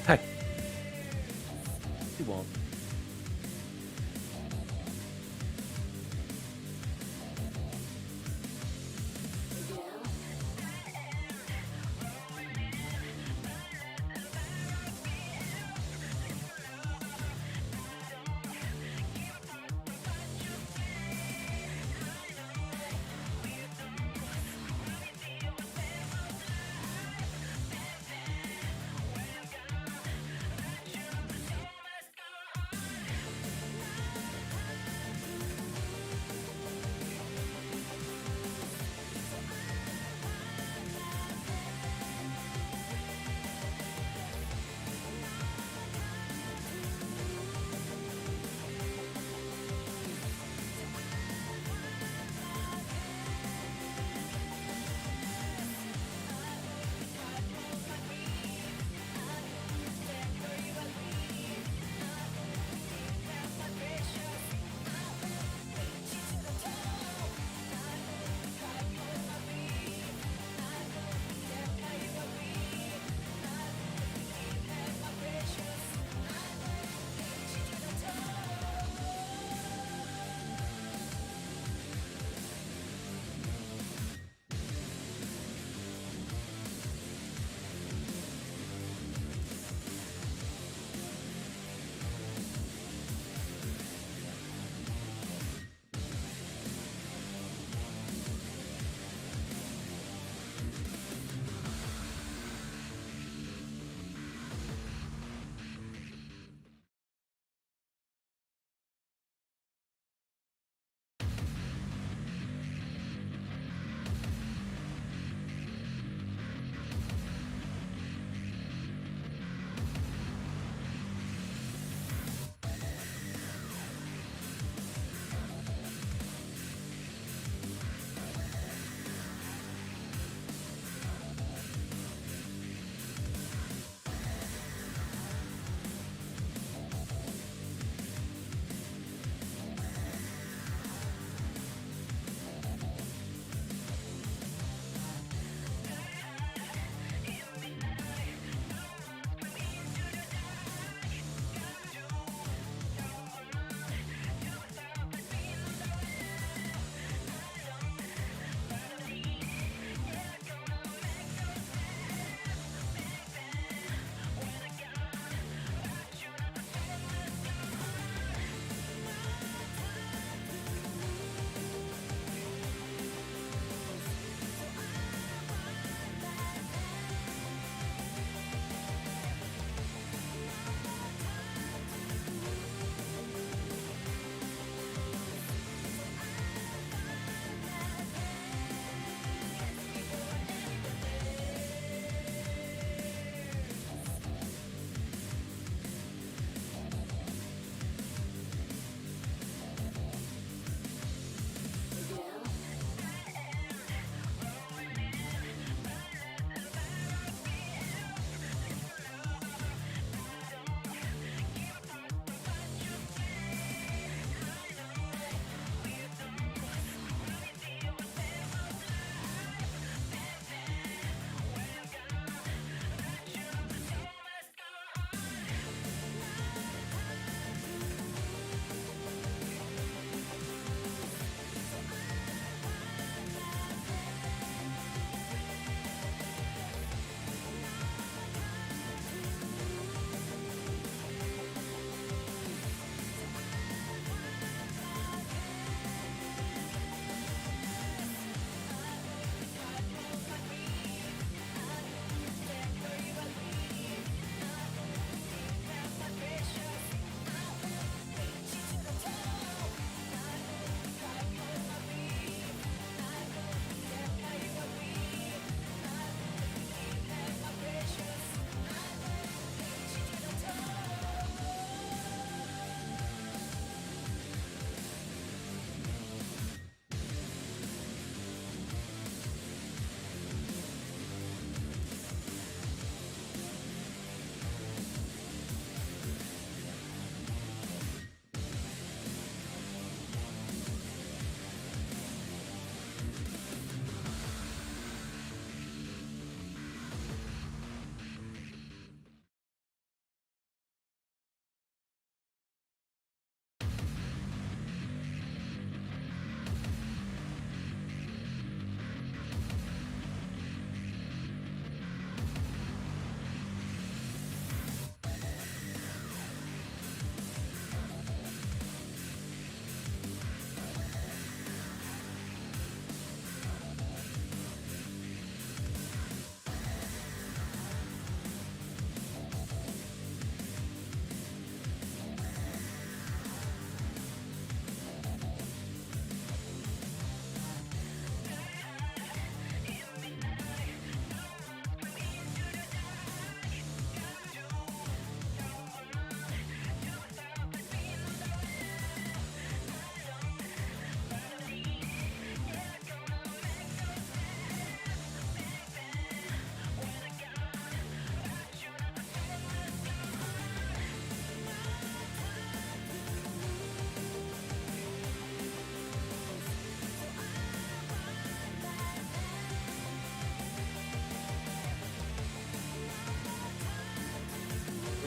Tack. You won't.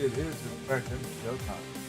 it is in fact MGO time.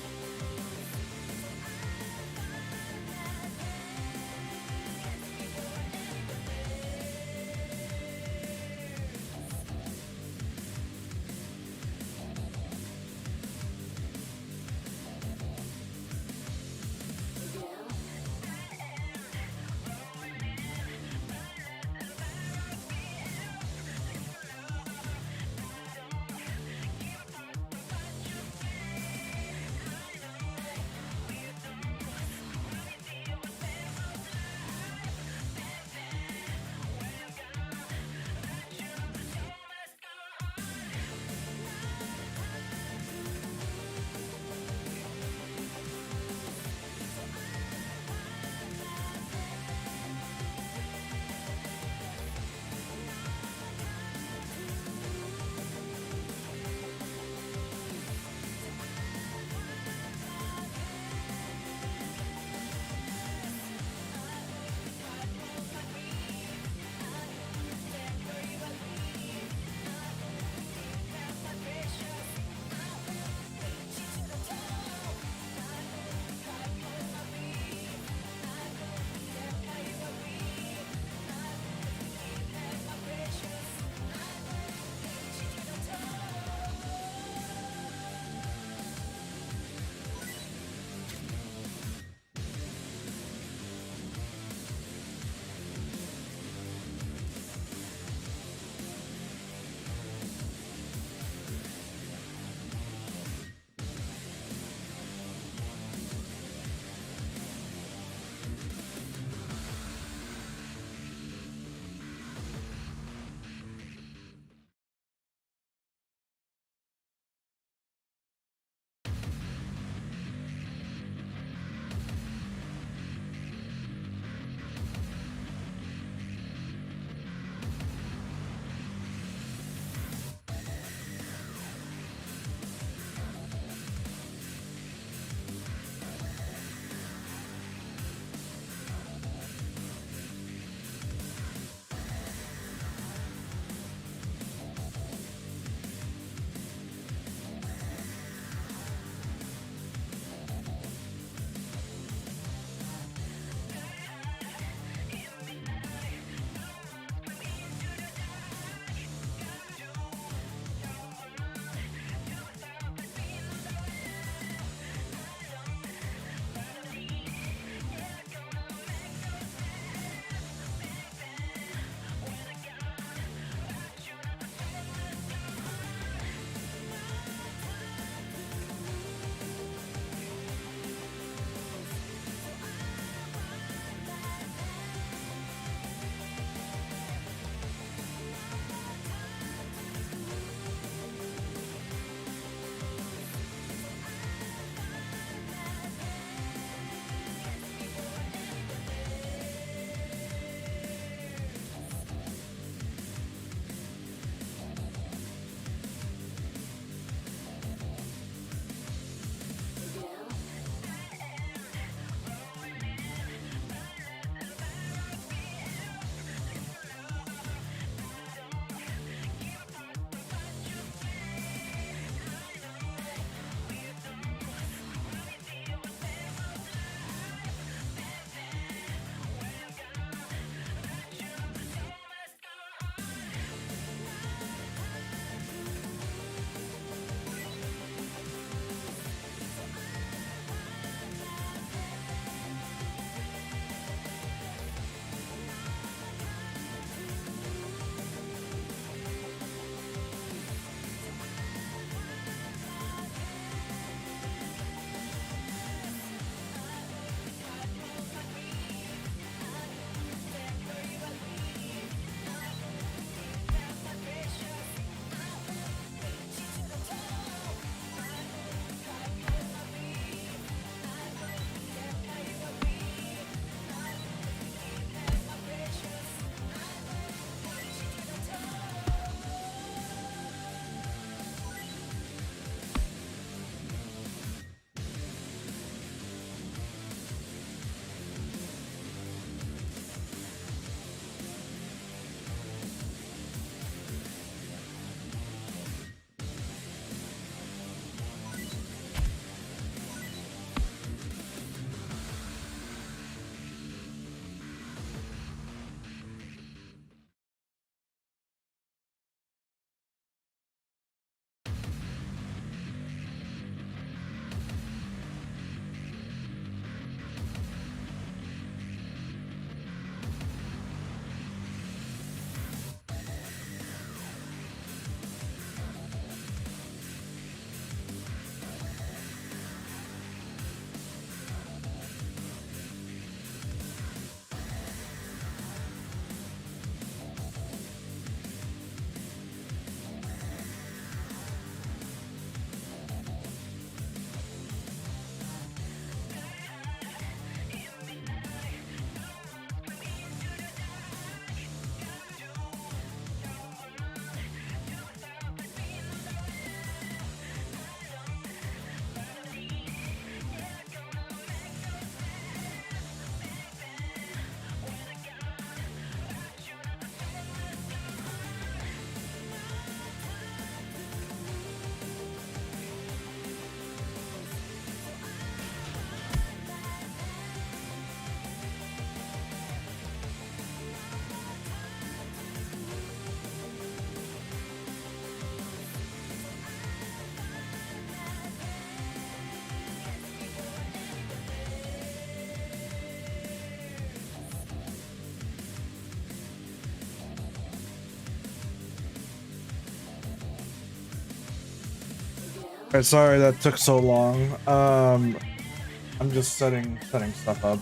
Alright, sorry that took so long. I'm just setting stuff up.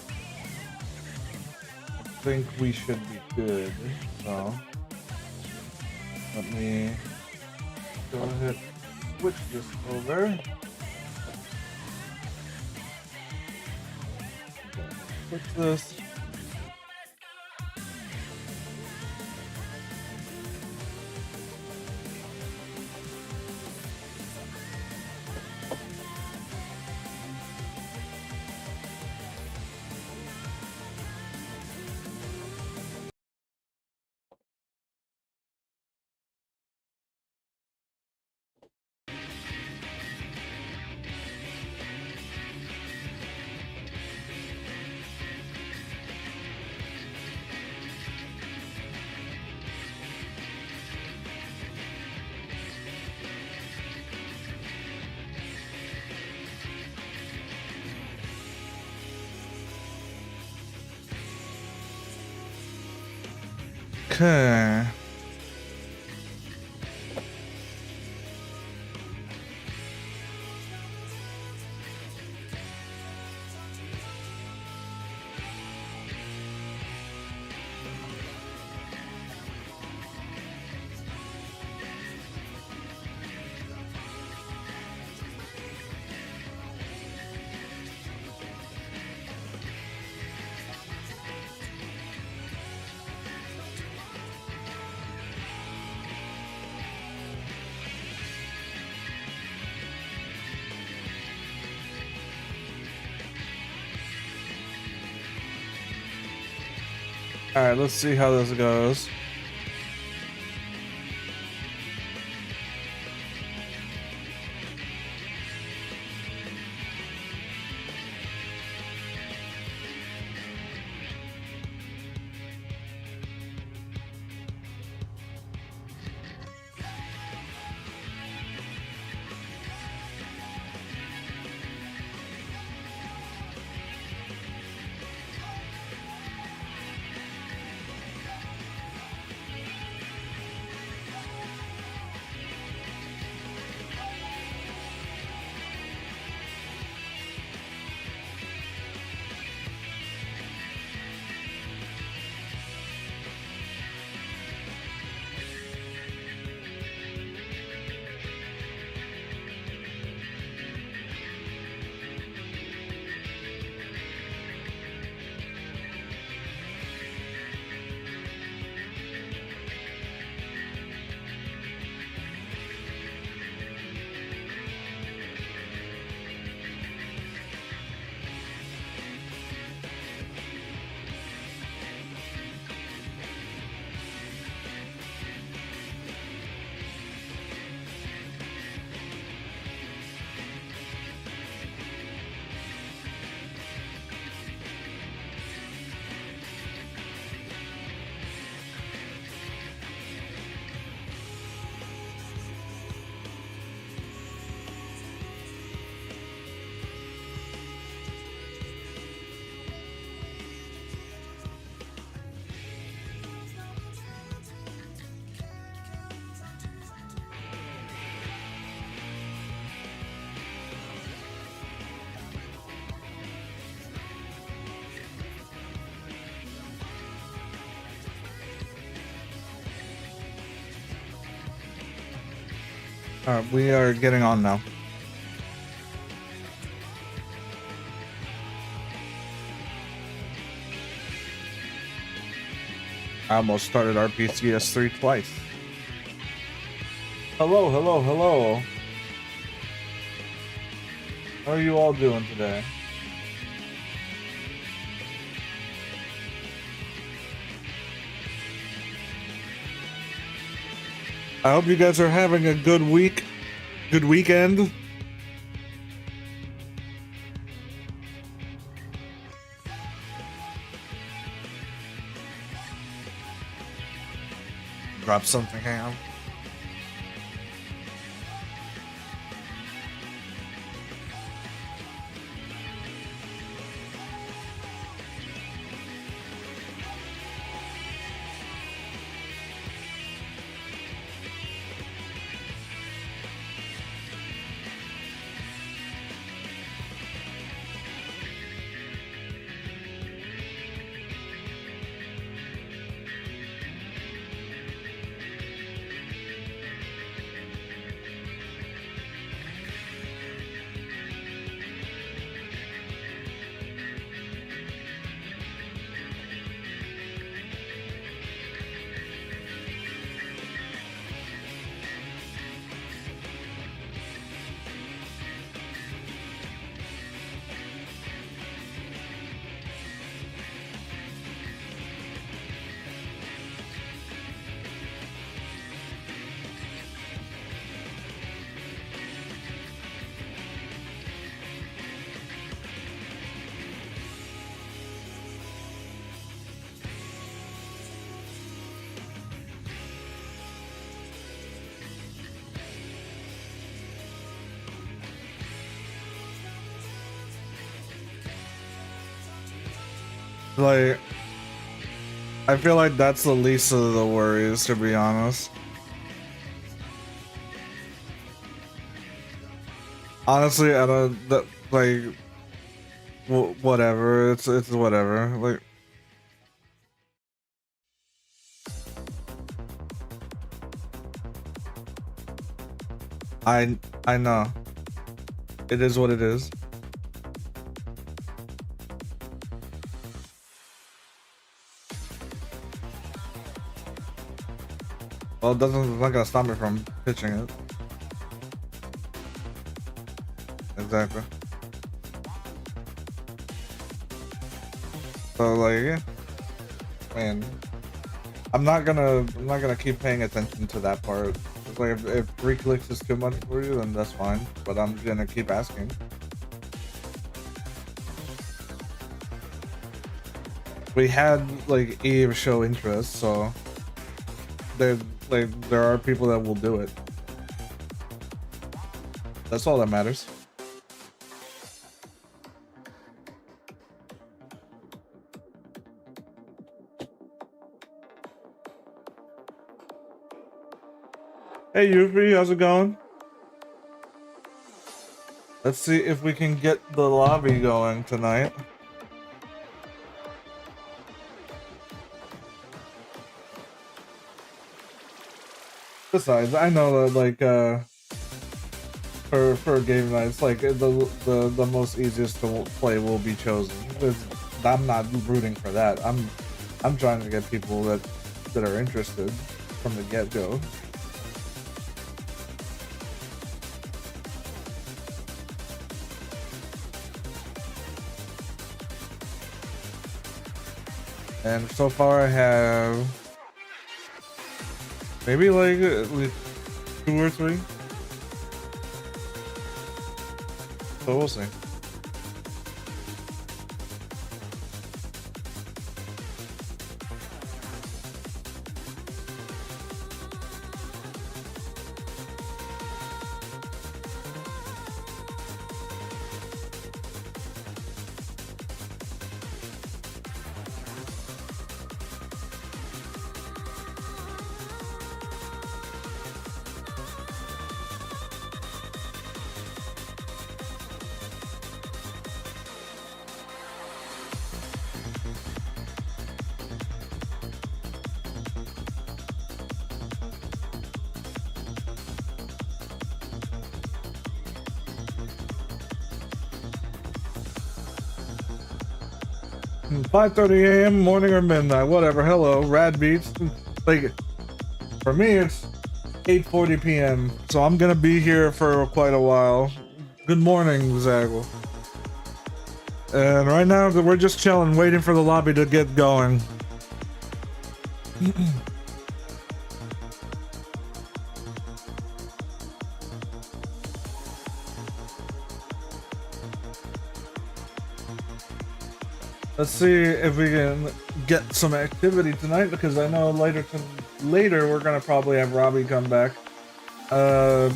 I think we should be good. So let me go ahead and switch this over. Switch this. Okay. Alright, let's see how this goes. Alright, we are getting on now. I almost started RPCS3 twice. Hello, hello, hello. How are you all doing today? I hope you guys are having a good week, good weekend. Drop something, hang on. Like, I feel like that's the least of the worries, to be honest. Honestly, I don't like whatever. It's whatever. Like, I know. It is what it is. Well, it's not gonna stop me from pitching it. Exactly. So like, yeah. Man, I'm not gonna keep paying attention to that part. It's like if 3 clicks is too much for you, then that's fine. But I'm gonna keep asking. We had like Eve show interest, so there are people that will do it. That's all that matters. Hey Yuffie, how's it going? Let's see if we can get the lobby going tonight. Besides, I know that like for game nights, like the most easiest to play will be chosen. I'm not rooting for that. I'm trying to get people that are interested from the get-go. And so far I have maybe like at least 2 or 3. So we'll see. $5:30 a.m. morning or midnight, whatever. Hello, Rad Beats. Like, for me, it's 8:40 p.m. So I'm gonna be here for quite a while. Good morning, Zaggle. And right now we're just chilling, waiting for the lobby to get going. Let's see if we can get some activity tonight, because I know later we're gonna probably have Robbie come back. And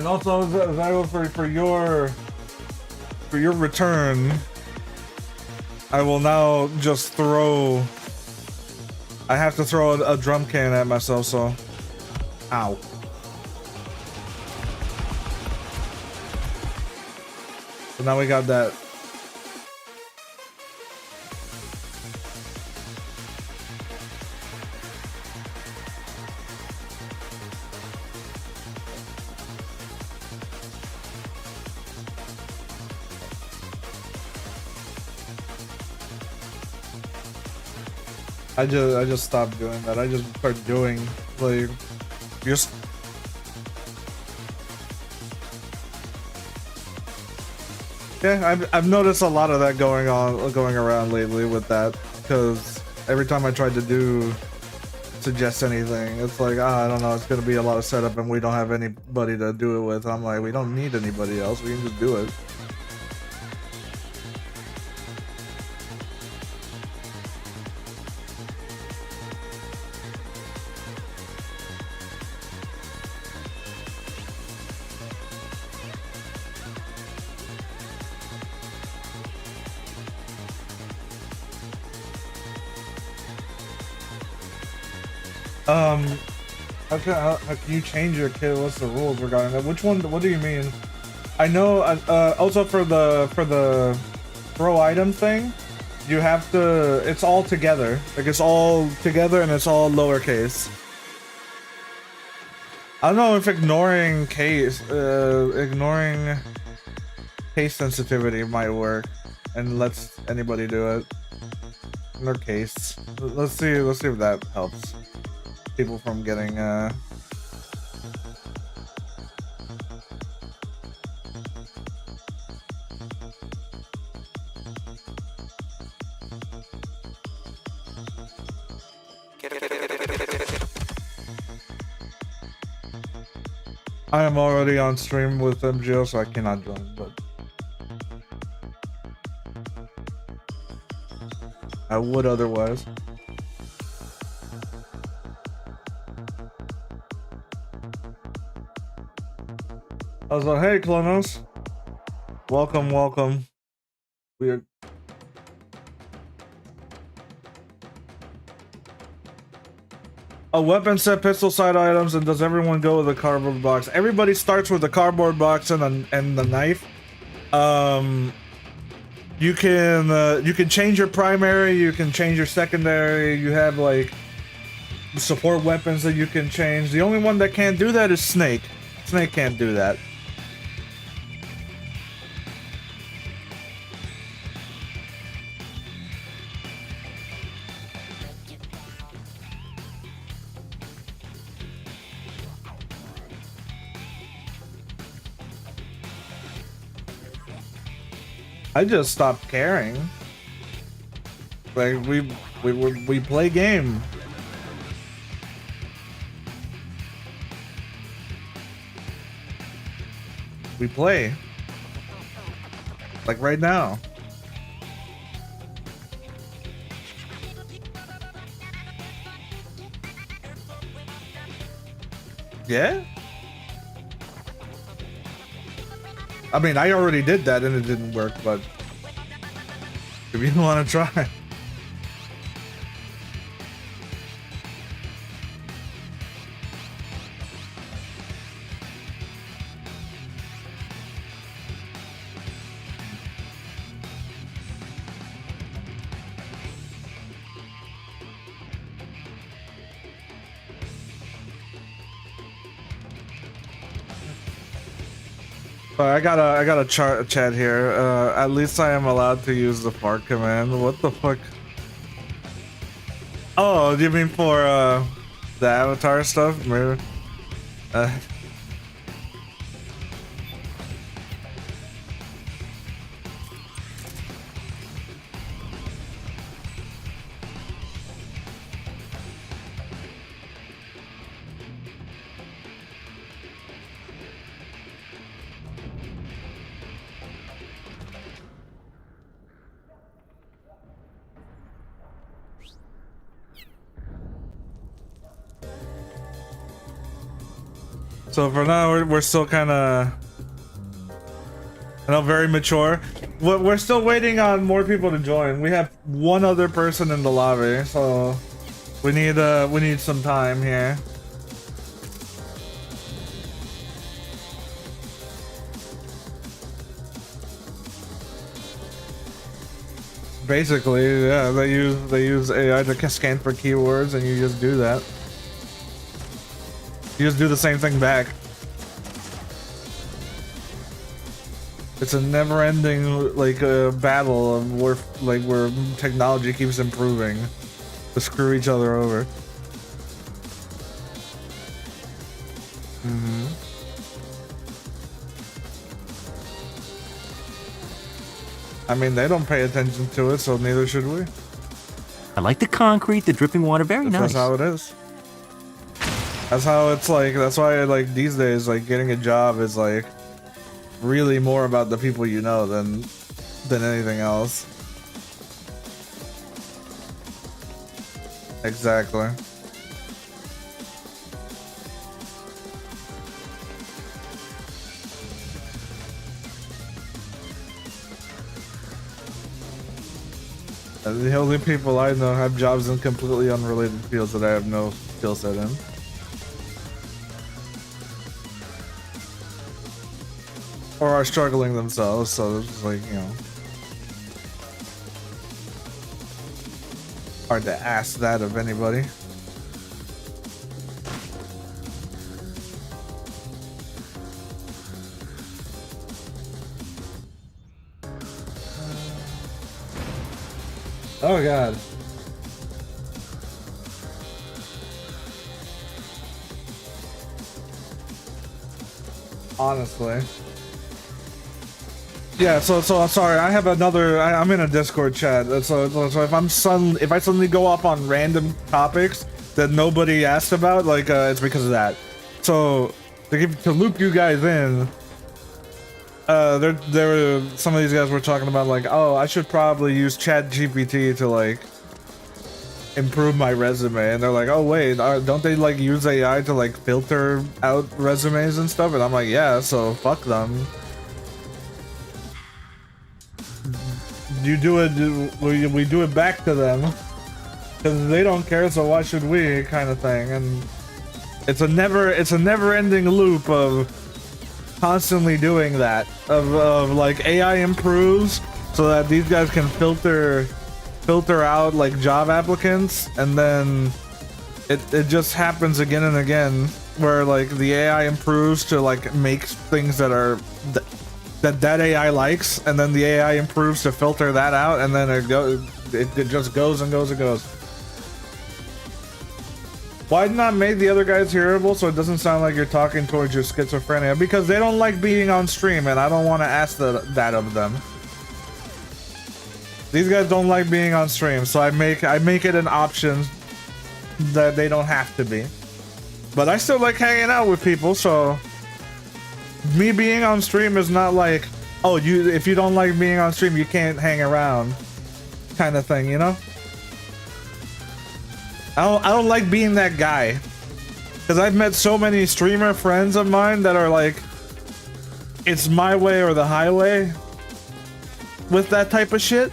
also, Zyro, for your return, I will now just throw. I have to throw a drum can at myself, so. Ow. So now we got that. I just stopped doing that. I just started doing like just. Yeah, I've noticed a lot of that going around lately with that, because every time I tried to suggest anything, it's like, I don't know, it's gonna be a lot of setup and we don't have anybody to do it with. I'm like, we don't need anybody else, we can just do it. Um, how can you change your kit? What's the rules regarding that? Which one? What do you mean? I know. Also for the throw item thing, you have to. It's all together. Like it's all together and it's all lowercase. I don't know if ignoring case sensitivity might work, and lets anybody do it. Or case. Let's see if that helps people from getting I am already on stream with MGO, so I cannot join, but I would otherwise. I was like, hey, Klonos. Welcome. Weird. A weapon set, pistol side items, and does everyone go with a cardboard box? Everybody starts with a cardboard box and the knife. You can change your primary, you can change your secondary. You have like support weapons that you can change. The only one that can't do that is Snake. Snake can't do that. I just stopped caring. Like we play game. We play. Like right now. Yeah? I mean, I already did that and it didn't work, but if you want to try. I got a chat here. At least I am allowed to use the fart command. What the fuck? Oh, do you mean for the avatar stuff? Maybe. So for now, we're still kind of, very mature. We're still waiting on more people to join. We have one other person in the lobby, so we need some time here. Basically, yeah, they use AI to scan for keywords, and you just do that. You just do the same thing back. It's a never-ending like battle of where technology keeps improving to screw each other over. I mean, they don't pay attention to it, so neither should we. I like the concrete, the dripping water, very nice. That's how it is. That's how it's like. That's why like these days, like getting a job is like really more about the people you know than anything else. Exactly. The only people I know have jobs in completely unrelated fields that I have no skill set in. Or are struggling themselves, so it's like, you know, hard to ask that of anybody. Oh god. Honestly. Yeah, so I'm sorry. I have another. I'm in a Discord chat. So if I suddenly go off on random topics that nobody asked about, like it's because of that. So to loop you guys in, there were some of these guys were talking about like, oh, I should probably use Chat GPT to like improve my resume, and they're like, oh wait, don't they like use AI to like filter out resumes and stuff? And I'm like, yeah, so fuck them. You do it, we do it back to them because they don't care, so why should we, kind of thing. And it's a never-ending loop of constantly doing that, of like AI improves so that these guys can filter out like job applicants, and then it just happens again and again where like the AI improves to like make things that are that AI likes, and then the AI improves to filter that out, and then it just goes and goes and goes. Why not make the other guys hearable so it doesn't sound like you're talking towards your schizophrenia? Because they don't like being on stream, and I don't want to ask that of them. These guys don't like being on stream, so I make it an option that they don't have to be. But I still like hanging out with people, so me being on stream is not like, oh, if you don't like being on stream, you can't hang around, kind of thing, you know? I don't like being that guy, because I've met so many streamer friends of mine that are like, it's my way or the highway with that type of shit.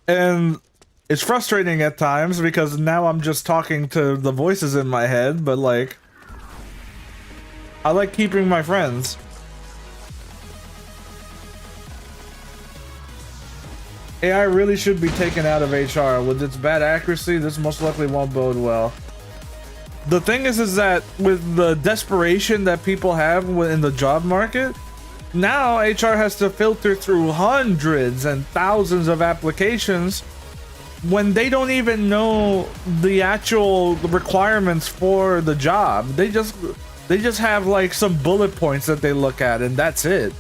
And it's frustrating at times because now I'm just talking to the voices in my head, but like, I like keeping my friends. AI really should be taken out of HR. With its bad accuracy, this most likely won't bode well. The thing is that with the desperation that people have in the job market, now HR has to filter through hundreds and thousands of applications when they don't even know the actual requirements for the job. They just have like some bullet points that they look at, and that's it.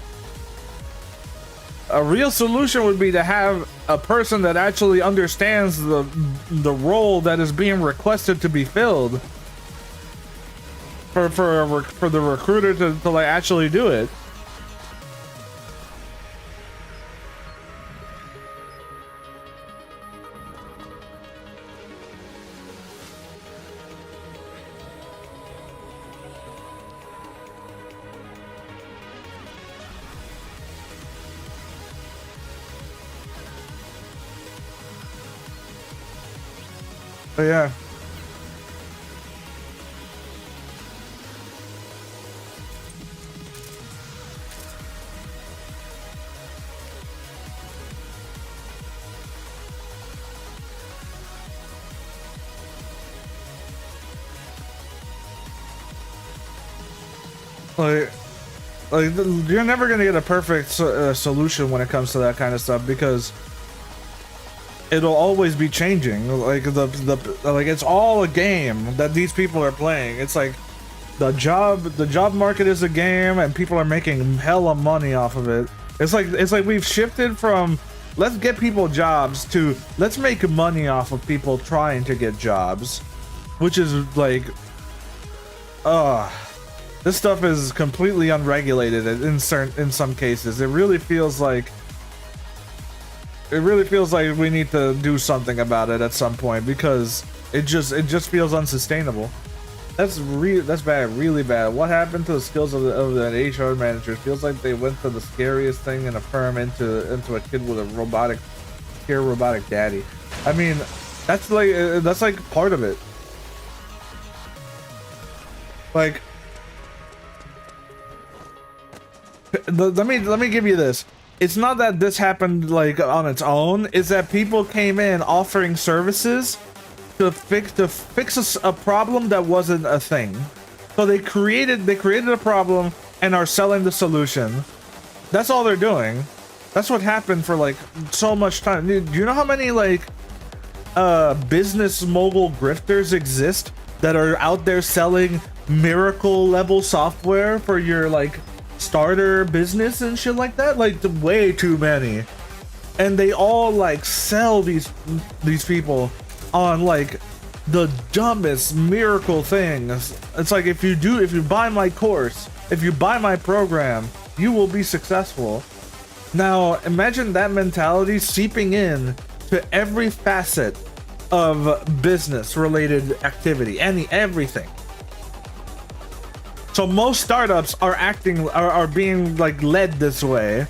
A real solution would be to have a person that actually understands the role that is being requested to be filled for the recruiter to like actually do it. But yeah. Like you're never gonna get a perfect solution when it comes to that kind of stuff, because it'll always be changing. Like like it's all a game that these people are playing. It's like the job market is a game, and people are making hella money off of it. It's like we've shifted from let's get people jobs to let's make money off of people trying to get jobs, which is like, this stuff is completely unregulated in some cases. It really feels like we need to do something about it at some point, because it just feels unsustainable. That's bad, really bad. What happened to the skills of the HR manager? It feels like they went to the scariest thing in a firm into a kid with a robotic daddy. I mean, that's like part of it. Like, let me give you this. It's not that this happened like on its own. It's that people came in offering services to fix a problem that wasn't a thing. So they created a problem and are selling the solution. That's all they're doing. That's what happened for like so much time. Do you know how many like business mogul grifters exist that are out there selling miracle level software for your like starter business and shit like that? Like way too many. And they all like sell these people on like the dumbest miracle things. It's like if you buy my course, if you buy my program, you will be successful. Now imagine that mentality seeping in to every facet of business related activity, everything. So most startups are being like led this way.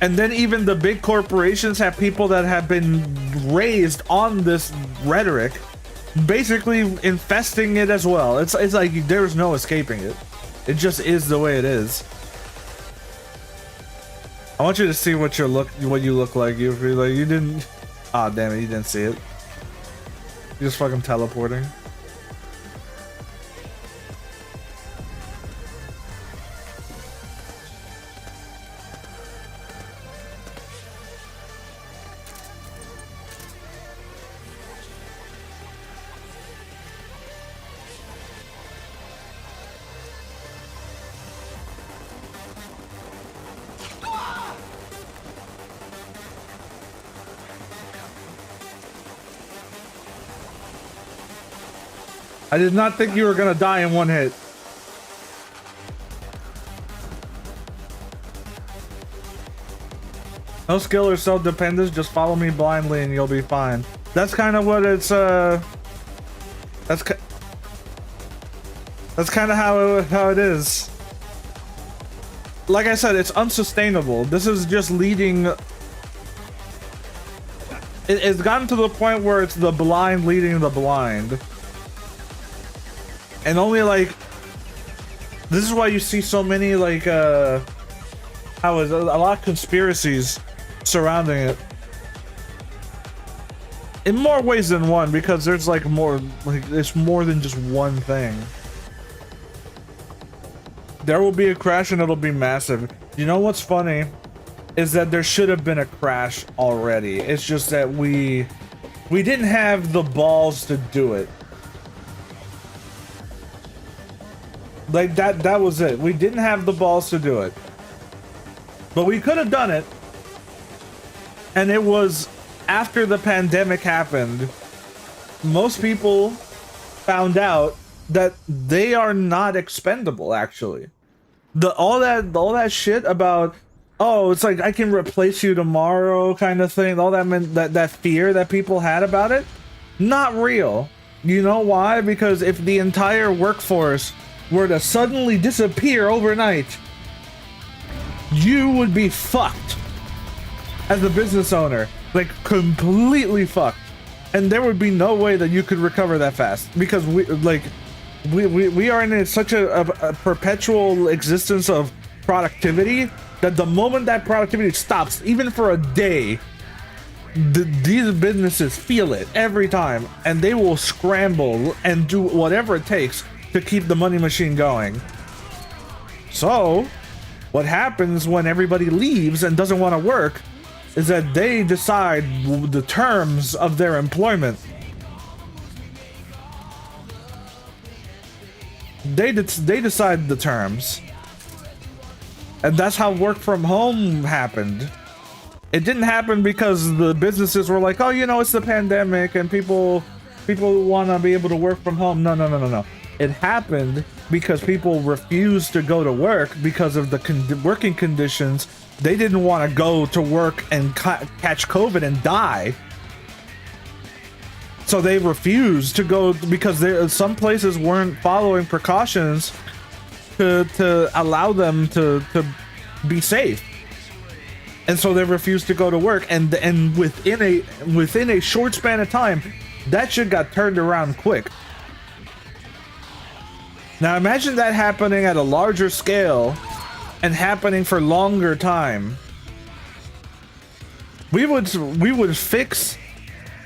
And then even the big corporations have people that have been raised on this rhetoric, basically infesting it as well. It's like there's no escaping it. It just is the way it is. I want you to see what you look like. You didn't. Ah, damn it! You didn't see it. You're just fucking teleporting. I did not think you were gonna die in one hit. No skill or self-dependence, just follow me blindly and you'll be fine. That's kind of what it's that's kind of how it is. Like I said, it's unsustainable. This is just leading. It's gotten to the point where it's the blind leading the blind. And only like, this is why you see so many like, a lot of conspiracies surrounding it. In more ways than one, because there's like more, like it's more than just one thing. There will be a crash and it'll be massive. You know what's funny? Is that there should have been a crash already. It's just that we didn't have the balls to do it. Like that was it. We didn't have the balls to do it. But we could have done it. And it was after the pandemic happened. Most people found out that they are not expendable actually. All that shit about, oh, it's like I can replace you tomorrow kind of thing. All that fear that people had about it, not real. You know why? Because if the entire workforce were to suddenly disappear overnight, you would be fucked as a business owner, like completely fucked, and there would be no way that you could recover that fast because we are in such a perpetual existence of productivity that the moment that productivity stops, even for a day, these businesses feel it every time, and they will scramble and do whatever it takes to keep the money machine going. So what happens when everybody leaves and doesn't want to work is that they decide the terms of their employment. They decide the terms. And that's how work from home happened. It didn't happen because the businesses were like, oh, you know, it's the pandemic and people want to be able to work from home. No. It happened because people refused to go to work because of the working conditions. They didn't want to go to work and catch COVID and die. So they refused to go because some places weren't following precautions to allow them to be safe. And so they refused to go to work, and within a short span of time, that shit got turned around quick. Now imagine that happening at a larger scale and happening for longer time. We would fix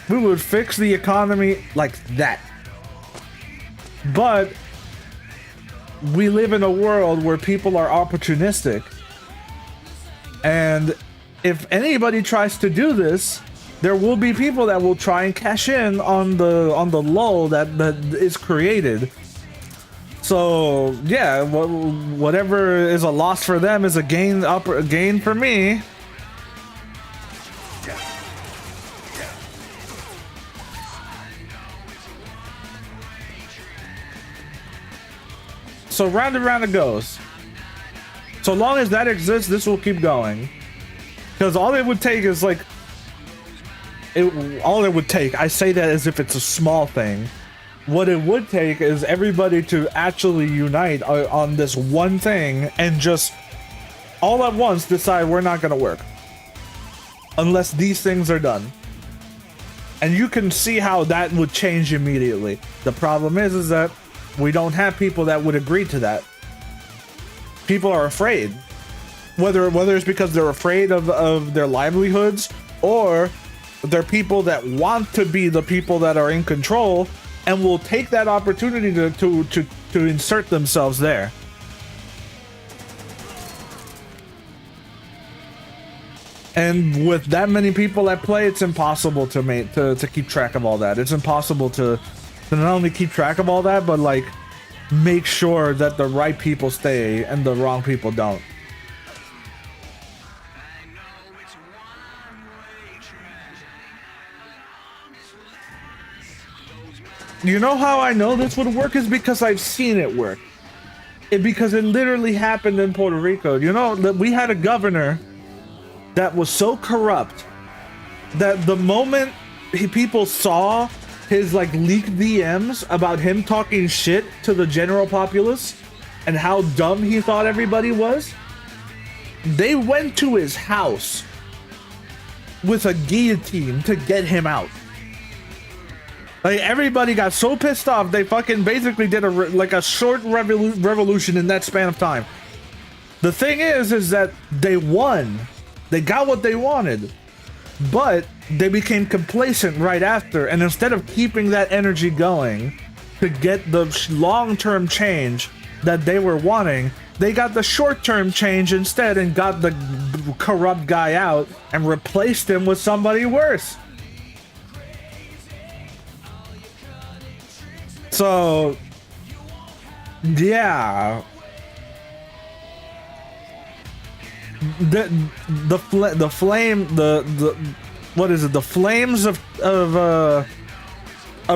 the economy like that. But we live in a world where people are opportunistic. And if anybody tries to do this, there will be people that will try and cash in on the lull that is created. So yeah, whatever is a loss for them is a gain for me. So round and round it goes. So long as that exists, this will keep going. Because all it would take is like, all it would take, I say that as if it's a small thing. What it would take is everybody to actually unite on this one thing and just all at once decide we're not going to work unless these things are done. And you can see how that would change immediately. The problem is that we don't have people that would agree to that. People are afraid. Whether it's because they're afraid of their livelihoods, or they're people that want to be the people that are in control and will take that opportunity to insert themselves there. And with that many people at play, it's impossible to keep track of all that. It's impossible to not only keep track of all that, but like make sure that the right people stay and the wrong people don't. You know how I know this would work is because I've seen it work. Because it literally happened in Puerto Rico. You know, that we had a governor that was so corrupt that the moment people saw his like leaked DMs about him talking shit to the general populace and how dumb he thought everybody was, they went to his house with a guillotine to get him out. Like everybody got so pissed off, they fucking basically did a short revolution in that span of time. The thing is that they won. They got what they wanted, but they became complacent right after. And instead of keeping that energy going to get the long-term change that they were wanting, they got the short-term change instead and got the corrupt guy out and replaced him with somebody worse. So, yeah, the flames of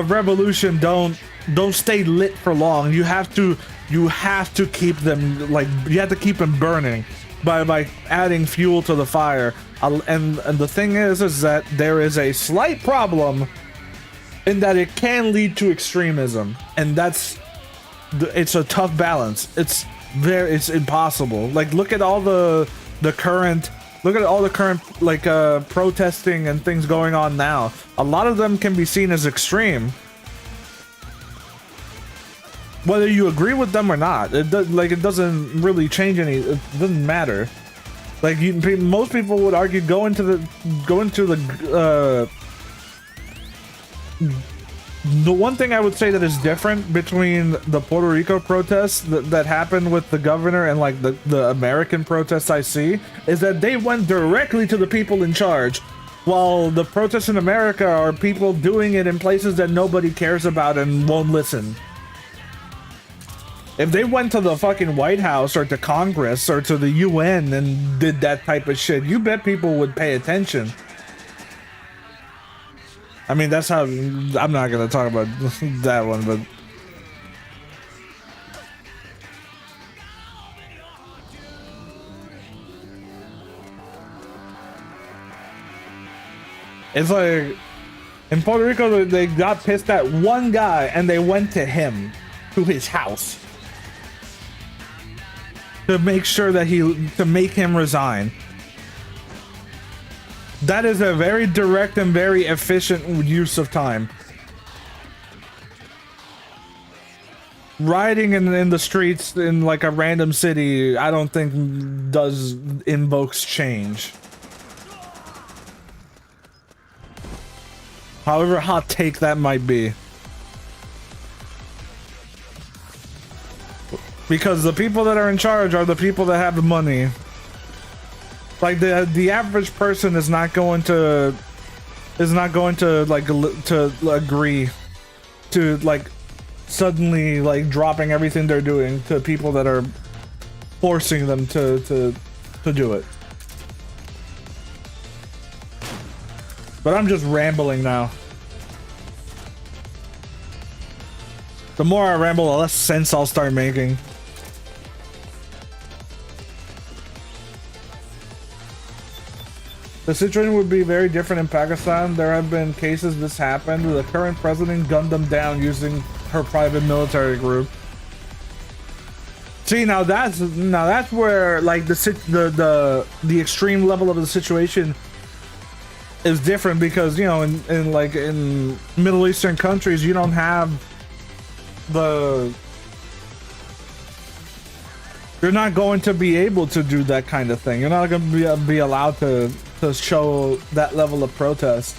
revolution don't stay lit for long. You have to keep them, like, you have to keep them burning by adding fuel to the fire. And the thing is that there is a slight problem in that it can lead to extremism, and it's a tough balance. It's impossible. Like, look at all the current like protesting and things going on now. A lot of them can be seen as extreme, whether you agree with them or not. It doesn't really change any. It doesn't matter. Like, most people would argue go into the one thing I would say that is different between the Puerto Rico protests that happened with the governor and like the American protests I see is that they went directly to the people in charge, while the protests in America are people doing it in places that nobody cares about and won't listen. If they went to the fucking White House or to Congress or to the UN and did that type of shit, you bet people would pay attention. I mean, that's how. I'm not gonna talk about that one, but it's like in Puerto Rico, they got pissed at one guy and they went to him, to his house, to make sure that to make him resign. That is a very direct and very efficient use of time. rioting in the streets in like a random city, I don't think invokes change. However hot take that might be. Because the people that are in charge are the people that have the money. Like the average person is not going to like to agree to like suddenly like dropping everything they're doing to people that are forcing them to do it. But I'm just rambling now. The more I ramble, the less sense I'll start making. The situation would be very different in Pakistan. There have been cases this happened. The current president gunned them down using her private military group. See, now that's where like the extreme level of the situation is different, because you know in Middle Eastern countries you don't have you're not going to be able to do that kind of thing. You're not going to be allowed to show that level of protest.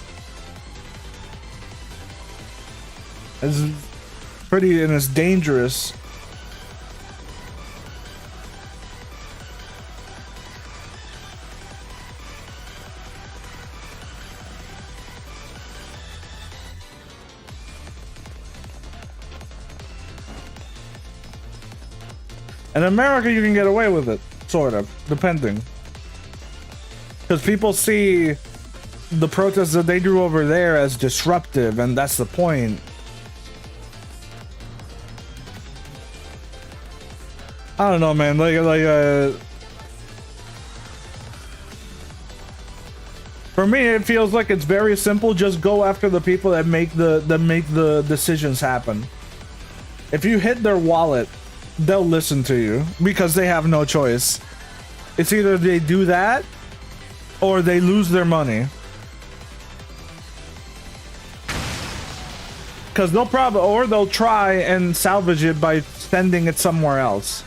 It's pretty, and it's dangerous. In America, you can get away with it, sort of, depending. Because people see the protests that they do over there as disruptive, and that's the point. I don't know, man. For me, it feels like it's very simple. Just go after the people that make the decisions happen. If you hit their wallet, they'll listen to you because they have no choice. It's either they do that or they lose their money. Because they'll try and salvage it by sending it somewhere else.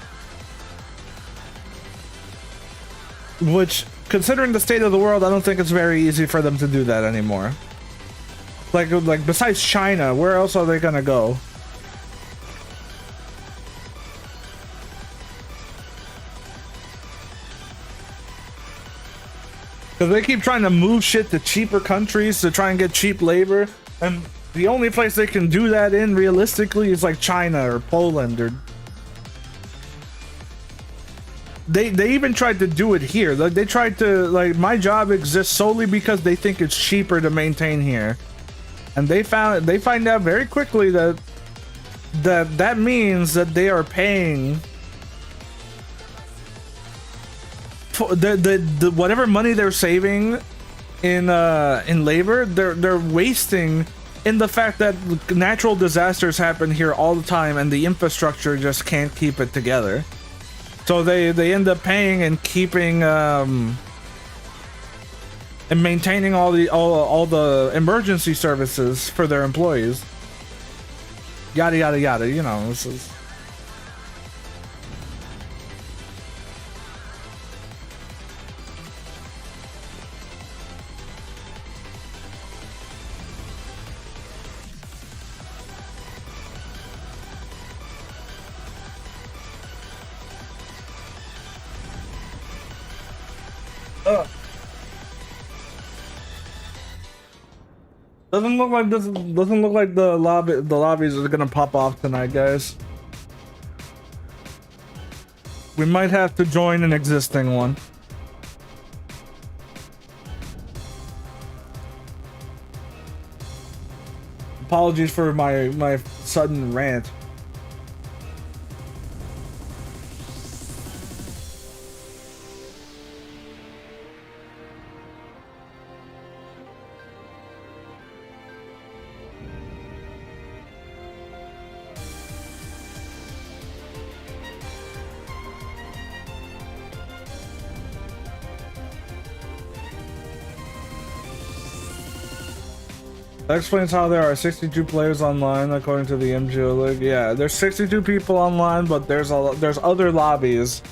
Which, considering the state of the world, I don't think it's very easy for them to do that anymore. Like besides China, where else are they gonna go? Because they keep trying to move shit to cheaper countries to try and get cheap labor, and the only place they can do that in realistically is like China or Poland, or they even tried to do it here. Like they tried to, like, my job exists solely because they think it's cheaper to maintain here, and they find out very quickly that means that they are paying the whatever money they're saving in labor, they're wasting in the fact that natural disasters happen here all the time and the infrastructure just can't keep it together. So they end up paying and keeping and maintaining all the emergency services for their employees. Yada yada yada, you know, this is. Doesn't look like the lobbies are gonna pop off tonight, guys. We might have to join an existing one. Apologies for my sudden rant. That explains how there are 62 players online according to the MGO League. Yeah, there's 62 people online, but there's other lobbies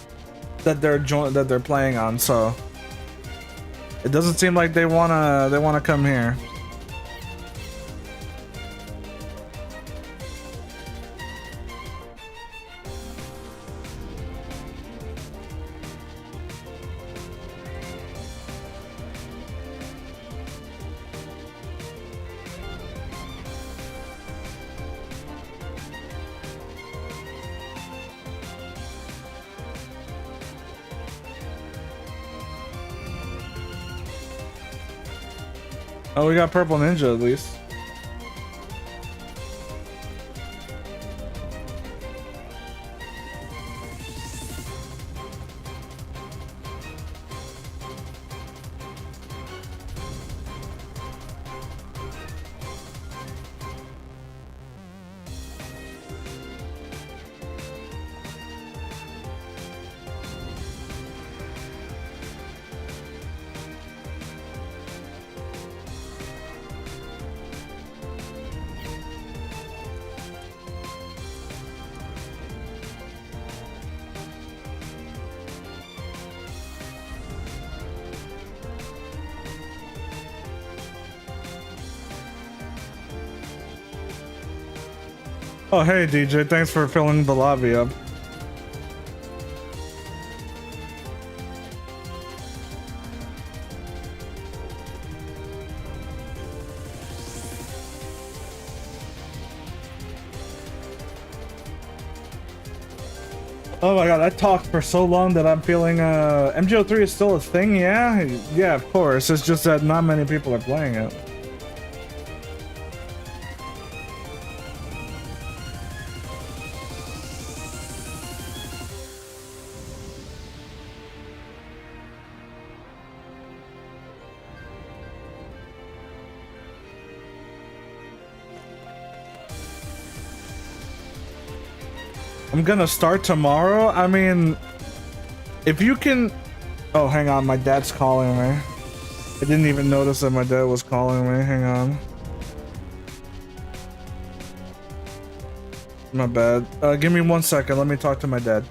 that they're playing on, so it doesn't seem like they wanna come here. Oh, we got Purple Ninja at least. Oh, hey DJ, thanks for filling the lobby up. Oh my god, I talked for so long that I'm feeling MGO3 is still a thing, yeah? Yeah, of course. It's just that not many people are playing it. I'm gonna start tomorrow. I mean, if you can... Oh, hang on. My dad's calling me. I didn't even notice that my dad was calling me. Hang on. My bad. Give me 1 second. Let me talk to my dad.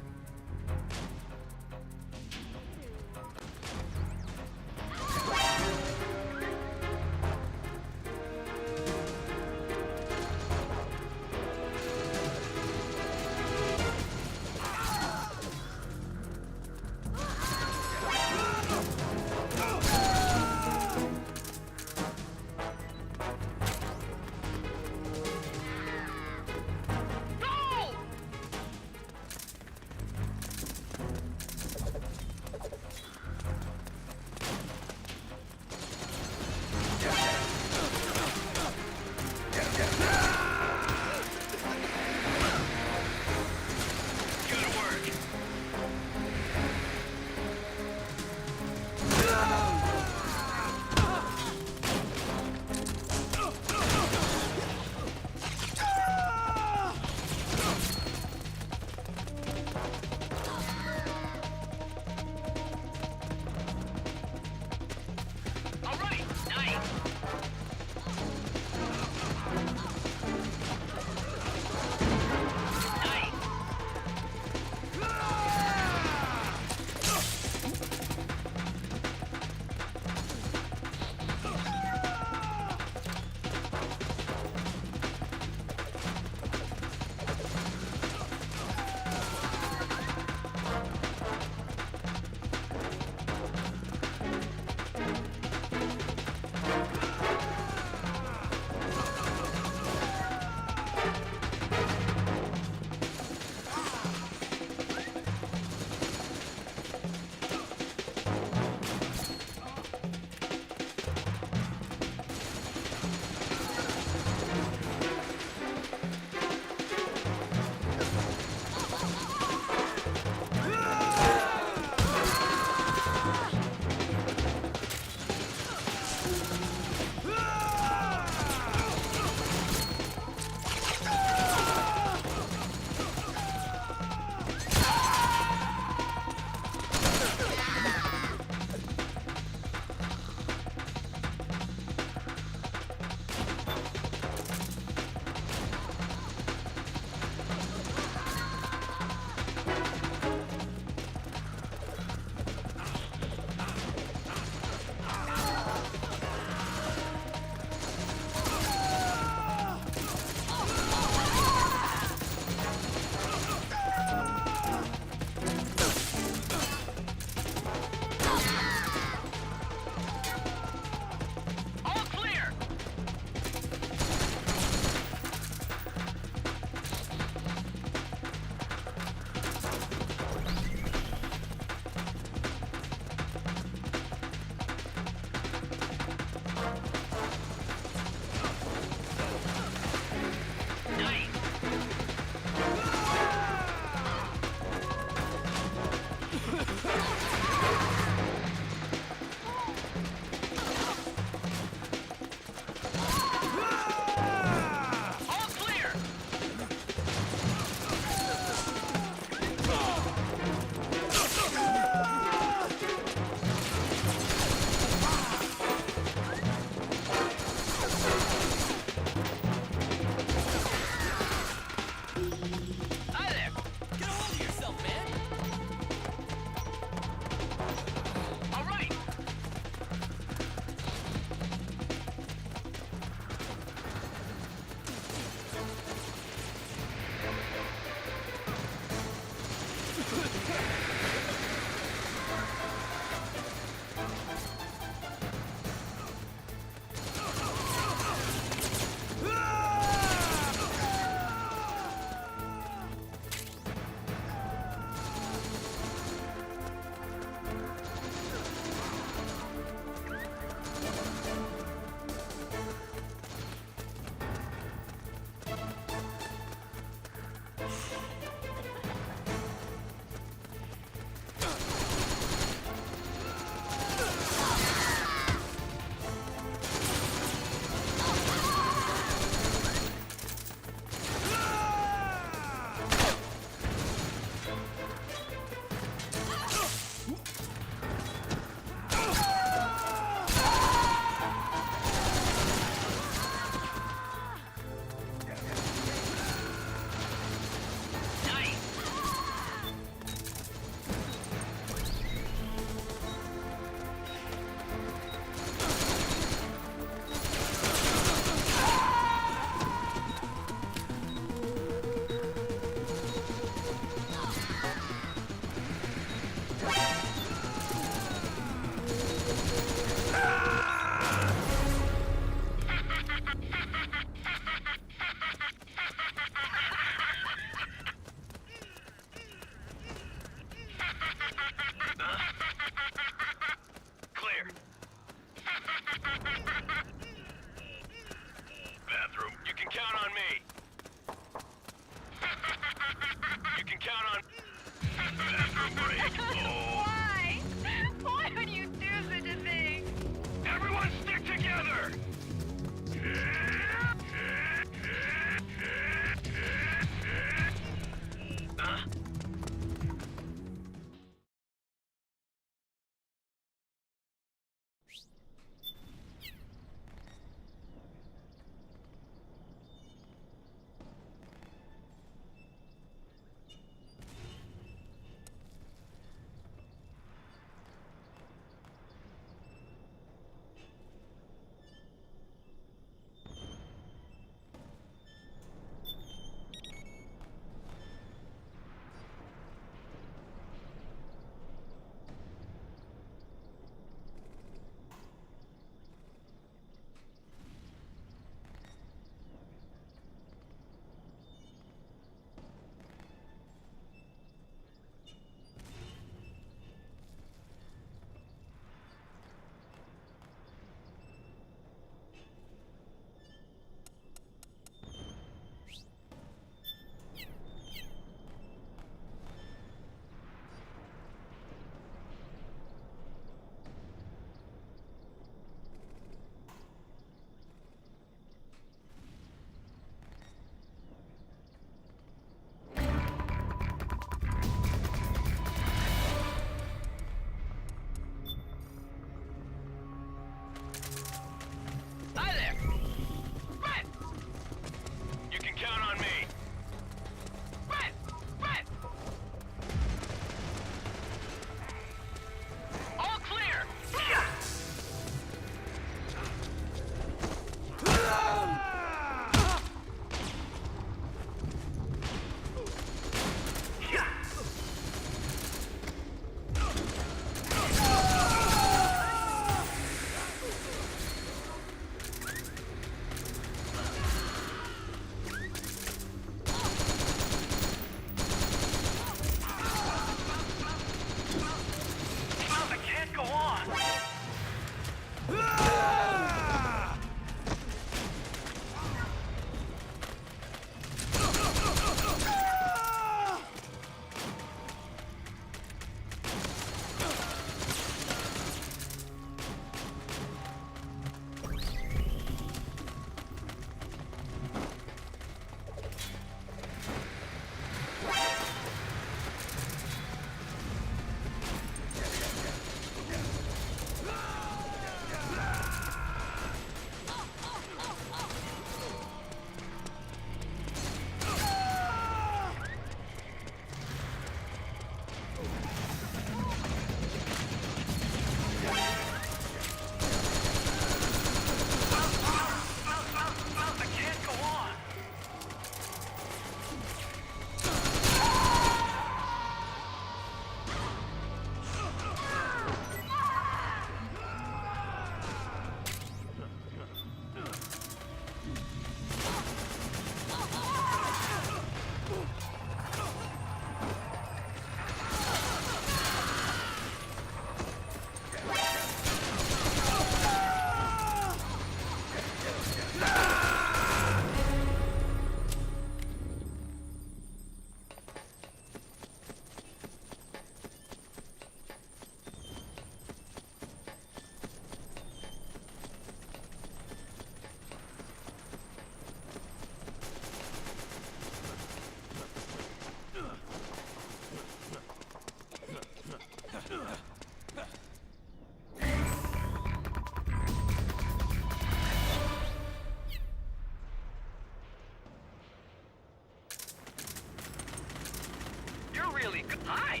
really good. Hi.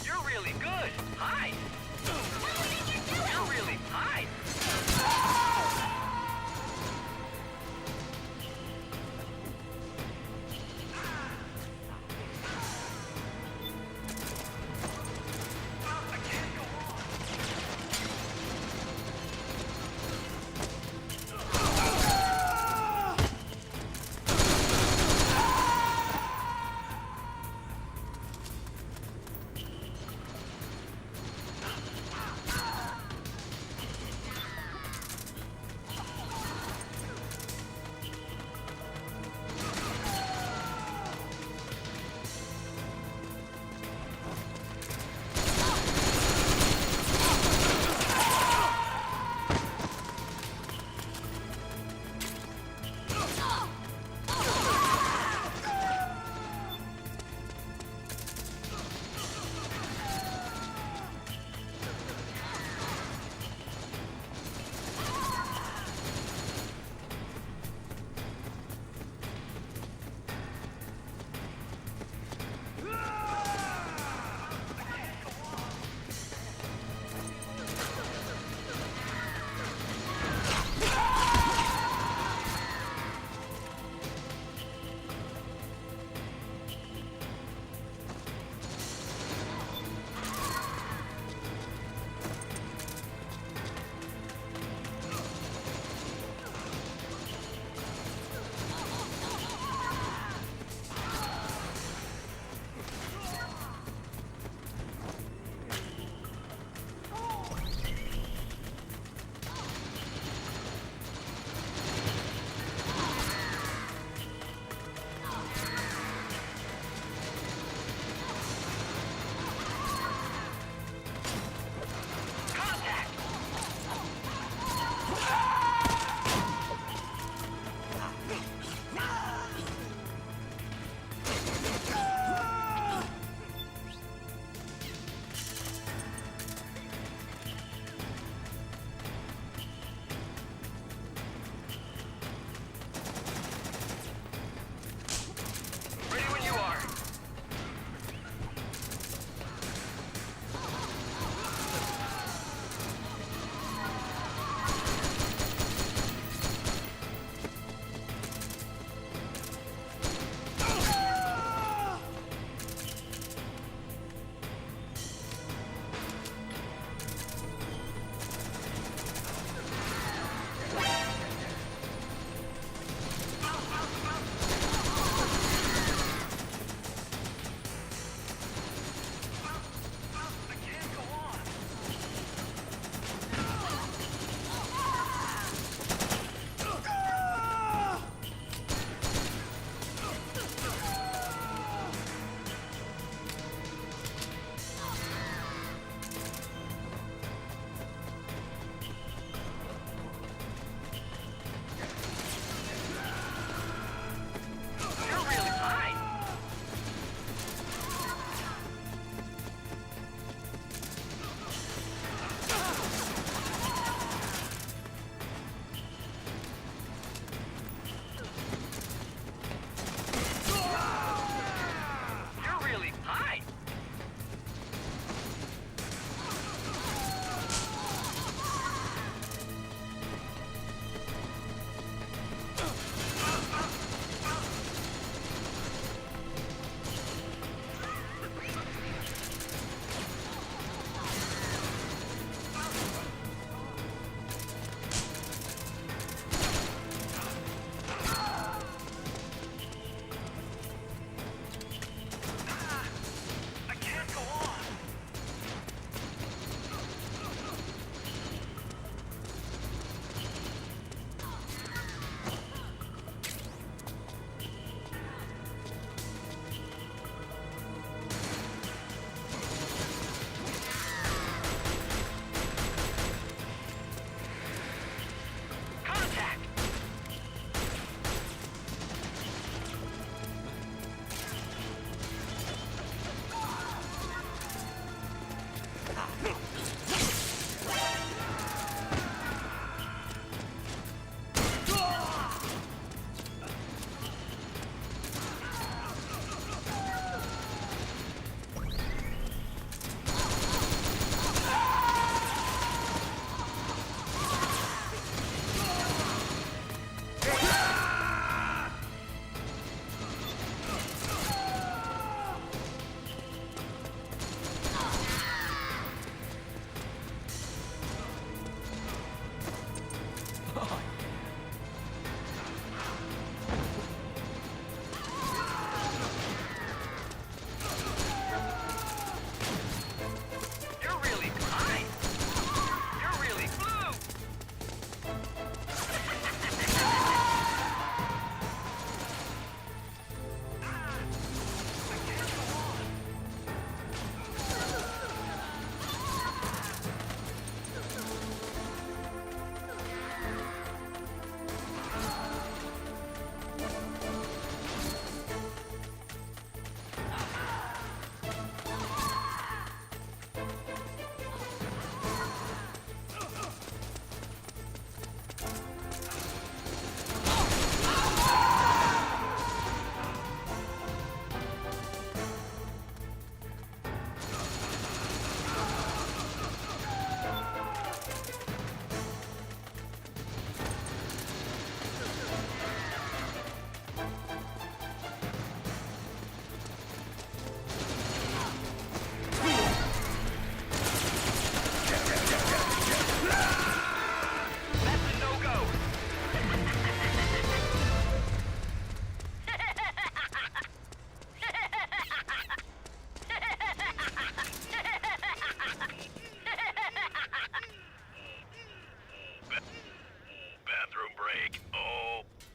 You're really good. Hi. You're really hi. I can't go on.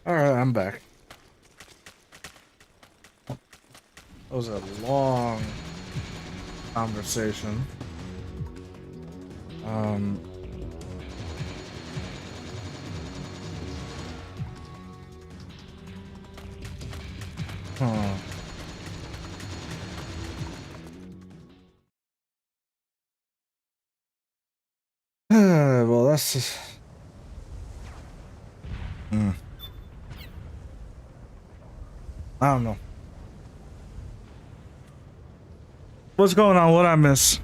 Alright, I'm back. That was a long conversation. Huh. Well, that's just... I don't know. What's going on? What I miss?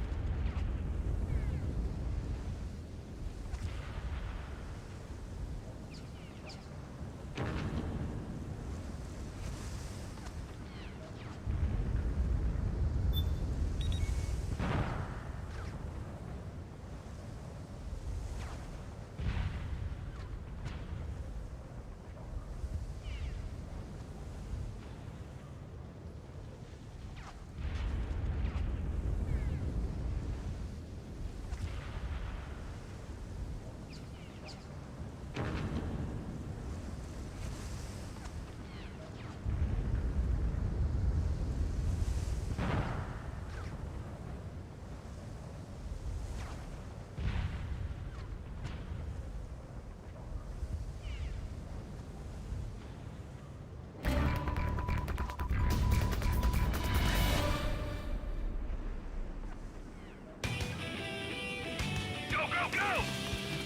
Go, go, go!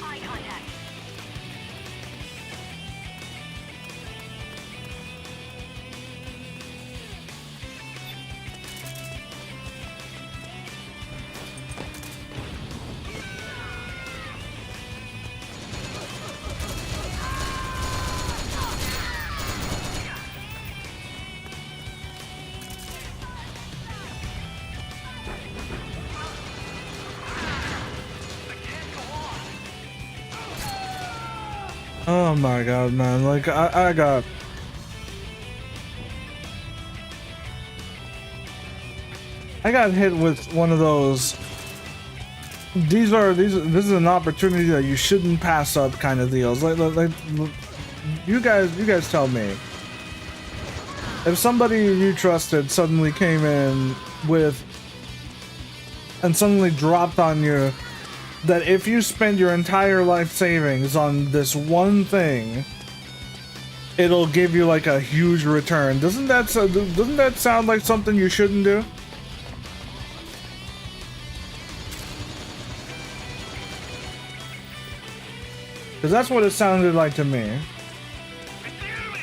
Eye contact. Oh my god, man. Like, I got... I got hit with one of those... This is an opportunity that you shouldn't pass up kind of deals. Like you guys tell me. If somebody you trusted suddenly came in with... and suddenly dropped on you that if you spend your entire life savings on this one thing, it'll give you like a huge return. Doesn't that sound like something you shouldn't do? Because that's what it sounded like to me. It's the enemy!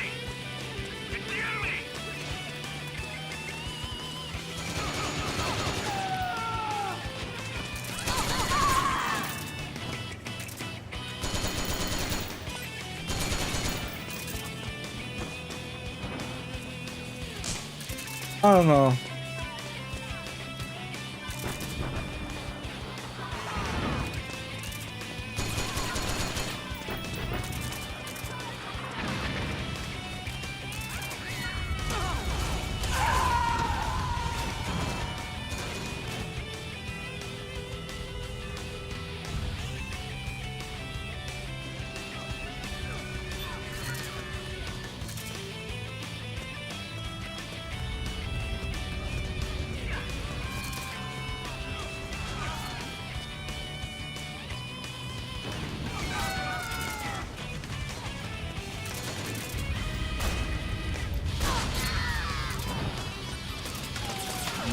It's the enemy! I don't know.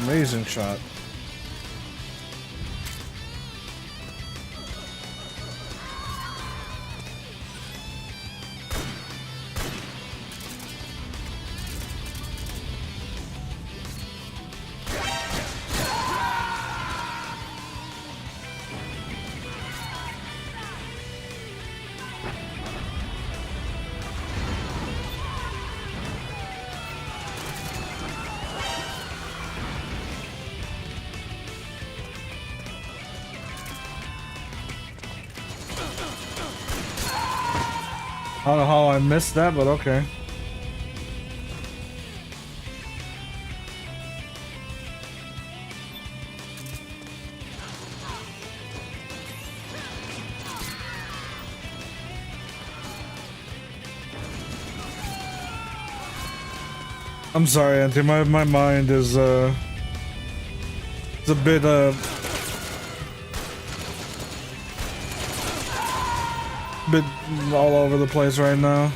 Amazing shot. I don't know how I missed that, but okay. I'm sorry, Auntie. My mind is it's a bit bit all over the place right now.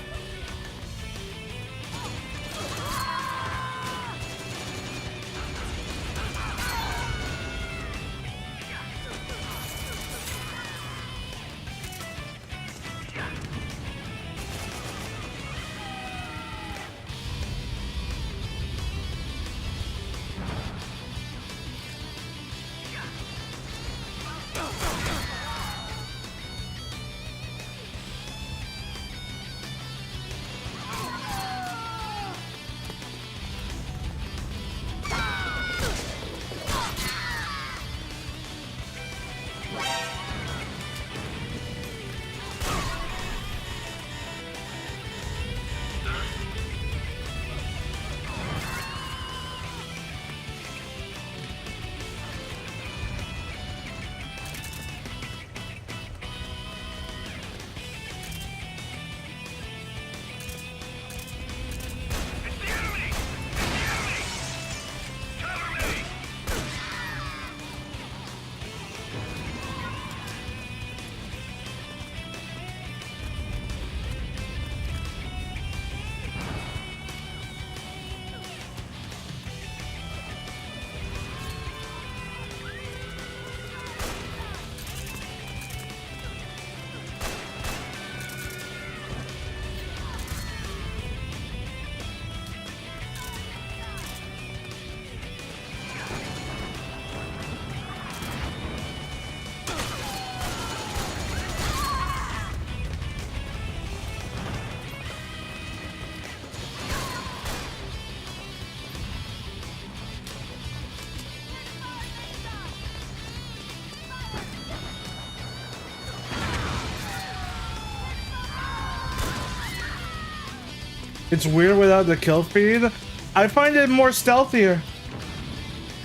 It's weird without the kill feed. I find it more stealthier.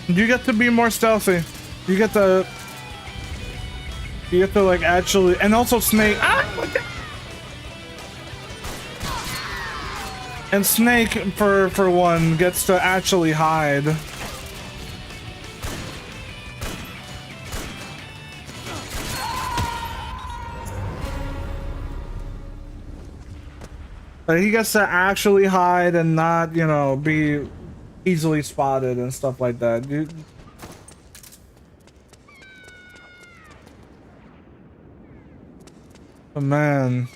You get to be more stealthy. You get to like actually, and also Snake. Ah! And Snake for one gets to actually hide. He gets to actually hide and not, you know, be easily spotted and stuff like that. Oh, man.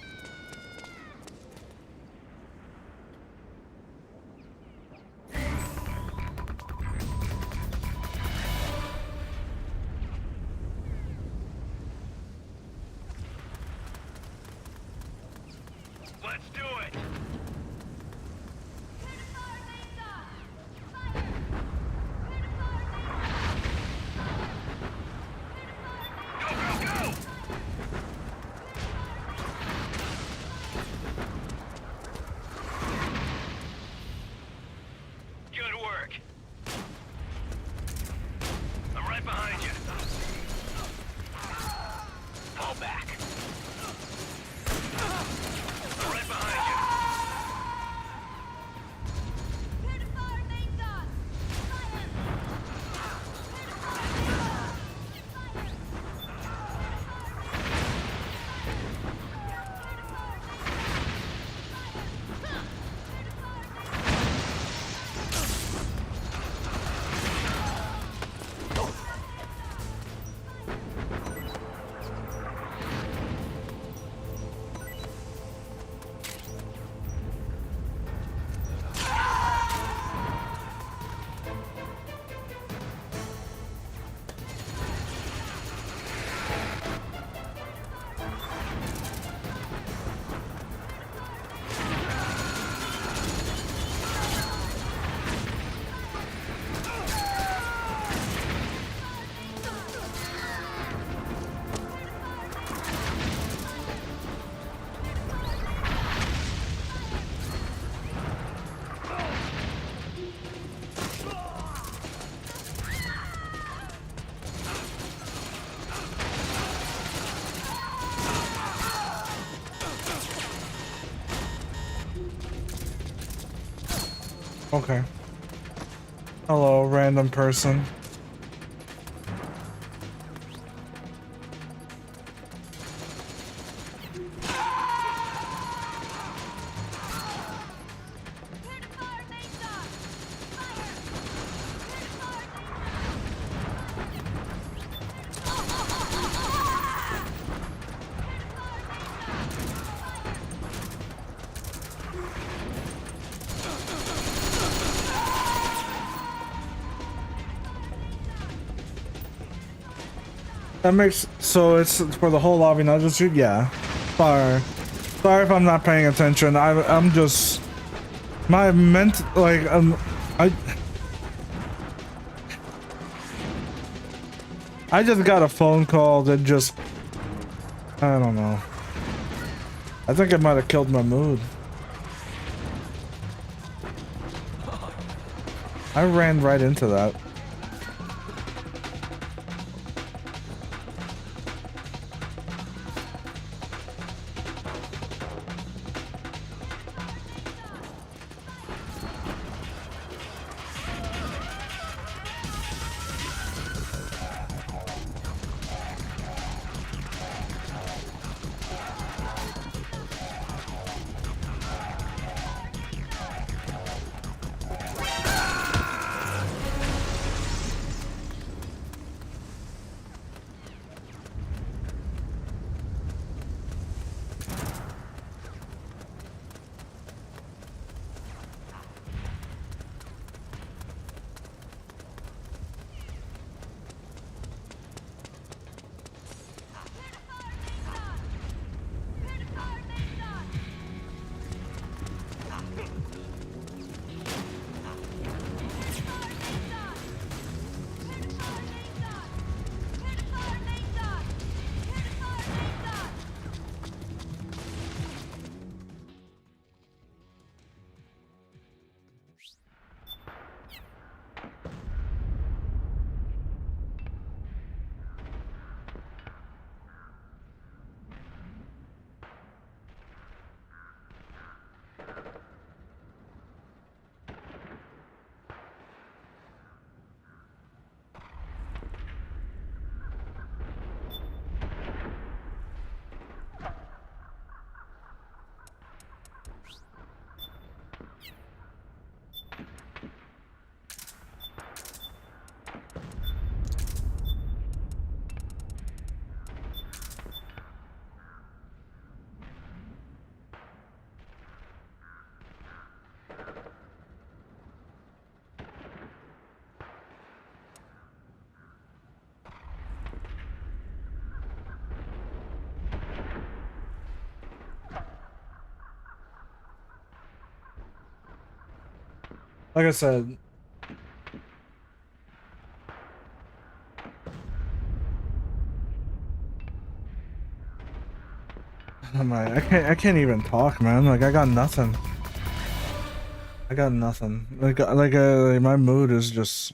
Let's do it. Go, go, go! Good work. I'm right behind you. Fall back. I'm right behind you. Okay. Hello, random person. That makes so it's for the whole lobby, not just you. Yeah. Sorry if I'm not paying attention. I'm just my like I just got a phone call that just I don't know. I think it might have killed my mood. I ran right into that. Like I said, I can't even talk, man. Like I got nothing. I got nothing. Like my mood is just.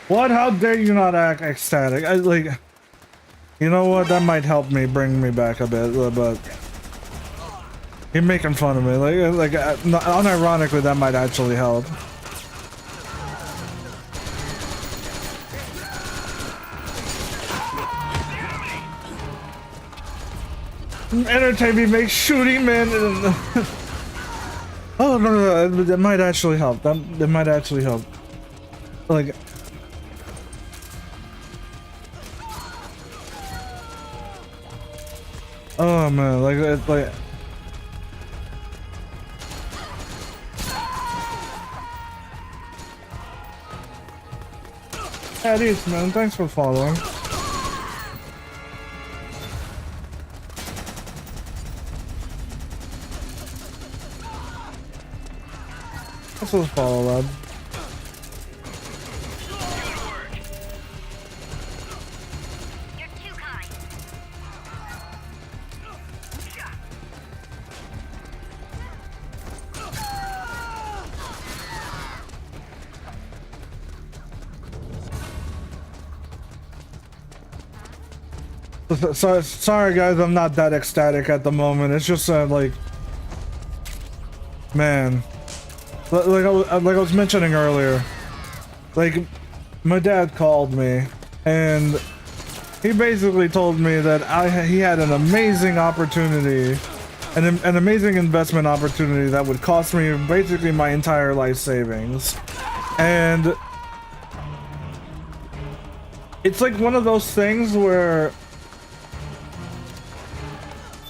What? How dare you not act ecstatic? You know what? That might help me bring me back a bit, but you're making fun of me. Unironically, that might actually help. Entertain me, make shooting, man. Oh no, that might actually help. That might actually help. Like, oh man, like it's like. Yeah, it is, man. Thanks for following. Thanks for the follow, lad. You're too kind. Sorry guys, I'm not that ecstatic at the moment. It's just like, man, like I was mentioning earlier, like my dad called me and he basically told me that he had an amazing opportunity, an amazing investment opportunity that would cost me basically my entire life savings, and it's like one of those things where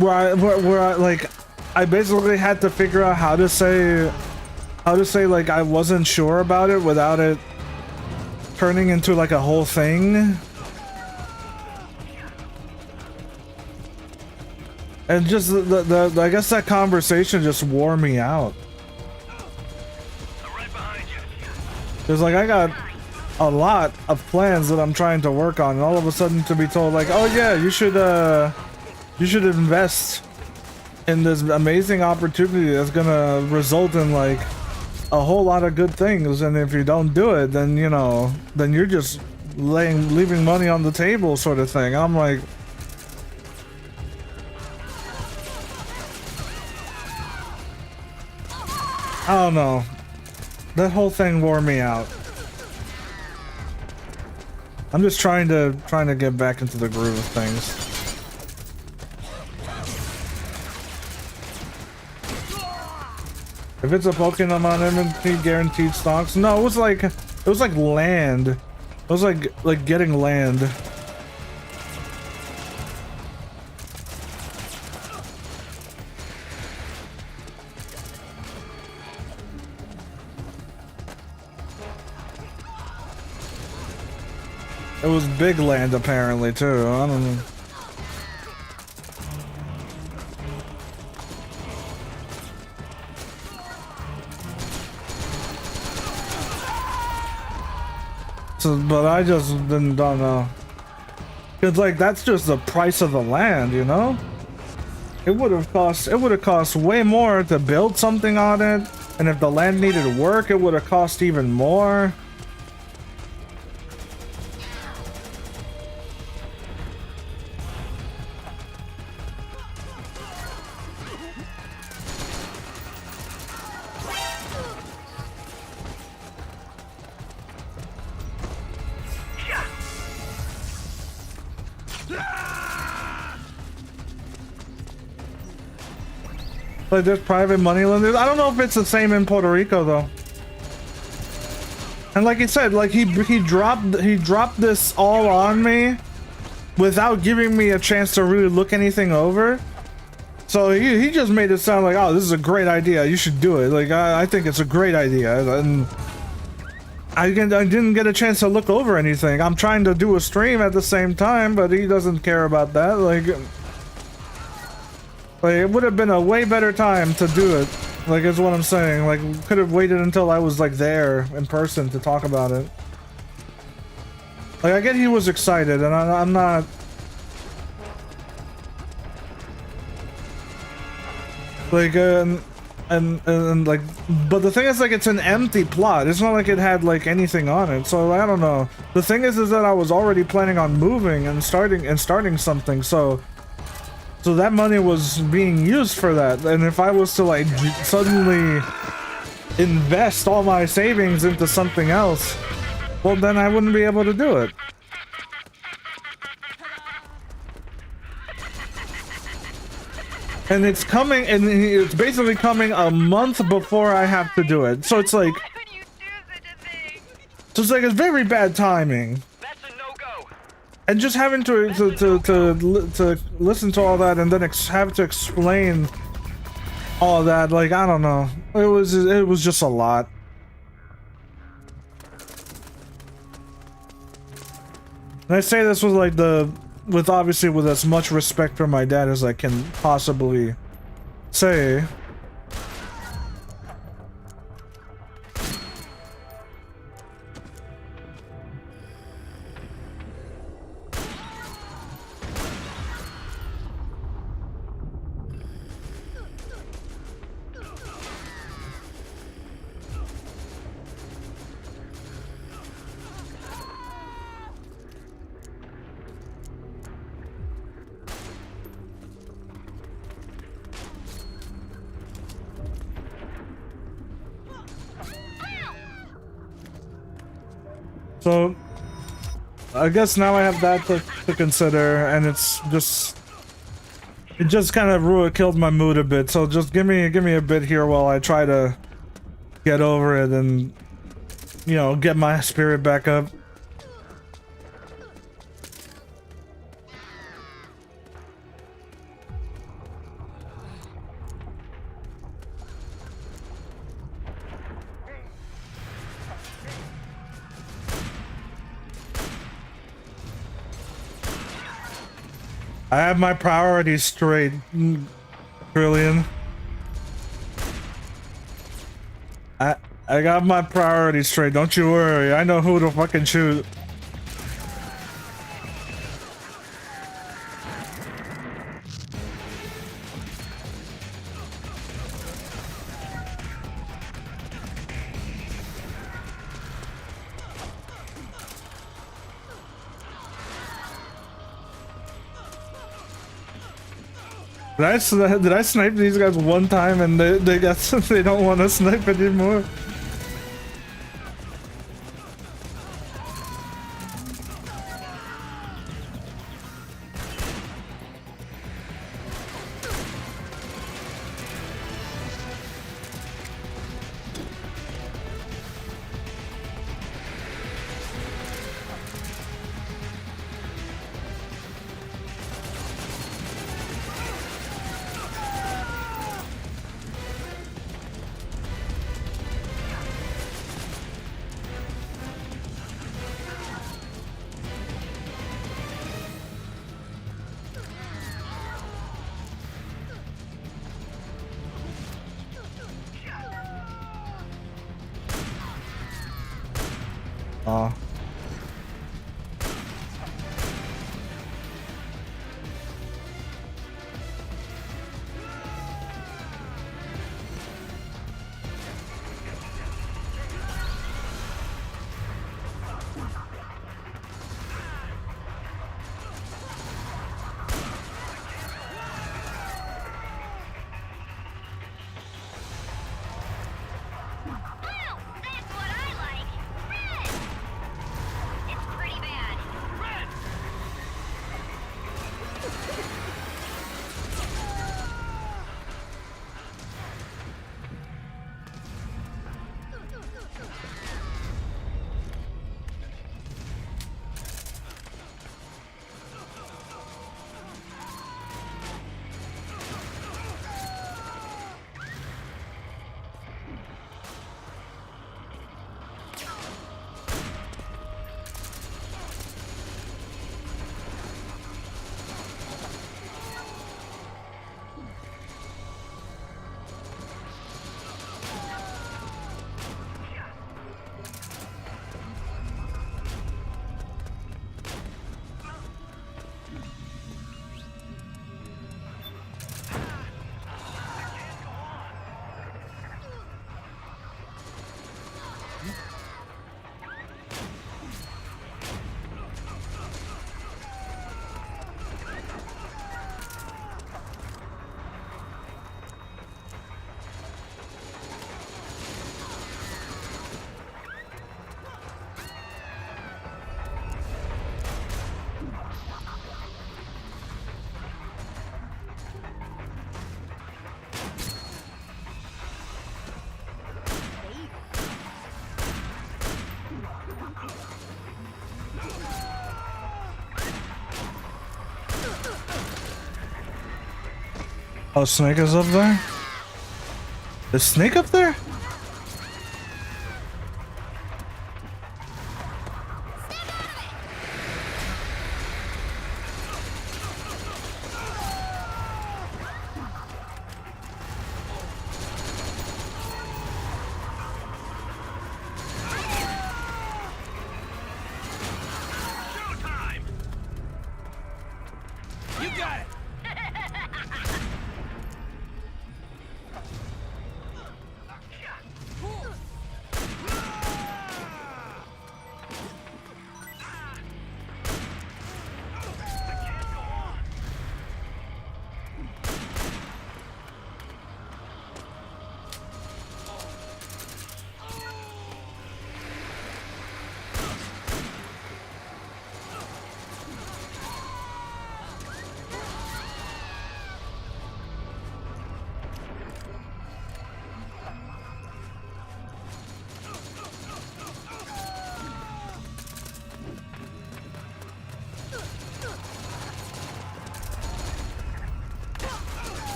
I like, I basically had to figure out how to say like I wasn't sure about it without it turning into like a whole thing. And just the I guess that conversation just wore me out. I'm right behind you. Cause like I got a lot of plans that I'm trying to work on, and all of a sudden to be told like, oh yeah, you should invest in this amazing opportunity that's gonna result in like a whole lot of good things, and if you don't do it, then you know, then you're just leaving money on the table, sort of thing. I'm like, I don't know. That whole thing wore me out. I'm just trying to get back into the groove of things. If it's a Pokemon MMT guaranteed stocks, no, it was like land. It was like getting land. It was big land apparently too. I don't know. So, but I just don't know. It's like that's just the price of the land, you know? It would have cost way more to build something on it, and if the land needed work, it would have cost even more. Like there's private money lenders. I don't know if it's the same in Puerto Rico though. And like he said, like he dropped this all on me without giving me a chance to really look anything over. So he just made it sound like, oh, this is a great idea, you should do it. Like I think it's a great idea, and I didn't get a chance to look over anything. I'm trying to do a stream at the same time, but he doesn't care about that. Like it would have been a way better time to do it. Like, is what I'm saying. Like, could have waited until I was like there in person to talk about it. Like, I get he was excited, and I'm not. Like, and like, but the thing is, like, it's an empty plot. It's not like it had like anything on it. So I don't know. The thing is that I was already planning on moving and starting something. So that money was being used for that, and if I was to like suddenly invest all my savings into something else, well then I wouldn't be able to do it. and it's coming, and it's basically coming a month before I have to do it. So it's like, Why would you do such a thing? so it's like it's very bad timing. That's a no-go. And just having to listen to all that and then have to explain all that, like, I don't know, it was just a lot. And I say this with like obviously with as much respect for my dad as I can possibly say. So, I guess now I have that to consider, and it just kind of killed my mood a bit. So just give me a bit here while I try to get over it and, you know, get my spirit back up. I have my priorities straight, Trillion. I got my priorities straight, don't you worry. I know who to fucking shoot. Did I snipe these guys one time and they don't want to snipe anymore? That's what I like. Red. It's pretty bad. Red! Oh, Snake is up there? Is Snake up there? Showtime! You got it!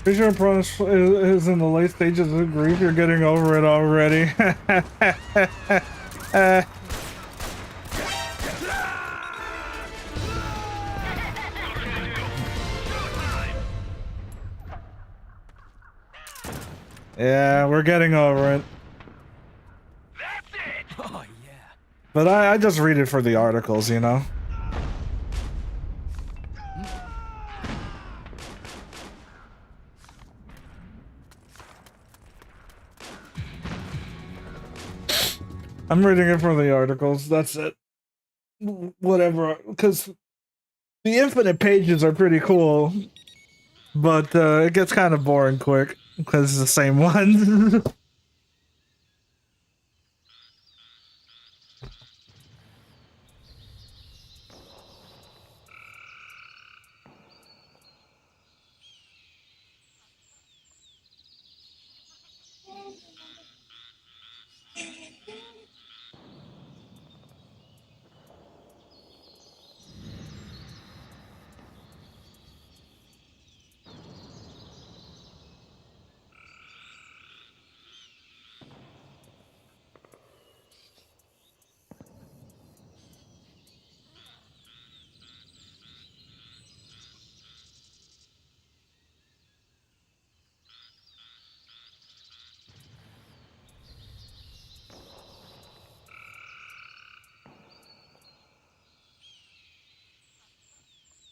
Pretty sure Promise is in the late stages of grief. You're getting over it already. Yeah, we're getting over it. That's it! Oh, yeah. But I just read it for the articles, you know? I'm reading it for the articles, that's it. Whatever, because the infinite pages are pretty cool, but it gets kind of boring quick, because it's the same one.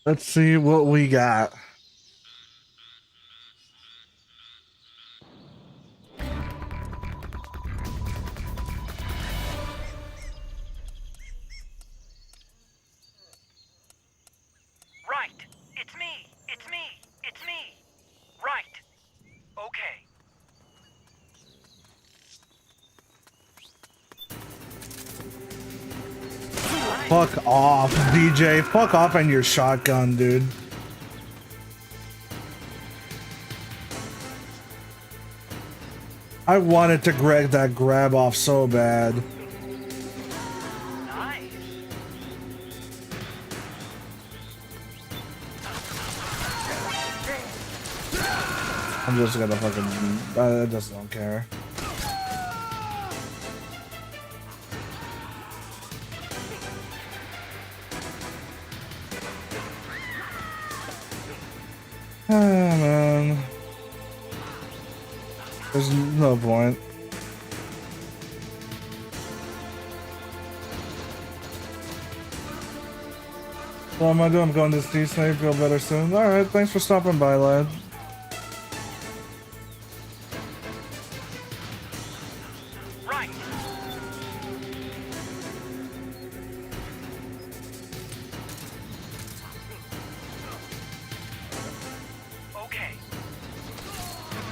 Let's see what we got. Right. It's me. It's me. It's me. Right. Okay. Fuck off, DJ. Fuck off on your shotgun, dude. I wanted to grab that grab off so bad. Nice. I'm just gonna fucking... I just don't care. Ah, man. There's no point. What am I doing? I'm going to see Snake. Feel better soon. Alright, thanks for stopping by, lad. Right. Okay.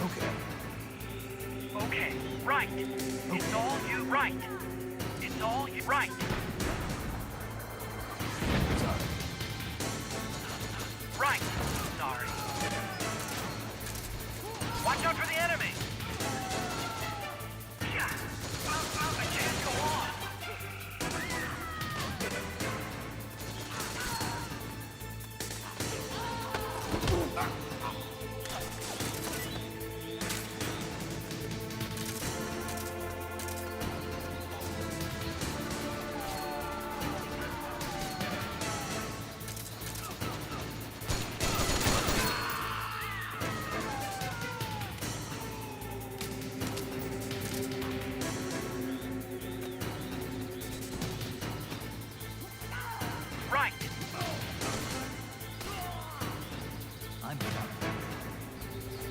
Okay. Okay. Right. It's all you. Right. It's all you. Right. Right. Sorry. Watch out for the enemy. Yeah. I can't go on.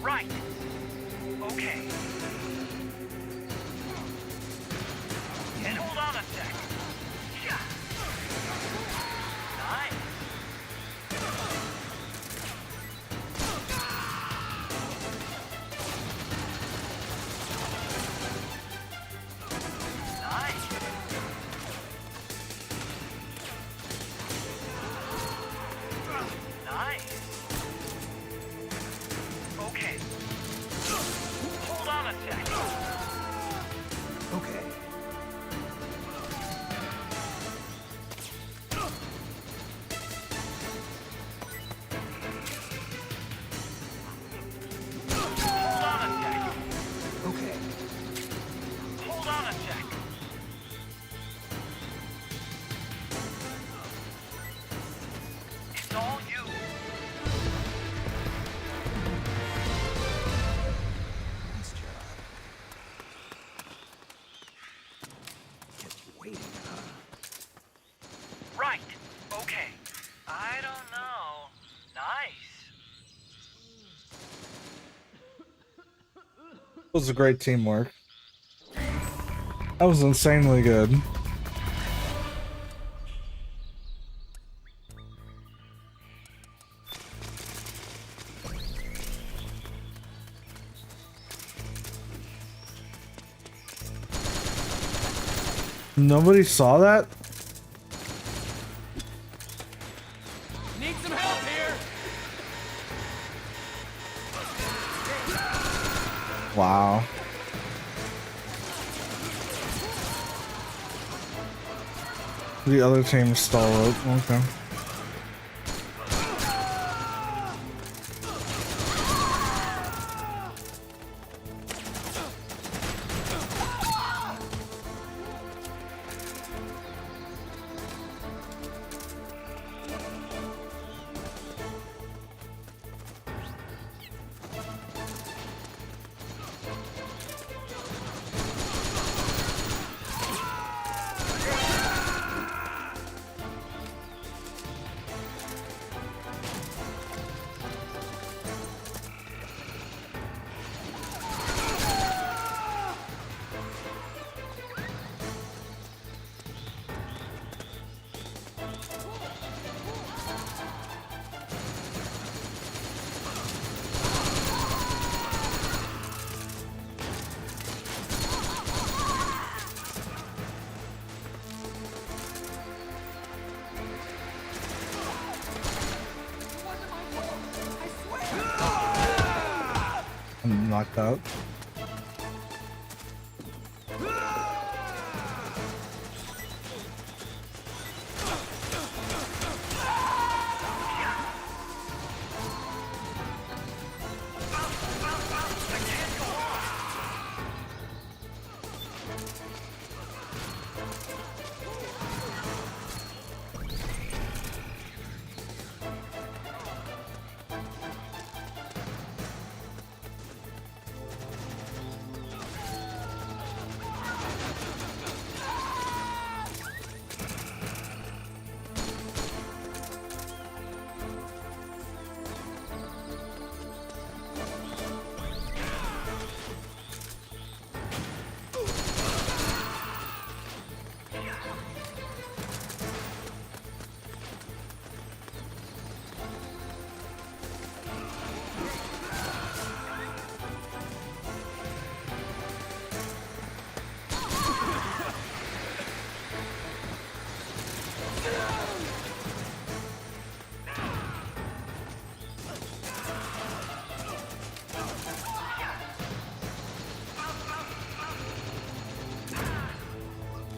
Right. Okay. And hold on a sec. Yeah. Nice. Nice. Nice. Okay. Hold on a sec. Okay. Hold on a sec. Okay. Hold on a sec. It's all you. Nice job. Kept you waiting, huh? Right. Okay. I don't know. Nice. It was a great teamwork. That was insanely good. Nobody saw that? Need some help here. Wow. The other team stole it. Okay. I'm knocked out.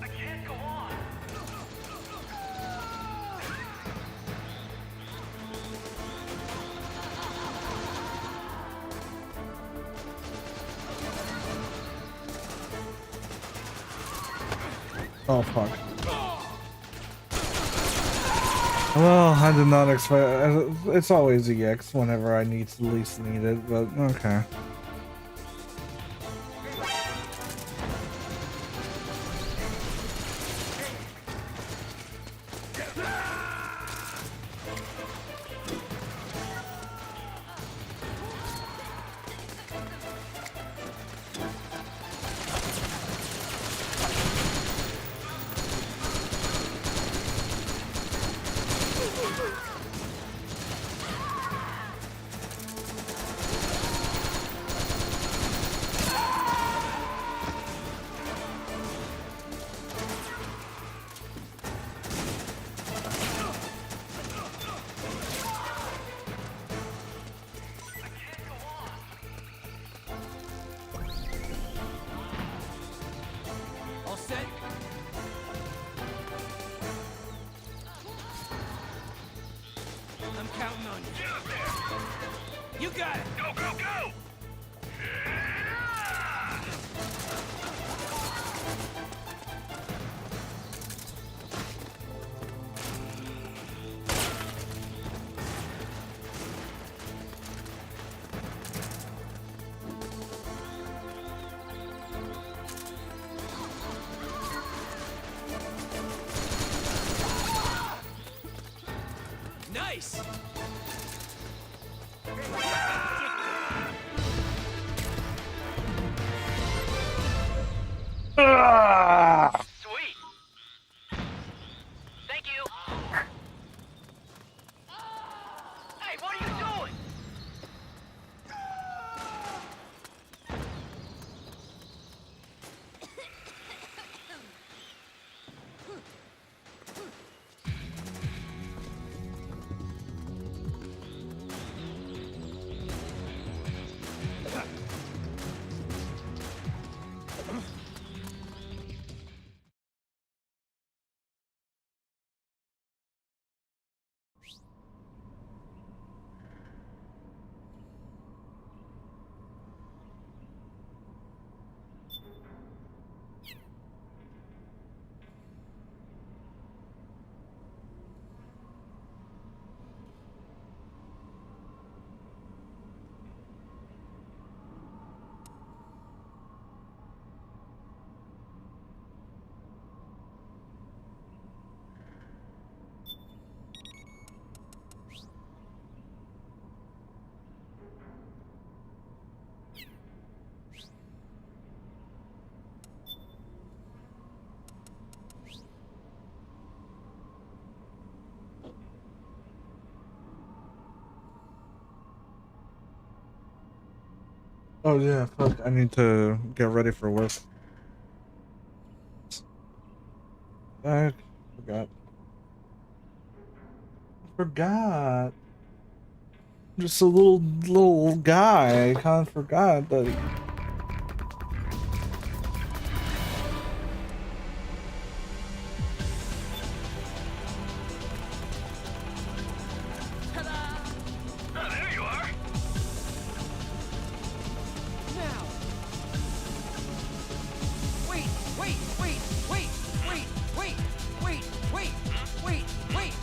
I can't go on. Oh fuck. Well, I did not expect. It's always EX whenever I least need it, but okay. Nice. Ah! Sweet. Thank you. Hey, what are you doing? Oh yeah, fuck. I need to get ready for work. I forgot. I forgot. I'm just a little guy. I kind of forgot that. Oh, there you are. Now. Wait, wait, wait, wait, wait, wait, wait, wait, wait, wait.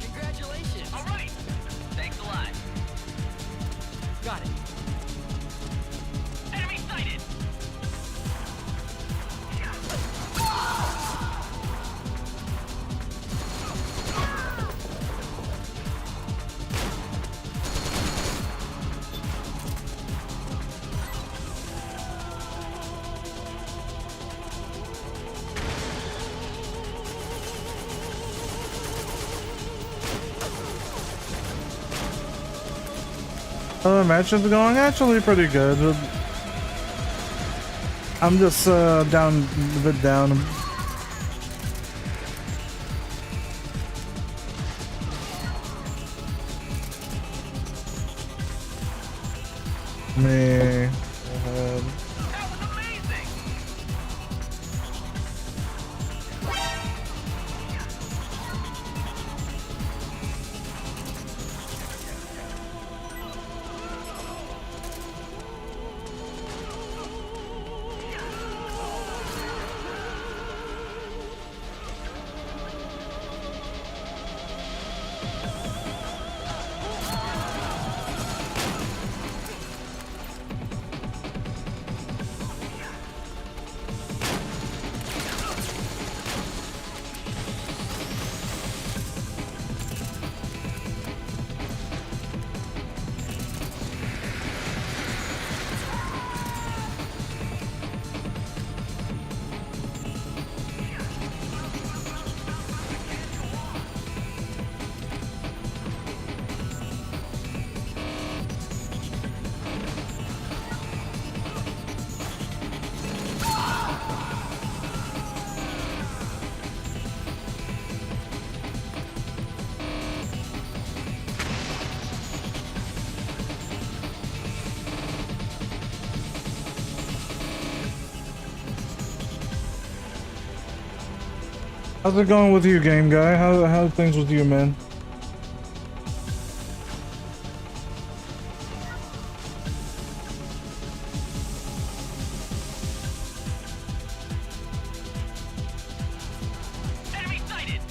Congratulations. All right. Thanks a lot. Got it. Enemy sighted. The match is going actually pretty good. I'm just down a bit down. Me. That was amazing. How's it going with you, game guy? How are things with you, man? Enemy sighted.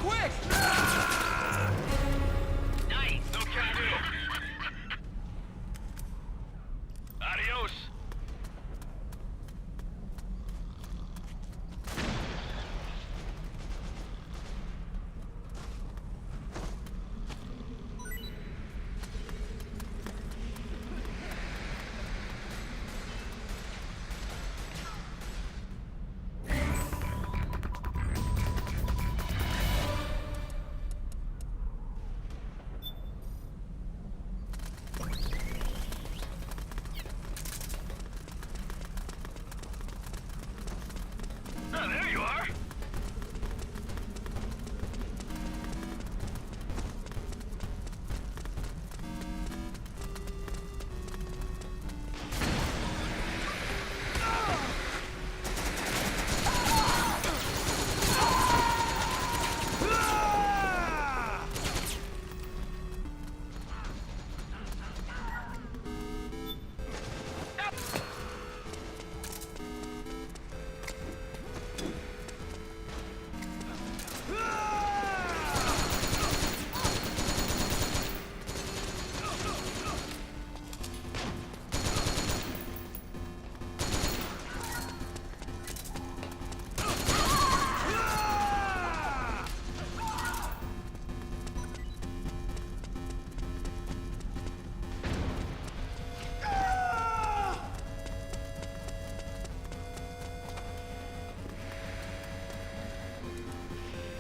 quick! Nice. No can do. Adios. Oh, there you are.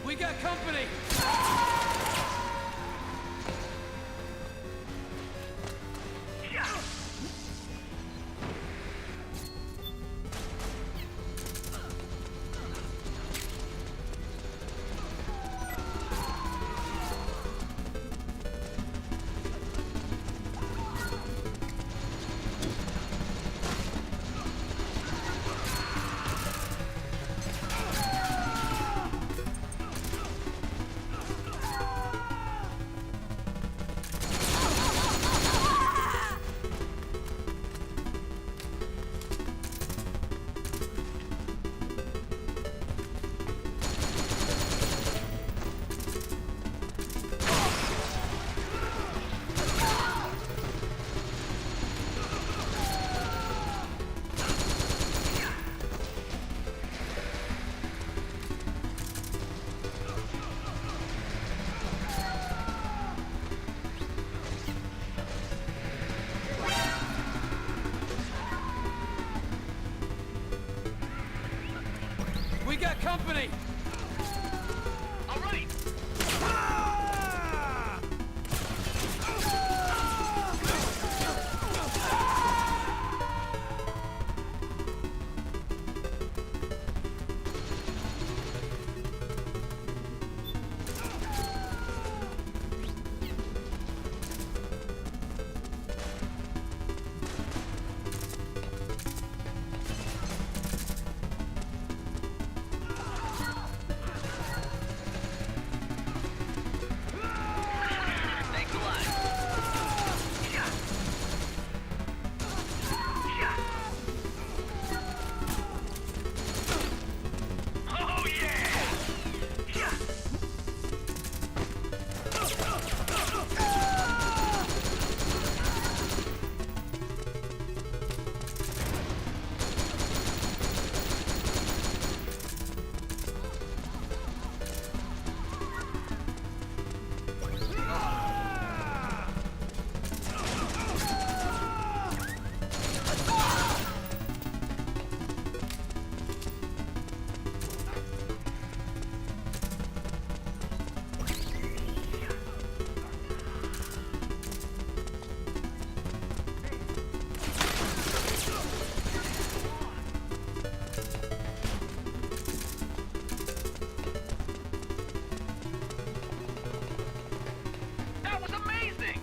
We got company! We got company! All right. Thanks a lot. Oh yeah! That was amazing!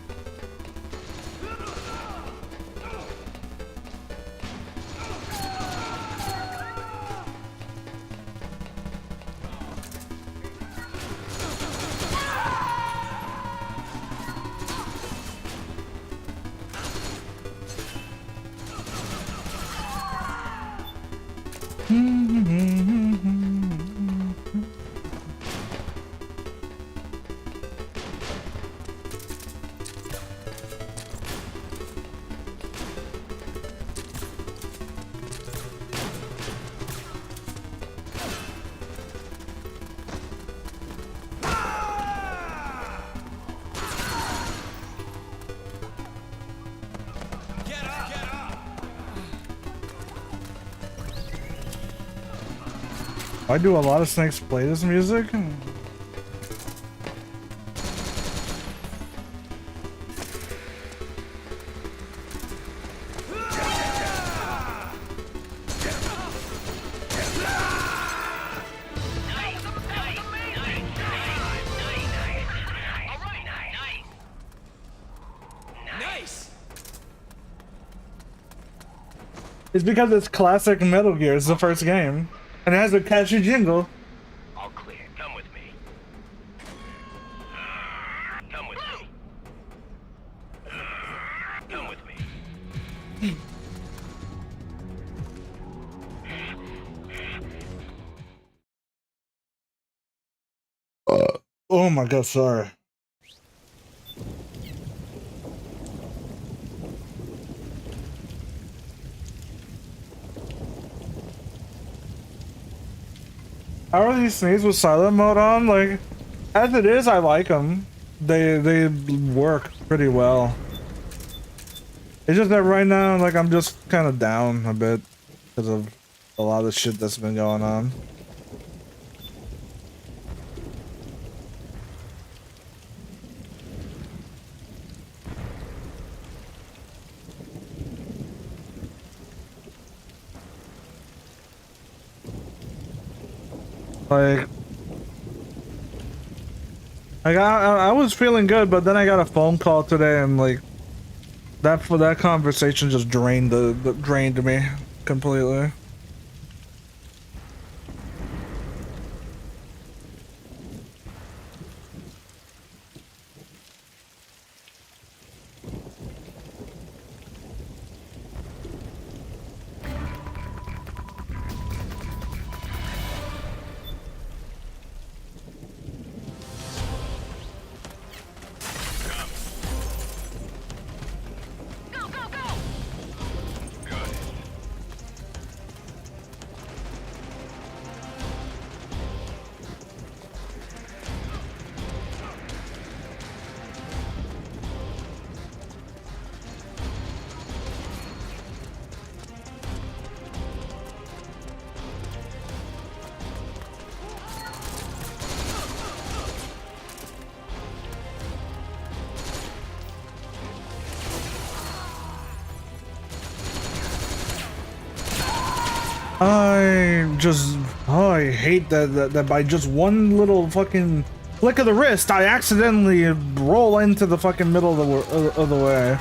Why do a lot of snakes play this music? Nice. It's because it's classic Metal Gear. It's the first game. And it has a catchy jingle. All clear. Come with me. Come with me. Come with me. Oh my god, sorry. How are these snakes with silent mode on? Like, as it is, I like them. They work pretty well. It's just that right now, like, I'm just kind of down a bit because of a lot of shit that's been going on. Like, I was feeling good, but then I got a phone call today, and like that conversation just drained drained me completely. Go, go, go! Good. I hate that by just one little fucking flick of the wrist, I accidentally roll into the fucking middle of the way.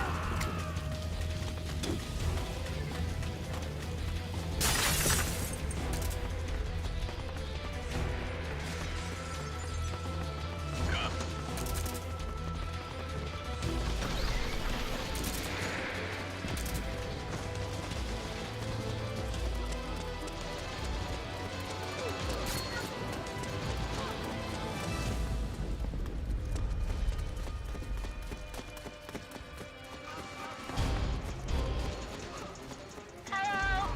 Hello?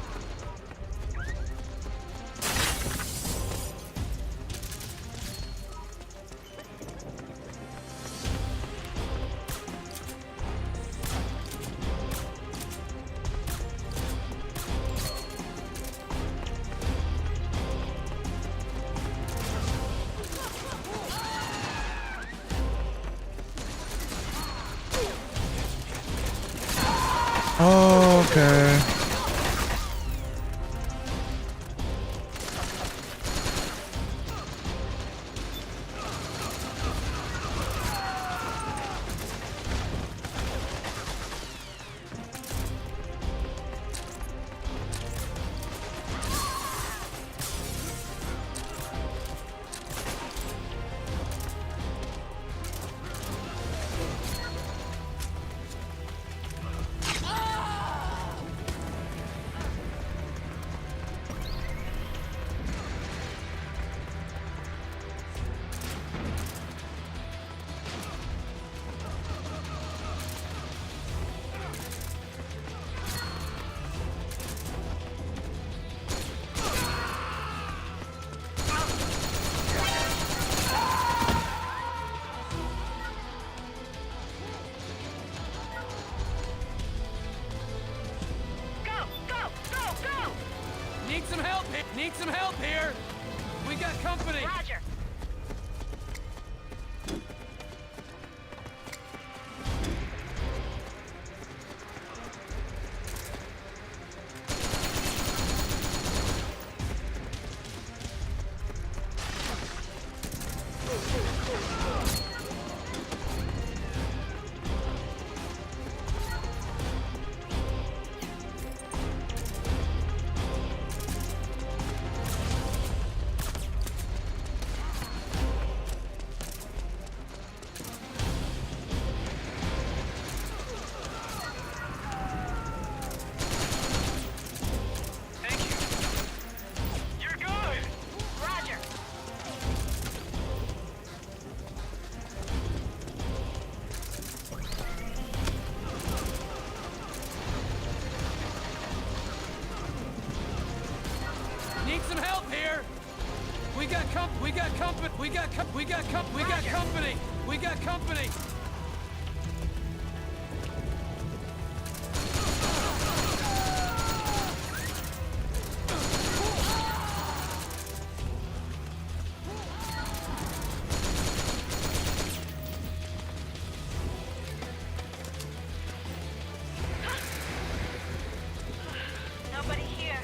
Okay. Go, go, go, go! Need some help here. Need some help here. We got company! Roger. Thank you. You're good. Roger. Need some help here! We got company! We got company! We got company! We got company! Nobody here.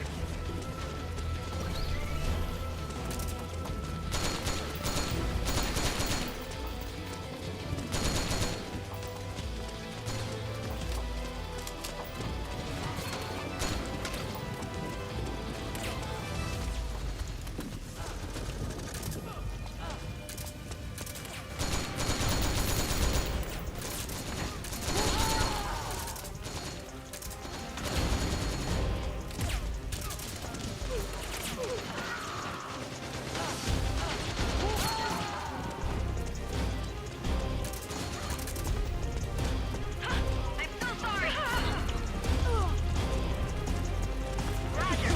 I'm so sorry. Roger.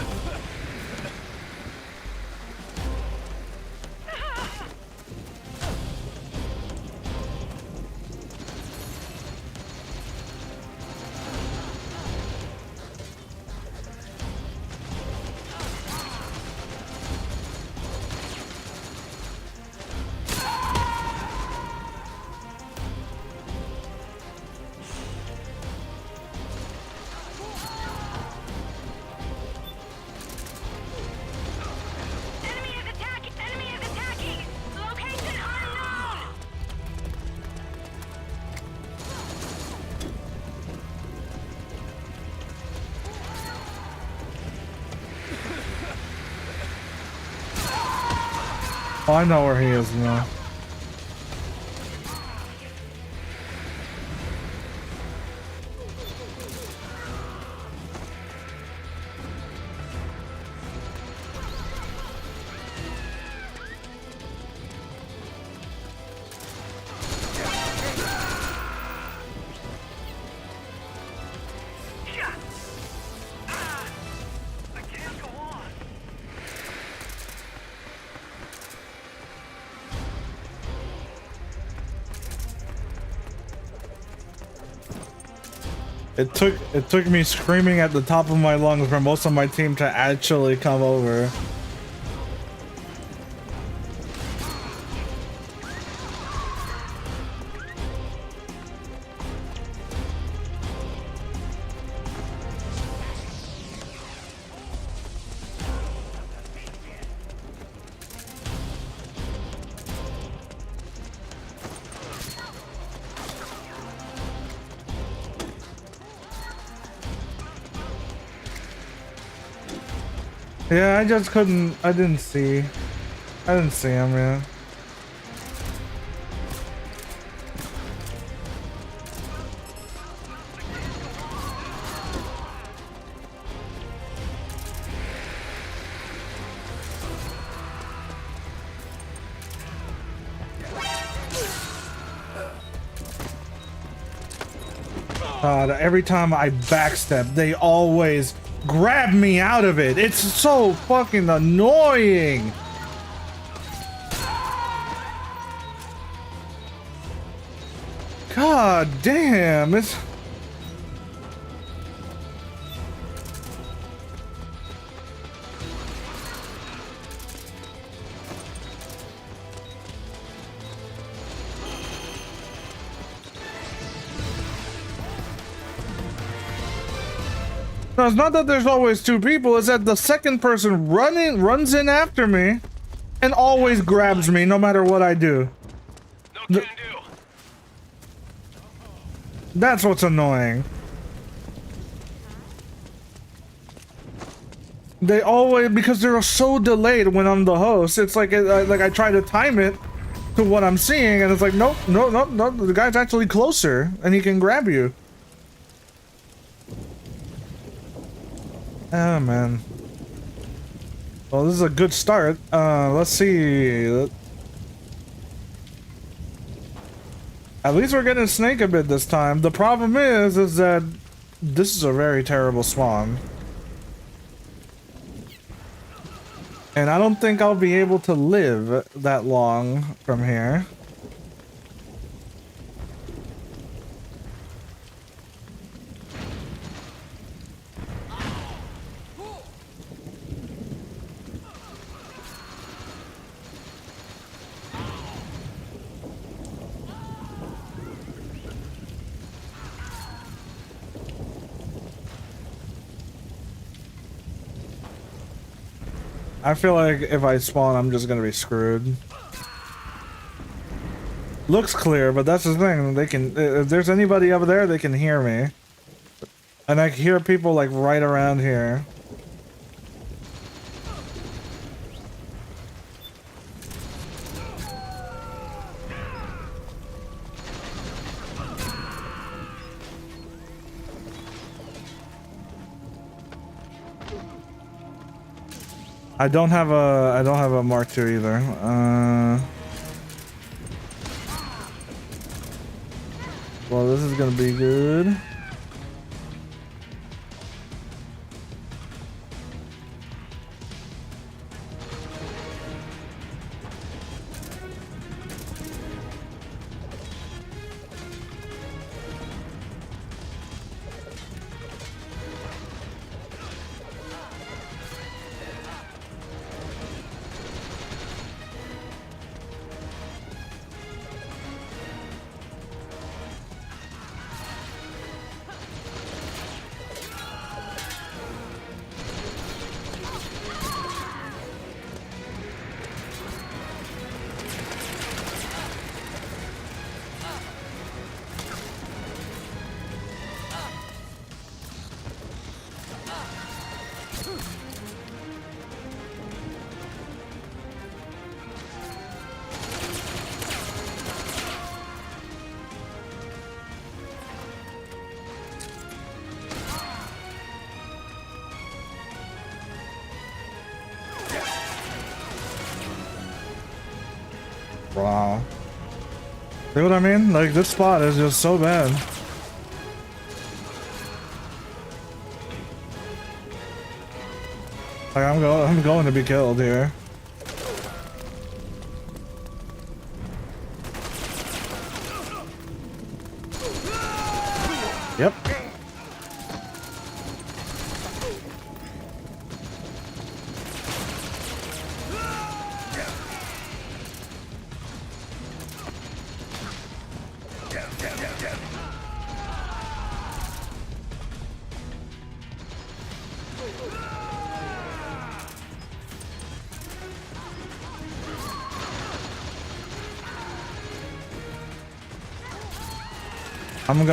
Enemy is attacking! Enemy is attacking! Location unknown! Oh, I know where he is now. I can't go on. It took me screaming at the top of my lungs for most of my team to actually come over. Yeah, I just couldn't. I didn't see him, yeah. God, every time I backstep, they always grab me out of it. It's so fucking annoying. God damn, it's... No, it's not that there's always two people, it's that the second person runs in after me and always grabs me no matter what I do. No can do. That's what's annoying. They always, because they're so delayed when I'm the host, it's like I try to time it to what I'm seeing, and it's like, nope, no, the guy's actually closer, and he can grab you. Oh, man. Well, this is a good start. Let's see. At least we're getting Snake a bit this time. The problem is that this is a very terrible spawn. And I don't think I'll be able to live that long from here. I feel like if I spawn, I'm just gonna be screwed. Looks clear, but that's the thing. They can, if there's anybody over there, they can hear me. And I hear people like right around here. I don't have a Mark II either. Well, this is gonna be good. Wow. See what I mean? Like, this spot is just so bad. Like, I'm going to be killed here. Yep.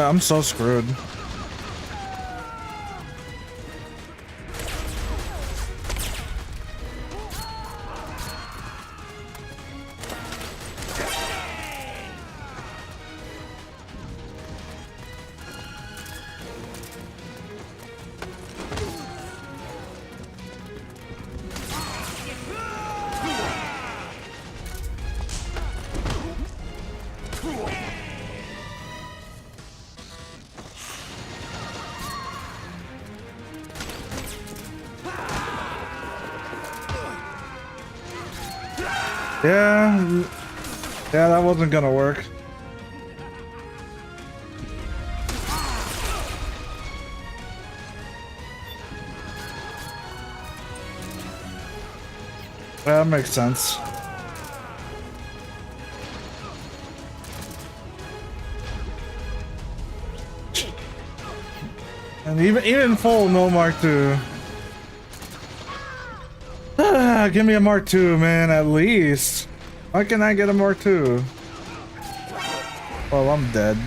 I'm so screwed. Yeah, that wasn't gonna work. That makes sense. And even full, no Mark II. Give me a Mark II, man, at least. Why can't I get a Mark II? Well, I'm dead.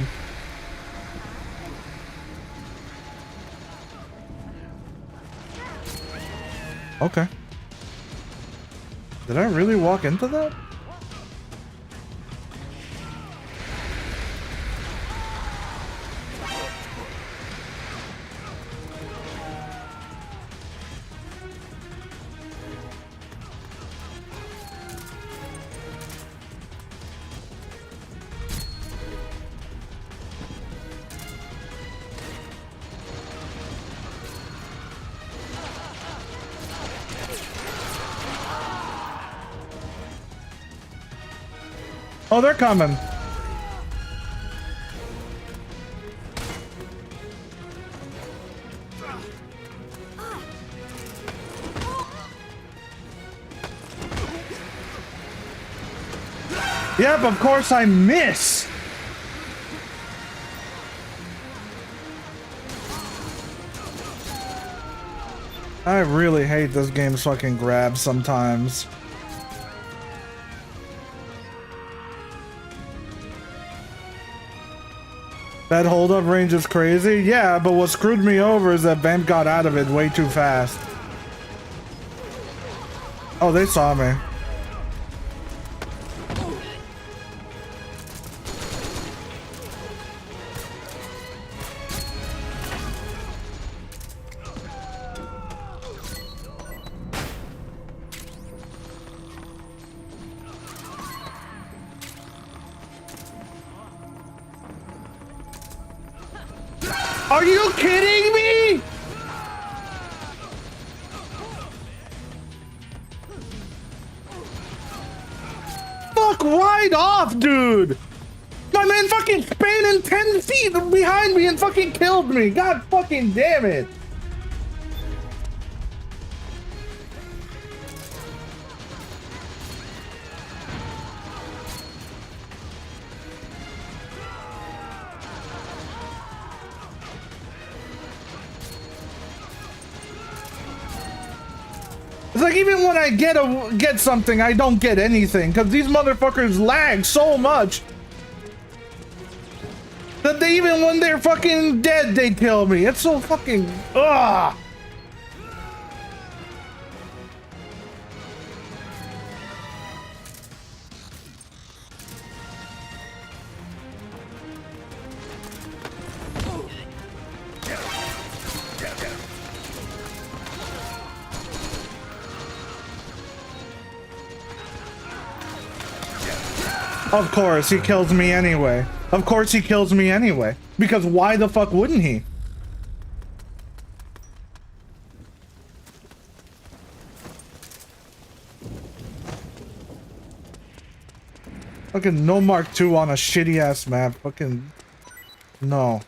Okay. Did I really walk into that? Oh, they're coming. Yep, of course I miss. I really hate this game's fucking grab sometimes. That hold-up range is crazy? Yeah, but what screwed me over is that Vamp got out of it way too fast. Oh, they saw me. Are you kidding me? Fuck right off, dude. My man fucking spanning 10 feet behind me and fucking killed me. God fucking damn it. It's like even when I get something, I don't get anything because these motherfuckers lag so much that they, even when they're fucking dead, they kill me. It's so fucking ugh. Of course, he kills me anyway. Of course he kills me anyway. Because why the fuck wouldn't he? Fucking no Mark II on a shitty ass map. Fucking no.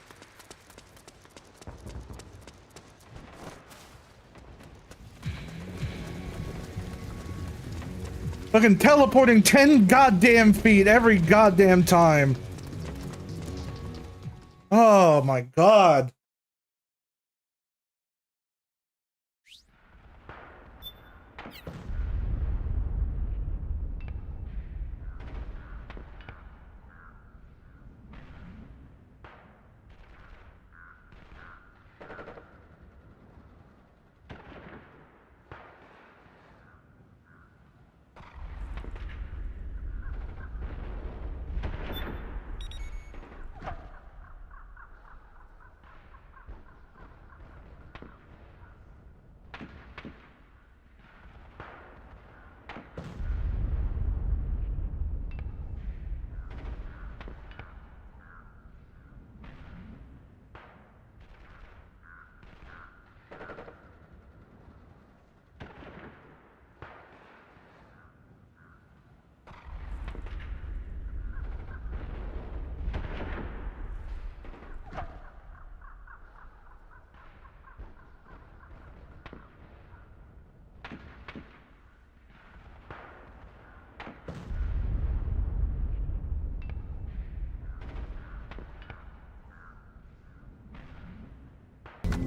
Fucking teleporting 10 goddamn feet every goddamn time. Oh my god.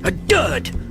A dud!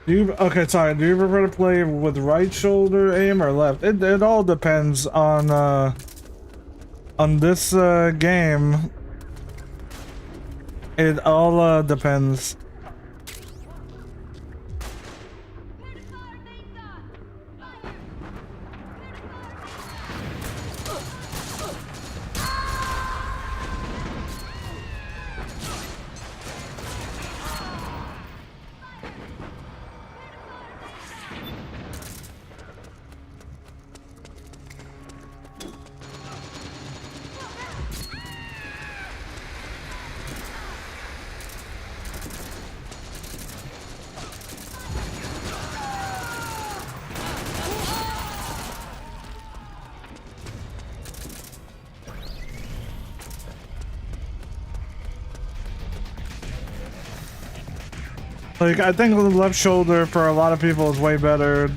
Do you prefer to play with right shoulder aim or left? It all depends on this game. It all depends. Like, I think the left shoulder for a lot of people is way better.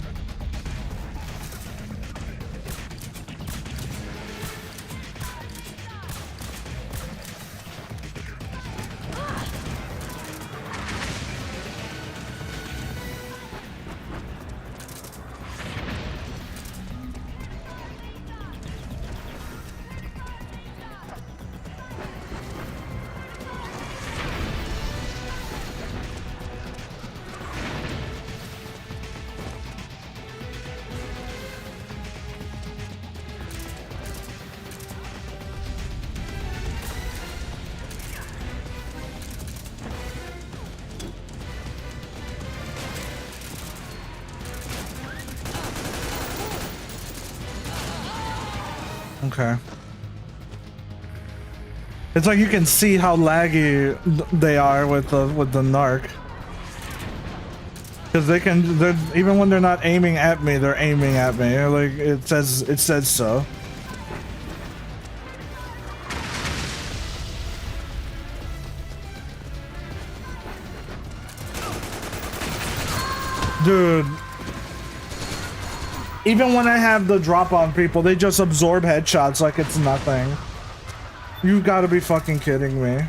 Okay. It's like you can see how laggy they are with the narc. Because they're even when they're not aiming at me, they're aiming at me. Like it says so. Dude. Even when I have the drop on people, they just absorb headshots like it's nothing. You gotta be fucking kidding me.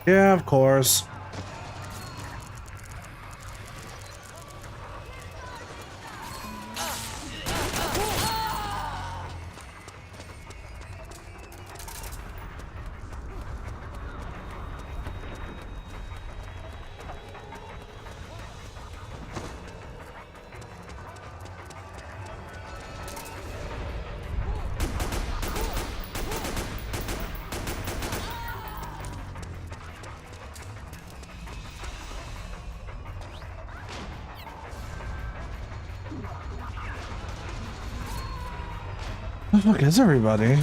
Yeah, of course. What the fuck is everybody?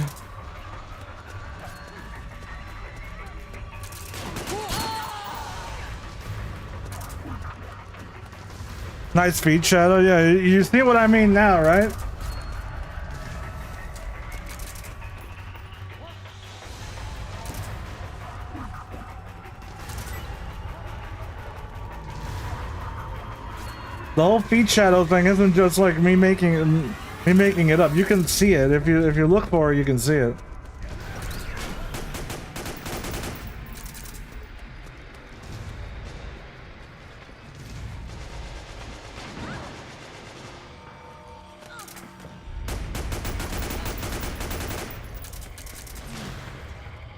Nice feet, Shadow. Yeah, you see what I mean now, right? The whole feet shadow thing isn't just like me making it up. You can see it if you look for it. You can see it.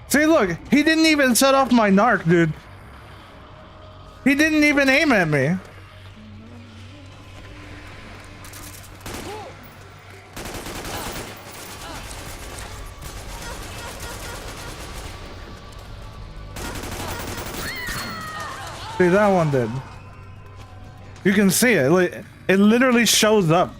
See, look, he didn't even set off my narc, dude. He didn't even aim at me. See, that one did. You can see it. Like, it literally shows up.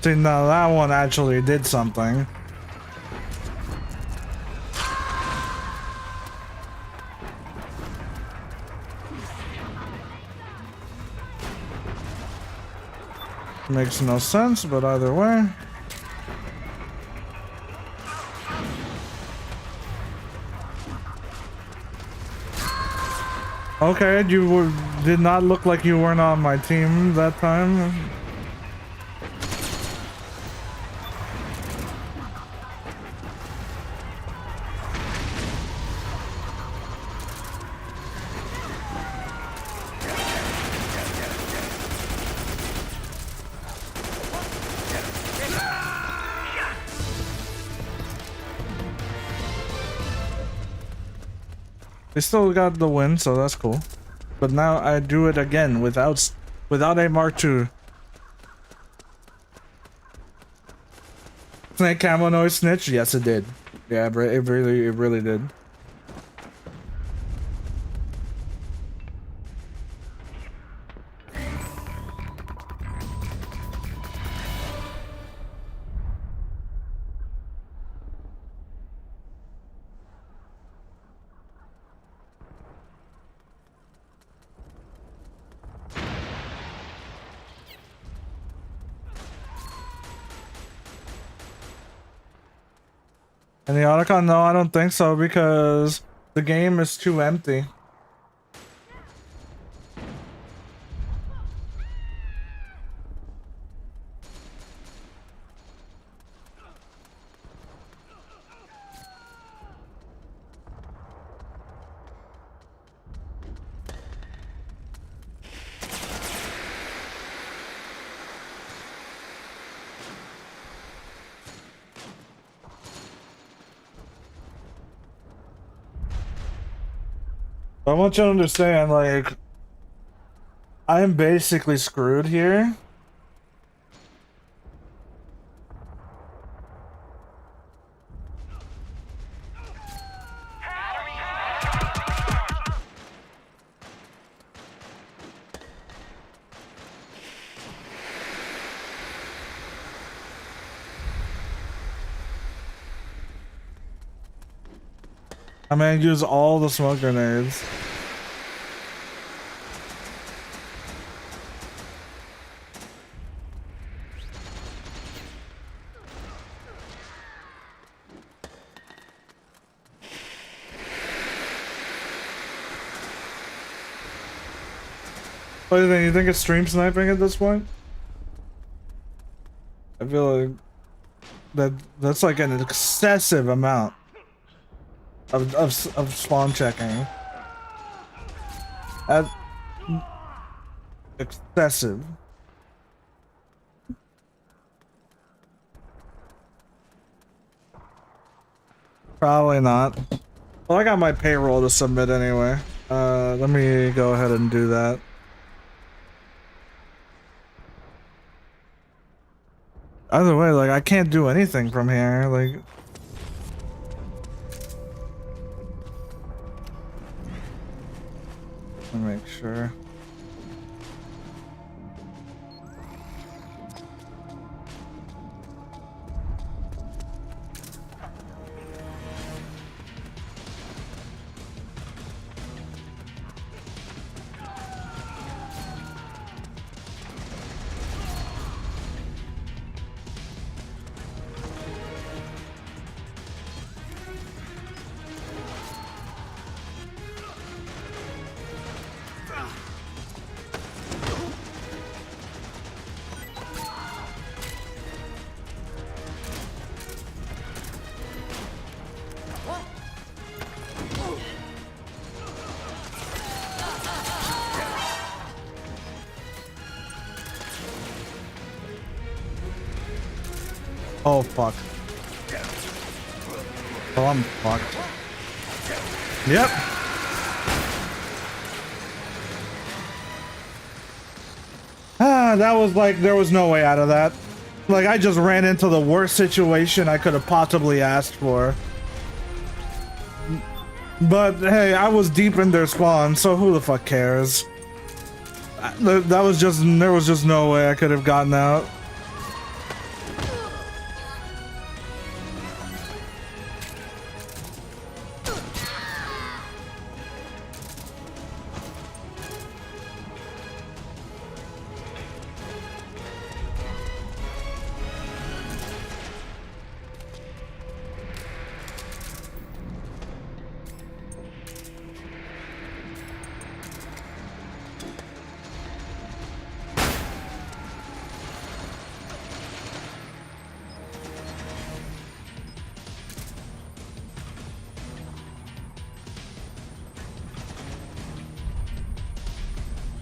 See, now that one actually did something. Makes no sense, but either way. Okay, did not look like you weren't on my team that time. They still got the win, so that's cool. But now I do it again without a Mark II. Snake camo noise snitch? Yes, it did. Yeah, it really did. And the Otacon? No, I don't think so, because the game is too empty. I want you to understand, like, I am basically screwed here. I mean, use all the smoke grenades. What do you think? You think it's stream sniping at this point? I feel like that's like an excessive amount of spawn checking. Excessive. Probably not. Well, I got my payroll to submit anyway. Let me go ahead and do that. Either way, like, I can't do anything from here, like... Let me make sure. Oh fuck. Oh, I'm fucked. Yep. Ah, that was like, there was no way out of that. Like, I just ran into the worst situation I could have possibly asked for. But hey, I was deep in their spawn, so who the fuck cares? That was just, there was just no way I could have gotten out.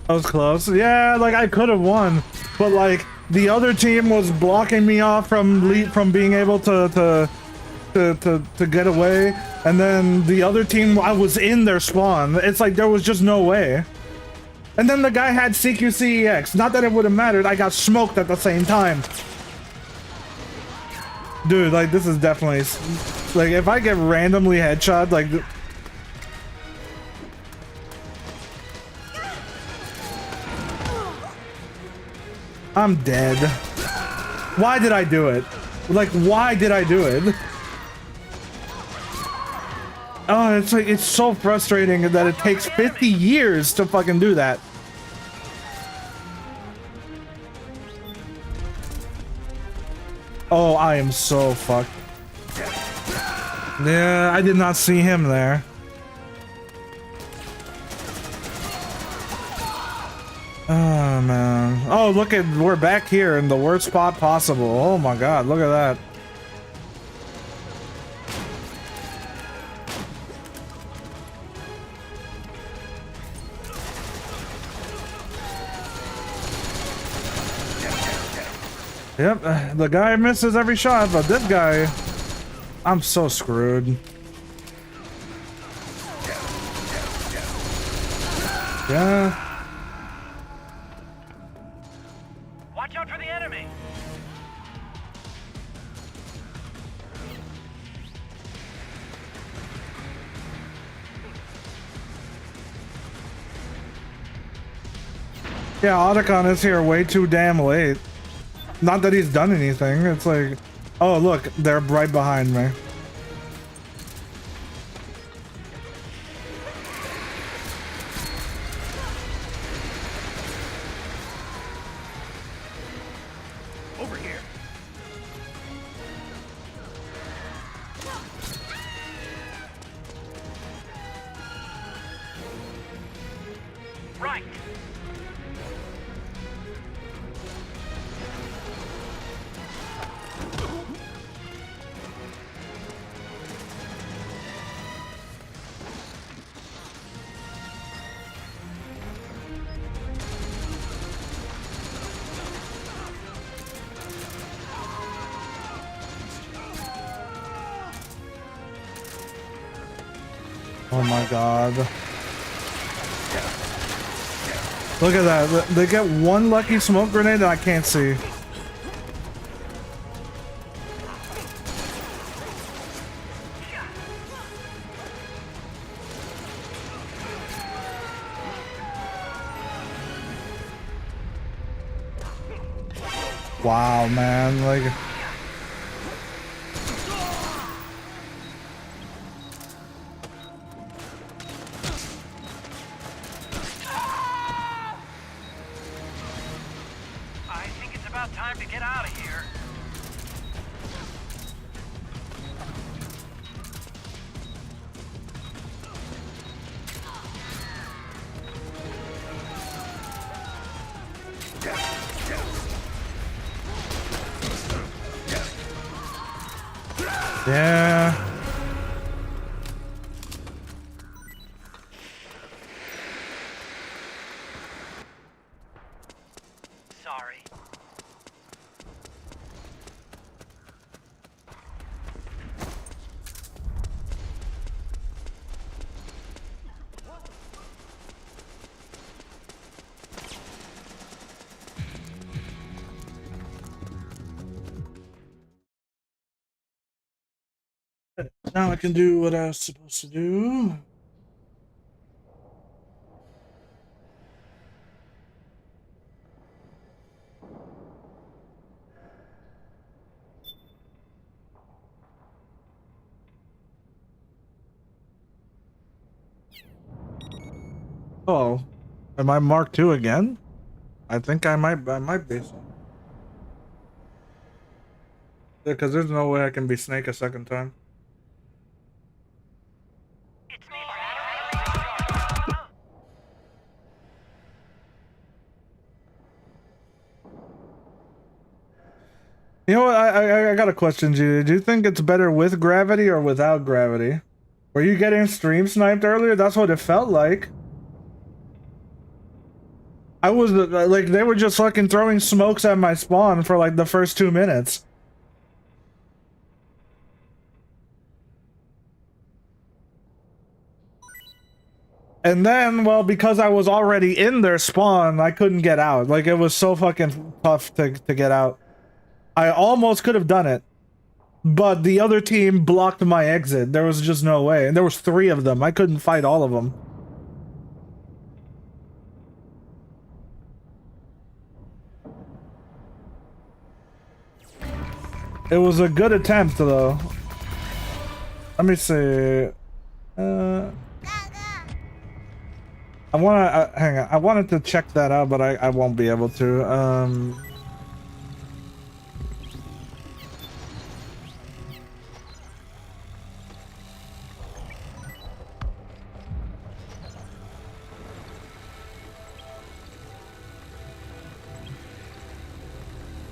That was close. Yeah, like I could have won, but like the other team was blocking me off from being able to get away, and then the other team, I was in their spawn. It's like there was just no way. And then the guy had CQCEX. Not that it would have mattered. I got smoked at the same time. Dude, like this is definitely like if I get randomly headshot, like. I'm dead. Why did I do it? Like, why did I do it? Oh, it's like, it's so frustrating that it takes 50 years to fucking do that. Oh, I am so fucked. Yeah, I did not see him there. Oh man. Oh, look at, we're back here in the worst spot possible. Oh my god, look at that. Yep, the guy misses every shot, but this guy, I'm so screwed. Yeah. Watch out for the enemy. Yeah, Otacon is here way too damn late. Not that he's done anything, it's like, oh look, they're right behind me. Over here. Right. Oh my god. Look at that. They get one lucky smoke grenade that I can't see. Wow, man. Like... I think it's about time to get out of here. Yeah. Sorry. Now I can do what I was supposed to do. Oh, am I Mark II again? I think I might be. Because there's no way I can be Snake a second time. It's me. You know what? I got a question, G. Do you think it's better with gravity or without gravity? Were you getting stream sniped earlier? That's what it felt like. I was like, they were just fucking throwing smokes at my spawn for like the first 2 minutes. And then, well, because I was already in their spawn, I couldn't get out. Like, it was so fucking tough to get out. I almost could have done it, but the other team blocked my exit. There was just no way. And there was 3 of them. I couldn't fight all of them. It was a good attempt, though. Let me see. I wanna hang on. I wanted to check that out, but I won't be able to.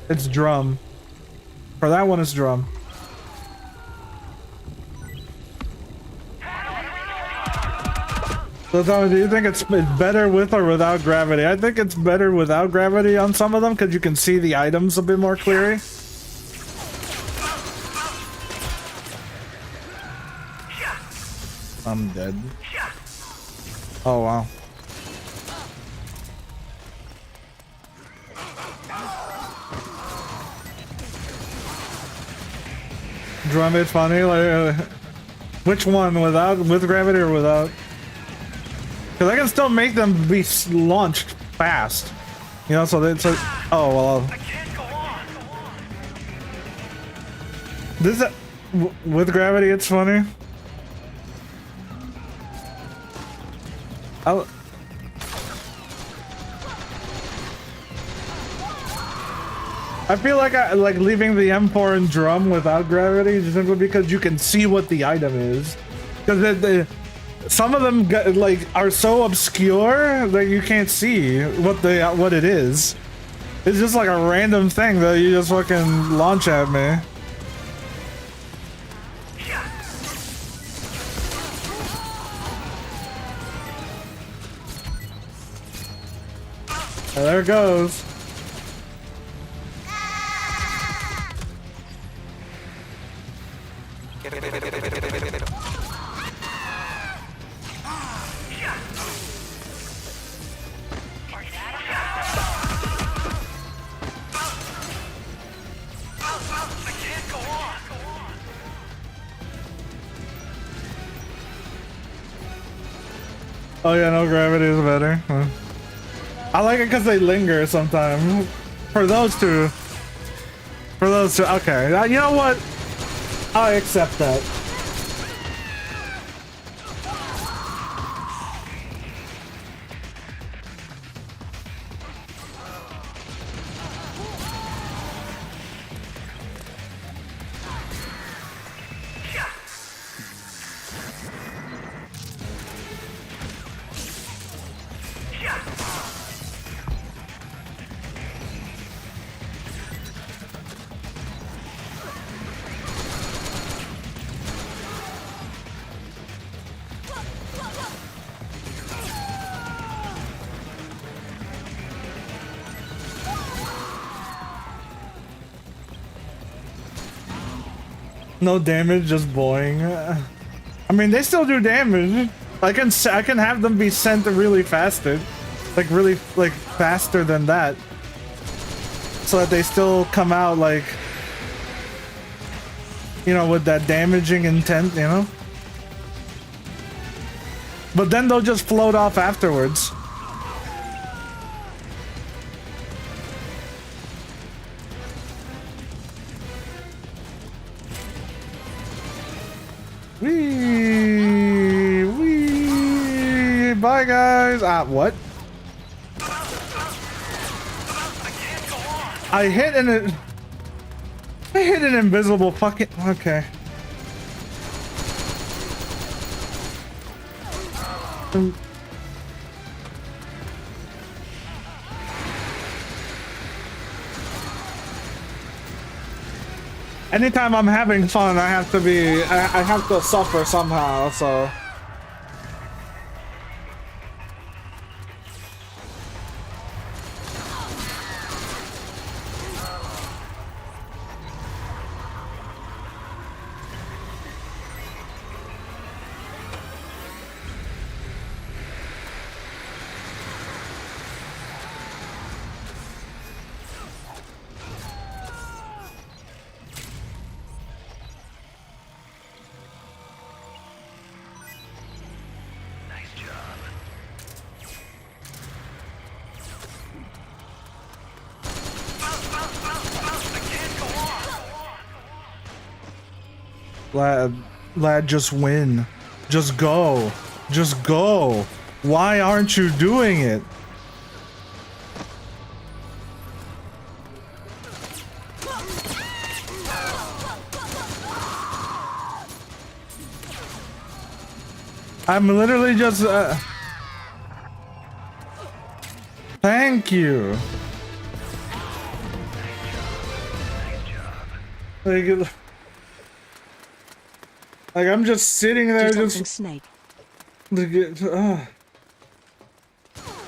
It's drum. For that one, it's drum. So Tommy, do you think it's better with or without gravity? I think it's better without gravity on some of them because you can see the items a bit more clearly. I'm dead. Oh wow. Drum it funny, like which one, with gravity or without? Because I can still make them be launched fast, you know. So they, oh well. This with gravity, it's funny. I feel like I like leaving the M4 and drum without gravity just simply because you can see what the item is. Because some of them like are so obscure that you can't see what it is. It's just like a random thing that you just fucking launch at me. There it goes. Oh yeah, no, gravity is better. Huh. I like it because they linger sometimes. For those two. Okay, you know what? I accept that. No damage, just boing. I mean, they still do damage. I can have them be sent really faster, like really like faster than that, so that they still come out like, you know, with that damaging intent, you know. But then they'll just float off afterwards. Wee! Bye, guys! Ah, what? I hit an invisible fucking... Okay. Anytime I'm having fun, I have to suffer somehow, so... Lad, just win. Just go. Just go. Why aren't you doing it? I'm literally just thank you. Like I'm just sitting there just snake.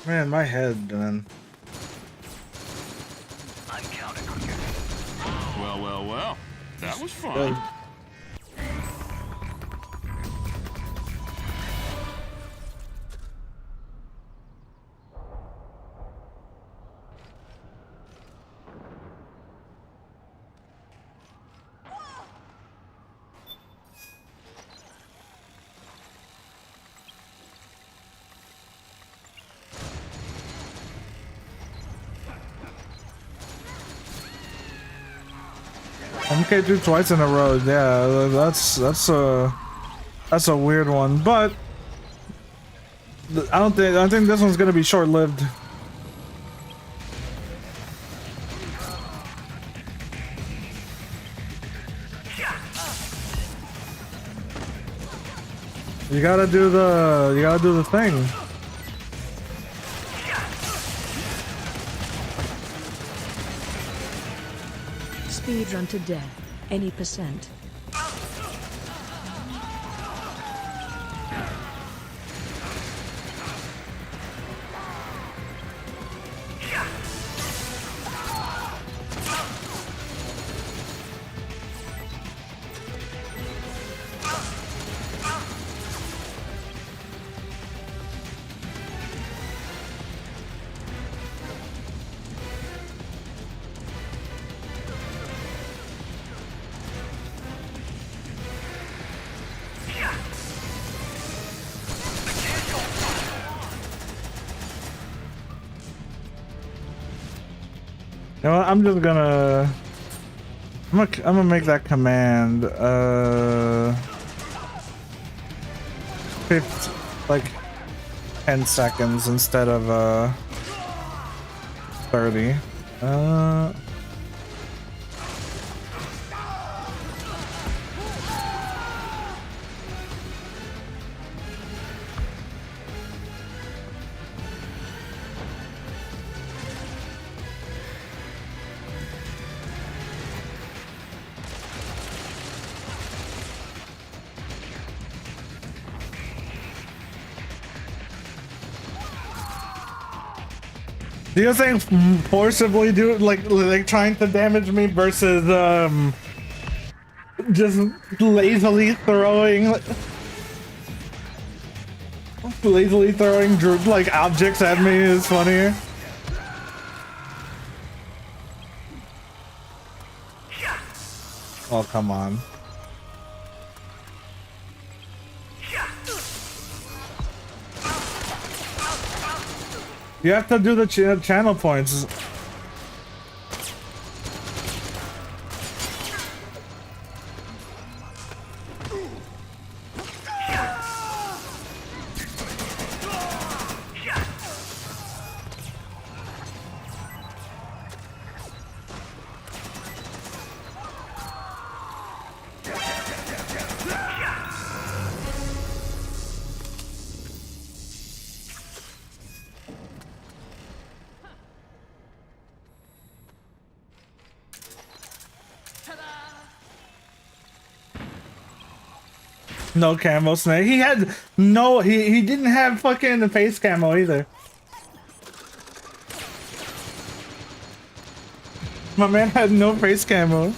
Man, my head, man. I'm counting on you. Well. That was fun. MK2 twice in a row. Yeah, that's a weird one, but I think this one's gonna be short-lived. You gotta do the thing. Speed run to death. Any percent. You know what? I'm just gonna I'm gonna make that command 50, like 10 seconds instead of 30. Do you think forcibly do like trying to damage me versus just lazily throwing like objects at me is funnier? Oh, come on. You have to do the channel points. No camo snake. He had no. He didn't have fucking face camo either. My man had no face camo.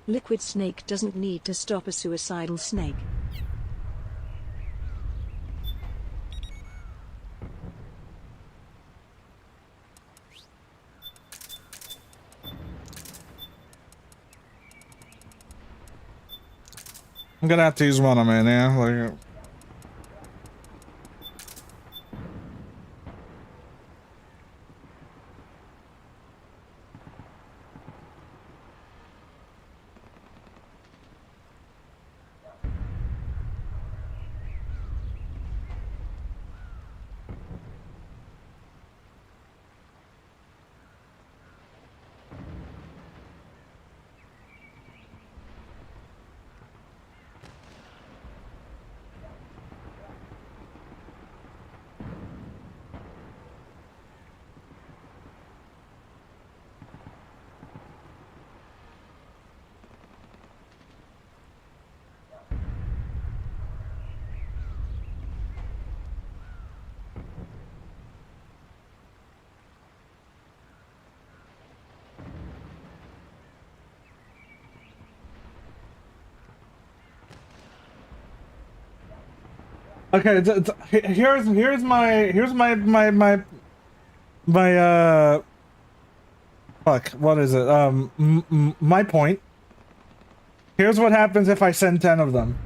Liquid snake doesn't need to stop a suicidal snake. I'm gonna have to use one of them, yeah. Like. Okay, here's my fuck, what is it? My point. Here's what happens if I send 10 of them.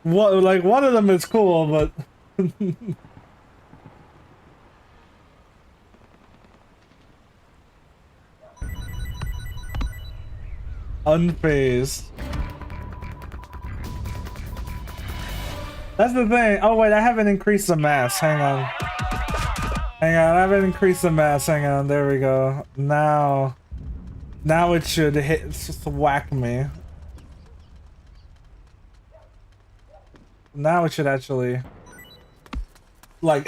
What, like, one of them is cool, but unfazed. That's the thing. Oh wait, I haven't increased the mass. Hang on. Hang on, I haven't increased the mass. Hang on, there we go. Now it should hit, it's just whack me. Now it should actually, like,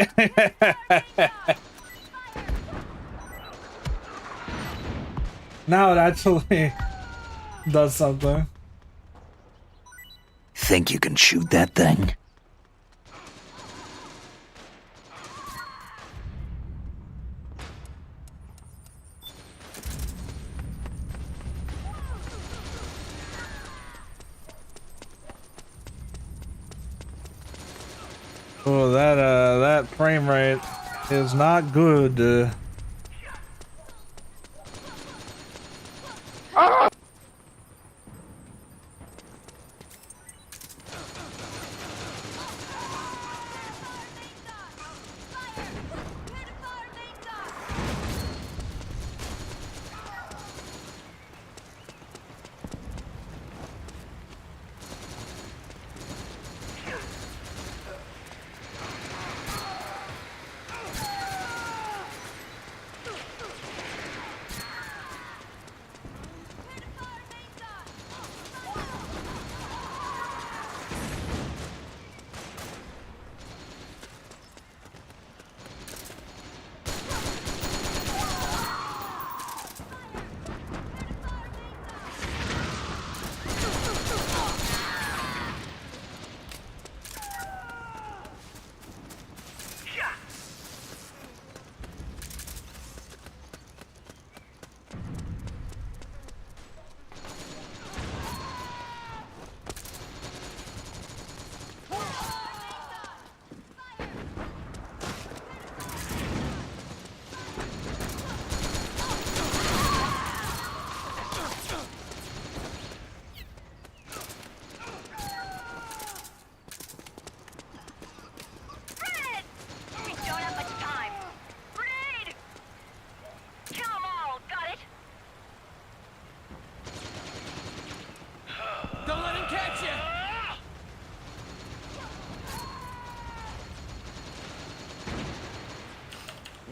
now it actually does something. Think you can shoot that thing? Oh, that frame rate is not good.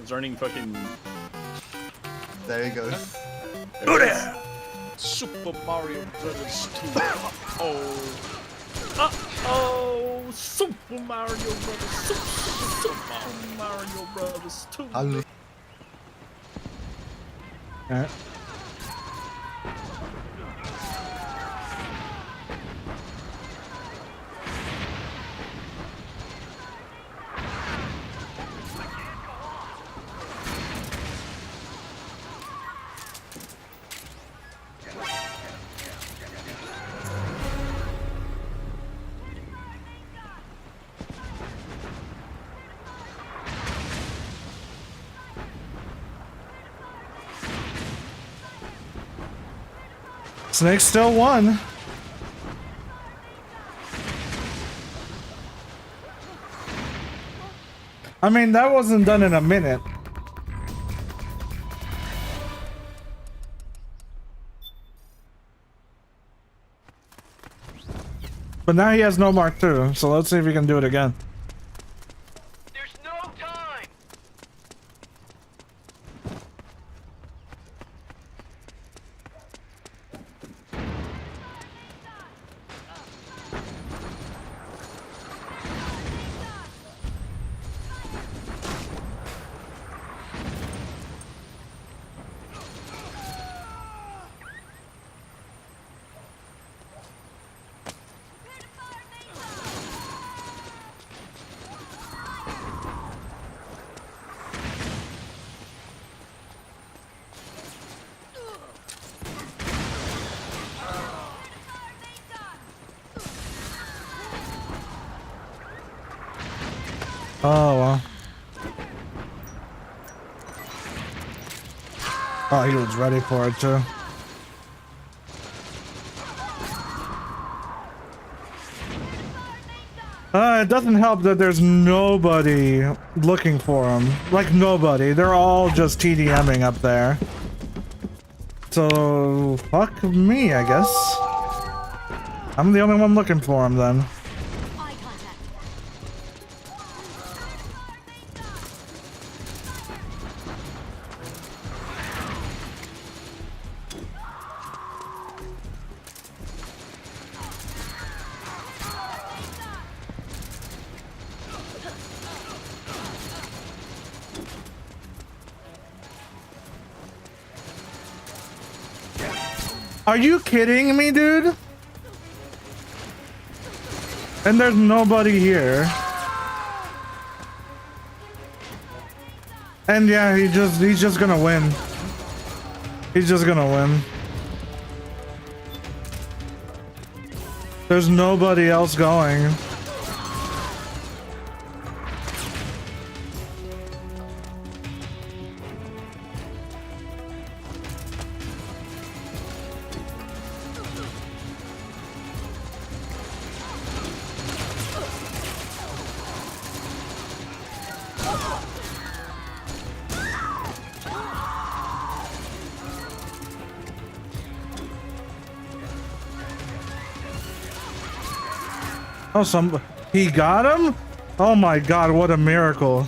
Earning fucking. There he goes. Super Mario Brothers 2. Oh, Super Mario Brothers. Super Mario Brothers 2. Hello. Alright. Snake still won. I mean, that wasn't done in a minute. But now he has no Mark II, so let's see if he can do it again. There's no time. Oh, well. Oh, he was ready for it, too. It doesn't help that there's nobody looking for him. Like, nobody. They're all just TDMing up there. So, fuck me, I guess. I'm the only one looking for him, then. Eye contact. Are you kidding me, dude? And there's nobody here. And yeah, he's just gonna win. He's just gonna win. There's nobody else going. Oh, he got him? Oh my god, what a miracle.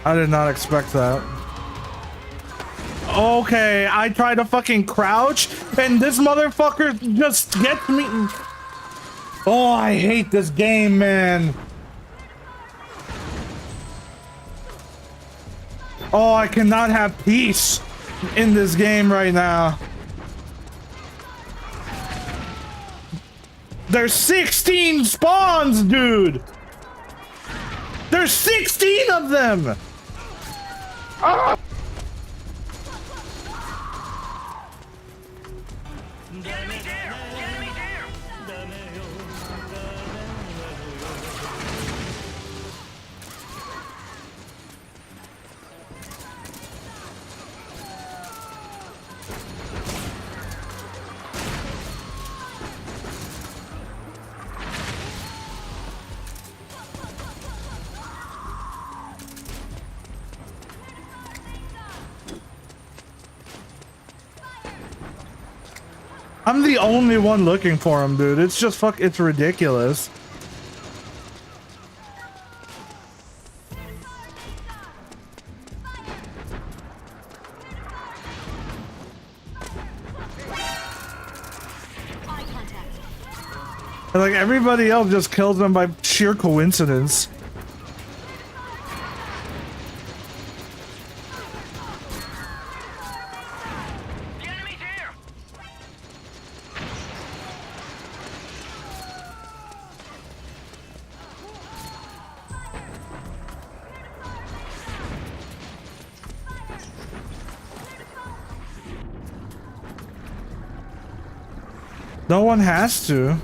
I did not expect that. Okay, I tried to fucking crouch and this motherfucker just gets me. Oh, I hate this game, man. Oh, I cannot have peace in this game right now. There's 16 spawns, dude! There's 16 of them! Ah! I'm the only one looking for him, dude. It's just it's ridiculous. Eye contact. And like everybody else just kills them by sheer coincidence. No one has to.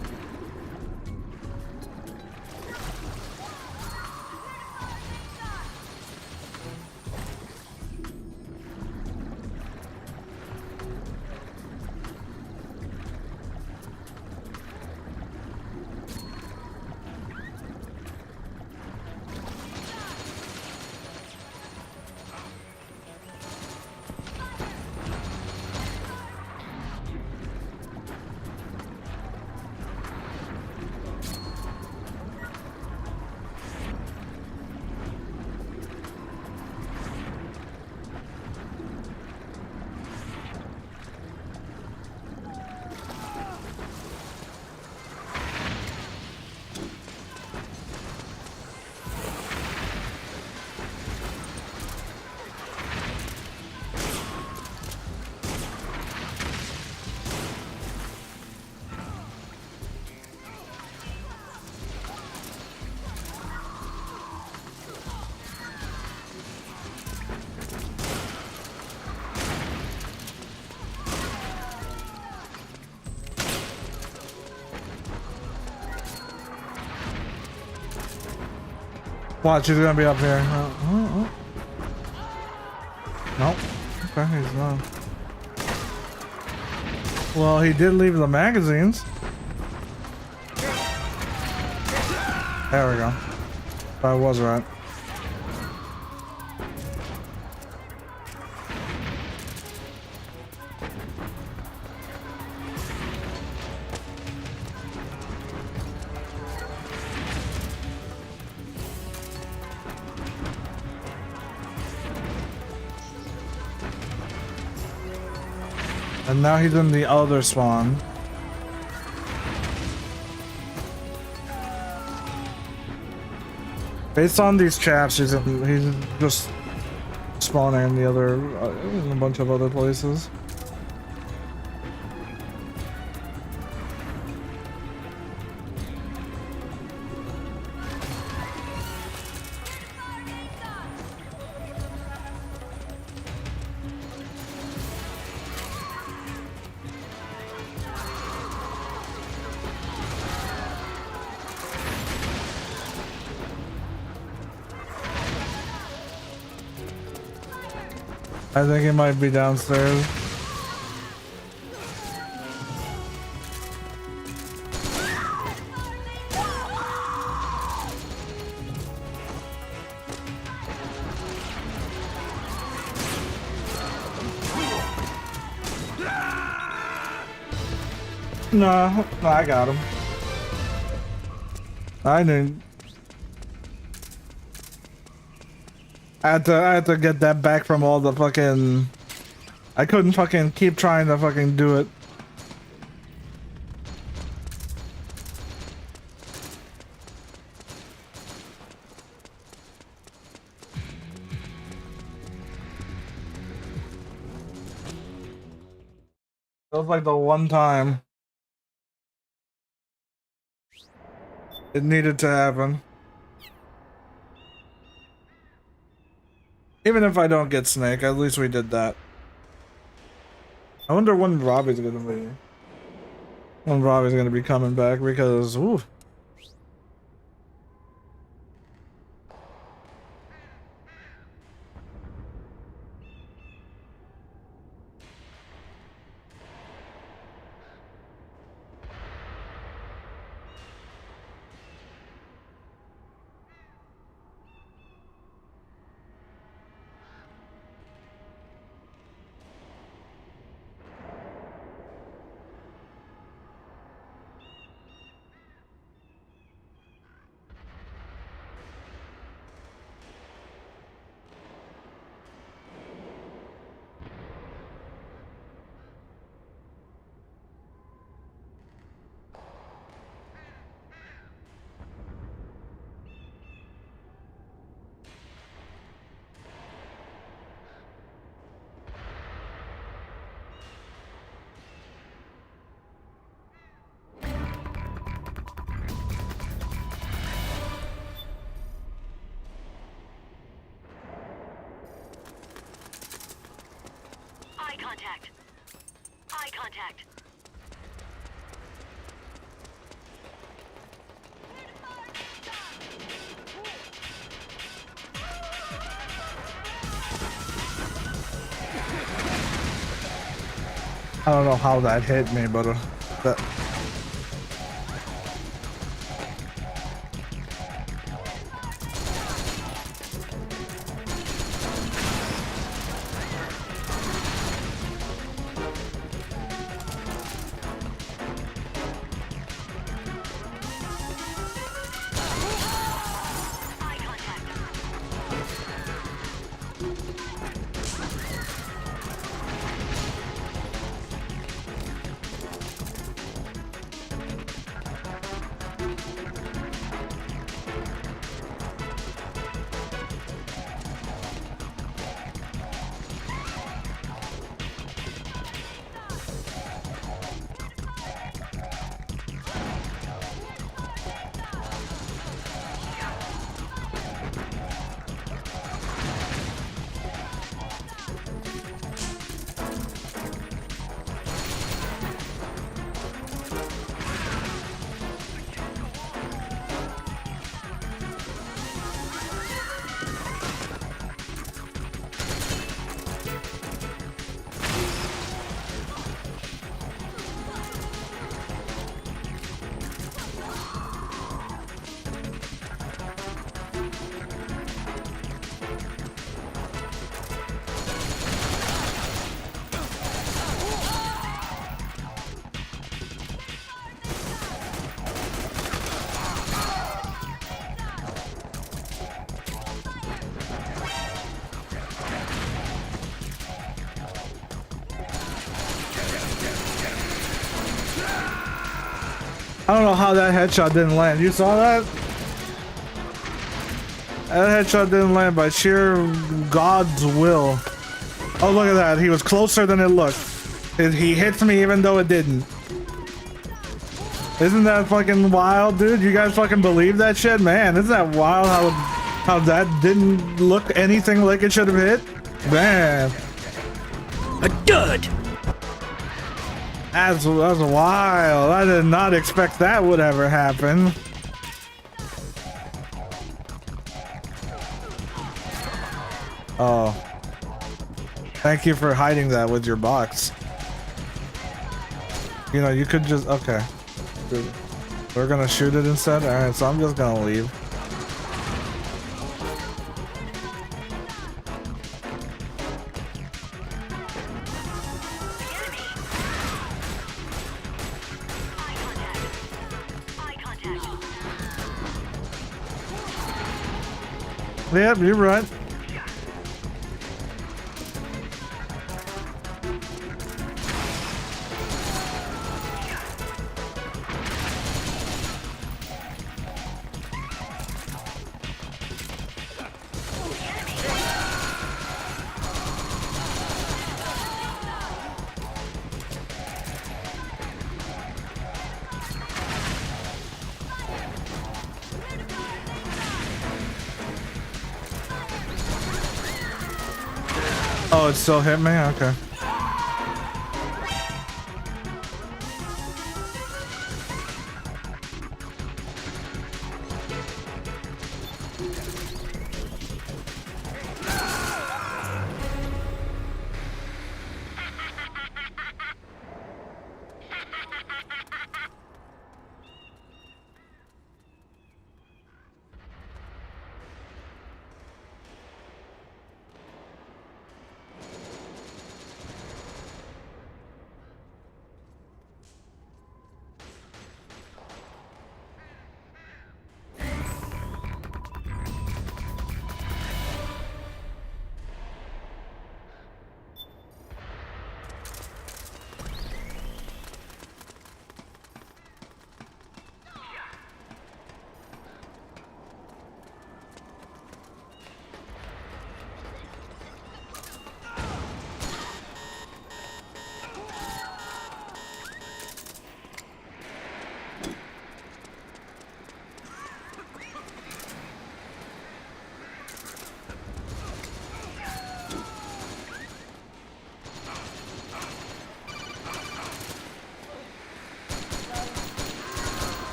Watch, he's gonna be up here. Nope. Okay, he's not. Well, he did leave the magazines. There we go. I was right. And now he's in the other spawn. Based on these chaps, he's just spawning in the other, in a bunch of other places. I think he might be downstairs. No, I got him. I didn't. I had to get that back from all the fucking... I couldn't fucking keep trying to fucking do it. That was like the one time it needed to happen. Even if I don't get Snake, at least we did that. I wonder when Robbie's gonna be. When Robbie's gonna be coming back, because ooh. Eye contact. I don't know how that hit me, but that... I don't know how that headshot didn't land. You saw that? That headshot didn't land by sheer God's will. Oh, look at that. He was closer than it looked. He hits me even though it didn't. Isn't that fucking wild, dude? You guys fucking believe that shit? Man, isn't that wild how that didn't look anything like it should have hit? Man. A dud! That's wild. I did not expect that would ever happen. Oh. Thank you for hiding that with your box. You know, you could just... Okay. We're gonna shoot it instead? Alright, so I'm just gonna leave. Yep, you're right. Oh, it still hit me? Okay.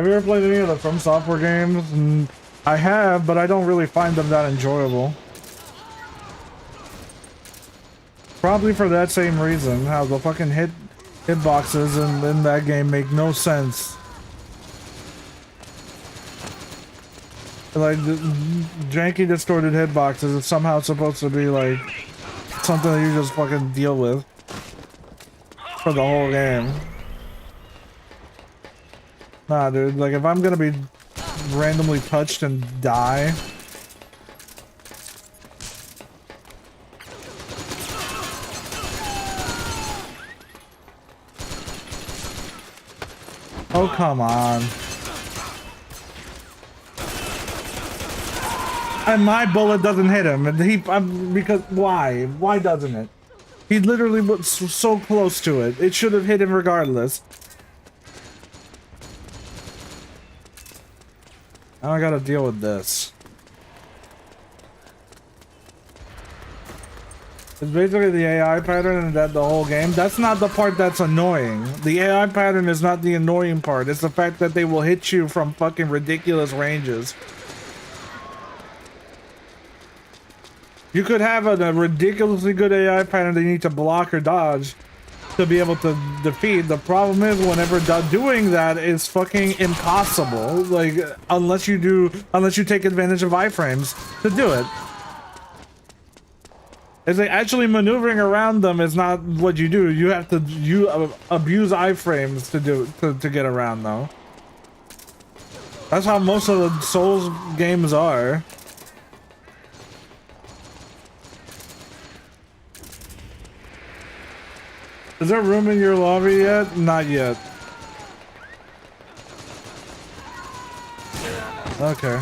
Have you ever played any of the From Software games? I have, but I don't really find them that enjoyable. Probably for that same reason, how the fucking hitboxes in that game make no sense. Like, janky distorted hitboxes is somehow supposed to be like something that you just fucking deal with for the whole game. Nah, dude, like if I'm gonna be randomly touched and die. Oh, come on. And my bullet doesn't hit him, and because why? Why doesn't it? He literally was so close to it. It should have hit him regardless. Now I gotta deal with this. It's basically the AI pattern and that the whole game. That's not the part that's annoying. The AI pattern is not the annoying part. It's the fact that they will hit you from fucking ridiculous ranges. You could have a ridiculously good AI pattern that you need to block or dodge to be able to defeat. The problem is whenever doing that is fucking impossible. Like unless you take advantage of iframes to do it. It's like actually maneuvering around them is not what you do. You have to abuse iframes to get around though. That's how most of the Souls games are. Is there room in your lobby yet? Not yet. Okay.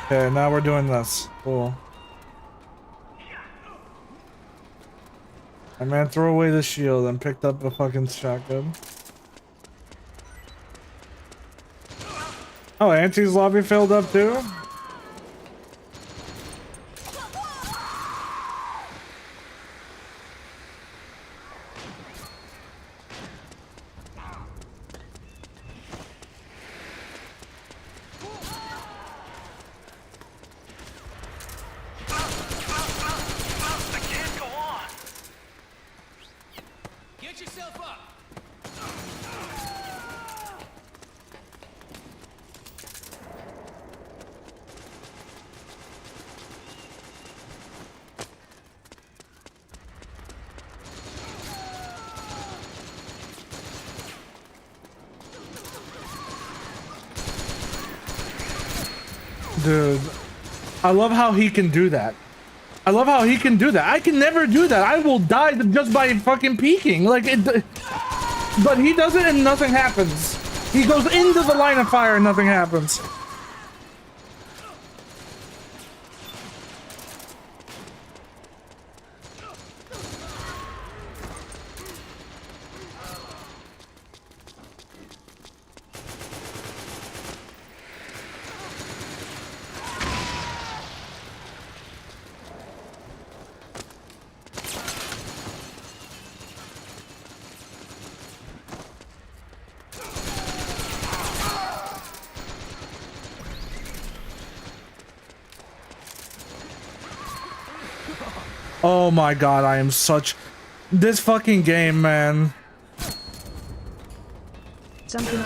Okay, now we're doing this. Cool. Hey man, throw away the shield and picked up a fucking shotgun. Oh, Auntie's lobby filled up too? Get yourself up. Dude, I love how he can do that. I love how he can do that. I can never do that. I will die just by fucking peeking. Like it, but he does it and nothing happens. He goes into the line of fire and nothing happens. Oh my god, I am such... This fucking game, man. Something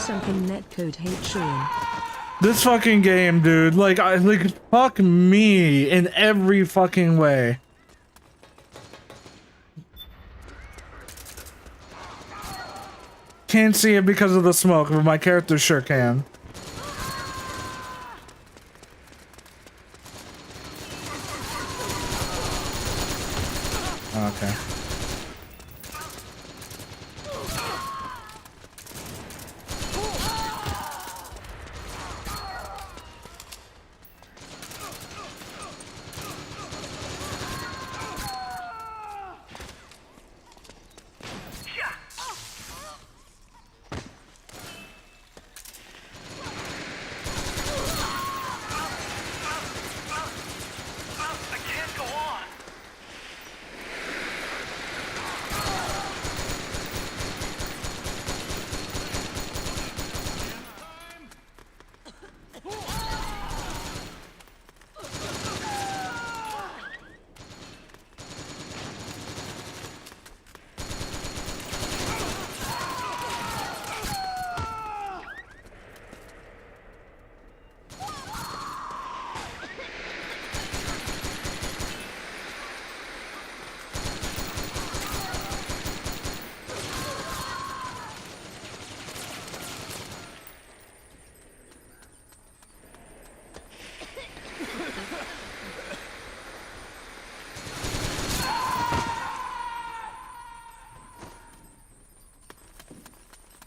netcode hate Sean. This fucking game, dude. Like, fuck me in every fucking way. Can't see it because of the smoke, but my character sure can. Okay.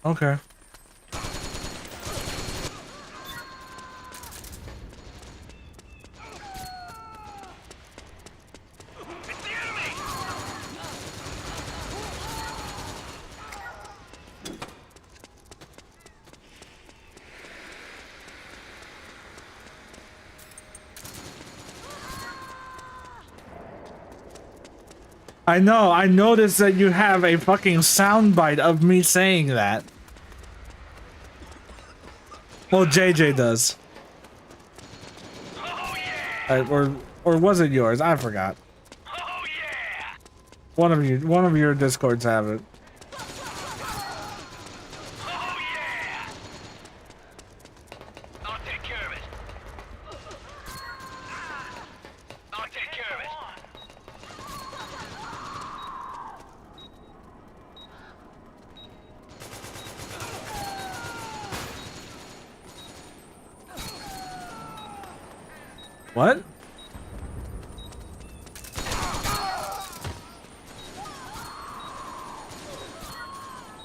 Okay. I know, I noticed that you have a fucking soundbite of me saying that. Well, JJ does. Oh, yeah. Or was it yours? I forgot. Oh, yeah. One of your Discords have it. Oh, yeah. I'll take care of it. I'll take care of it. What?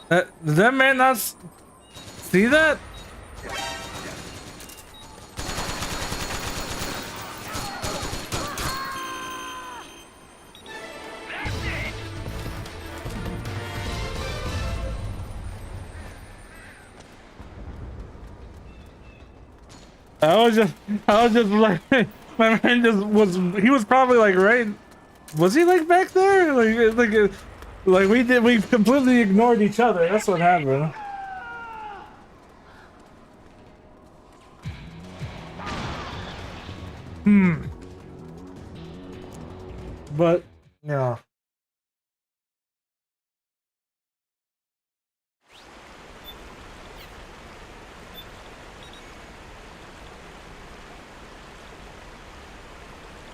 Did that man not see that? I was just like, my man just was, he was probably like, right? Was he like back there? Like we completely ignored each other. That's what happened. But, yeah.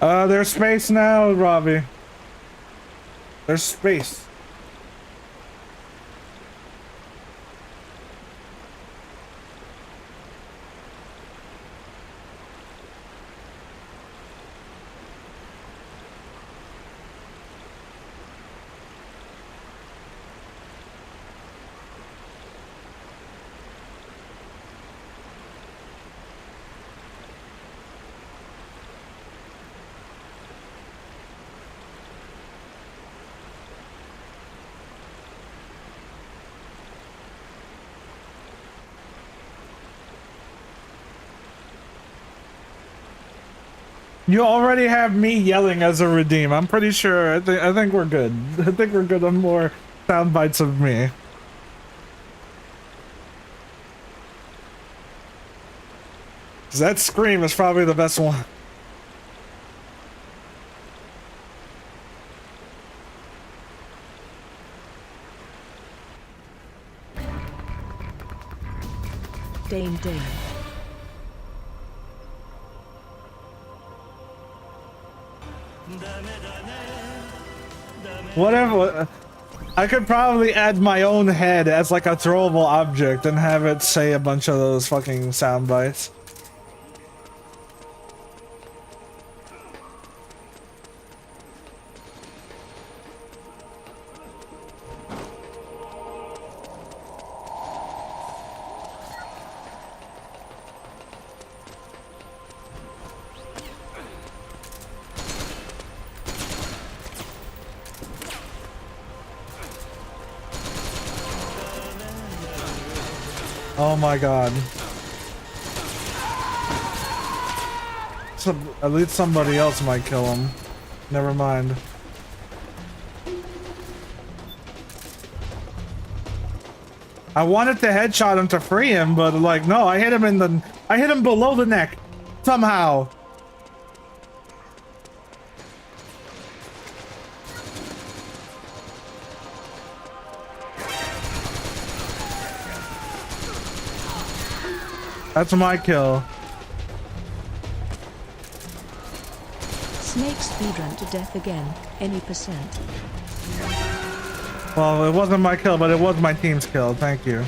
There's space now, Robbie. There's space. You already have me yelling as a redeem. I'm pretty sure. I think we're good. I think we're good on more sound bites of me. That scream is probably the best one. Dane. Whatever. I could probably add my own head as like a throwable object and have it say a bunch of those fucking sound bites. Oh my god. At least somebody else might kill him. Never mind. I wanted to headshot him to free him, but like, no, I hit him below the neck. Somehow. That's my kill. Snake speedrun to death again. Any percent. Well, it wasn't my kill, but it was my team's kill. Thank you.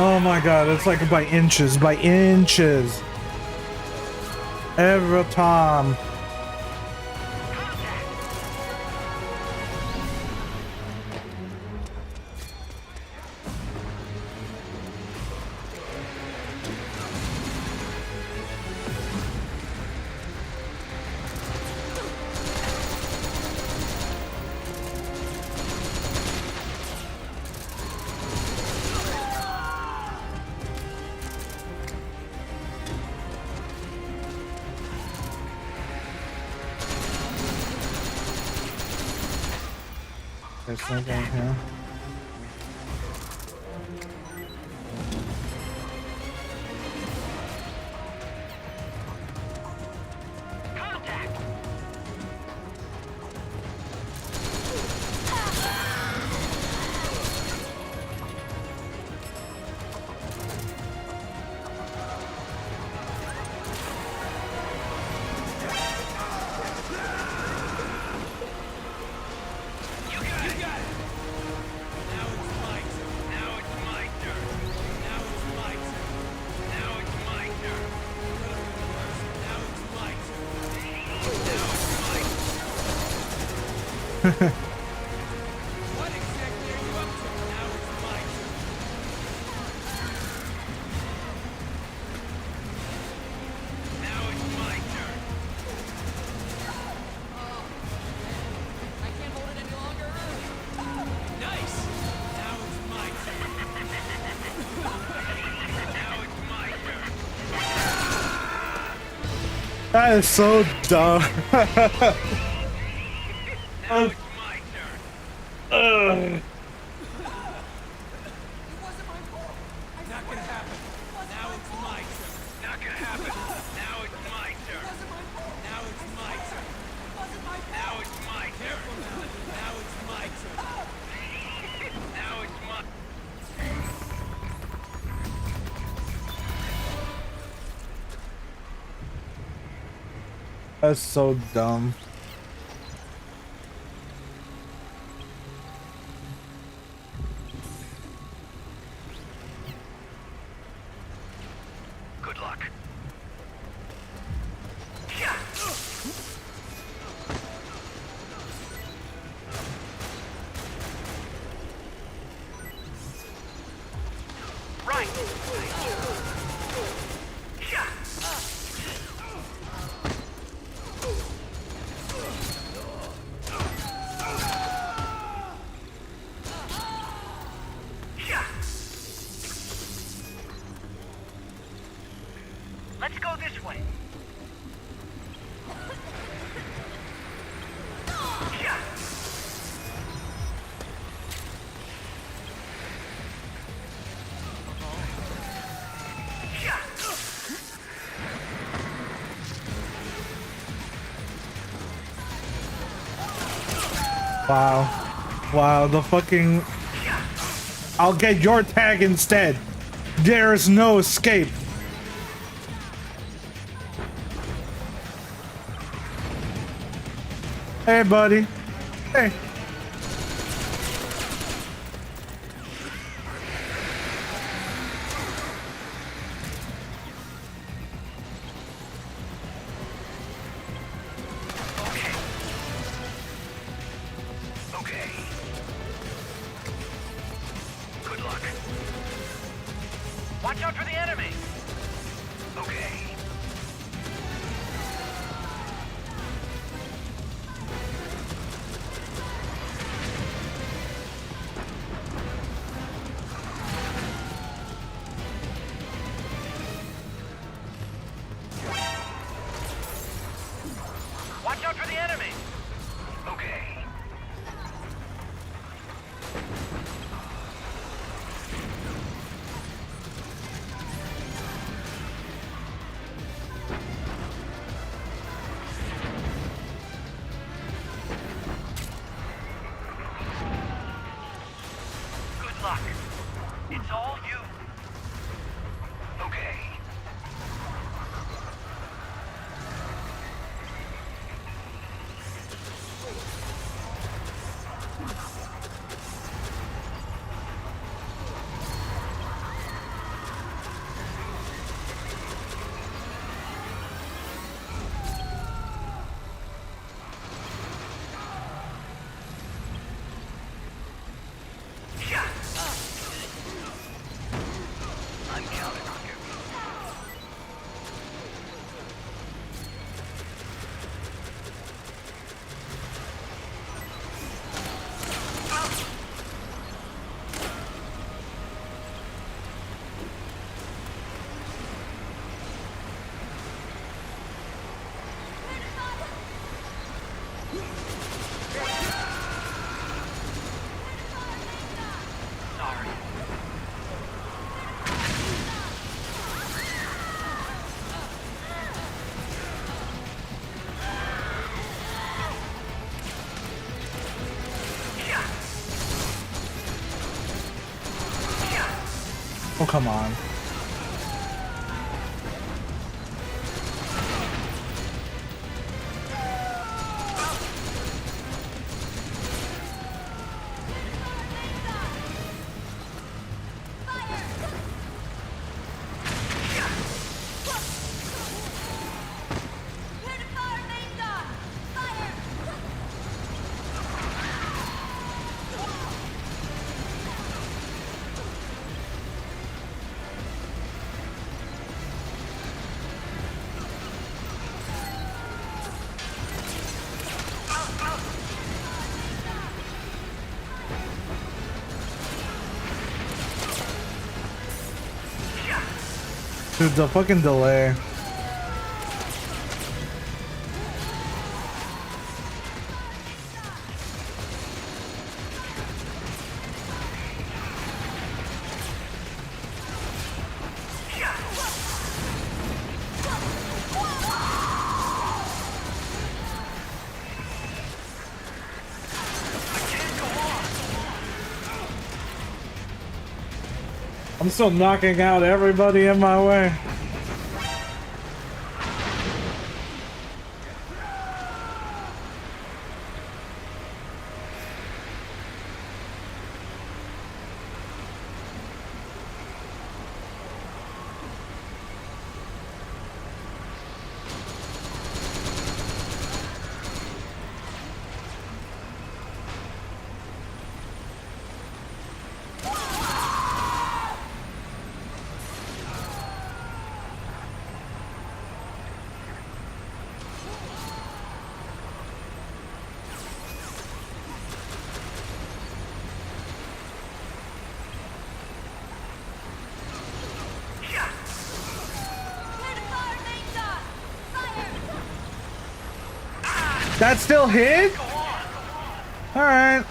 Oh my god, it's like by inches, by inches. Every time. There's something here. What exactly are you up to? Now it's my turn. Now it's my turn. I can't hold it any longer. Nice. Now it's my turn. Now it's my turn. That is so dumb. Now it's my turn. It wasn't my fault. Not gonna happen. Now it's my turn. Not gonna happen. Now it's my turn. It wasn't my fault. Now it's my turn. It wasn't my fault. Now it's my turn. Careful now. Now it's my turn. Now it's my. That's so dumb. Good luck. Right. Let's go this way. Wow. Wow, the fucking... I'll get your tag instead. There's no escape. Hey, buddy. Hey. Okay. Good luck. Watch out for the enemy. Okay. Oh, come on. Dude, the fucking delay. I'm still knocking out everybody in my way. That still hit? Alright.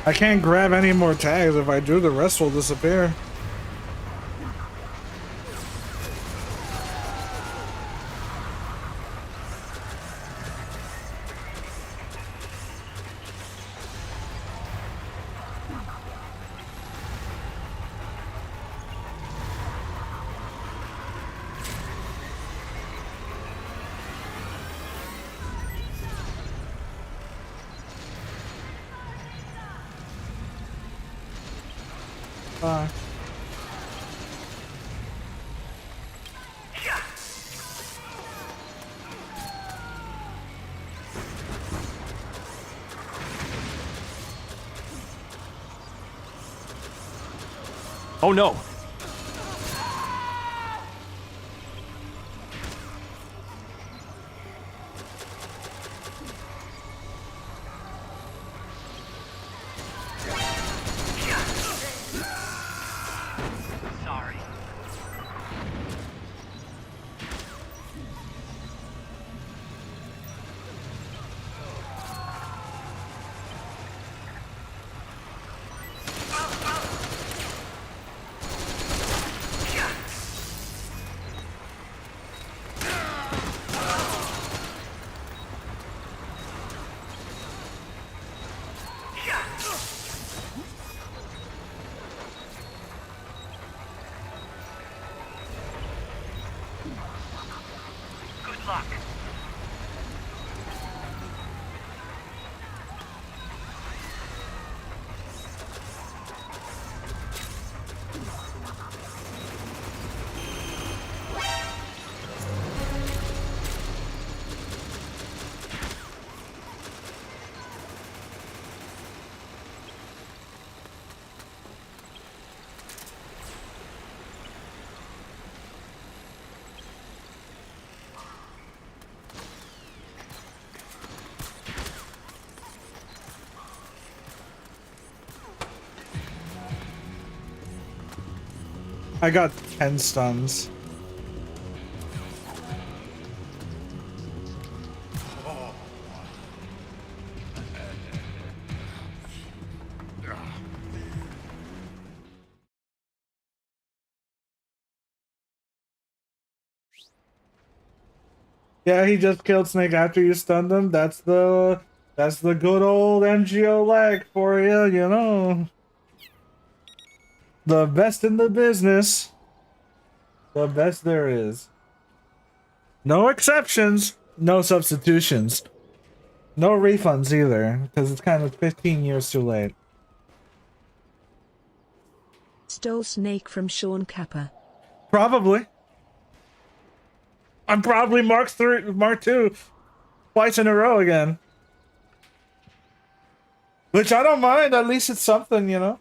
I can't grab any more tags. If I do, the rest will disappear. Oh no! Sorry. Good luck. I got 10 stuns. Yeah, he just killed Snake after you stunned him. That's the good old MGO lag for you, you know. The best in the business. The best there is. No exceptions, no substitutions. No refunds either, because it's kind of 15 years too late. Stole Snake from Sean Kappa. Probably. I'm probably Mark 2 twice in a row again. Which I don't mind, at least it's something, you know?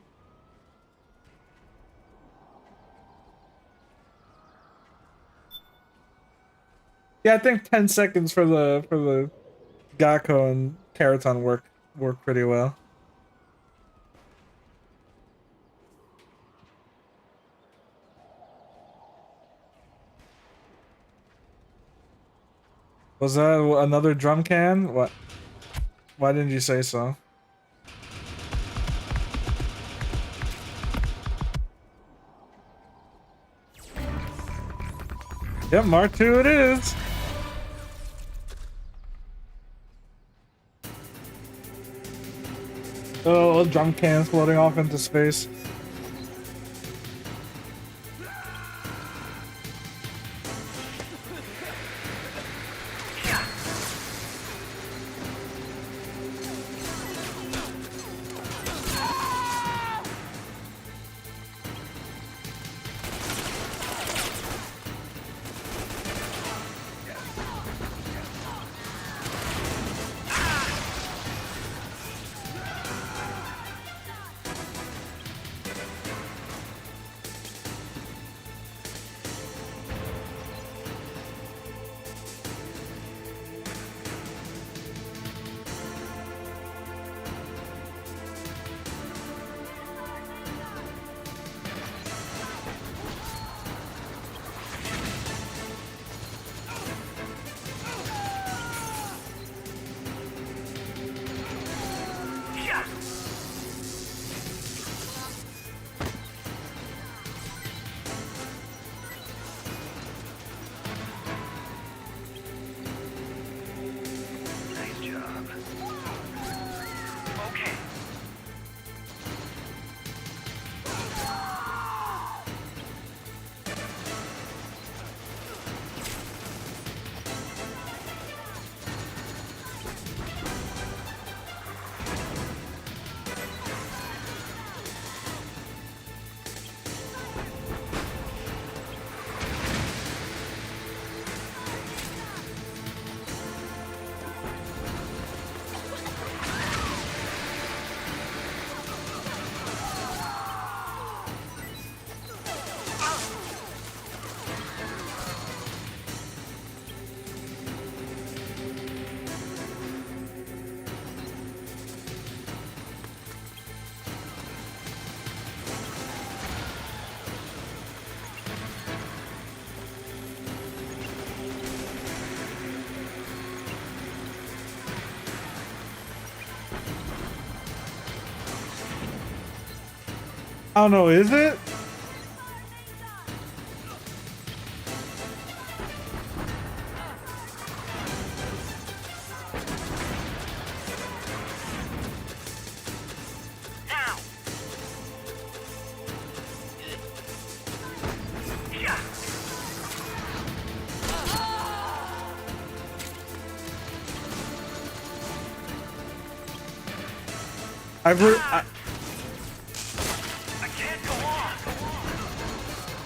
Yeah, I think 10 seconds for the Gakko and Keraton work pretty well. Was that another drum can? What? Why didn't you say so? Yep, Mark 2 it is. Oh, drum cans floating off into space. I don't know, is it?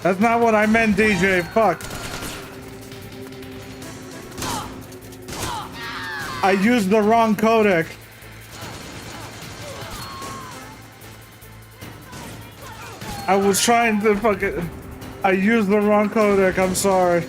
That's not what I meant, DJ. Fuck. I used the wrong codec. I was trying to fucking... I used the wrong codec. I'm sorry.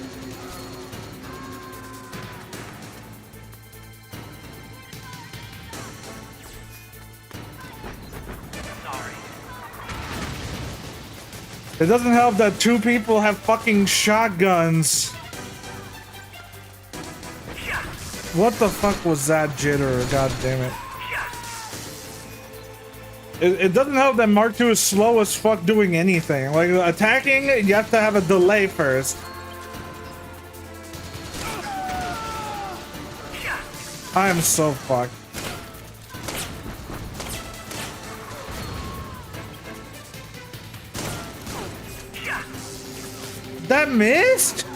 It doesn't help that two people have fucking shotguns. What the fuck was that jitter? God damn it. It doesn't help that Mark II is slow as fuck doing anything. Like, attacking, you have to have a delay first. I am so fucked. That missed?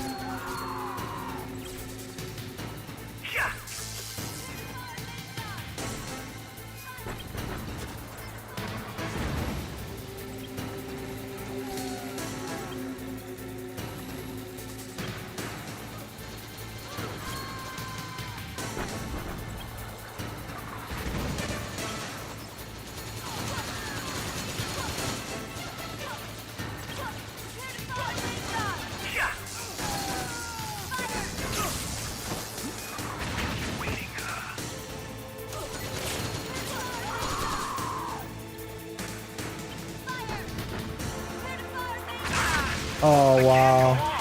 Oh wow.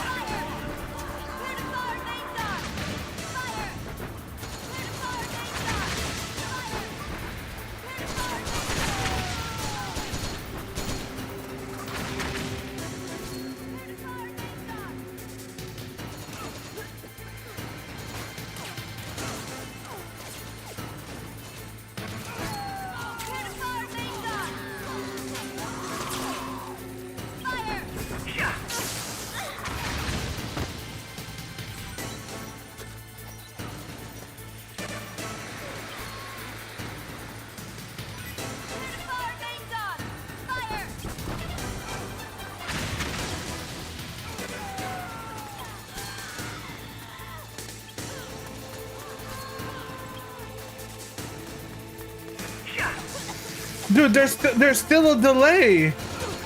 Dude, there's still a delay.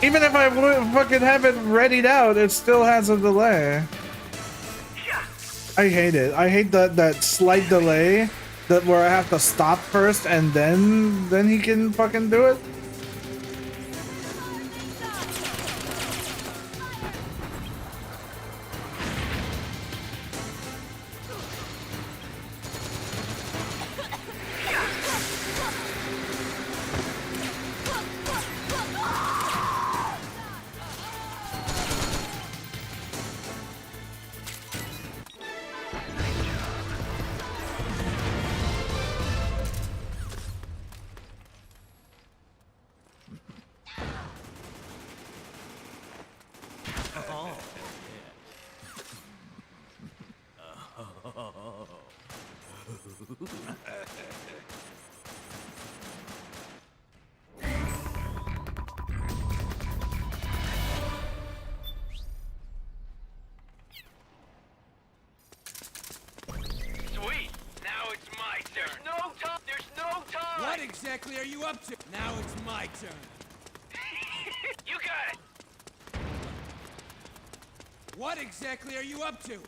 Even if I fucking have it readied out, it still has a delay. I hate it. I hate that slight delay that where I have to stop first and then he can fucking do it. Sweet. Now it's my turn. There's no time. There's no time. What exactly are you up to? Now it's my turn. You got it. What exactly are you up to?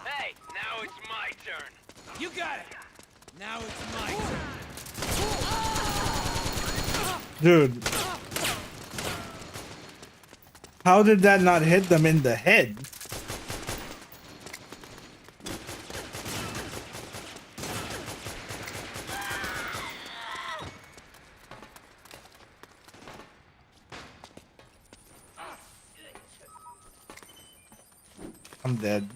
Hey, now it's my turn. You got it. Now it's my turn. Dude. How did that not hit them in the head? I'm dead.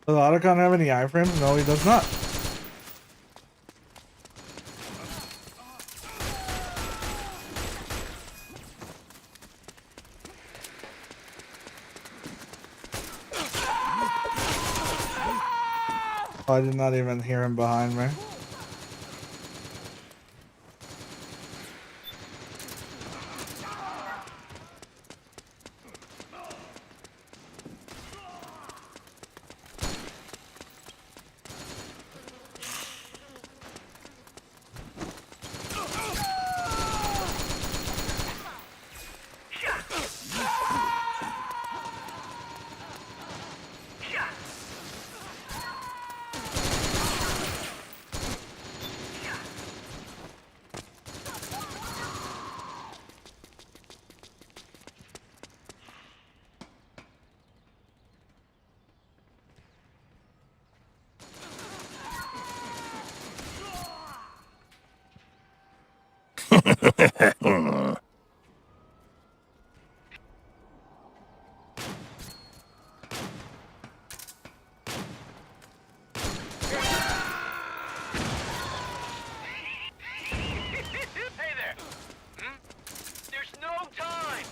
Does Otacon have any iframes? No, he does not. Oh, I did not even hear him behind me. Hey there! Hmm? There's no time!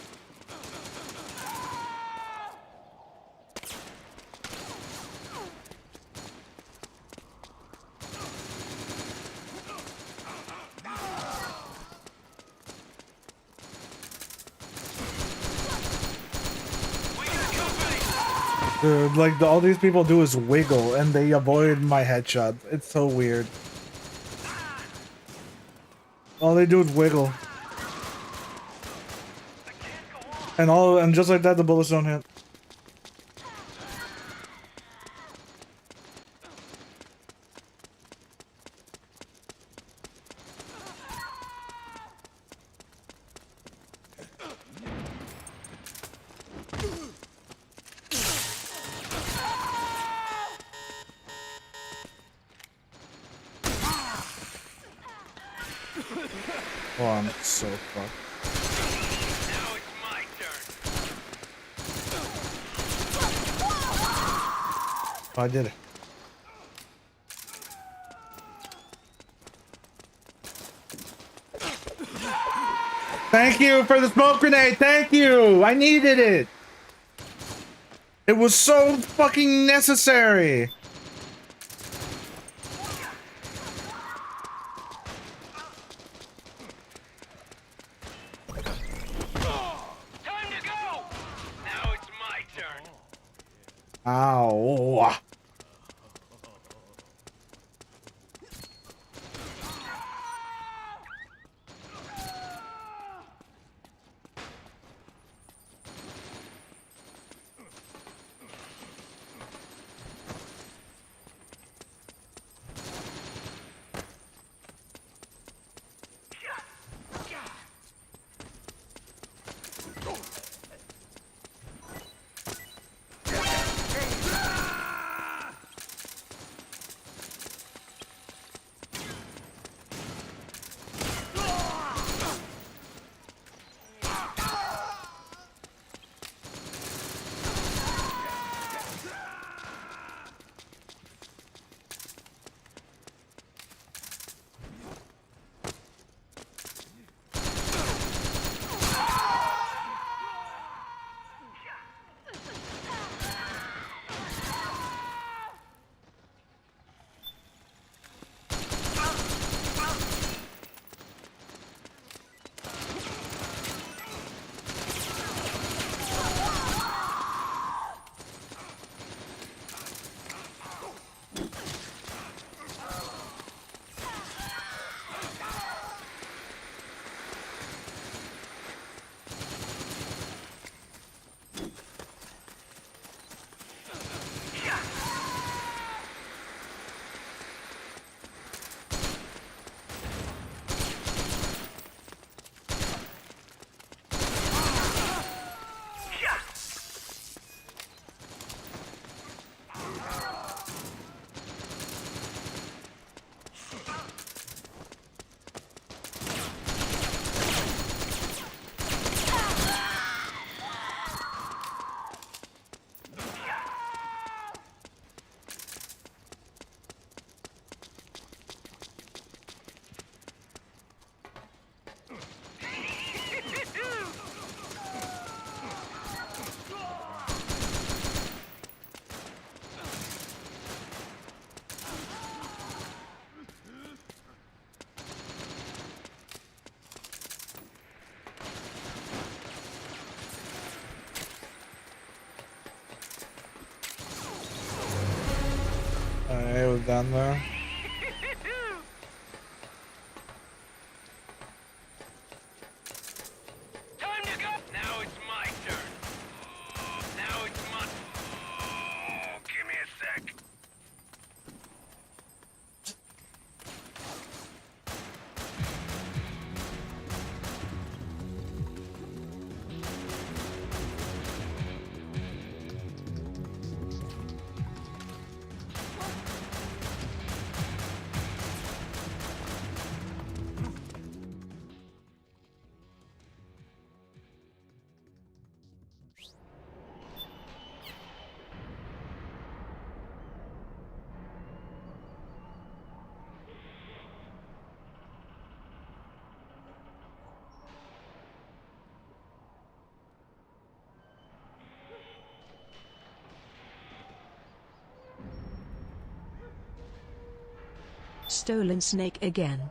We got company! Dude, like all these people do is wiggle and they avoid my headshot. It's so weird. All they do is wiggle. And just like that the bullets don't hit. Oh, I'm so fucked. Now it's my turn. Oh, I did it. Thank you for the smoke grenade. Thank you. I needed it. It was so fucking necessary. Time to go! Now it's my turn. Ow. down there. Time to go! Now it's my turn. Now it's my... Give me a sec. Stolen snake again.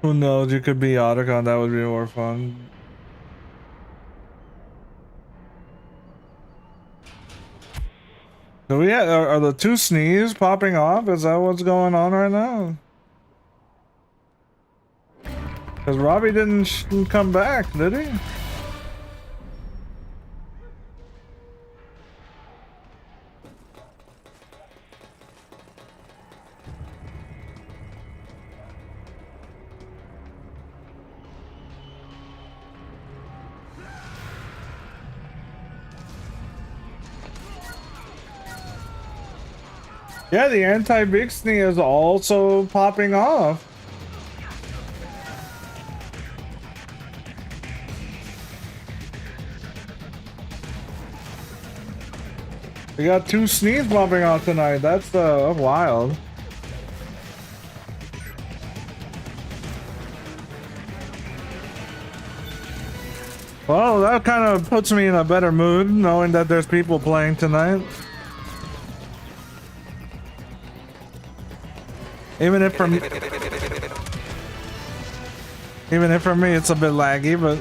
Who knows? You could be Otacon. That would be more fun. Do we have, are the two sneeze popping off? Is that what's going on right now? Because Robbie didn't come back, did he? Yeah, the anti-Bixney is also popping off. We got two sneeze popping off tonight. That's wild. Well, that kind of puts me in a better mood knowing that there's people playing tonight. Even if for me it's a bit laggy, but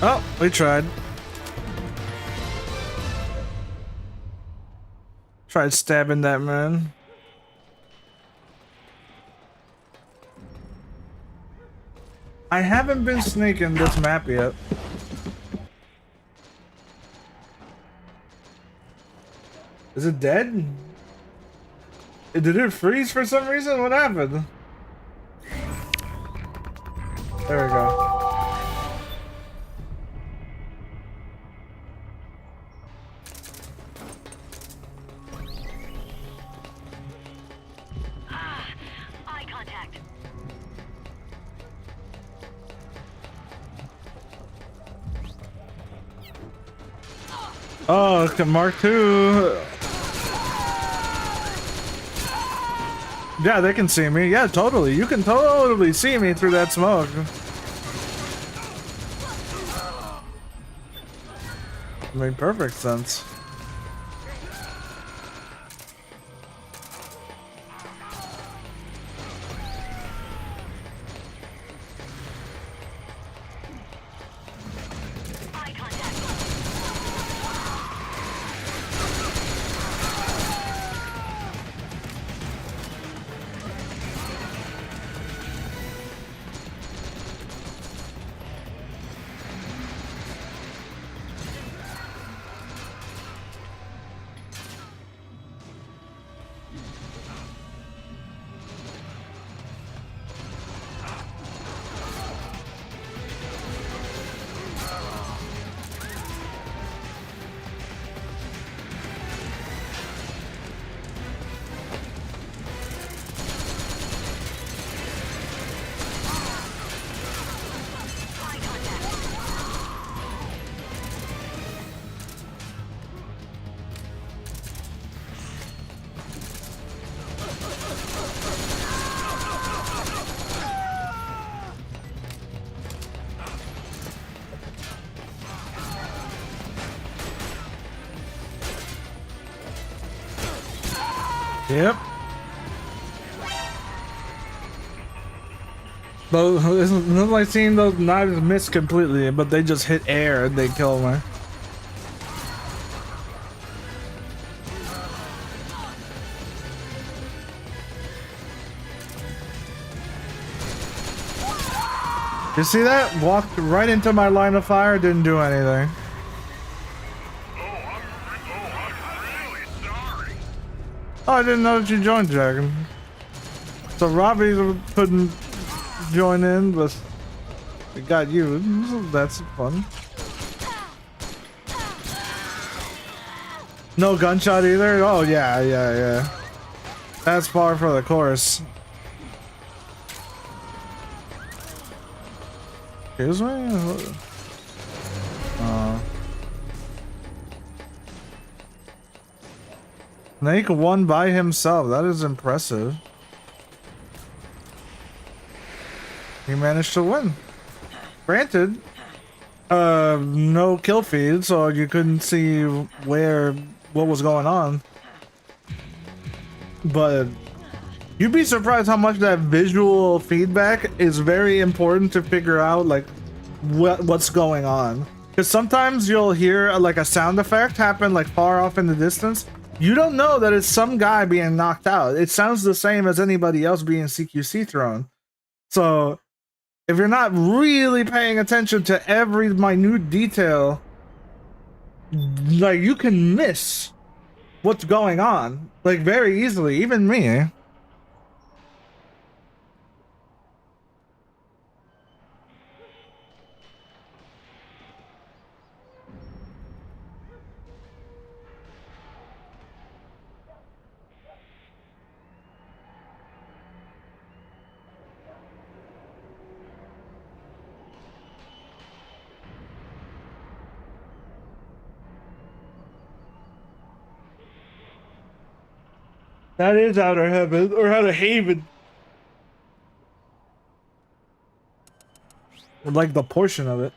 oh, we tried. Tried stabbing that man. I haven't been snaking this map yet. Is it dead? Did it freeze for some reason? What happened? There we go. Eye contact. Oh, okay, Mark II. Yeah, they can see me. Yeah, totally. You can totally see me through that smoke. Made perfect sense. Eye contact. Yep. But it's not like seeing those knives miss completely, but they just hit air and they kill me. You see that? Walked right into my line of fire, didn't do anything. Oh, I didn't know that you joined, Dragon. So Robbie couldn't join in, but we got you. That's fun. No gunshot either? Oh, yeah. That's par for the course. Excuse me? Snake won by himself. That is impressive. He managed to win. Granted, no kill feed, so you couldn't see what was going on. But you'd be surprised how much that visual feedback is very important to figure out like what's going on. Because sometimes you'll hear like a sound effect happen like far off in the distance. You don't know that it's some guy being knocked out. It sounds the same as anybody else being CQC thrown. So if you're not really paying attention to every minute detail, like you can miss what's going on like very easily, even me. That is Outer Heaven, or Outer Haven. Like the portion of it.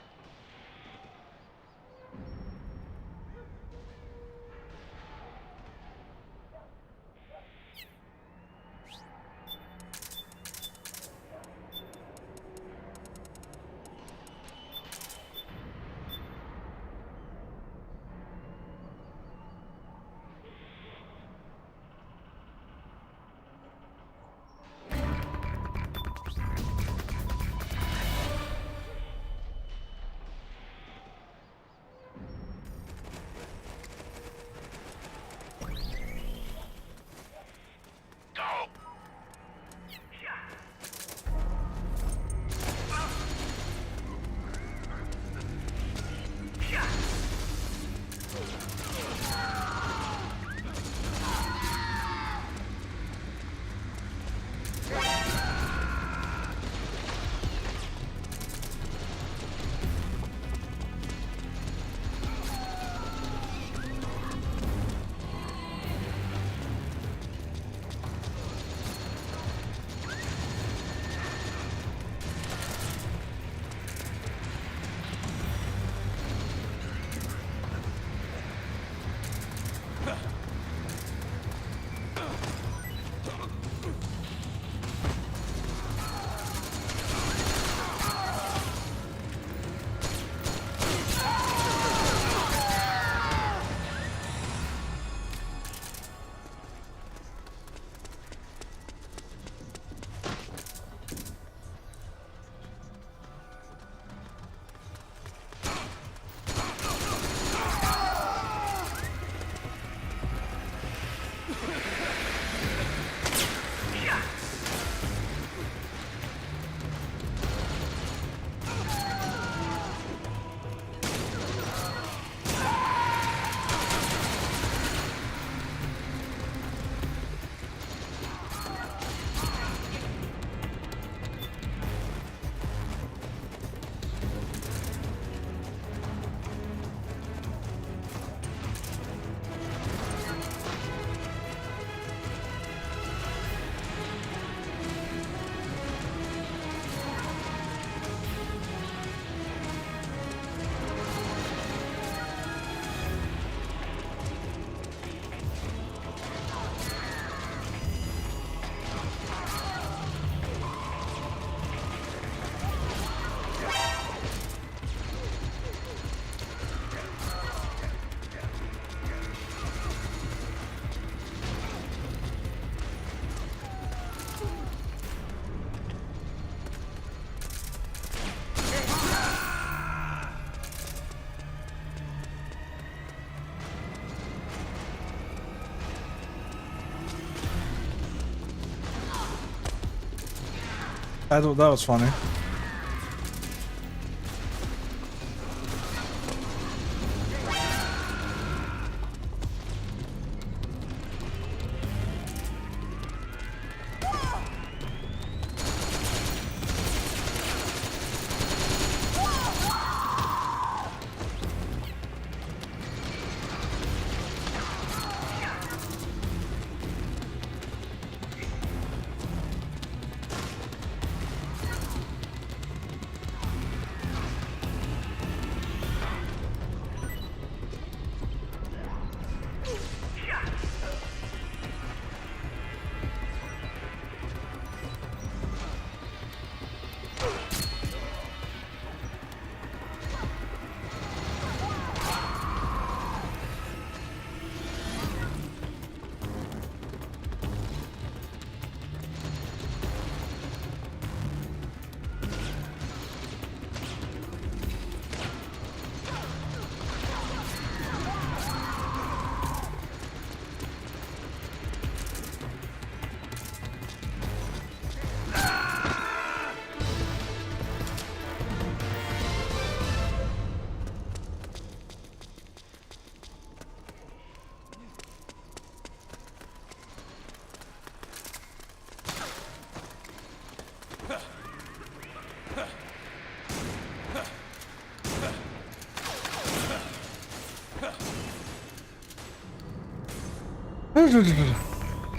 That was funny.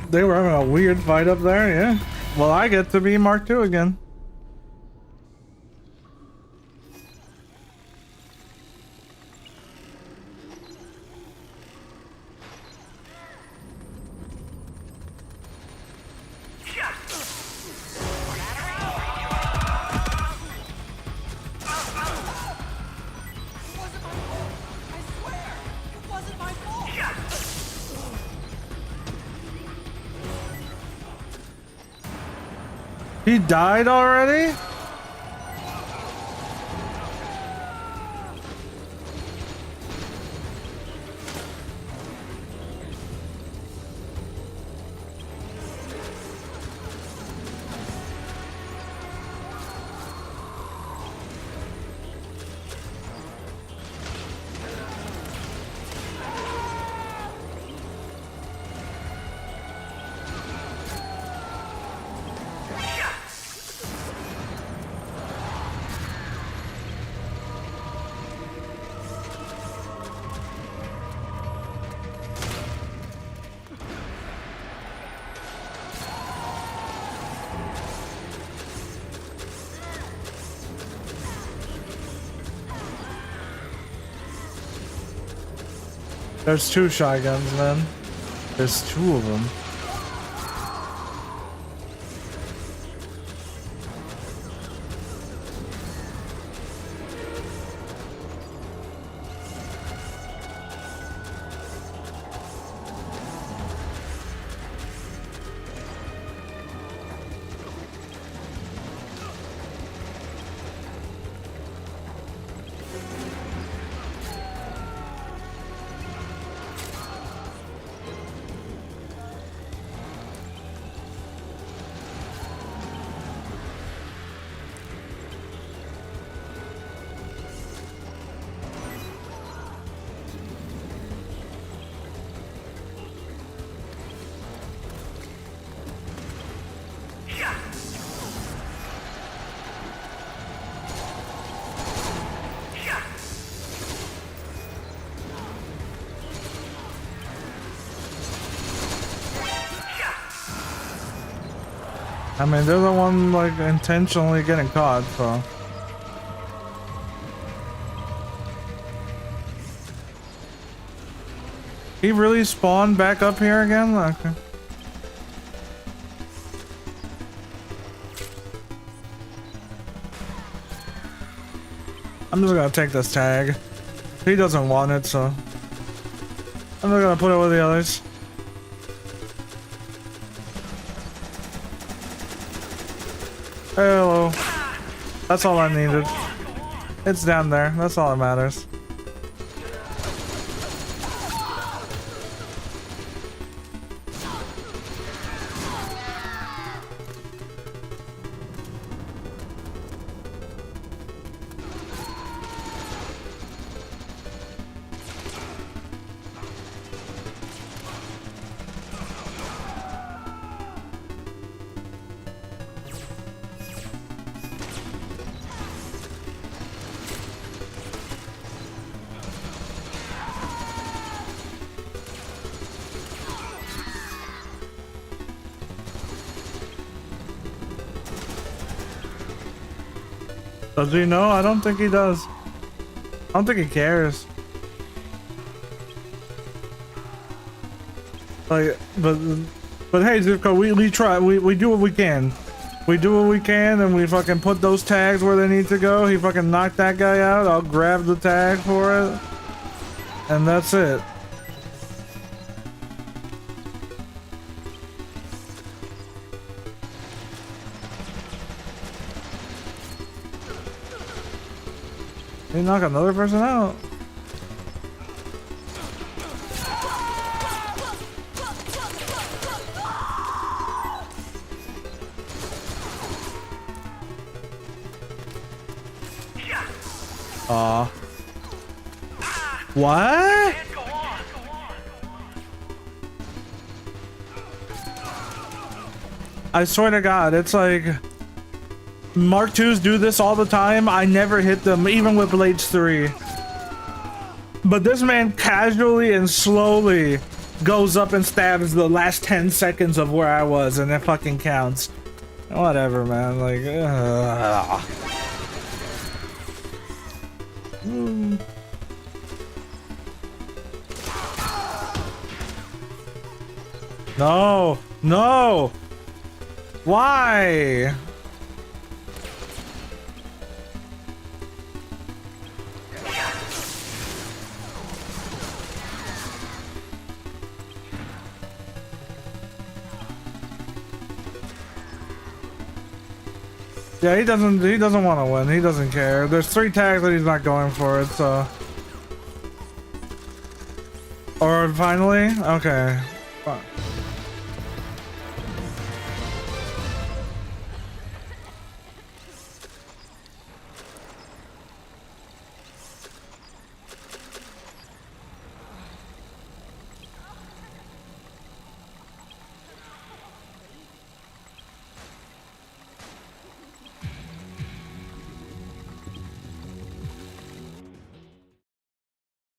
They were having a weird fight up there, yeah. Well, I get to be Mark II again. He died already? There's two shotguns, man. There's two of them. I mean, they're the one like intentionally getting caught, so. He really spawned back up here again? Okay. I'm just gonna take this tag. He doesn't want it, so. I'm just gonna put it with the others. Hello. That's all I needed. It's down there. That's all that matters. Does he know? I don't think he does. I don't think he cares. Like, but hey, Zivko, we try. We do what we can. We do what we can, and we fucking put those tags where they need to go. He fucking knocked that guy out. I'll grab the tag for it, and that's it. He knock another person out. What? I swear to God, it's like Mark IIs do this all the time. I never hit them, even with Blades 3. But this man casually and slowly goes up and stabs the last 10 seconds of where I was, and it fucking counts. Whatever, man. Like, No, no. Why? Yeah, he doesn't want to win. He doesn't care. There's 3 tags that he's not going for it, so. Or finally? Okay. Fine.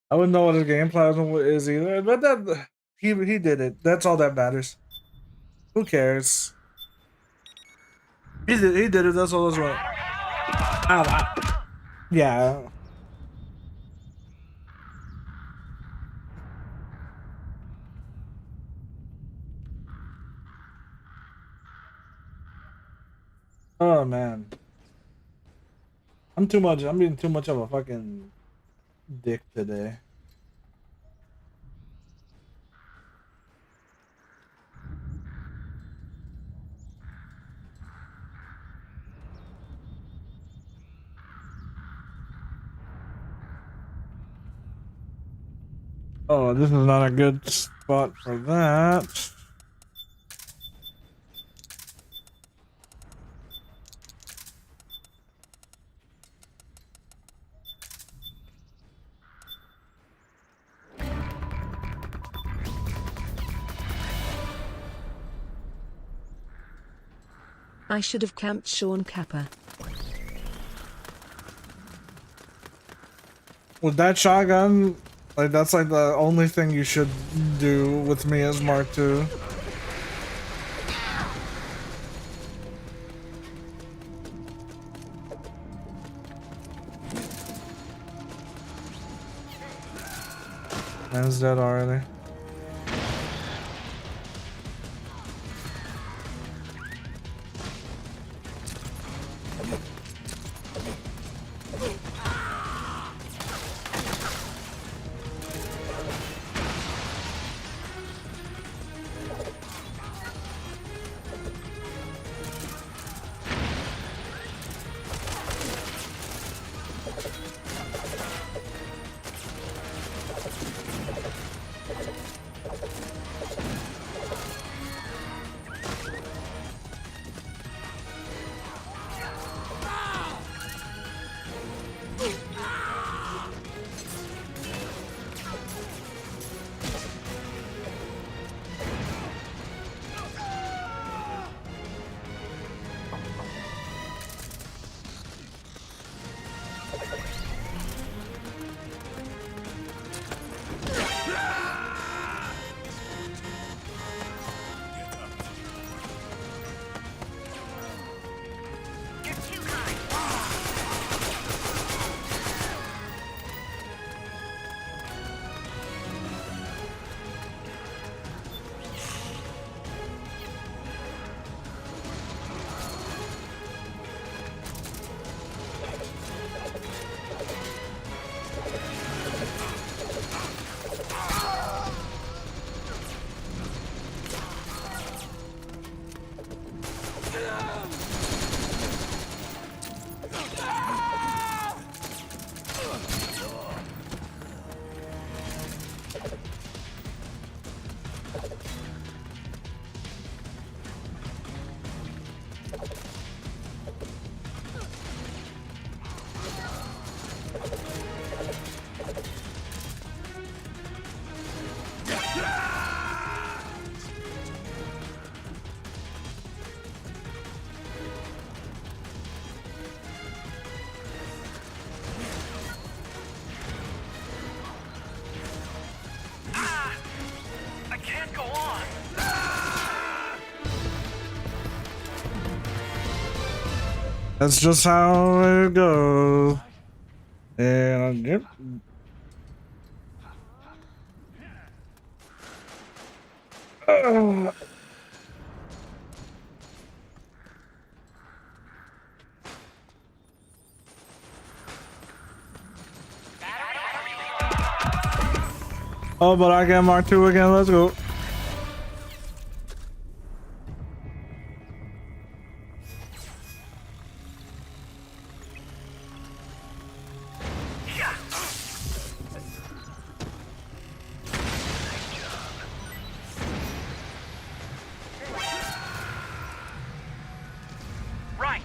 I wouldn't know what his game plan is either, but that he did it. That's all that matters. Who cares? He did it. That's all that's right. Yeah. Oh man. I'm being too much of a fucking dick today. Oh, this is not a good spot for that. I should have camped Sean Kappa. With that shotgun, like that's like the only thing you should do with me as Mark II. Man's dead already. That's just how it goes. And yep. Oh, but I get Mark 2 again. Let's go. Right.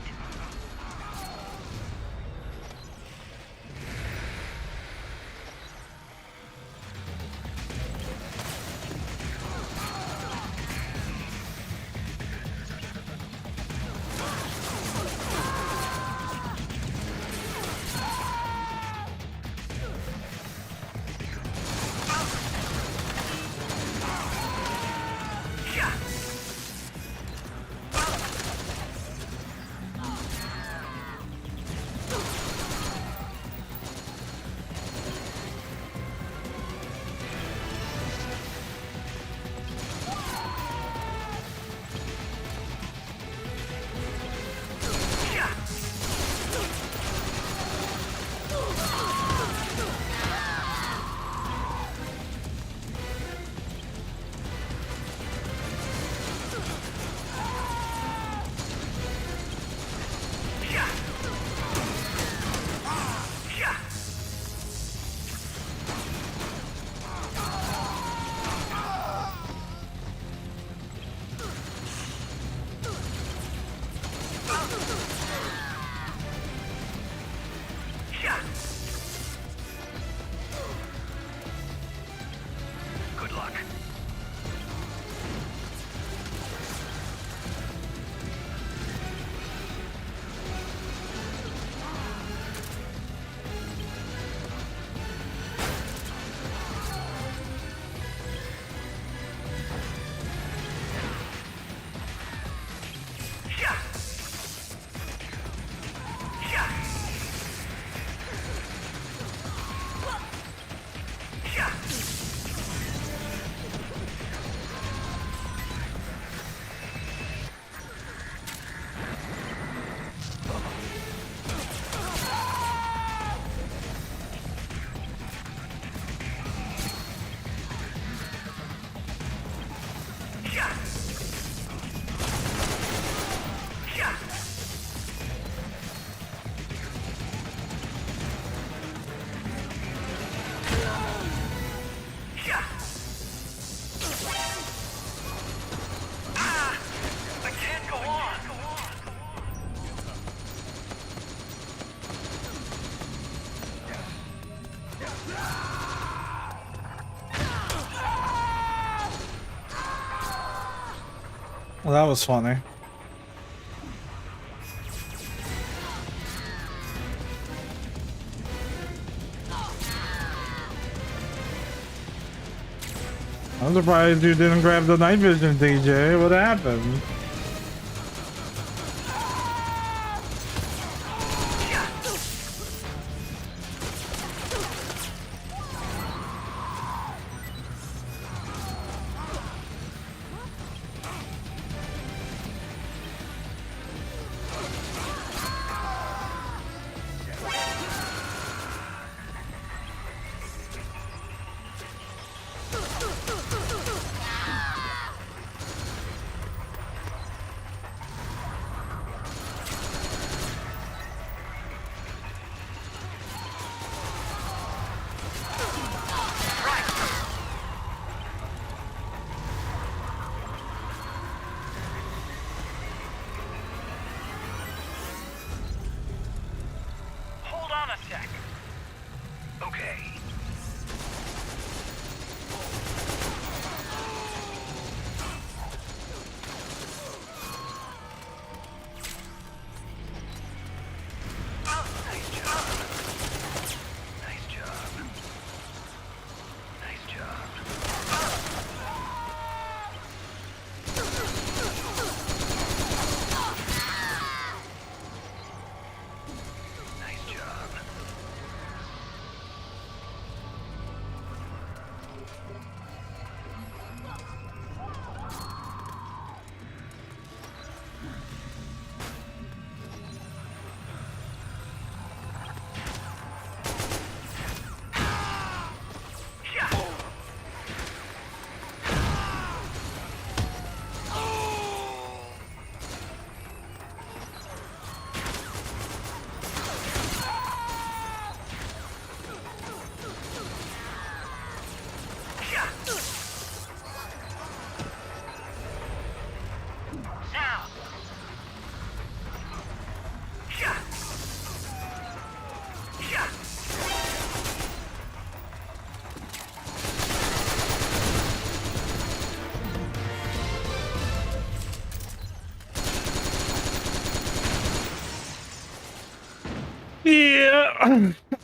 Good luck. I can't go on. Well, that was funny. I'm surprised you didn't grab the night vision, DJ. What happened?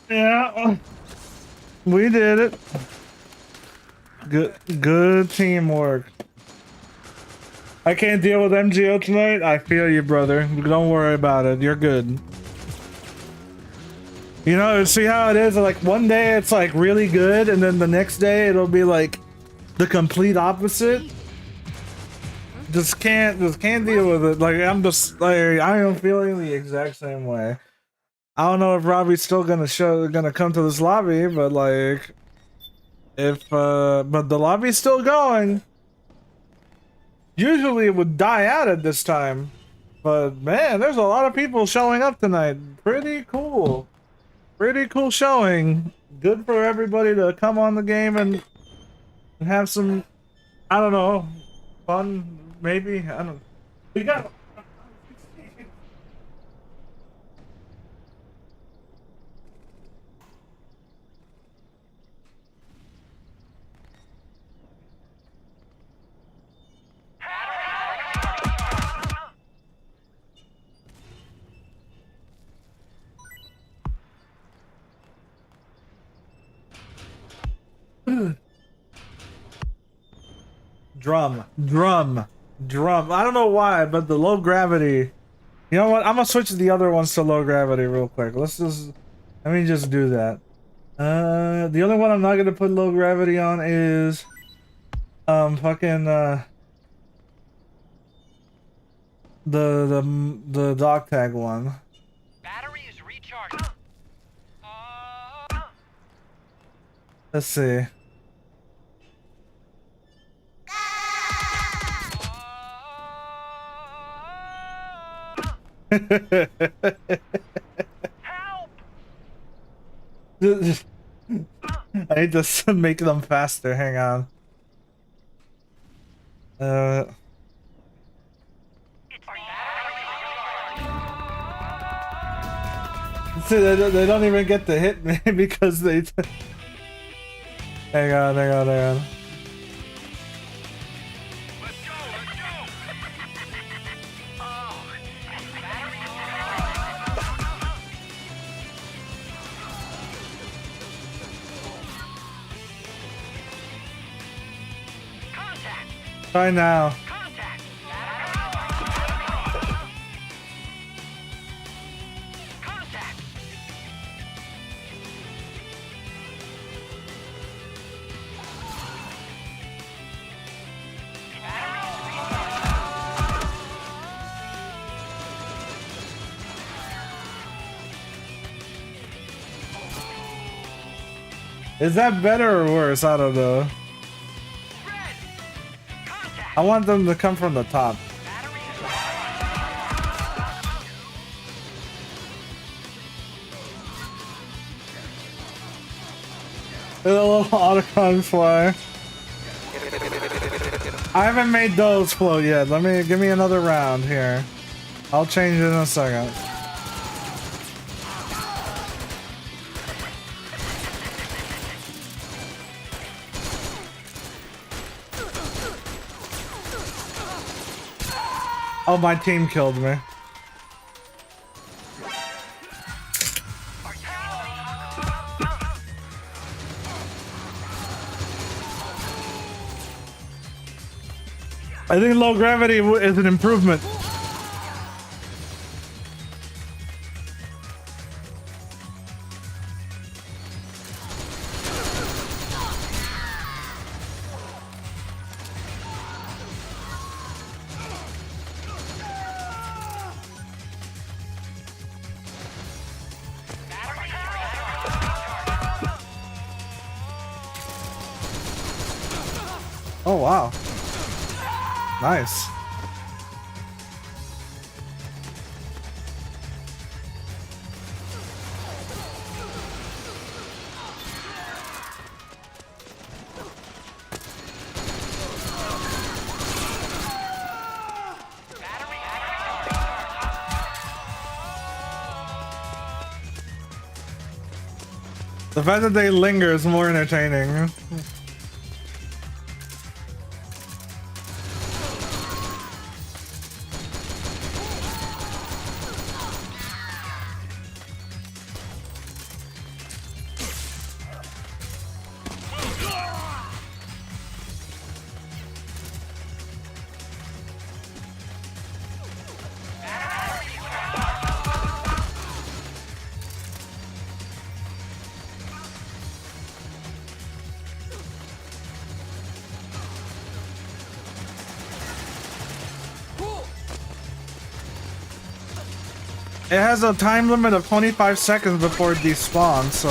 Yeah, we did it. Good teamwork. I can't deal with MGO tonight. I feel you, brother. Don't worry about it. You're good. You know, see how it is? Like one day it's like really good, and then the next day it'll be like the complete opposite. Just can't deal with it. Like I'm just like I am feeling the exact same way. I don't know if Robbie's still gonna come to this lobby, but like if but the lobby's still going. Usually it would die out at this time, but man, there's a lot of people showing up tonight. Pretty cool showing. Good for everybody to come on the game and have some, I don't know, fun. Maybe I don't. We got. Drum. I don't know why, but the low gravity. You know what? I'm gonna switch the other ones to low gravity real quick. Let me just do that. The only one I'm not gonna put low gravity on is the dog tag one. Battery is recharged. Let's see. Help! I need to make them faster. Hang on. See, they don't even get to hit me because they. Hang on. Let's go. Try now. Contact. Contact. Is that better or worse? I don't know. I want them to come from the top. The little autocon fly. I haven't made those float yet. Give me another round here. I'll change it in a second. Oh, my team killed me. I think low gravity is an improvement. Oh wow. Nice. The fact that they linger is more entertaining. It has a time limit of 25 seconds before it despawns, so...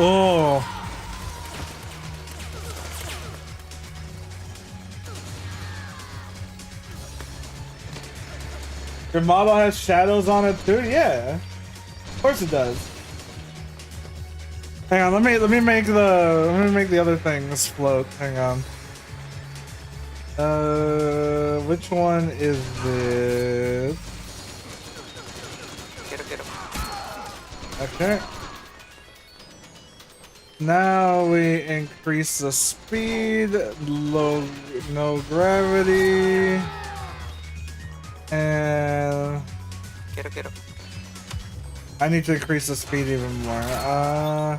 Oh. Your model has shadows on it too? Yeah. Of course it does. Hang on, let me make the other things float. Hang on. Which one is this? Okay. Now we increase the speed, no gravity, and I need to increase the speed even more.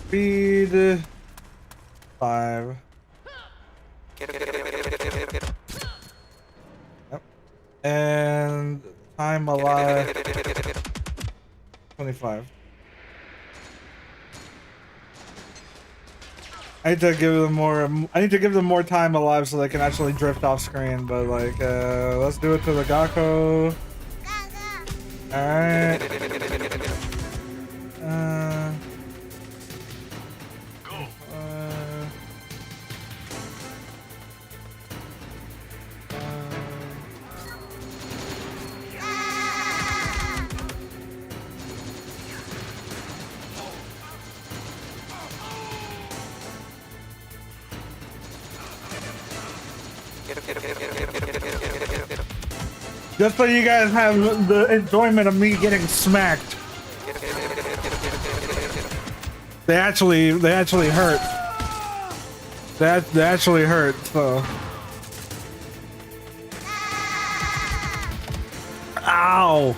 Speed 5. Yep. And time alive 25. I need to give them more. I need to give them more time alive so they can actually drift off screen. But like, let's do it to the Gakko. All right. Just so you guys have the enjoyment of me getting smacked. They actually hurt. They actually hurt, so. Ow!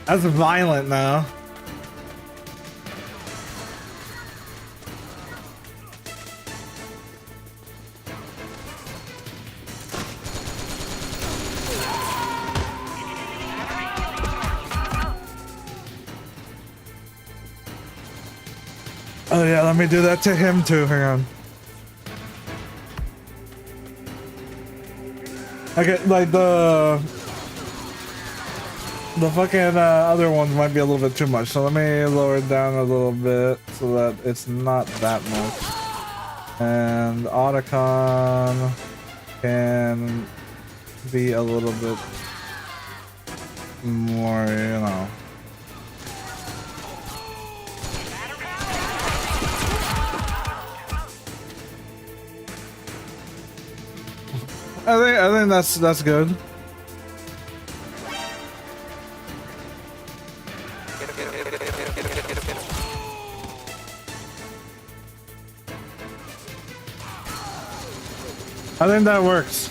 That's violent now. Oh yeah, let me do that to him too. Hang on. Okay, like the fucking other ones might be a little bit too much, so let me lower it down a little bit so that it's not that much. And Otacon can be a little bit more, you know. I think that's good. I think that works.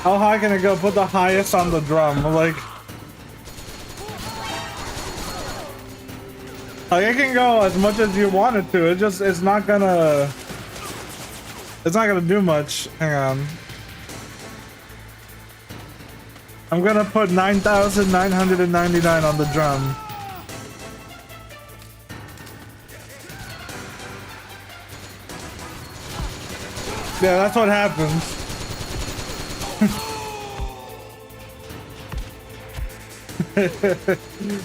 How high can it go? Put the highest on the drum, like it can go as much as you want it to. It's not gonna do much. Hang on. I'm gonna put 9,999 on the drum. Yeah, that's what happens.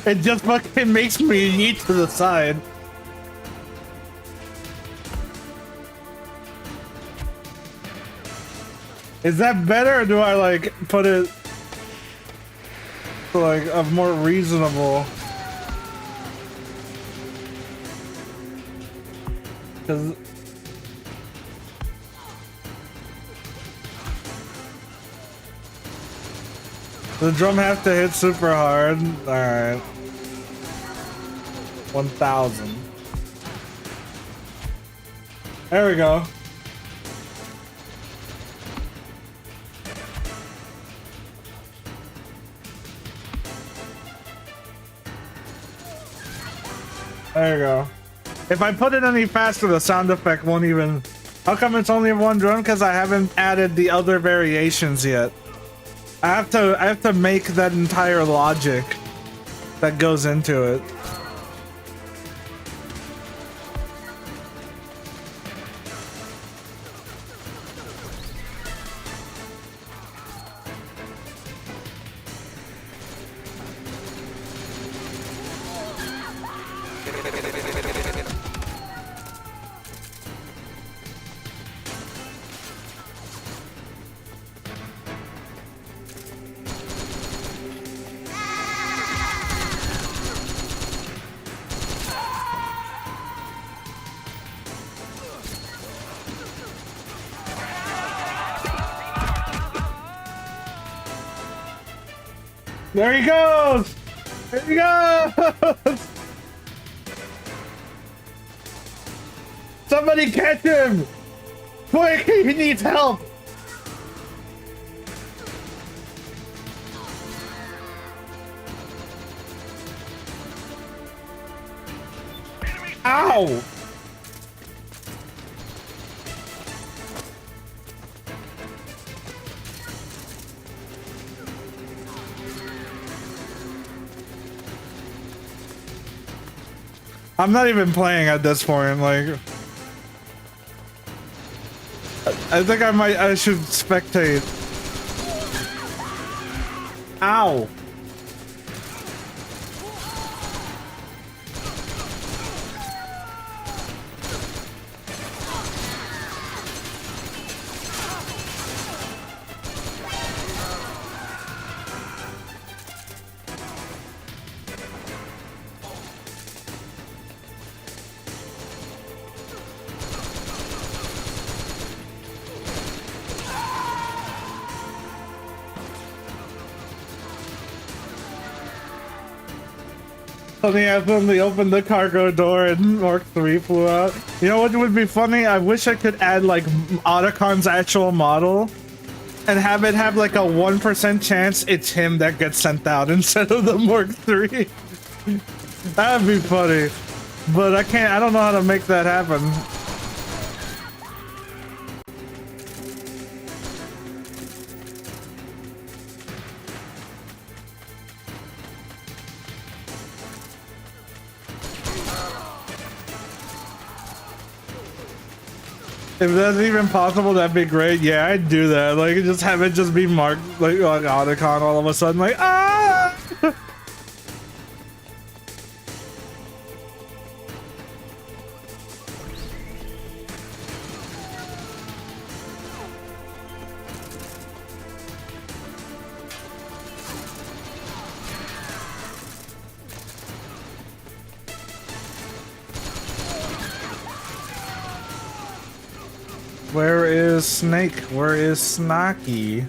It just fucking makes me yeet to the side. Is that better, or do I like put it to like a more reasonable? Because the drum has to hit super hard. Alright. 1,000. There we go. There you go. If I put it any faster, the sound effect won't even... How come it's only one drum? Because I haven't added the other variations yet. I have to make that entire logic that goes into it. There he goes! There he goes! Somebody catch him! Quick, he needs help! Ow! I'm not even playing at this point, like... I think I should spectate. Ow! They opened the cargo door and Mark 3 flew out. You know what would be funny? I wish I could add like Otacon's actual model and have it have like a 1% chance it's him that gets sent out instead of the Mark 3. That'd be funny. But I don't know how to make that happen. If that's even possible, that'd be great. Yeah, I'd do that. Like, just have it just be marked like Otacon all of a sudden, like, ah! Where is Snake? Where is Snacky?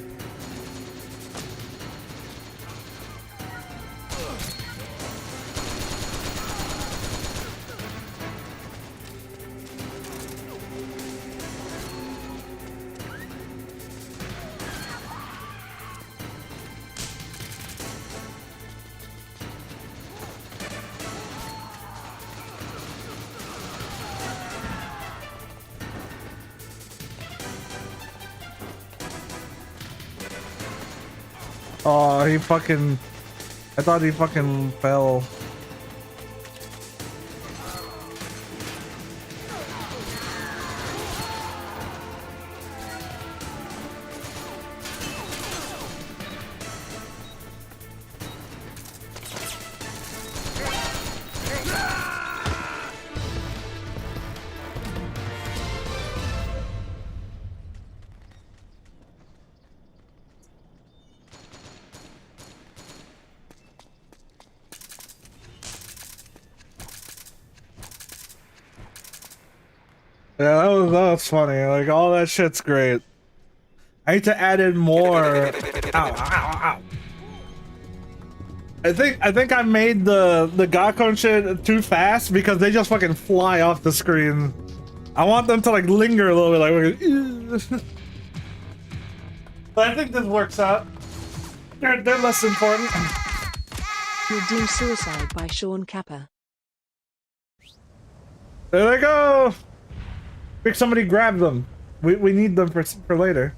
Oh, he fucking... I thought he fucking fell. Yeah, that was funny. Like, all that shit's great. I need to add in more. Ow, ow, ow. I think I made the Gakon shit too fast because they just fucking fly off the screen. I want them to like linger a little bit, like. But I think this works out. They're less important. You'll Deem Suicide by Sean Kappa. There they go. Quick, somebody grab them. We need them for later.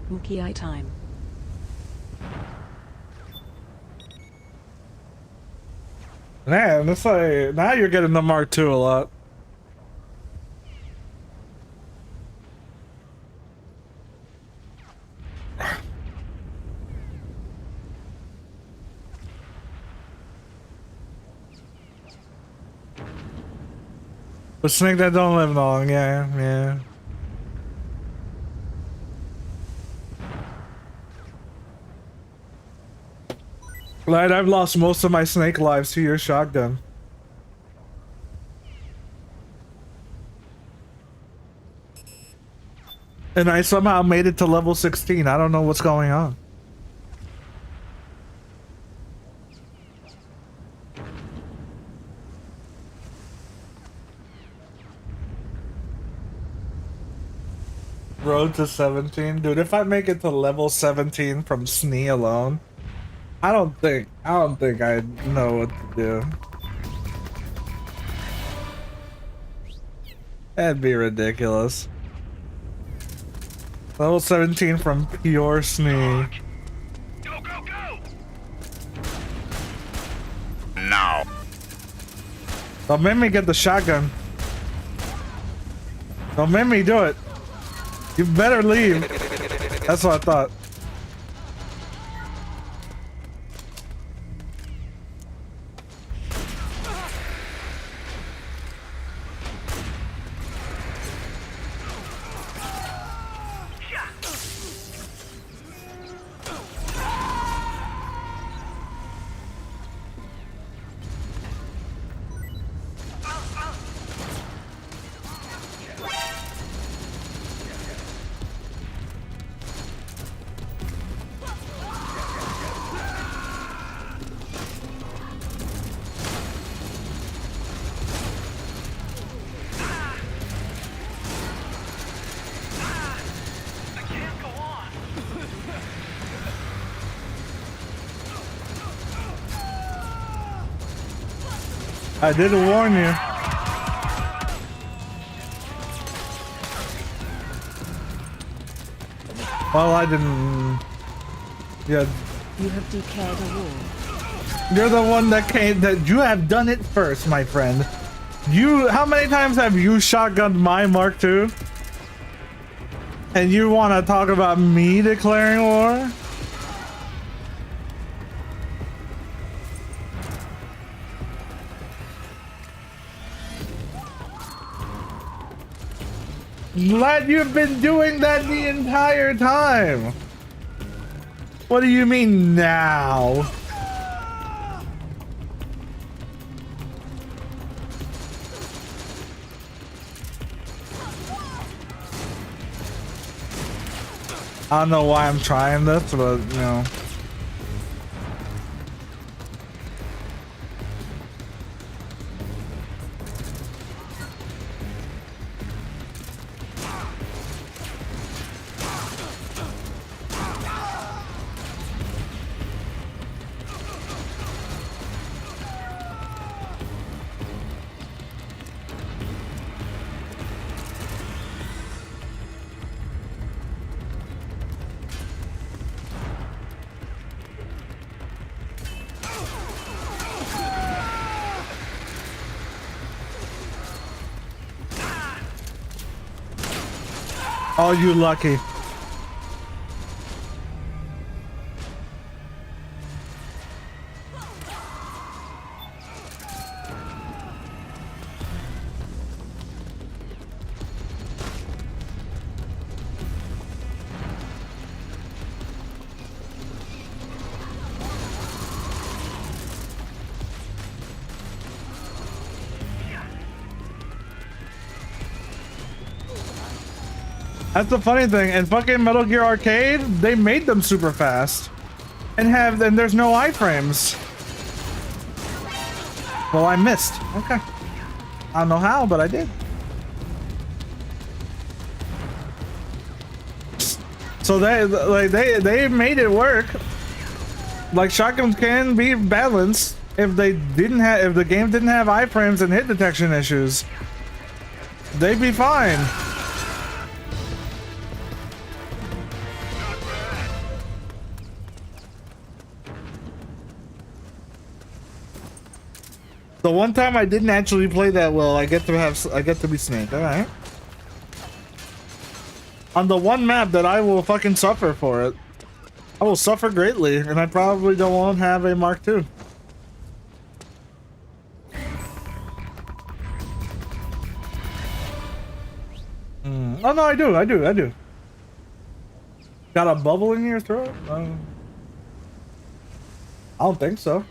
Mookie time. Man, it's like now you're getting the Mark II a lot. The snake that don't live long, yeah. Lad, I've lost most of my snake lives to your shotgun. And I somehow made it to level 16. I don't know what's going on. Road to 17? Dude, if I make it to level 17 from SNE alone, I don't think I know what to do. That'd be ridiculous. Level 17 from pure SNE. Go, go, go! Now. Don't make me get the shotgun. Don't make me do it. You better leave. That's what I thought. I did warn you. Well, I didn't. Yeah. You have declared a war. You're the one that came. That you have done it first, my friend. You. How many times have you shotgunned my Mark II? And you want to talk about me declaring war? Lad, you've been doing that the entire time. What do you mean now? I don't know why I'm trying this, but you know. Oh, you lucky. That's the funny thing. In fucking Metal Gear Arcade, they made them super fast. And there's no iframes. Well, I missed. Okay. I don't know how, but I did. So they made it work. Like shotguns can be balanced if the game didn't have iframes and hit detection issues. They'd be fine. The one time I didn't actually play that well, I get to be Snake. All right. On the one map that I will fucking suffer for it, I will suffer greatly, and I probably won't have a Mark II. Oh no, I do. Got a bubble in your throat? I don't think so.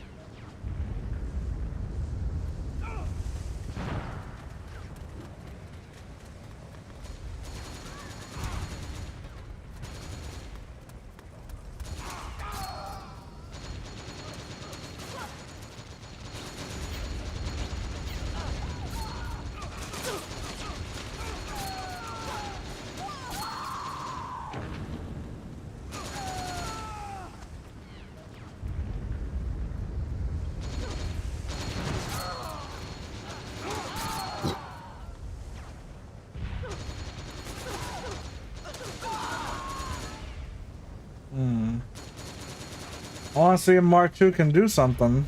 I want to see if Mark II can do something.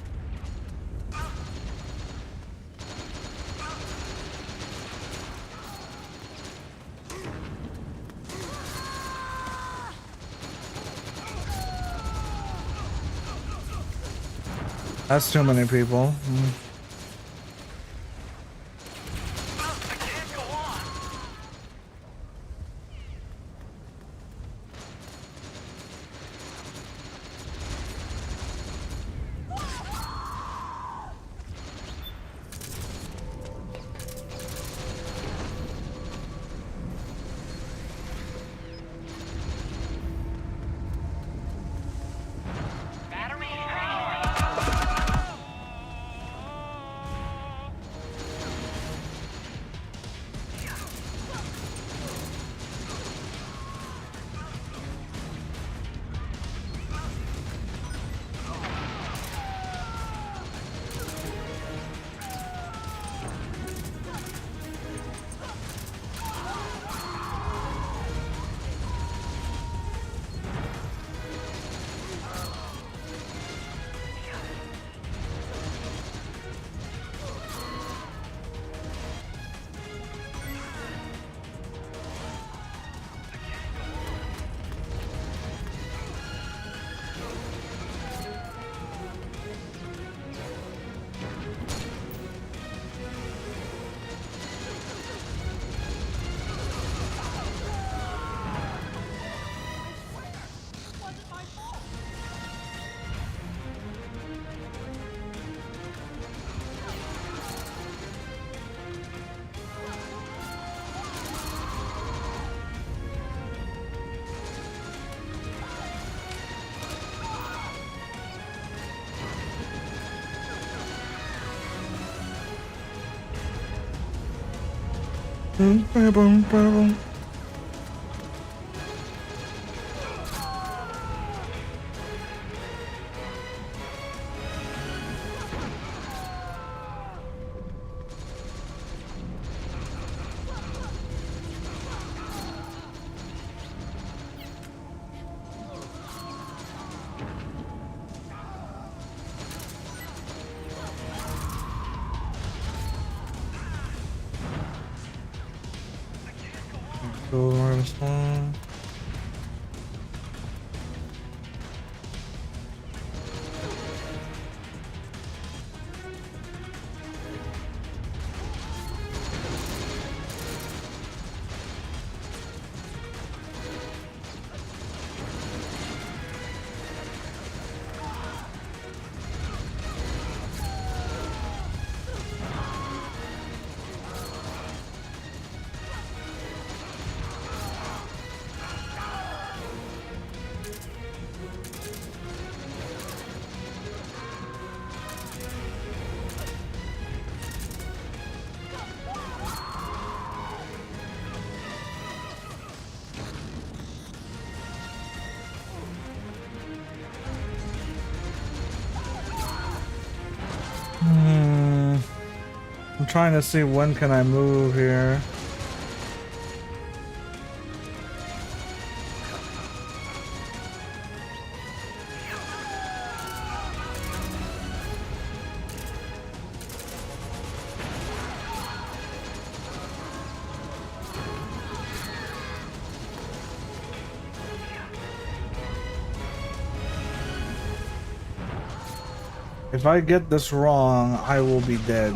That's too many people. I'm trying to see when can I move here. If I get this wrong, I will be dead.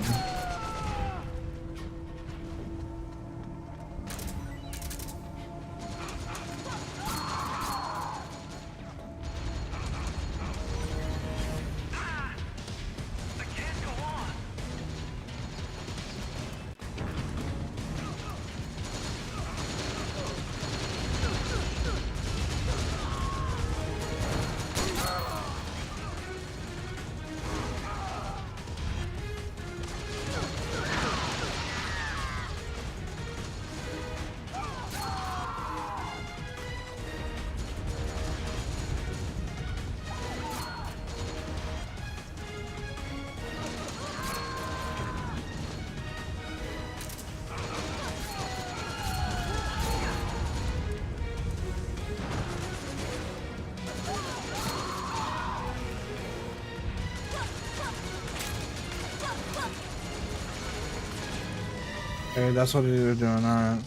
Okay, that's what you're doing, alright.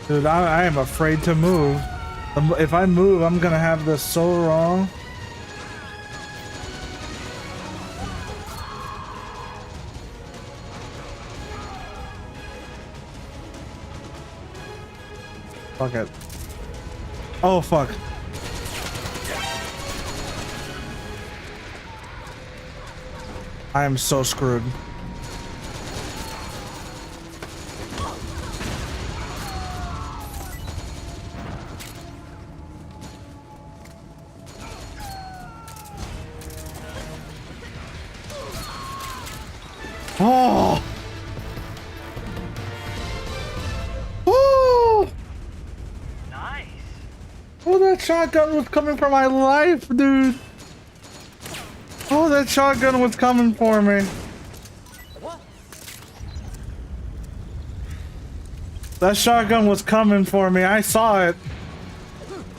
Dude, I am afraid to move. If I move, I'm gonna have this so wrong. Fuck it. Oh, fuck. I am so screwed. Oh! Oh! Nice. Oh, that shotgun was coming for my life, dude. Oh, that shotgun was coming for me. What? That shotgun was coming for me. I saw it.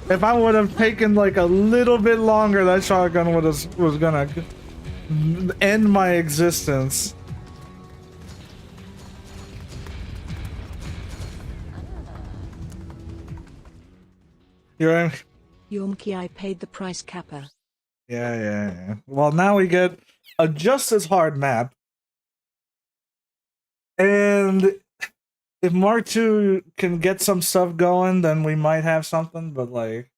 If I would have taken like a little bit longer, that shotgun was gonna end my existence. You're right. Yormki, I paid the price, Kappa. Yeah. Well, now we get a just as hard map. And if Mark 2 can get some stuff going, then we might have something, but like...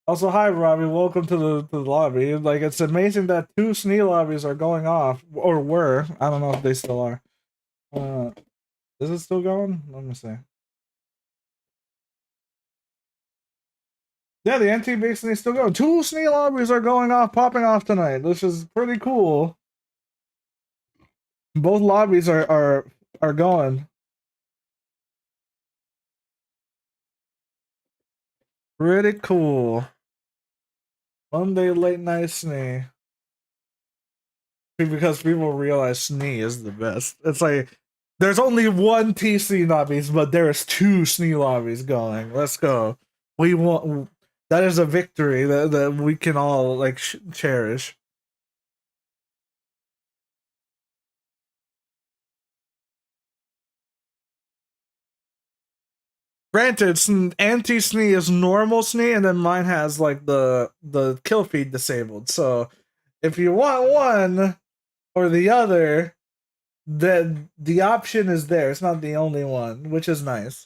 Also, hi, Robbie. Welcome to the lobby. Like, it's amazing that 2 SNE lobbies are going off, or were. I don't know if they still are. Is it still going? Let me see. Yeah, the NT-based SNE is still going. 2 SNE lobbies are going off, popping off tonight, which is pretty cool. Both lobbies are going. Pretty cool. Monday late night SNE. Because people realize SNE is the best. It's like there's only one TC lobbies, but there's 2 SNE lobbies going. Let's go. We want that is a victory that we can all like cherish. Granted, anti-SNE is normal SNE, and then mine has like the kill feed disabled. So if you want one or the other, then the option is there. It's not the only one, which is nice.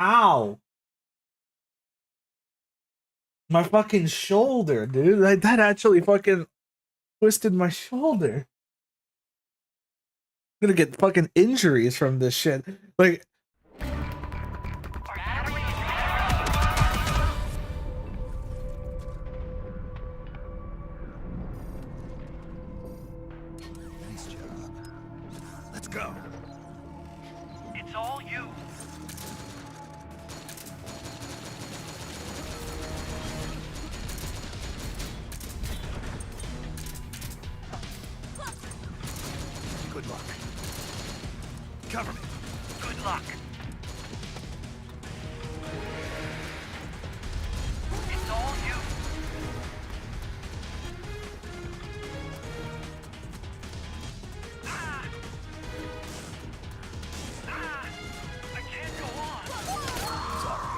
Ow! My fucking shoulder, dude. Like, that actually fucking twisted my shoulder. I'm gonna get fucking injuries from this shit. Like, go. It's all you. Good luck. Cover me. Good luck. It's all you. I can't go on. Sorry.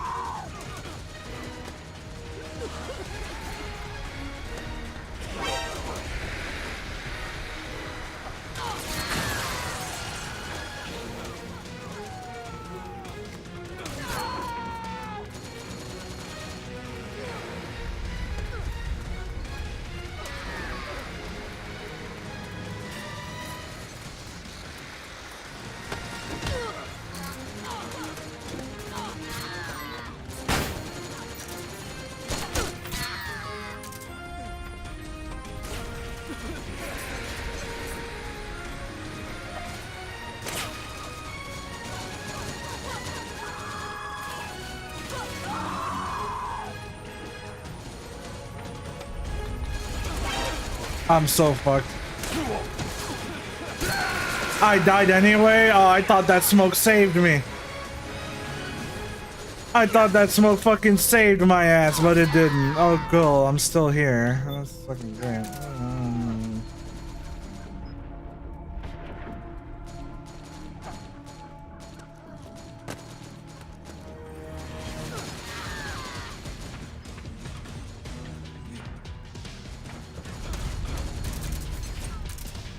I'm so fucked. I died anyway? Oh, I thought that smoke saved me. I thought that smoke fucking saved my ass, but it didn't. Oh, cool. I'm still here. That's fucking great.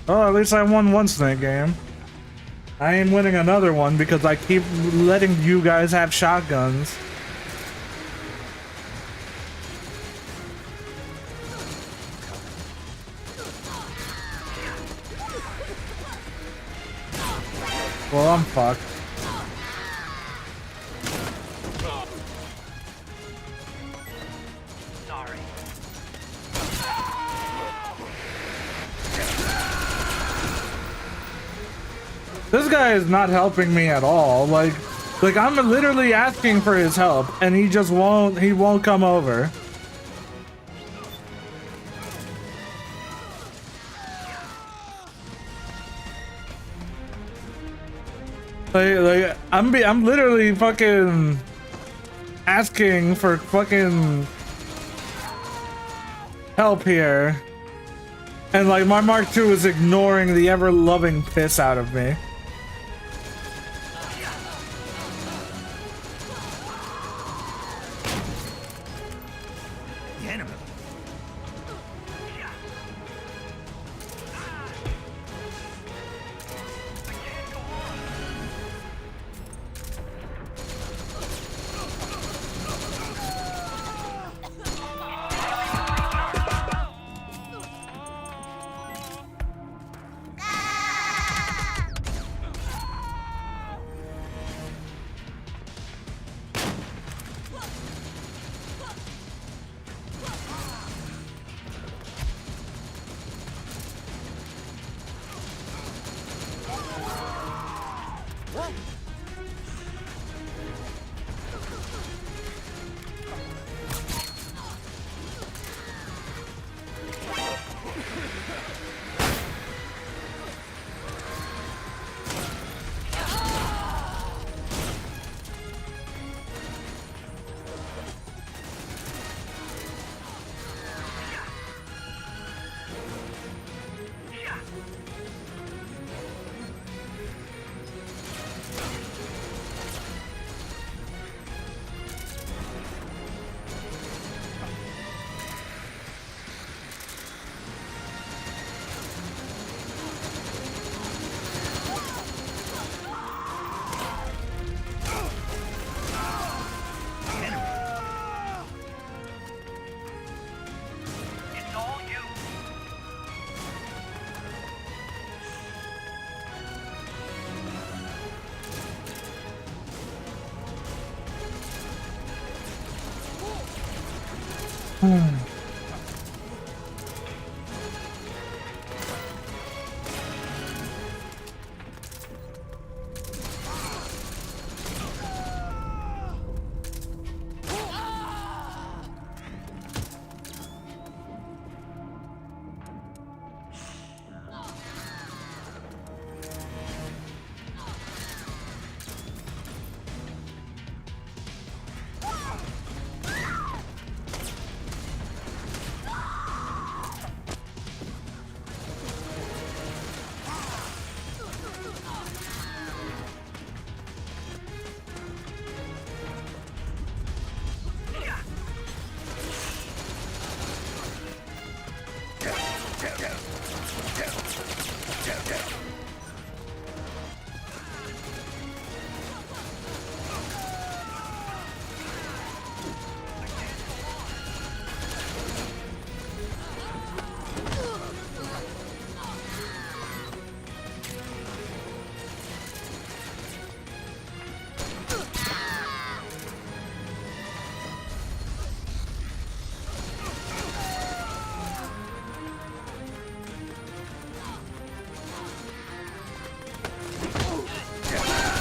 Oh, at least I won one snake game. I ain't winning another one because I keep letting you guys have shotguns. Well, I'm fucked. Sorry. This guy is not helping me at all. Like I'm literally asking for his help and he just won't, he won't come over. I'm literally fucking asking for fucking help here. And like my Mark II is ignoring the ever-loving piss out of me. The enemy.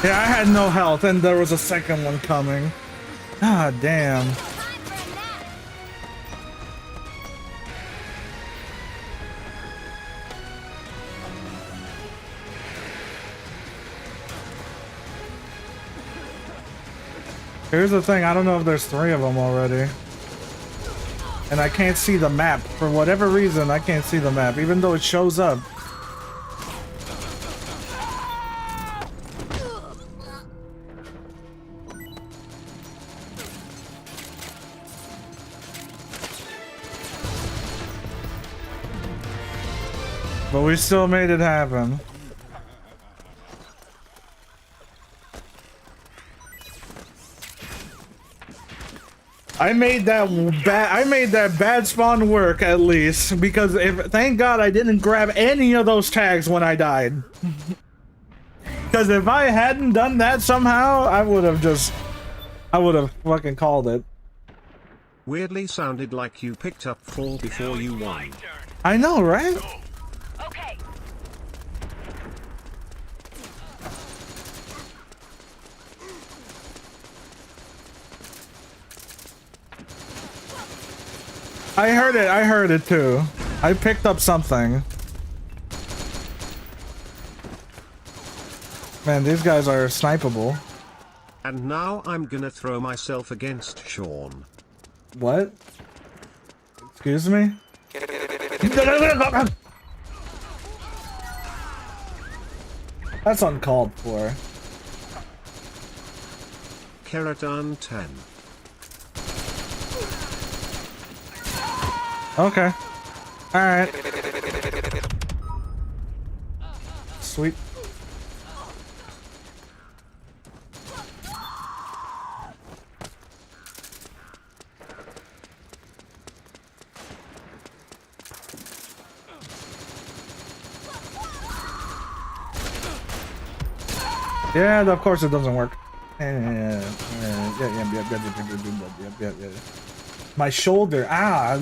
Yeah, I had no health, and there was a second one coming. Ah, damn. Time for a nap. Here's the thing, I don't know if there's 3 of them already. And I can't see the map. For whatever reason, I can't see the map, even though it shows up. But we still made it happen. I made that bad spawn work at least, because thank God I didn't grab any of those tags when I died. Because if I hadn't done that somehow, I would have fucking called it. Weirdly sounded like you picked up 4 before you won. I know, right? Okay. I heard it too. I picked up something. Man, these guys are snipeable. And now I'm gonna throw myself against Sean. What? Excuse me? That's uncalled for. Keratin 10. Okay. Alright. Sweet. Yeah, of course it doesn't work. Yeah. My shoulder,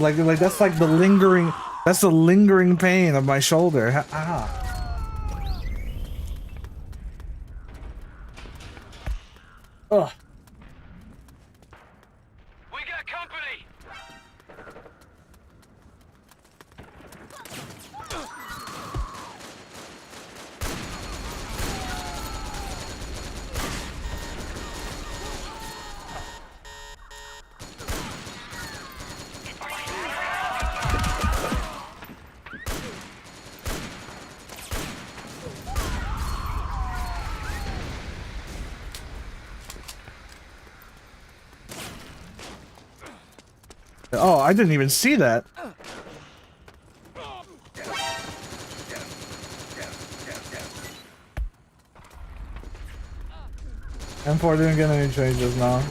like that's like the lingering pain of my shoulder. Ugh. We got company. Oh, I didn't even see that. M4 didn't get any changes now.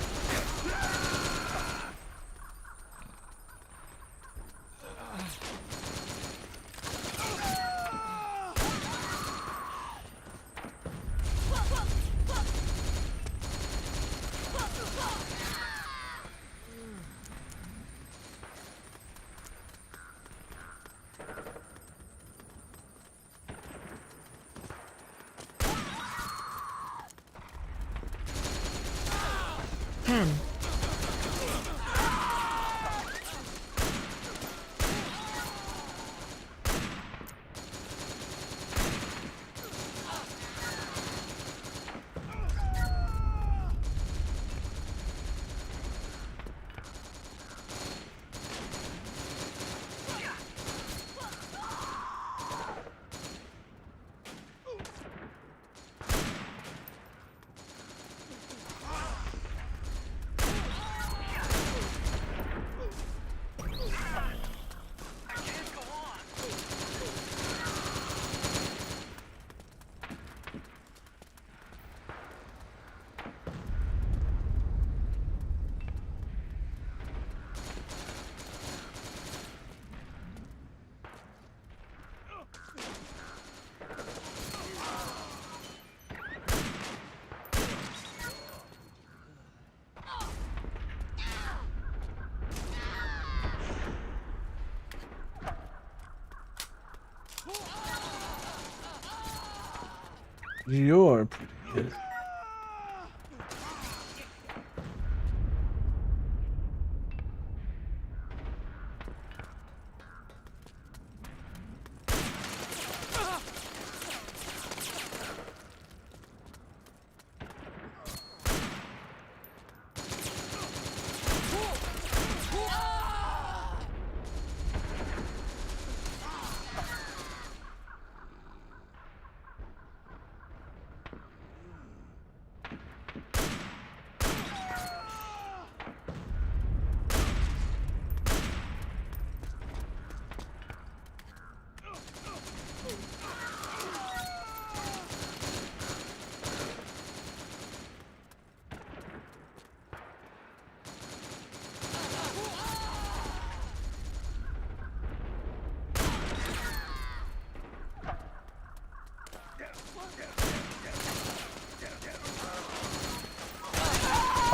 You're pretty good.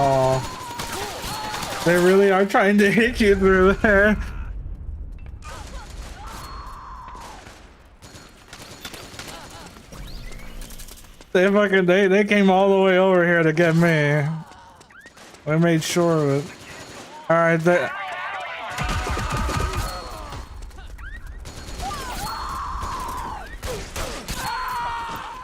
Oh, they really are trying to hit you through there. They came all the way over here to get me. We made sure of it. All right,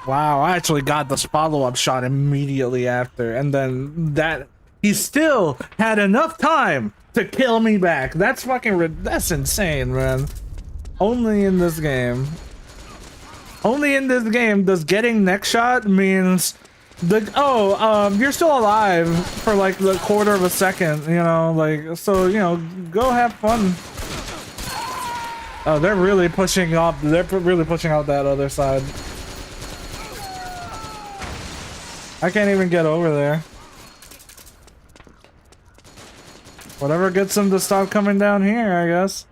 wow, I actually got the follow-up shot immediately after, and then that he still had enough time to kill me back. That's that's insane, man. Only in this game. Only in this game does getting neck shot means you're still alive for like the quarter of a second, you know, like, so, you know, go have fun. Oh, they're really pushing up. They're really pushing out that other side. I can't even get over there. Whatever gets them to stop coming down here, I guess.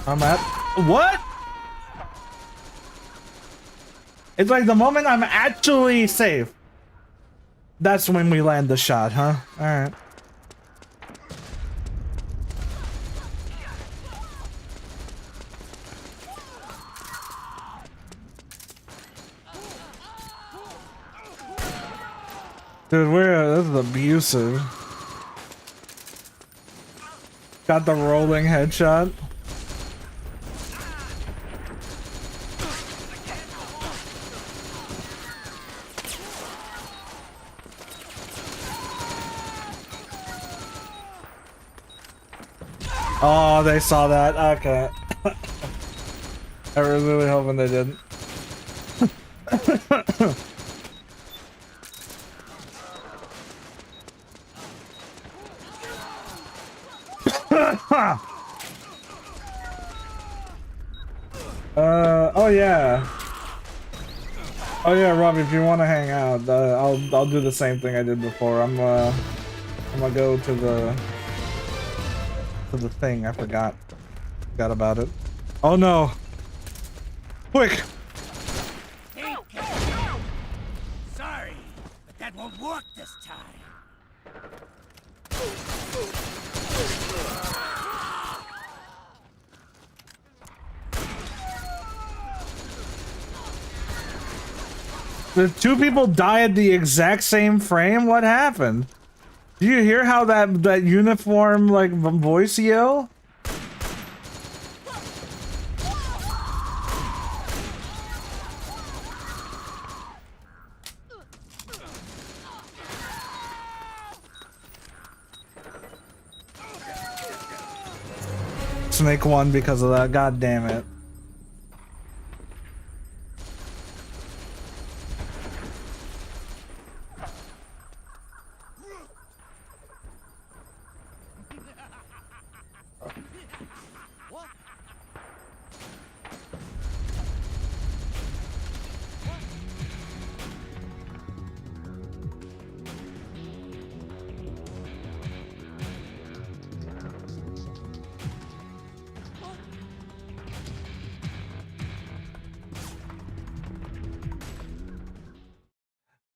I'm at what? It's like the moment I'm actually safe, that's when we land the shot, huh? All right. Dude, this is abusive. Got the rolling headshot. Oh, they saw that. Okay. I was really hoping they didn't. Oh yeah. Oh yeah, Rob, if you want to hang out, I'll do the same thing I did before. I'm gonna go to the thing. I forgot about it. Oh no! Quick! Hey, sorry, but that won't work this time. The two people die at the exact same frame? What happened? Do you hear how that uniform like voice yell? Snake won because of that. God damn it.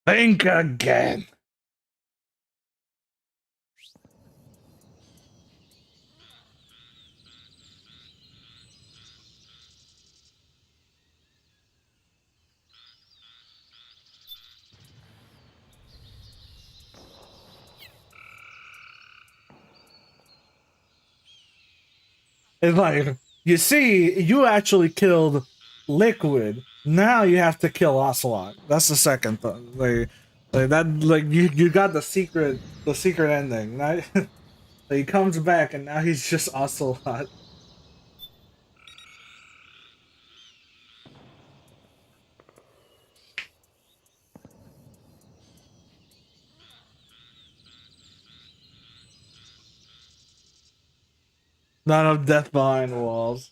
Think again. It's like, you see, you actually killed Liquid. Now you have to kill Ocelot. That's the second thing. Like that. Like you got the secret ending. Now he comes back and now he's just Ocelot. Not of death behind walls.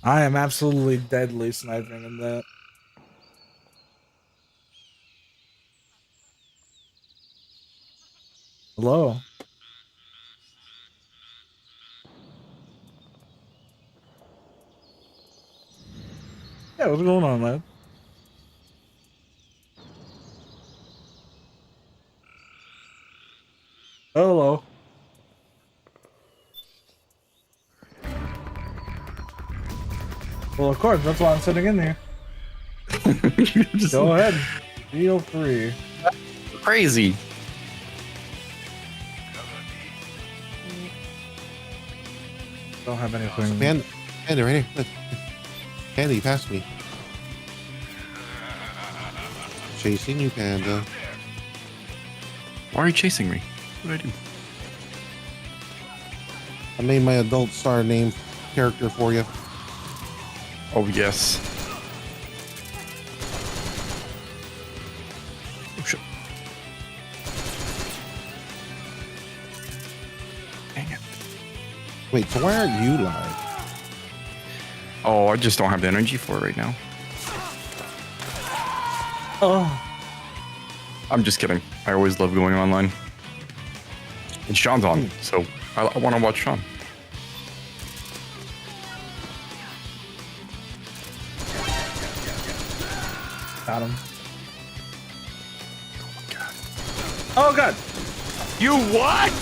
I am absolutely deadly sniping in that. Hello. Yeah, what's going on, man? Hello. Well, of course, that's why I'm sitting in here. Go ahead. Feel free. Crazy. Don't have anything. Panda, right here. Look. Panda, you passed me. Chasing you, Panda. Why are you chasing me? What did I do? I made my adult star name character for you. Oh, yes. Oh, shit. Dang it. Wait, so why aren't you live? Oh, I just don't have the energy for it right now. Oh. I'm just kidding. I always love going online. And Sean's on, so I want to watch Sean. Got him. Oh god. You what?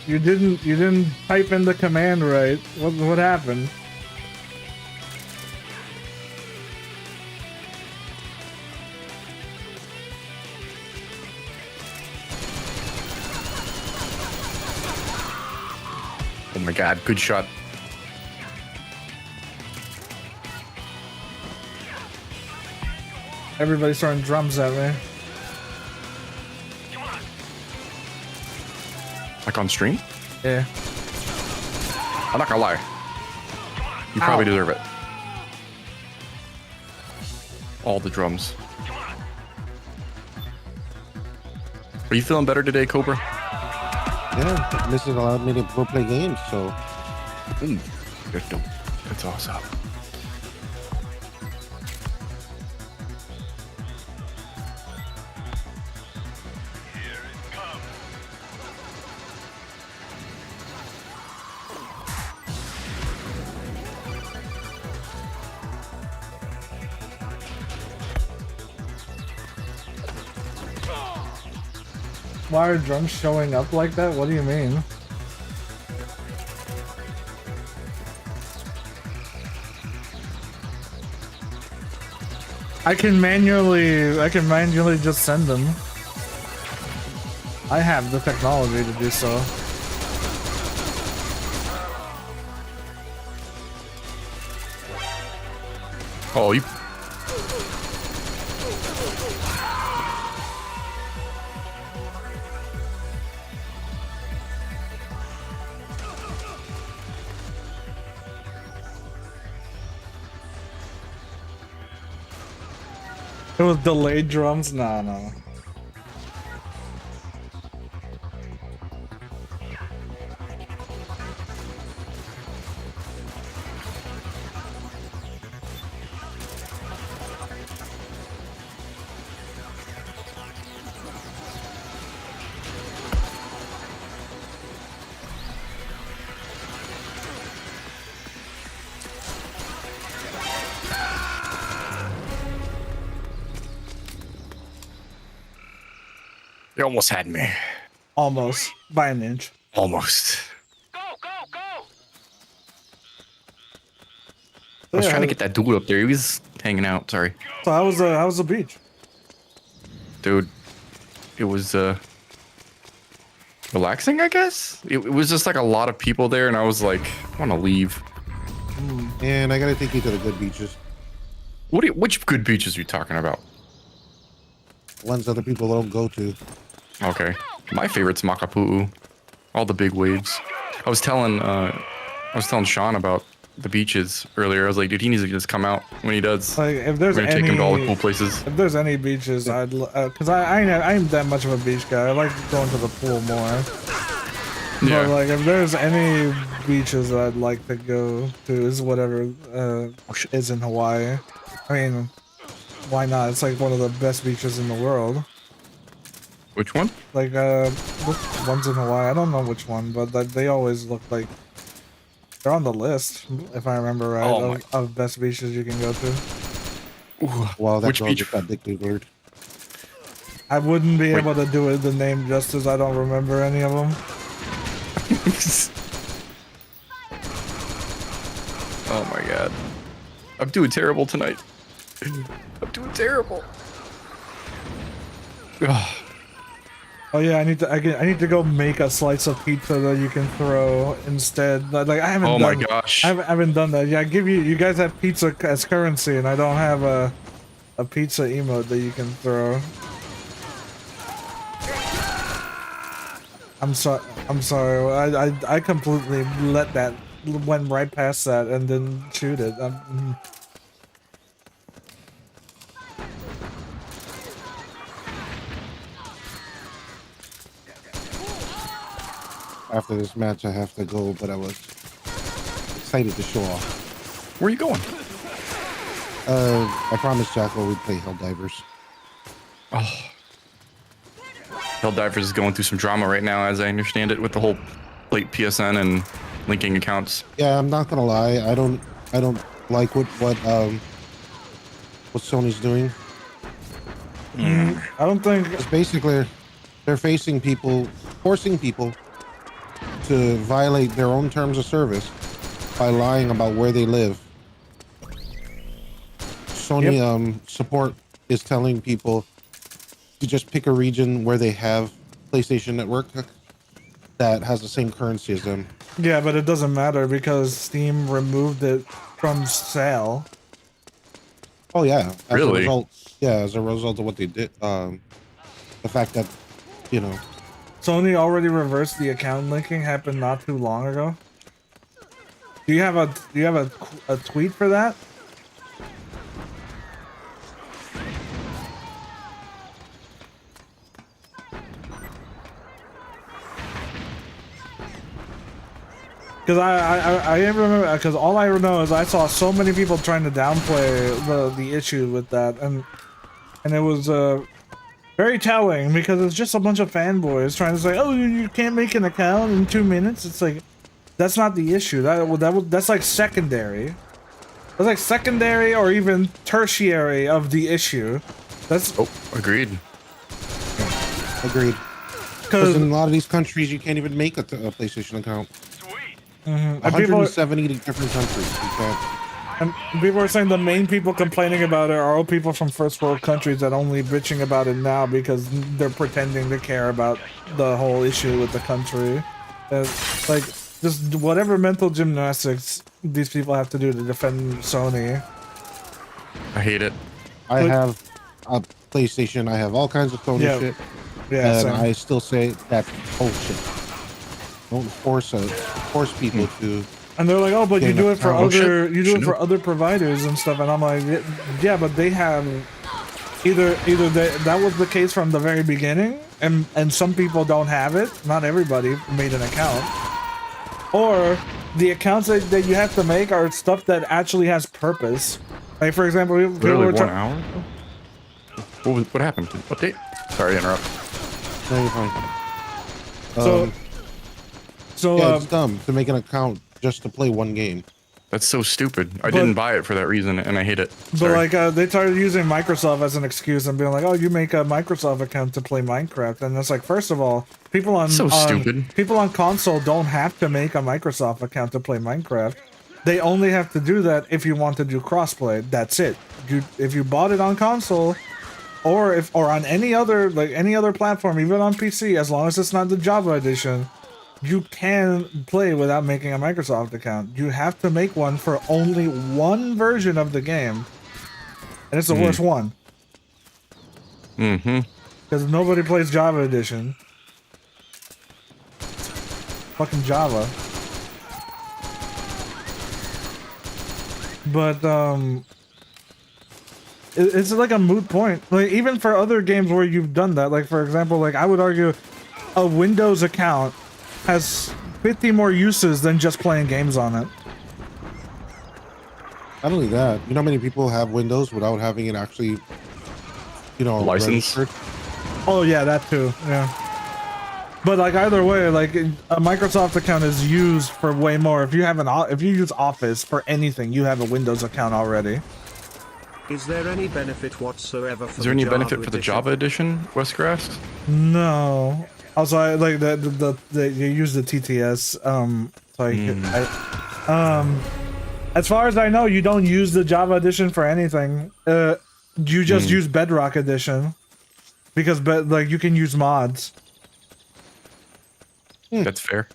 You didn't type in the command right. What happened? Oh my god, good shot. Everybody's throwing drums at me. Like on stream? Yeah. I'm not gonna lie. You probably deserve it. All the drums. Are you feeling better today, Cobra? Yeah, this has allowed me to go play games, so. That's awesome. Why are drums showing up like that? What do you mean? I can manually just send them. I have the technology to do so. Oh, you. It was delayed drums? Nah, no. You almost had me. Almost. By an inch. Almost. Go, go, go! I was trying to get that dude up there. He was hanging out. Sorry. So how was the beach? Dude, it was relaxing, I guess. It was just like a lot of people there, and I was like, I want to leave. And I gotta take you to the good beaches. Which good beaches are you talking about? Ones other people don't go to. Okay, my favorite's Makapu'u. All the big waves. I was telling Sean about the beaches earlier. I was like, dude, he needs to just come out when he does. Like, if there's We're gonna any, take him to all the cool places. If there's any beaches, I'd because I ain't that much of a beach guy. I like going to the pool more. Yeah. But like, if there's any beaches that I'd like to go to, is whatever is in Hawaii. I mean, why not? It's like one of the best beaches in the world. Which one? Like ones in Hawaii. I don't know which one, but they always look like they're on the list, if I remember right, of best beaches you can go to. Ooh, wow, that which girl beach? just got dick weird. I wouldn't be able to do it the name justice. I don't remember any of them. Oh my god. I'm doing terrible tonight. I'm doing terrible. Ugh. Oh yeah, I need to go make a slice of pizza that you can throw instead. Like I haven't. Oh done, my gosh. I haven't done that. Yeah, you guys have pizza as currency, and I don't have a pizza emote that you can throw. I'm sorry. I completely went right past that and didn't shoot it. After this match, I have to go, but I was excited to show off. Where are you going? I promised Jacko we'd play Helldivers. Oh. Helldivers is going through some drama right now, as I understand it, with the whole late PSN and linking accounts. Yeah, I'm not gonna lie. I don't like what Sony's doing. I don't think it's basically they're forcing people to violate their own terms of service by lying about where they live. Sony support is telling people to just pick a region where they have PlayStation Network that has the same currency as them. Yeah, but it doesn't matter because Steam removed it from sale. Oh yeah, really? As a result of what they did, the fact that, you know, Sony already reversed the account linking. Happened not too long ago. Do you have a tweet for that? Because I remember, because all I know is I saw so many people trying to downplay the issue with that, and it was very telling because it's just a bunch of fanboys trying to say, oh, you can't make an account in 2 minutes. It's like, that's not the issue. That's like secondary. That's like secondary or even tertiary of the issue. That's agreed. Agreed. Because in a lot of these countries, you can't even make a PlayStation account. 170 different countries. You can't. And people are saying the main people complaining about it are all people from first world countries that only bitching about it now because they're pretending to care about the whole issue with the country. Like, just whatever mental gymnastics these people have to do to defend Sony. I hate it. I have a PlayStation. I have all kinds of Sony shit. Yeah, and same. I still say that's bullshit. Don't force people to. And they're like, oh, but you do it for other providers and stuff, and I'm like, yeah, but they have either that was the case from the very beginning, and some people don't have it. Not everybody made an account, or the accounts that you have to make are stuff that actually has purpose. Like for example, literally 1 hour. What happened? Update? Sorry to interrupt. No, you're fine. So yeah, it's dumb to make an account just to play one game. That's so stupid. I didn't buy it for that reason, and I hate it. But like, they started using Microsoft as an excuse and being like, "Oh, you make a Microsoft account to play Minecraft," and it's like, first of all, people on console don't have to make a Microsoft account to play Minecraft. They only have to do that if you want to do crossplay. That's it. If you bought it on console, or on any other platform, even on PC, as long as it's not the Java edition, you can play without making a Microsoft account. You have to make one for only one version of the game, and it's the worst one. Mm-hmm. Because nobody plays Java edition. Fucking Java. But it's like a moot point. Like even for other games where you've done that, like for example, like I would argue a Windows account has 50 more uses than just playing games on it. Not only that, you know how many people have Windows without having it actually, you know, license. registered? Oh yeah, that too. Yeah. But like either way, like a Microsoft account is used for way more. If you have if you use Office for anything, you have a Windows account already. Is there any benefit whatsoever for Is there any benefit for the Java edition, Westgrass? No. Also, I like the you use the TTS. As far as I know, you don't use the Java edition for anything. You just use Bedrock edition because like you can use mods. That's fair.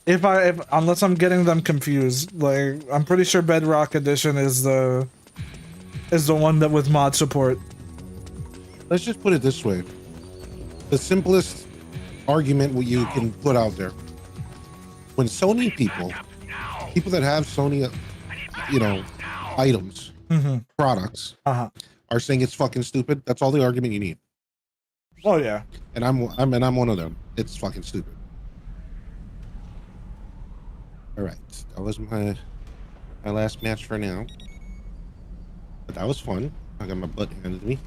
Unless I'm getting them confused, like I'm pretty sure Bedrock edition is the one that with mod support. Let's just put it this way. The simplest argument you can put out there. When Sony people that have Sony, you know, items, products, are saying it's fucking stupid, that's all the argument you need. Oh yeah. And I'm one of them. It's fucking stupid. All right, that was my last match for now. But that was fun. I got my butt handed to me.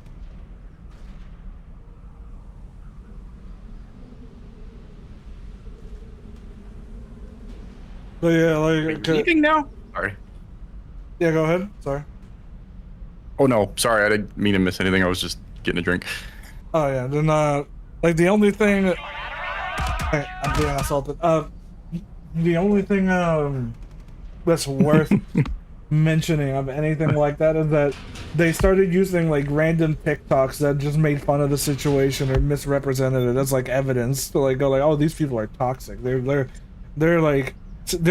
But yeah, like leaving now. Sorry. Yeah, go ahead. Sorry. Oh no, sorry. I didn't mean to miss anything. I was just getting a drink. Oh yeah, then like the only thing that I'm being assaulted. The only thing that's worth mentioning of anything like that is that they started using like random TikToks that just made fun of the situation or misrepresented it as like evidence to like go like, oh, these people are toxic. They're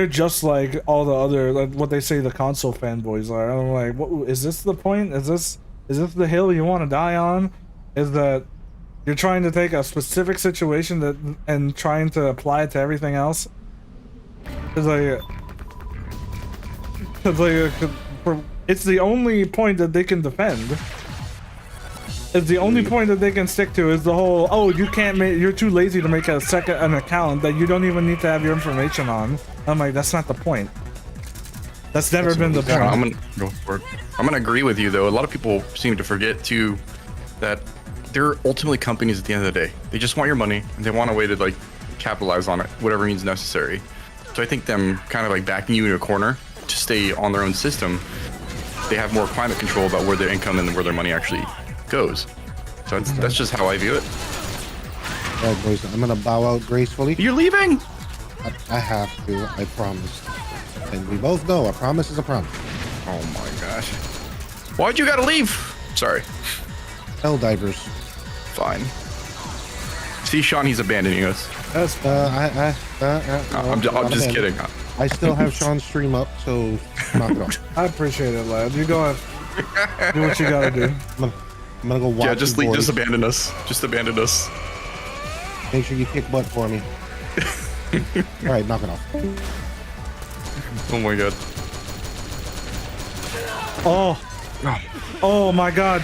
just like all the other, like what they say the console fanboys are. I'm like, what is this the point? Is this the hill you want to die on? Is that you're trying to take a specific situation and trying to apply it to everything else? It's the only point that they can defend. It's the only point that they can stick to is the whole, oh, you're too lazy to make an account that you don't even need to have your information on. I'm like, that's not the point. That's never been the point. I'm gonna go for it. I'm gonna agree with you though. A lot of people seem to forget too that they're ultimately companies at the end of the day. They just want your money and they want a way to like capitalize on it, whatever means necessary. So I think them kind of like backing you in a corner to stay on their own system, they have more climate control about where their income and where their money actually goes. So that's just how I view it. All right, boys, I'm gonna bow out gracefully. You're leaving? I have to, I promise. And we both know a promise is a promise. Oh my gosh. Why'd you gotta leave? Sorry. Hell divers. Fine. See, Sean, he's abandoning us. I'm just kidding. I still have Sean's stream up, so knock it off. I appreciate it, lad. You go ahead. Do what you gotta do. I'm gonna go watch. Yeah, just leave. Just abandon us. Just abandon us. Make sure you kick butt for me. All right, knock it off. Oh my god. Oh my god.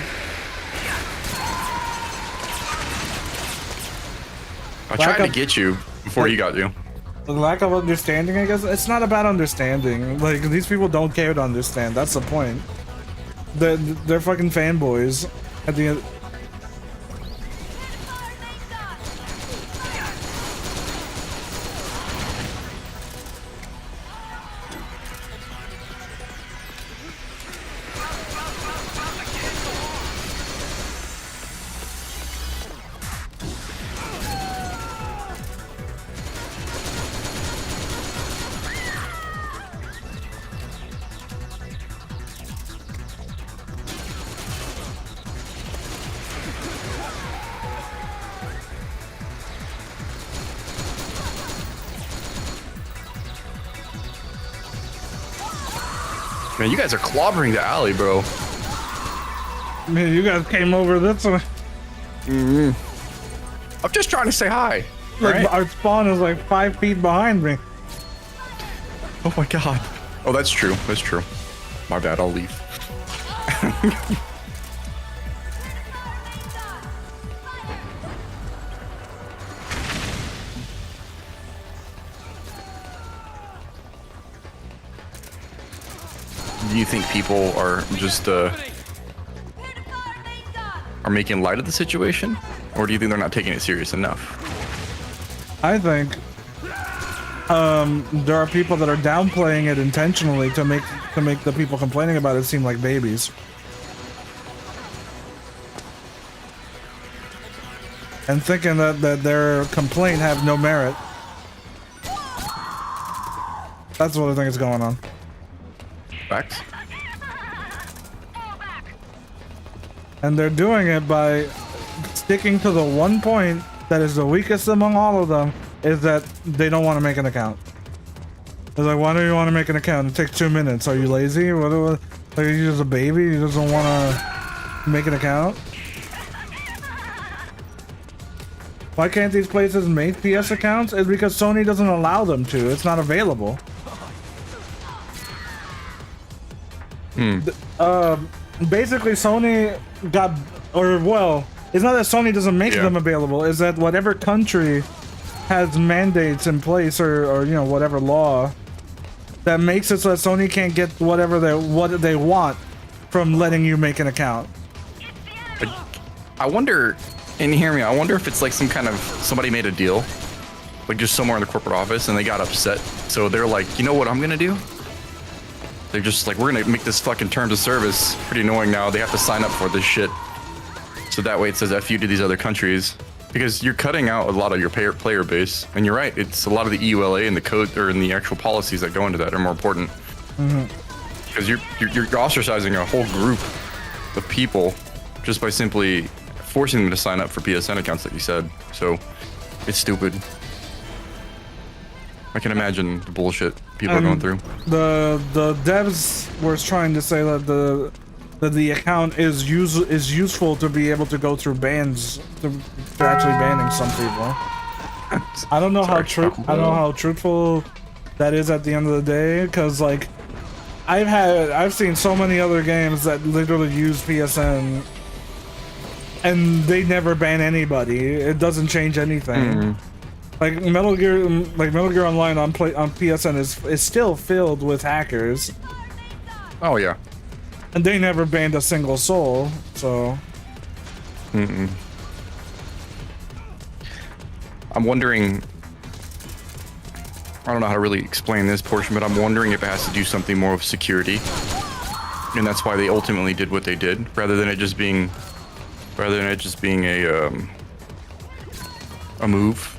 I tried to get you before you got you. The lack of understanding, I guess. It's not about understanding. Like, these people don't care to understand. That's the point. They're fucking fanboys at the end. Man, you guys are clobbering the alley, bro. Man, you guys came over this way. I'm just trying to say hi. Like right? our spawn is like 5 feet behind me. Oh my god. Oh, that's true. That's true. My bad. I'll leave. Do you think people are just are making light of the situation, or do you think they're not taking it serious enough? I think there are people that are downplaying it intentionally to make the people complaining about it seem like babies. And thinking that their complaint have no merit. That's what I think is going on. Facts. And they're doing it by sticking to the one point that is the weakest among all of them, is that they don't want to make an account. They're like, why do you want to make an account? It takes 2 minutes. Are you lazy? What? Are you just a baby? You just don't want to make an account? Why can't these places make PS accounts? It's because Sony doesn't allow them to. It's not available. Basically Sony got, or well, it's not that Sony doesn't make them available, is that whatever country has mandates in place or you know, whatever law that makes it so that Sony can't get whatever what they want from letting you make an account. I wonder, and hear me, I wonder if it's like some kind of, somebody made a deal, like just somewhere in the corporate office, and they got upset. So they're like, you know what I'm gonna do? They're just like, we're gonna make this fucking terms of service pretty annoying now. They have to sign up for this shit. So that way it says F you to these other countries. Because you're cutting out a lot of your player base. And you're right, it's a lot of the EULA and the code, or in the actual policies that go into that are more important. Because you're ostracizing a whole group of people just by simply forcing them to sign up for PSN accounts, like you said. So it's stupid. I can imagine the bullshit people are going through. The devs were trying to say that the account is useful to be able to go through bans to actually banning some people. I don't know how true. I don't know how truthful that is at the end of the day, because like I've seen so many other games that literally use PSN and they never ban anybody. It doesn't change anything. Like Metal Gear Online on PSN is still filled with hackers. Oh yeah. And they never banned a single soul, so. I'm wondering. I don't know how to really explain this portion, but I'm wondering if it has to do something more with security, and that's why they ultimately did what they did, rather than it just being a move.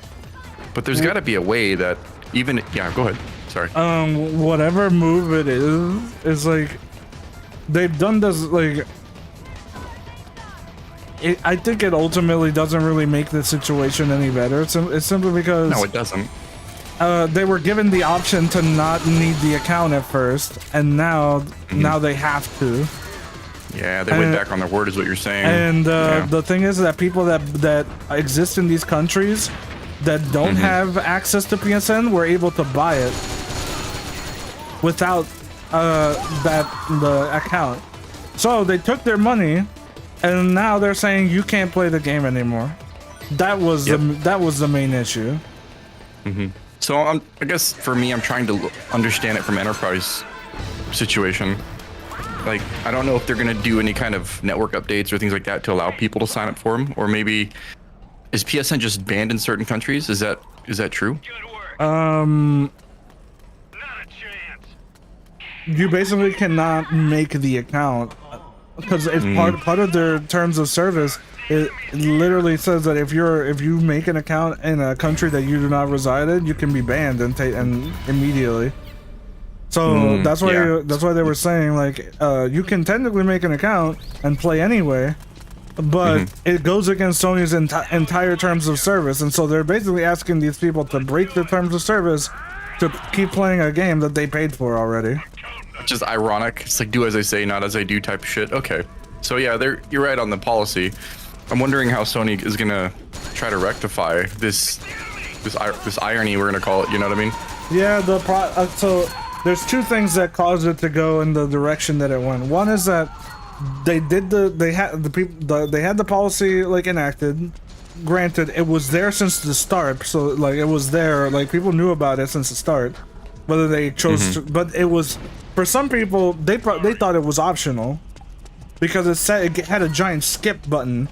But there's got to be a way that even go ahead. Sorry. Whatever move it is like they've done this like. I think it ultimately doesn't really make the situation any better. It's simply because no, it doesn't. They were given the option to not need the account at first, and now they have to. Yeah, they went back on their word, is what you're saying. And the thing is that people that exist in these countries that don't have access to PSN were able to buy it without the account. So they took their money, and now they're saying you can't play the game anymore. That was the main issue. So I guess for me, I'm trying to understand it from enterprise situation. Like, I don't know if they're gonna do any kind of network updates or things like that to allow people to sign up for them, or maybe is PSN just banned in certain countries? Is that true? You basically cannot make the account because it's part of their terms of service. It literally says that if you make an account in a country that you do not reside in, you can be banned and immediately. So that's why they were saying like you can technically make an account and play anyway, but it goes against Sony's entire terms of service, and so they're basically asking these people to break the terms of service to keep playing a game that they paid for already. which is ironic. It's like do as I say, not as I do type of shit. Okay, so yeah, you're right on the policy. I'm wondering how Sony is gonna try to rectify this irony, we're gonna call it. You know what I mean? Yeah, so there's two things that caused it to go in the direction that it went. One is that they had the policy like enacted. Granted, it was there since the start, so like it was there, like people knew about it since the start. Whether they chose to, but it was for some people they thought it was optional because it had a giant skip button.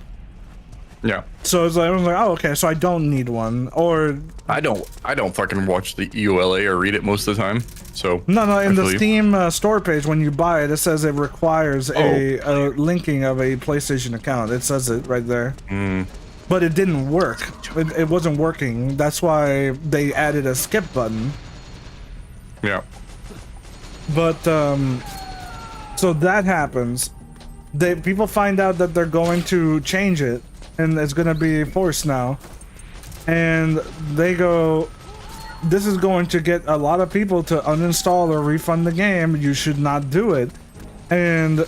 Yeah. So it's like I was like, oh okay, so I don't need one, or I don't fucking watch the EULA or read it most of the time. So no, in the Steam store page when you buy it, it says it requires a linking of a PlayStation account. It says it right there. But it didn't work. It wasn't working. That's why they added a skip button. Yeah. But so that happens. People find out that they're going to change it, and it's going to be forced now. And they go, this is going to get a lot of people to uninstall or refund the game. You should not do it. And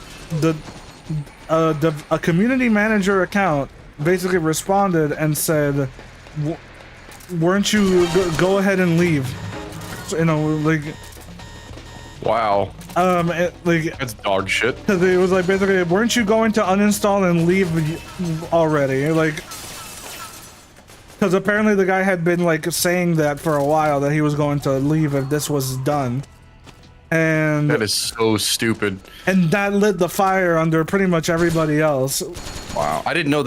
a community manager account basically responded and said, weren't you go ahead and leave? You know, like, wow. Like that's dog shit. Cause it was like basically, weren't you going to uninstall and leave already? Like, because apparently the guy had been like saying that for a while, that he was going to leave if this was done. And that is so stupid. And that lit the fire under pretty much everybody else. Wow, I didn't know our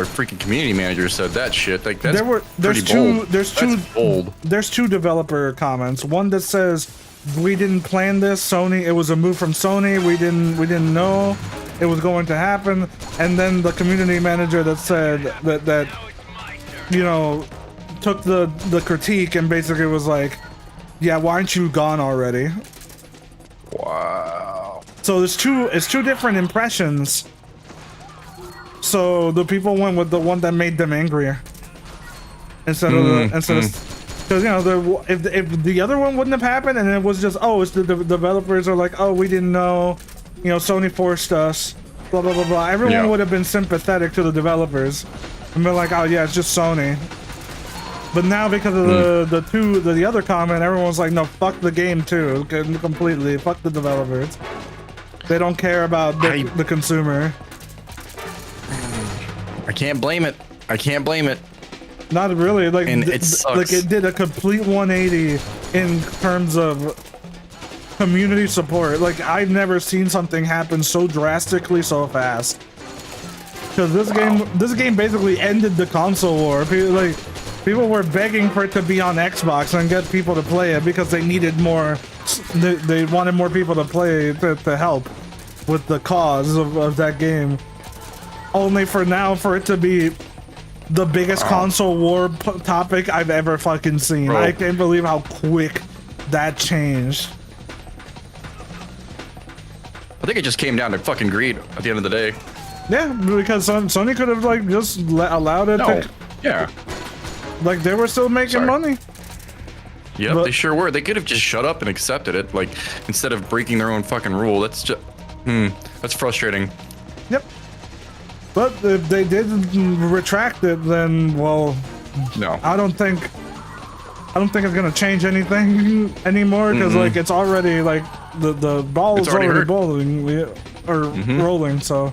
freaking community manager said that shit. Like that's there's bold. There's two developer comments. One that says, "We didn't plan this. Sony. It was a move from Sony. We didn't know it was going to happen." And then the community manager that said that you know, took the critique and basically was like, "Yeah, why aren't you gone already?" Wow. So it's two different impressions. So the people went with the one that made them angrier instead of because you know if the other one wouldn't have happened and it was just it's the developers are like, oh, we didn't know, you know, Sony forced us, blah blah blah blah. Everyone would have been sympathetic to the developers and been like, oh yeah, it's just Sony. But now because of the other comment, everyone's like, no, fuck the game too, completely. Fuck the developers. They don't care about the consumer. I can't blame it. I can't blame it. Not really. Like, and it sucks. Like it did a complete 180 in terms of community support. Like I've never seen something happen so drastically so fast. Because this game basically ended the console war. People were begging for it to be on Xbox and get people to play it because they needed more. They wanted more people to play to help with the cause of that game. Only for it to be the biggest console war topic I've ever fucking seen. Bro. I can't believe how quick that changed. I think it just came down to fucking greed at the end of the day. Yeah, because Sony could have like just allowed it to. Yeah. Like they were still making money. Yep, they sure were. They could have just shut up and accepted it, like instead of breaking their own fucking rule. That's just, that's frustrating. Yep. But if they did retract it, then well, no. I don't think it's gonna change anything anymore because like it's already like the ball is already rolling rolling. So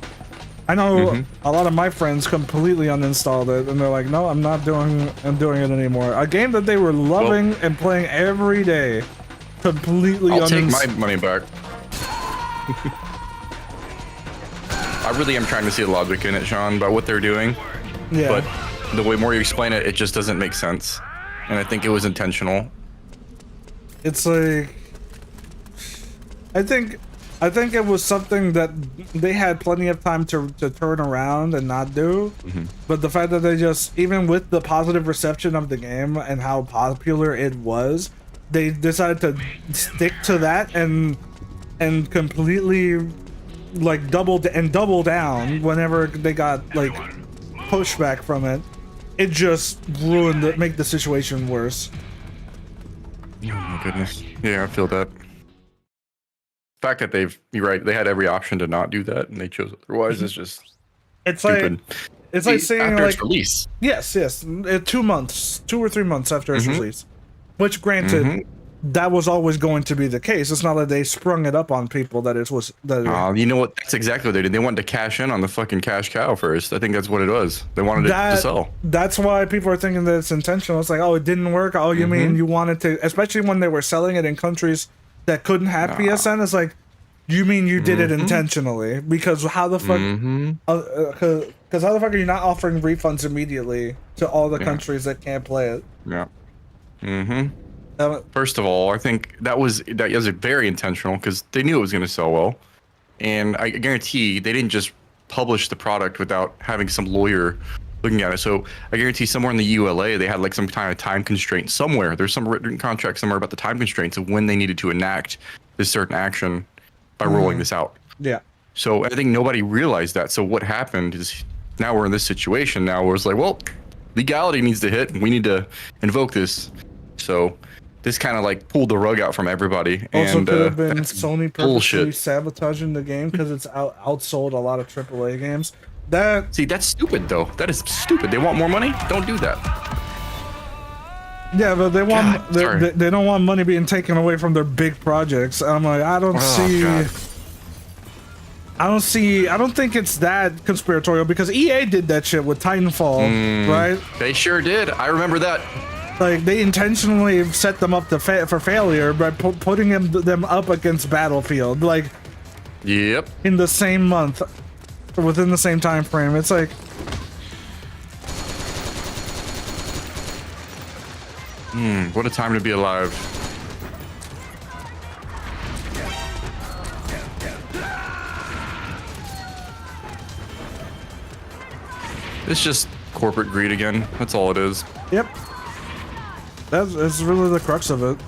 I know a lot of my friends completely uninstalled it and they're like, no, I'm doing it anymore. A game that they were loving and playing every day, completely. I'll take my money back. I really am trying to see the logic in it, Sean, about what they're doing. Yeah. But the way more you explain it, it just doesn't make sense. And I think it was intentional. It's like, I think it was something that they had plenty of time to turn around and not do. But the fact that they just, even with the positive reception of the game and how popular it was, they decided to stick to that and completely like double down whenever they got like pushback from it. It just make the situation worse. Oh my goodness. Yeah, I feel that. fact that you're right, they had every option to not do that, and they chose otherwise is just It's stupid. it's like saying after like its release. yes, 2 months, 2 or 3 months after its release. Which, granted, that was always going to be the case. It's not like they sprung it up on people that it was. You know what? That's exactly what they did. They wanted to cash in on the fucking cash cow first. I think that's what it was. They wanted it to sell. That's why people are thinking that it's intentional. It's like, oh, it didn't work. Oh, you mean you wanted to, especially when they were selling it in countries that couldn't have PSN. It's like, you mean you did it intentionally? Because how the fuck? Because how the fuck are you not offering refunds immediately to all the countries that can't play it? Yeah. First of all, I think that was very intentional because they knew it was going to sell well, and I guarantee they didn't just publish the product without having some lawyer looking at it. So I guarantee somewhere in the ULA they had like some kind of time constraint somewhere. There's some written contract somewhere about the time constraints of when they needed to enact this certain action by rolling this out. Yeah. So I think nobody realized that. So what happened is now we're in this situation now where it's like, well, legality needs to hit and we need to invoke this. So this kind of like pulled the rug out from everybody. Also, and, could have been Sony purposely bullshit. sabotaging the game because it's outsold a lot of AAA games. See, that's stupid though. That is stupid. They want more money. Don't do that. Yeah, but they want they don't want money being taken away from their big projects. I'm like, I don't think it's that conspiratorial because EA did that shit with Titanfall, right? They sure did. I remember that. Like they intentionally set them up for failure by putting them up against Battlefield, like in the same month, within the same time frame. It's like, what a time to be alive. It's just corporate greed again. That's all it is. Yep. That's really the crux of it.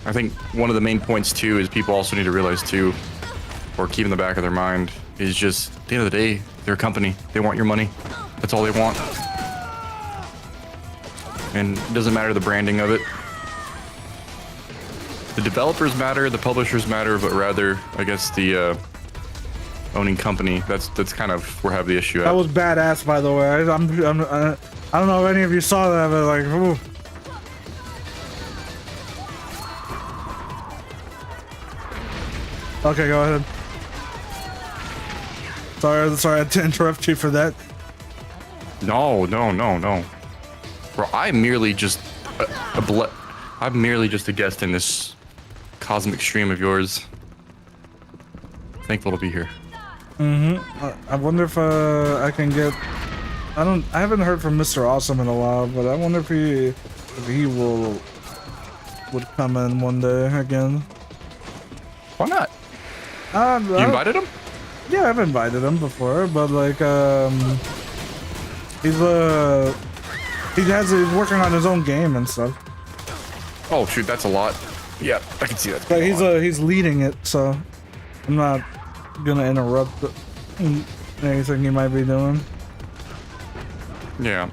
I think one of the main points too is people also need to realize too, or keep in the back of their mind, is just at the end of the day, they're a company. They want your money. That's all they want. And it doesn't matter the branding of it. The developers matter, the publishers matter, but rather, I guess, the owning company. That's kind of where I have the issue at. That was badass, by the way. I don't know if any of you saw that, but like, ooh. Okay, go ahead. Sorry, I had to interrupt you for that. No. Bro, I'm merely just I'm merely just a guest in this cosmic stream of yours. Thankful to be here. I wonder if I can get. I haven't heard from Mr. Awesome in a while, but I wonder if he would come in one day again. Why not? You invited him? Yeah, I've invited him before, but like he's working on his own game and stuff. Oh shoot, that's a lot. Yeah, I can see that. But he's leading it, so I'm not gonna interrupt anything he might be doing. Yeah.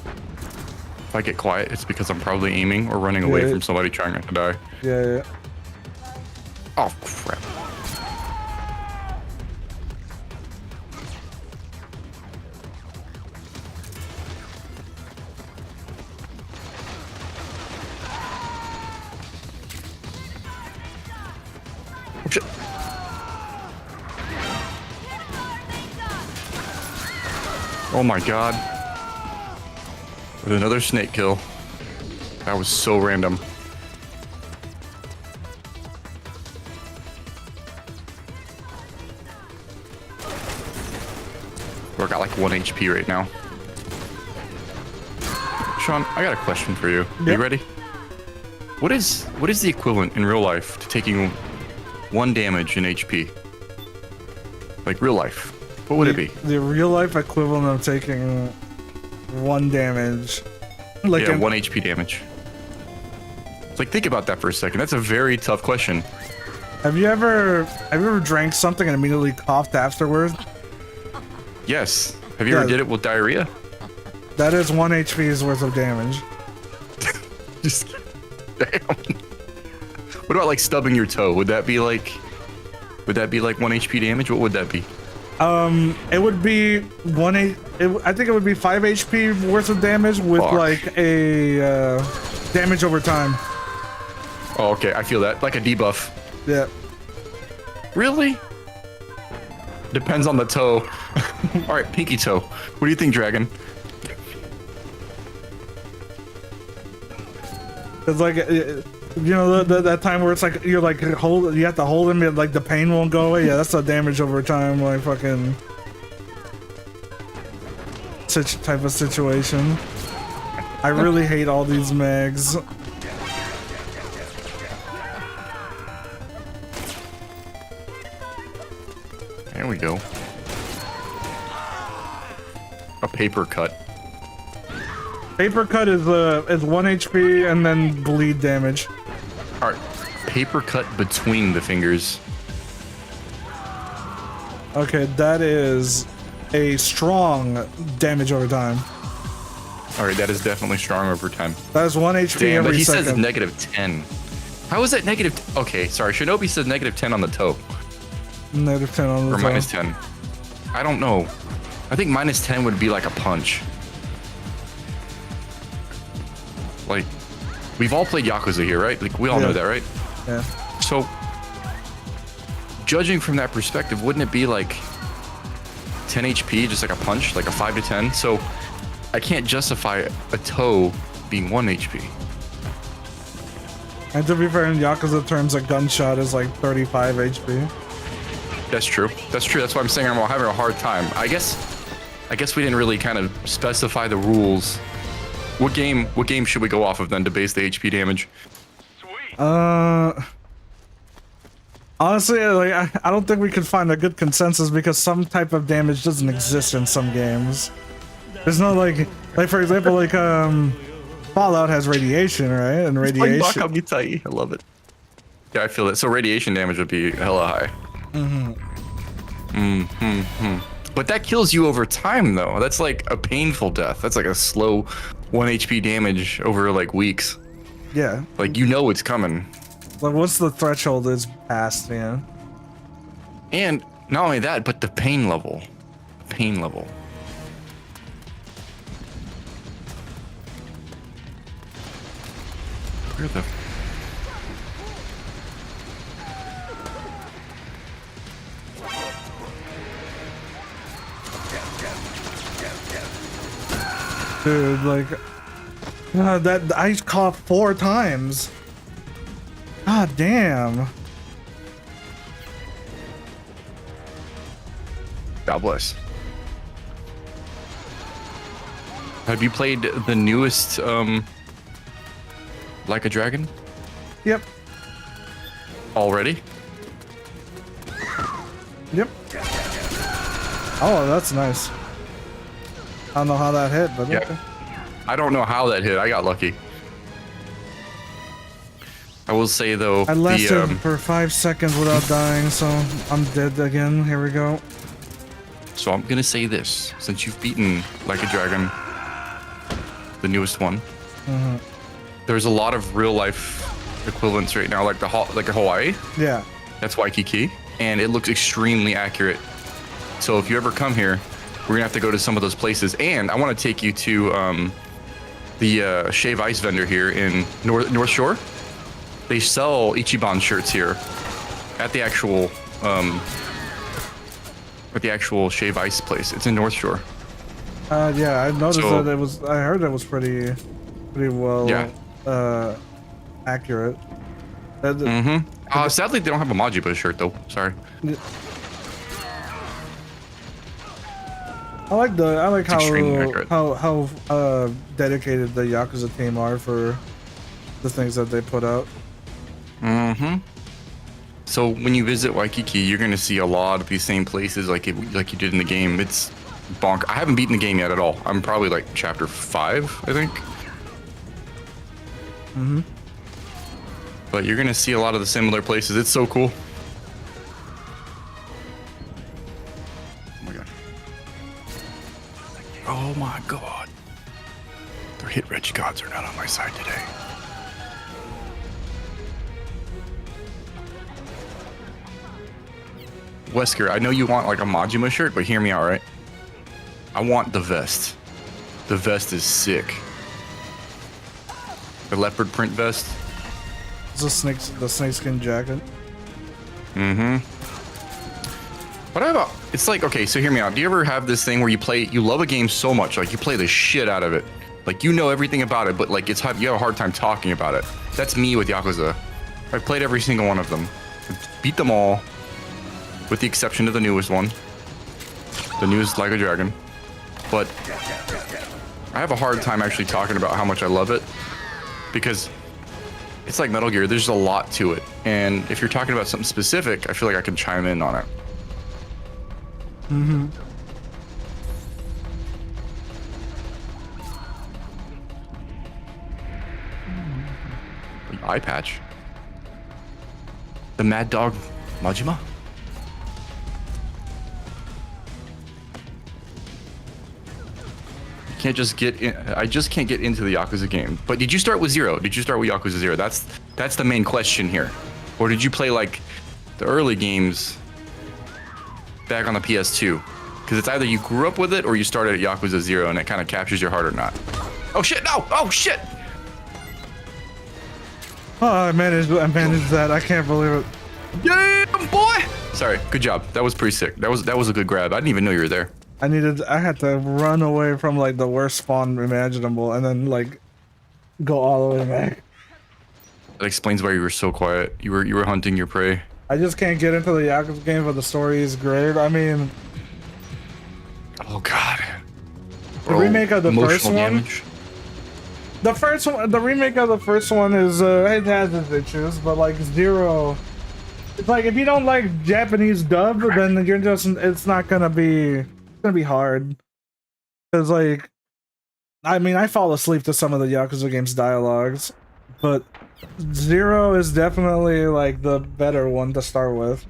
If I get quiet, it's because I'm probably aiming or running away from somebody trying not to die. Yeah. Oh crap. Oh shit. Oh my god. With another snake kill. That was so random. I got like 1 HP right now. Sean, I got a question for you. Are you ready? What is the equivalent in real life to taking 1 damage in HP? Like real life. What would it be? The real life equivalent of taking 1 damage. Like 1 HP damage. Like think about that for a second. That's a very tough question. Have you ever drank something and immediately coughed afterwards? Yes. Have you ever did it with diarrhea? That is 1 HP's worth of damage. Just damn. What about like stubbing your toe? Would that be like 1 HP damage? What would that be? It would be I think it would be 5 HP worth of damage with like a damage over time. Oh, okay. I feel that. Like a debuff. Yeah. Really? Depends on the toe. All right, pinky toe. What do you think, Dragon? It's like, you know, that time where it's like you have to hold him, and like the pain won't go away. Yeah, that's the damage over time, like fucking such type of situation. I really hate all these mags. There we go. A paper cut. Paper cut is 1 HP and then bleed damage. All right, paper cut between the fingers. Okay, that is a strong damage over time. All right, that is definitely strong over time. That is 1 HP Damn, every but he second. says -10. How is that negative? Okay, sorry. Shinobi said -10 on the toe. -10 on the or toe. -10. I don't know. I think -10 would be like a punch. Like, we've all played Yakuza here, right? Like, we all know that, right? Yeah. So, judging from that perspective, wouldn't it be like 10 HP, just like a punch, like a 5 to 10? So, I can't justify a toe being 1 HP. And to be fair, in Yakuza terms, a gunshot is like 35 HP. That's true. That's true. That's why I'm saying I'm having a hard time. I guess we didn't really kind of specify the rules. What game should we go off of then to base the HP damage? Honestly, like I don't think we could find a good consensus because some type of damage doesn't exist in some games. There's no like for example, like Fallout has radiation, right? And radiation. I love it. Yeah, I feel it. So radiation damage would be hella high. But that kills you over time, though. That's like a painful death. That's like a slow 1 HP damage over like weeks. Yeah. Like, you know it's coming. Like, once the threshold is passed, man. And not only that, but the pain level. Pain level. Where the... Dude, like, that I coughed 4 times. God damn. God bless. Have you played the newest, Like a Dragon? Yep. Already? Yep. Oh, that's nice. I don't know how that hit, but yeah. okay. I don't know how that hit. I got lucky. I will say though, I lasted for 5 seconds without dying, so I'm dead again. Here we go. So I'm gonna say this: since you've beaten Like a Dragon, the newest one, there's a lot of real life equivalents right now, like Hawaii. Yeah. That's Waikiki, and it looks extremely accurate. So if you ever come here, we're gonna have to go to some of those places, and I want to take you to the Shave Ice vendor here in North Shore. They sell Ichiban shirts here at the actual Shave Ice place. It's in North Shore. Yeah, I noticed that it was. I heard it was pretty well. Yeah. Accurate. Sadly, they don't have a Majiba shirt though. Sorry. I like how dedicated the Yakuza team are for the things that they put out. So when you visit Waikiki, you're gonna see a lot of these same places like you did in the game. It's bonk. I haven't beaten the game yet at all. I'm probably like chapter 5, I think. But you're gonna see a lot of the similar places. It's so cool. Oh my god. Oh my god. The hit rich gods are not on my side today. Wesker, I know you want like a Majima shirt, but hear me out, right? I want the vest. The vest is sick. The leopard print vest. It's the snakeskin jacket. Mm-hmm. What about, it's like, okay, so hear me out. Do you ever have this thing where you love a game so much, like you play the shit out of it? Like you know everything about it, but like you have a hard time talking about it. That's me with Yakuza. I've played every single one of them. Beat them all, with the exception of the newest one. The newest Like a Dragon. But I have a hard time actually talking about how much I love it. Because it's like Metal Gear, there's a lot to it. And if you're talking about something specific, I feel like I can chime in on it. Mm-hmm. The eye patch. The Mad Dog Majima? You can't just get in. I just can't get into the Yakuza game. But did you start with Zero? Did you start with Yakuza 0? That's the main question here. Or did you play like the early games back on the PS2? Because it's either you grew up with it or you started at Yakuza 0 and it kind of captures your heart or not. Oh shit, no! Oh shit! Oh, I managed that. I can't believe it. Damn, boy! Sorry, good job. That was pretty sick. That was a good grab. I didn't even know you were there. I had to run away from like the worst spawn imaginable and then like go all the way back. That explains why you were so quiet. You were hunting your prey. I just can't get into the Yakuza game, but the story is great. I mean, oh god. The remake of the first one. Damage. The remake of the first one is it has its issues, but like Zero, it's like if you don't like Japanese dub, then you're just it's gonna be hard. Cause like, I mean, I fall asleep to some of the Yakuza games dialogues, but Zero is definitely like the better one to start with.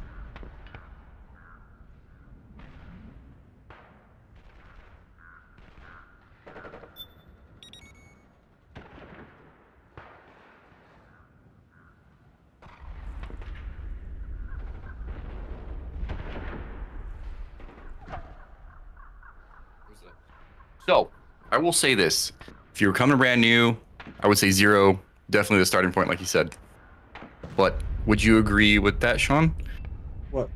So, I will say this. If you were coming brand new, I would say Zero, definitely the starting point, like you said. But would you agree with that, Sean? What?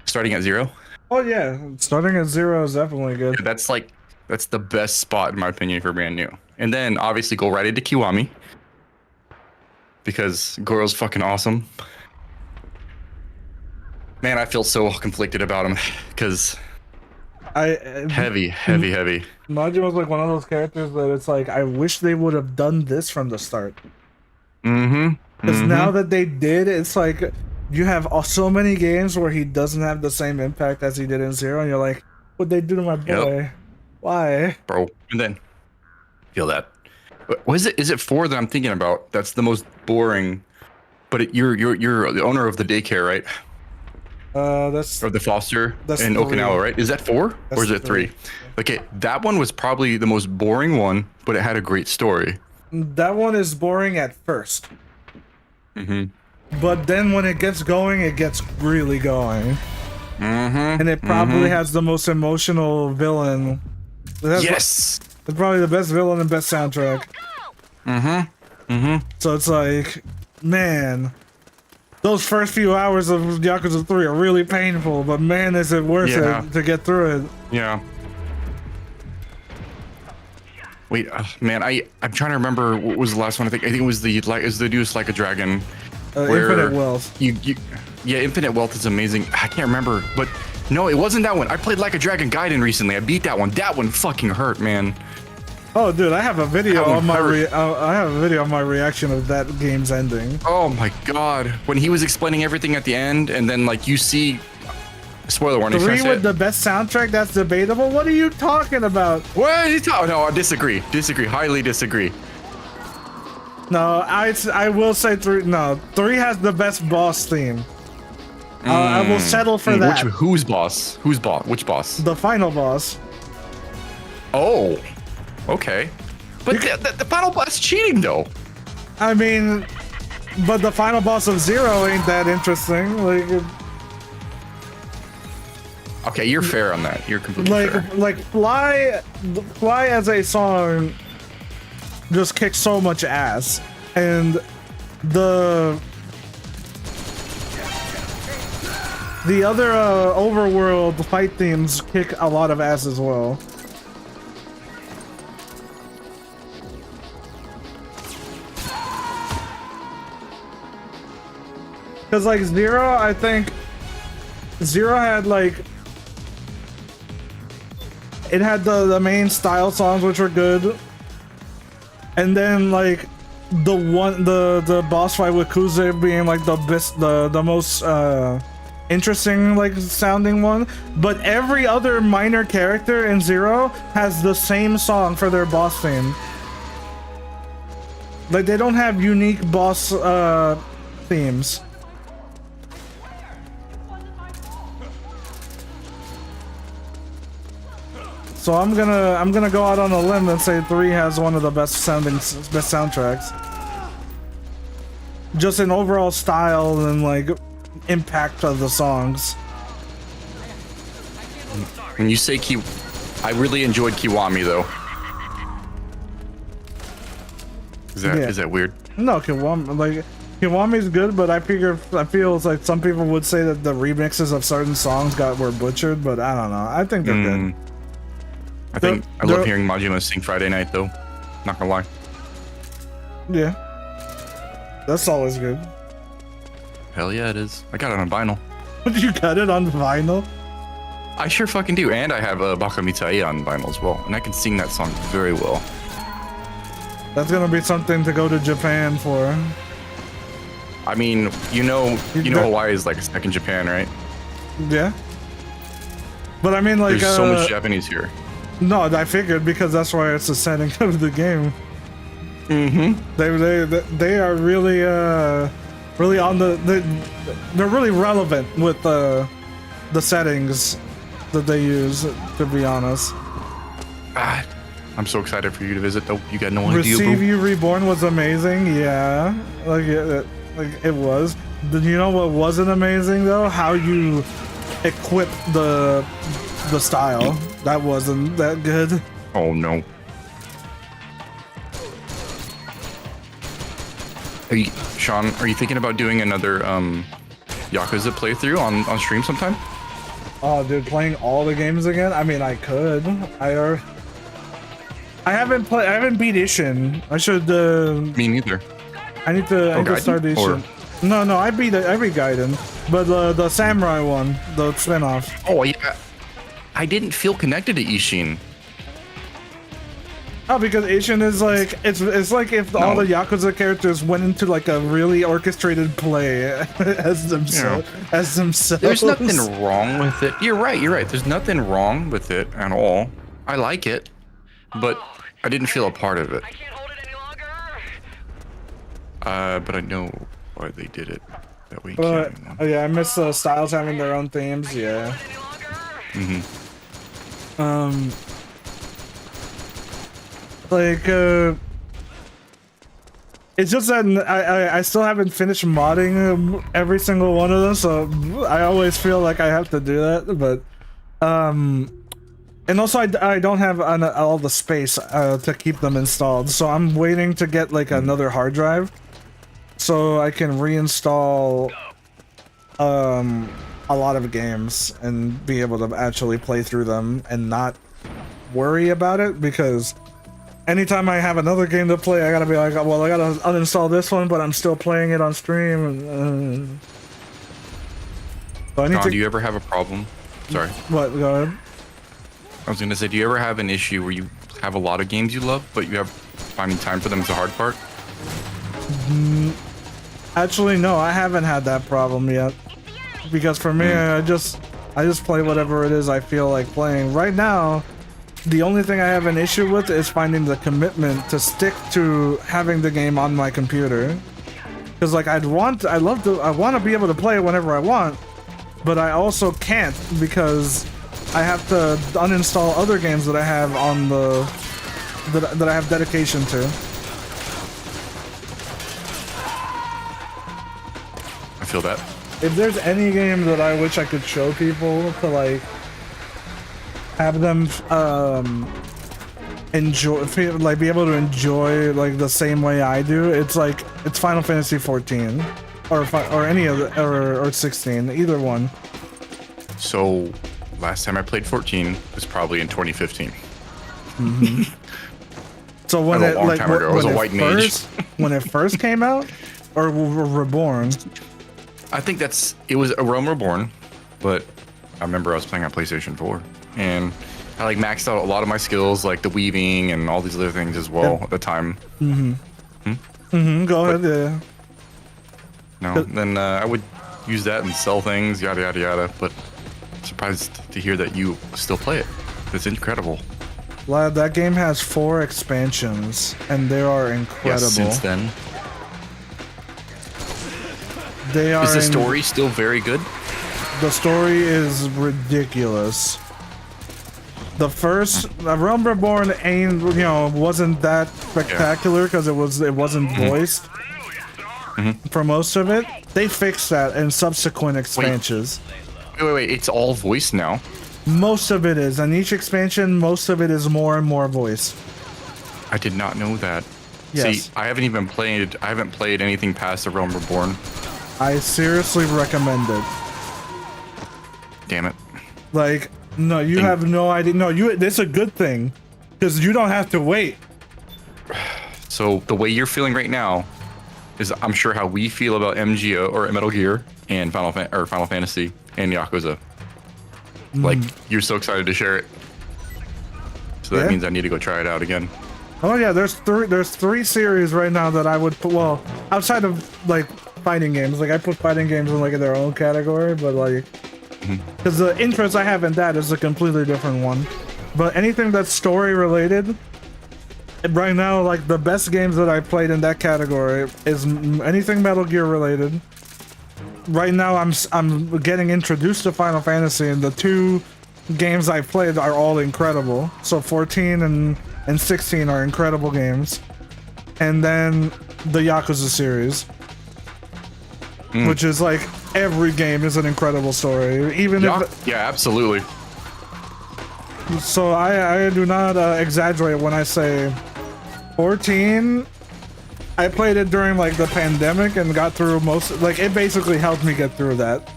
Starting at 0? Oh yeah, starting at 0 is definitely good. That's the best spot, in my opinion, for brand new. And then, obviously, go right into Kiwami. Because Goro's fucking awesome. Man, I feel so conflicted about him. Because... heavy. Majima's like one of those characters that it's like, I wish they would have done this from the start. Mm-hmm. Because now that they did, it's like, you have so many games where he doesn't have the same impact as he did in 0, and you're like, what'd they do to my boy? Yep. Why? Bro, and then, feel that. Is it 4 that I'm thinking about? That's the most boring, but you're the owner of the daycare, right? That's or the foster in 3. Okinawa, right? Is that 4 That's or is it 3? Okay, that one was probably the most boring one, but it had a great story. That one is boring at first. Mm-hmm. But then when it gets going, it gets really going. Mm-hmm. And it probably has the most emotional villain. Yes! It's probably the best villain and best soundtrack. Mm-hmm. Mm-hmm. So it's like, man, those first few hours of Yakuza 3 are really painful, but man, is it worth it to get through it. Yeah. Wait, man, I'm trying to remember what was the last one. I think it was the newest Like a Dragon. Infinite Wealth. Yeah, Infinite Wealth is amazing. I can't remember, but no, it wasn't that one. I played Like a Dragon Gaiden recently. I beat that one. That one fucking hurt, man. Oh, dude, I have a video on my reaction of that game's ending. Oh my god, when he was explaining everything at the end, and then like you see, spoiler warning. 3 with the best soundtrack? That's debatable. What are you talking about? What are you talking? No, I disagree. Highly disagree. No, I will say 3. No, 3 has the best boss theme. I will settle for that. Who's boss? Which boss? The final boss. Oh, okay. But the final boss cheating though. I mean, but the final boss of 0 ain't that interesting. Like, Okay, you're fair on that. You're completely fair. Like fly as a song just kicks so much ass, and the other overworld fight themes kick a lot of ass as well. Because like Zero, I think Zero had like it had the main style songs which were good, and then like the boss fight with Kuze being like the best, the most interesting like sounding one, but every other minor character in Zero has the same song for their boss theme. Like they don't have unique boss themes. So I'm gonna go out on a limb and say 3 has one of the best soundtracks. Just in overall style and like impact of the songs. When you say I really enjoyed Kiwami though. Is that weird? No, Kiwami's good, but I feel it's like some people would say that the remixes of certain songs were butchered, but I don't know. I think they're good. I love hearing Majima sing Friday Night though. Not gonna lie. Yeah. That's always good. Hell yeah, it is. I got it on vinyl. You got it on vinyl? I sure fucking do. And I have Baka Mitai on vinyl as well. And I can sing that song very well. That's gonna be something to go to Japan for. I mean, you know Hawaii is like a second Japan, right? Yeah. But I mean, like, there's so much Japanese here. No, I figured because that's why it's the setting of the game. Mm-hmm. They are really really on they're really relevant with the settings that they use, to be honest. I'm so excited for you to visit though. You got no idea. Receive You Reborn was amazing, yeah. Like it was. You know what wasn't amazing though? How you equip the style. That wasn't that good. Oh no. Sean, are you thinking about doing another Yakuza playthrough on stream sometime? Oh dude, playing all the games again? I mean, I could. I haven't beat Ishin. I should Me neither. I need to start Ishin. No, I beat Gaiden, but the samurai one, the spin-off. Oh yeah. I didn't feel connected to Ishin. Oh, because Ishin is like it's like if all the Yakuza characters went into like a really orchestrated play as themselves. There's nothing wrong with it. You're right. There's nothing wrong with it at all. I like it, but I didn't feel a part of it. But I know why they did it that way. Yeah, I miss styles having their own themes. Yeah. It's just that I still haven't finished modding every single one of them, so I always feel like I have to do that. But and also I don't have all the space to keep them installed, so I'm waiting to get like another hard drive so I can reinstall a lot of games and be able to actually play through them and not worry about it, because anytime I have another game to play, I gotta be like, well, I gotta uninstall this one, but I'm still playing it on stream. So John, do you ever have a problem? Sorry. What? Go ahead. I was gonna say, do you ever have an issue where you have a lot of games you love, but you have finding time for them is the hard part? Actually, no, I haven't had that problem yet. Because for me, I just play whatever it is I feel like playing. Right now, the only thing I have an issue with is finding the commitment to stick to having the game on my computer. Because like I want to be able to play it whenever I want, but I also can't because I have to uninstall other games that I have on that I have dedication to. I feel that. If there's any game that I wish I could show people to like have them enjoy, like be able to enjoy like the same way I do, it's like it's Final Fantasy 14 or any of the, or 16, either one. So last time I played 14 was probably in 2015. So when That was it a long like time ago. I was a white mage. when it first came out, or Reborn. I think it was a Realm Reborn, but I remember I was playing on PlayStation 4 and I like maxed out a lot of my skills, like the weaving and all these other things as well at the time. Go ahead. Yeah. No, then I would use that and sell things, yada yada yada. But surprised to hear that you still play it. It's incredible. Lad, that game has 4 expansions, and they are incredible. Yes, since then. They are. Is the story still very good? The story is ridiculous. The first Realm Reborn wasn't that spectacular because it wasn't voiced for most of it. They fixed that in subsequent expansions. Wait, it's all voiced now. Most of it is, and each expansion, most of it is more and more voice. I did not know that. Yes. See, I haven't played anything past the Realm Reborn. I seriously recommend it. Damn it. Like, no, you have no idea. No, it's a good thing because you don't have to wait. So the way you're feeling right now is, I'm sure, how we feel about MGO or Metal Gear and Final Fantasy and Yakuza. Like, you're so excited to share it. So that means I need to go try it out again. Oh yeah, there's 3 series right now that I would put, well, outside of like fighting games. Like I put fighting games in like their own category, but like because the interest I have in that is a completely different one. But anything that's story related, right now, like the best games that I played in that category is anything Metal Gear related. Right now, I'm getting introduced to Final Fantasy, and the 2 games I played are all incredible. So 14 and 16 are incredible games, and then the Yakuza series, which is like every game is an incredible story. Even if yeah, absolutely. So I do not exaggerate when I say 14. I played it during like the pandemic and got through like it basically helped me get through that.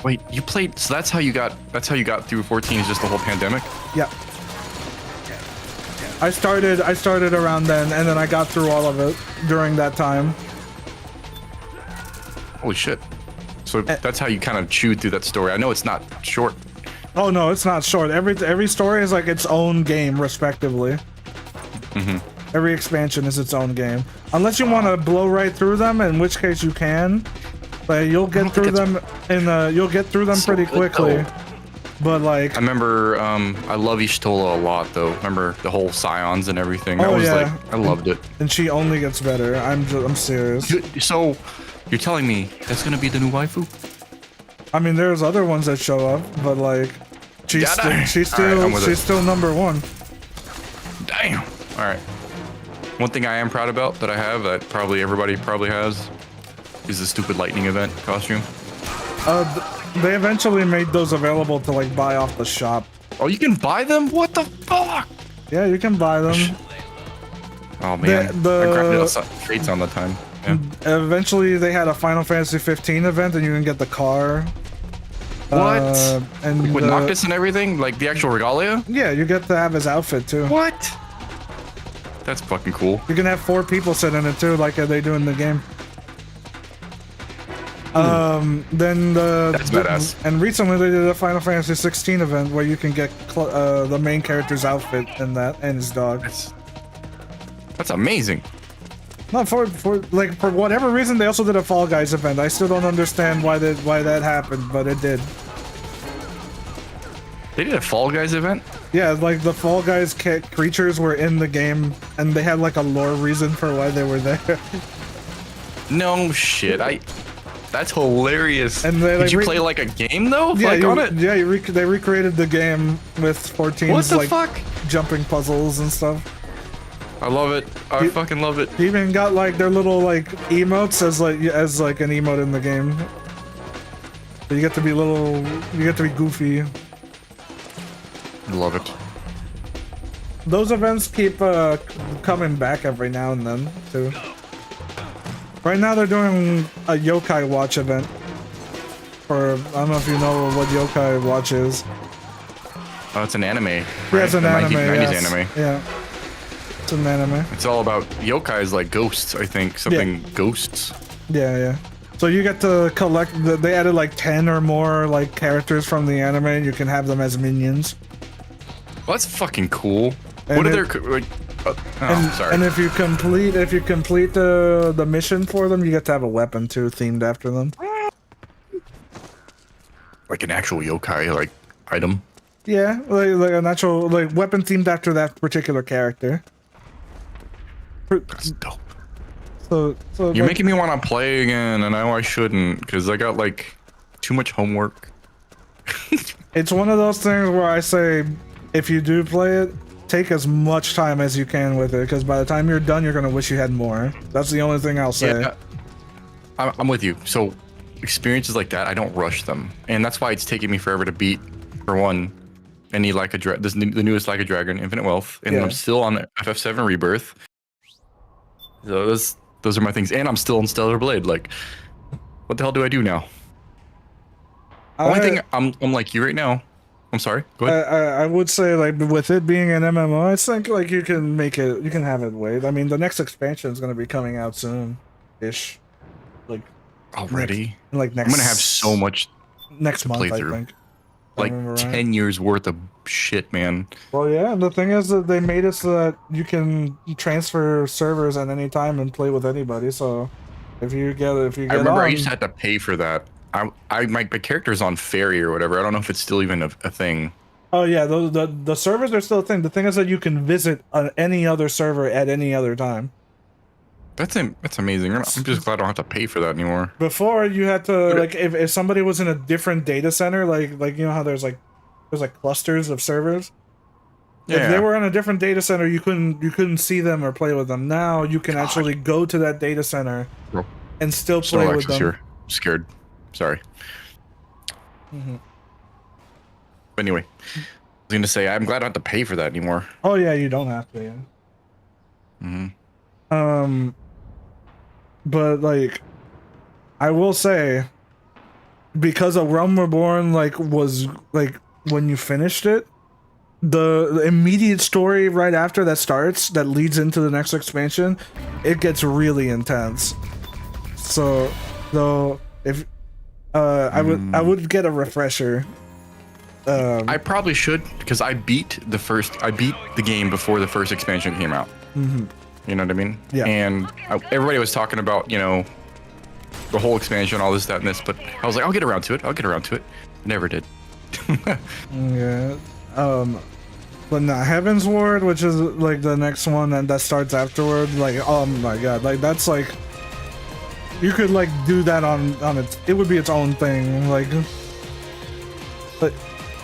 Wait, you played, so that's how you got through 14, is just the whole pandemic? Yeah. I started around then, and then I got through all of it during that time. Holy shit. So that's how you kind of chewed through that story. I know it's not short. Oh no, it's not short. Every story is like its own game, respectively. Every expansion is its own game. Unless you want to blow right through them, in which case you can. But you'll get through them pretty quickly. Though. But like I remember I love Ishtola a lot though. Remember the whole Scions and everything. Oh, I loved it. And she only gets better. I'm serious. So you're telling me that's gonna be the new waifu? I mean, there's other ones that show up, but like she's still number 1. Damn. All right. One thing I am proud about that I have that probably everybody has is the stupid lightning event costume. They eventually made those available to like buy off the shop. Oh, you can buy them? What the fuck? Yeah, you can buy them. Oh man, I grabbed it straight on the time. Yeah. Eventually, they had a Final Fantasy 15 event, and you can get the car. What? And with Noctis and everything, like the actual regalia? Yeah, you get to have his outfit too. What? That's fucking cool. You can have 4 people sit in it too, like they do in the game. Then that's badass. And recently they did a Final Fantasy 16 event where you can get the main character's outfit and his dog. That's amazing. No, for whatever reason they also did a Fall Guys event. I still don't understand why that happened, but it did. They did a Fall Guys event? Yeah, like the Fall Guys creatures were in the game, and they had like a lore reason for why they were there. No shit, that's hilarious. And they, did you play like a game though? Yeah, like on it? Yeah, they recreated the game with 14's what the like fuck? Jumping puzzles and stuff. I love it. I fucking love it. You even got like their little like emotes as like an emote in the game. So you get to be goofy. Love it. Those events keep coming back every now and then too. Right now they're doing a Yokai Watch event. Or I don't know if you know what Yokai Watch is. Oh, it's an anime. Right? Yeah, it's an The anime. 1990s Yes. anime. Yeah, it's an anime. It's all about yokais, like ghosts. I think something ghosts. Yeah, yeah. So you get to collect. They added like 10 or more like characters from the anime. You can have them as minions. Well, that's fucking cool. And What are it- their like? Sorry. And if you complete the mission for them, you get to have a weapon too themed after them. Like an actual yokai like item. Yeah, like a natural like weapon themed after that particular character. That's dope. So You're like, making me want to play again, and I know I shouldn't because I got like too much homework. it's one of those things where I say, if you do play it, take as much time as you can with it, because by the time you're done, you're gonna wish you had more. That's the only thing I'll say. Yeah, I'm with you. So experiences like that, I don't rush them, and that's why it's taking me forever to beat. For one, any like the newest Like a Dragon, Infinite Wealth, and Yeah. I'm still on FF7 Rebirth. So those are my things, and I'm still in Stellar Blade. Like, what the hell do I do now? Only thing I'm like you right now. I'm sorry. Go ahead. I would say, like, with it being an MMO, I think like you can make it, you can have it wait. I mean, the next expansion is going to be coming out soon, ish. Like Already? Next. I'm gonna have so much next to month, play I through. think. Like 10 years worth of shit, man. Well, yeah. The thing is that they made it so that you can transfer servers at any time and play with anybody. So if you get I remember I used to have to pay for that. My character's on Fairy or whatever. I don't know if it's still even a thing. Oh yeah, the servers are still a thing. The thing is that you can visit any other server at any other time. That's amazing. I'm just glad I don't have to pay for that anymore. Before you had to like if somebody was in a different data center, like you know how there's clusters of servers. Yeah. If they were in a different data center, you couldn't see them or play with them. Now you can actually go to that data center and still play with them. Here. I'm scared. Sorry. Mm-hmm. But anyway, I was gonna say I'm glad I don't have to pay for that anymore. Oh yeah, you don't have to. Yeah. Mm-hmm. But like, I will say, because A Realm Reborn was when you finished it, the immediate story right after that starts that leads into the next expansion, it gets really intense. So though, if I would get a refresher. I probably should because I beat the game before the first expansion came out. Mm-hmm. You know what I mean? Yeah. And everybody was talking about, the whole expansion, all this, that, and this, but I was like, I'll get around to it. Never did. Yeah. But no, Heaven's Ward, which is like the next one and that starts afterward, like, oh my god, like that's like, you could like do that on it would be its own thing, like, but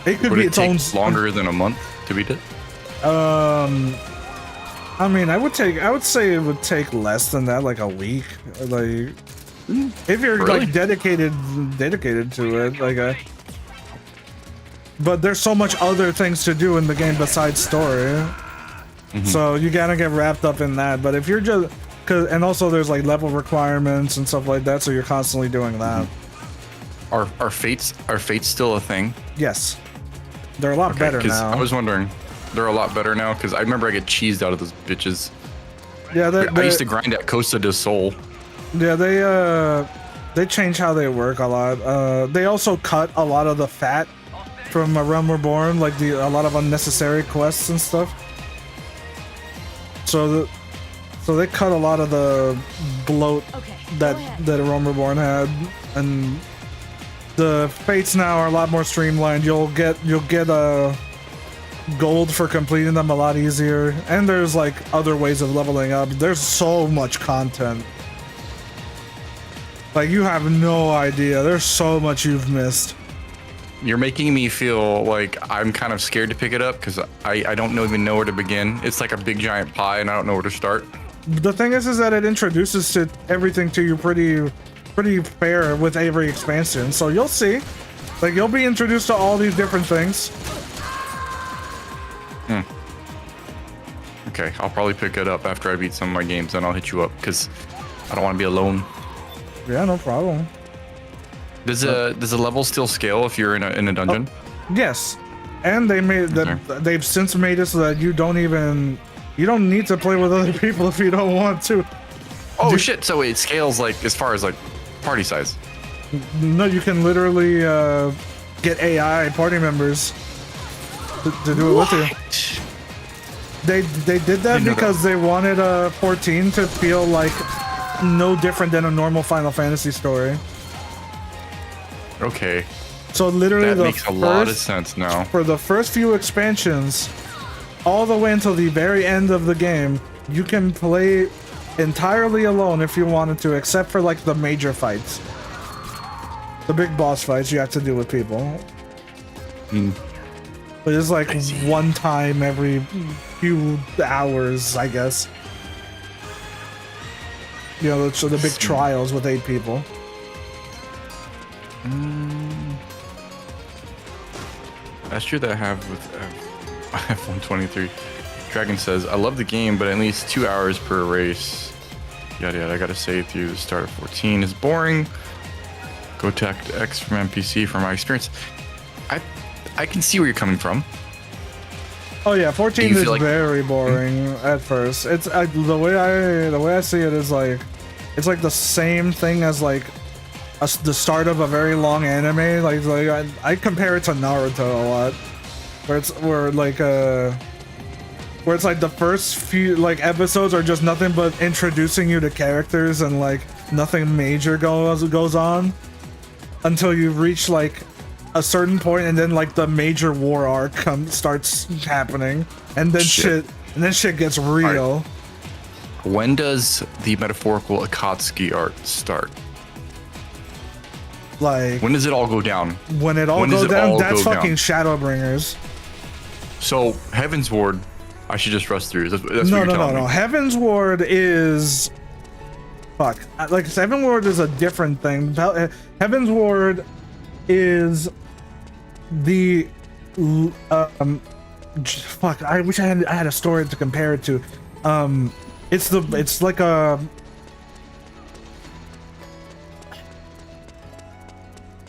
it could be its own. Longer than a month to beat it? I mean, I would say it would take less than that, like a week. Like, if you're Really? like dedicated to it, like but there's so much other things to do in the game besides story. So you gotta get wrapped up in that. But if you're just, and also there's like level requirements and stuff like that, so you're constantly doing that. Are fates still a thing? Yes, they're a lot better 'cause now. I was wondering, they're a lot better now because I remember I get cheesed out of those bitches. Yeah, I used to grind at Costa del Sol. Yeah, they change how they work a lot. They also cut a lot of the fat from A Realm Reborn, like a lot of unnecessary quests and stuff. So they cut a lot of the bloat that A Realm Reborn had, and the fates now are a lot more streamlined. You'll get gold for completing them a lot easier, and there's like other ways of leveling up. There's so much content. Like, you have no idea. There's so much you've missed. You're making me feel like I'm kind of scared to pick it up because I don't even know where to begin. It's like a big giant pie and I don't know where to start. The thing is that it introduces everything to you pretty fair with every expansion. So you'll see. Like, you'll be introduced to all these different things. Okay, I'll probably pick it up after I beat some of my games, and I'll hit you up because I don't want to be alone. Yeah, no problem. Does the level still scale if you're in a dungeon? Yes, and they made that. They've since made it so that you don't need to play with other people if you don't want to. Oh shit! So it scales like as far as like party size. No, you can literally get AI party members to do it with you. They did that because they wanted 14 to feel like no different than a normal Final Fantasy story. Okay. So literally that makes a lot of sense now. For the first few expansions, all the way until the very end of the game, you can play entirely alone if you wanted to, except for like the major fights. The big boss fights you have to do with people. But it's like one time every few hours, I guess. You know, so the big trials with 8 people. That's true that I have with F123. Dragon says, I love the game, but at least 2 hours per race. Yada yada, I gotta say through the start of 14 is boring. Go tech X from NPC from my experience. I can see where you're coming from. Oh yeah, 14 is like very boring at first. It's the way I see it is like it's like the same thing as like the start of a very long anime. Like I compare it to Naruto a lot, where it's like the first few like episodes are just nothing but introducing you to characters and like nothing major goes on until you reach like a certain point, and then like the major war arc starts happening, and then shit gets real. Right. When does the metaphorical Akatsuki arc start? Like when does it all go down? When it all goes down, that's fucking Shadowbringers. So Heaven's Ward, I should just rush through. That's what No. you're telling me. Heaven's Ward is like Heaven's Ward is a different thing. Heaven's Ward is the I wish I had a story to compare it to. It's like a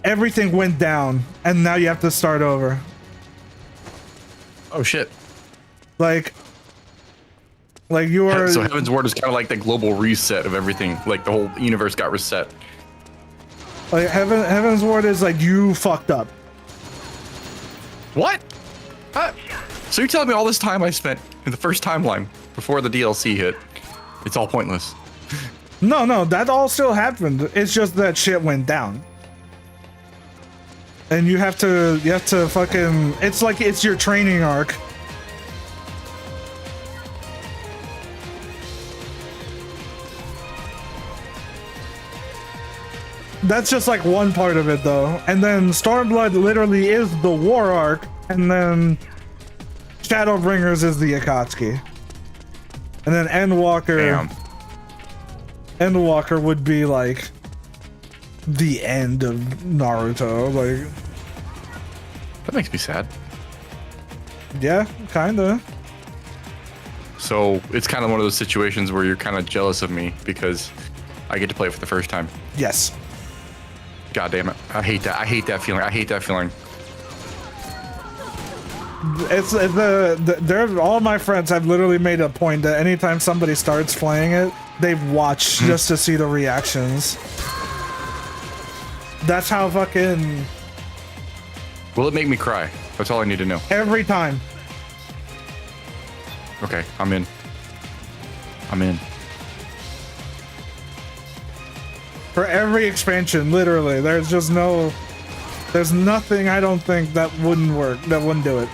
everything went down and now you have to start over. Oh shit. Like you are. So Heaven's Ward is kind of like the global reset of everything. Like the whole universe got reset. Like Heaven's Ward is like you fucked up. What? So you're telling me all this time I spent in the first timeline before the DLC hit, it's all pointless? No, that all still happened. It's just that shit went down. And you have to fucking, it's like it's your training arc. That's just like one part of it though. And then Stormblood literally is the war arc, and then Shadowbringers is the Akatsuki. And then Endwalker would be like the end of Naruto. Like that makes me sad. Yeah, kinda. So it's kind of one of those situations where you're kind of jealous of me because I get to play it for the first time. Yes. God damn it. I hate that. I hate that feeling. It's all my friends have literally made a point that anytime somebody starts playing it, they've watched just to see the reactions. That's how fucking... Will it make me cry? That's all I need to know. Every time. Okay, I'm in. For every expansion, literally, there's nothing I don't think that wouldn't work, that wouldn't do it.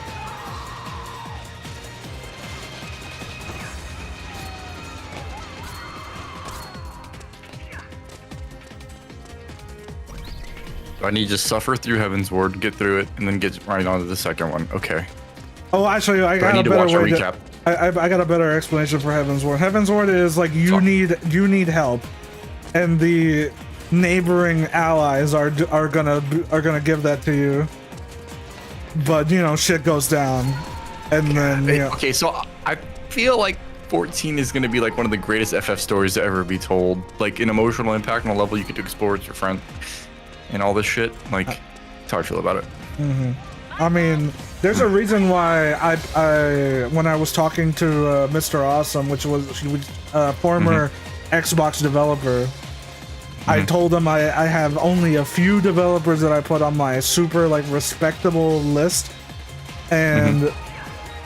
I need to just suffer through Heaven's Ward, get through it, and then get right on to the second one. Okay. Oh, actually, I got a better way to... I got a better explanation for Heaven's Ward. Heaven's Ward is like you need help, and the neighboring allies are gonna give that to you. But you know, shit goes down, and then Okay, so I feel like 14 is gonna be like one of the greatest FF stories to ever be told. Like an emotional impact on a level you get to explore with your friend and all this shit. Like, that's how I feel about it. I mean, there's a reason why I when I was talking to Mr. Awesome, which was a former Xbox developer, I told him I have only a few developers that I put on my super like respectable list, and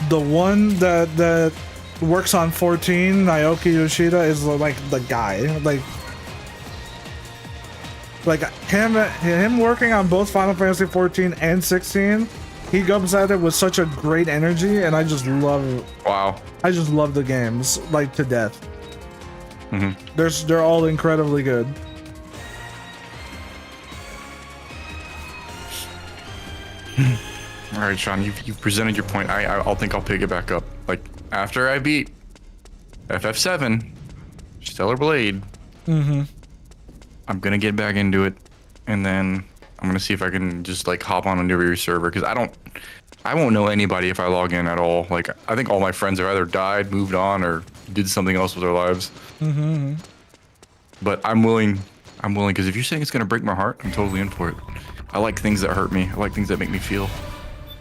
the one that works on 14, Naoki Yoshida, is like the guy. Like him working on both Final Fantasy 14 and 16, he comes at it with such a great energy, and I just love. Wow. I just love the games like to death. They're all incredibly good. All right, Sean, you've presented your point. I'll think I'll pick it back up. Like after I beat FF7, Stellar Blade. I'm gonna get back into it, and then I'm gonna see if I can just like hop on a new server, because I won't know anybody if I log in at all. Like I think all my friends have either died, moved on, or did something else with their lives. But I'm willing, because if you're saying it's gonna break my heart, I'm totally in for it. I like things that hurt me. I like things that make me feel.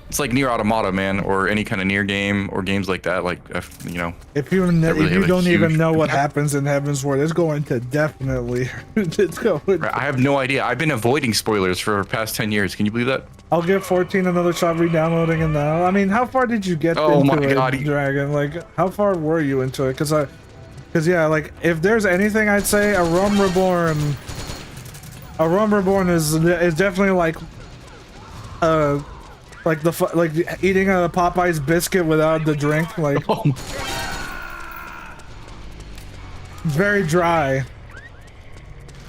It's like Nier Automata, man, or any kind of Nier game, or games like that. Like, you know. If you don't even know what happens in Heaven's Ward, it's going to definitely. It's going. I have no idea. I've been avoiding spoilers for the past 10 years. Can you believe that? I'll give 14 another shot re-downloading it now. I mean, how far did you get into it, Dragon? Like, how far were you into it? Because yeah, like if there's anything I'd say, A Realm Reborn is definitely like eating a Popeye's biscuit without the drink. Like, it's very dry,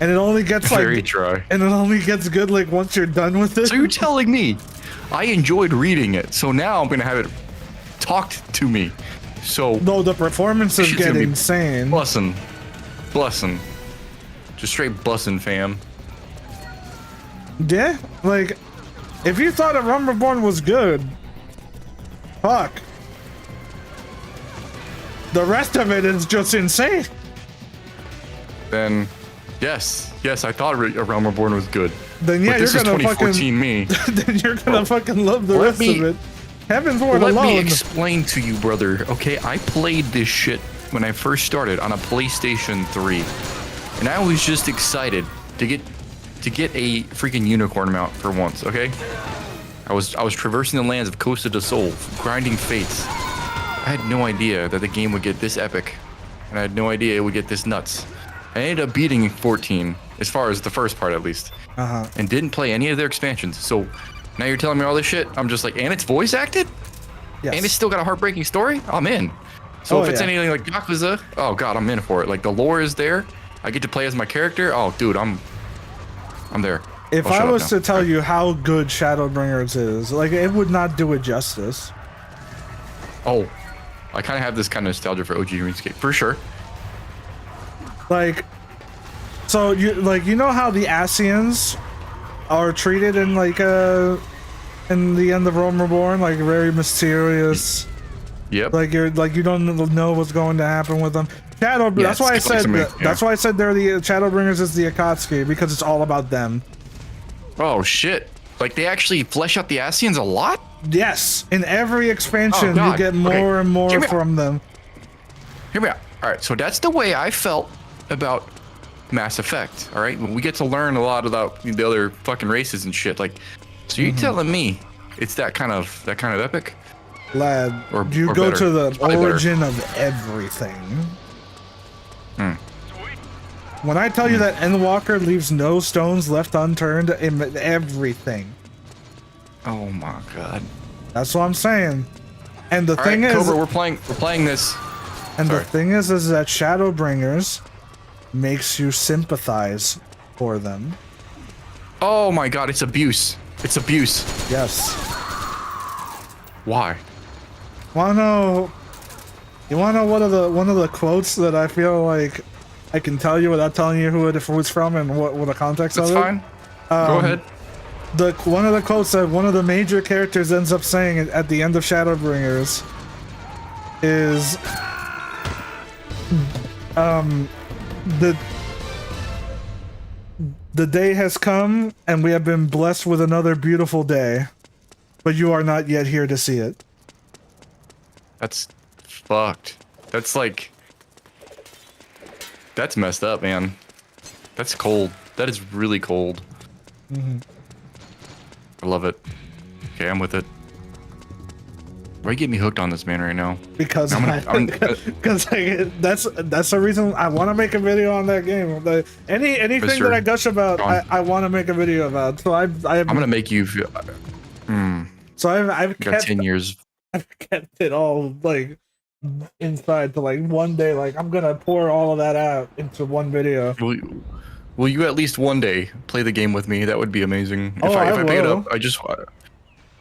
and it only gets very dry, and it only gets good like once you're done with it. So you're telling me I enjoyed reading it, so now I'm gonna have it talked to me. So no, the performances get insane. Bussin', just straight bussin', fam. Yeah, like. If you thought A Realm Reborn was good, fuck. The rest of it is just insane. Then, yes, I thought A Realm Reborn was good. Then yeah, but you're gonna 2014 me. Then you're gonna fucking love the rest of it. Heaven's Ward alone. Let me explain to you, brother. Okay, I played this shit when I first started on a PlayStation 3, and I was just excited to get a freaking unicorn mount for once, okay? I was traversing the lands of Costa del Sol, grinding fates. I had no idea that the game would get this epic, and I had no idea it would get this nuts. I ended up beating 14, as far as the first part at least, and didn't play any of their expansions. So now you're telling me all this shit, I'm just like, and it's voice acted? Yes. And it's still got a heartbreaking story? I'm in. So if it's anything like Yakuza, oh god, I'm in for it. Like the lore is there, I get to play as my character, oh dude, I'm there. If I was to tell you how good Shadowbringers is, like it would not do it justice. Oh, I kind of have this kind of nostalgia for OG RuneScape for sure. Like, so you know how the Ascians are treated in like in the end of Realm Reborn, like very mysterious. Yep. Like you don't know what's going to happen with them. That's why I said that's why I said they're the Shadowbringers is the Akatsuki, because it's all about them. Oh shit! Like they actually flesh out the Ascians a lot. Yes, in every expansion you get more and more from them. Hear me out. All right, so that's the way I felt about Mass Effect. All right, we get to learn a lot about the other fucking races and shit. Like, so you're telling me it's that kind of epic? Lad, or go better. to the origin of everything. When I tell you that Endwalker leaves no stones left unturned in everything. Oh my god. That's what I'm saying. And the thing is, Cobra, we're playing this. And the thing is that Shadowbringers makes you sympathize for them. Oh my god, it's abuse. It's abuse. Yes. Why? You wanna know one of the quotes that I feel like I can tell you without telling you who it's from and what the context of it? That's fine. Go ahead. One of the quotes that one of the major characters ends up saying at the end of Shadowbringers is, The day has come, and we have been blessed with another beautiful day, but you are not yet here to see it. That's fucked. That's like... That's messed up, man. That's cold. That is really cold. I love it. Okay, I'm with it. Why you get me hooked on this man right now? Because that's the reason I want to make a video on that game. Anything Mr. that I gush about, John. I want to make a video about. So I'm gonna make you feel... So I've You got 10 years. I've kept it all like inside to like one day, like I'm gonna pour all of that out into one video. Will you at least one day play the game with me? That would be amazing. Oh, if I pick it will. up,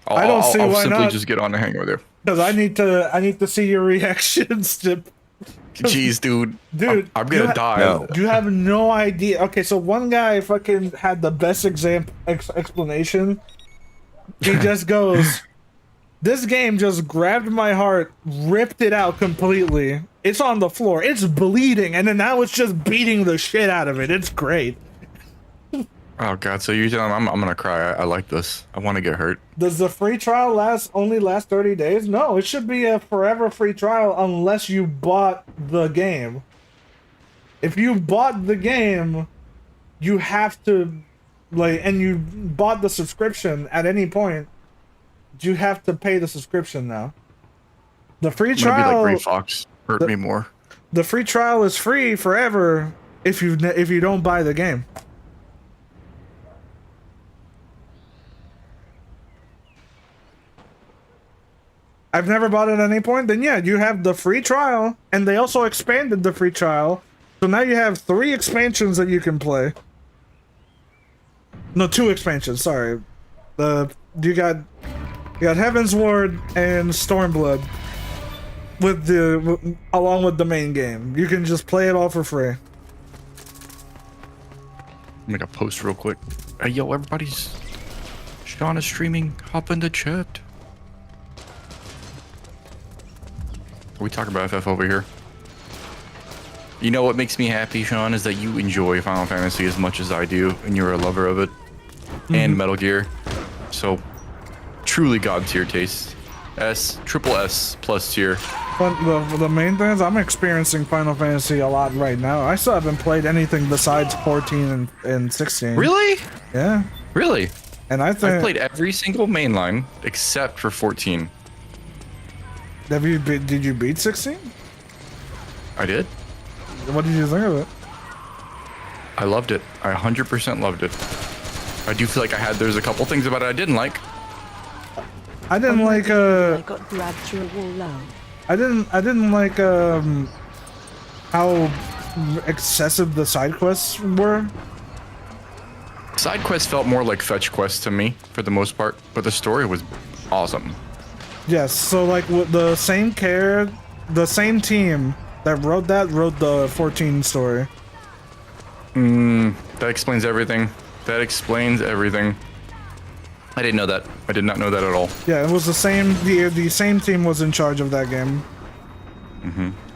I don't see I'll why simply not. just get on and hang with you. Because I need to see your reactions to. Jeez, dude. I'm you gonna die. You have no idea. Okay, so one guy fucking had the best explanation. He just goes, "This game just grabbed my heart, ripped it out completely. It's on the floor. It's bleeding, and then now it's just beating the shit out of it. It's great." Oh god, so you're telling me I'm gonna cry. I like this. I want to get hurt. Does the free trial only last 30 days? No, it should be a forever free trial unless you bought the game. If you bought the game, you have to, like, and you bought the subscription at any point, you have to pay the subscription now. The free trial... Maybe like Gray Fox hurt me more. The free trial is free forever if you don't buy the game. I've never bought it at any point, then yeah, you have the free trial, and they also expanded the free trial, so now you have 3 expansions that you can play. No, 2 expansions, sorry. You got Heaven's Ward and Stormblood along with the main game. You can just play it all for free. Make a post real quick. Hey yo, everybody's... Sean is streaming. Hop in the chat. We talking about FF over here. You know what makes me happy, Sean, is that you enjoy Final Fantasy as much as I do, and you're a lover of it, and Metal Gear. So, truly god tier taste. Triple S plus tier. But the main thing is I'm experiencing Final Fantasy a lot right now. I still haven't played anything besides 14 and 16. Really? Yeah. Really? And I think I've played every single mainline except for 14. Did you beat 16? I did. What did you think of it? I loved it. I 100% loved it. I do feel like there's a couple things about it I didn't like. I didn't like I got dragged through a wall low. I didn't like how excessive the side quests were. Side quests felt more like fetch quests to me for the most part, but the story was awesome. Yes, so like with the same team that wrote the 14 story. That explains everything. That explains everything. I didn't know that. I did not know that at all. Yeah, it was the same. The same team was in charge of that game.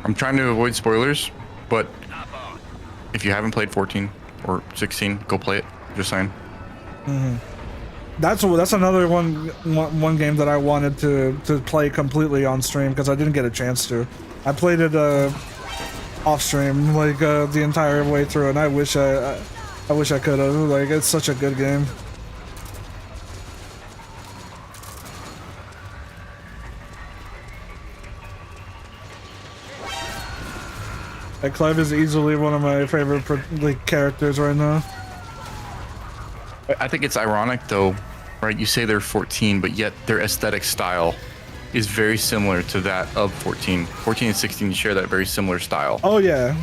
I'm trying to avoid spoilers, but if you haven't played 14 or 16, go play it. Just saying. That's another one game that I wanted to play completely on stream because I didn't get a chance to. I played it off stream like the entire way through, and I wish I could have. Like, it's such a good game. Like, Clive is easily one of my favorite characters right now. I think it's ironic though, right? You say they're 14, but yet their aesthetic style is very similar to that of 14. 14 and 16 share that very similar style. Oh yeah.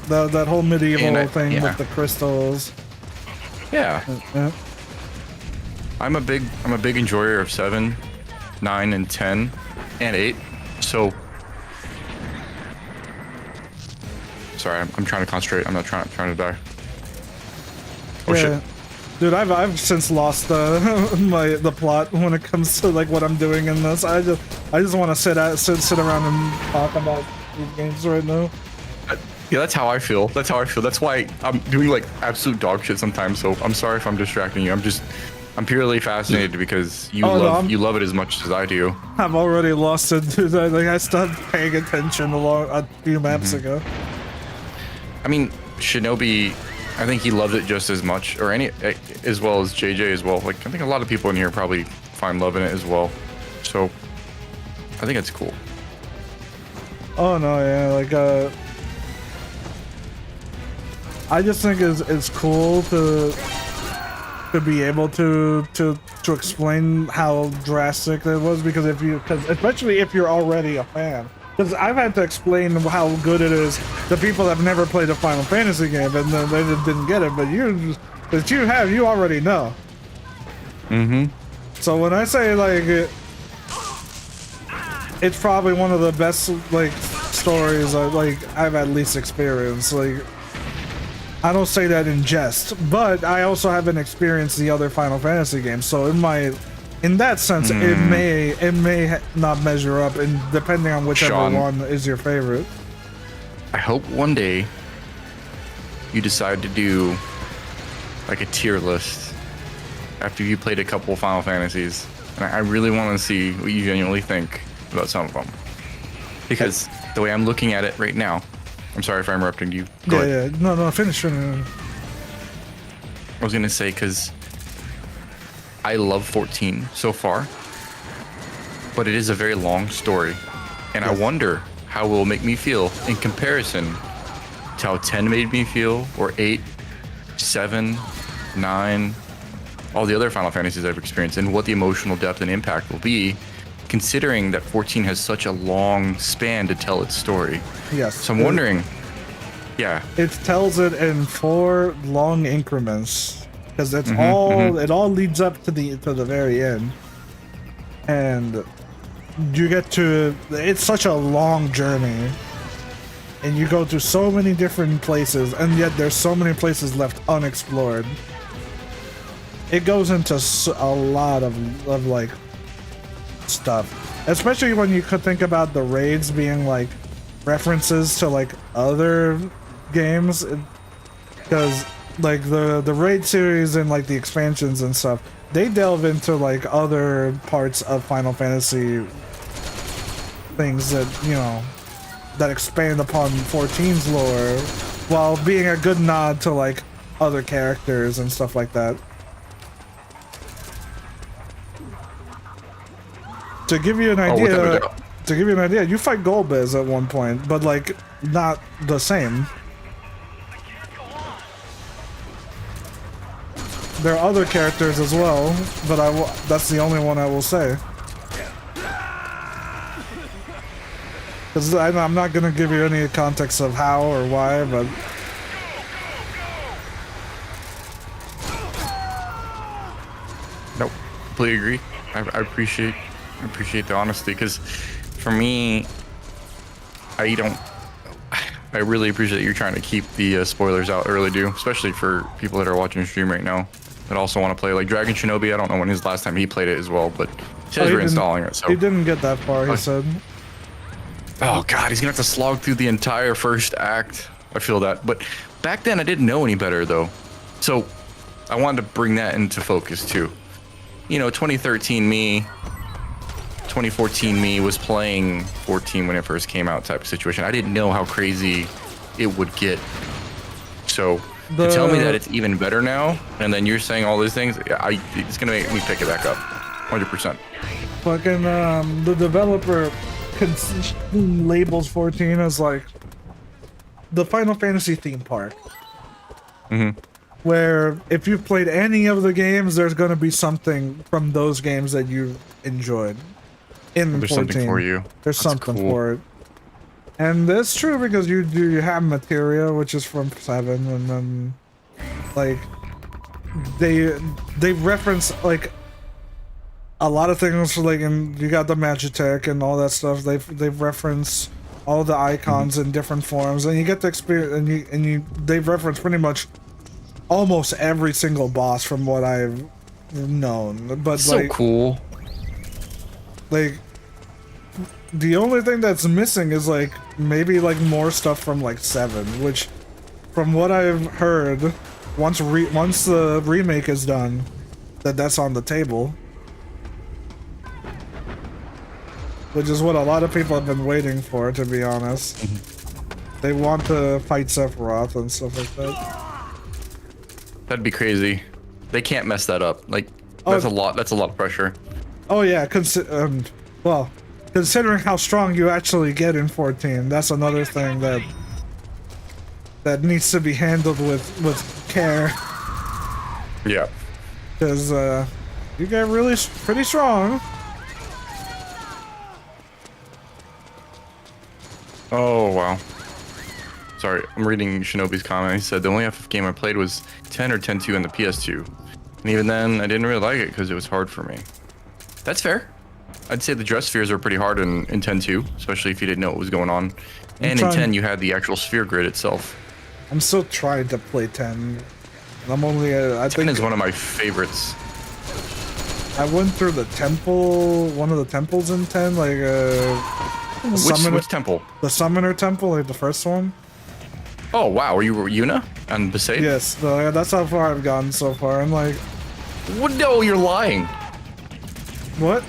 That whole medieval thing with the crystals. Yeah. I'm a big enjoyer of 7, 9, and 10, and 8. So sorry, I'm trying to concentrate. I'm not trying to die. Oh shit. Dude, I've since lost the plot when it comes to like what I'm doing in this. I just want to sit around and talk about these games right now. Yeah, that's how I feel. That's how I feel. That's why I'm doing like absolute dog shit sometimes. So I'm sorry if I'm distracting you. I'm purely fascinated because you love it as much as I do. I've already lost it, dude. Like I stopped paying attention a few maps ago. I mean, Shinobi, I think he loved it just as much, or as well as JJ as well. Like I think a lot of people in here probably find love in it as well. So I think it's cool. Oh no, yeah, like I just think it's cool to be able to explain how drastic it was, because especially if you're already a fan. Because I've had to explain how good it is to people that have never played a Final Fantasy game and they just didn't get it, but you already know. Mm-hmm. So when I say like it's probably one of the best like stories I've at least experienced. Like I don't say that in jest, but I also haven't experienced the other Final Fantasy games, so in that sense, it may not measure up, and depending on whichever Sean, one is your favorite. I hope one day you decide to do like a tier list after you played a couple Final Fantasies, and I really want to see what you genuinely think about some of them, because the way I'm looking at it right now. I'm sorry if I'm interrupting you. Go ahead. Yeah, no, finish. I was gonna say, because I love 14 so far, but it is a very long story, and I wonder how it will make me feel in comparison to how 10 made me feel, or 8, 7, 9, all the other Final Fantasies I've experienced, and what the emotional depth and impact will be, considering that 14 has such a long span to tell its story. Yes. So I'm wondering, it tells it in 4 long increments, because it's it all leads up to the very end, and you get to it's such a long journey, and you go to so many different places, and yet there's so many places left unexplored. It goes into a lot of like stuff, especially when you could think about the raids being like references to like other games, because like the raid series and like the expansions and stuff, they delve into like other parts of Final Fantasy things that, you know, that expand upon 14's lore, while being a good nod to like other characters and stuff like that. To give you an idea, you fight Golbez at one point, but like not the same. There are other characters as well, but that's the only one I will say. Because I'm not gonna give you any context of how or why, but nope, completely agree. I appreciate the honesty, because for me, I really appreciate that you're trying to keep the spoilers out early, especially for people that are watching the stream right now that also want to play. Like Dragon Shinobi, I don't know when his last time he played it as well, but he says we're installing it. So he didn't get that far. He said. Oh god, he's gonna have to slog through the entire first act. I feel that, but back then I didn't know any better though, so I wanted to bring that into focus too. You know, 2013 me, 2014 me was playing 14 when it first came out type of situation. I didn't know how crazy it would get. So to tell me that it's even better now, and then you're saying all these things, it's gonna make me pick it back up, 100%. Fucking the developer labels 14 as like the Final Fantasy theme park. Where if you've played any of the games, there's going to be something from those games that you enjoyed in there's 14. Something for you. There's something for it. And that's true, because you have Materia, which is from 7, and then like they reference like a lot of things, like, and you got the Magitech and all that stuff. They've referenced all the icons in different forms, and you get to experience, and they've referenced pretty much almost every single boss from what I've known. But So like, cool. like the only thing that's missing is like maybe like more stuff from like 7, which from what I've heard, once the remake is done, that's on the table. Which is what a lot of people have been waiting for, to be honest. They want to fight Sephiroth and stuff like that. That'd be crazy. They can't mess that up. Like, that's a lot. That's a lot of pressure. Oh yeah, well, considering how strong you actually get in 14, that's another thing that needs to be handled with care. Yeah. Because you get really pretty strong. Oh wow. Sorry, I'm reading Shinobi's comment. He said the only FF game I played was 10 or 10-2 on the PS2, and even then I didn't really like it because it was hard for me. That's fair. I'd say the dress spheres are pretty hard in 10-2, especially if you didn't know what was going on. And in 10, you had the actual sphere grid itself. I'm still trying to play 10. I'm only I 10 think is one of my favorites. I went through the temple, one of the temples in 10, like Which temple? The Summoner Temple, like the first one. Oh wow, were you Yuna and Besaid? Yes, that's how far I've gotten so far. I'm like, what? No, you're lying. What?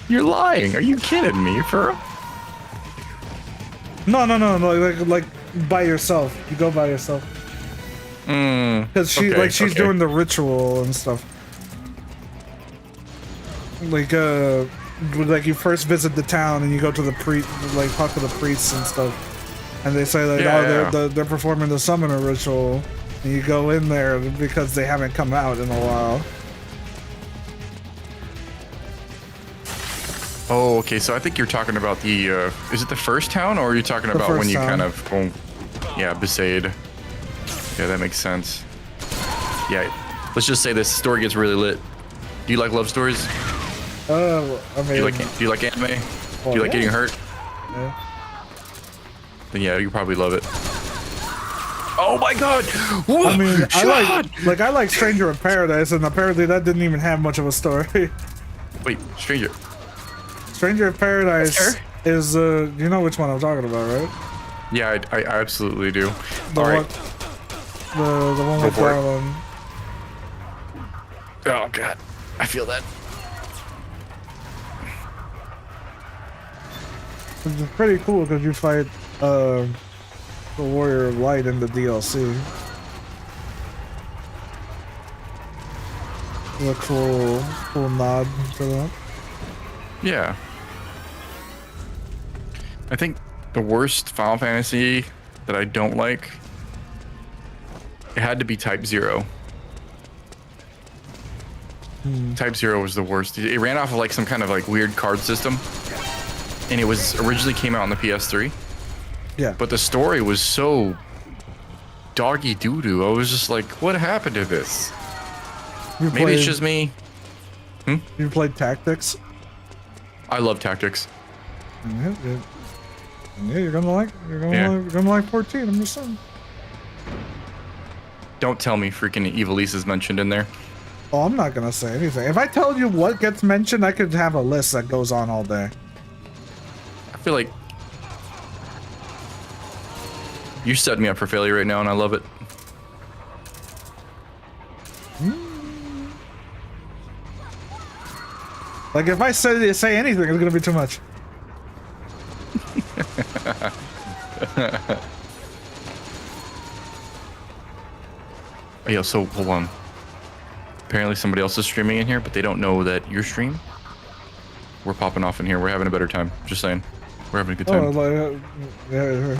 You're lying. Are you kidding me, for real? No, like by yourself. You go by yourself. Because she's doing the ritual and stuff. Like you first visit the town and you go to the like talk to the priests and stuff, and they say that they're performing the summoner ritual, and you go in there because they haven't come out in a while. Oh, okay. So I think you're talking about the. Is it the first town, or are you talking about when you kind of go? Yeah, Besaid. Yeah, that makes sense. Yeah, let's just say this story gets really lit. Do you like love stories? I mean, do you like anime? Do you like getting hurt? Yeah. Then yeah, you probably love it. Oh my god! Whoa, I mean, I like Stranger of Paradise, and apparently that didn't even have much of a story. Wait, Stranger of Paradise is you know which one I'm talking about, right? Yeah, I absolutely do. The one with Garland. Oh god, I feel that. It's pretty cool because you fight the Warrior of Light in the DLC. A cool nod to that. Yeah. I think the worst Final Fantasy that I don't like, it had to be Type 0. Type 0 was the worst. It ran off of like some kind of like weird card system, and it was originally came out on the PS3. Yeah. But the story was so doggy doo-doo. I was just like, what happened to this? Maybe it's just me. You played Tactics? I love Tactics. Yeah, you're gonna like 14. I'm just saying. Don't tell me freaking Evilise is mentioned in there. Oh, I'm not gonna say anything. If I tell you what gets mentioned, I could have a list that goes on all day. I feel like you're setting me up for failure right now, and I love it. Like if I say anything, it's gonna be too much. Yo, so hold on. Apparently somebody else is streaming in here, but they don't know that you're stream. We're popping off in here. We're having a better time. Just saying. We're having a good time. Yeah.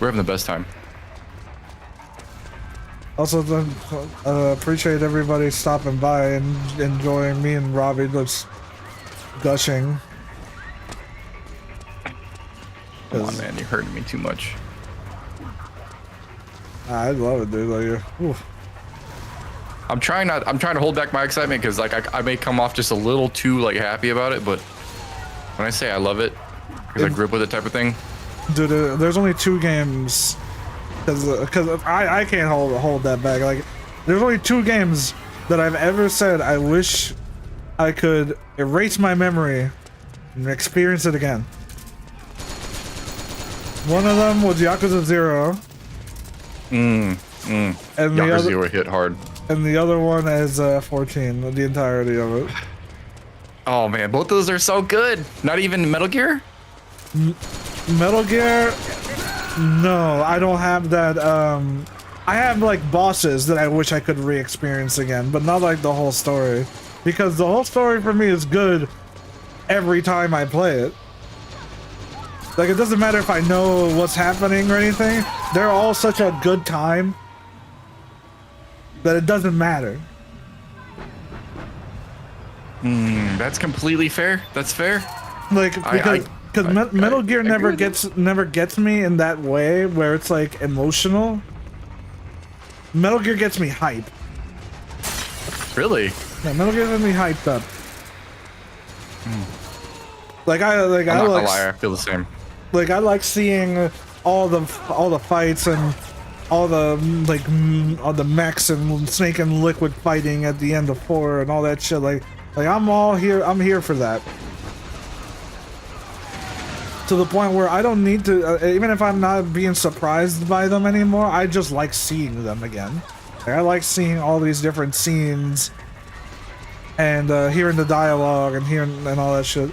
We're having the best time. Also, appreciate everybody stopping by and enjoying me and Robbie just gushing. Come on, man. You're hurting me too much. I love it, dude. Like, oof. I'm trying to hold back my excitement because like I may come off just a little too like happy about it, but when I say I love it because I grew up with it type of thing. Dude, there's only 2 games because I can't hold that back. Like, there's only 2 games that I've ever said I wish I could erase my memory and experience it again. One of them was Yakuza 0. And Yakuza 0 hit hard. And the other one is 14, the entirety of it. Oh man, both those are so good. Not even Metal Gear? Metal Gear? No, I don't have that. I have like bosses that I wish I could re-experience again, but not like the whole story. Because the whole story for me is good every time I play it. Like, it doesn't matter if I know what's happening or anything. They're all such a good time that it doesn't matter. That's completely fair. That's fair. Like, because Metal Gear never gets me in that way where it's like emotional. Metal Gear gets me hype. Really? Yeah, Metal Gear gets me hyped up. Like I I'm not gonna lie, I feel the same. Like, I like seeing all the fights and all the all the mechs and Snake and Liquid fighting at the end of 4 and all that shit. Like I'm here for that. To the point where I don't need to, even if I'm not being surprised by them anymore, I just like seeing them again. Like, I like seeing all these different scenes and hearing the dialogue and hearing and all that shit.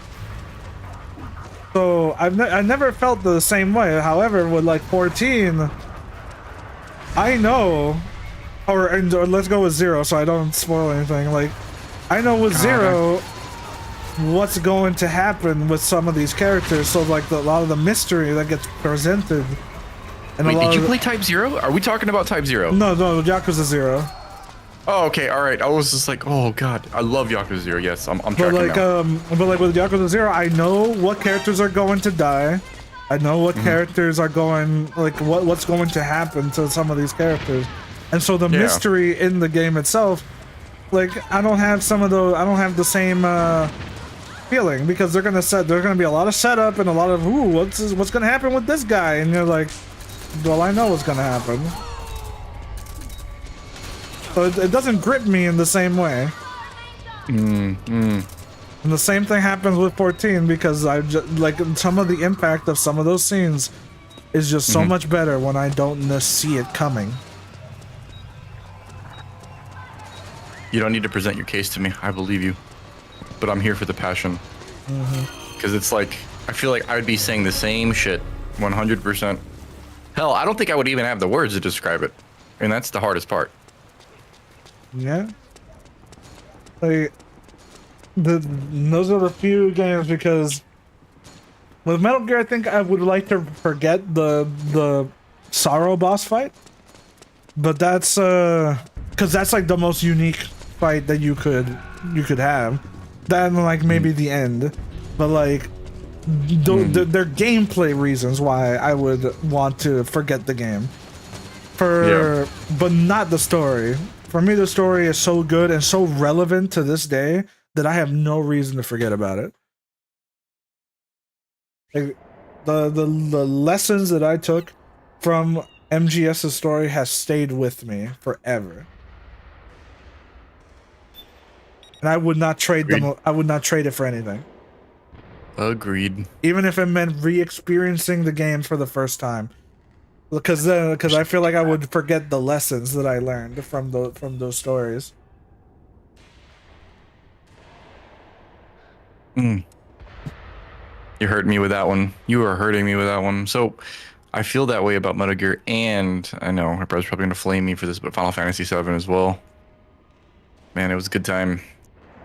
So I never felt the same way. However, with like 14, I know, or let's go with 0 so I don't spoil anything. Like, I know with 0 what's going to happen with some of these characters. So like a lot of the mystery that gets presented. And wait, did you play Type 0? Are we talking about Type 0? No, Yakuza 0. Oh, okay, all right. I was just like, oh god, I love Yakuza 0. Yes, I'm But tracking like, now. but like with Yakuza 0, I know what characters are going to die. I know what characters are going, like what's going to happen to some of these characters, and so the mystery in the game itself, like I don't have the same feeling because there's gonna be a lot of setup and a lot of what's gonna happen with this guy, and you're like, well, I know what's gonna happen. So it doesn't grip me in the same way. And the same thing happens with 14 because I just like some of the impact of some of those scenes is just so much better when I don't see it coming. You don't need to present your case to me. I believe you, but I'm here for the passion. Because it's like I feel like I would be saying the same shit 100%. Hell, I don't think I would even have the words to describe it, and that's the hardest part. Yeah. Like, those are the few games because with Metal Gear, I think I would like to forget the Sorrow boss fight, but that's because that's like the most unique fight that you could have. That and like maybe the end, but like they're gameplay reasons why I would want to forget the game. But not the story. For me, the story is so good and so relevant to this day that I have no reason to forget about it. Like, the lessons that I took from MGS's story has stayed with me forever. And I would not trade them. I would not trade it for anything. Agreed. Even if it meant re-experiencing the game for the first time. Because I feel like I would forget the lessons that I learned from those stories. You hurt me with that one. You are hurting me with that one. So I feel that way about Metal Gear, and I know my brother's probably gonna flame me for this, but Final Fantasy VII as well. Man, it was a good time.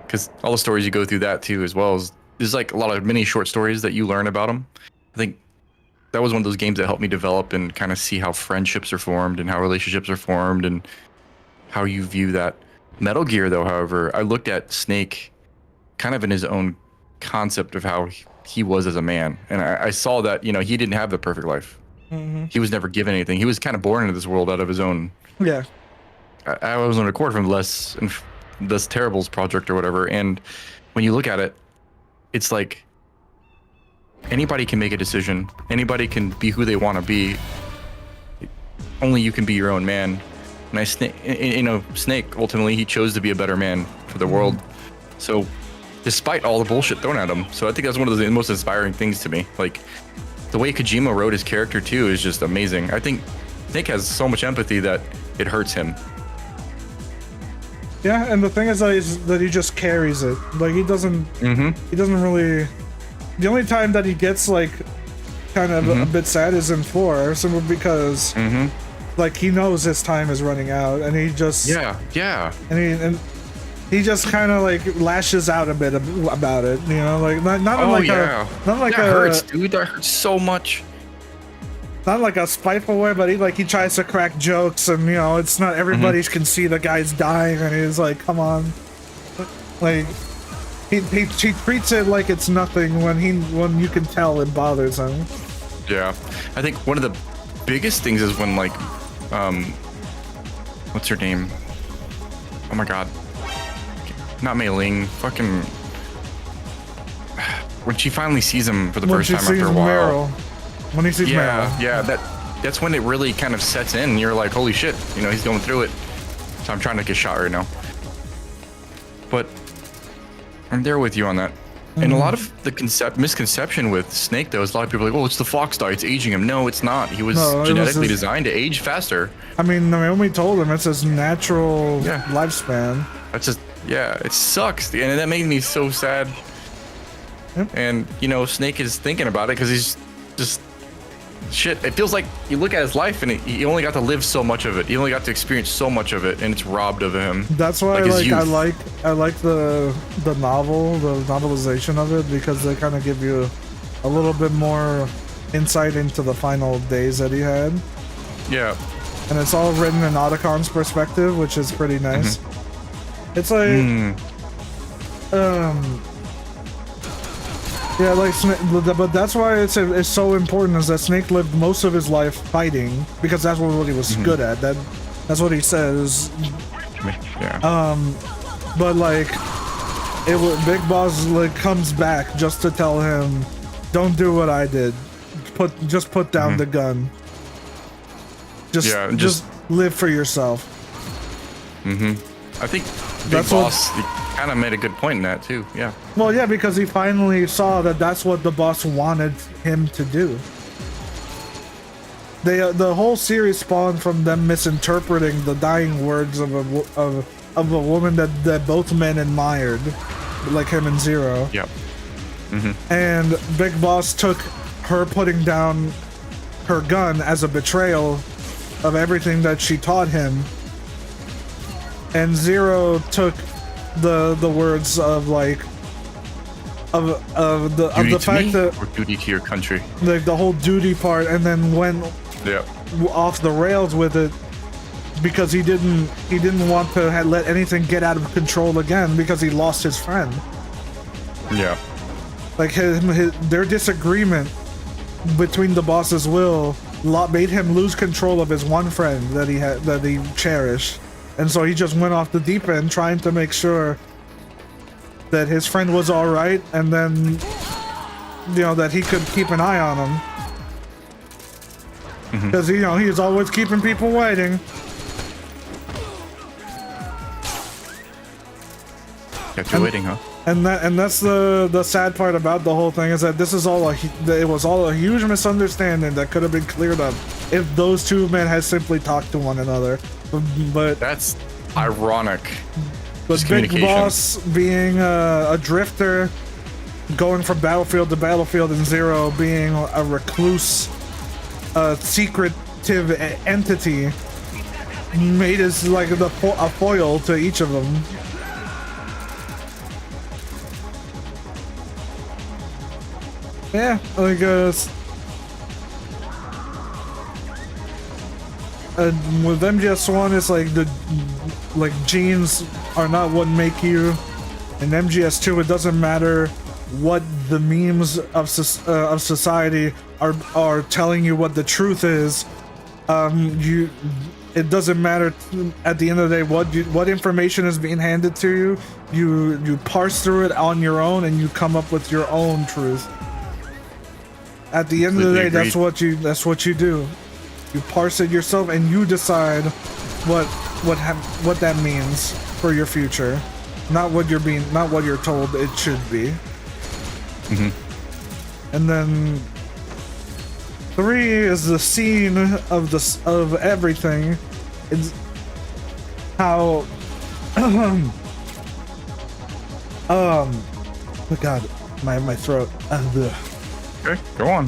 Because all the stories you go through that too, as well as there's like a lot of mini short stories that you learn about them. I think that was one of those games that helped me develop and kind of see how friendships are formed and how relationships are formed and how you view that. Metal Gear, though, however, I looked at Snake kind of in his own concept of how he was as a man. And I saw that, you know, he didn't have the perfect life. He was never given anything. He was kind of born into this world out of his own. Yeah. I was on record from Les Terrible's project or whatever. And when you look at it, it's like, anybody can make a decision. Anybody can be who they want to be. only you can be your own man. And Snake ultimately he chose to be a better man for the world. So, despite all the bullshit thrown at him, so I think that's one of the most inspiring things to me. Like the way Kojima wrote his character too is just amazing. I think Snake has so much empathy that it hurts him. Yeah, and the thing is that he just carries it. Like he doesn't really. The only time that he gets like kind of a bit sad is in 4, simply because like he knows his time is running out, and he just and he just kind of like lashes out a bit about it, you know, like not like that hurts, dude. That hurts so much. Not like a spiteful way, but he tries to crack jokes, and you know, it's not everybody can see the guy's dying, and he's like, come on, like he treats it like it's nothing when you can tell it bothers him. Yeah, I think one of the biggest things is when like what's her name? Oh my god, not Mei Ling, fucking when she finally sees him for the first time after a while. When he sees Meryl. Yeah, that's when it really kind of sets in. You're like, holy shit, you know, he's going through it. So I'm trying to get shot right now. But I'm there with you on that. And a lot of the misconception with Snake, though, is a lot of people are like, oh, it's the fox dye, it's aging him. No, it's not. He was genetically designed to age faster. I mean, Naomi told him it's his natural lifespan. That's just, it sucks. And that made me so sad. Yep. And, you know, Snake is thinking about it because he's just... Shit, it feels like you look at his life and he only got to live so much of it. He only got to experience so much of it, and it's robbed of him. That's why I like the novel, the novelization of it, because they kind of give you a little bit more insight into the final days that he had. Yeah. And it's all written in Otacon's perspective, which is pretty nice. It's like yeah, like, but that's why it's so important, is that Snake lived most of his life fighting, because that's what he was good at. That's what he says. Yeah. But like, Big Boss like comes back just to tell him, don't do what I did. Just put down the gun. Just live for yourself. I think Big Boss kind of made a good point in that too. Yeah. Well, yeah, because he finally saw that that's what the boss wanted him to do. The whole series spawned from them misinterpreting the dying words of a woman that both men admired, like him and Zero. Yep. And Big Boss took her putting down her gun as a betrayal of everything that she taught him. And Zero took the words of like of the fact that, or duty to your country, like the whole duty part, and then went off the rails with it, because he didn't want to let anything get out of control again, because he lost his friend. Yeah. Like their disagreement between the boss's will made him lose control of his one friend that he cherished. And so he just went off the deep end, trying to make sure that his friend was all right, and then, you know, that he could keep an eye on him. Because, you know, he's always keeping people waiting. Kept you waiting, huh? And that's the sad part about the whole thing, is that this is it was all a huge misunderstanding that could have been cleared up if those two men had simply talked to one another. But that's ironic. But Big Boss being a drifter, going from battlefield to battlefield, and Zero being a recluse, secretive entity, made us like a foil to each of them. Yeah, like with MGS1, it's like genes are not what make you. In MGS2, it doesn't matter what the memes of society are telling you what the truth is. It doesn't matter at the end of the day what information is being handed to you. You parse through it on your own, and you come up with your own truth. At the end of the day, that's what you do. You parse it yourself, and you decide what that means for your future, not what you're told it should be. And then 3 is the scene of everything. It's how oh god, my throat. Okay, go on.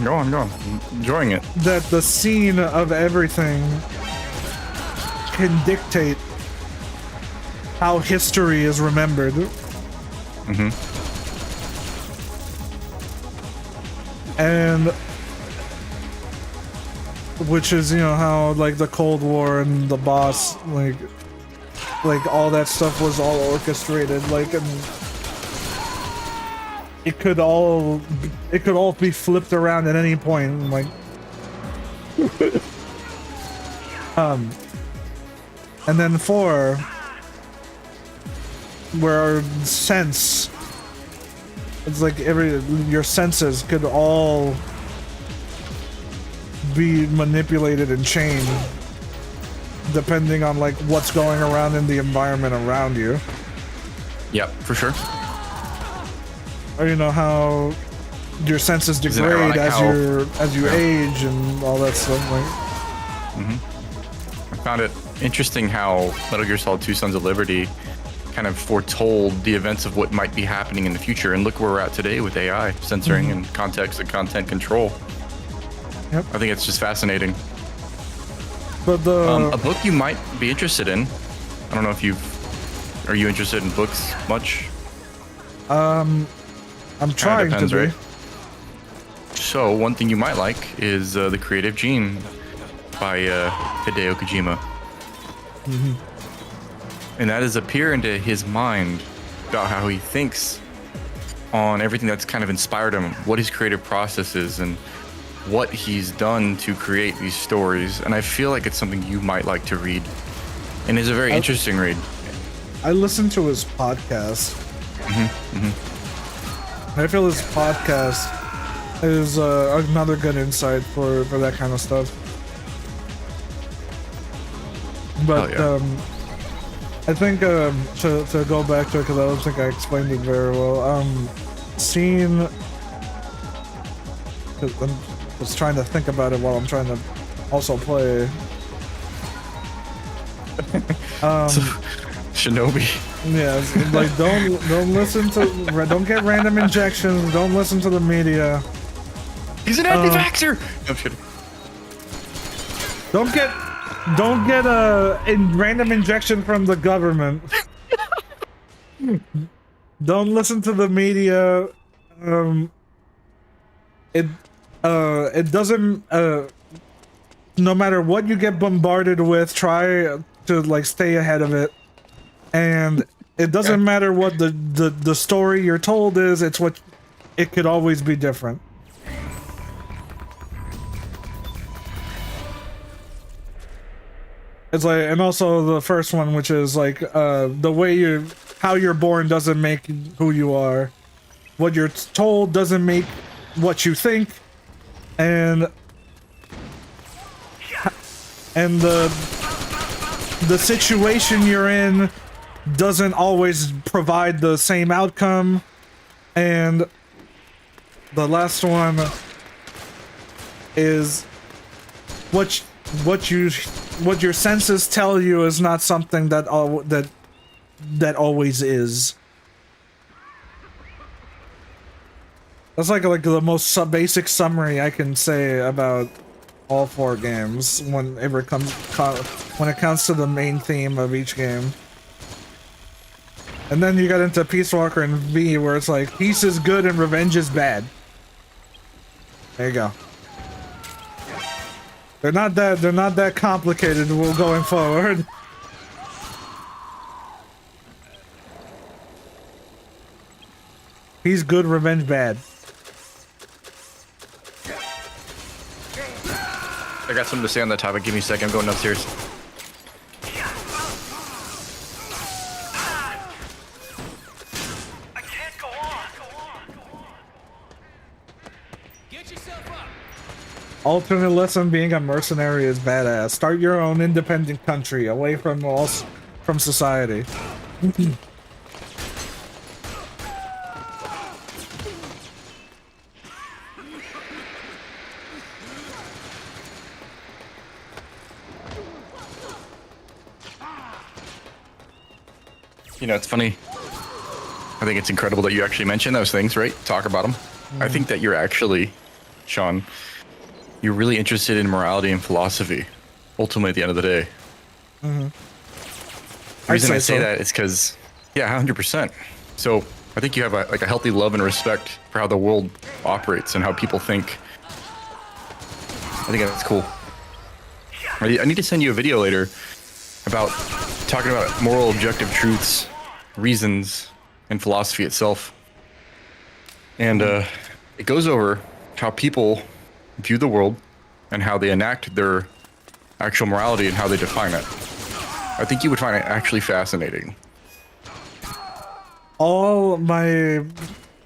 Enjoying it. That the scene of everything can dictate how history is remembered. And which is, you know, how like the Cold War and the boss, like all that stuff was all orchestrated, like, and it could all be flipped around at any point, like and then 4, where sense, it's like your senses could all be manipulated and changed depending on like what's going around in the environment around you. Yep, for sure. Or you know how your senses degrade as you age and all that stuff. Like, I found it interesting how Metal Gear Solid 2: Sons of Liberty kind of foretold the events of what might be happening in the future, and look where we're at today with AI censoring and context and content control. Yep. I think it's just fascinating. But a book you might be interested in. I don't know if are you interested in books much? I'm trying depends, to be. right? So one thing you might like is The Creative Gene by Hideo Kojima. And that is a peer into his mind about how he thinks on everything that's kind of inspired him, what his creative process is, and what he's done to create these stories. And I feel like it's something you might like to read. And it's a very interesting read. I listened to his podcast. I feel his podcast is another good insight for that kind of stuff. But I think to go back to it, because I don't think I explained it very well. Scene. I'm just trying to think about it while I'm trying to also play. Shinobi. Yeah, like don't listen to, don't get random injections. Don't listen to the media. He's an anti-vaxxer. I'm kidding. Don't get a random injection from the government. Don't listen to the media. It doesn't. No matter what you get bombarded with, try to like stay ahead of it. And it doesn't matter what the story you're told is. It's what it could always be different. It's like, and also the first one, which is like the way how you're born doesn't make who you are. What you're told doesn't make what you think, and the situation you're in doesn't always provide the same outcome. And the last one is what your senses tell you is not something that always is. That's like the most basic summary I can say about all 4 games when it comes to the main theme of each game. And then you got into Peace Walker and V, where it's like peace is good and revenge is bad. There you go. They're not that complicated going forward. He's good, revenge bad. I got something to say on that topic. Give me a second. I'm going upstairs. I can't go on. Get yourself up. Alternate lesson: being a mercenary is badass. Start your own independent country, away from from society. You know, it's funny. I think it's incredible that you actually mention those things, right? Talk about them. I think that you're actually, Sean, you're really interested in morality and philosophy, ultimately at the end of the day. The reason I say that is because, yeah, 100%. So I think you have a healthy love and respect for how the world operates and how people think. I think that's cool. I need to send you a video later about talking about moral objective truths, reasons, and philosophy itself. And it goes over how people view the world and how they enact their actual morality and how they define it. I think you would find it actually fascinating. All my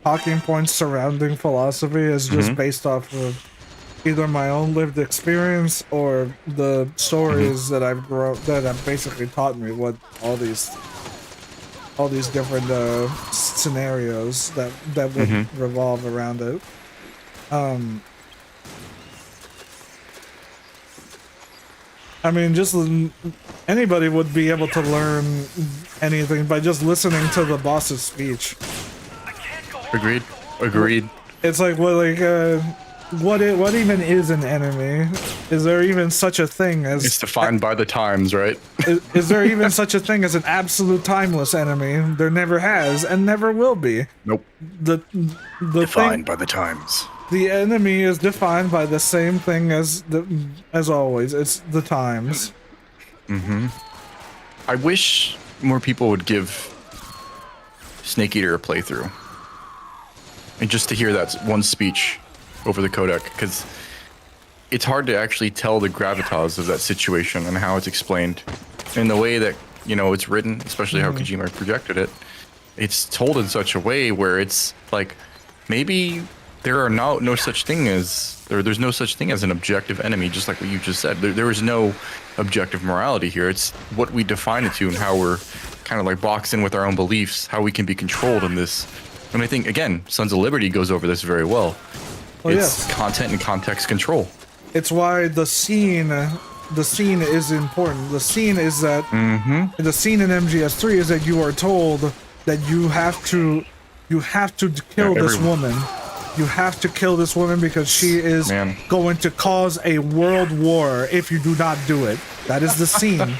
talking points surrounding philosophy is just based off of either my own lived experience or the stories that I've basically taught me what all these different scenarios that would revolve around it. I mean, just anybody would be able to learn anything by just listening to the boss's speech. Agreed. It's like, what even is an enemy? Is there even such a thing as... It's defined by the times, right? is there even such a thing as an absolute timeless enemy? There never has and never will be. Nope. The defined by the times. The enemy is defined by the same thing as always. It's the times. I wish more people would give Snake Eater a playthrough. And just to hear that one speech over the codec, because it's hard to actually tell the gravitas of that situation and how it's explained. In the way that, you know, it's written, especially how Kojima projected it, it's told in such a way where it's like, maybe there are no such thing as, there's no such thing as an objective enemy, just like what you just said. There is no objective morality here. It's what we define it to and how we're kind of like boxed in with our own beliefs, how we can be controlled in this. And I think, again, Sons of Liberty goes over this very well. It's content and context control. It's why the scene is important. The scene is that the scene in MGS3 is that you are told that you have to kill this woman. You have to kill this woman because she is going to cause a world war if you do not do it. That is the scene.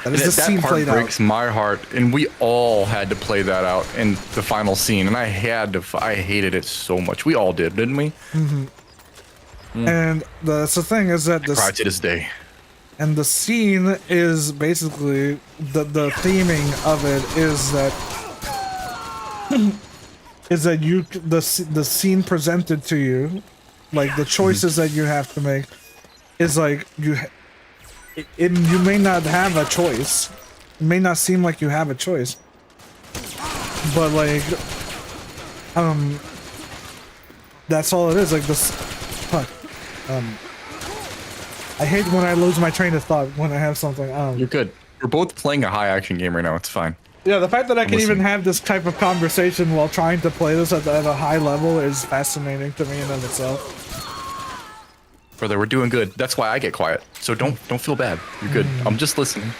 That is the scene played out. That part breaks my heart, and we all had to play that out in the final scene, and I hated it so much. We all did, didn't we? And that's the thing is that I cry to this day. And the scene is basically the theming of it is that the scene presented to you, like the choices that you have to make, is like you may not have a choice. It may not seem like you have a choice, but like that's all it is. Like this. Fuck. I hate when I lose my train of thought when I have something. You're good. We're both playing a high action game right now. It's fine. Yeah, the fact that I can even have this type of conversation while trying to play this at a high level is fascinating to me in and of itself. Brother, we're doing good. That's why I get quiet. So don't feel bad. You're good. I'm just listening.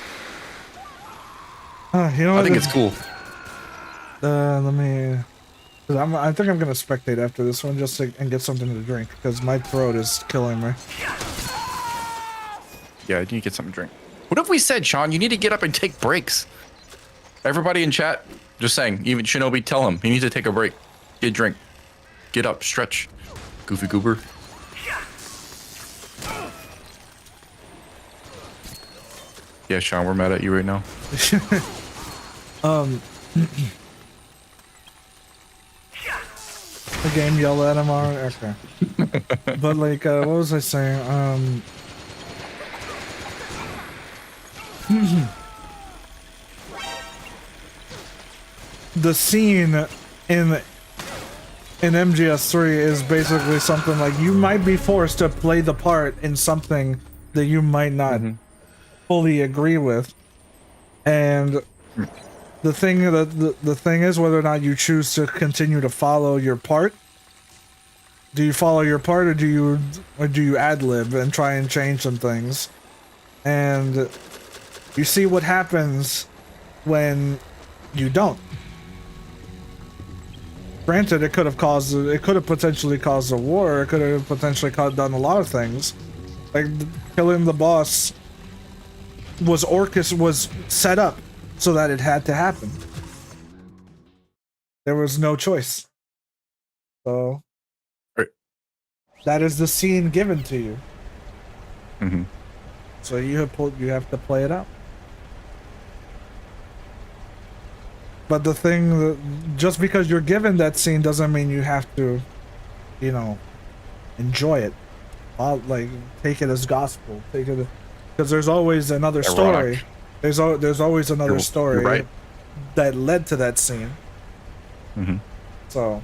You know what? I think it's cool. Let me. I think I'm gonna spectate after this one just and get something to drink because my throat is killing me. Yeah, I need to get something to drink. What have we said, Sean? You need to get up and take breaks. Everybody in chat, just saying. Even Shinobi, tell him he needs to take a break. Get a drink. Get up, stretch. Goofy goober. Yeah, Sean, we're mad at you right now. The game yelled at him already? Okay. But like, what was I saying? The scene in in MGS3 is basically something like you might be forced to play the part in something that you might not fully agree with, and the thing the thing is whether or not you choose to continue to follow your part. Do you follow your part, or do you ad-lib and try and change some things? And you see what happens when you don't. Granted, it could have potentially caused a war. It could have potentially done a lot of things. Like killing the boss was set up so that it had to happen. There was no choice. So that is the scene given to you. So you have to play it out. But the thing that just because you're given that scene doesn't mean you have to, you know, enjoy it. Like take it as gospel. Take it because there's always another story. There's always another story that led to that scene. So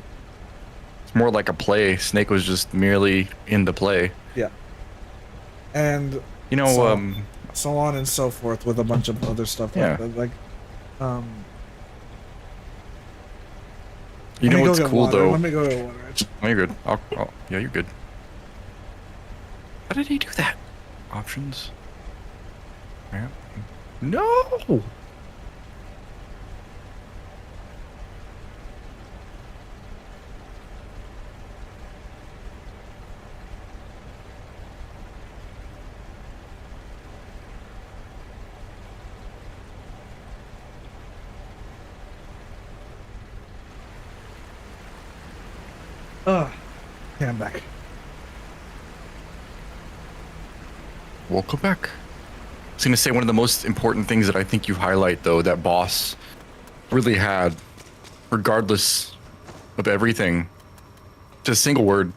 it's more like a play. Snake was just merely in the play. Yeah. And you know, so on and so forth with a bunch of other stuff like that. Like, you know what's cool water. though? Let me go get water. Oh, you're good. Yeah, you're good. How did he do that? Options. Yeah. No. Yeah, I'm back. Welcome back. I was gonna say one of the most important things that I think you highlight though, that boss really had, regardless of everything, just a single word.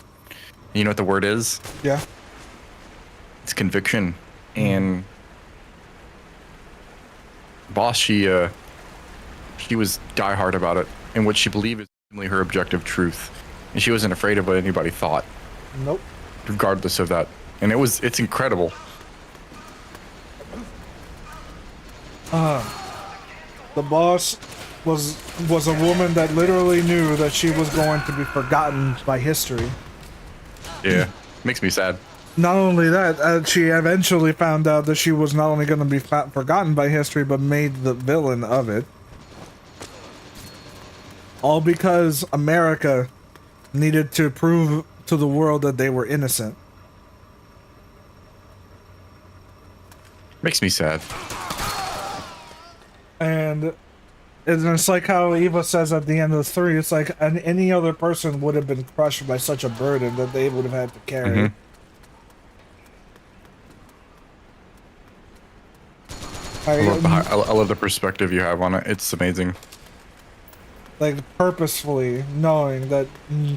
You know what the word is? Yeah. It's conviction. And boss, she was diehard about it, and what she believed is ultimately her objective truth. And she wasn't afraid of what anybody thought. Nope. Regardless of that. And it's incredible. The boss was a woman that literally knew that she was going to be forgotten by history. Yeah. Makes me sad. Not only that, she eventually found out that she was not only going to be forgotten by history, but made the villain of it. All because America needed to prove to the world that they were innocent. Makes me sad. And it's like how Eva says at the end of the 3, it's like any other person would have been crushed by such a burden that they would have had to carry. I love the perspective you have on it. It's amazing. Like purposefully knowing that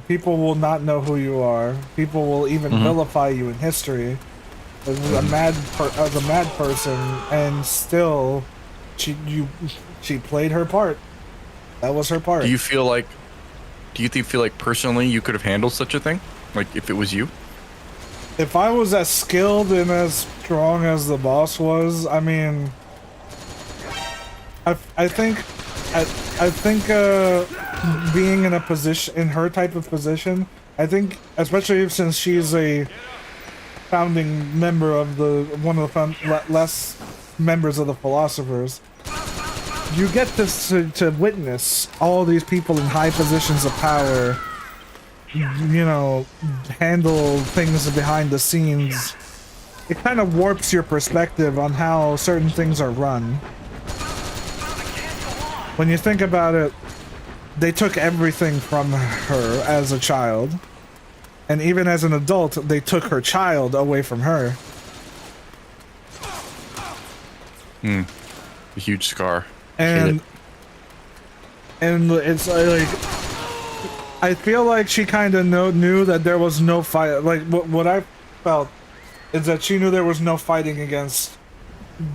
people will not know who you are. People will even vilify you in history as a mad person, and still, she played her part. That was her part. Do you feel like personally you could have handled such a thing? Like if it was you? If I was as skilled and as strong as the boss was, I mean, I think being in a position, in her type of position, I think, especially since she's a founding member of one of the less members of the philosophers, you get to witness all these people in high positions of power, you know, handle things behind the scenes. It kind of warps your perspective on how certain things are run. When you think about it, they took everything from her as a child. And even as an adult, they took her child away from her. A huge scar. And it's like, I feel like she kind of knew that there was no fight. Like, what I felt is that she knew there was no fighting against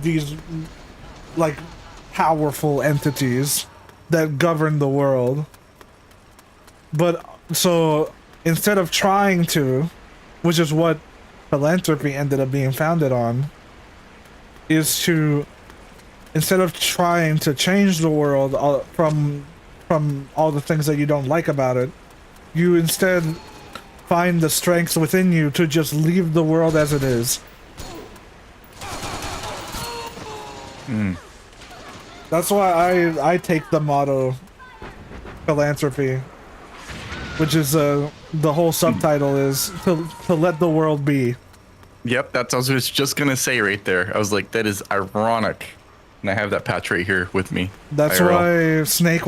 these, like, powerful entities that govern the world. But So instead of trying to, which is what philanthropy ended up being founded on, is to, instead of trying to change the world from all the things that you don't like about it, you instead find the strengths within you to just leave the world as it is. That's why I take the motto philanthropy, which is the whole subtitle is to let the world be. Yep, that's what I was just gonna say right there. I was like, that is ironic, and I have that patch right here with me. That's IRL. why Snake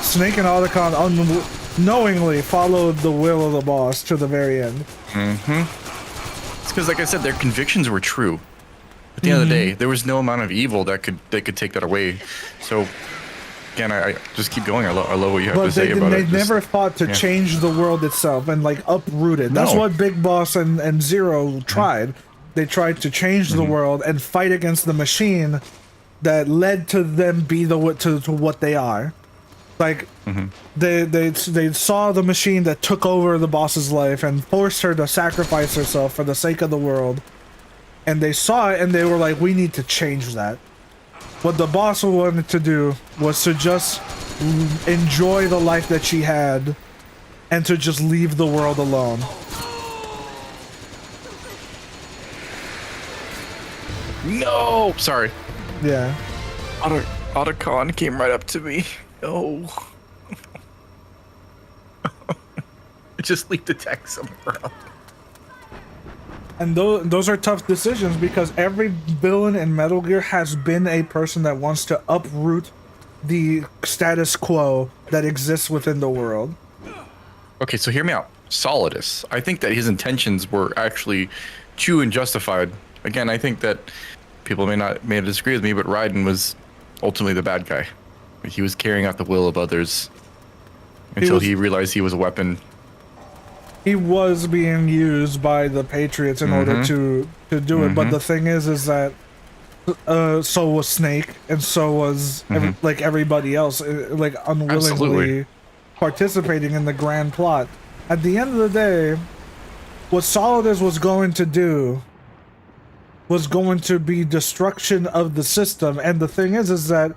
Snake and Otacon unknowingly followed the will of the boss to the very end. It's because, like I said, their convictions were true. At the end of the day, there was no amount of evil that could take that away. So, again, I just keep going. I love what you have to say about it. But they never fought to change the world itself and like uproot it. That's what Big Boss and Zero tried. They tried to change the world and fight against the machine that led to them be to what they are. Like they saw the machine that took over the boss's life and forced her to sacrifice herself for the sake of the world. And they saw it and they were like, we need to change that. What the boss wanted to do was to just enjoy the life that she had and to just leave the world alone. No! Sorry. Yeah. Otacon came right up to me. No. Just leave the text somewhere else. And those are tough decisions because every villain in Metal Gear has been a person that wants to uproot the status quo that exists within the world. Okay, so hear me out. Solidus. I think that his intentions were actually true and justified. Again, I think that people may disagree with me, but Raiden was ultimately the bad guy. He was carrying out the will of others until he realized he was a weapon. He was being used by the Patriots in order to do it, but the thing is that so was Snake, and so was everybody else, like unwillingly participating in the grand plot. At the end of the day, what Solidus was going to do was going to be destruction of the system, and the thing is that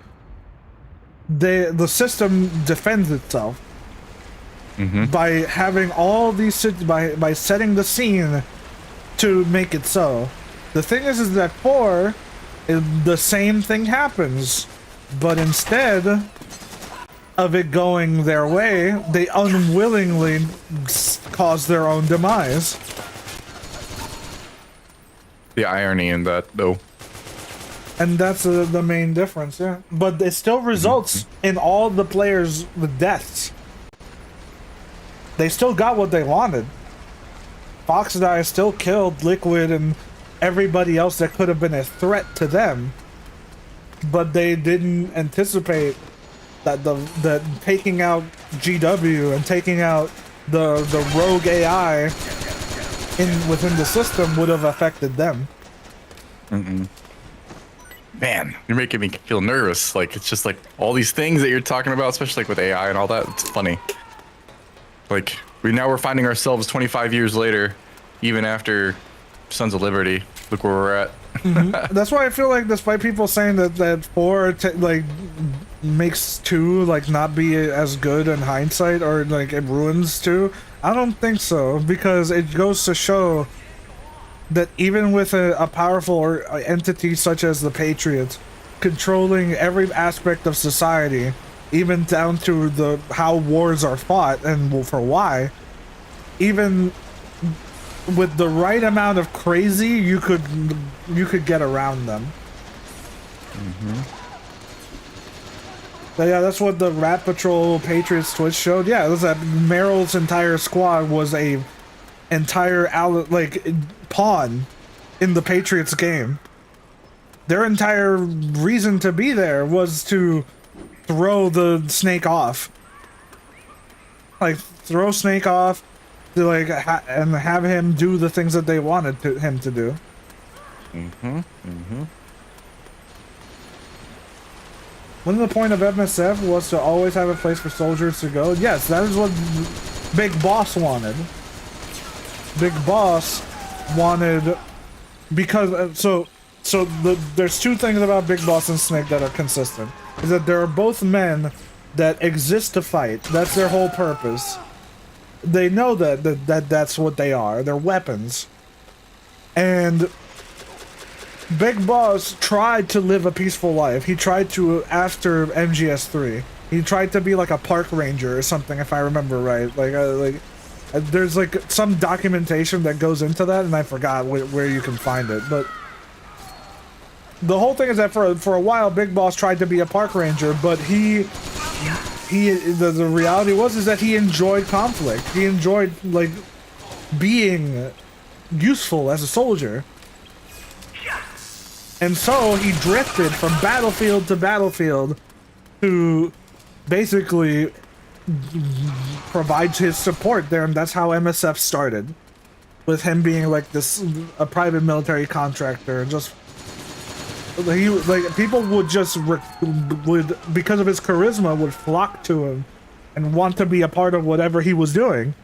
the system defends itself. By having all these by setting the scene to make it so. The thing is that 4, the same thing happens, but instead of it going their way, they unwillingly cause their own demise. The irony in that, though. And that's the main difference, yeah. But it still results in all the players with deaths. They still got what they wanted. Fox and I still killed Liquid and everybody else that could have been a threat to them. But they didn't anticipate that that taking out GW and taking out the rogue AI within the system would have affected them. Man, you're making me feel nervous. Like, it's just like all these things that you're talking about, especially like with AI and all that. It's funny. Like, we're finding ourselves 25 years later, even after Sons of Liberty. Look where we're at. That's why I feel like, despite people saying that 4 makes 2 like not be as good in hindsight, or like it ruins 2, I don't think so, because it goes to show that even with a powerful entity such as the Patriots controlling every aspect of society, even down to how wars are fought and for why, even with the right amount of crazy, you could get around them. But yeah, that's what the Rat Patrol Patriots Twitch showed. Yeah, it was that Meryl's entire squad was a entire pawn in the Patriots game. Their entire reason to be there was to throw the Snake off. Like, throw Snake off to and have him do the things that they wanted him to do. When the point of MSF was to always have a place for soldiers to go, yes, that is what Big Boss wanted. Big Boss wanted, because there's two things about Big Boss and Snake that are consistent. Is that they're both men that exist to fight. That's their whole purpose. They know that's what they are. They're weapons. And Big Boss tried to live a peaceful life. He tried to, after MGS3, he tried to be like a park ranger or something, if I remember right. There's like some documentation that goes into that, and I forgot where you can find it. But the whole thing is that for a while, Big Boss tried to be a park ranger, but the reality was that he enjoyed conflict. He enjoyed like being useful as a soldier. And so he drifted from battlefield to battlefield to basically provide his support there, and that's how MSF started, with him being like a private military contractor. Just people would because of his charisma would flock to him and want to be a part of whatever he was doing.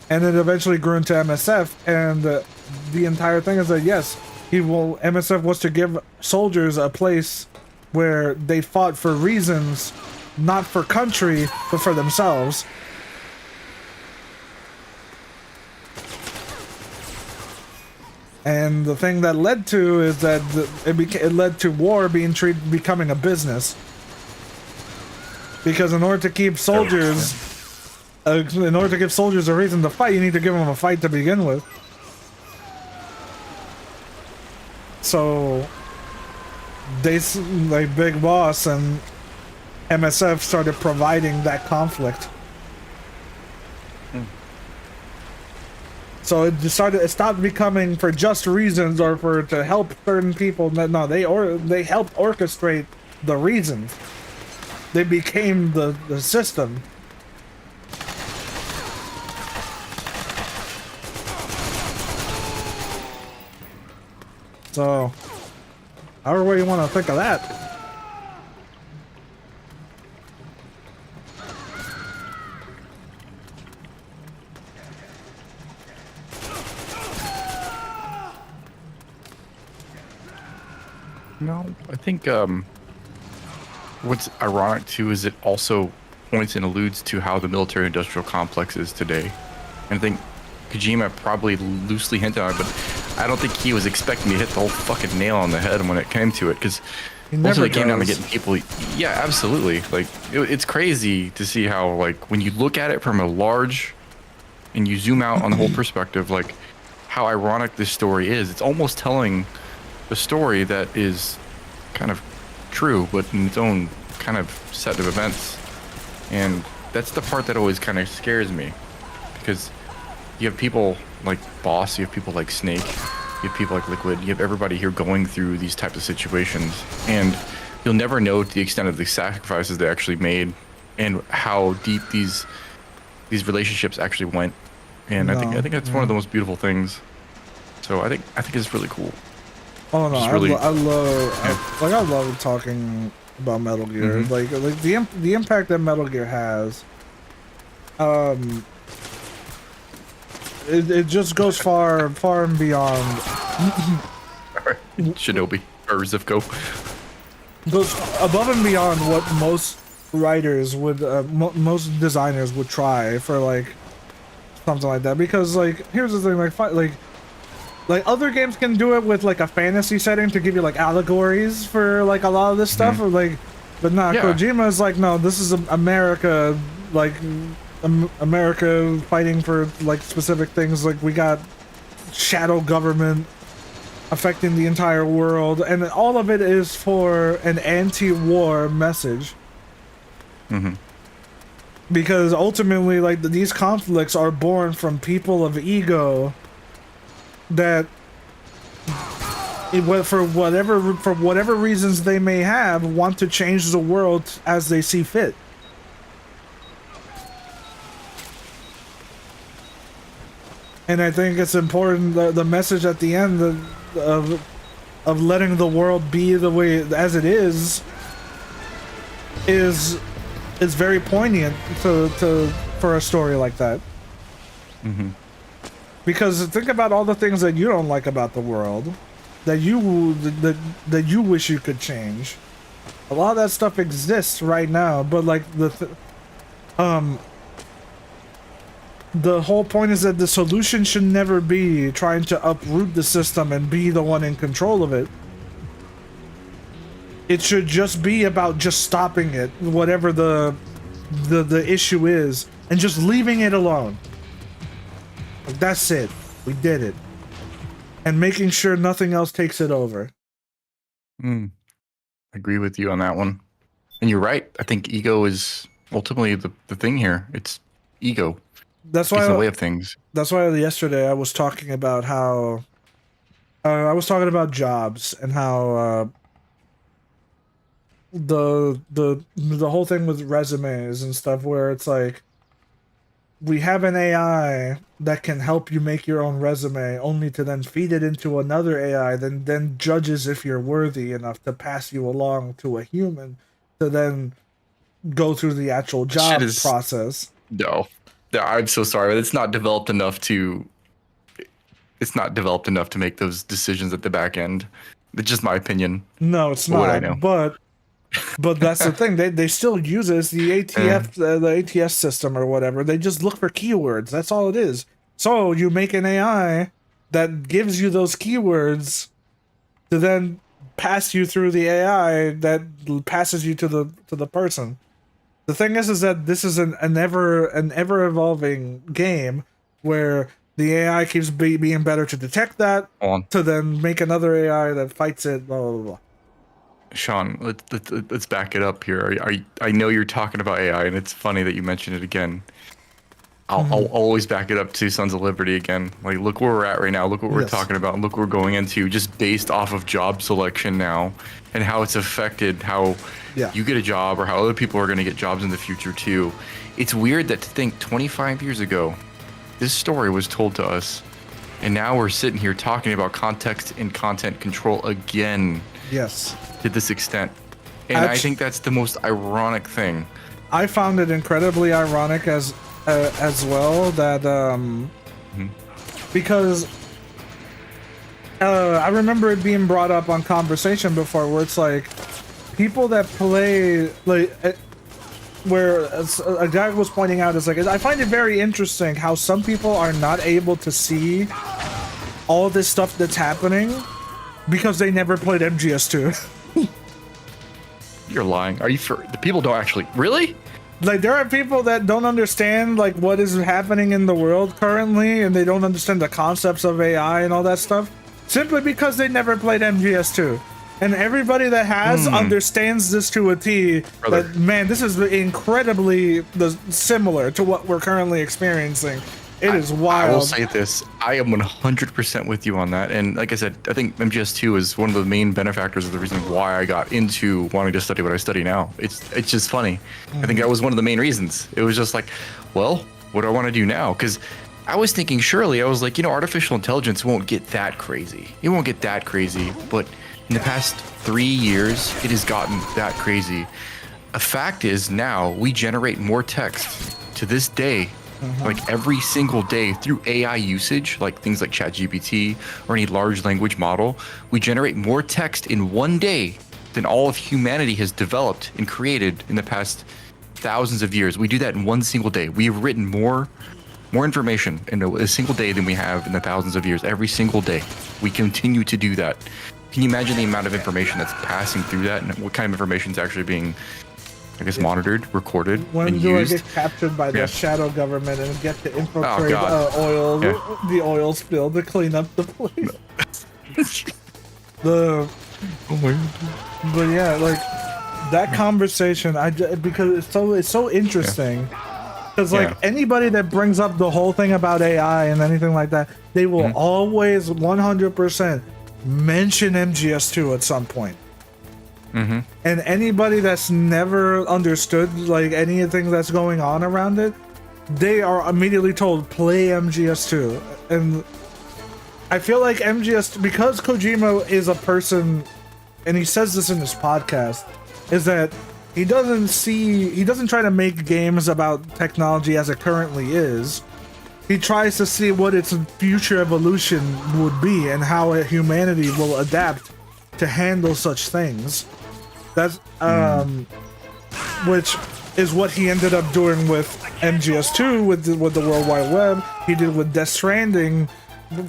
And it eventually grew into MSF, and the entire thing is that yes, MSF was to give soldiers a place where they fought for reasons, not for country, but for themselves. And the thing that led to is that it led to war becoming a business. Because in order to keep soldiers, in order to give soldiers a reason to fight, you need to give them a fight to begin with. So Big Boss and MSF started providing that conflict. So it stopped becoming for just reasons or to help certain people. No, they helped orchestrate the reasons. They became the system. So, however way you want to think of that. No, I think what's ironic too is it also points and alludes to how the military-industrial complex is today. And I think Kojima probably loosely hinted on it, but I don't think he was expecting to hit the whole fucking nail on the head when it came to it, because ultimately it came down to getting people. Yeah, absolutely. Like it's crazy to see how, like, when you look at it from a large and you zoom out on the whole perspective, like how ironic this story is. It's almost telling a story that is kind of true, but in its own kind of set of events. And that's the part that always kind of scares me, because you have people like Boss, you have people like Snake, you have people like Liquid, you have everybody here going through these types of situations, and you'll never know to the extent of the sacrifices they actually made and how deep these relationships actually went. And I think that's one of the most beautiful things. So I think it's really cool. Oh no, really, I love talking about Metal Gear. Mm-hmm. Like the impact that Metal Gear has. It just goes far and beyond. Shinobi or Zivko goes above and beyond what most writers would, most designers would try for, like something like that. Because like here's the thing, like other games can do it with like a fantasy setting to give you like allegories for like a lot of this stuff, or like, but not Kojima is like, no, this is America, like America fighting for like specific things. Like we got shadow government affecting the entire world, and all of it is for an anti-war message. Mm-hmm. Because ultimately, like these conflicts are born from people of ego that, for whatever reasons they may have, want to change the world as they see fit. And I think it's important, the message at the end of of letting the world be the way as it is very poignant for a story like that. Because think about all the things that you don't like about the world, that you wish you could change. A lot of that stuff exists right now, but like the whole point is that the solution should never be trying to uproot the system and be the one in control of it. It should just be about just stopping it, whatever the issue is, and just leaving it alone. Like, that's it. We did it. And making sure nothing else takes it over. I agree with you on that one. And you're right. I think ego is ultimately the thing here. It's ego. That's why it's the way of things. That's why yesterday I was talking about how I was talking about jobs and how the whole thing with resumes and stuff, where it's like we have an AI that can help you make your own resume, only to then feed it into another AI, then judges if you're worthy enough to pass you along to a human to then go through the actual job process. No, I'm so sorry, but it's not developed enough to. It's not developed enough to make those decisions at the back end. It's just my opinion. No, it's not. What I know. But that's the thing. They still use it as the ATF, the ATS system or whatever. They just look for keywords. That's all it is. So you make an AI that gives you those keywords to then pass you through the AI that passes you to the person. The thing is that this is an ever evolving game where the AI keeps being better to detect that, to then make another AI that fights it. Blah blah blah. Sean, let's back it up here. I know you're talking about AI, and it's funny that you mentioned it again. I'll always back it up to Sons of Liberty again. Like, look where we're at right now. Look what we're talking about. And look what we're going into, just based off of job selection now, and how it's affected how you get a job, or how other people are going to get jobs in the future too. It's weird that to think 25 years ago, this story was told to us, and now we're sitting here talking about context and content control again. Yes. To this extent. And I think that's the most ironic thing. I found it incredibly ironic as well that because I remember it being brought up on conversation before, where it's like people that play like where a guy was pointing out, is like, I find it very interesting how some people are not able to see all this stuff that's happening because they never played MGS2. You're lying. Are you for the people don't actually really? Like, there are people that don't understand like what is happening in the world currently, and they don't understand the concepts of AI and all that stuff, simply because they never played MGS2. And everybody that has understands this to a T. That, man, this is incredibly similar to what we're currently experiencing. It is wild. I will say this. I am 100% with you on that. And like I said, I think MGS2 is one of the main benefactors of the reason why I got into wanting to study what I study now. It's just funny. I think that was one of the main reasons. It was just like, well, what do I want to do now? Because I was thinking, surely, I was like, artificial intelligence won't get that crazy. It won't get that crazy. But in the past 3 years, it has gotten that crazy. A fact is, now we generate more text to this day, like every single day, through AI usage, like things like ChatGPT or any large language model. We generate more text in one day than all of humanity has developed and created in the past thousands of years. We do that in one single day. We have written more information in a single day than we have in the thousands of years. Every single day, we continue to do that. Can you imagine the amount of information that's passing through that, and what kind of information is actually being, I guess, monitored, recorded, and used? When do I get captured by the shadow government and get to infiltrate the oil spill to clean up the place? But yeah, like that conversation, because it's so interesting. Because like anybody that brings up the whole thing about AI and anything like that, they will always 100% mention MGS2 at some point. And anybody that's never understood like anything that's going on around it, they are immediately told, play MGS2. And I feel like MGS, because Kojima is a person, and he says this in his podcast, is that he doesn't try to make games about technology as it currently is. He tries to see what its future evolution would be and how humanity will adapt to handle such things. That's which is what he ended up doing with MGS2 with the World Wide Web. He did with Death Stranding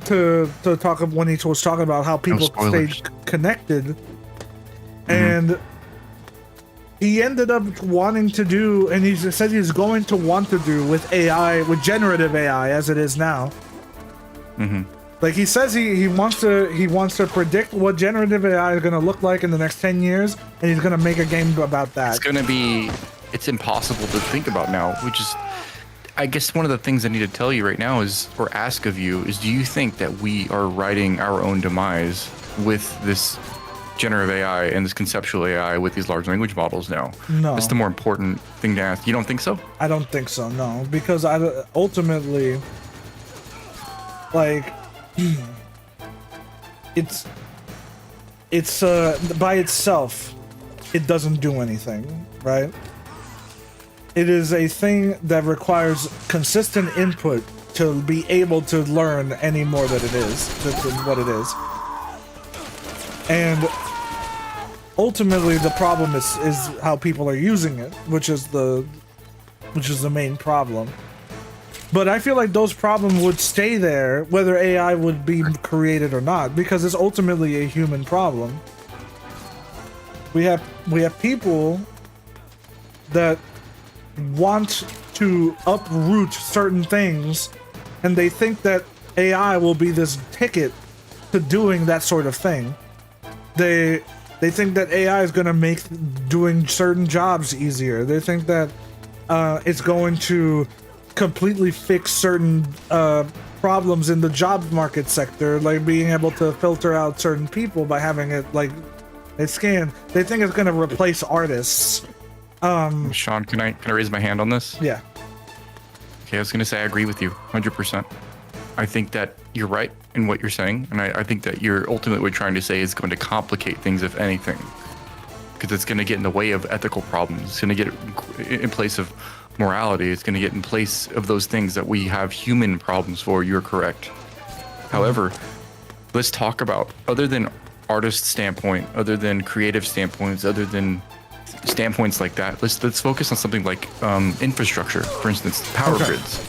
to talk of when he was talking about how people stay connected, and he ended up wanting to do, and he said he's going to want to do with AI, with generative AI as it is now. Like he says he wants to predict what generative AI is going to look like in the next 10 years, and he's going to make a game about that. It's impossible to think about now, which is, I guess one of the things I need to tell you right now is, or ask of you, is do you think that we are writing our own demise with this generative AI and this conceptual AI with these large language models now? No. That's the more important thing to ask. You don't think so? I don't think so, no. Because ultimately, like, it's by itself, it doesn't do anything, right? It is a thing that requires consistent input to be able to learn any more than it is, than what it is. And ultimately, the problem is how people are using it, which is the main problem. But I feel like those problems would stay there whether AI would be created or not, because it's ultimately a human problem. We have people that want to uproot certain things, and they think that AI will be this ticket to doing that sort of thing. They think that AI is going to make doing certain jobs easier. They think that it's going to completely fix certain problems in the job market sector, like being able to filter out certain people by having it like a scan. They think it's going to replace artists. Sean, can I raise my hand on this? Yeah. Okay, I was gonna say I agree with you 100%. I think that you're right in what you're saying, and I think that you're ultimately what you're trying to say is going to complicate things, if anything, because it's going to get in the way of ethical problems. It's going to get in place of morality. It's going to get in place of those things that we have human problems for. You're correct. However, let's talk about, other than artist standpoint, other than creative standpoints, other than standpoints like that, let's focus on something like infrastructure, for instance, power grids.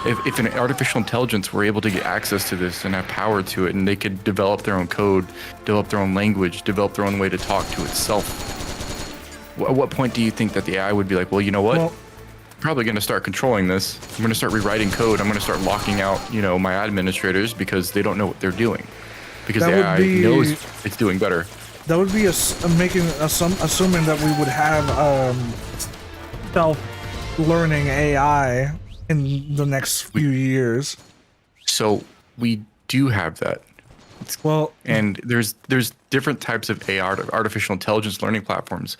If an artificial intelligence were able to get access to this and have power to it, and they could develop their own code, develop their own language, develop their own way to talk to itself, at what point do you think that the AI would be like, well, you know what? I'm probably going to start controlling this. I'm going to start rewriting code. I'm going to start locking out, my administrators because they don't know what they're doing, because the AI knows it's doing better. That would be assuming that we would have self-learning AI in the next few years. So we do have that. And there's different types of AI, artificial intelligence learning platforms.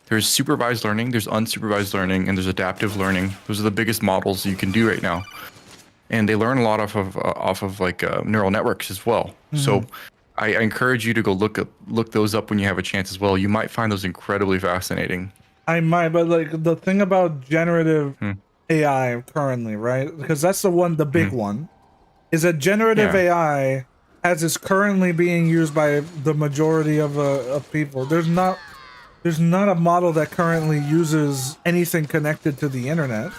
There's supervised learning, there's unsupervised learning, and there's adaptive learning. Those are the biggest models you can do right now, and they learn a lot off of neural networks as well. Mm-hmm. So I encourage you to go look those up when you have a chance as well. You might find those incredibly fascinating. I might, but like the thing about generative AI currently, right? Because that's the big one, is that generative AI, as is currently being used by the majority of people, there's not a model that currently uses anything connected to the internet.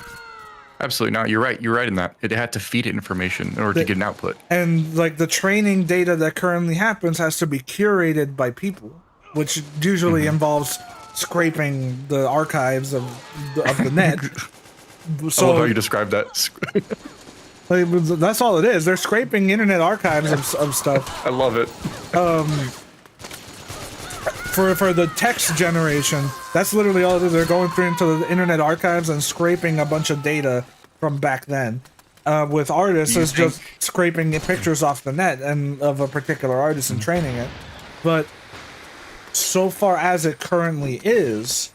Absolutely not. You're right. You're right in that. It had to feed it information in order to get an output. And like the training data that currently happens has to be curated by people, which usually involves scraping the archives of the net. So I love how you describe that. Like, that's all it is. They're scraping internet archives of stuff. I love it. For the text generation, that's literally all it is. They're going through into the internet archives and scraping a bunch of data from back then. With artists, it's just scraping pictures off the net and of a particular artist and training it. But so far as it currently is,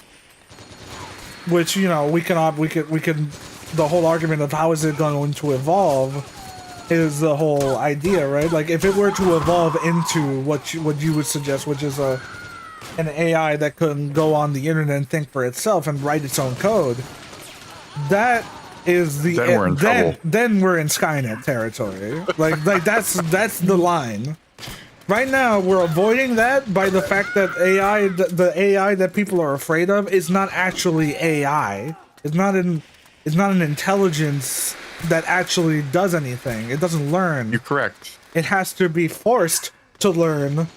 which we can the whole argument of how is it going to evolve is the whole idea, right? Like if it were to evolve into what you would suggest, which is an AI that can go on the internet and think for itself and write its own code, that is the Then we're in trouble. Then we're in Skynet territory. Like that's the line. Right now, we're avoiding that by the fact that AI, the AI that people are afraid of, is not actually AI. It's not an intelligence that actually does anything. It doesn't learn. You're correct. It has to be forced to learn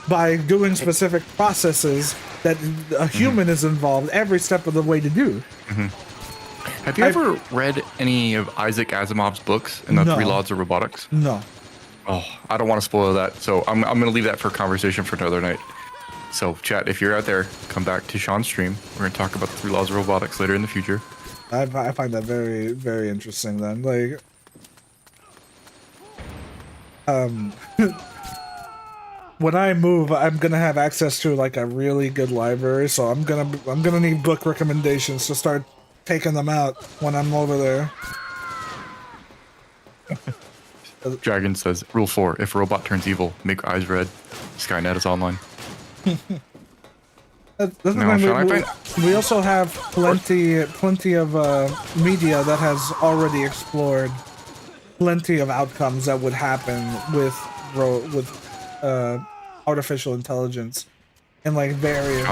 by doing specific processes that a human is involved every step of the way to do. Have you ever read any of Isaac Asimov's books in the No. 3 Laws of Robotics? No. Oh, I don't want to spoil that, so I'm going to leave that for a conversation for another night. So, chat, if you're out there, come back to Sean's stream. We're going to talk about the 3 Laws of Robotics later in the future. I find that very, very interesting then. Like, when I move, I'm gonna have access to like a really good library, so I'm gonna need book recommendations to start taking them out when I'm over there. Dragon says, Rule 4, if a robot turns evil, make eyes red. Skynet is online. We also have plenty of media that has already explored plenty of outcomes that would happen with artificial intelligence in like various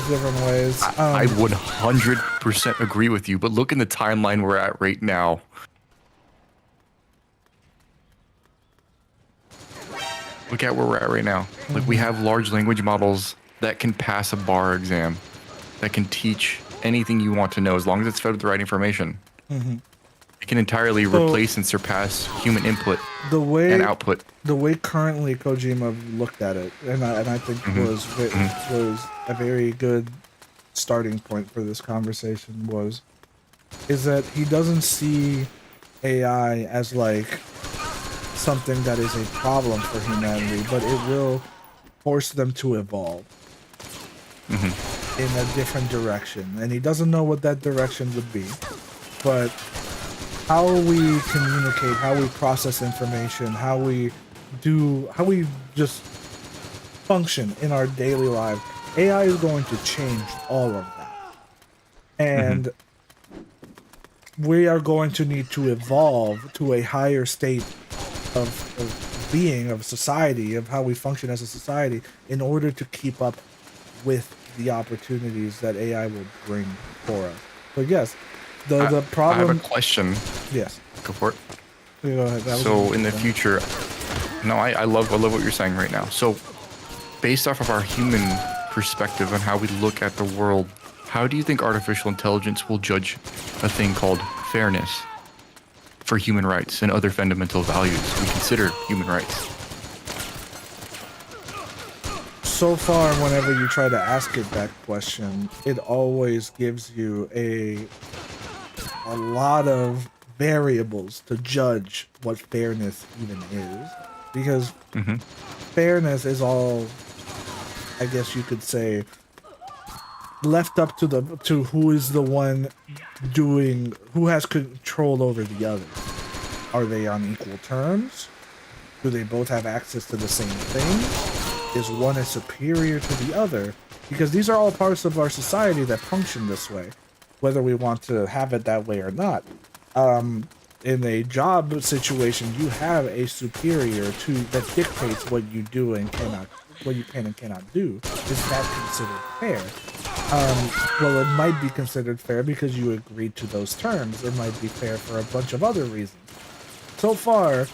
different ways. I would 100% agree with you, but look in the timeline we're at right now. Look at where we're at right now. Like, we have large language models that can pass a bar exam, that can teach anything you want to know as long as it's fed with the right information. It can entirely replace and surpass human input and output. The way currently Kojima looked at it, and I think was a very good starting point for this conversation, is that he doesn't see AI as like something that is a problem for humanity, but it will force them to evolve in a different direction. And he doesn't know what that direction would be, but how we communicate, how we process information, how we just function in our daily life, AI is going to change all of that. And we are going to need to evolve to a higher state of being, of society, of how we function as a society in order to keep up with the opportunities that AI will bring for us. But yes, the problem... I have a question. Yes. Go for it. Go ahead. So in the future... No, I love what you're saying right now. So based off of our human perspective and how we look at the world, how do you think artificial intelligence will judge a thing called fairness for human rights and other fundamental values we consider human rights? So far, whenever you try to ask it that question, it always gives you a lot of variables to judge what fairness even is. Because fairness is all, I guess you could say, left up to who is the one doing, who has control over the other. Are they on equal terms? Do they both have access to the same thing? Is one as superior to the other? Because these are all parts of our society that function this way, whether we want to have it that way or not. In a job situation, you have a superior that dictates what you do and cannot, what you can and cannot do. Is that considered fair? Well, it might be considered fair because you agreed to those terms. It might be fair for a bunch of other reasons. So far,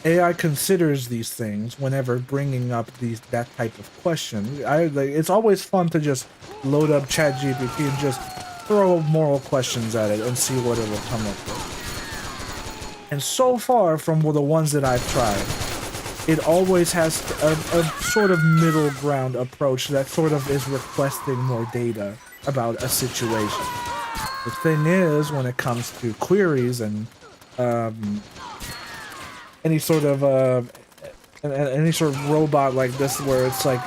AI considers these things whenever bringing up that type of question. It's always fun to just load up ChatGPT and just throw moral questions at it and see what it will come up with. And so far, from the ones that I've tried, it always has a sort of middle ground approach that sort of is requesting more data about a situation. The thing is, when it comes to queries and any sort of robot like this, where it's like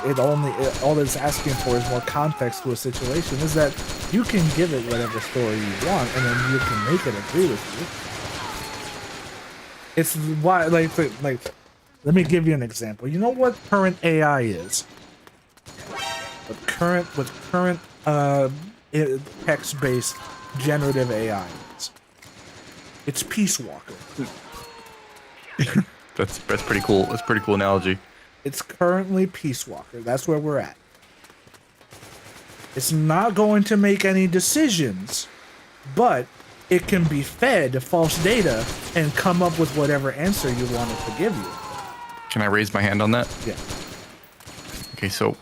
all it's asking for is more context to a situation, is that you can give it whatever story you want, and then you can make it agree with you. It's why, like, let me give you an example. You know what current AI is? What current text-based generative AI is? It's Peace Walker. That's pretty cool. That's a pretty cool analogy. It's currently Peace Walker. That's where we're at. It's not going to make any decisions, but it can be fed false data and come up with whatever answer you want it to give you. Can I raise my hand on that? Yeah. Okay, so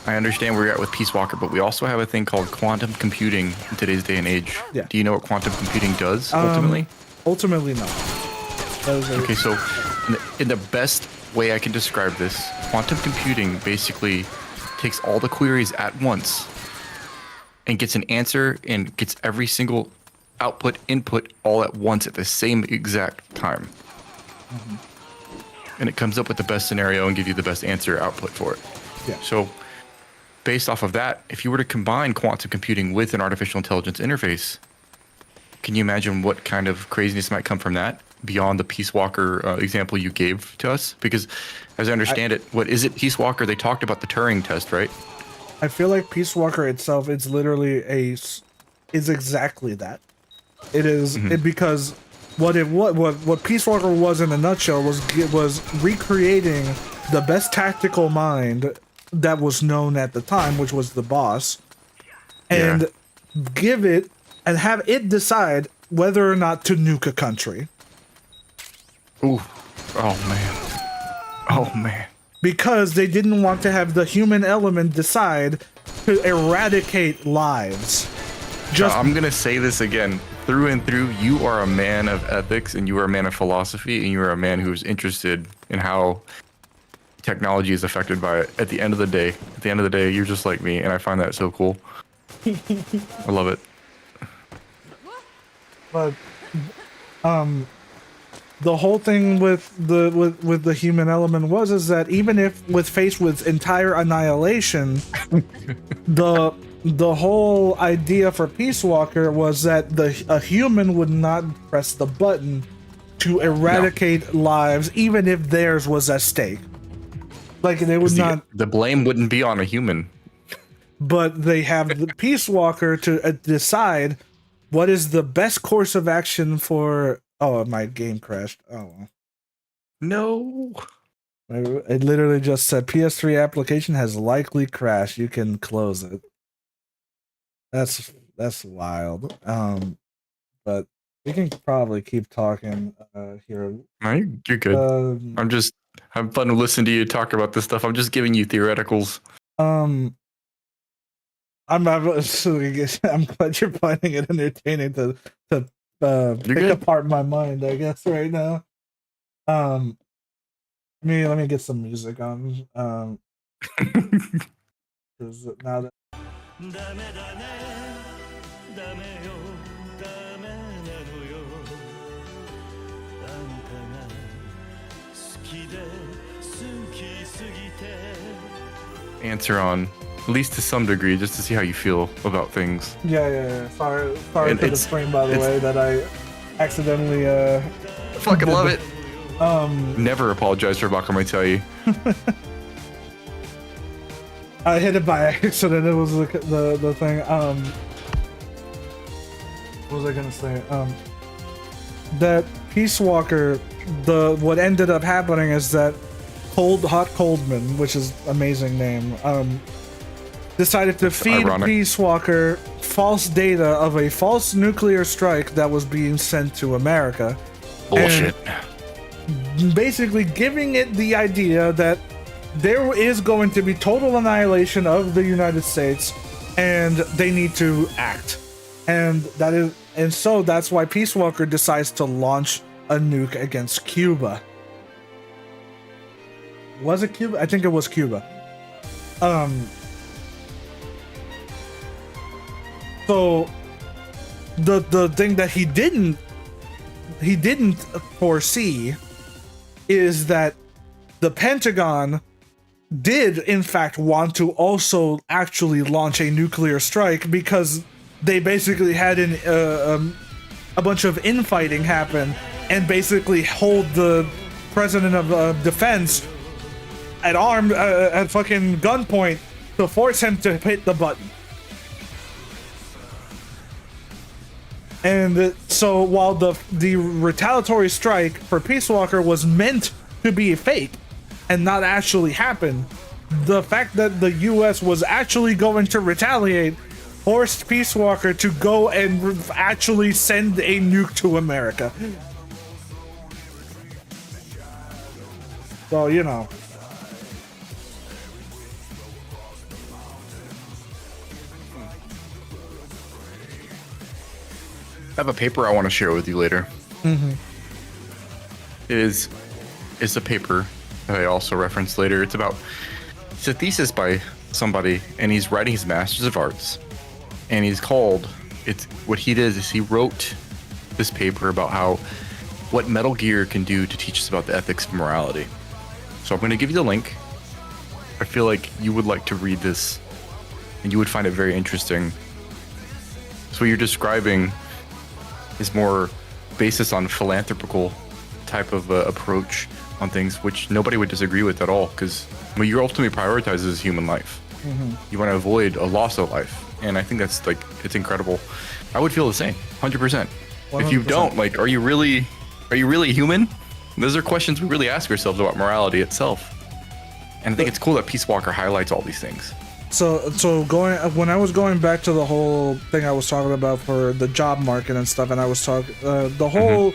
I understand where you're at with Peace Walker, but we also have a thing called quantum computing in today's day and age. Yeah. Do you know what quantum computing does ultimately? Ultimately, no. Okay, so in the best way I can describe this, quantum computing basically takes all the queries at once and gets an answer and gets every single input all at once at the same exact time. Mm-hmm. And it comes up with the best scenario and give you the best answer output for it. Yeah. So based off of that, if you were to combine quantum computing with an artificial intelligence interface, can you imagine what kind of craziness might come from that beyond the Peace Walker example you gave to us? Because as I understand it, what is it, Peace Walker? They talked about the Turing test, right? I feel like Peace Walker itself, it's literally is exactly that. It is because what Peace Walker was in a nutshell was recreating the best tactical mind that was known at the time, which was the boss, and give it and have it decide whether or not to nuke a country. Ooh. Oh man. Oh man. Because they didn't want to have the human element decide to eradicate lives. I'm gonna say this again. Through and through, you are a man of ethics and you are a man of philosophy and you are a man who's interested in how technology is affected by it. At the end of the day, you're just like me, and I find that so cool. I love it. But the whole thing with the human element is that even if faced with entire annihilation, the whole idea for Peace Walker was that a human would not press the button to eradicate lives, even if theirs was at stake. Like they would not. The blame wouldn't be on a human. But they have the Peace Walker to decide what is the best course of action for. Oh, my game crashed. Oh. No. It literally just said PS3 application has likely crashed. You can close it. That's wild. But we can probably keep talking here. No, you're good. I'm just having fun to listen to you talk about this stuff. I'm just giving you theoreticals. I'm glad you're finding it entertaining to pick apart my mind, I guess, right now. Let me get some music on. 'Cause now that answer on, at least to some degree, just to see how you feel about things. Yeah. Sorry for the stream, by the way, that I accidentally fucking love it. Never apologize for Bakamai tell you. I hit it by accident. It was the thing. What was I gonna say? That Peace Walker. What ended up happening is that Hot Coldman, which is amazing name, decided to feed Peace Walker false data of a false nuclear strike that was being sent to America. Bullshit. And basically giving it the idea that there is going to be total annihilation of the United States and they need to act. And so that's why Peace Walker decides to launch a nuke against Cuba. Was it Cuba? I think it was Cuba. So the thing that he didn't foresee is that the Pentagon did in fact want to also actually launch a nuclear strike because they basically had a bunch of infighting happen and basically hold the president of defense at fucking gunpoint to force him to hit the button. And so while the retaliatory strike for Peace Walker was meant to be fake and not actually happen, the fact that the US was actually going to retaliate forced Peace Walker to go and actually send a nuke to America. So, you know. I have a paper I want to share with you later. Mm-hmm. It's a paper that I also reference later. It's a thesis by somebody, and he's writing his Master's of Arts, and what he did is he wrote this paper about what Metal Gear can do to teach us about the ethics of morality. So I'm going to give you the link. I feel like you would like to read this, and you would find it very interesting. So what you're describing is more basis on philanthropical type of approach on things, which nobody would disagree with at all, because what you ultimately prioritize is human life. Mm-hmm. You want to avoid a loss of life, and I think that's it's incredible. I would feel the same, 100%. 100%. If you don't, are you really human? Those are questions we really ask ourselves about morality itself. And I think it's cool that Peace Walker highlights all these things. So when I was going back to the whole thing I was talking about for the job market and stuff, and I was talking the whole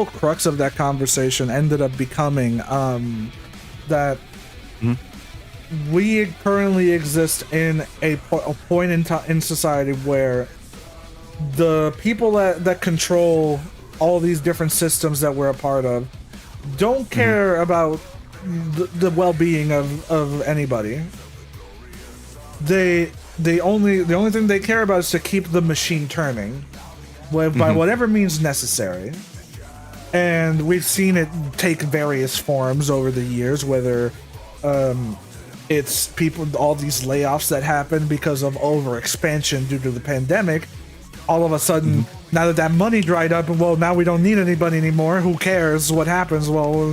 crux of that conversation ended up becoming that we currently exist in a point in society where the people that control all these different systems that we're a part of don't care about the well-being of anybody. The only thing they care about is to keep the machine turning, by whatever means necessary. And we've seen it take various forms over the years, whether it's all these layoffs that happen because of overexpansion due to the pandemic. All of a sudden, now that money dried up, well, now we don't need anybody anymore. Who cares what happens? Well,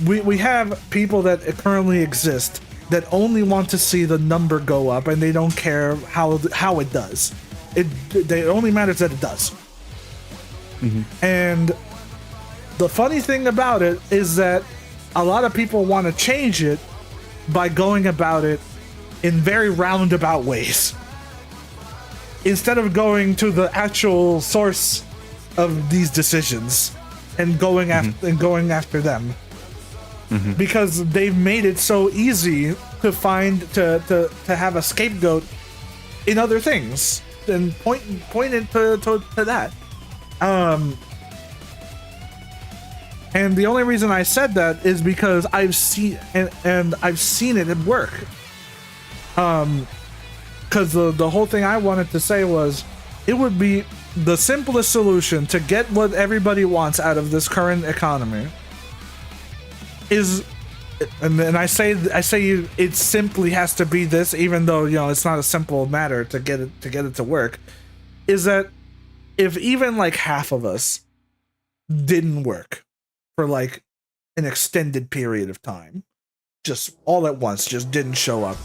we have people that currently exist that only want to see the number go up, and they don't care how it does. It only matters that it does. And the funny thing about it is that a lot of people want to change it by going about it in very roundabout ways, instead of going to the actual source of these decisions and going after them. Because they've made it so easy to to have a scapegoat in other things and point it to that. And the only reason I said that is because I've seen it at work. Because the whole thing I wanted to say was, it would be the simplest solution to get what everybody wants out of this current economy is, and then I say it simply has to be this, even though it's not a simple matter to get it to work, is that if even half of us didn't work for an extended period of time, just all at once, just didn't show up,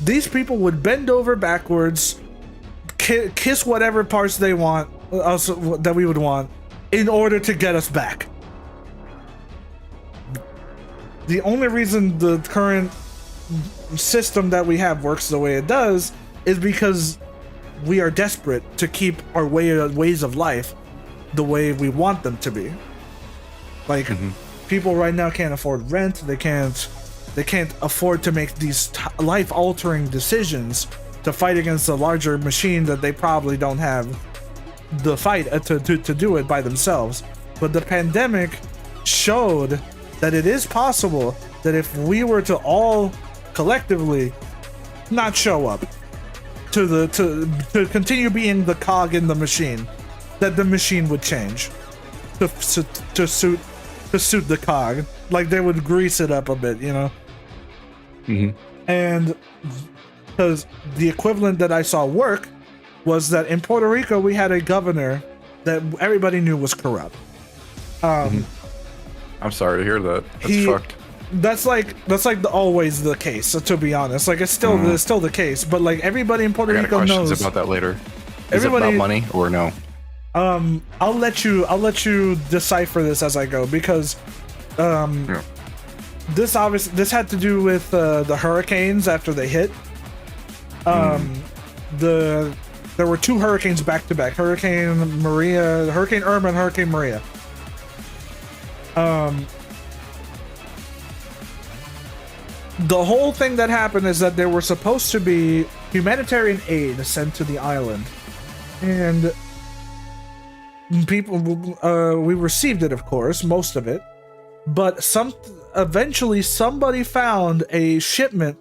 these people would bend over backwards, kiss whatever parts they want, that we would want, in order to get us back. The only reason the current system that we have works the way it does is because we are desperate to keep our ways of life the way we want them to be. People right now can't afford rent. They can't afford to make these life-altering decisions to fight against a larger machine that they probably don't have the fight to do it by themselves. But the pandemic showed that it is possible that if we were to all collectively not show up to continue being the cog in the machine, that the machine would change to suit the cog. They would grease it up a bit, And because the equivalent that I saw work was that in Puerto Rico we had a governor that everybody knew was corrupt. I'm sorry to hear that. That's fucked. That's like always the case. To be honest, like it's still the case. But like everybody in Puerto I got Rico questions knows about that later. Is it about money or no? I'll let you decipher this as I go because this had to do with the hurricanes after they hit. There were 2 hurricanes back to back: Hurricane Irma, and Hurricane Maria. The whole thing that happened is that there were supposed to be humanitarian aid sent to the island, and people we received it, of course, most of it, but eventually somebody found a shipment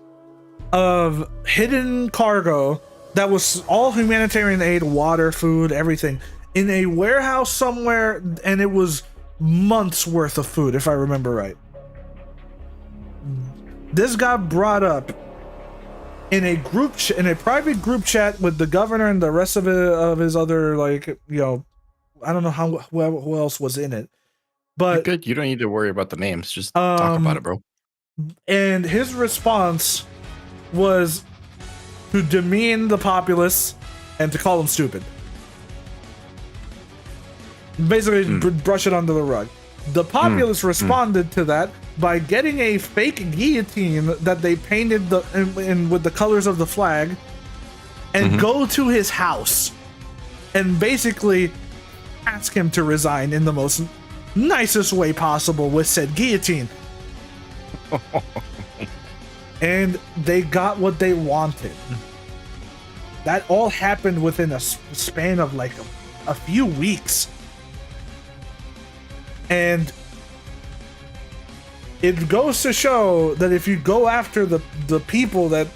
of hidden cargo that was all humanitarian aid, water, food, everything, in a warehouse somewhere, and it was months worth of food, if I remember right. This got brought up in a private group chat with the governor and the rest of his other, like, you know, I don't know who else was in it, but You're good. You don't need to worry about the names. Just talk about it, bro. And his response was to demean the populace and to call them stupid. Basically, brush it under the rug. The populace responded to that by getting a fake guillotine that they painted with the colors of the flag, and go to his house and basically ask him to resign in the most nicest way possible with said guillotine. And they got what they wanted. That all happened within a span of like a few weeks. And it goes to show that if you go after the people that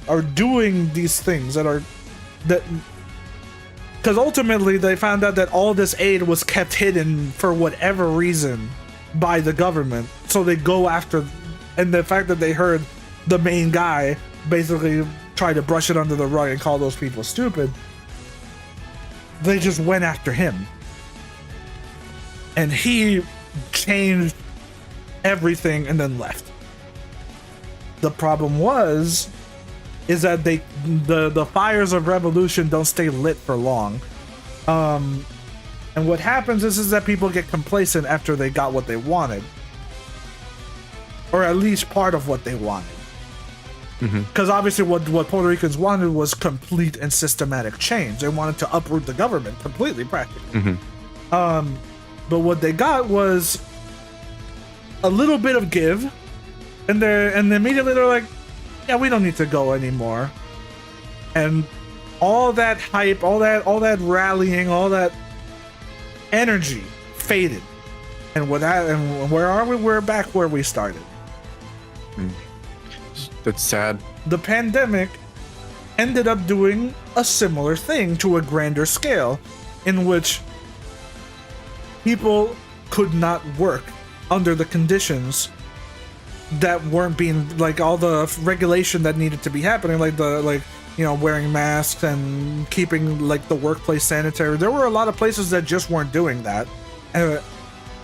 are doing these things, because ultimately they found out that all this aid was kept hidden for whatever reason by the government. So they go after, and the fact that they heard the main guy basically try to brush it under the rug and call those people stupid, they just went after him. And he changed everything and then left. The problem is that the fires of revolution don't stay lit for long. And what happens is that people get complacent after they got what they wanted. Or at least part of what they wanted. Because obviously what Puerto Ricans wanted was complete and systematic change. They wanted to uproot the government completely, practically. But what they got was a little bit of give, and immediately they're like, yeah, we don't need to go anymore. And all that hype, all that rallying, all that energy faded. And where are we? We're back where we started. That's sad. The pandemic ended up doing a similar thing to a grander scale, in which people could not work under the conditions that weren't being, like, all the regulation that needed to be happening, like wearing masks and keeping like the workplace sanitary. There were a lot of places that just weren't doing that,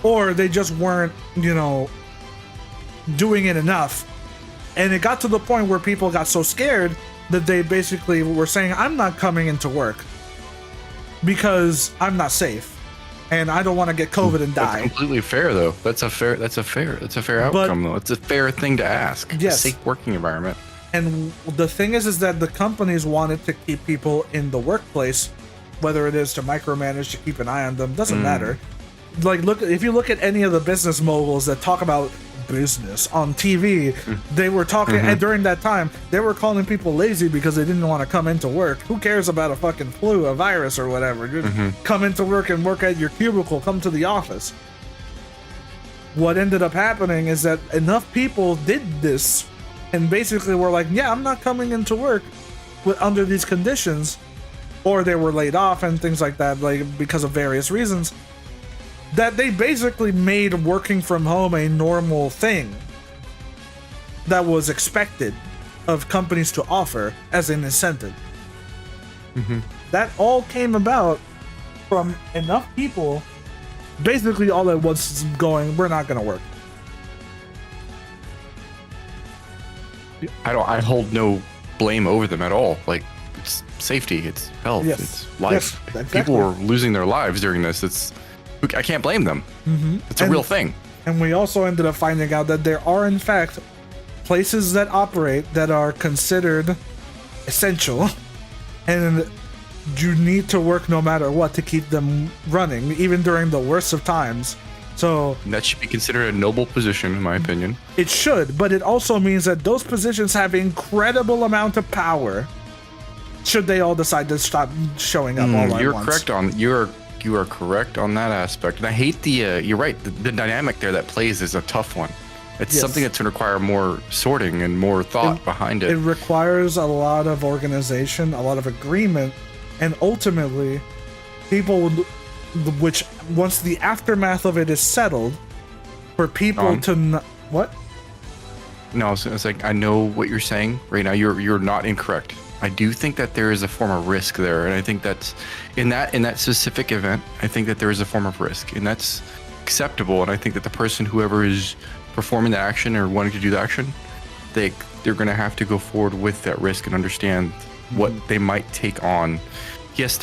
or they just weren't, doing it enough. And it got to the point where people got so scared that they basically were saying, I'm not coming into work because I'm not safe. And I don't want to get COVID and die. That's completely fair, though. That's a fair outcome, though. It's a fair thing to ask. Yes. A safe working environment. And the thing is that the companies wanted to keep people in the workplace, whether it is to micromanage, to keep an eye on them, doesn't matter. Like, if you look at any of the business moguls that talk about business on TV, they were talking, and during that time, they were calling people lazy because they didn't want to come into work. Who cares about a fucking flu, a virus, or whatever? Just come into work and work at your cubicle, come to the office. What ended up happening is that enough people did this and basically were like, yeah, I'm not coming into work under these conditions, or they were laid off and things like that, like because of various reasons, that they basically made working from home a normal thing that was expected of companies to offer as an incentive. That all came about from enough people basically all at once going, we're not going to work. I hold no blame over them at all. Like, it's safety, it's health, Yes. it's life. Yes, exactly. People are losing their lives during this. I can't blame them. It's a real thing. And we also ended up finding out that there are, in fact, places that operate that are considered essential, and you need to work no matter what to keep them running, even during the worst of times. So That should be considered a noble position, in my opinion. it should, but it also means that those positions have incredible amount of power. Should they all decide to stop showing up all at You're once? correct on you are correct on that aspect, and I hate the. You're right. The dynamic there that plays is a tough one. It's Yes. something that's going to require more sorting and more thought behind It it. requires a lot of organization, a lot of agreement, and ultimately, people would, which once the aftermath of it is settled, for people to what? No, it's like I know what you're saying right now. You're not incorrect. I do think that there is a form of risk there, and I think that's in that specific event. I think that there is a form of risk, and that's acceptable. And I think that the person, whoever is performing the action or wanting to do the action, they're going to have to go forward with that risk and understand what they might take on. Yes,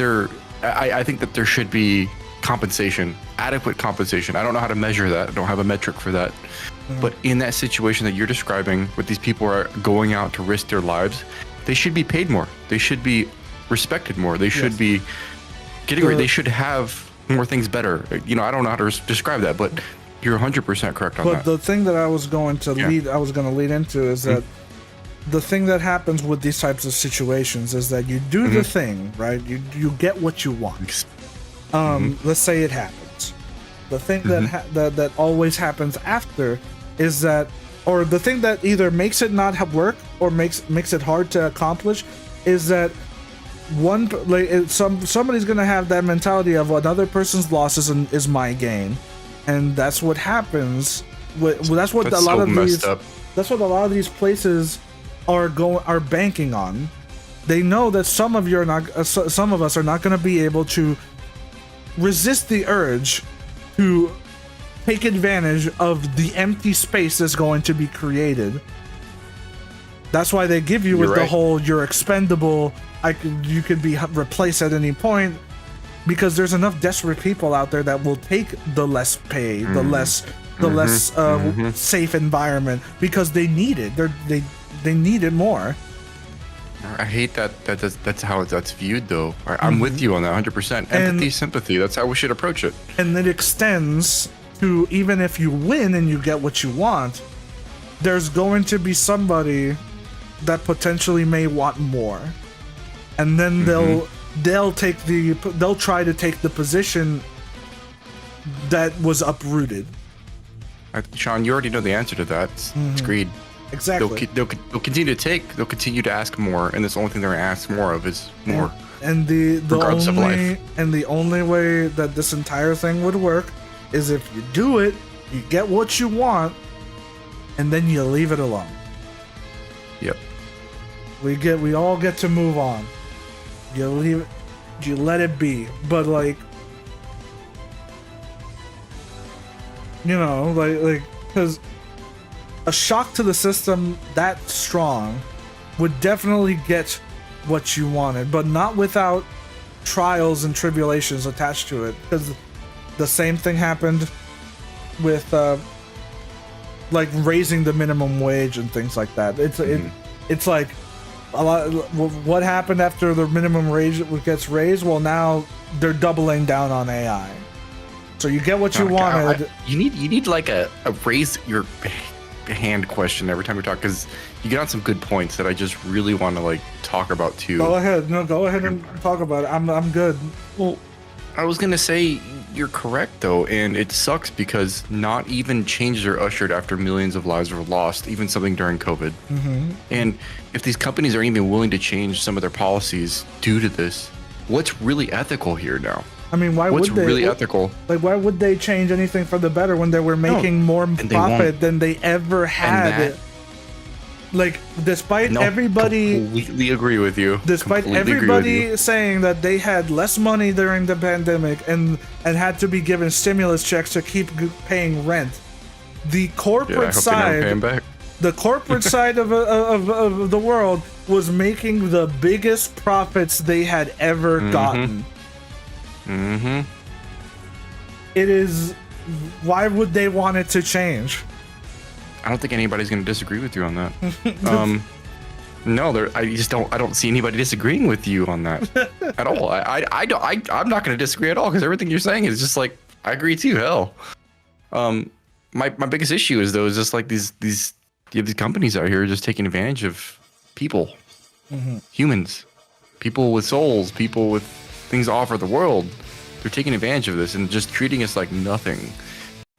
I think that there should be compensation, adequate compensation. I don't know how to measure that. I don't have a metric for that. But in that situation that you're describing, where these people are going out to risk their lives, they should be paid more. They should be respected more. They should be getting they should have more things better. You know, I don't know how to describe that, but you're 100% correct on that. But the thing that I was going to lead into is that the thing that happens with these types of situations is that you do the thing, right? You get what you want. Let's say it happens. The thing that always happens after is that, or the thing that either makes it not work or makes it hard to accomplish, is that somebody's gonna have that mentality of another person's loss is my gain, and that's what happens. That's what a lot of these places are banking on. They know that some of us are not going to be able to resist the urge to take advantage of the empty space that's going to be created. That's why they give you the whole "you're expendable." You could be replaced at any point, because there's enough desperate people out there that will take the less pay, the less safe environment, because they need it. They need it more. I hate that's how that's viewed, though. I'm with you on that 100%. Empathy, sympathy. That's how we should approach it. And it extends to, even if you win and you get what you want, there's going to be somebody that potentially may want more, and then they'll try to take the position that was uprooted. Sean, you already know the answer to that. It's greed. Exactly. They'll continue to take. They'll continue to ask more, and that's the only thing they're going to ask more of is more. And the only way that this entire thing would work is if you do it, you get what you want, and then you leave it alone. Yep. We all get to move on. You leave it, you let it be. But like, you know, like because a shock to the system that strong would definitely get what you wanted, but not without trials and tribulations attached to it. Because the same thing happened with like raising the minimum wage and things like that. It's like a lot. What happened after the minimum wage gets raised? Well, now they're doubling down on AI. So you get what you wanted. You need like a raise your hand question every time we talk, because you get on some good points that I just really want to like talk about too. Go ahead and talk about it. I'm good. Well, I was gonna say you're correct though, and it sucks because not even changes are ushered after millions of lives were lost, even something during COVID. And if these companies are even willing to change some of their policies due to this, what's really ethical here now? I mean, what's really ethical? Like, why would they change anything for the better when they were making more profit than they ever had? Like, despite No, everybody, completely agree with you. despite Completely agree with you. everybody saying that they had less money during the pandemic and had to be given stimulus checks to keep paying rent, the corporate Yeah, I hope they never pay 'em side, back. the corporate side of the world was making the biggest profits they had ever gotten. Mm-hmm. It is. Why would they want it to change? I don't think anybody's going to disagree with you on that. No, I just don't. I don't see anybody disagreeing with you on that at all. I'm not going to disagree at all because everything you're saying is just like I agree too. Hell, my biggest issue is though is just like these companies out here just taking advantage of people, humans, people with souls, people with things to offer the world. They're taking advantage of this and just treating us like nothing.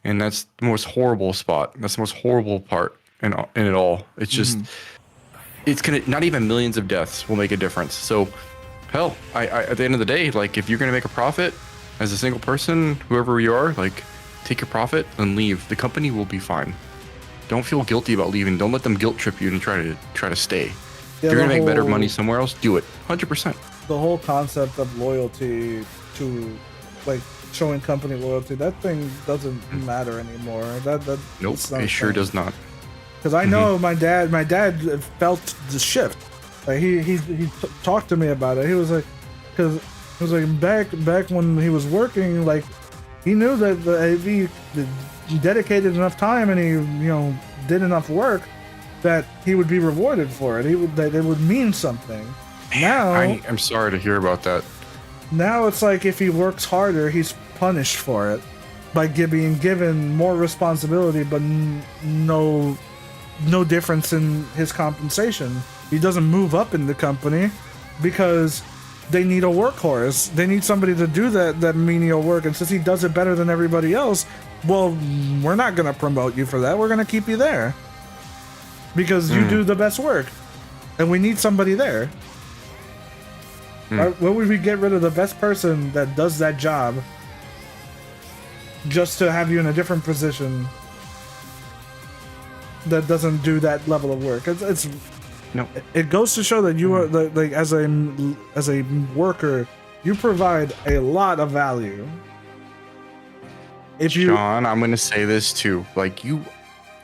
And that's the most horrible spot. That's the most horrible part in it all. It's just, it's gonna, not even millions of deaths will make a difference. So, hell, I at the end of the day, like if you're gonna make a profit as a single person, whoever you are, like take your profit and leave. The company will be fine. Don't feel guilty about leaving. Don't let them guilt trip you and try to stay. If you're gonna make better money somewhere else, do it. 100%. The whole concept of loyalty to, like, showing company loyalty, that thing doesn't matter anymore. Nope, it sure does not. Because I know my dad felt the shift. Like he talked to me about it. He was like, because it was like back when he was working, like he knew that if he dedicated enough time and he did enough work, that he would be rewarded for it. That it would mean something. Now I'm sorry to hear about that. Now it's like if he works harder, he's punished for it by being given more responsibility, but no difference in his compensation. He doesn't move up in the company because they need a workhorse. They need somebody to do that menial work, and since he does it better than everybody else, well, we're not going to promote you for that. We're going to keep you there because you do the best work, and we need somebody there. Why would we get rid of the best person that does that job just to have you in a different position that doesn't do that level of work? It's no. It goes to show that you are like as a worker, you provide a lot of value. Sean, I'm gonna say this too. Like, you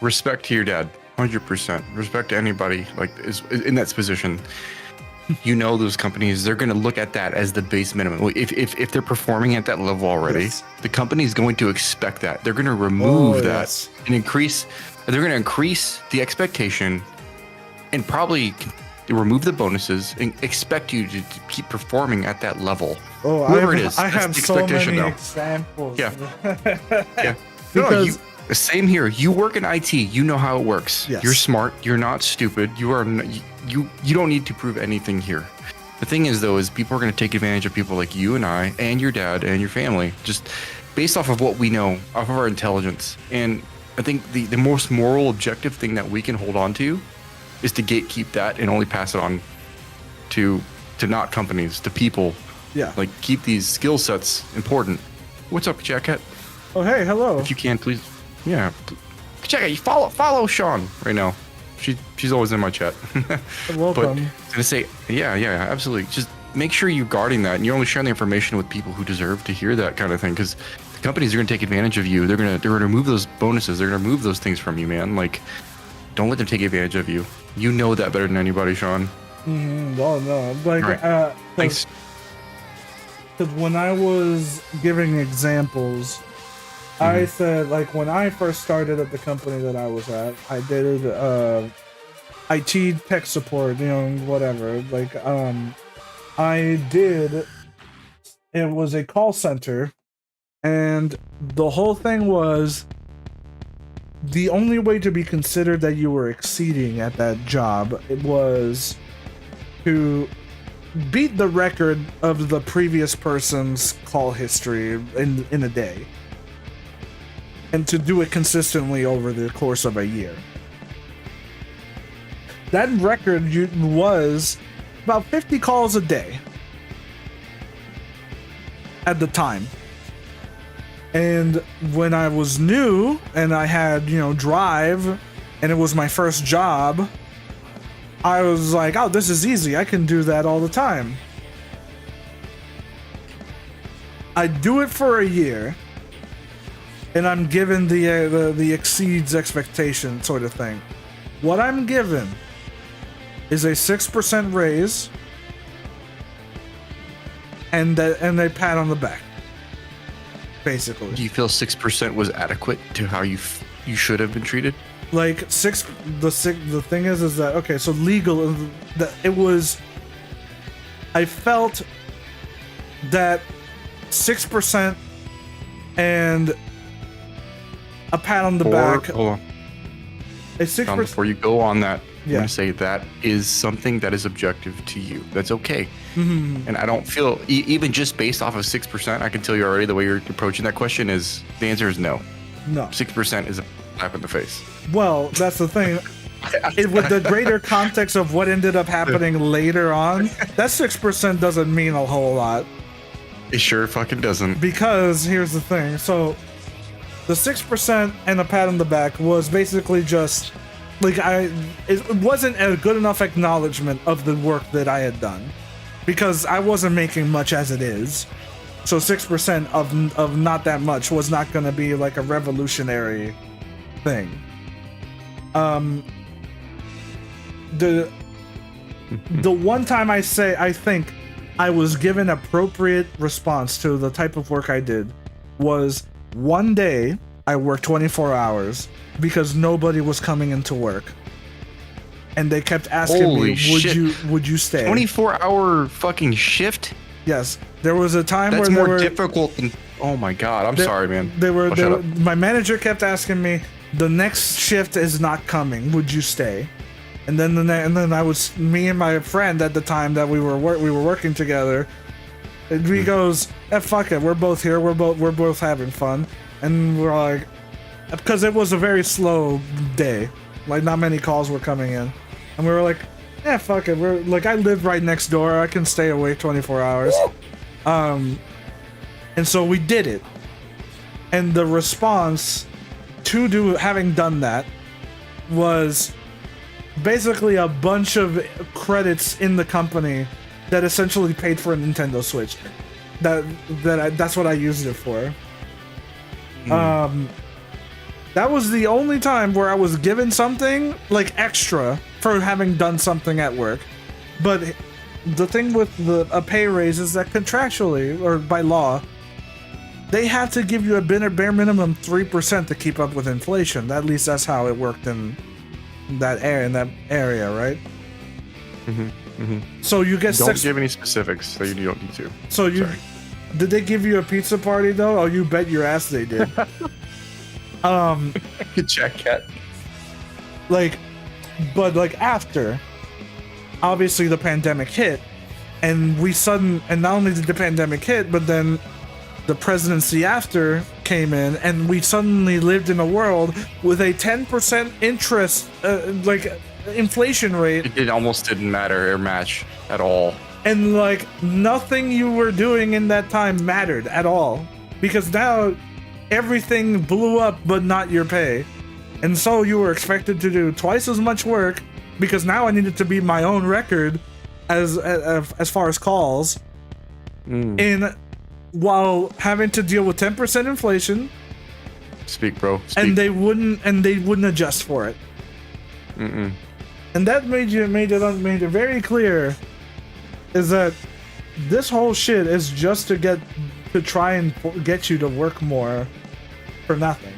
respect to your dad, 100%. Respect to anybody like is in that position. You know, those companies, they're going to look at that as the base minimum. If they're performing at that level already, the company is going to expect that. They're going to remove that and increase. They're going to increase the expectation and probably remove the bonuses and expect you to keep performing at that level. Oh, whoever it is, I have so many examples. Yeah, yeah. Because same here. You work in IT. You know how it works. Yes. You're smart. You're not stupid. You are. You don't need to prove anything here. The thing is, though, is people are going to take advantage of people like you and I and your dad and your family, just based off of what we know, off of our intelligence. And I think the most moral, objective thing that we can hold on to is to gatekeep that and only pass it on to not companies, to people. Yeah. Like, keep these skill sets important. What's up, Jacket? Oh, hey, hello. If you can, please. Yeah. Jacket, you follow Sean right now. She's always in my chat. Welcome. But I was gonna say, yeah, absolutely. Just make sure you're guarding that, and you're only sharing the information with people who deserve to hear that kind of thing. Because the companies are gonna take advantage of you. They're gonna remove those bonuses. They're gonna remove those things from you, man. Like, don't let them take advantage of you. You know that better than anybody, Sean. Oh no, like right. Thanks. Because when I was giving examples, I said, like, when I first started at the company that I was at, I did IT tech support, whatever. Like, it was a call center, and the whole thing was the only way to be considered that you were exceeding at that job, it was to beat the record of the previous person's call history in a day. And to do it consistently over the course of a year. That record was about 50 calls a day at the time. And when I was new and I had, drive, and it was my first job, I was like, oh, this is easy. I can do that all the time. I do it for a year, and I'm given the exceeds expectation sort of thing. What I'm given is a 6% raise and a pat on the back, basically. Do you feel 6% was adequate to how you should have been treated? Like the thing is that, okay, so legal, that it was, I felt that 6% and a pat on the back. Hold on. A 6%. Before you go on that, I'm Yeah. gonna say that is something that is objective to you. That's okay. Mm-hmm. And I don't feel even just based off of 6%, I can tell you already the way you're approaching that question is the answer is no. No. 6% is a slap in the face. Well, that's the thing. With the greater context of what ended up happening later on, that 6% doesn't mean a whole lot. It sure fucking doesn't. Because here's the thing. So the 6% and a pat on the back was basically just like it wasn't a good enough acknowledgement of the work that I had done, because I wasn't making much as it is. So 6% of not that much was not going to be like a revolutionary thing. The one time I think I was given appropriate response to the type of work I did was one day I worked 24 hours because nobody was coming into work, and they kept asking Holy me, shit. would you stay? 24-hour fucking shift? Yes, there was a time That's where more difficult than. Oh my god, I'm sorry, man. Shut up. My manager kept asking me, the next shift is not coming. Would you stay? And then I was, me and my friend at the time that we were working together. And he goes, fuck it, we're both here. We're both having fun, and we're like, because it was a very slow day, like not many calls were coming in, and we were like, fuck it. We're like, I live right next door. I can stay awake 24 hours. And so we did it. And the response to having done that was basically a bunch of credits in the company that essentially paid for a Nintendo Switch. That's what I used it for. That was the only time where I was given something like extra for having done something at work. But the thing with a pay raise is that contractually or by law, they have to give you a bare minimum 3% to keep up with inflation. At least that's how it worked in that area, right? So you get Don't give any specifics, so you don't need to. So Sorry. Did they give you a pizza party though? Oh, you bet your ass they did. Good check, cat. But after, obviously the pandemic hit, and not only did the pandemic hit, but then the presidency after came in, and we suddenly lived in a world with a 10% interest, inflation rate. It almost didn't matter or match at all. And nothing you were doing in that time mattered at all, because now everything blew up, but not your pay. And so you were expected to do twice as much work, because now I needed to be my own record as far as calls, while having to deal with 10% inflation. Speak, bro. Speak. And they wouldn't adjust for it. And that made it very clear is that this whole shit is just to try and get you to work more for nothing.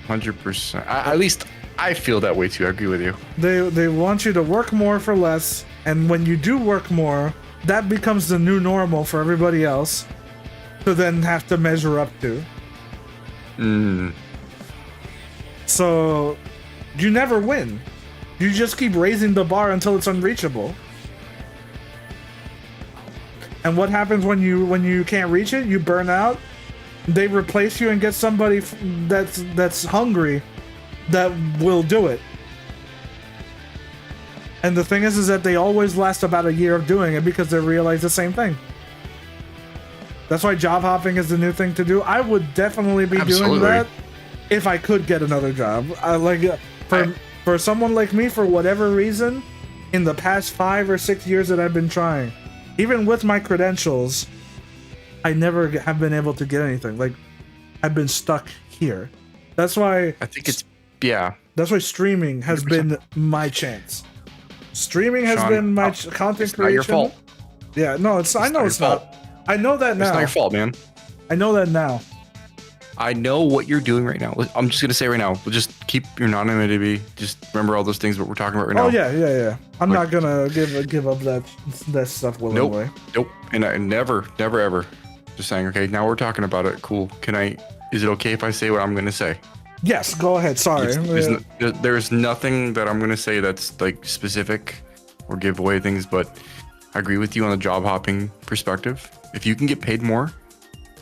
100%. At least I feel that way too. I agree with you. They want you to work more for less, and when you do work more, that becomes the new normal for everybody else to then have to measure up to. So you never win. You just keep raising the bar until it's unreachable. And what happens when you can't reach it? You burn out. They replace you and get somebody that's hungry that will do it. And the thing is that they always last about a year of doing it because they realize the same thing. That's why job hopping is the new thing to do. I would definitely be doing that if I could get another job. For someone like me, for whatever reason, in the past 5 or 6 years that I've been trying, even with my credentials, I never have been able to get anything. Like, I've been stuck here. That's why I think it's, yeah. That's why streaming has 100%. been my chance. Streaming has Sean, been my content it's creation. not your fault. Yeah, no, I know it's not. I know that now. It's not your fault, man. I know that now. I know what you're doing right now. I'm just gonna say right now, just keep your anonymity. Just remember all those things that we're talking about right now. Oh yeah. I'm not gonna give up that stuff willingly. Nope. And I never ever. Just saying. Okay, now we're talking about it. Cool. Is it okay if I say what I'm gonna say? Yes, go ahead. Sorry. There's nothing that I'm gonna say that's like specific or give away things, but I agree with you on the job hopping perspective. If you can get paid more,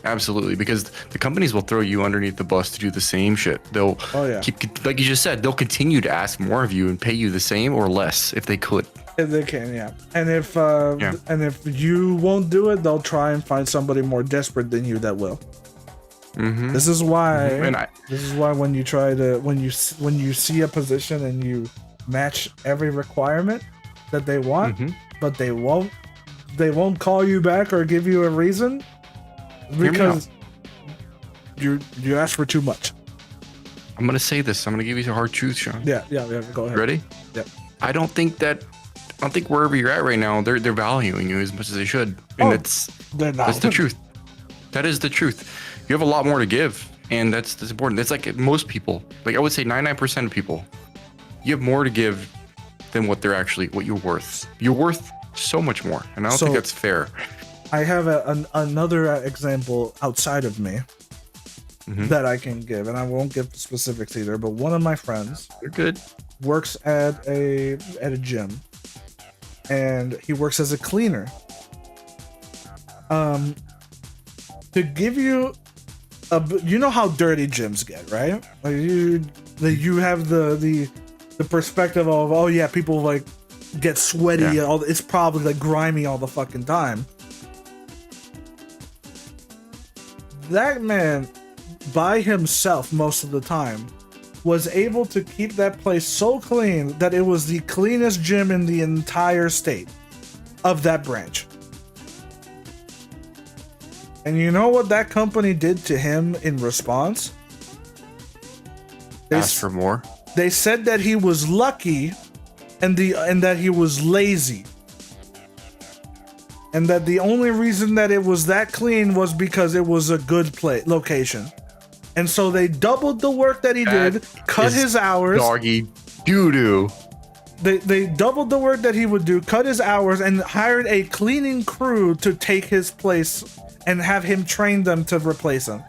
absolutely, because the companies will throw you underneath the bus to do the same shit. They'll keep, like you just said, they'll continue to ask more of you and pay you the same or less if they could. If they can, yeah. And if you won't do it, they'll try and find somebody more desperate than you that will. Mm-hmm. This is why. This is why when you see a position and you match every requirement that they want, but they won't call you back or give you a reason because you asked for too much. I'm gonna say this. I'm gonna give you the hard truth, Sean. Yeah. Go ahead. Ready? Yep. I don't think wherever you're at right now, they're valuing you as much as they should, and that's the truth. That is the truth. You have a lot more to give, and that's important. It's like most people, like I would say 99% of people, you have more to give than what you're worth. You're worth so much more, and I don't think that's fair. I have another example outside of me that I can give, and I won't give specifics either, but one of my friends works at a gym, and he works as a cleaner. To give you you know how dirty gyms get, right? Like you have the perspective of, oh yeah, people like get sweaty. Yeah. It's probably like grimy all the fucking time. That man, by himself most of the time, was able to keep that place so clean that it was the cleanest gym in the entire state of that branch. And you know what that company did to him in response? They asked for more. They said that he was lucky and that he was lazy. And that the only reason that it was that clean was because it was a good location. And so they doubled the work that he did, cut his hours. Doggy doo-doo. They doubled the work that he would do, cut his hours, and hired a cleaning crew to take his place and have him train them to replace him.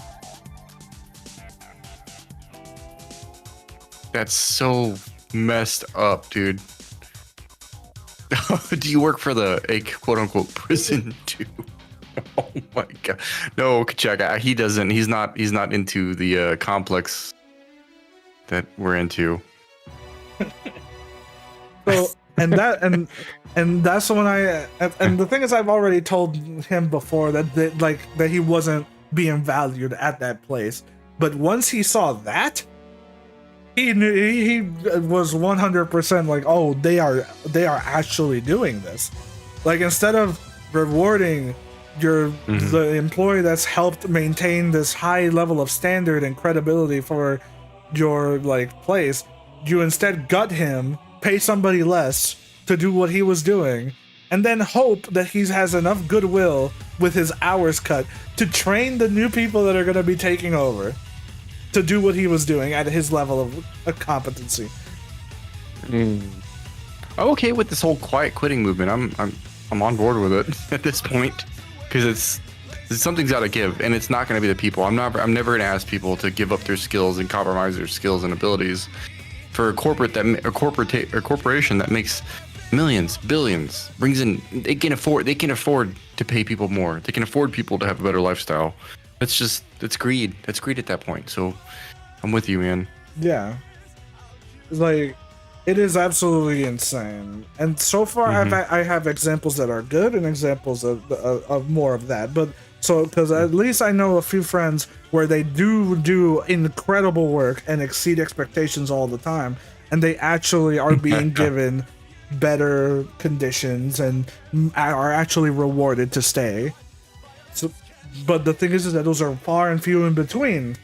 That's so messed up, dude. Do you work for a quote-unquote prison too? Oh my god. No, Kachek, he doesn't. He's not into the complex that we're into. So and that's when and the thing is, I've already told him before that he wasn't being valued at that place. But once he saw that, he knew he was 100% like, oh, they are actually doing this. Like, instead of rewarding the employee that's helped maintain this high level of standard and credibility for your place, you instead gut him, pay somebody less to do what he was doing, and then hope that he has enough goodwill with his hours cut to train the new people that are going to be taking over to do what he was doing at his level of competency. I'm okay with this whole quiet quitting movement. I'm on board with it at this point, because it's something's got to give, and it's not going to be the people. I'm never going to ask people to give up their skills and compromise their skills and abilities for a corporation that makes millions, billions, brings in. They can afford to pay people more. They can afford people to have a better lifestyle. It's greed. It's greed at that point. So I'm with you, man. Yeah, like, it is absolutely insane. And so far, I have examples that are good and examples of more of that. But so, because at least I know a few friends where they do incredible work and exceed expectations all the time, and they actually are being given better conditions and are actually rewarded to stay. So, but the thing is that those are far and few in between.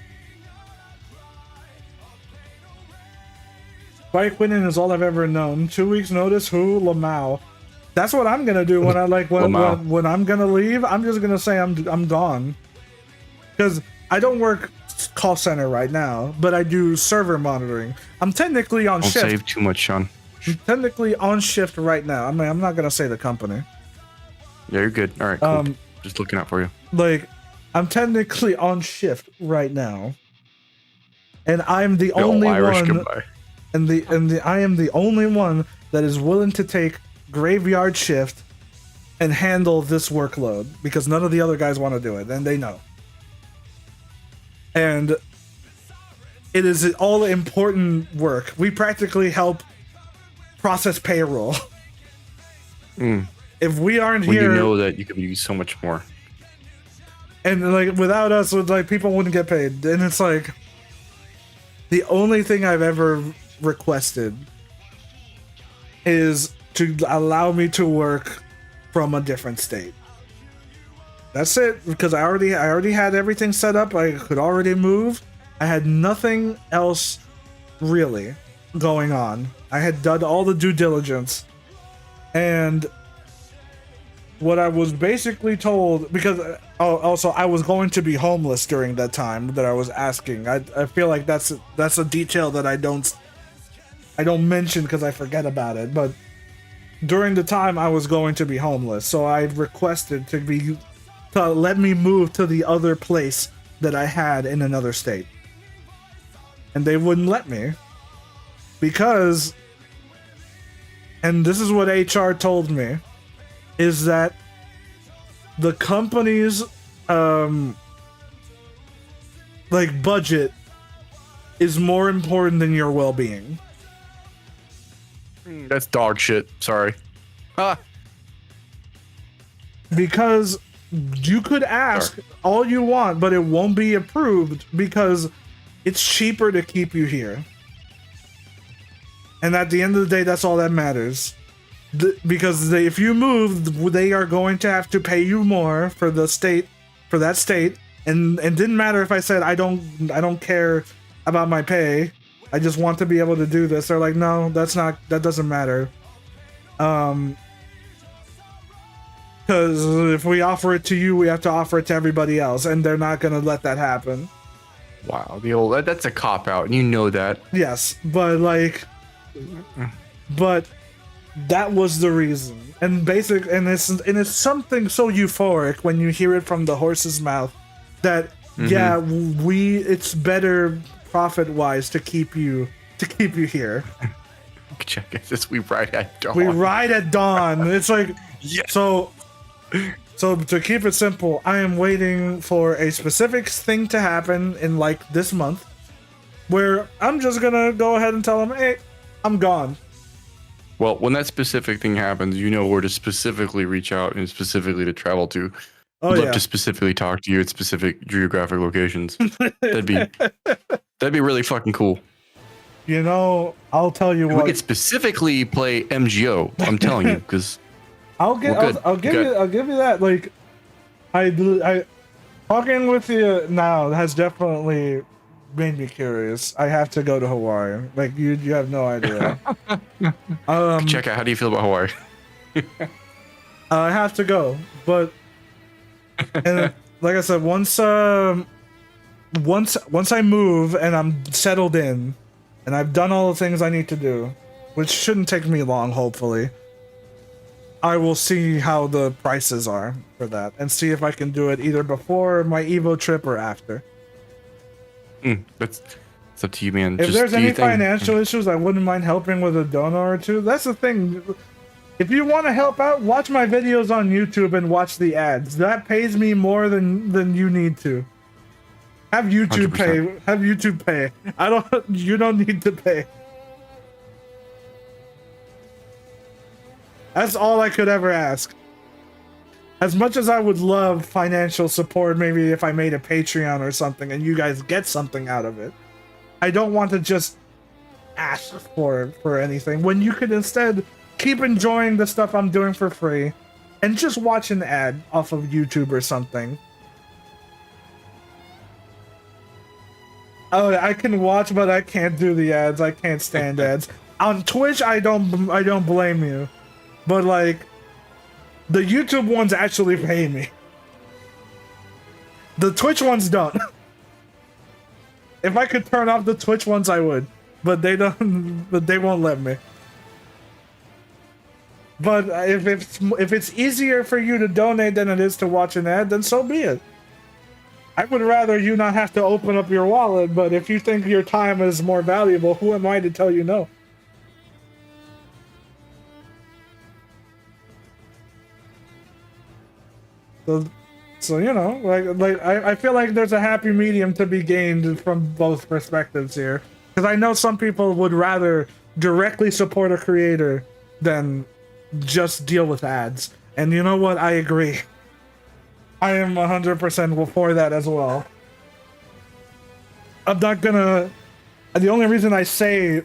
Spike winning is all I've ever known. 2 weeks notice, who? Lamau. That's what I'm gonna do when I when I'm gonna leave. I'm just gonna say I'm gone, because I don't work call center right now, but I do server monitoring. I'm technically on shift. Don't save too much, Sean. I'm technically on shift right now. I mean, I'm not gonna say the company. Yeah, you're good. All right, cool. Just looking out for you. Like, I'm technically on shift right now, and I'm the only one. Goodbye. And I am the only one that is willing to take graveyard shift and handle this workload, because none of the other guys want to do it, and they know. And it is all important work. We practically help process payroll. If we aren't when here, you know that you could use so much more. And like without us, like people wouldn't get paid. And it's like the only thing I've ever requested is to allow me to work from a different state. That's it, because I already had everything set up. I could already move. I had nothing else really going on. I had done all the due diligence, and what I was basically told, because also I was going to be homeless during that time that I was asking. I feel like that's a detail that I don't mention because I forget about it. But during the time I was going to be homeless, so I requested to let me move to the other place that I had in another state, and they wouldn't let me because, and this is what HR told me, is that the company's like budget is more important than your well-being. That's dog shit. Sorry. Because you could ask all you want, but it won't be approved because it's cheaper to keep you here. And at the end of the day, that's all that matters. Because if you move, they are going to have to pay you more for that state, and it didn't matter if I said I don't care about my pay. I just want to be able to do this. They're like, no, that doesn't matter. Because if we offer it to you, we have to offer it to everybody else, and they're not going to let that happen. Wow, that's a cop out, and you know that. Yes, but that was the reason, and it's something so euphoric when you hear it from the horse's mouth that it's better profit wise to keep you here. Check it. We ride at dawn. We ride at dawn. It's like yes. So to keep it simple, I am waiting for a specific thing to happen in like this month, where I'm just gonna go ahead and tell them, hey, I'm gone. Well, when that specific thing happens, you know where to specifically reach out and specifically to travel to. I'd love to specifically talk to you at specific geographic locations. That'd be really fucking cool. You know, I'll tell you what. We could specifically play MGO. I'm telling you, because I'll give you that. Like, I talking with you now has definitely made me curious. I have to go to Hawaii. Like you have no idea. Check out. How do you feel about Hawaii? I have to go, but and like I said, once I move and I'm settled in, and I've done all the things I need to do, which shouldn't take me long, hopefully, I will see how the prices are for that and see if I can do it either before my Evo trip or after. It's up to you, man. If there's any financial issues, I wouldn't mind helping with a donor or two. That's the thing. If you want to help out, watch my videos on YouTube and watch the ads. That pays me more than you need to. Have YouTube 100%. Pay. Have YouTube pay. You don't need to pay. That's all I could ever ask. As much as I would love financial support, maybe if I made a Patreon or something and you guys get something out of it, I don't want to just ask for anything when you could instead keep enjoying the stuff I'm doing for free and just watch an ad off of YouTube or something. Oh, I can watch, but I can't do the ads. I can't stand ads. On Twitch, I don't blame you. But like, the YouTube ones actually pay me. The Twitch ones don't. If I could turn off the Twitch ones, I would. But they don't. But they won't let me. But if it's easier for you to donate than it is to watch an ad, then so be it. I would rather you not have to open up your wallet, but if you think your time is more valuable, who am I to tell you no? So you know, like I feel like there's a happy medium to be gained from both perspectives here. Because I know some people would rather directly support a creator than just deal with ads. And you know what? I agree. I am 100% for that as well. I'm not gonna... The only reason I say...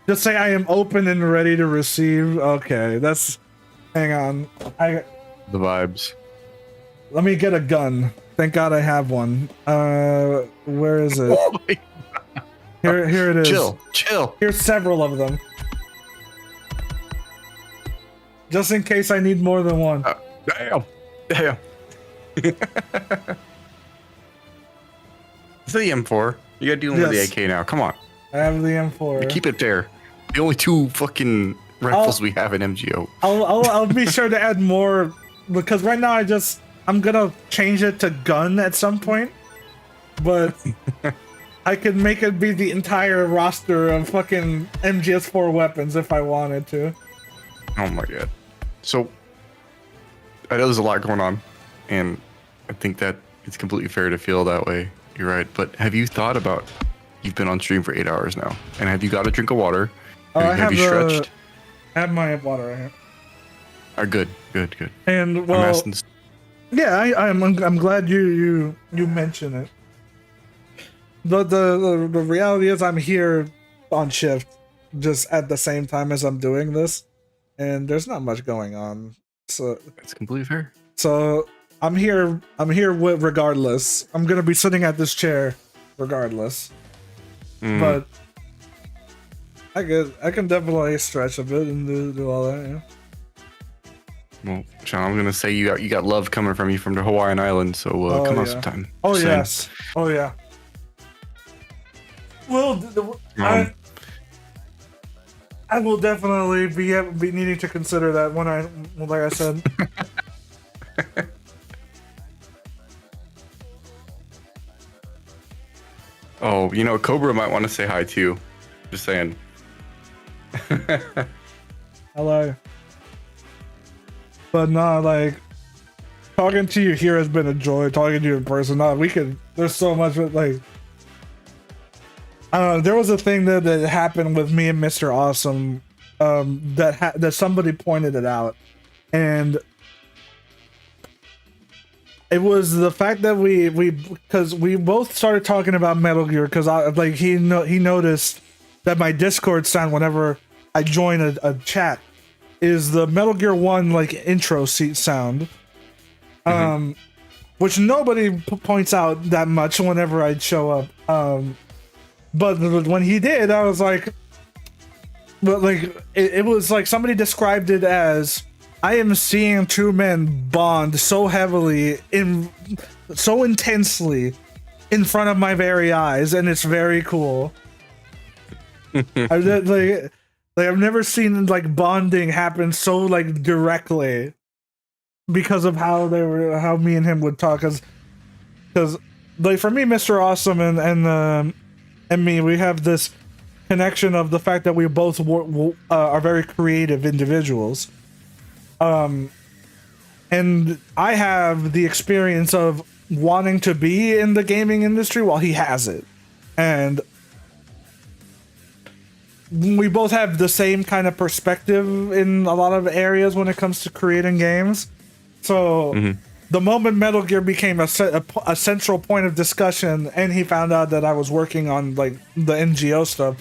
Just say I am open and ready to receive. Okay, that's... Hang on. The vibes. Let me get a gun. Thank God I have one. Where is it? Oh my God. Here it is. Chill. Here's several of them. Just in case I need more than one. Damn. It's the M4. You gotta deal with the AK now. Come on. I have the M4. Keep it there. The only two fucking rifles we have in MGO. I'll be sure to add more, because right now I'm gonna change it to gun at some point, but I could make it be the entire roster of fucking MGS4 weapons if I wanted to. Oh my God. So, I know there's a lot going on, and I think that it's completely fair to feel that way. You're right, but have you thought about, you've been on stream for 8 hours now, and have you got a drink of water? Have you stretched? I have my water right here. Good. And well, yeah, I'm glad you mention it. The reality is I'm here on shift just at the same time as I'm doing this, and there's not much going on. So it's completely fair. So I'm here regardless. I'm gonna be sitting at this chair regardless. But I can definitely stretch a bit and do all that, yeah. Well, Sean, I'm gonna say you got love coming from you from the Hawaiian Islands, so come on sometime. Oh Just yes. saying. Oh yeah. Well, I will definitely be needing to consider that when like I said. Oh, you know, Cobra might want to say hi too. Just saying. Hello. But no, like, talking to you here has been a joy. Talking to you in person, there's so much, like, there was a thing that happened with me and Mr. Awesome, that somebody pointed it out, and it was the fact that because we both started talking about Metal Gear, because he noticed that my Discord sound whenever I join a chat is the Metal Gear 1 like intro seat sound, which nobody points out that much whenever I'd show up. But when he did, I was like, it was like somebody described it as, I am seeing two men bond so heavily, so intensely in front of my very eyes, and it's very cool. I've never seen like bonding happen so like directly because of how me and him would talk. Because like for me, Mr. Awesome and me, we have this connection of the fact that we both are very creative individuals. And I have the experience of wanting to be in the gaming industry while he has it. And we both have the same kind of perspective in a lot of areas when it comes to creating games. So the moment Metal Gear became a central point of discussion, and he found out that I was working on like the MGO stuff,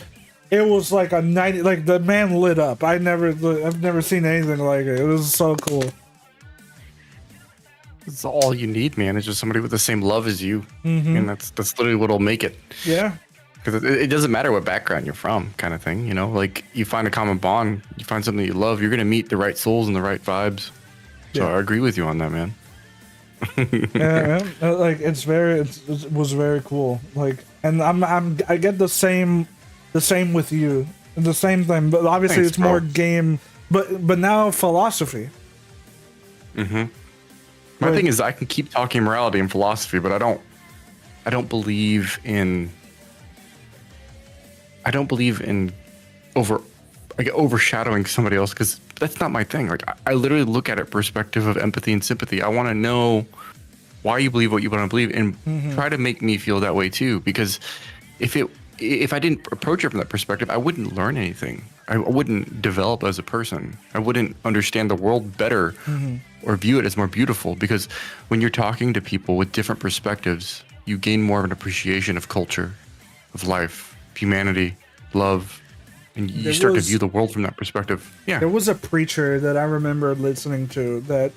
it was like a 90, like the man lit up. I've never seen anything like it. It was so cool. It's all you need, man. It's just somebody with the same love as you, and that's literally what'll make it. Yeah. Because it doesn't matter what background you're from, kind of thing. You know, like you find a common bond, you find something you love, you're gonna meet the right souls and the right vibes. So I agree with you on that, man. Yeah, like it was very cool. Like, and I get the same with you, the same thing. But obviously, Thanks, it's more bro. game, but now philosophy. My thing is, I can keep talking morality and philosophy, but I don't believe in overshadowing somebody else, because that's not my thing. Like I literally look at it perspective of empathy and sympathy. I want to know why you believe what you want to believe, and try to make me feel that way too. Because if I didn't approach it from that perspective, I wouldn't learn anything. I wouldn't develop as a person. I wouldn't understand the world better or view it as more beautiful. Because when you're talking to people with different perspectives, you gain more of an appreciation of culture, of life, humanity, love, and you start to view the world from that perspective. Yeah. There was a preacher that I remember listening to that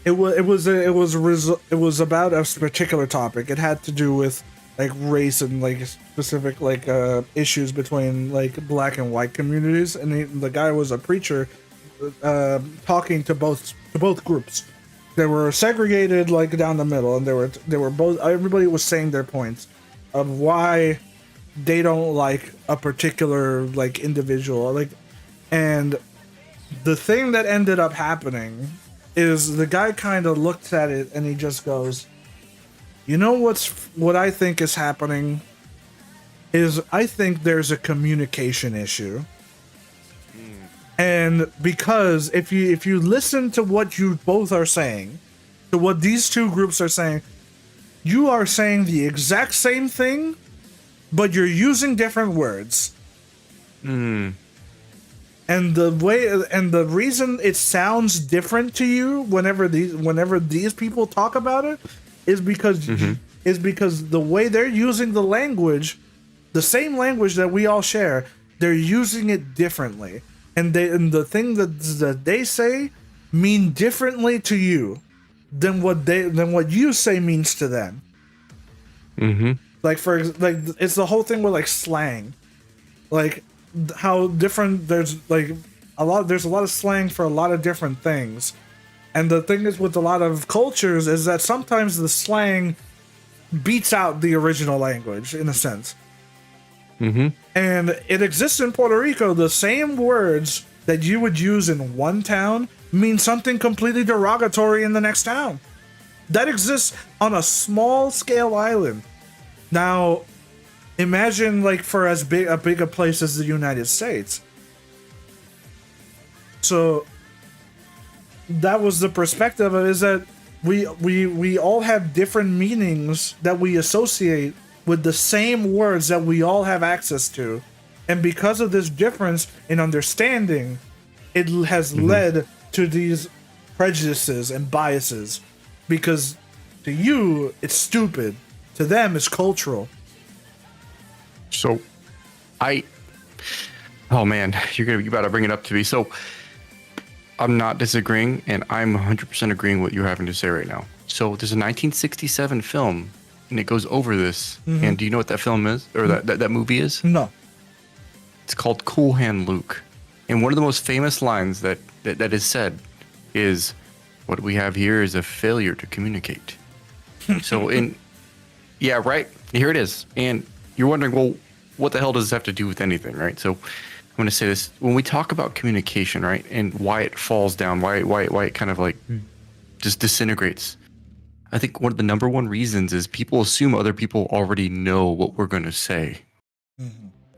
it was about a particular topic. It had to do with like race and like specific like issues between like black and white communities, and the guy was a preacher talking to both groups. They were segregated like down the middle, and they were both, everybody was saying their points of why they don't like a particular like individual, like, and the thing that ended up happening is the guy kind of looked at it and he just goes, you know what I think is happening is I think there's a communication issue. And because if you listen to what you both are saying, to what these two groups are saying, you are saying the exact same thing, but you're using different words. And the reason it sounds different to you whenever these people talk about it is because the way they're using the language, the same language that we all share, they're using it differently. And the thing that they say mean differently to you than what you say means to them. Like it's the whole thing with like slang, like how different there's a lot of slang for a lot of different things. And the thing is with a lot of cultures is that sometimes the slang beats out the original language in a sense. And it exists in Puerto Rico. The same words that you would use in one town mean something completely derogatory in the next town. That exists on a small scale island. Now, imagine like for as big a place as the United States. So that was the perspective of it, is that we all have different meanings that we associate with the same words that we all have access to. And because of this difference in understanding, it has led to these prejudices and biases. Because to you, it's stupid. To them, it's cultural. So, oh man, you gotta bring it up to me. So, I'm not disagreeing, and I'm 100% agreeing with what you're having to say right now. So, there's a 1967 film, and it goes over this. And do you know what that film is, or that movie is? No. It's called Cool Hand Luke. And one of the most famous lines that is said is, "What we have here is a failure to communicate." So, yeah, right. Here it is. And you're wondering, well, what the hell does this have to do with anything, right? So I'm going to say this. When we talk about communication, right, and why it falls down, why it kind of like just disintegrates, I think one of the number one reasons is people assume other people already know what we're going to say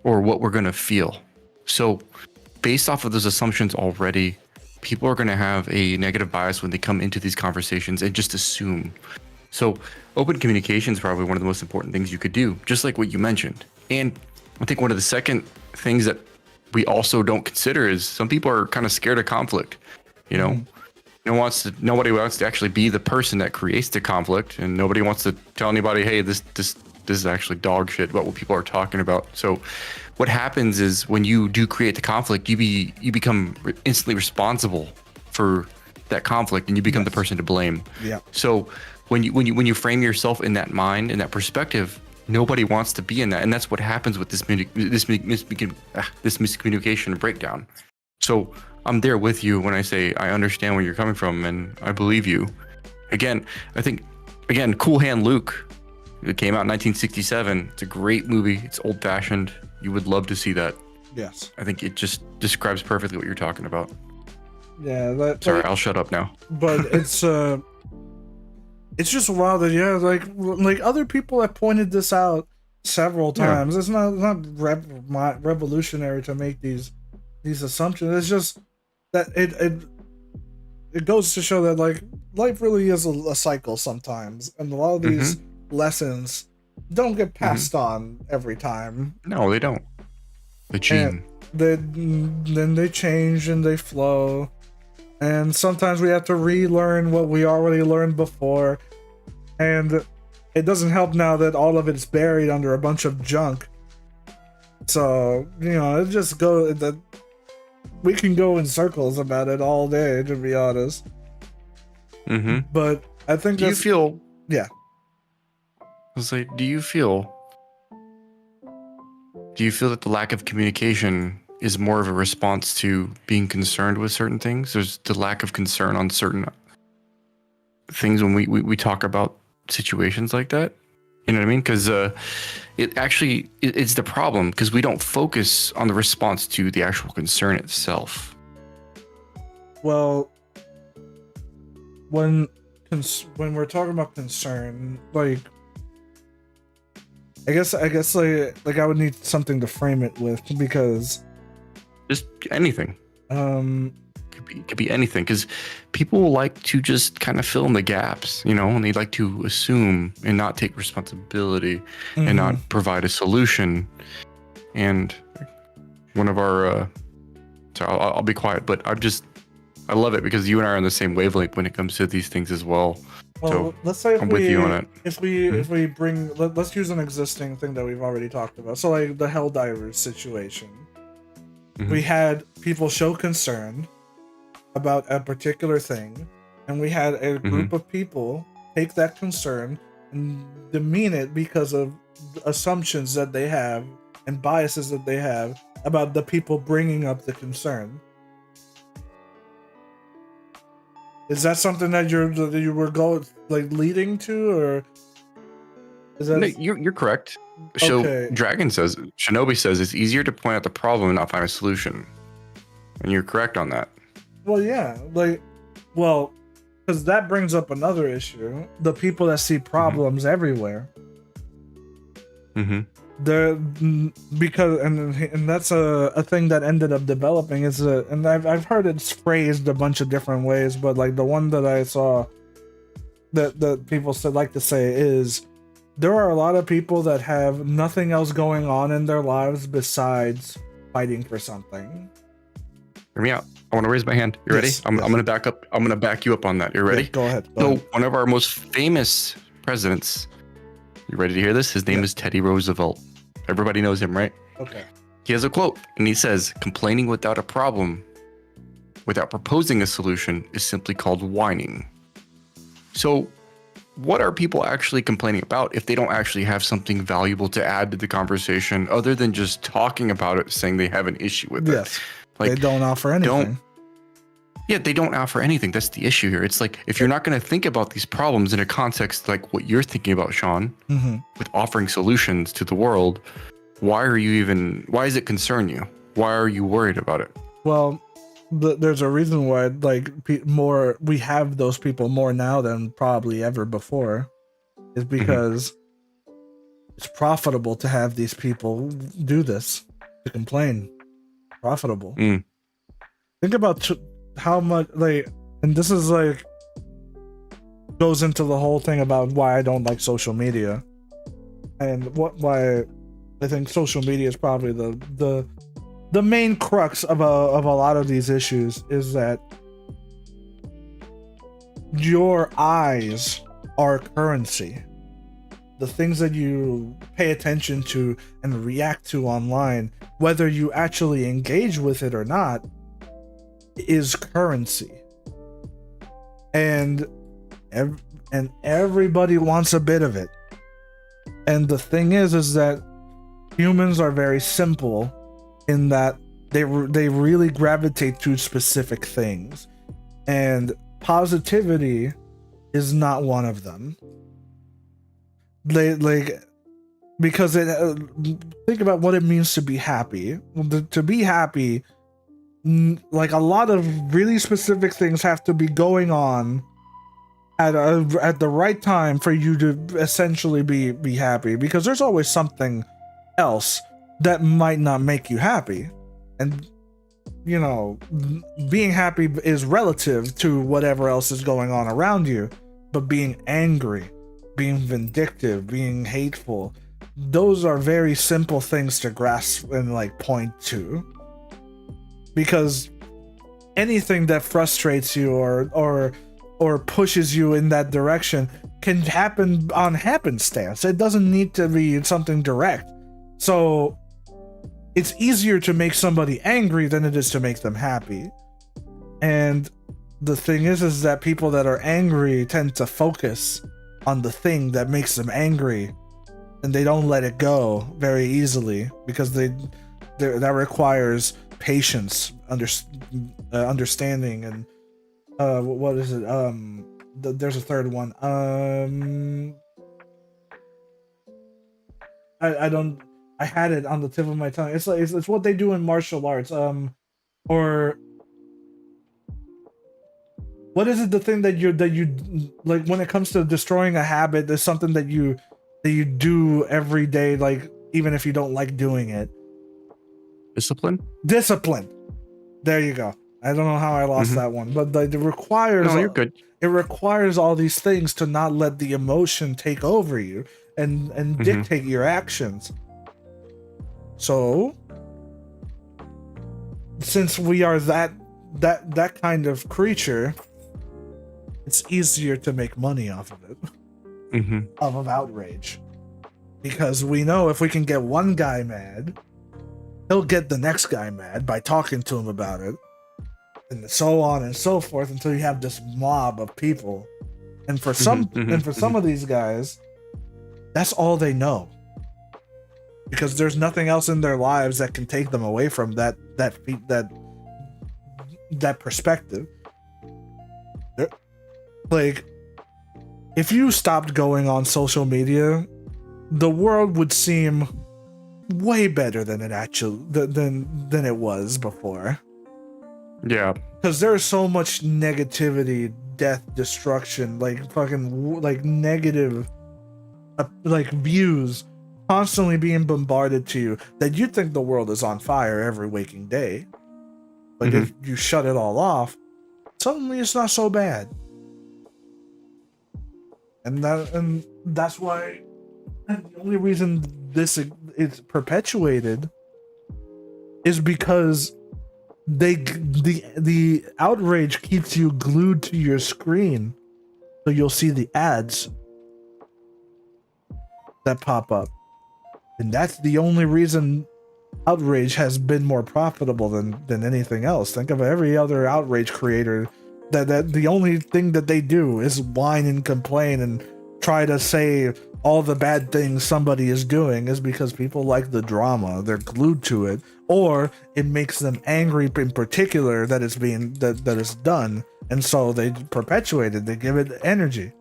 or what we're going to feel. So based off of those assumptions already, people are going to have a negative bias when they come into these conversations and just assume. So open communication is probably one of the most important things you could do, just like what you mentioned. And I think one of the second things that we also don't consider is some people are kind of scared of conflict. You know, nobody wants to actually be the person that creates the conflict, and nobody wants to tell anybody, hey, this is actually dog shit about what people are talking about. So what happens is when you do create the conflict, you become instantly responsible for that conflict, and you become the person to blame. Yeah. So when you frame yourself in that mind, in that perspective, nobody wants to be in that, and that's what happens with this miscommunication and breakdown. So I'm there with you when I say I understand where you're coming from, and I believe you. Again, I think, Cool Hand Luke. It came out in 1967. It's a great movie. It's old-fashioned. You would love to see that. Yes. I think it just describes perfectly what you're talking about. Yeah. Sorry, I'll shut up now. But it's just wild that like other people have pointed this out several times. It's not revolutionary to make these assumptions. It's just that it goes to show that like life really is a cycle sometimes, and a lot of these lessons don't get passed on every time. No, they don't. The gene. Then they change and they flow, and sometimes we have to relearn what we already learned before, and it doesn't help now that all of it's buried under a bunch of junk. So it just we can go in circles about it all day, to be honest. But I think do you feel yeah. I was like, do you feel that the lack of communication is more of a response to being concerned with certain things? There's the lack of concern on certain things when we talk about situations like that. You know what I mean? Because it's the problem, because we don't focus on the response to the actual concern itself. Well, when we're talking about concern, like I guess like I would need something to frame it with, because just anything. Could be anything, because people like to just kind of fill in the gaps, and they like to assume and not take responsibility and not provide a solution. And one of our I'll be quiet, but I love it because you and I are on the same wavelength when it comes to these things as well. Well, so let's say I'm with you on it. If we bring, let's use an existing thing that we've already talked about. So like the Helldivers situation, we had people show concern about a particular thing, and we had a group of people take that concern and demean it because of assumptions that they have and biases that they have about the people bringing up the concern. Is that something that you were leading to, or is that? No, you're correct. Okay. So Shinobi says it's easier to point out the problem and not find a solution, and you're correct on that. Well, yeah, because that brings up another issue: the people that see problems everywhere. Because that's a thing that ended up developing and I've heard it's phrased a bunch of different ways, but like the one that I saw that people like to say is there are a lot of people that have nothing else going on in their lives besides fighting for something. Hear me out. I want to raise my hand. You ready? I'm going to back up. I'm going to back you up on that. You ready? Yeah, go ahead. One of our most famous presidents. You ready to hear this? His name is Teddy Roosevelt. Everybody knows him, right? Okay. He has a quote, and he says, "Complaining without a problem, without proposing a solution, is simply called whining." So, what are people actually complaining about if they don't actually have something valuable to add to the conversation other than just talking about it, saying they have an issue with it? Yes. Like, they don't offer anything. They don't offer anything. That's the issue here. It's like, if you're not going to think about these problems in a context like what you're thinking about, Sean, with offering solutions to the world, why does it concern you? Why are you worried about it? Well, there's a reason why we have those people more now than probably ever before, is because it's profitable to have these people do this, to complain. Profitable. Think about how much, and this is goes into the whole thing about why I don't like social media, and why I think social media is probably the main crux of a lot of these issues, is that your eyes are currency. the things that you pay attention to and react to online, whether you actually engage with it or not, is currency. And everybody wants a bit of it. And the thing is that humans are very simple in that they really gravitate to specific things, and positivity is not one of them. Because think about what it means to be happy. To be happy, like a lot of really specific things have to be going on at the right time for you to essentially be happy, because there's always something else that might not make you happy. And you know, being happy is relative to whatever else is going on around you, but being angry, being vindictive, being hateful, those are very simple things to grasp and like point to, because anything that frustrates you or pushes you in that direction can happen on happenstance. It doesn't need to be something direct. So it's easier to make somebody angry than it is to make them happy. And the thing is that people that are angry tend to focus on the thing that makes them angry, and they don't let it go very easily, because that requires patience, understanding, and what is it? There's a third one. I had it on the tip of my tongue. It's like it's what they do in martial arts. Or what is it? The thing that you like when it comes to destroying a habit, there's something that you do every day, like even if you don't like doing it. Discipline. There you go. I don't know how I lost that one, but it requires. No, you're good. It requires all these things to not let the emotion take over you and dictate your actions. So, since we are that kind of creature, it's easier to make money off of it, of outrage, because we know if we can get one guy mad, he'll get the next guy mad by talking to him about it, and so on and so forth until you have this mob of people. And for some of these guys, that's all they know, because there's nothing else in their lives that can take them away from that perspective. Like, if you stopped going on social media, the world would seem way better than it actually than it was before. Yeah, because there's so much negativity, death, destruction, like fucking like negative like views constantly being bombarded to you, that you think the world is on fire every waking day. But if you shut it all off, suddenly it's not so bad. And that's why the only reason this is perpetuated is because the outrage keeps you glued to your screen, so you'll see the ads that pop up, and that's the only reason outrage has been more profitable than anything else. Think of every other outrage creator that the only thing that they do is whine and complain and try to say all the bad things somebody is doing, is because people like the drama. They're glued to it, or it makes them angry in particular that it's being that it's done, and so they perpetuate it. They give it energy.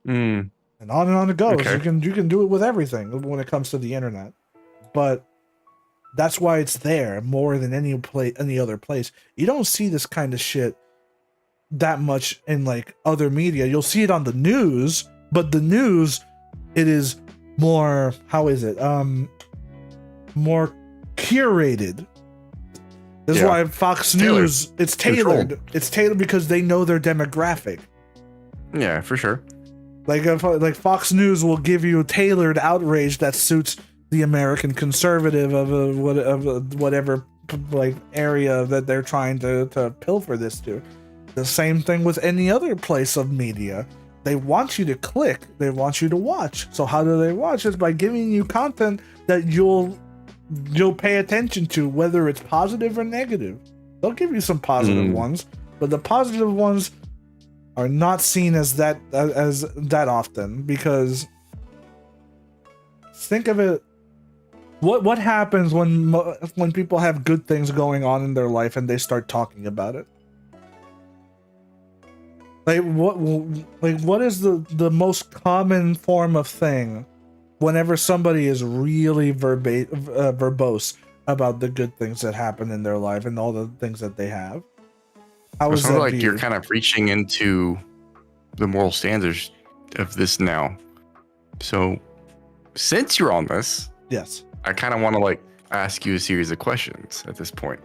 And on it goes. Okay. You can do it with everything when it comes to the internet, but that's why it's there more than any other place. You don't see this kind of shit that much in like other media. You'll see it on the news, but the news, it is more, how is it? More curated. This is why Fox News, it's tailored. Controlled. It's tailored because they know their demographic. Yeah, for sure. Like Fox News will give you tailored outrage that suits the American conservative of whatever like area that they're trying to pilfer this to. The same thing with any other place of media. they want you to click, they want you to watch. So how do they watch? It's by giving you content that you'll pay attention to, whether it's positive or negative. They'll give you some positive ones, but the positive ones are not seen as that often, because think of it. What happens when people have good things going on in their life and they start talking about it? Like what is the most common form of thing whenever somebody is really verbose about the good things that happen in their life and all the things that they have? How is that like viewed? you're kind of reaching into the moral standards of this now. So since you're on this, yes, I kind of want to like ask you a series of questions at this point.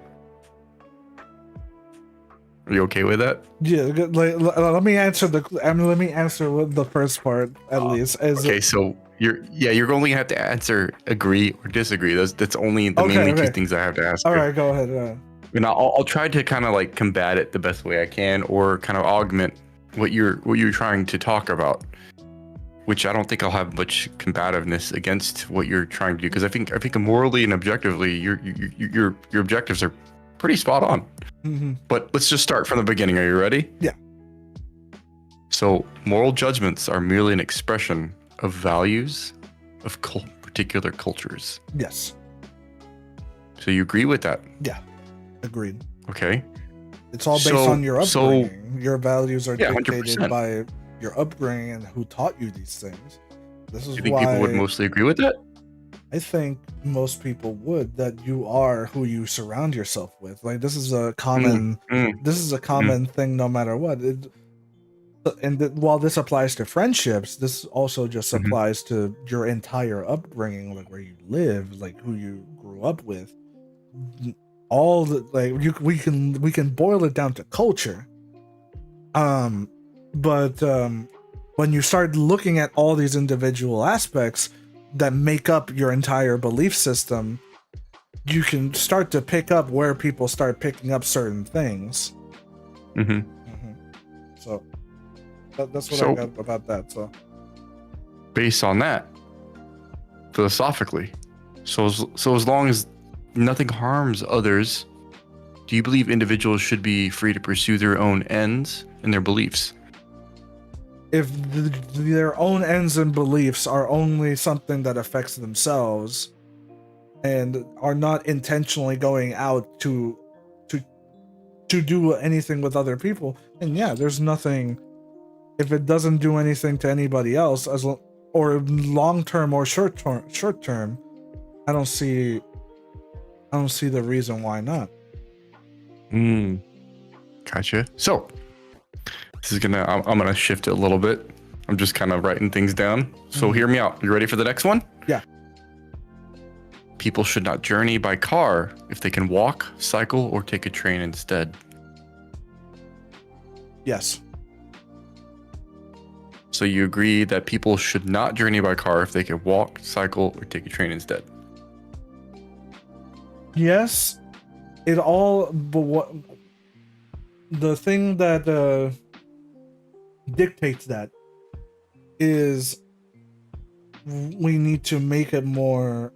Are you okay with that? Yeah, let me answer the first part at least. Okay, so you're only gonna have to answer agree or disagree. That's only the mainly two things I have to ask. All you. right, go ahead. And I'll try to kind of like combat it the best way I can, or kind of augment what you're trying to talk about. Which I don't think I'll have much combativeness against what you're trying to do, because I think morally and objectively your objectives are pretty spot on. Mm-hmm. But let's just start from the beginning. Are you ready? Yeah. So moral judgments are merely an expression of values of particular cultures. Yes. So you agree with that? Yeah. Agreed. Okay. It's all based on your upbringing. Your values are dictated 100%. by your upbringing and who taught you these things. This is You think why people would mostly agree with that? I think most people would, that you are who you surround yourself with. Like this is a common thing no matter what. While this applies to friendships, this also just applies to your entire upbringing, like where you live, like who you grew up with. All the we can boil it down to culture. But when you start looking at all these individual aspects that make up your entire belief system, you can start to pick up where people start picking up certain things. So that's what I got about that. So based on that, philosophically, so as long as nothing harms others, do you believe individuals should be free to pursue their own ends and their beliefs? If their own ends and beliefs are only something that affects themselves and are not intentionally going out to do anything with other people, then yeah, there's nothing. If it doesn't do anything to anybody else, or long term or short term, I don't see the reason why not. Gotcha. So this is I'm gonna shift it a little bit. I'm just kind of writing things down. So hear me out. You ready for the next one? Yeah. People should not journey by car if they can walk, cycle, or take a train instead. Yes. So you agree that people should not journey by car if they can walk, cycle, or take a train instead? Yes. But what the thing that dictates that is we need to make it more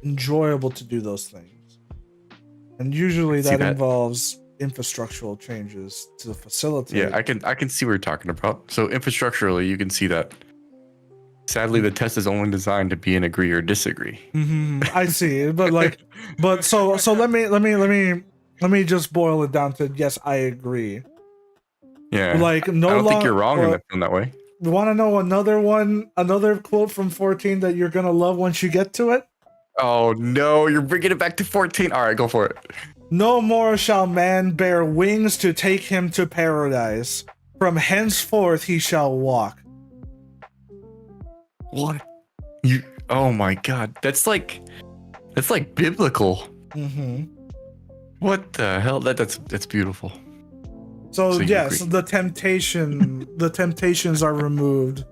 enjoyable to do those things, and usually that involves infrastructural changes to facilitate. Yeah, I can see what you're talking about. So infrastructurally, you can see that. Sadly, the test is only designed to be an agree or disagree. I see, but so let me just boil it down to yes, I agree. Yeah, I don't think you're wrong in that way. You want to know another quote from 14 that you're gonna love once you get to it? Oh no, you're bringing it back to 14. All right, go for it. No more shall man bear wings to take him to paradise. From henceforth he shall walk. What? Oh my god, that's like biblical. What the hell? That's beautiful. So yes, the temptations are removed,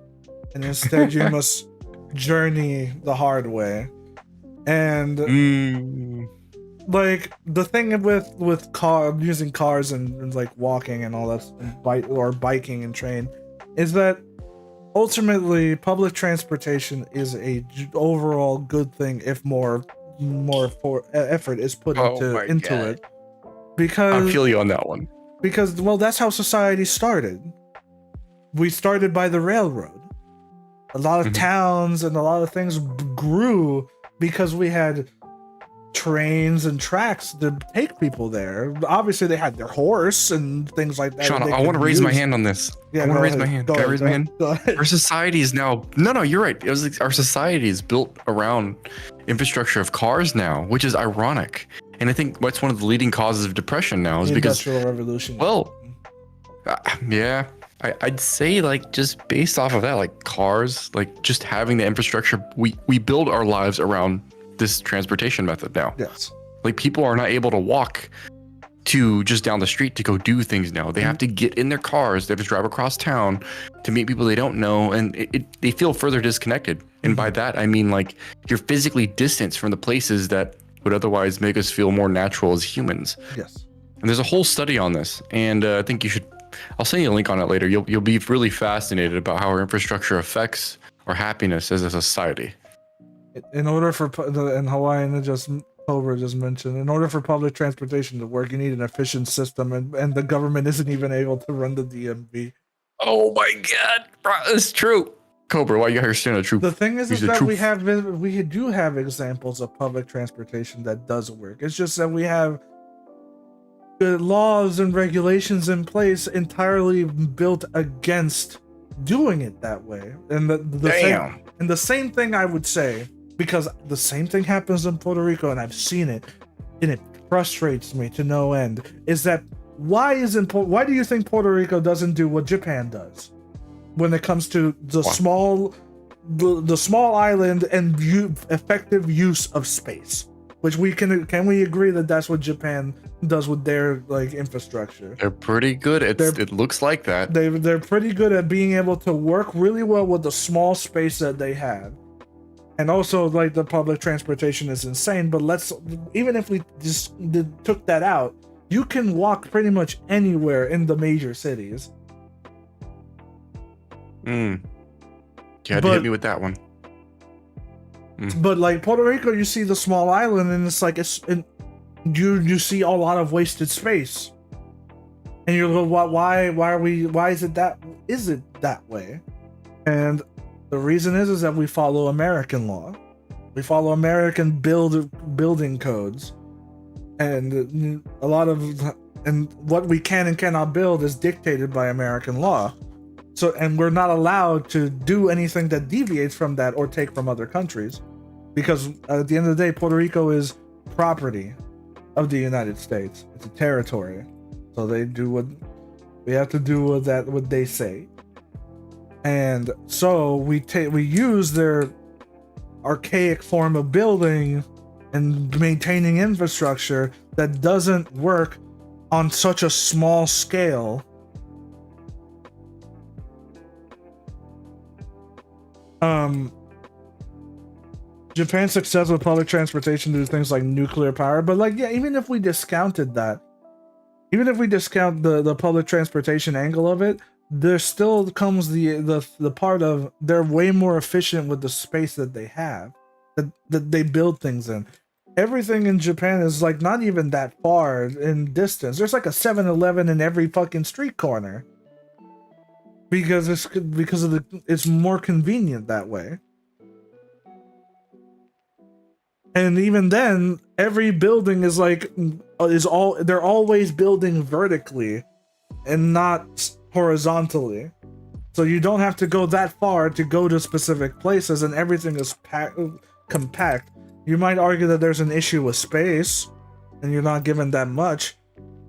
and instead you must journey the hard way. And like the thing with using cars and like walking and all that, and biking and train, is that ultimately public transportation is a overall good thing if more effort is put into it. Because I feel you on that one. Because well, that's how society started. We started by the railroad. A lot of towns and a lot of things grew because we had trains and tracks to take people there. Obviously, they had their horse and things like that. Sean, I want to raise my hand on this. Yeah, I want to raise my hand. Can I raise my hand? Go ahead. Our society is now. No, you're right. It was like our society is built around infrastructure of cars now, which is ironic. And I think that's one of the leading causes of depression now is because Industrial Revolution. Well, yeah. I'd say like just based off of that, like cars, like just having the infrastructure, we build our lives around this transportation method now. Yes. Like people are not able to walk to just down the street to go do things now. They have to get in their cars. They have to drive across town to meet people they don't know, and they feel further disconnected. And by that I mean like you're physically distanced from the places that would otherwise make us feel more natural as humans. Yes. And there's a whole study on this, and I think you should. I'll send you a link on it later. You'll be really fascinated about how our infrastructure affects our happiness as a society. In order for and Hawaiian Cobra just mentioned, in order for public transportation to work, you need an efficient system, and the government isn't even able to run the DMV. Oh my God, bro, it's true. Cobra, why you gotta stand the truth? The thing is that we do have examples of public transportation that does work. It's just that we have the laws and regulations in place entirely built against doing it that way. And the same thing I would say, because the same thing happens in Puerto Rico, and I've seen it, and it frustrates me to no end, is that why do you think Puerto Rico doesn't do what Japan does when it comes to the small island and effective use of space? Which can we agree that that's what Japan does with their like infrastructure? They're pretty good. It looks like that. They're pretty good at being able to work really well with the small space that they have. And also like the public transportation is insane, but even if we just took that out, you can walk pretty much anywhere in the major cities. You had to hit me with that one. But like Puerto Rico, you see the small island, and it's like you see a lot of wasted space, and you're like, why is it that way? And the reason is that we follow American law, we follow American building codes, and a lot of what we can and cannot build is dictated by American law. So, and we're not allowed to do anything that deviates from that or take from other countries, because at the end of the day, Puerto Rico is property of the United States. It's a territory, so they do what we have to do with that, what they say. And so we use their archaic form of building and maintaining infrastructure that doesn't work on such a small scale. Japan's success with public transportation due to things like nuclear power, but like, yeah, even if we discounted that, even if we discount the public transportation angle of it, there still comes the part of they're way more efficient with the space that they have, that they build things in. Everything in Japan is like not even that far in distance. There's like a 7-Eleven in every fucking street corner. Because it's more convenient that way. And even then, every building is they're always building vertically and not horizontally. So you don't have to go that far to go to specific places, and everything is compact. You might argue that there's an issue with space and you're not given that much.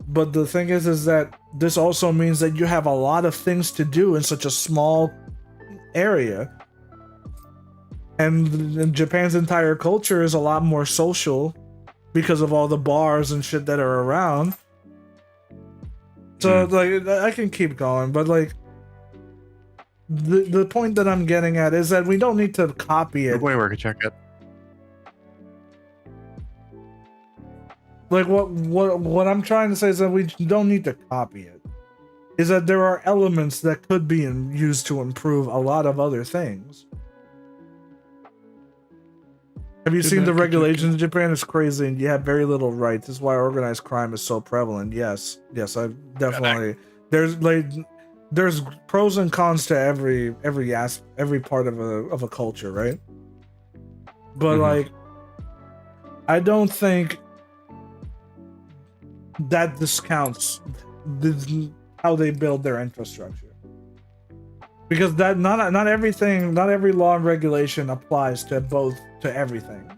But the thing is that this also means that you have a lot of things to do in such a small area. And Japan's entire culture is a lot more social because of all the bars and shit that are around. So like I can keep going, but like the point that I'm getting at is that we don't need to copy it. Wait, we can check it. like what I'm trying to say is that we don't need to copy it. Is that there are elements that could be used to improve a lot of other things. Have you seen the regulations in Japan? It's crazy, and you have very little rights. That's why organized crime is so prevalent. Yes, I definitely. There's pros and cons to every part of a culture, right? But like, I don't think that discounts how they build their infrastructure, because that not everything, not every law and regulation applies to everything.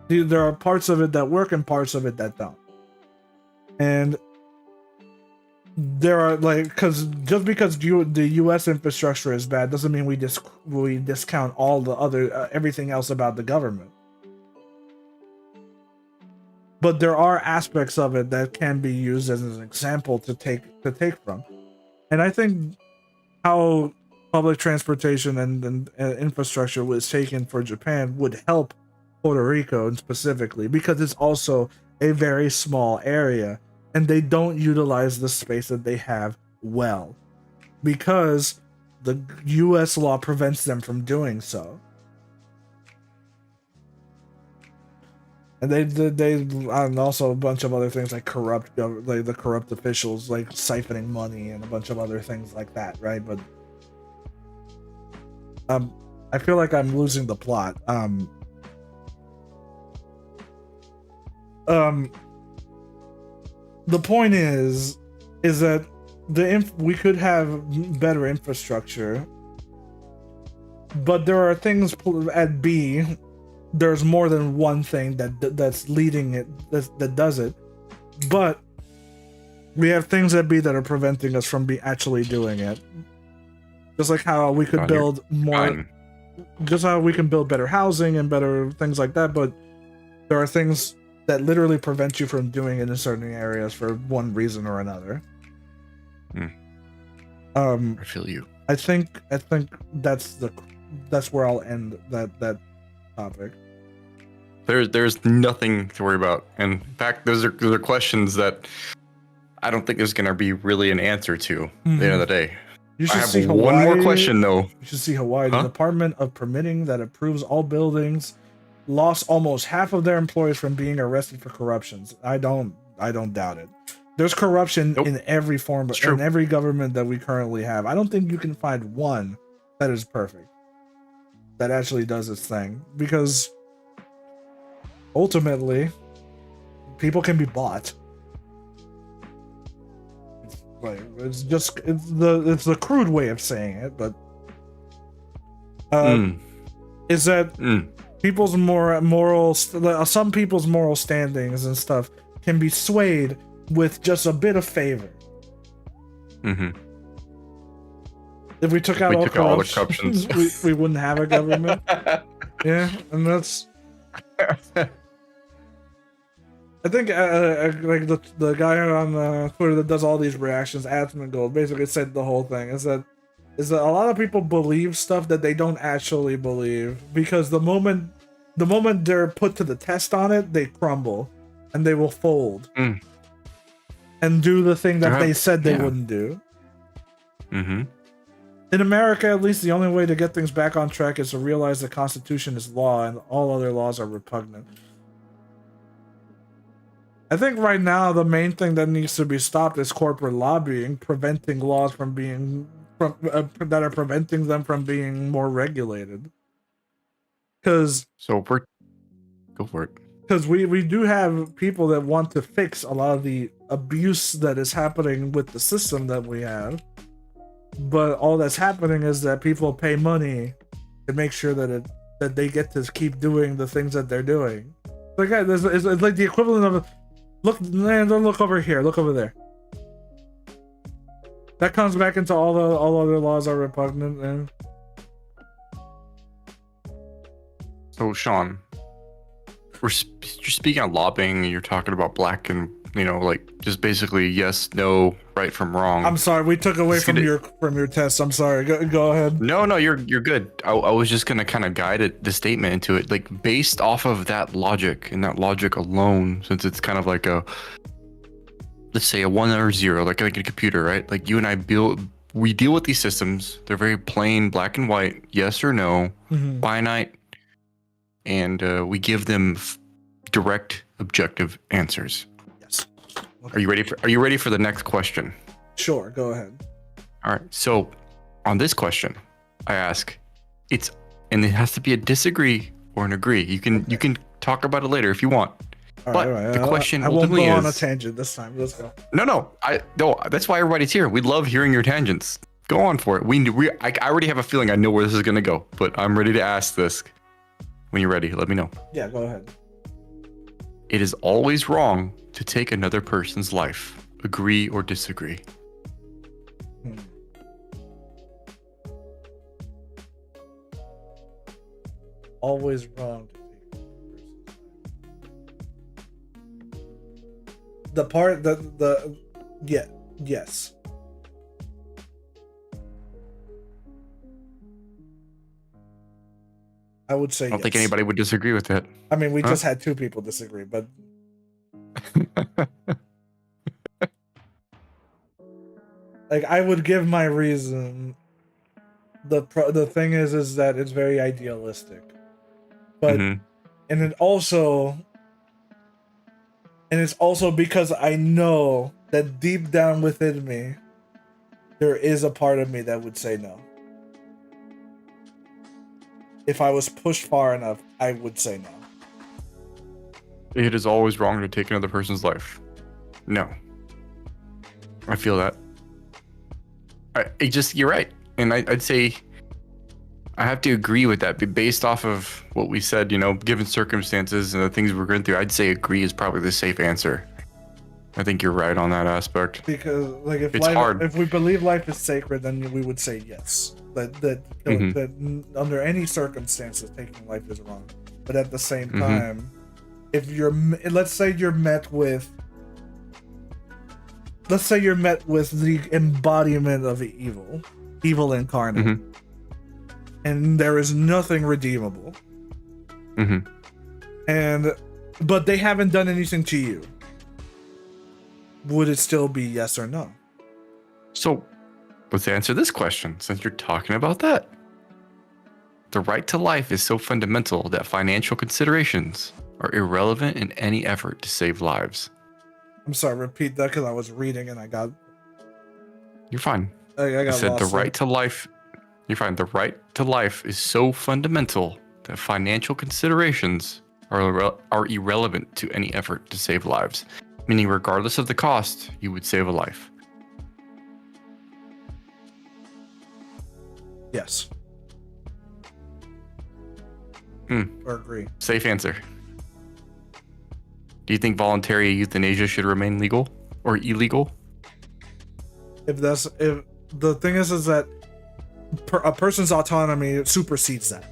There are parts of it that work and parts of it that don't, and there are like, because just because the U.S. infrastructure is bad doesn't mean we discount all the other everything else about the government. But there are aspects of it that can be used as an example to take from, and I think how public transportation and infrastructure was taken for Japan would help Puerto Rico, and specifically because it's also a very small area, and they don't utilize the space that they have well, because the U.S. law prevents them from doing so. And and also a bunch of other things like the corrupt officials, like siphoning money and a bunch of other things like that, right? But I feel like I'm losing the plot. The point is that we could have better infrastructure, but there are things at B. There's more than one thing that's leading it that does it, but we have things at B that are preventing us from actually doing it. Just like how we could build more, just how we can build better housing and better things like that, but there are things that literally prevent you from doing it in certain areas for one reason or another. I feel you. I think that's where I'll end that topic. There's nothing to worry about. And in fact, those are questions that I don't think there's gonna be really an answer to at the end of the day. You should I have see one more question though. You should see Hawaii. The Department of Permitting that approves all buildings lost almost half of their employees from being arrested for corruptions. I don't doubt it. There's corruption in every form, but in every government that we currently have. I don't think you can find one that is perfect, that actually does its thing, because ultimately people can be bought. It's the crude way of saying it, but is that people's some people's moral standings and stuff can be swayed with just a bit of favor. If we took out all the corruptions, we wouldn't have a government. Yeah, and that's. I think like the guy on Twitter that does all these reactions, Admin Gold, basically said the whole thing is that a lot of people believe stuff that they don't actually believe, because the moment they're put to the test on it, they crumble and they will fold and do the thing that they said they wouldn't do. In America, at least, the only way to get things back on track is to realize the Constitution is law and all other laws are repugnant. I think right now the main thing that needs to be stopped is corporate lobbying, preventing laws from being that are preventing them from being more regulated. Go for it. Because we do have people that want to fix a lot of the abuse that is happening with the system that we have, but all that's happening is that people pay money to make sure that they get to keep doing the things that they're doing. Like, it's like the equivalent of look, man, don't look over here. Look over there. That comes back into all other laws are repugnant. And so, Sean, you're speaking of lobbying. You're talking about black and like just basically yes, no, right from wrong. I'm sorry, we took away Just from gonna- your test. I'm sorry. Go ahead. No, you're good. I was just gonna kind of guide the statement into it, like based off of that logic and that logic alone, since it's kind of like let's say a 1 or 0, like a computer, right? Like you and I we deal with these systems. They're very plain, black and white, yes or no, finite, and we give them direct, objective answers. Yes. Okay. Are you ready for the next question? Sure, go ahead. All right. So on this question, I ask, and it has to be a disagree or an agree. You can talk about it later if you want. All but right. the question I won't go ultimately on a is, tangent this time. Let's go. no. That's why everybody's here. We love hearing your tangents. Go on for it. I already have a feeling I know where this is gonna go, but I'm ready to ask this. When you're ready, let me know. Yeah, go ahead. It is always wrong to take another person's life. Agree or disagree? Always wrong to take the part that yes. I would say I don't think anybody would disagree with that. I mean, we just had 2 people disagree, but like I would give my reason. The thing is that it's very idealistic, but and it's also because I know that deep down within me, there is a part of me that would say no. If I was pushed far enough, I would say no. It is always wrong to take another person's life. No. I feel that. You're right. And I'd say I have to agree with that. Based off of what we said, given circumstances and the things we're going through, I'd say agree is probably the safe answer. I think you're right on that aspect. Because like hard. If we believe life is sacred, then we would say yes. That under any circumstances taking life is wrong. But at the same time, if let's say you're met with the embodiment of evil incarnate, and there is nothing redeemable, but they haven't done anything to you, would it still be yes or no? So let's answer this question, since you're talking about that. The right to life is so fundamental that financial considerations are irrelevant in any effort to save lives. I'm sorry, repeat that because I was reading and I got... You're fine. I said lost the right to life... You're fine. The right to life is so fundamental that financial considerations are irrelevant to any effort to save lives. Meaning regardless of the cost, you would save a life. Yes. Or agree. Safe answer. Do you think voluntary euthanasia should remain legal or illegal? If the thing is that a person's autonomy supersedes that.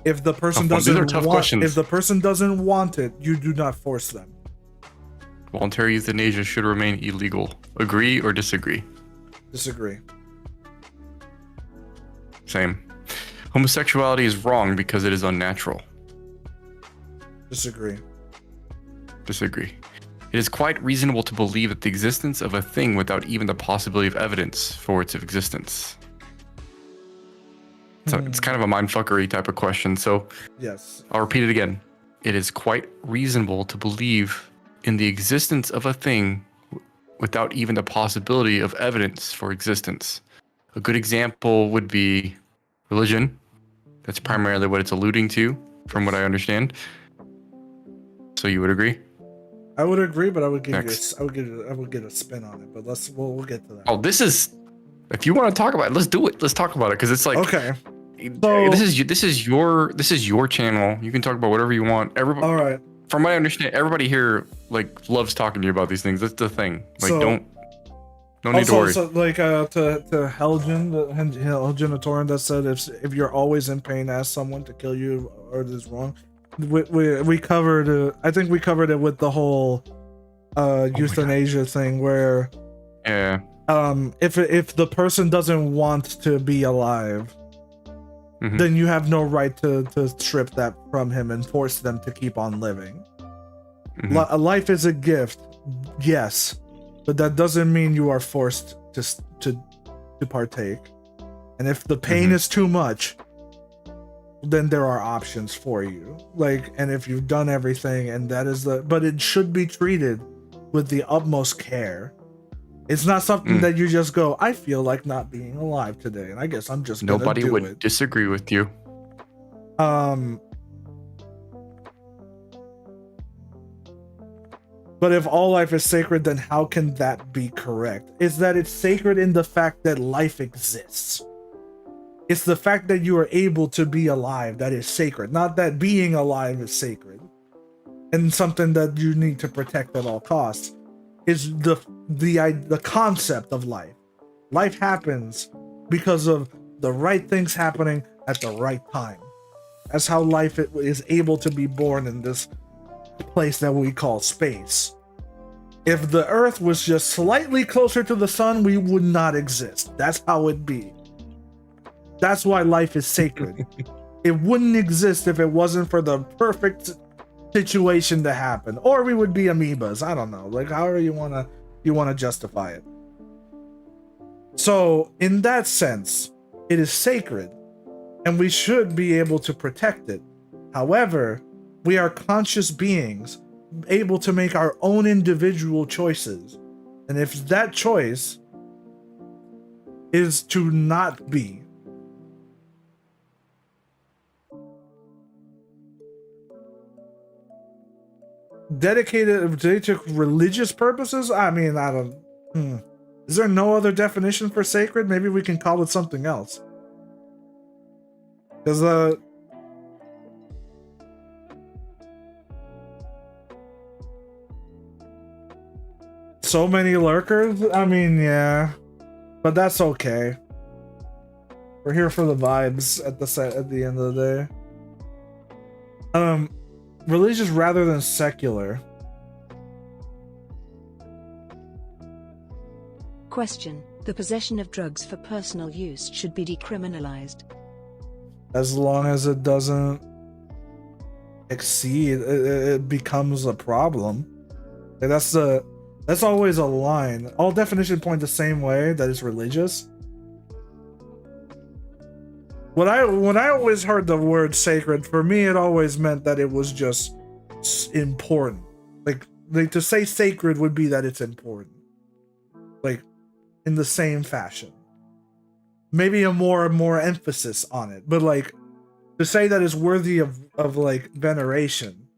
If the person doesn't want it, you do not force them. Voluntary euthanasia should remain illegal. Agree or disagree? Disagree. Same. Homosexuality is wrong because it is unnatural. Disagree. Disagree. It is quite reasonable to believe that the existence of a thing without even the possibility of evidence for its existence. So it's kind of a mindfuckery type of question. So yes, I'll repeat it again. It is quite reasonable to believe in the existence of a thing without even the possibility of evidence for existence. A good example would be religion. That's primarily what it's alluding to, from what I understand. So you would agree? I would agree, but I would give I would get a spin on it. But we'll get to that. Oh, this is. If you want to talk about it, let's do it. Let's talk about it because it's like okay. So, this is your channel. You can talk about whatever you want. Everybody. All right. From what I understand, everybody here like loves talking to you about these things. That's the thing. Like, no need to worry. So like to Helgen, Helgen Torin that said if you're always in pain, ask someone to kill you or it is wrong. We covered. I think we covered it with the whole euthanasia thing where Yeah. if the person doesn't want to be alive, then you have no right to strip that from him and force them to keep on living. Life is a gift, yes, but that doesn't mean you are forced to partake. And if the pain is too much, then there are options for you. Like, and if you've done everything, and that is but it should be treated with the utmost care. It's not something that you just go, I feel like not being alive today, and I guess I'm just gonna Nobody do would it. disagree with you. But if all life is sacred, then how can that be correct? Is that it's sacred in the fact that life exists. It's the fact that you are able to be alive that is sacred, not that being alive is sacred and something that you need to protect at all costs. Is the concept of life. Life happens because of the right things happening at the right time. That's how life is able to be born in this place that we call space. If the Earth was just slightly closer to the sun, we would not exist. That's how it be. That's why life is sacred. It wouldn't exist if it wasn't for the perfect situation to happen, or we would be amoebas. I don't know, like however you want to justify it. So in that sense, it is sacred, and we should be able to protect it. However, we are conscious beings able to make our own individual choices, and if that choice is to not be dedicated to religious purposes, I mean, I don't. Is there no other definition for sacred? Maybe we can call it something else. Because so many lurkers. I mean, yeah, but that's okay. We're here for the vibes at the end of the day. Religious rather than secular. Question: the possession of drugs for personal use should be decriminalized. As long as it doesn't exceed, it becomes a problem. Like that's always a line. All definition point the same way, that it's religious. When I always heard the word sacred, for me it always meant that it was just important. Like to say sacred would be that it's important. Like in the same fashion. Maybe a more emphasis on it, but like to say that it's worthy of like veneration.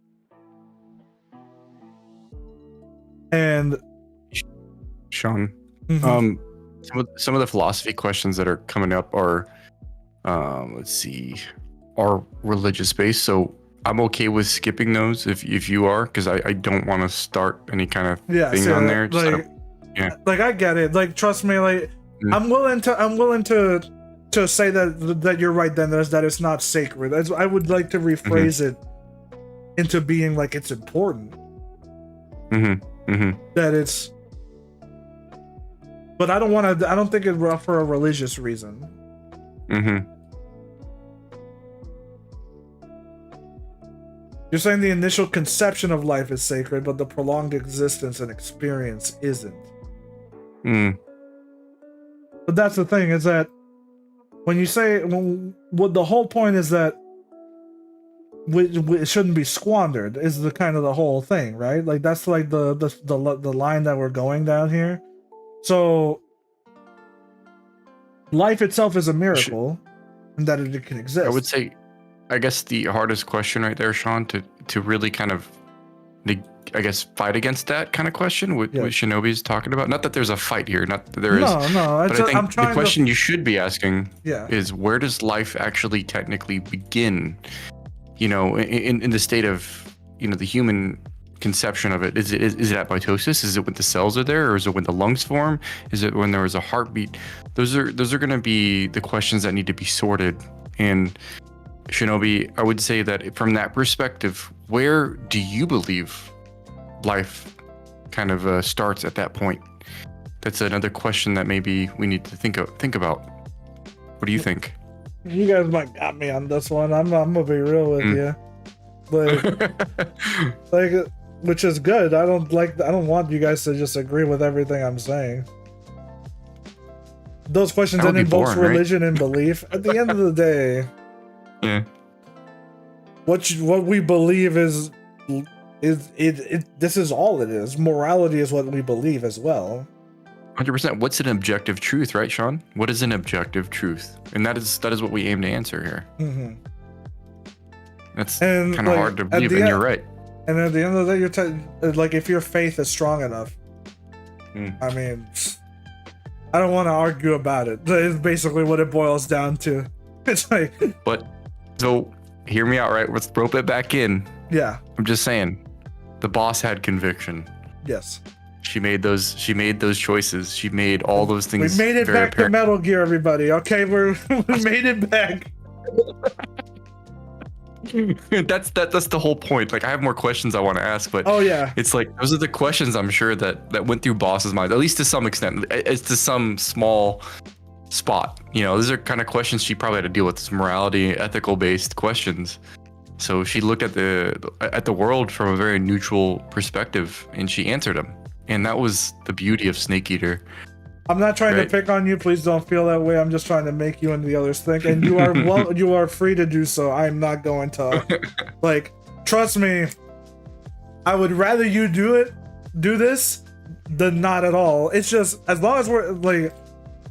And Sean, some of the philosophy questions that are coming up are let's see, are religious based, so I'm okay with skipping those if you are, because I don't want to start any kind of thing on there. Like I get it. Like trust me, like I'm willing to say that you're right. Then that it's not sacred. I would like to rephrase it into being like it's important. That it's, but I don't think it's for a religious reason. You're saying the initial conception of life is sacred, but the prolonged existence and experience isn't. But that's the thing, is that when you say, what the whole point is that it shouldn't be squandered, is the kind of the whole thing, right? Like that's like the line that we're going down here. So life itself is a miracle, and that it can exist. I would say, I guess the hardest question right there, Sean, to really kind of, I guess, fight against that kind of question, what Shinobi's talking about. Not that there's a fight here, not that there is. No. But I think the question you should be asking is, where does life actually technically begin? You know, in the state of, you know, the human conception of it. Is it at mitosis? Is it when the cells are there, or is it when the lungs form? Is it when there was a heartbeat? Those are going to be the questions that need to be sorted. And Shinobi, I would say that from that perspective, where do you believe life kind of starts at that point? That's another question that maybe we need to think about. What do you think? You guys might got me on this one. I'm gonna be real with you. Like, which is good. I don't want you guys to just agree with everything I'm saying. Those questions that involve religion and belief. At the end of the day, yeah, what we believe is this is all it is. Morality is what we believe as well. 100%. What's an objective truth, right, Sean? What is an objective truth? And that is what we aim to answer here. Mm-hmm. That's kind of hard to believe, and you're right. And at the end of the day, you're like, if your faith is strong enough, I mean, I don't want to argue about it. It's basically what it boils down to. It's like, but so hear me out, right? Let's rope it back in. Yeah. I'm just saying, the boss had conviction. Yes. She made those choices. She made all those things. We made it back to Metal Gear, everybody. Okay, we made it back. That's the whole point. Like, I have more questions I want to ask, but oh yeah, it's like those are the questions I'm sure that went through boss's mind, at least to some extent. It's to some small spot. You know, these are kind of questions she probably had to deal with, some morality, ethical based questions. So she looked at the world from a very neutral perspective, and she answered them. And that was the beauty of Snake Eater. I'm not trying to pick on you. Please don't feel that way. I'm just trying to make you and the others think. And you are you are free to do so. I'm not going to. Like, trust me. I would rather you do this than not at all. It's just as long as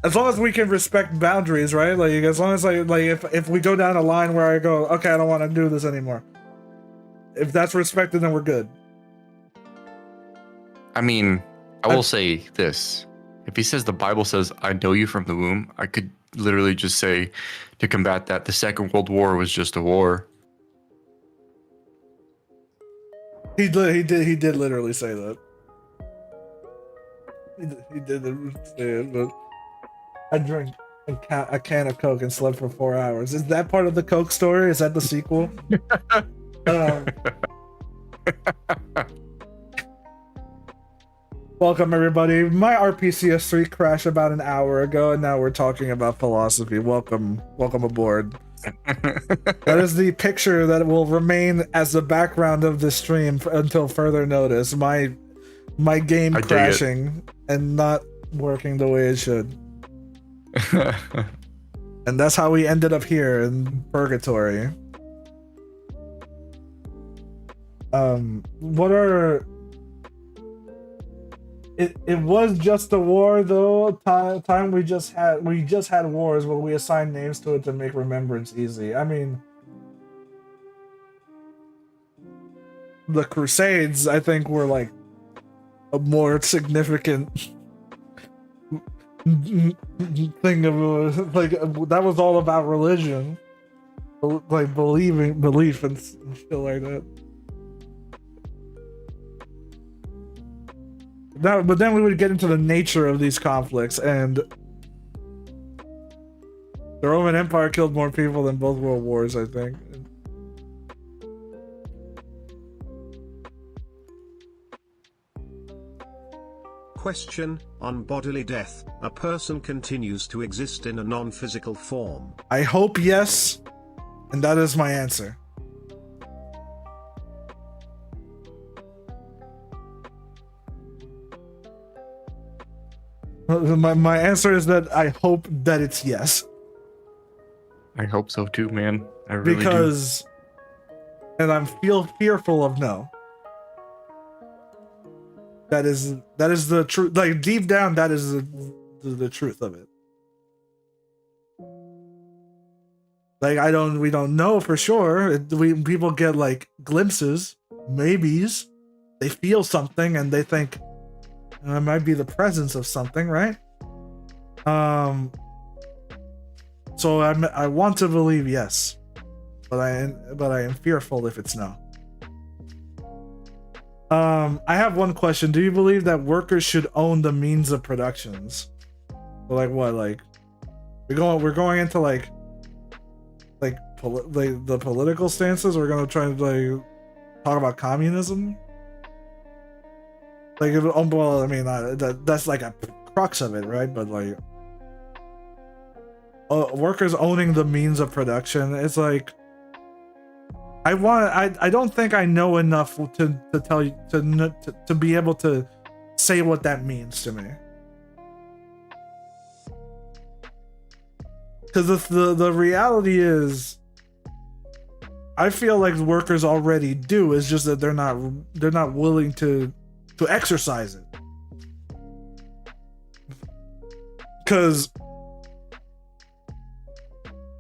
as long as we can respect boundaries, right? Like, as long as if we go down a line where I go, okay, I don't want to do this anymore. If that's respected, then we're good. I mean, I will say this. If he says the Bible says, I know you from the womb, I could literally just say, to combat that, the Second World War was just a war. He did literally say that. He did say it, but I drank a can of Coke and slept for 4 hours. Is that part of the Coke story? Is that the sequel? Welcome everybody. My RPCS3 crashed about an hour ago, and now we're talking about philosophy. Welcome aboard. That is the picture that will remain as the background of this stream until further notice. My game crashing and not working the way it should. And that's how we ended up here in purgatory. It was just a war, though. Time we just had wars, but we assigned names to it to make remembrance easy. I mean, the Crusades, I think, were like a more significant thing of like that was all about religion, like belief and shit like that. But then we would get into the nature of these conflicts, and the Roman Empire killed more people than both world wars, I think. Question: on bodily death, a person continues to exist in a non-physical form? I hope yes, and that is my answer. My answer is that I hope that it's yes. I hope so too, man. I really do. And I'm fearful of no. That is the truth. Like, deep down, that is the truth of it. Like, we don't know for sure. People get like glimpses, maybes. They feel something and they think, it might be the presence of something, right? So I want to believe yes, but I am fearful if it's no. I have one question. Do you believe that workers should own the means of productions? Like what? Like we're going into like the political stances. We're gonna try to like talk about communism. Like, well, I mean, that's like a crux of it, right? But like, workers owning the means of production, it's like, I don't think I know enough to tell you to be able to say what that means to me. Because the reality is, I feel like workers already do. It's just that they're not willing to exercise it. Because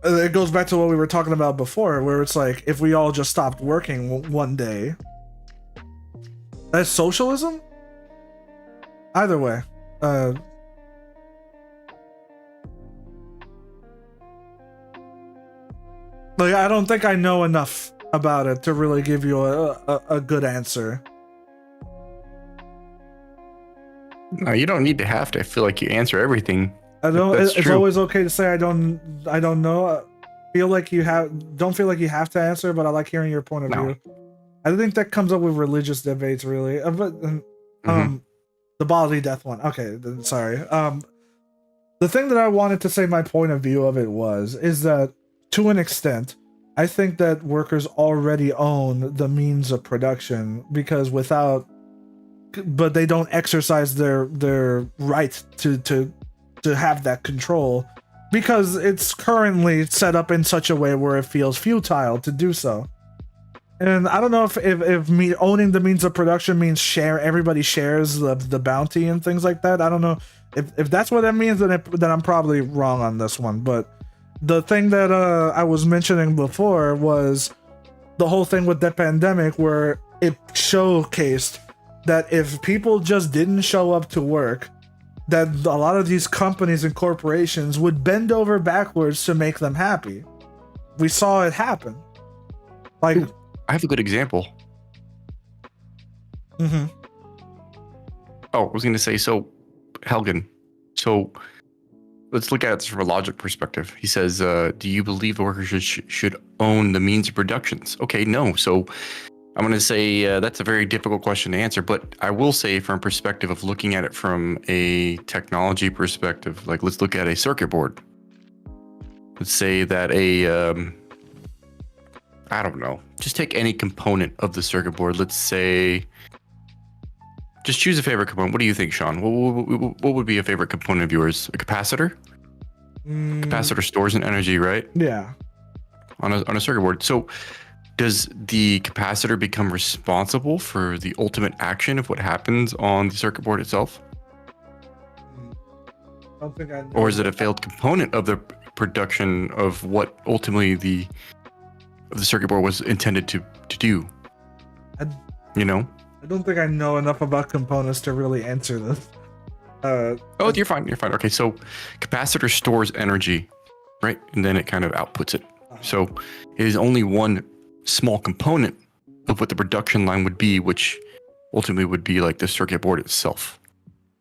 it goes back to what we were talking about before, where it's like, if we all just stopped working one day, that's socialism? Either way. Like, I don't think I know enough about it to really give you a good answer. No, you don't need to have to feel like you answer everything. I don't. That's It's true. always okay to say I don't know. Feel like you don't feel like you have to answer, but I like hearing your point of view. I think that comes up with religious debates, really. But the bodily death one. Okay, then sorry. The thing that I wanted to say my point of view of it is that, to an extent, I think that workers already own the means of production, because but they don't exercise their right to have that control, because it's currently set up in such a way where it feels futile to do so. And I don't know if me owning the means of production means everybody shares the bounty and things like that. I don't know if that's what that means, then I'm probably wrong on this one. But the thing that I was mentioning before was the whole thing with the pandemic, where it showcased that if people just didn't show up to work, that a lot of these companies and corporations would bend over backwards to make them happy. We saw it happen. Like, I have a good example. Mm-hmm. Oh, I was going to say, so Helgen, so let's look at it from a logic perspective. He says, do you believe the workers should own the means of productions? Okay, no. So I'm going to say that's a very difficult question to answer, but I will say, from a perspective of looking at it from a technology perspective, like, let's look at a circuit board. Let's say that I don't know, just take any component of the circuit board. Let's say, just choose a favorite component. What do you think, Sean? What would be a favorite component of yours? A capacitor? Capacitor stores an energy, right? Yeah. On a circuit board. So does the capacitor become responsible for the ultimate action of what happens on the circuit board itself? I don't think I know. Or is it a failed component of the production of what ultimately the circuit board was intended to do? You know? I don't think I know enough about components to really answer this. Oh, you're fine. You're fine. Okay, so capacitor stores energy, right? And then it kind of outputs it. So it is only one small component of what the production line would be, which ultimately would be like the circuit board itself.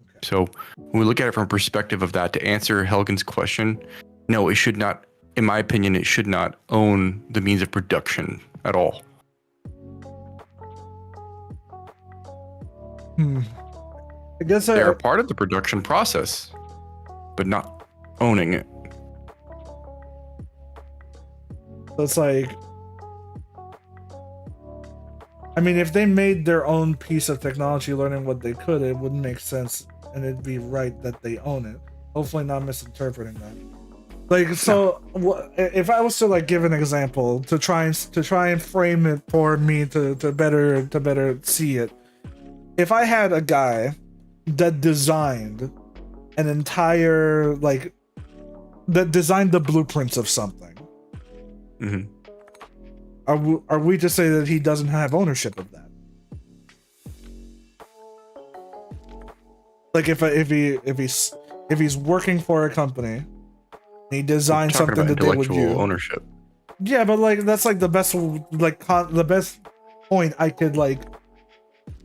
Okay. So when we look at it from a perspective of that, to answer Helgen's question, no, it should not, in my opinion, it should not own the means of production at all. I guess they are part of the production process, but not owning it. It's like, I mean, if they made their own piece of technology, learning what they could, it wouldn't make sense, and it'd be right that they own it. Hopefully, not misinterpreting that. Like, so if I was to like give an example to try and frame it for me to better see it, if I had a guy that designed an entire that designed the blueprints of something, mm-hmm. Are we to say that he doesn't have ownership of that? Like, if he's working for a company, he designed something that they would use. Ownership. Yeah, but like that's like the best the best point I could like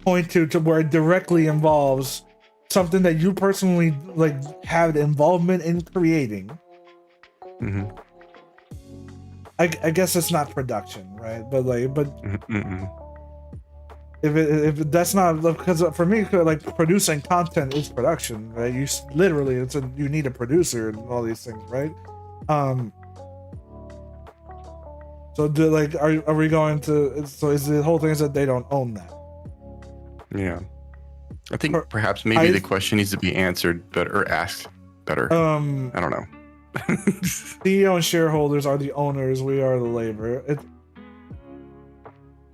point to where it directly involves something that you personally like had involvement in creating. Mm-hmm. I guess it's not production, right? But mm-hmm. if that's not, because for me, like producing content is production, right? Literally, you need a producer and all these things, right? So are we going to? So is the whole thing is that they don't own that? Yeah, I think perhaps maybe the question needs to be answered better or asked better. I don't know. CEO and shareholders are the owners. We are the labor.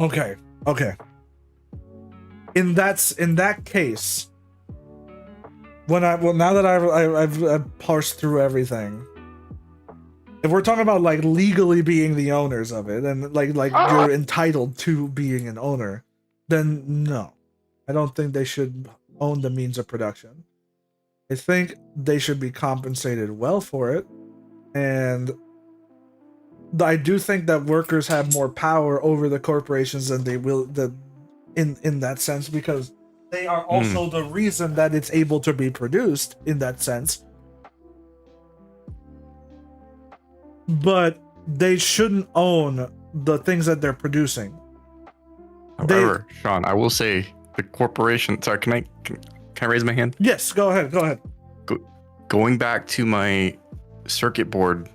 Okay. In that case, now that I've parsed through everything, if we're talking about like legally being the owners of it and like you're entitled to being an owner, then no, I don't think they should own the means of production. I think they should be compensated well for it, and I do think that workers have more power over the corporations than they will in that sense, because they are also the reason that it's able to be produced in that sense. But they shouldn't own the things that they're producing. However, Sean, I will say the corporation. Sorry, can I raise my hand? Yes, go ahead. Going back to my circuit board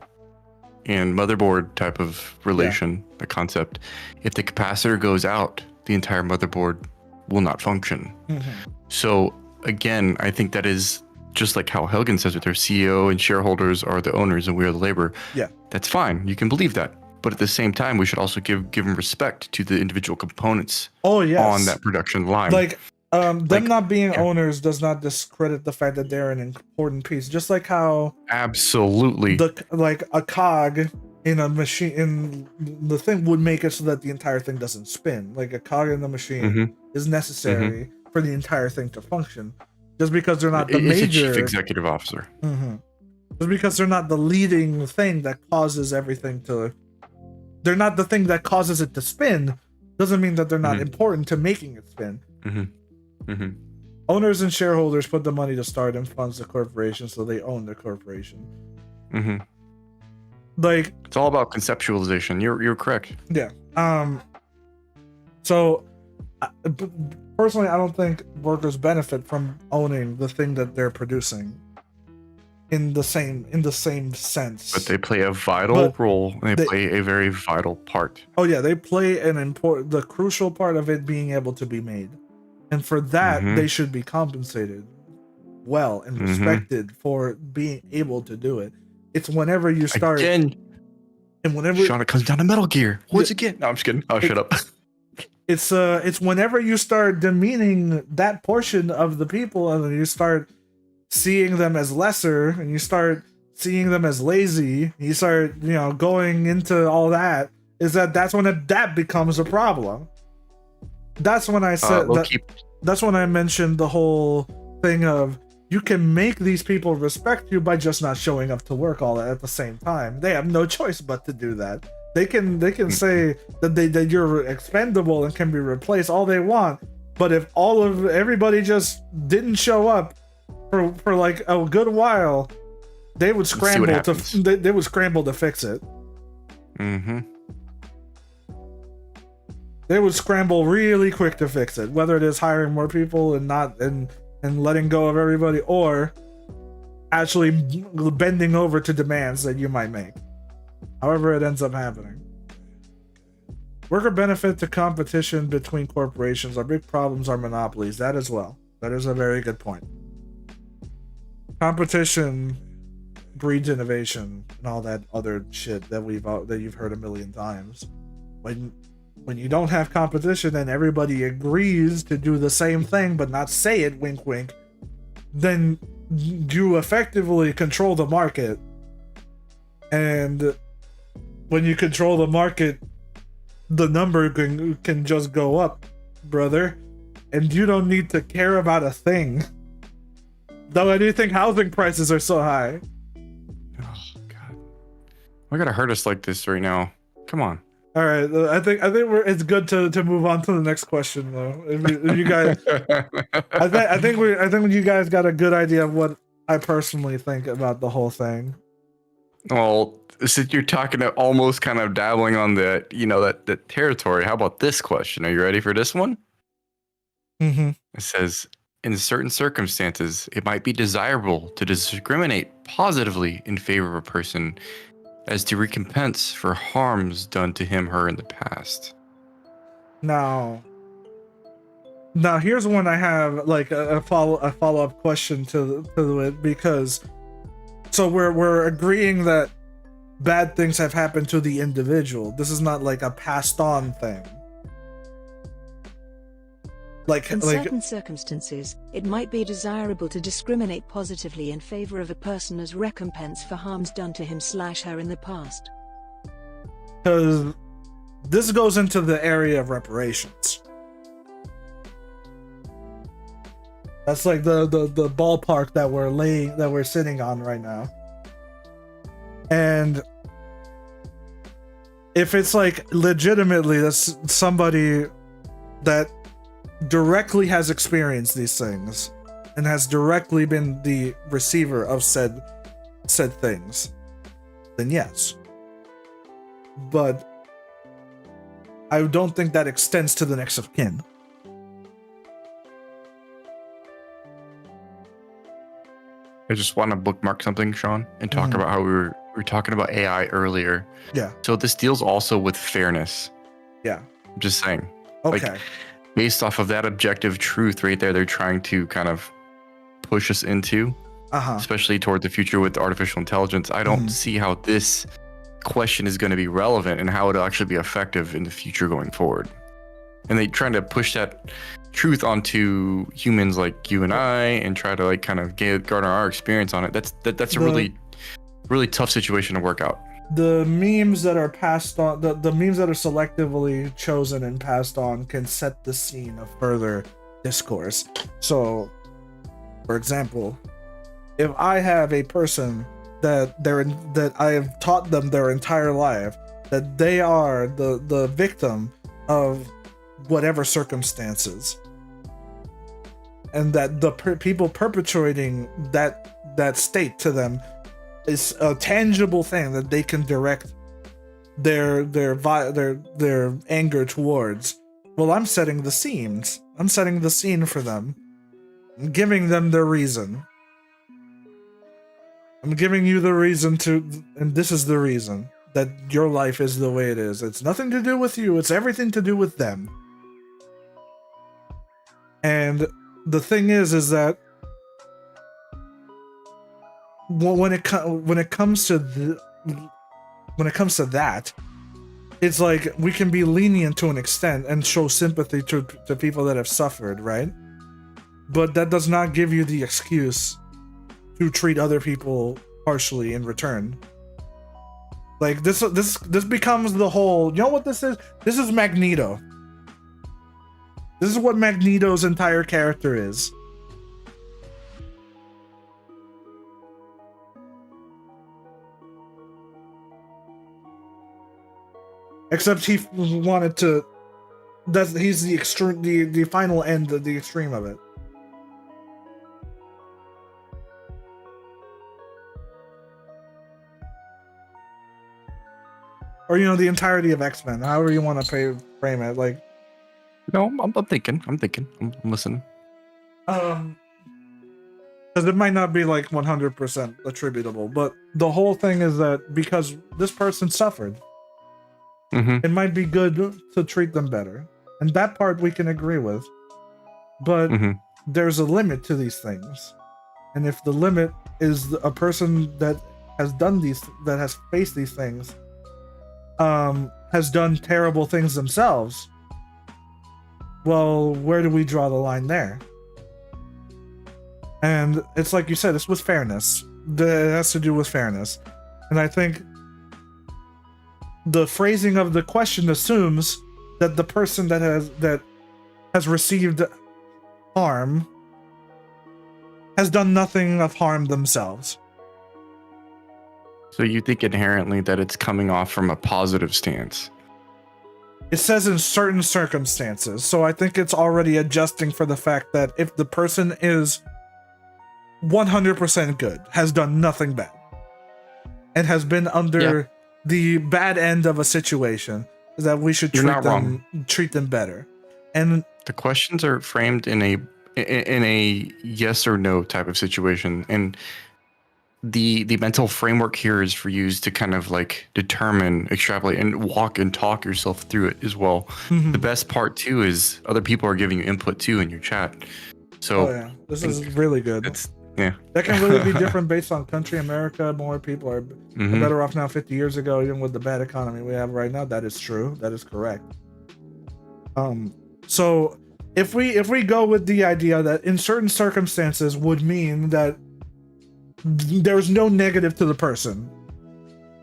and motherboard type of relation, the concept. If the capacitor goes out, the entire motherboard will not function. So again, I think that is just like how Helgen says that their CEO and shareholders are the owners and we are the labor. Yeah. That's fine. You can believe that. But at the same time, we should also give them respect to the individual components on that production line. Like, them not being owners does not discredit the fact that they're an important piece. Just like how absolutely like a cog in a machine in the thing would make it so that the entire thing doesn't spin. Like a cog in the machine is necessary for the entire thing to function. Just because they're not the major chief executive officer. Just because they're not the leading thing that causes everything to. They're not the thing that causes it to spin. Doesn't mean that they're not important to making it spin. Owners and shareholders put the money to start and funds the corporation, so they own the corporation. Like, it's all about conceptualization. You're correct. Yeah. So personally, I don't think workers benefit from owning the thing that they're producing in the same sense. But they play a vital role. They play a very vital part. Oh yeah, they play the crucial part of it being able to be made. And for that, they should be compensated well and respected for being able to do it. It's whenever you start again, and whenever Sean, it comes down to Metal Gear. Once again, no, I'm just kidding. Shut up. It's whenever you start demeaning that portion of the people and you start seeing them as lesser and you start seeing them as lazy, you start going into all that. That's when that becomes a problem. That's when I said that's when I mentioned the whole thing of you can make these people respect you by just not showing up to work all at the same time. They have no choice but to do that. They can say that you're expendable and can be replaced all they want, but if everybody just didn't show up for like a good while, they would scramble they would scramble to fix it. They would scramble really quick to fix it, whether it is hiring more people and letting go of everybody, or actually bending over to demands that you might make. However it ends up happening. Worker benefit to competition between corporations. Our big problems are monopolies. That as well. That is a very good point. Competition breeds innovation and all that other shit that you've heard a million times. When you don't have competition and everybody agrees to do the same thing but not say it, wink wink, then you effectively control the market. And when you control the market, the number can just go up, brother. And you don't need to care about a thing. Though I do think housing prices are so high. Oh God, why gotta hurt us like this right now? Come on. All right, I think it's good to move on to the next question though. If you guys, I think you guys got a good idea of what I personally think about the whole thing. Well, since you're talking almost kind of dabbling on the that territory, how about this question? Are you ready for this one? Mm-hmm. It says, in certain circumstances, it might be desirable to discriminate positively in favor of a person as to recompense for harms done to him, her in the past. Now here's one I have like a follow-up question to it, because so we're agreeing that bad things have happened to the individual. This is not like a passed on thing. In certain circumstances, it might be desirable to discriminate positively in favor of a person as recompense for harms done to him/her in the past. Because this goes into the area of reparations. That's like the ballpark that we're sitting on right now. And if it's like legitimately that's somebody that directly has experienced these things and has directly been the receiver of said things, then yes. But I don't think that extends to the next of kin. I just want to bookmark something, Sean, and talk about how we were talking about AI earlier. Yeah. So this deals also with fairness. Yeah. I'm just saying. Okay. Like, based off of that objective truth right there, they're trying to kind of push us into, especially toward the future with artificial intelligence. I don't see how this question is going to be relevant and how it'll actually be effective in the future going forward. And they trying to push that truth onto humans like you and I and try to like kind of garner our experience on it. That's a really tough situation to work out. The memes that are passed on, the memes that are selectively chosen and passed on can set the scene of further discourse. So, for example, if I have a person that I have taught them their entire life that they are the victim of whatever circumstances, and that the people perpetuating that state to them is a tangible thing that they can direct their anger towards. Well, I'm setting the scenes. I'm setting the scene for them. I'm giving them their reason. I'm giving you the reason and this is the reason that your life is the way it is. It's nothing to do with you. It's everything to do with them. And the thing is that when it comes to that, it's like we can be lenient to an extent and show sympathy to people that have suffered, right? But that does not give you the excuse to treat other people harshly in return. Like this becomes the whole. You know what this is? This is Magneto. This is what Magneto's entire character is. Except he wanted to. He's the extreme, the final end, the extreme of it. Or the entirety of X-Men, however you want to frame it. Like, no, I'm thinking, I'm listening. Because it might not be like 100% attributable, but the whole thing is that because this person suffered. It might be good to treat them better. And that part we can agree with. But there's a limit to these things. And if the limit is a person that has that has faced these things, has done terrible things themselves, well, where do we draw the line there? And it's like you said, it's with fairness. It has to do with fairness. And I think the phrasing of the question assumes that the person that has received harm has done nothing of harm themselves. So you think inherently that it's coming off from a positive stance? It says in certain circumstances. So I think it's already adjusting for the fact that if the person is 100% good, has done nothing bad, and has been under the bad end of a situation, that we should treat them better. And the questions are framed in a yes or no type of situation, and the mental framework here is for you to kind of like determine, extrapolate, and walk and talk yourself through it as well. The best part too is other people are giving you input too in your chat. So this is really good. Yeah, that can really be different based on country. America, more people are better off now 50 years ago, even with the bad economy we have right now. That is true. That is correct. So if we go with the idea that in certain circumstances would mean that there's no negative to the person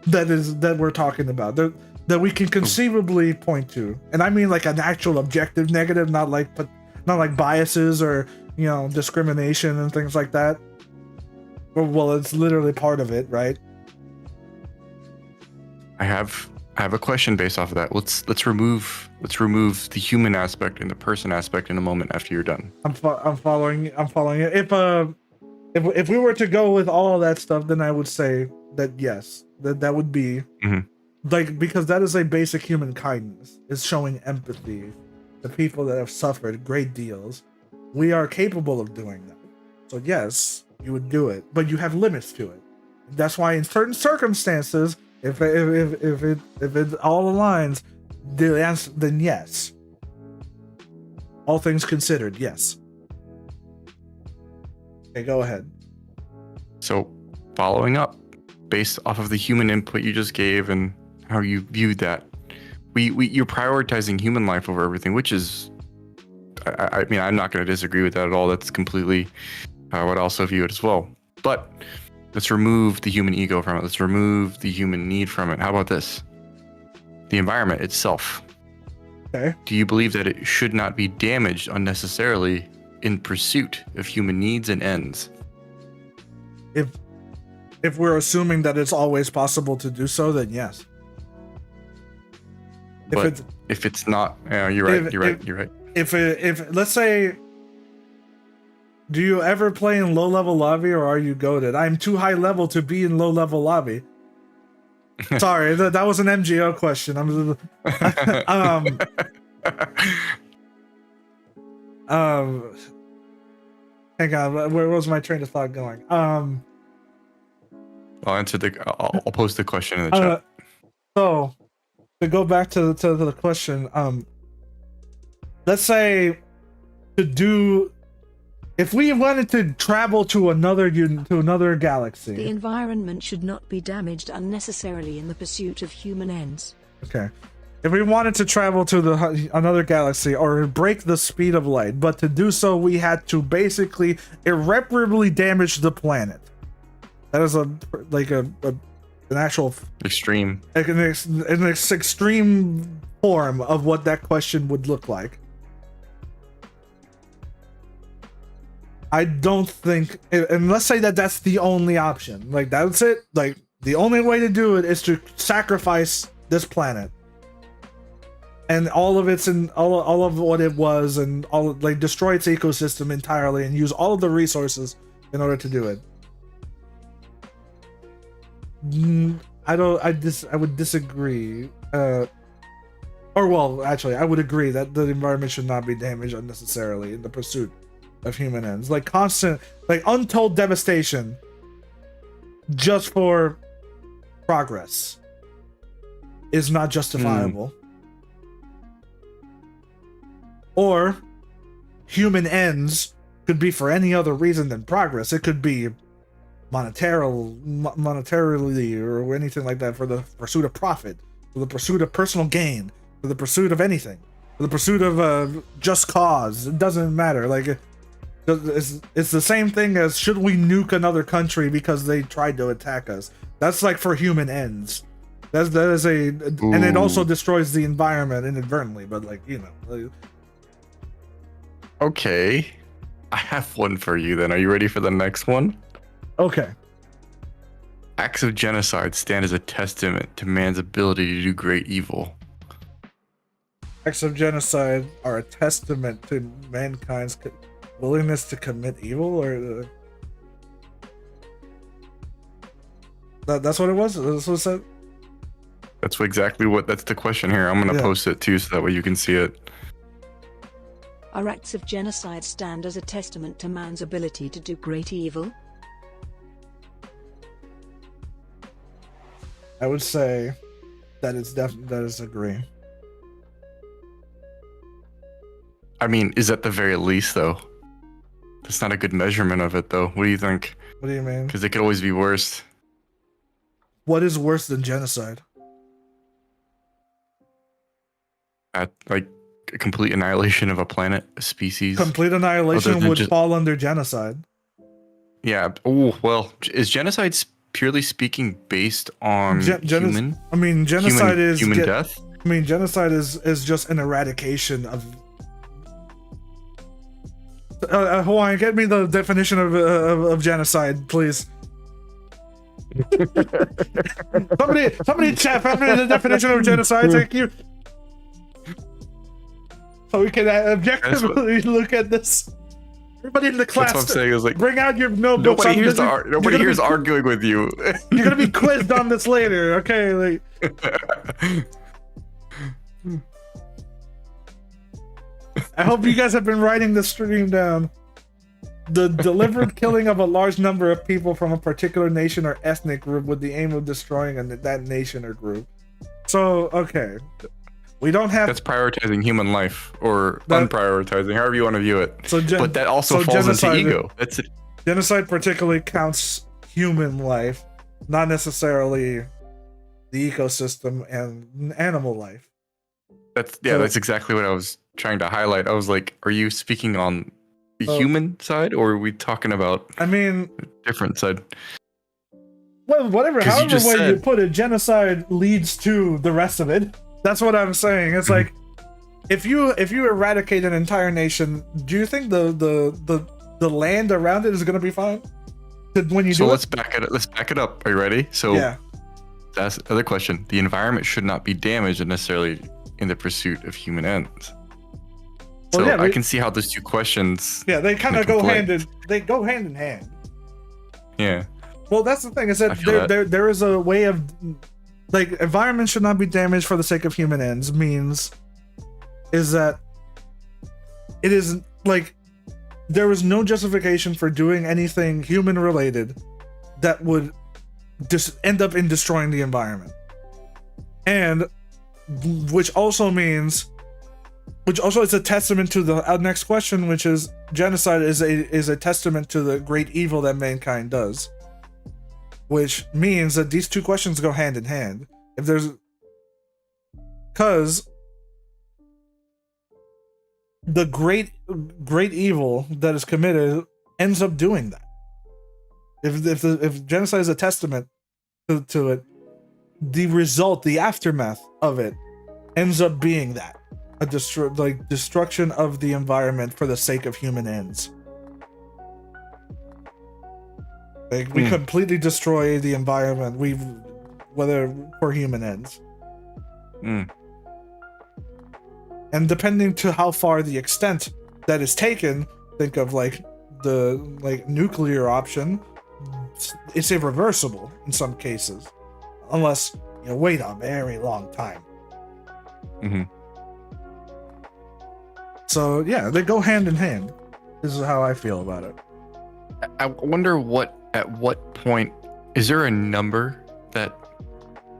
that we're talking about, that we can conceivably point to, and I mean like an actual objective negative, not like biases or discrimination and things like that. Well, it's literally part of it, right? I have a question based off of that. Let's remove the human aspect and the person aspect in a moment after you're done. I'm following it. If we were to go with all of that stuff, then I would say that yes, that would be like, because that is a basic human kindness, is showing empathy to people that have suffered great deals. We are capable of doing that. So yes, you would do it, but you have limits to it. That's why in certain circumstances, if it all aligns, the answer, then yes. All things considered, yes. Okay, go ahead. So, following up, based off of the human input you just gave and how you viewed that, you're prioritizing human life over everything, which is, I mean, I'm not going to disagree with that at all. That's completely what I also view it as well. But let's remove the human ego from it. Let's remove the human need from it. How about this? The environment itself. Okay. Do you believe that it should not be damaged unnecessarily in pursuit of human needs and ends? If we're assuming that it's always possible to do so, then yes. But if it's not, you're right. If let's say, do you ever play in low level lobby, or are you goated? I'm too high level to be in low level lobby. Sorry, that was an MGO question. Hang on, where was my train of thought going? I'll post the question in the chat. So to go back to the question, let's say if we wanted to travel to another galaxy, the environment should not be damaged unnecessarily in the pursuit of human ends. Okay. If we wanted to travel to another galaxy or break the speed of light, but to do so we had to basically irreparably damage the planet. That is an actual extreme, an extreme form of what that question would look like. I don't think, and let's say that that's the only option. Like, that's it. Like, the only way to do it is to sacrifice this planet and all of all of what it was, and destroy its ecosystem entirely and use all of the resources in order to do it. I would disagree. I would agree that the environment should not be damaged unnecessarily in the pursuit of human ends. Like constant, untold devastation just for progress is not justifiable. Or human ends could be for any other reason than progress. It could be monetarily or anything like that, for the pursuit of profit, for the pursuit of personal gain, for the pursuit of anything, for the pursuit of just cause. It doesn't matter. Like, it's the same thing as, should we nuke another country because they tried to attack us? That's like for human ends. And it also destroys the environment inadvertently, but Okay, I have one for you then. Are you ready for the next one? Okay. Acts of genocide stand as a testament to man's ability to do great evil. Acts of genocide are a testament to mankind's willingness to commit evil, or that's what it was? That's what it said? That's the question here. I'm going to post it too, so that way you can see it. Are acts of genocide stand as a testament to man's ability to do great evil? I would say that is agree. I mean, is at the very least though. That's not a good measurement of it though. What do you think? What do you mean? Because it could always be worse. What is worse than genocide? At like a complete annihilation of a planet, a species. Complete annihilation would fall under genocide. Yeah. Oh well, is genocide purely speaking based on human? I mean, genocide is human death. I mean, genocide is just an eradication of. Hawaiian, get me the definition of genocide, please. somebody chat, find me the definition of genocide. Thank you. So we can objectively look at this. Everybody in the class, that's what I'm saying, is like, bring out your notebooks. Nobody here's arguing with you. You're gonna be quizzed on this later, okay? Like, I hope you guys have been writing the stream down. The deliberate killing of a large number of people from a particular nation or ethnic group with the aim of destroying that nation or group. So, okay. We don't have... That's prioritizing human life, or unprioritizing, however you want to view it. But that also falls into ego. That's it. Genocide particularly counts human life, not necessarily the ecosystem and animal life. That's exactly what I was trying to highlight. I was like, are you speaking on the human side, or are we talking about a different side? Well, whatever, however way you put it, genocide leads to the rest of it. That's what I'm saying. It's like, if you eradicate an entire nation, do you think the land around it is going to be fine? Let's back it up. Are you ready? So yeah. That's the other question. The environment should not be damaged necessarily in the pursuit of human ends. So yeah, I can see how those two questions. Yeah, they kind of go hand in hand. Yeah. Well, that's the thing, is that there is a way of, like, environment should not be damaged for the sake of human ends is that it is like there is no justification for doing anything human related that would just end up in destroying the environment. And which also is a testament to the next question, which is genocide is a testament to the great evil that mankind does. Which means that these two questions go hand in hand. Because the great evil that is committed ends up doing that. If genocide is a testament to it, the result, the aftermath of it, ends up being that destruction of the environment for the sake of human ends. Like, we completely destroy the environment, whether for human ends. And depending to how far the extent that is taken, think of the nuclear option, it's irreversible in some cases, unless you wait a very long time. So yeah, they go hand in hand. This is how I feel about it. I wonder at what point is there a number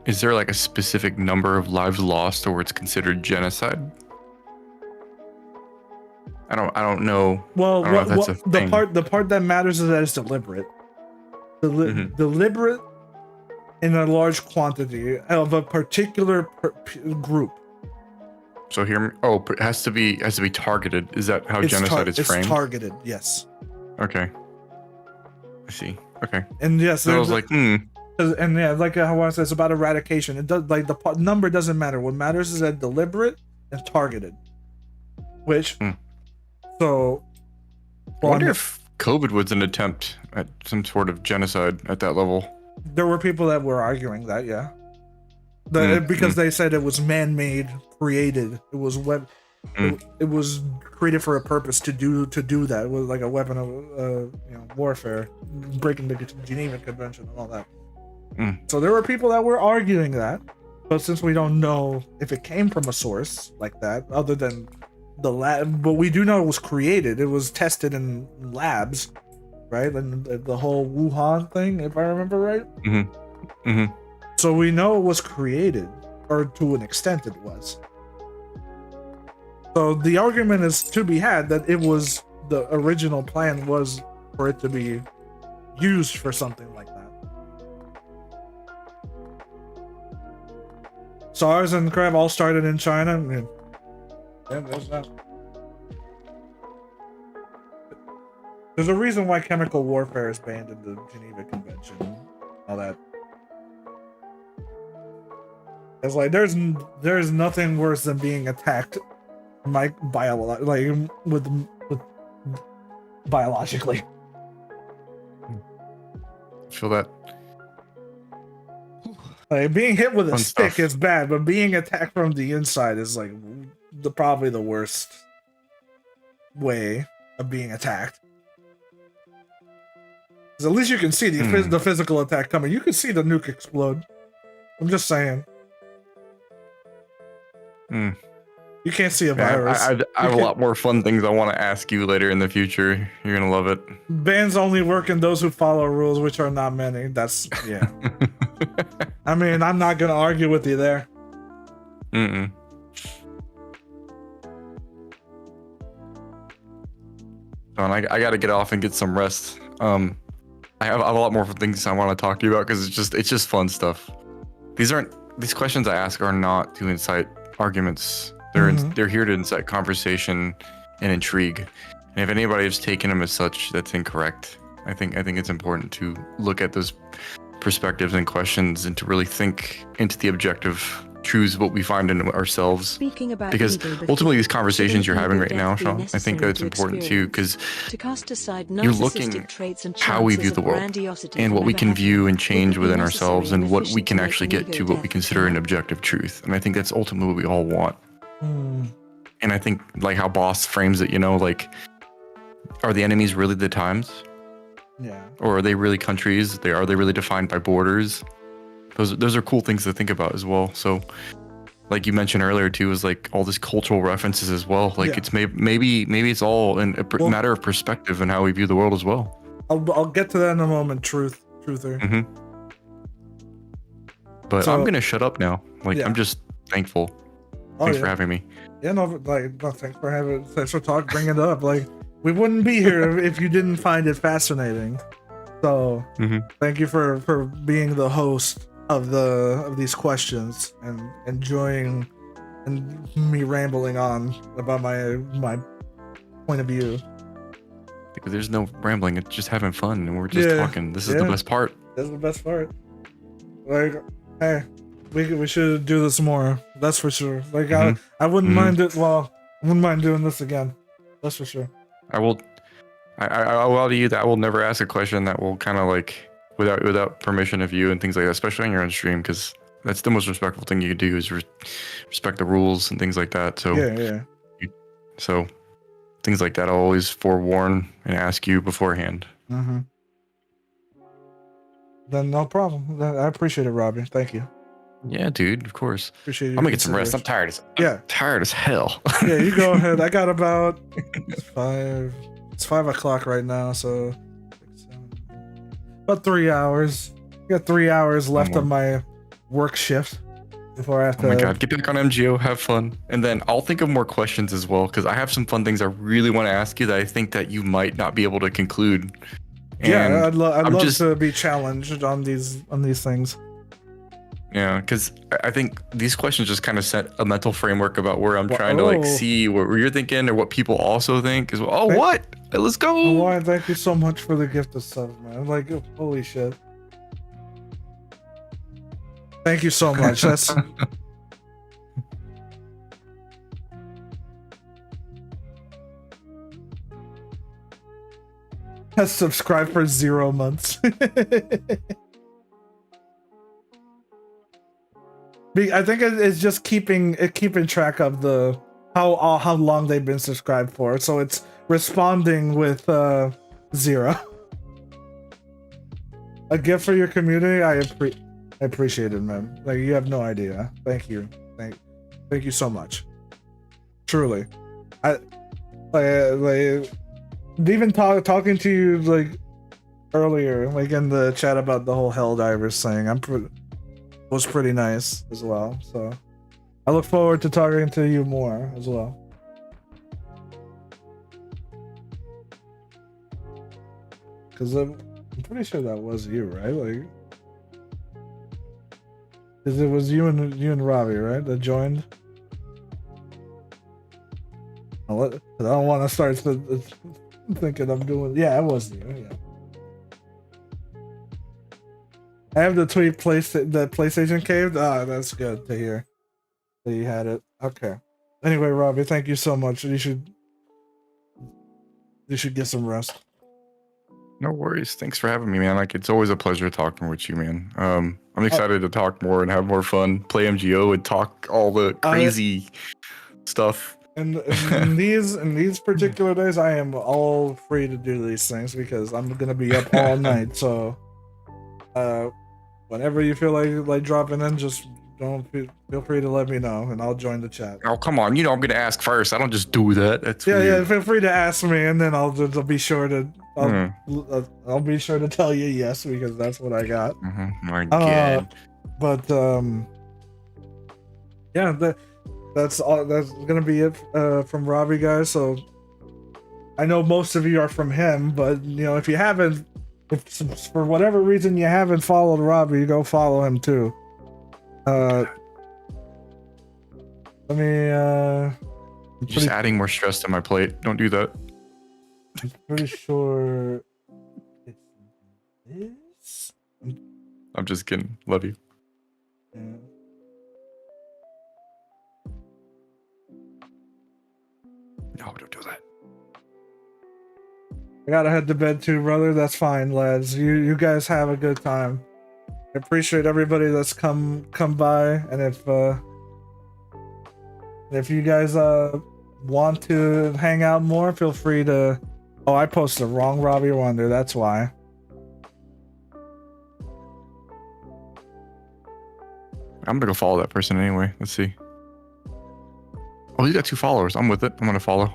is there like a specific number of lives lost or it's considered genocide? I don't know. Well, the part that matters is that it's deliberate. Deliberate in a large quantity of a particular group. So it has to be targeted. Is that how genocide is framed? It's targeted, yes. Okay. I see. Okay. And yes, so I was like, and yeah, like how I said, it's about eradication. It does, like, the number doesn't matter. What matters is that deliberate and targeted. Which, so. I wonder if COVID was an attempt at some sort of genocide at that level. There were people that were arguing that, yeah. Because they said it was man-made, created. It was it was created for a purpose to do that. It was like a weapon of warfare, breaking the Geneva Convention and all that. So there were people that were arguing that, but since we don't know if it came from a source like that, other than the lab, but we do know it was created. It was tested in labs, right? And the whole Wuhan thing, if I remember right. So we know it was created, or to an extent it was. So the argument is to be had that it was, the original plan was for it to be used for something like that. SARS and crap all started in China. Yeah, there's that. There's a reason why chemical warfare is banned in the Geneva Convention. All that. It's like there's nothing worse than being attacked, with biologically. Feel that. Like being hit with a Fun stick stuff. is bad, but being attacked from the inside is like probably the worst way of being attacked. 'Cause at least you can see the physical attack coming. You can see the nuke explode. I'm just saying. You can't see a virus. I have a lot more fun things I want to ask you later in the future. You're gonna love it. Bans only work in those who follow rules, which are not many. That's, yeah. I mean, I'm not gonna argue with you there. Mm-mm. I got to get off and get some rest. I have a lot more things I want to talk to you about because it's just fun stuff. These questions I ask are not to incite arguments. They're here to incite conversation and intrigue. And if anybody has taken them as such, that's incorrect. I think it's important to look at those perspectives and questions and to really think into the objective truths of what we find in ourselves. Speaking about because evil ultimately these conversations you're having right death now, be Sean, I think that it's necessary to important too, because to cast aside you're looking narcissistic traits and how we chances view the of world grandiosity and what we never can happening view and would change be within necessary ourselves and and what we efficient can to make actually an get to ego what we death consider an objective truth. And I think that's ultimately what we all want. And I think like how Boss frames it, like, are the enemies really the times? Yeah. Or are they really countries? Are they really defined by borders? Those are cool things to think about as well. So, like you mentioned earlier too, is like all this cultural references as well. Like it's maybe it's all in a matter of perspective and how we view the world as well. I'll get to that in a moment. Truther. But I'm gonna shut up now. Like I'm just thankful. Thanks for having me. Yeah, no, thanks for bringing it up. Like, we wouldn't be here if you didn't find it fascinating. So, thank you for being the host of these questions and enjoying and me rambling on about my point of view. Because there's no rambling; it's just having fun, and we're just talking. This is the best part. That's the best part. Like, hey. We should do this more. That's for sure. Like I wouldn't mind it. Well, I wouldn't mind doing this again. That's for sure. I will. I will to you that I will never ask a question that will kind of like without permission of you and things like that, especially on your own stream, because that's the most respectful thing you can do is respect the rules and things like that. So so things like that, I'll always forewarn and ask you beforehand. Then no problem. I appreciate it, Robbie. Thank you. Yeah, dude, of course. Appreciate you. I'm gonna get some rest. I'm tired as hell. Yeah, you go ahead. I got about it's 5 o'clock right now, so about 3 hours. I got 3 hours left of my work shift before I have to. Oh my god, get back on MGO, have fun, and then I'll think of more questions as well because I have some fun things I really want to ask you that I think that you might not be able to conclude. And I'd love to be challenged on these things. Yeah, because I think these questions just kind of set a mental framework about where I'm trying to like see what you're thinking or what people also think as well. Oh, what? Let's go. Hawaiian, thank you so much for the gift of subs, man. Like, holy shit. Thank you so much. That's has subscribed for 0 months. I think it's just keeping track of the how long they've been subscribed for, so it's responding with 0. A gift for your community. I appreciate it, man. Like, you have no idea. Thank you. Thank you so much. Truly. like even talking to you like earlier, like in the chat about the whole Helldivers thing, was pretty nice as well. So I look forward to talking to you more as well. Because I'm pretty sure that was you, right? Like, because it was you and Robbie, right? That joined. I don't want to start thinking I'm doing. Yeah, it was you. Yeah. I have the tweet the PlayStation caved. Ah, that's good to hear that you had it. Okay. Anyway, Robbie, thank you so much. You should get some rest. No worries. Thanks for having me, man. Like, it's always a pleasure talking with you, man. I'm excited to talk more and have more fun, play MGO and talk all the crazy stuff. And in these particular days, I am all free to do these things because I'm gonna be up all night. So, whenever you feel like dropping in, just feel free to let me know, and I'll join the chat. Oh, come on! You know I'm gonna ask first. I don't just do that. That's weird. Yeah. Feel free to ask me, and then I'll be sure to I'll be sure to tell you yes because that's what I got. My God. But yeah, that's all. That's gonna be it from Robbie, guys. So I know most of you are from him, but you know if you haven't, if for whatever reason you haven't followed Robbie, go follow him too. Let me. Just adding more stress to my plate. Don't do that. I'm pretty sure it's this. I'm just kidding. Love you. Yeah. No, don't do that. I gotta head to bed too, brother. That's fine, lads. You guys have a good time. I appreciate everybody that's come by, and if you guys want to hang out more, feel free to. Oh, I posted the wrong Robbie Wonder. That's why. I'm gonna go follow that person anyway. Let's see. Oh, he's got 2 followers. I'm with it. I'm gonna follow.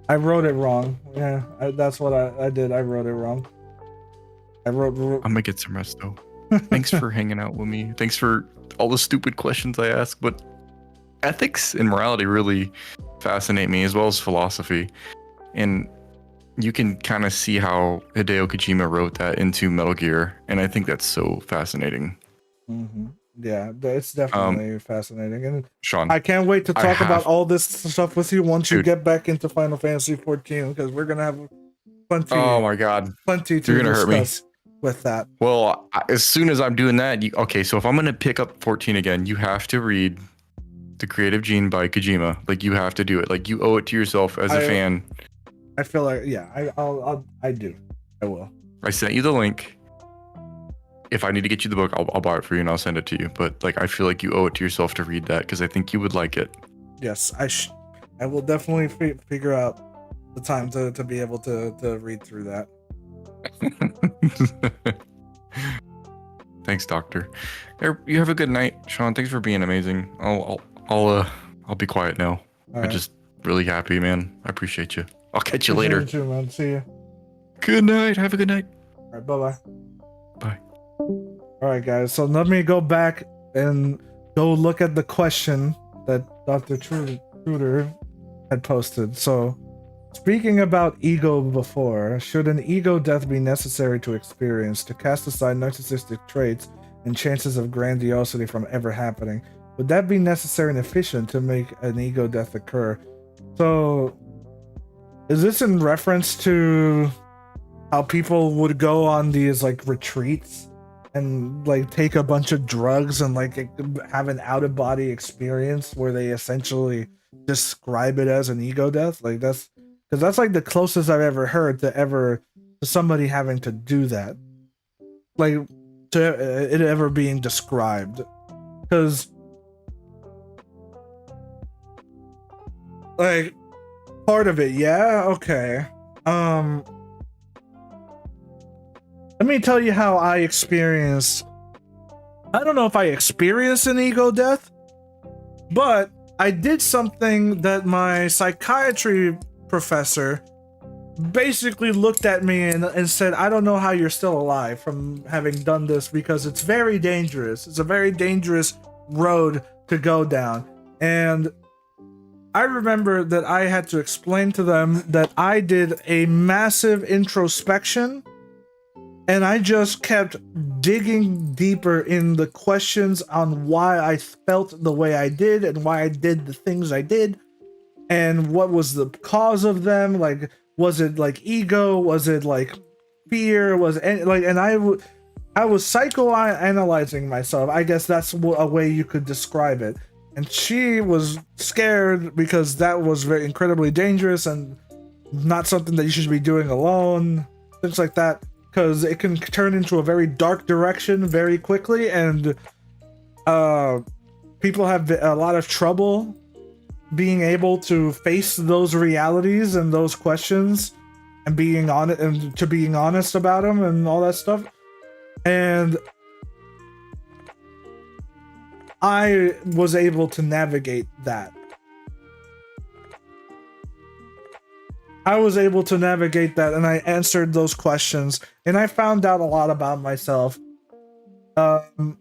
I wrote it wrong. Yeah, that's what I did. I wrote it wrong. I'm gonna get some rest though. Thanks for hanging out with me. Thanks for all the stupid questions I ask. But ethics and morality really fascinate me, as well as philosophy. And you can kind of see how Hideo Kojima wrote that into Metal Gear, and I think that's so fascinating. Mm-hmm. Yeah, it's definitely fascinating, and Sean, I can't wait to talk about all this stuff with you once you get back into Final Fantasy 14, because we're gonna have plenty. Oh my God, plenty to discuss with that. Well, as soon as I'm doing that, okay. So if I'm gonna pick up 14 again, you have to read The Creative Gene by Kojima. Like, you have to do it. Like, you owe it to yourself as a fan. I feel like, yeah, I do. I will. I sent you the link. If I need to get you the book, I'll buy it for you and I'll send it to you. But like, I feel like you owe it to yourself to read that because I think you would like it. Yes, I will definitely figure out the time to be able to read through that. Thanks, Doctor. You have a good night, Sean. Thanks for being amazing. I'll be quiet now. I'm just really happy, man. I appreciate you. I'll catch you later. You too, man. See you. Good night. Have a good night. All right. Bye-bye. Bye. All right, guys. So let me go back and go look at the question that Dr. Truder had posted. So, speaking about ego before, should an ego death be necessary to experience to cast aside narcissistic traits and chances of grandiosity from ever happening? Would that be necessary and efficient to make an ego death occur? So, is this in reference to how people would go on these like retreats and like take a bunch of drugs and like have an out-of-body experience where they essentially describe it as an ego death? Like, that's because that's like the closest I've ever heard to somebody having to do that, like to it ever being described. Because like part of it, yeah, okay. Let me tell you how I experienced. I don't know if I experienced an ego death, but I did something that my psychiatry professor basically looked at me and said, I don't know how you're still alive from having done this because it's very dangerous. It's a very dangerous road to go down. And I remember that I had to explain to them that I did a massive introspection and I just kept digging deeper in the questions on why I felt the way I did and why I did the things I did and what was the cause of them. Like, was it like ego? Was it like fear? Was it like, and I was psychoanalyzing myself. I guess that's a way you could describe it. And she was scared because that was very incredibly dangerous and not something that you should be doing alone. Things like that. Because it can turn into a very dark direction very quickly, and people have a lot of trouble being able to face those realities and those questions, and being honest about them and all that stuff. And I was able to navigate that. And I answered those questions, and I found out a lot about myself. And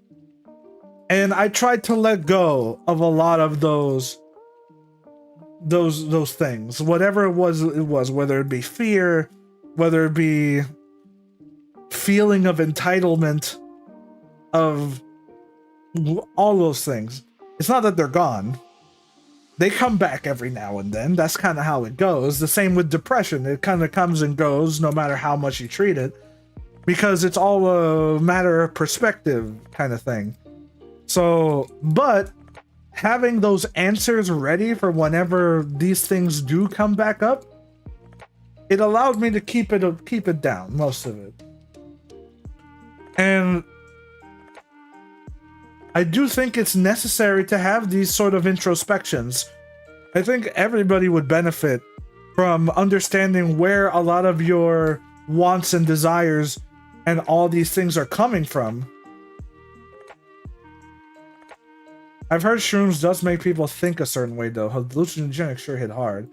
I tried to let go of a lot of those things, whatever it was, whether it be fear, whether it be feeling of entitlement, of all those things. It's not that they're gone. They come back every now and then. That's kind of how it goes. The same with depression. It kind of comes and goes no matter how much you treat it, because it's all a matter of perspective kind of thing. So, but having those answers ready for whenever these things do come back up, it allowed me to keep it down, most of it. And I do think it's necessary to have these sort of introspections. I think everybody would benefit from understanding where a lot of your wants and desires and all these things are coming from. I've heard shrooms does make people think a certain way, though. Hallucinogenic sure hit hard.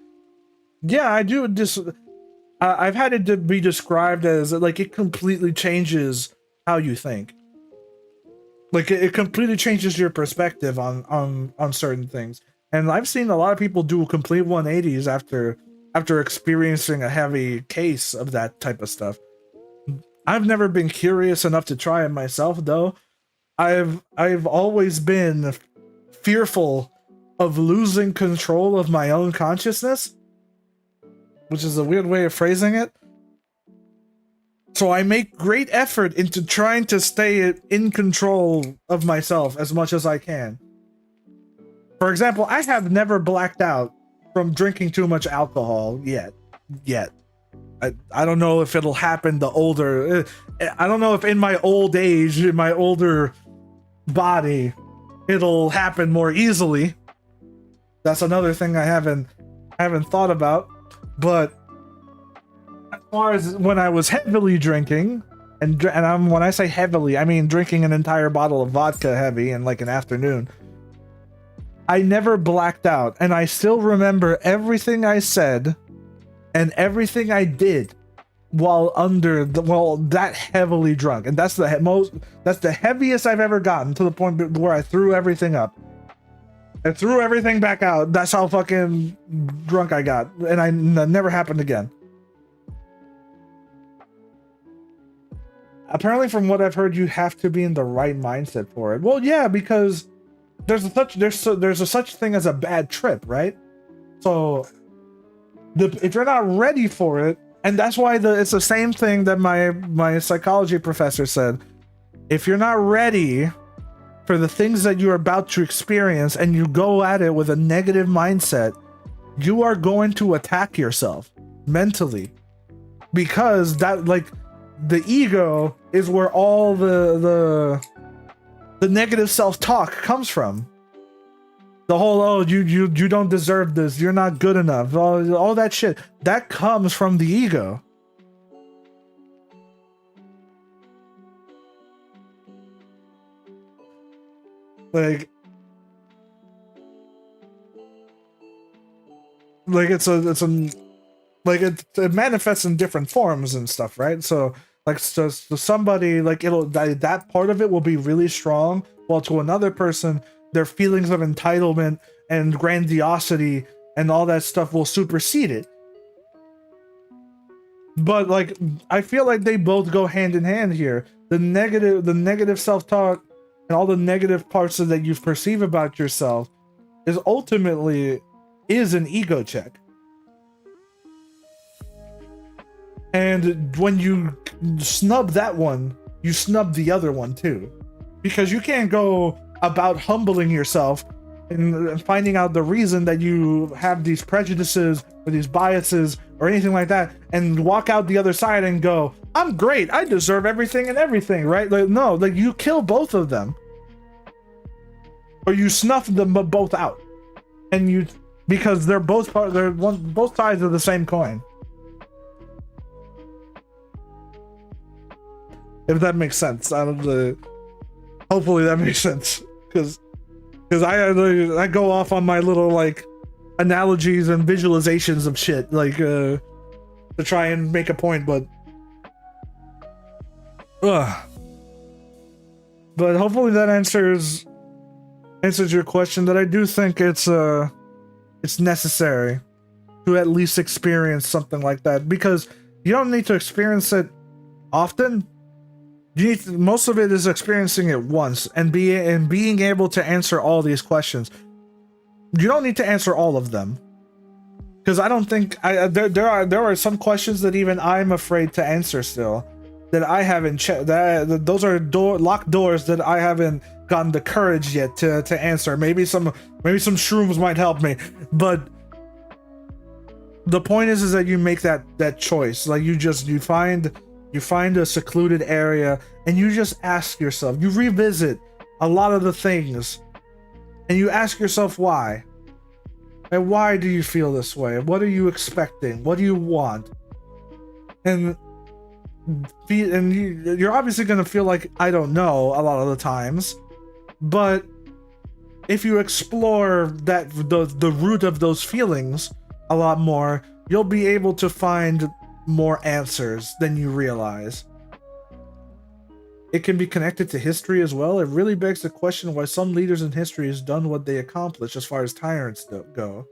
Yeah, I do. I've had it to be described as like it completely changes how you think. Like it completely changes your perspective on certain things. And I've seen a lot of people do complete 180s after experiencing a heavy case of that type of stuff. I've never been curious enough to try it myself, though. I've always been fearful of losing control of my own consciousness, which is a weird way of phrasing it. So I make great effort into trying to stay in control of myself as much as I can. For example, I have never blacked out from drinking too much alcohol yet. I don't know if it'll happen the older... I don't know if in my old age, in my older body, it'll happen more easily. That's another thing I haven't thought about. But as far as when I was heavily drinking, and when I say heavily, I mean drinking an entire bottle of vodka heavy in like an afternoon, I never blacked out, and I still remember everything I said and everything I did while that heavily drunk. And that's the heaviest I've ever gotten, to the point where I threw everything up. I threw everything back out. That's how fucking drunk I got, and that never happened again. Apparently, from what I've heard, you have to be in the right mindset for it. Well, yeah, because there's a such thing as a bad trip, right? So if you're not ready for it, and that's why it's the same thing that my psychology professor said. If you're not ready for the things that you're about to experience, and you go at it with a negative mindset, you are going to attack yourself mentally, because that, like, the ego is where all the negative self-talk comes from. The whole, you don't deserve this, you're not good enough, all that shit, that comes from the ego. Like, like it manifests in different forms and stuff, right? So like so somebody like that part of it will be really strong, while to another person their feelings of entitlement and grandiosity and all that stuff will supersede it. But like I feel like they both go hand in hand here. The negative self-talk and all the negative parts that you perceive about yourself is ultimately an ego check. And when you snub that one, you snub the other one too. Because you can't go about humbling yourself and finding out the reason that you have these prejudices or these biases or anything like that and walk out the other side and go, I'm great, I deserve everything and everything, right? Like, no, like you kill both of them. Or you snuff them both out. And you, because they're both both sides of the same coin. If that makes sense. Hopefully that makes sense. Because I go off on my little like analogies and visualizations of shit like to try and make a point, but hopefully that answers your question. That I do think it's necessary to at least experience something like that, because you don't need to experience it often. Most of it is experiencing it once and being able to answer all these questions. You don't need to answer all of them, because I don't think there are some questions that even I'm afraid to answer still, that I haven't checked. Those are locked doors that I haven't gotten the courage yet to answer. Maybe some shrooms might help me, but the point is that you make that choice. Like you find a secluded area and you just ask yourself, you revisit a lot of the things and you ask yourself why. And why do you feel this way? What are you expecting? What do you want? And you're obviously going to feel like, I don't know, a lot of the times. But if you explore the root of those feelings a lot more, you'll be able to find more answers than you realize. It can be connected to history as well. It really begs the question why some leaders in history has done what they accomplished as far as tyrants go.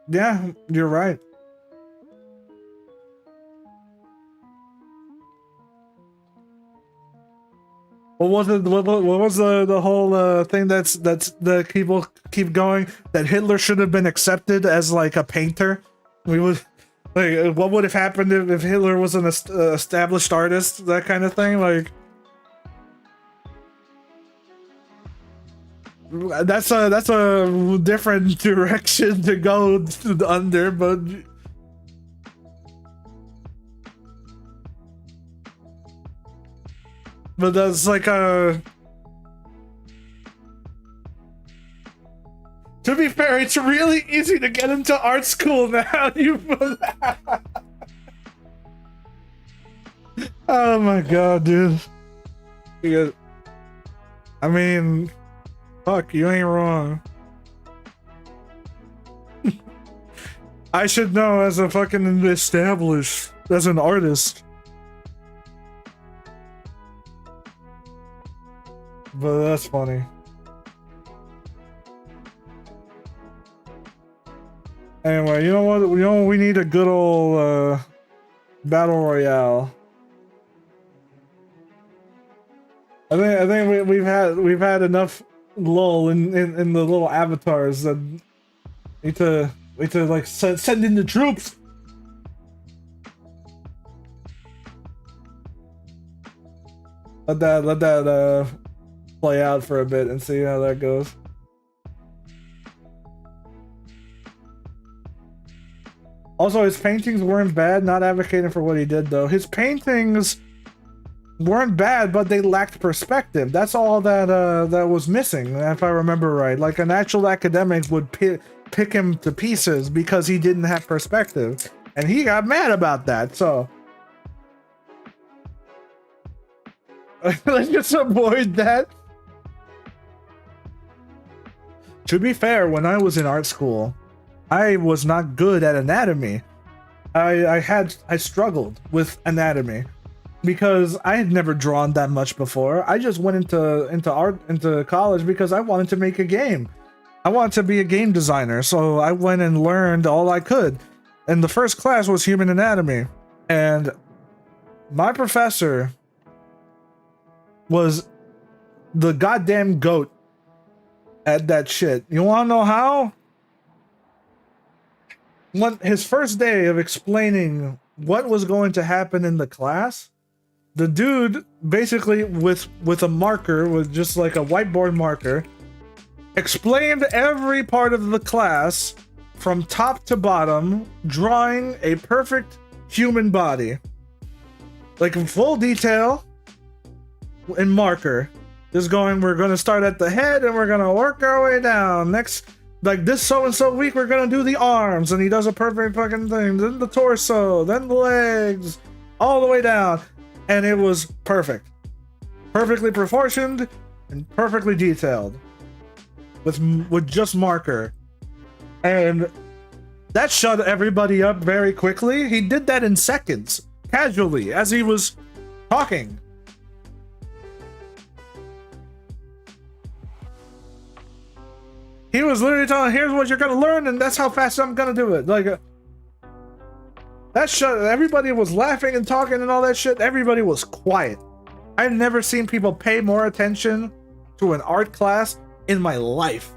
Yeah, you're right. What was the whole thing that's the people keep going that Hitler should have been accepted as like a painter? We would like, what would have happened if Hitler was an established artist? That kind of thing. Like that's a different direction to go under, but. But that's like a... To be fair, it's really easy to get into art school now. Oh my god, dude. I mean, fuck, you ain't wrong. I should know as a fucking established, as an artist. But that's funny. Anyway, you know what? We need a good old battle royale. I think we've had enough lull in the little avatars that need to like send in the troops. Let that play out for a bit and see how that goes. Also, his paintings weren't bad. Not advocating for what he did though. His paintings weren't bad, but they lacked perspective. That's all that was missing, if I remember right. Like an actual academic would pick him to pieces because he didn't have perspective, and he got mad about that. So let's just avoid that. To be fair, when I was in art school, I was not good at anatomy. I struggled with anatomy because I had never drawn that much before. I just went into college because I wanted to make a game. I wanted to be a game designer, so I went and learned all I could. And the first class was human anatomy. And my professor was the goddamn goat at that shit. You wanna know how? His first day of explaining what was going to happen in the class, the dude basically with a marker, with just like a whiteboard marker, explained every part of the class from top to bottom, drawing a perfect human body. Like in full detail in marker. Just going, we're going to start at the head and we're going to work our way down. Next, like this so-and-so week, we're going to do the arms. And he does a perfect fucking thing. Then the torso, then the legs, all the way down. And it was perfect. Perfectly proportioned and perfectly detailed. With just marker. And that shut everybody up very quickly. He did that in seconds, casually, as he was talking. He was literally telling, here's what you're gonna learn, and that's how fast I'm gonna do it. Like, that shut, everybody was laughing and talking and all that shit. Everybody was quiet. I've never seen people pay more attention to an art class in my life.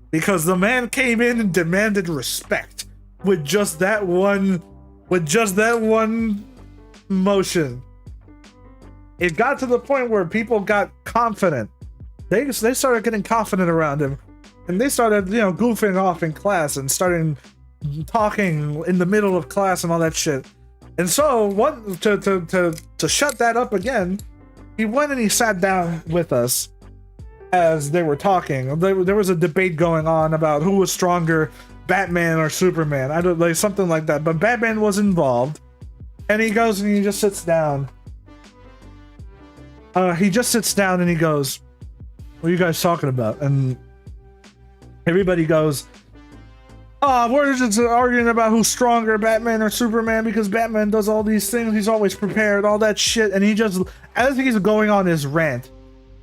Because the man came in and demanded respect with just that one motion. It got to the point where people got confident. They started getting confident around him, and they started, goofing off in class and starting talking in the middle of class and all that shit. And so, to shut that up again, he went and he sat down with us as they were talking. There was a debate going on about who was stronger, Batman or Superman. I don't like something like that. But Batman was involved, and he goes and he just sits down. He just sits down and he goes, "What are you guys talking about?" And everybody goes, we're just arguing about who's stronger, Batman or Superman, because Batman does all these things. He's always prepared, all that shit. And he just, as he's going on his rant,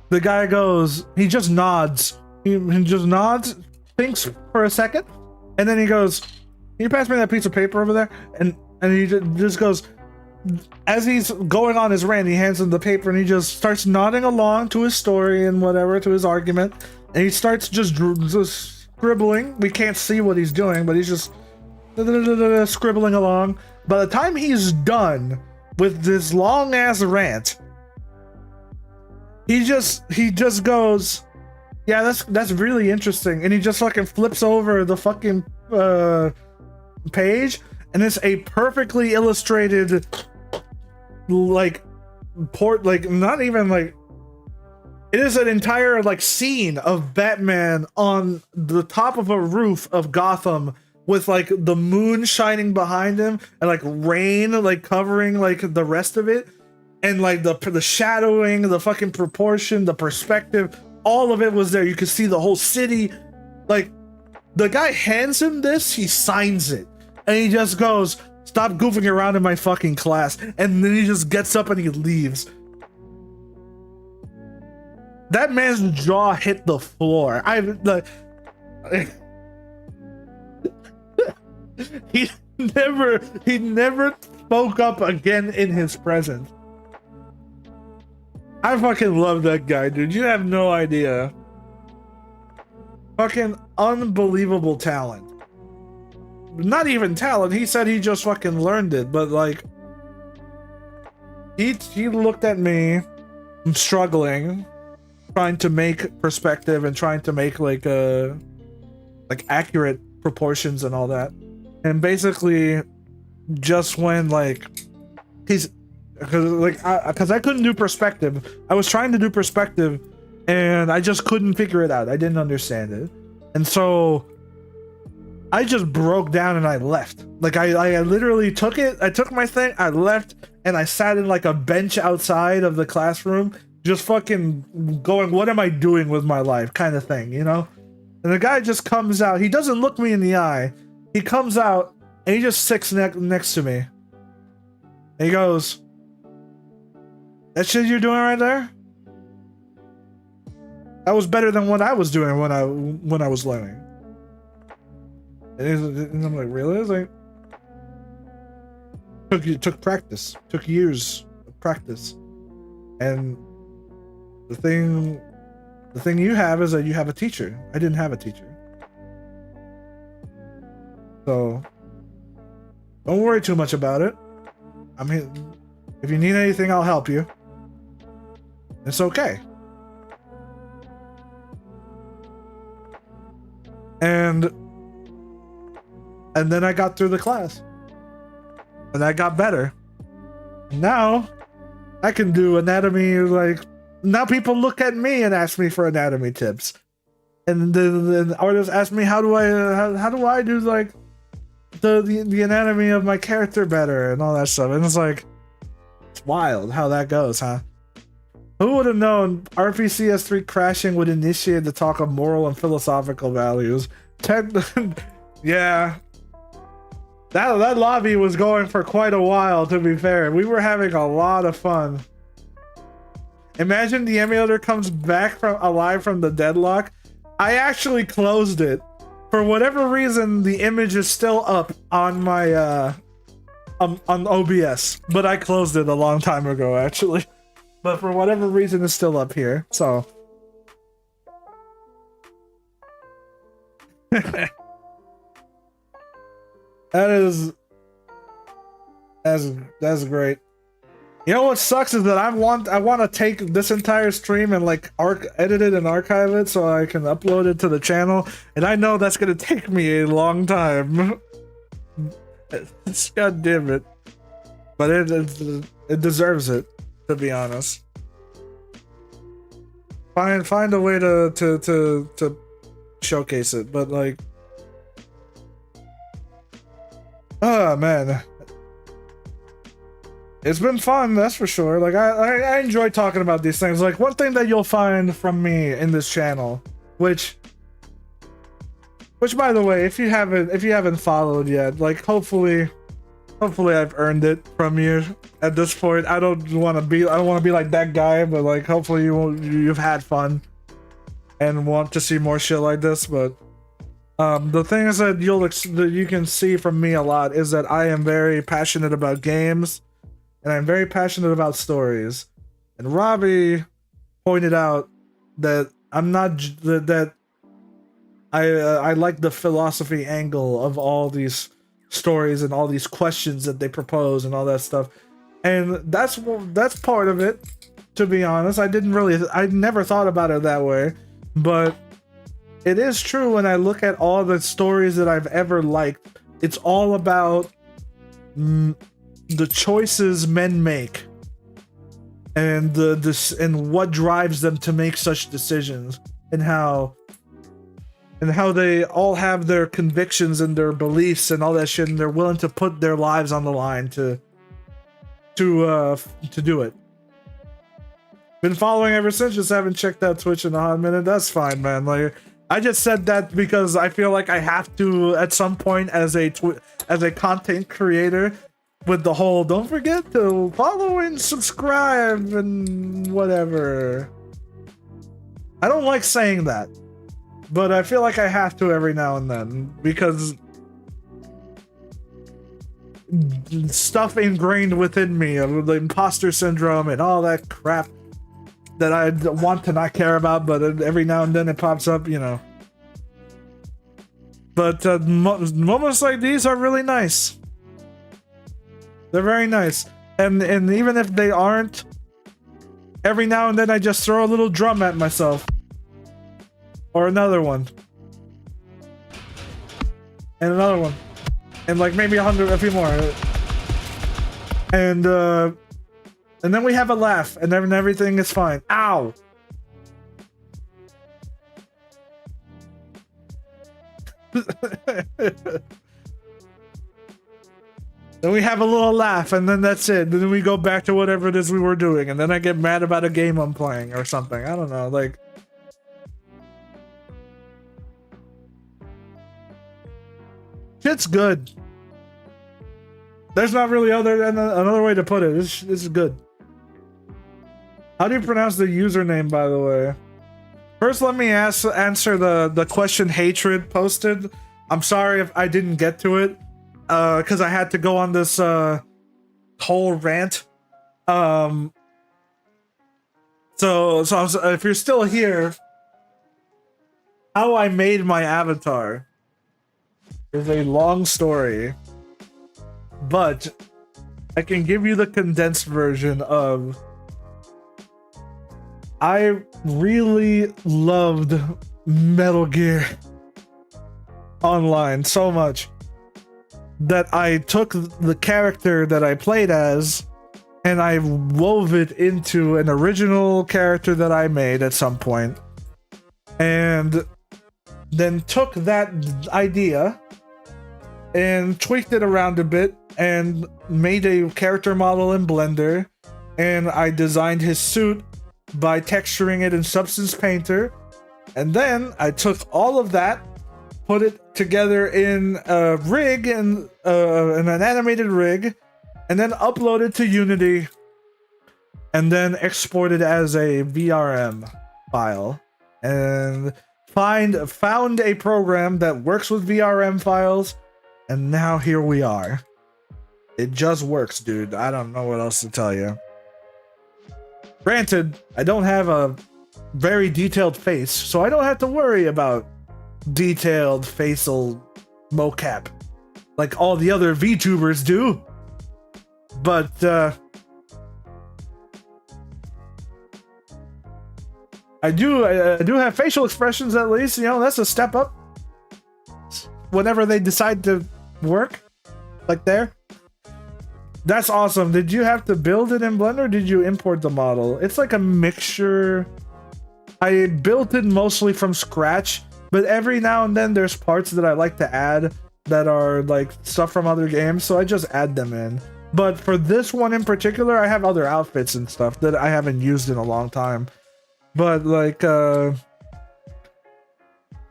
the guy goes, he just nods. He just nods, thinks for a second, and then he goes, "Can you pass me that piece of paper over there?" And he just goes, as he's going on his rant, he hands him the paper and he just starts nodding along to his story and whatever, to his argument. And he starts just scribbling. We can't see what he's doing, but he's just scribbling along. By the time he's done with this long ass rant, he just goes, "Yeah, that's really interesting." And he just fucking flips over the fucking page, and it's a perfectly illustrated, not even like, it is an entire scene of Batman on the top of a roof of Gotham with the moon shining behind him and rain covering the rest of it, and the shadowing, the fucking proportion, the perspective, all of it was there. You could see the whole city. The guy hands him this, he signs it, and he just goes, "Stop goofing around in my fucking class." And then he just gets up and he leaves. That man's jaw hit the floor. He never spoke up again in his presence. I fucking love that guy, dude. You have no idea. Fucking unbelievable talent. Not even talent. He said he just fucking learned it, but he looked at me, I'm struggling, trying to make perspective and trying to make accurate proportions and all that. And basically just when he's, because I couldn't do perspective. I was trying to do perspective and I just couldn't figure it out. I didn't understand it. And so I just broke down and I left. I literally took my thing, I left, and I sat in a bench outside of the classroom just fucking going, what am I doing with my life kind of thing, you know? And the guy just comes out. He doesn't look me in the eye. He comes out and he just sits next to me. And he goes, that shit you're doing right there? That was better than what I was doing when I was learning. And I'm like, really? It's like, took practice. Took years of practice. And the thing you have is that you have a teacher. I didn't have a teacher. So don't worry too much about it. I mean, if you need anything, I'll help you. It's okay. And then I got through the class. And I got better. Now I can do anatomy, like, now people look at me and ask me for anatomy tips. And then artists ask me how do I do like the anatomy of my character better and all that stuff. And it's like, it's wild how that goes, huh? Who would have known RPCS3 crashing would initiate the talk of moral and philosophical values? Yeah. That lobby was going for quite a while, to be fair. We were having a lot of fun. Imagine the emulator comes back alive from the deadlock. I actually closed it. For whatever reason, the image is still up on my on OBS, but I closed it a long time ago, actually. But for whatever reason, it's still up here. So that's great. You know what sucks is that I want to take this entire stream and like edit it and archive it so I can upload it to the channel, and I know that's gonna take me a long time. God damn it! But it deserves it, to be honest. Find a way to showcase it, but like, oh man. It's been fun, that's for sure. Like I enjoy talking about these things. Like one thing that you'll find from me in this channel, which by the way, if you haven't followed yet, like hopefully I've earned it from you at this point. I don't want to be like that guy, but like hopefully you've had fun and want to see more shit like this. But the things that you can see from me a lot is that I am very passionate about games. And I'm very passionate about stories. And Robbie pointed out that I'm not that I like the philosophy angle of all these stories and all these questions that they propose and all that stuff. And that's part of it, to be honest. I never thought about it that way, but it is true. When I look at all the stories that I've ever liked, it's all about the choices men make and and what drives them to make such decisions, and how they all have their convictions and their beliefs and all that shit, and they're willing to put their lives on the line to do it. Been following ever since, just haven't checked out Twitch in a hot minute. That's fine, man. Like, I just said that because I feel like I have to at some point as a content creator, with the whole don't forget to follow and subscribe and whatever. I don't like saying that, but I feel like I have to every now and then, because stuff ingrained within me of the imposter syndrome and all that crap that I want to not care about, but every now and then it pops up, you know. But moments like these are really nice. They're very nice. And even if they aren't, every now and then I just throw a little drum at myself. Or another one. And another one. And like maybe a few more. And then we have a laugh, and then everything is fine. Ow! Then we have a little laugh, and then that's it. Then we go back to whatever it is we were doing, and then I get mad about a game I'm playing or something. I don't know, like... Shit's good. There's not really another way to put it. This is good. How do you pronounce the username, by the way? First, let me answer the question Hatred posted. I'm sorry if I didn't get to it, because I had to go on this whole rant. So if you're still here, how I made my avatar is a long story, but I can give you the condensed version of... I really loved Metal Gear Online so much that I took the character that I played as and I wove it into an original character that I made at some point, and then took that idea and tweaked it around a bit and made a character model in Blender, and I designed his suit by texturing it in Substance Painter, and then I took all of that, put it together in a rig and in an animated rig, and then uploaded to Unity, and then exported as a VRM file, and found a program that works with VRM files, and now here we are. It just works, dude. I don't know what else to tell you. Granted, I don't have a very detailed face, so I don't have to worry about detailed facial mocap like all the other VTubers do. But I do have facial expressions, at least. You know, that's a step up. Whenever they decide to work, like there. That's awesome. Did you have to build it in Blender or did you import the model? It's like a mixture. I built it mostly from scratch, but every now and then there's parts that I like to add that are like stuff from other games, so I just add them in. But for this one in particular, I have other outfits and stuff that I haven't used in a long time. But like,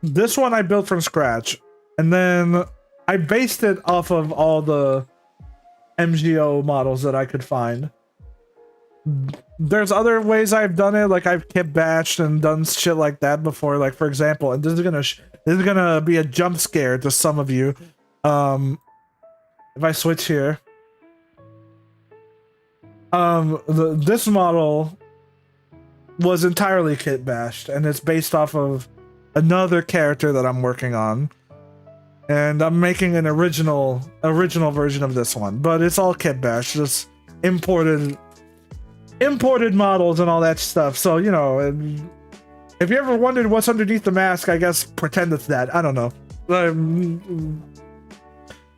this one I built from scratch, and then I based it off of all the MGO models that I could find. There's other ways I've done it, like I've kit bashed and done shit like that before. Like, for example, and this is gonna be a jump scare to some of you. If I switch here, this model was entirely kit bashed, and it's based off of another character that I'm working on. And I'm making an original version of this one, but it's all kit bash, just imported models and all that stuff. So, you know, if you ever wondered what's underneath the mask, I guess pretend it's that. I don't know.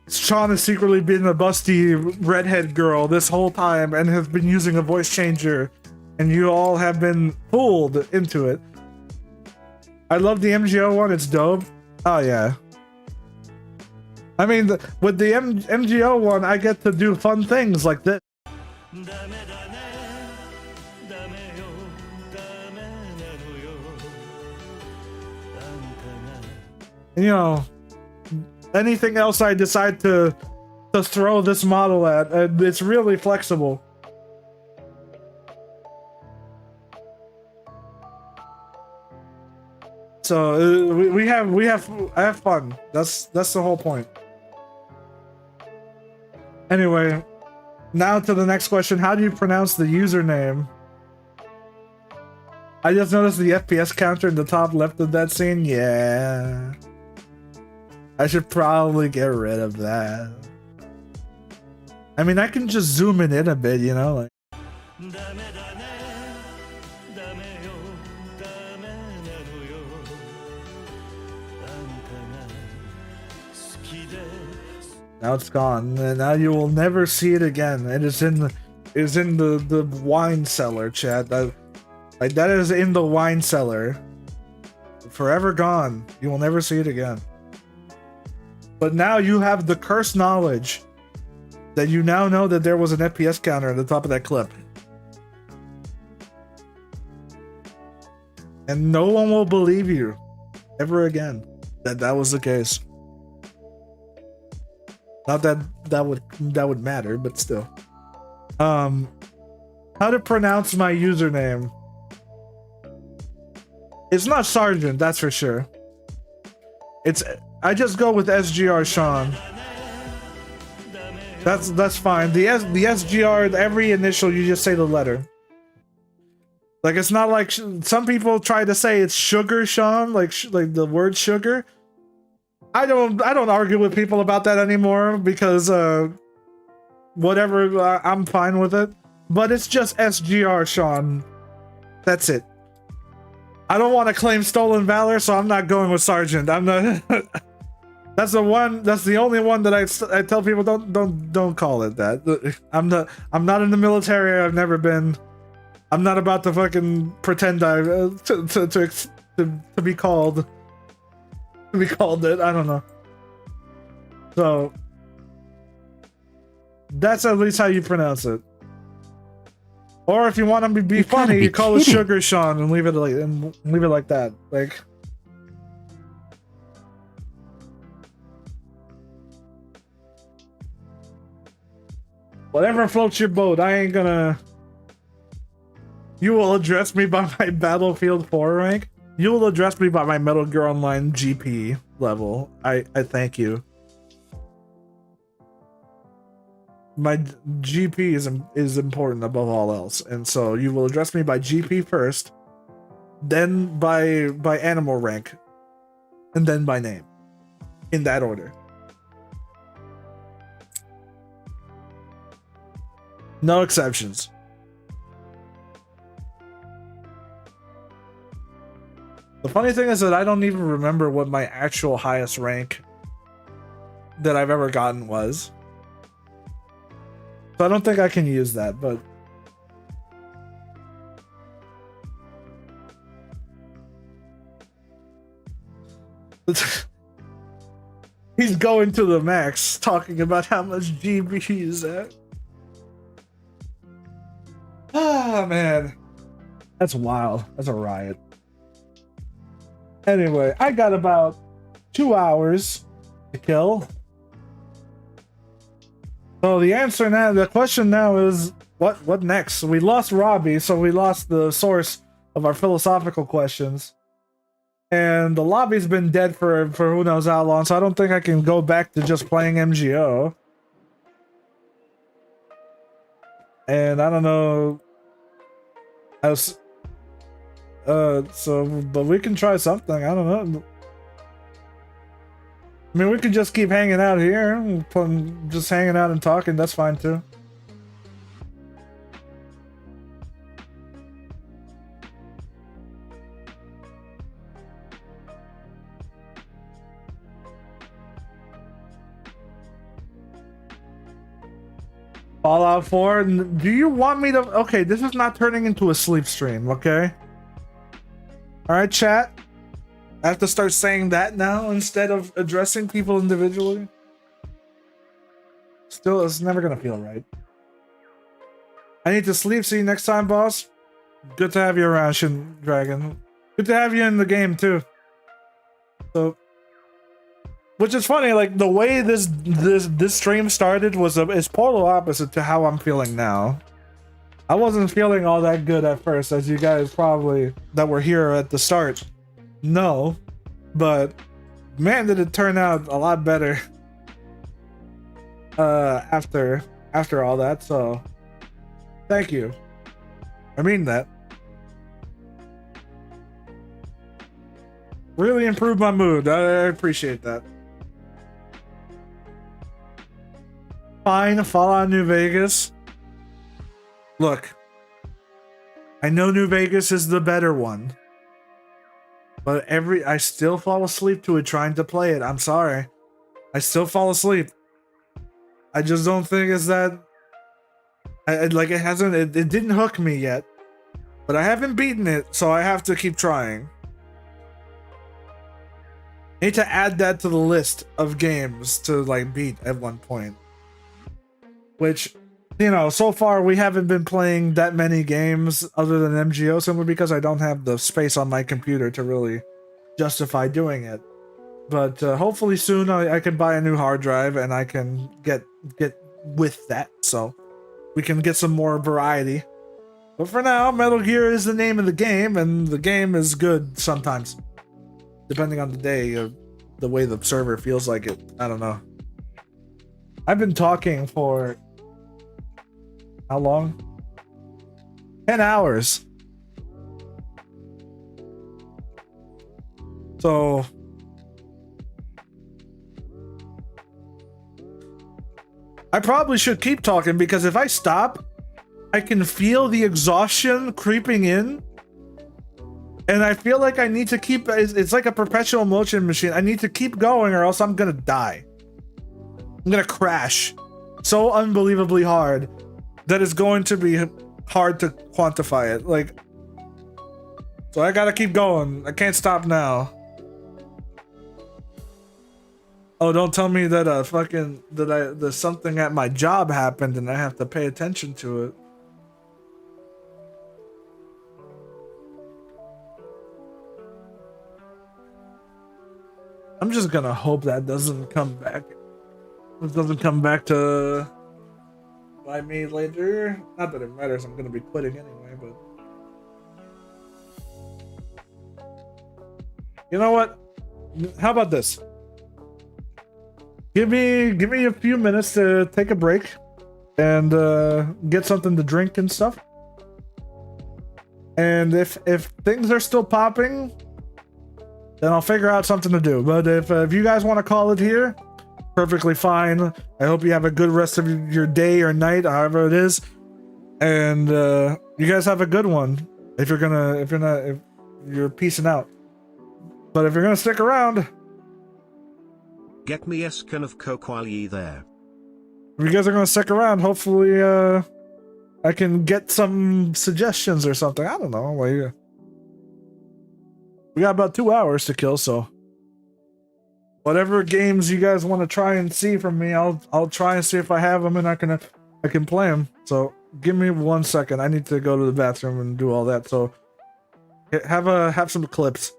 Sean has secretly been a busty redhead girl this whole time and has been using a voice changer, and you all have been fooled into it. I love the MGO one. It's dope. Oh yeah. I mean, with the MGO one, I get to do fun things like this. You know, anything else I decide to throw this model at, it's really flexible. So I have fun. That's the whole point. Anyway, now to the next question. How do you pronounce the username? I just noticed the FPS counter in the top left of that scene. Yeah. I should probably get rid of that. I mean, I can just zoom it in a bit, you know? Like... Now it's gone, and now you will never see it again. It is in the wine cellar, chat. That is in the wine cellar. Forever gone. You will never see it again. But now you have the cursed knowledge that you now know that there was an FPS counter at the top of that clip. And no one will believe you ever again that that was the case. Not that that would matter, but still. How to pronounce my username? It's not Sergeant, that's for sure. I just go with SGR Sean. That's fine. The SGR, every initial, you just say the letter. Like, it's not like some people try to say it's Sugar Sean, like the word sugar. I don't argue with people about that anymore because whatever, I'm fine with it. But it's just SGR Sean. That's it. I don't want to claim stolen valor, so I'm not going with Sergeant. I'm not. That's the one. That's the only one that I tell people don't call it that. I'm not in the military. I've never been. I'm not about to fucking pretend to be called. To be called it. I don't know. So that's at least how you pronounce it. Or if you want to be funny, you call it Sugar Sean and leave it like that. Like, whatever floats your boat. I ain't gonna. You will address me by my Battlefield 4 rank. You will address me by my Metal Gear Online GP level. I thank you. My GP is important above all else, and so you will address me by GP first, then by animal rank, and then by name, in that order. No exceptions. The funny thing is that I don't even remember what my actual highest rank that I've ever gotten was. So I don't think I can use that, but he's going to the max, talking about how much GB he's at. Ah, man. That's wild. That's a riot. Anyway, I got about 2 hours to kill. So the question now is, what next? We lost Robbie, so we lost the source of our philosophical questions. And the lobby's been dead for who knows how long, so I don't think I can go back to just playing MGO. And I don't know. But we can try something. I don't know. I mean, we could just keep hanging out here, just hanging out and talking. That's fine too. Fallout 4. Do you want me to? Okay, this is not turning into a sleep stream. Okay. All right, chat. I have to start saying that now instead of addressing people individually. Still, it's never gonna feel right. I need to sleep. See you next time, boss. Good to have you around, Shin Dragon. Good to have you in the game too. So, which is funny, like the way this stream started is polar opposite to how I'm feeling now. I wasn't feeling all that good at first, as you guys probably that were here at the start. No, but man, did it turn out a lot better after all that. So thank you. I mean that. Really improved my mood. I appreciate that. Fine, Fallout New Vegas. Look, I know New Vegas is the better one. But I still fall asleep to it trying to play it. I'm sorry. I still fall asleep. I just don't think it's that. It didn't hook me yet. But I haven't beaten it, so I have to keep trying. I need to add that to the list of games to beat at one point. which, you know, so far we haven't been playing that many games other than MGO, simply because I don't have the space on my computer to really justify doing it. But hopefully soon I can buy a new hard drive and I can get with that, so we can get some more variety. But for now, Metal Gear is the name of the game, and the game is good sometimes, depending on the day or the way the server feels like it. I don't know. I've been talking for how long? 10 hours. So I probably should keep talking, because if I stop, I can feel the exhaustion creeping in. And I feel like I need to keep, it's like a perpetual motion machine. I need to keep going or else I'm gonna die. I'm gonna crash so unbelievably hard that it's going to be hard to quantify it. Like, so I gotta keep going. I can't stop now. Oh, don't tell me that there's something at my job happened and I have to pay attention to it. I'm just gonna hope that doesn't come back. It doesn't come back to bite me later. Not that it matters, I'm gonna be quitting anyway, but you know what? How about this? Give me a few minutes to take a break and get something to drink and stuff. And if things are still popping, then I'll figure out something to do. But if you guys want to call it here, perfectly fine. I hope you have a good rest of your day or night, however it is. And you guys have a good one. If you're peacing out. But if you're gonna stick around, get me a skin of coke while ye there. if you guys are gonna stick around, hopefully I can get some suggestions or something. I don't know. Like, we got about 2 hours to kill, so whatever games you guys want to try and see from me, I'll try and see if I have them and I can play them. So give me 1 second. I need to go to the bathroom and do all that. So have some clips.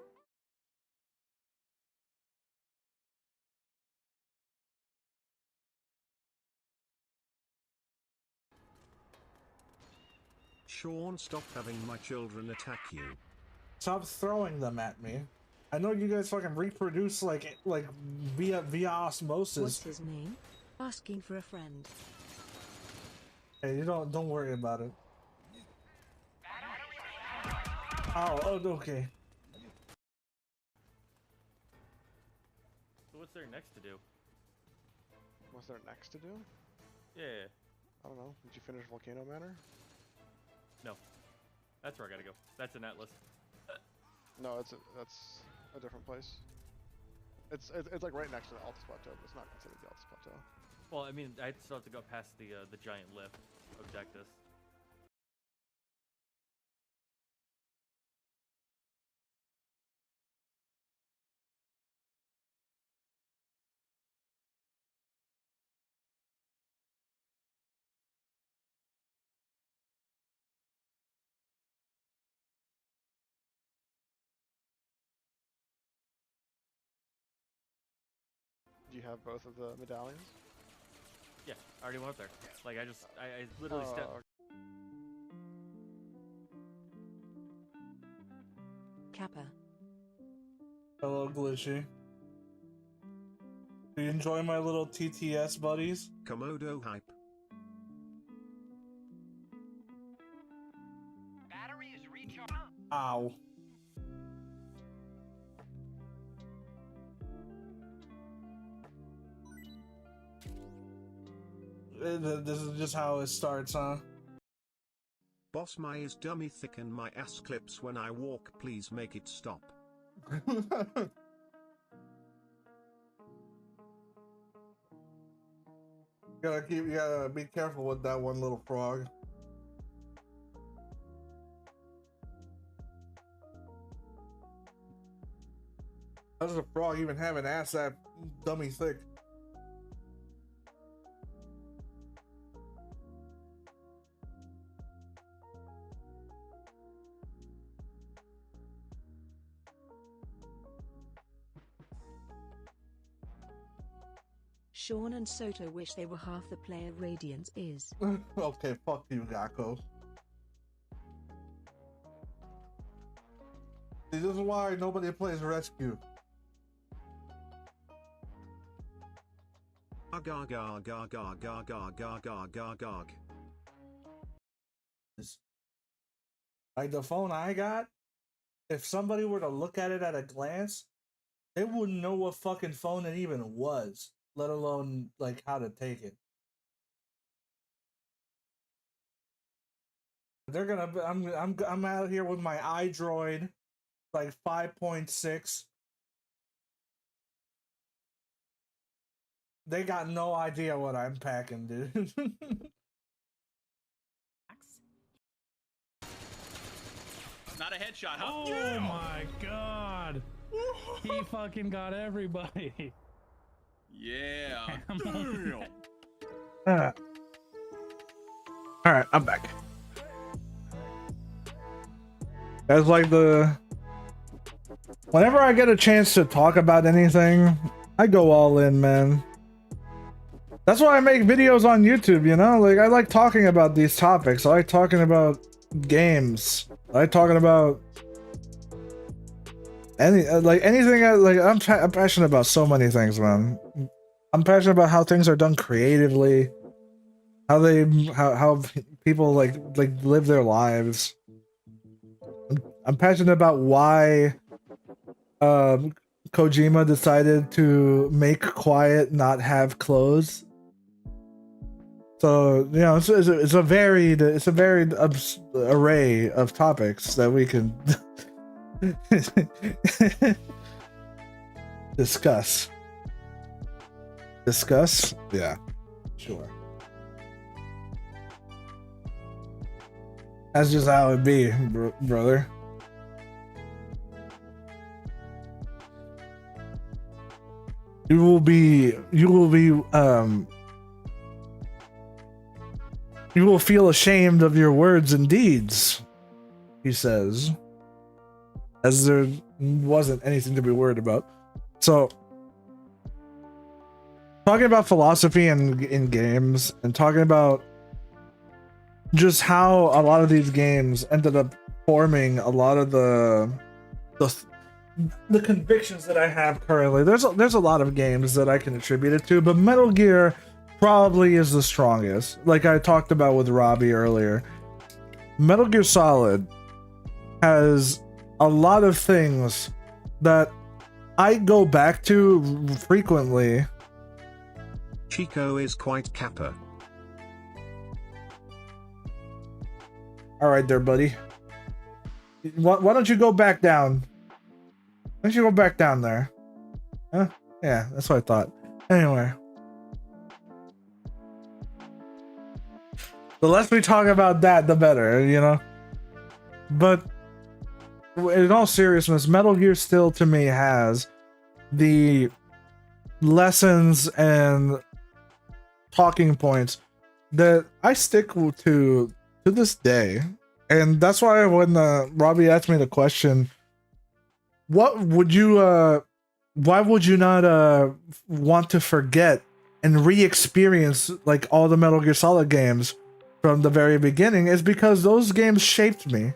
Sean, stop having my children attack you. Stop throwing them at me. I know you guys fucking reproduce like via osmosis. What's his name? Asking for a friend. Hey, you don't worry about it. Oh, okay. So what's there next to do? What's there next to do? Yeah. I don't know. Did you finish Volcano Manor? No. That's where I gotta go. That's in Atlas. No, that's a different place. It's like right next to the Altus Plateau, but it's not considered the Altus Plateau. Well, I mean, I still have to go past the giant lift objectives. Do you have both of the medallions? Yeah, I already went up there. Like, I literally stepped. Kappa. Hello, Glitchy. Do you enjoy my little TTS buddies? Komodo hype. Battery is recharged. Ow. This is just how it starts, huh? Boss, my is dummy thick and my ass clips when I walk. Please make it stop. You gotta be careful with that one little frog. How does a frog even have an ass that dummy thick? Sean and Soto wish they were half the player Radiance is. Okay, fuck you, Gakko. This is why nobody plays Rescue. Like the phone I got, if somebody were to look at it at a glance, they wouldn't know what fucking phone it even was, let alone like how to take it. They're gonna. I'm out here with my iDroid, like 5.6. They got no idea what I'm packing, dude. Not a headshot, huh? Oh my god. He fucking got everybody. Yeah. All right, I'm back. That's like whenever I get a chance to talk about anything, I go all in, man. That's why I make videos on YouTube, you know? Like, I like talking about these topics. I like talking about games. I like talking about anything. I'm passionate about so many things, man. I'm passionate about how things are done creatively, how people like live their lives. I'm passionate about why Kojima decided to make Quiet not have clothes. So, you know, it's a varied array of topics that we can discuss. Discuss? Yeah, sure. That's just how it be, brother. You will feel ashamed of your words and deeds, he says, as there wasn't anything to be worried about. So, talking about philosophy in games, and talking about just how a lot of these games ended up forming a lot of the convictions that I have currently. There's a lot of games that I can attribute it to, but Metal Gear probably is the strongest. Like I talked about with Robbie earlier, Metal Gear Solid has a lot of things that I go back to frequently. Chico is quite kappa. All right there, buddy. Why don't you go back down? Why don't you go back down there? Huh? Yeah, that's what I thought. Anyway. The less we talk about that, the better, you know? But in all seriousness, Metal Gear still, to me, has the lessons and talking points that I stick to this day. And that's why when Robbie asked me the question, what would you, why would you not want to forget and re-experience like all the Metal Gear Solid games from the very beginning, is because those games shaped me.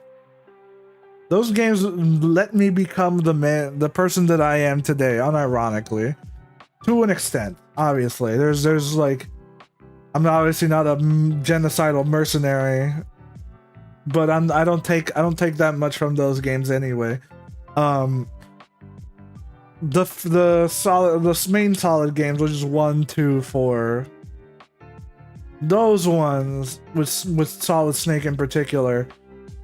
Those games let me become the person that I am today, unironically, to an extent. Obviously, there's like, I'm obviously not a genocidal mercenary, but I don't take that much from those games anyway. The main Solid games, which is 1, 2, 4. Those ones with Solid Snake in particular,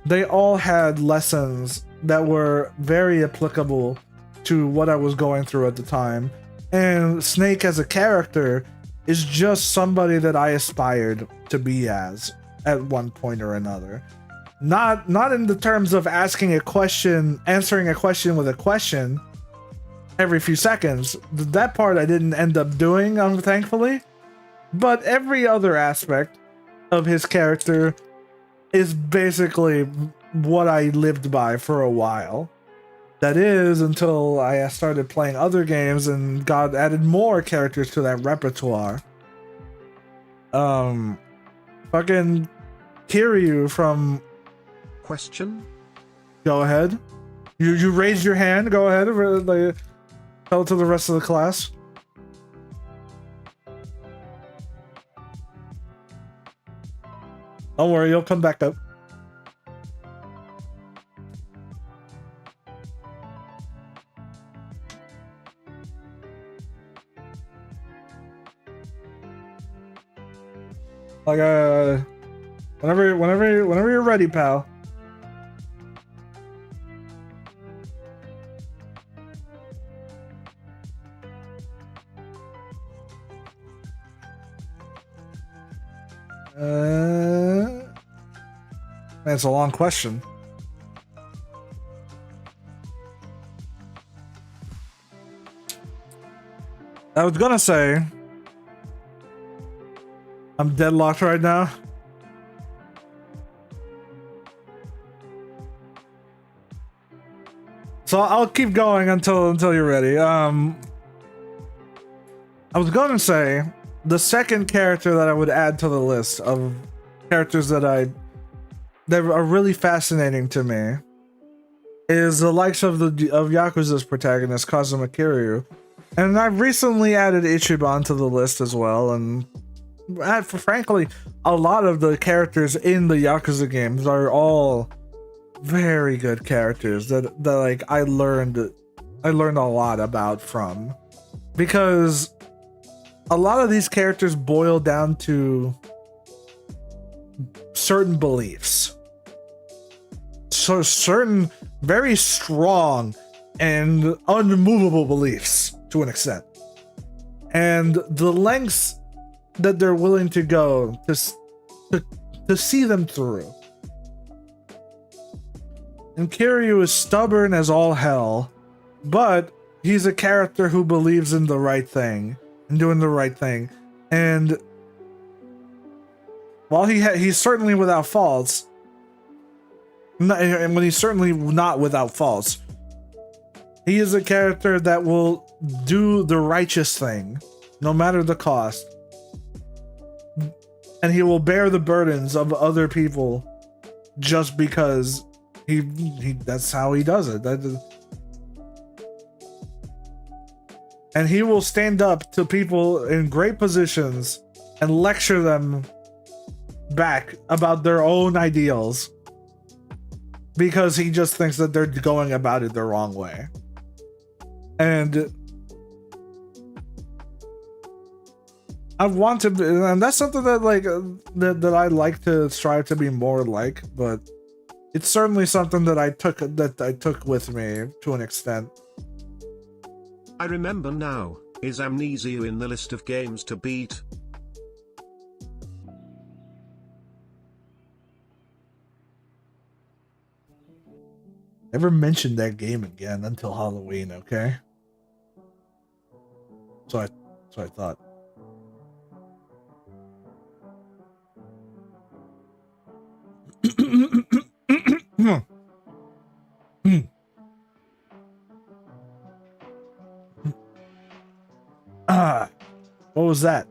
they all had lessons that were very applicable to what I was going through at the time. And Snake as a character is just somebody that I aspired to be as at one point or another. Not in the terms of answering a question with a question every few seconds. That part I didn't end up doing, thankfully. But every other aspect of his character is basically what I lived by for a while. that is until I started playing other games and got added more characters to that repertoire. Fucking Kiryu from. Question? Go ahead. You raised your hand. Go ahead. Like, tell it to the rest of the class. Don't worry, you'll come back up. Like whenever you're ready, pal. That's a long question. I was gonna say I'm deadlocked right now. So I'll keep going until you're ready. I was gonna say the second character that I would add to the list of characters that are really fascinating to me is the likes of Yakuza's protagonist Kazuma Kiryu, and I've recently added Ichiban to the list as well. And frankly, a lot of the characters in the Yakuza games are all very good characters that like I learned a lot about from, because a lot of these characters boil down to certain beliefs. So certain very strong and unmovable beliefs to an extent. And the lengths that they're willing to go to see them through. And Kiryu is stubborn as all hell, but he's a character who believes in the right thing and doing the right thing. And while he's certainly without faults, and when he's certainly not without faults, he is a character that will do the righteous thing, no matter the cost. And he will bear the burdens of other people just because he that's how he does it. And he will stand up to people in great positions and lecture them back about their own ideals because he just thinks that they're going about it the wrong way. And and that's something that like that I like to strive to be more like, but it's certainly something that I took with me to an extent. I remember now. Is Amnesia in the list of games to beat? Never mention that game again until Halloween, okay? So I thought. What was that?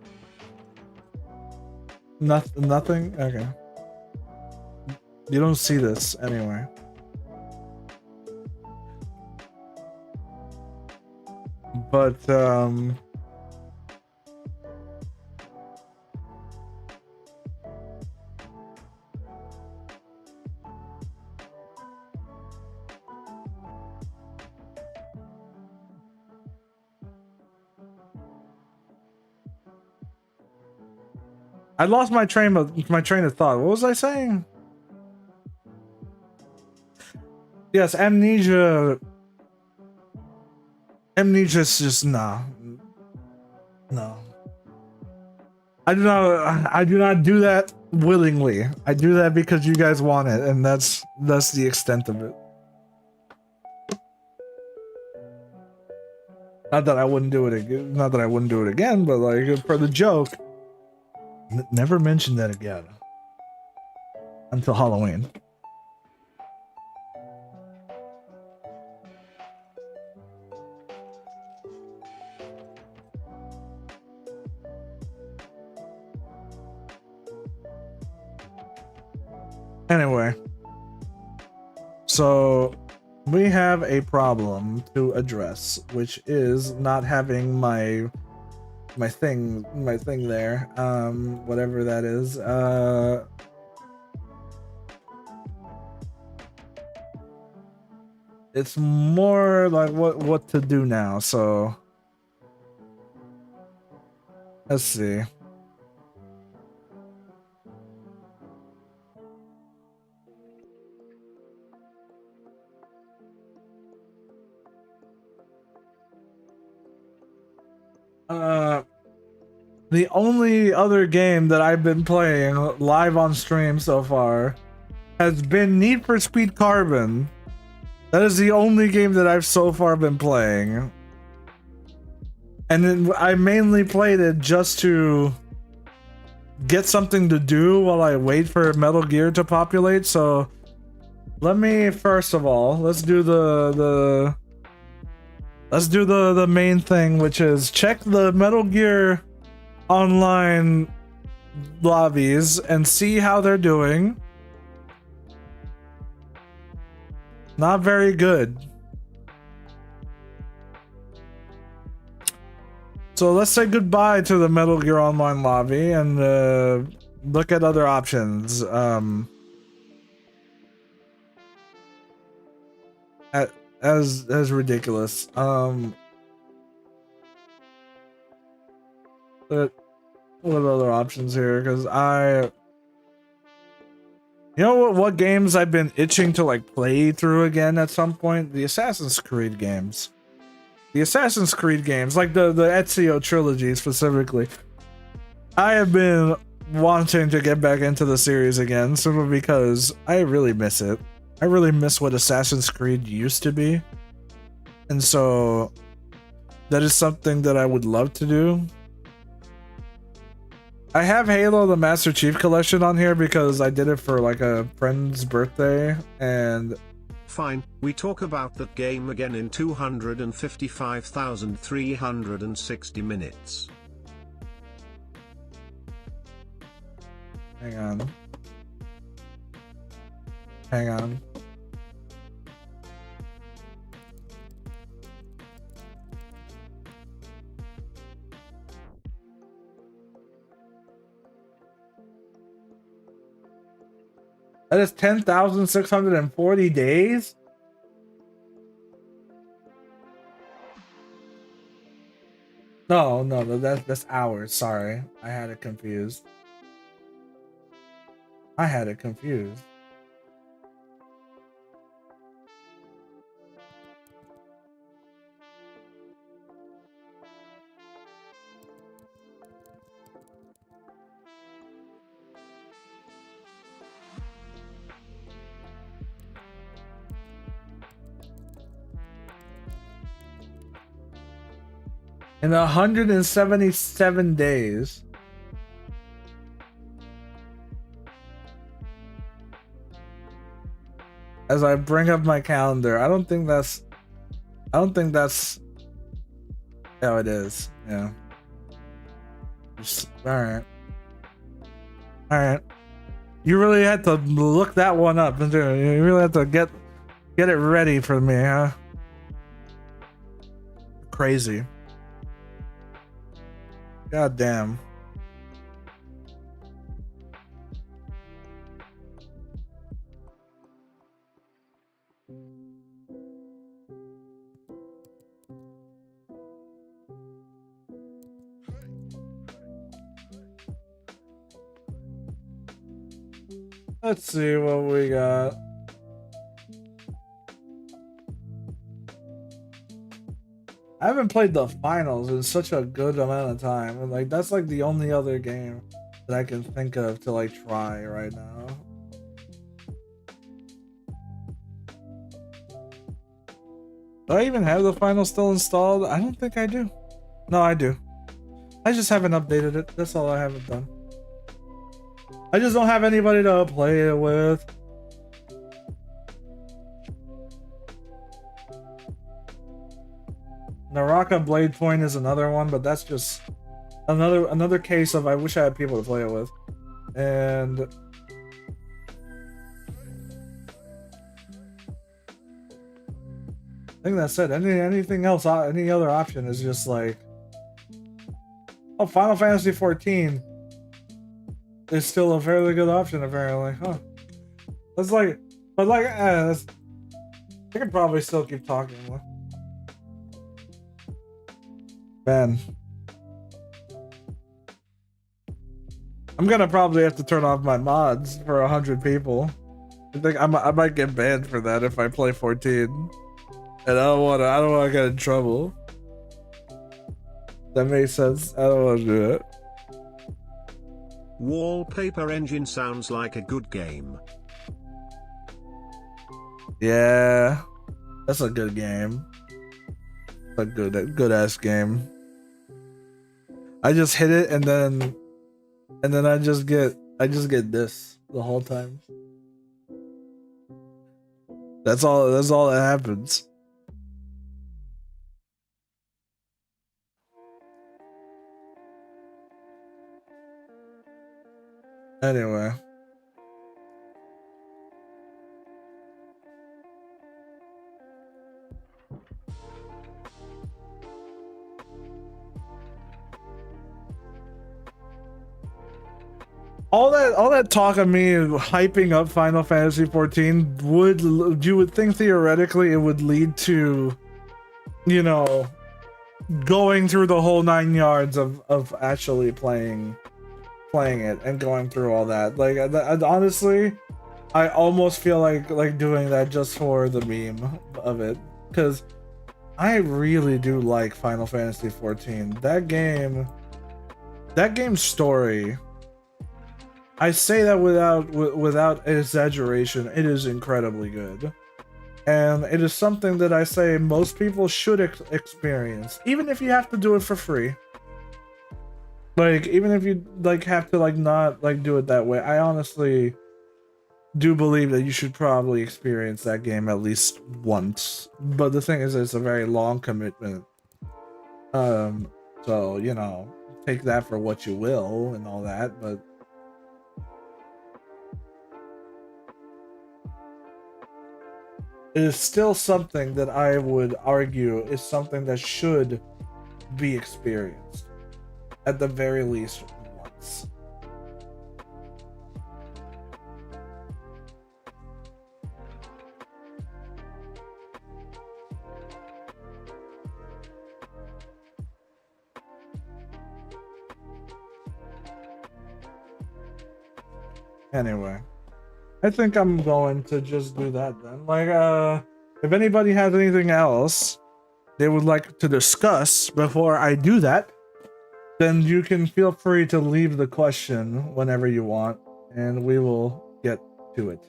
Nothing? Okay. You don't see this anyway. But I lost my train of thought. What was I saying? Yes, Amnesia. Amnesia's just no. I do not do that willingly. I do that because you guys want it, and that's the extent of it. Not that I wouldn't do it again. Not that I wouldn't do it again, but like for the joke. Never mention that again until Halloween. Anyway, so we have a problem to address, which is not having my thing there, whatever that is. It's more like what to do now. So let's see. The only other game that I've been playing live on stream so far has been Need for Speed Carbon. That is the only game that I've so far been playing. And then I mainly played it just to get something to do while I wait for Metal Gear to populate. So let me, first of all, let's do the main thing, which is check the Metal Gear Online lobbies and see how they're doing. Not very good. So let's say goodbye to the Metal Gear Online lobby and look at other options. As ridiculous. But what other options here? Because you know what games I've been itching to like play through again at some point? The Assassin's Creed games. The Assassin's Creed games, like the Ezio trilogy specifically. I have been wanting to get back into the series again simply because I really miss it. I really miss what Assassin's Creed used to be. And so that is something that I would love to do. I have Halo the Master Chief Collection on here because I did it for like a friend's birthday, and fine, we talk about that game again in 255,360 minutes. Hang on. Hang on. That is 10,640 days? No, that's hours. Sorry. I had it confused. In 177 days. As I bring up my calendar, I don't think that's how it is. Yeah. Alright. You really had to look that one up, didn't you? You really had to get it ready for me, huh? Crazy. God damn. Let's see what we got. I haven't played the finals in such a good amount of time. Like, that's like the only other game that I can think of to like try right now. Do I even have the finals still installed? I don't think I do. No, I do. I just haven't updated it. That's all I haven't done. I just don't have anybody to play it with. Naraka Blade Point is another one, but that's just another case of I wish I had people to play it with. And I think that's it. Anything else, any other option is just like, oh, Final Fantasy 14 is still a fairly good option apparently, huh? That's like, but like, I could probably still keep talking. Man, I'm gonna probably have to turn off my mods for 100 people. I think I might get banned for that if I play 14, and I don't want to get in trouble. That makes sense. I don't want to do it. Wallpaper Engine sounds like a good game. Yeah, that's a good game. A good ass game. I just hit it and then I just get this the whole time. That's all that happens. Anyway. All that talk of me hyping up Final Fantasy 14 you would think theoretically it would lead to, you know, going through the whole 9 yards of actually playing it and going through all that. Like honestly, I almost feel like doing that just for the meme of it, because I really do like Final Fantasy 14. That game's story, I say that without exaggeration, it is incredibly good. And it is something that I say most people should experience, even if you have to do it for free. Like, even if you have to not do it that way, I honestly do believe that you should probably experience that game at least once. But the thing is, it's a very long commitment. So, you know, take that for what you will and all that, but it is still something that I would argue is something that should be experienced, at the very least once. Anyway, I think I'm going to just do that then. If anybody has anything else they would like to discuss before I do that, then you can feel free to leave the question whenever you want, and we will get to it.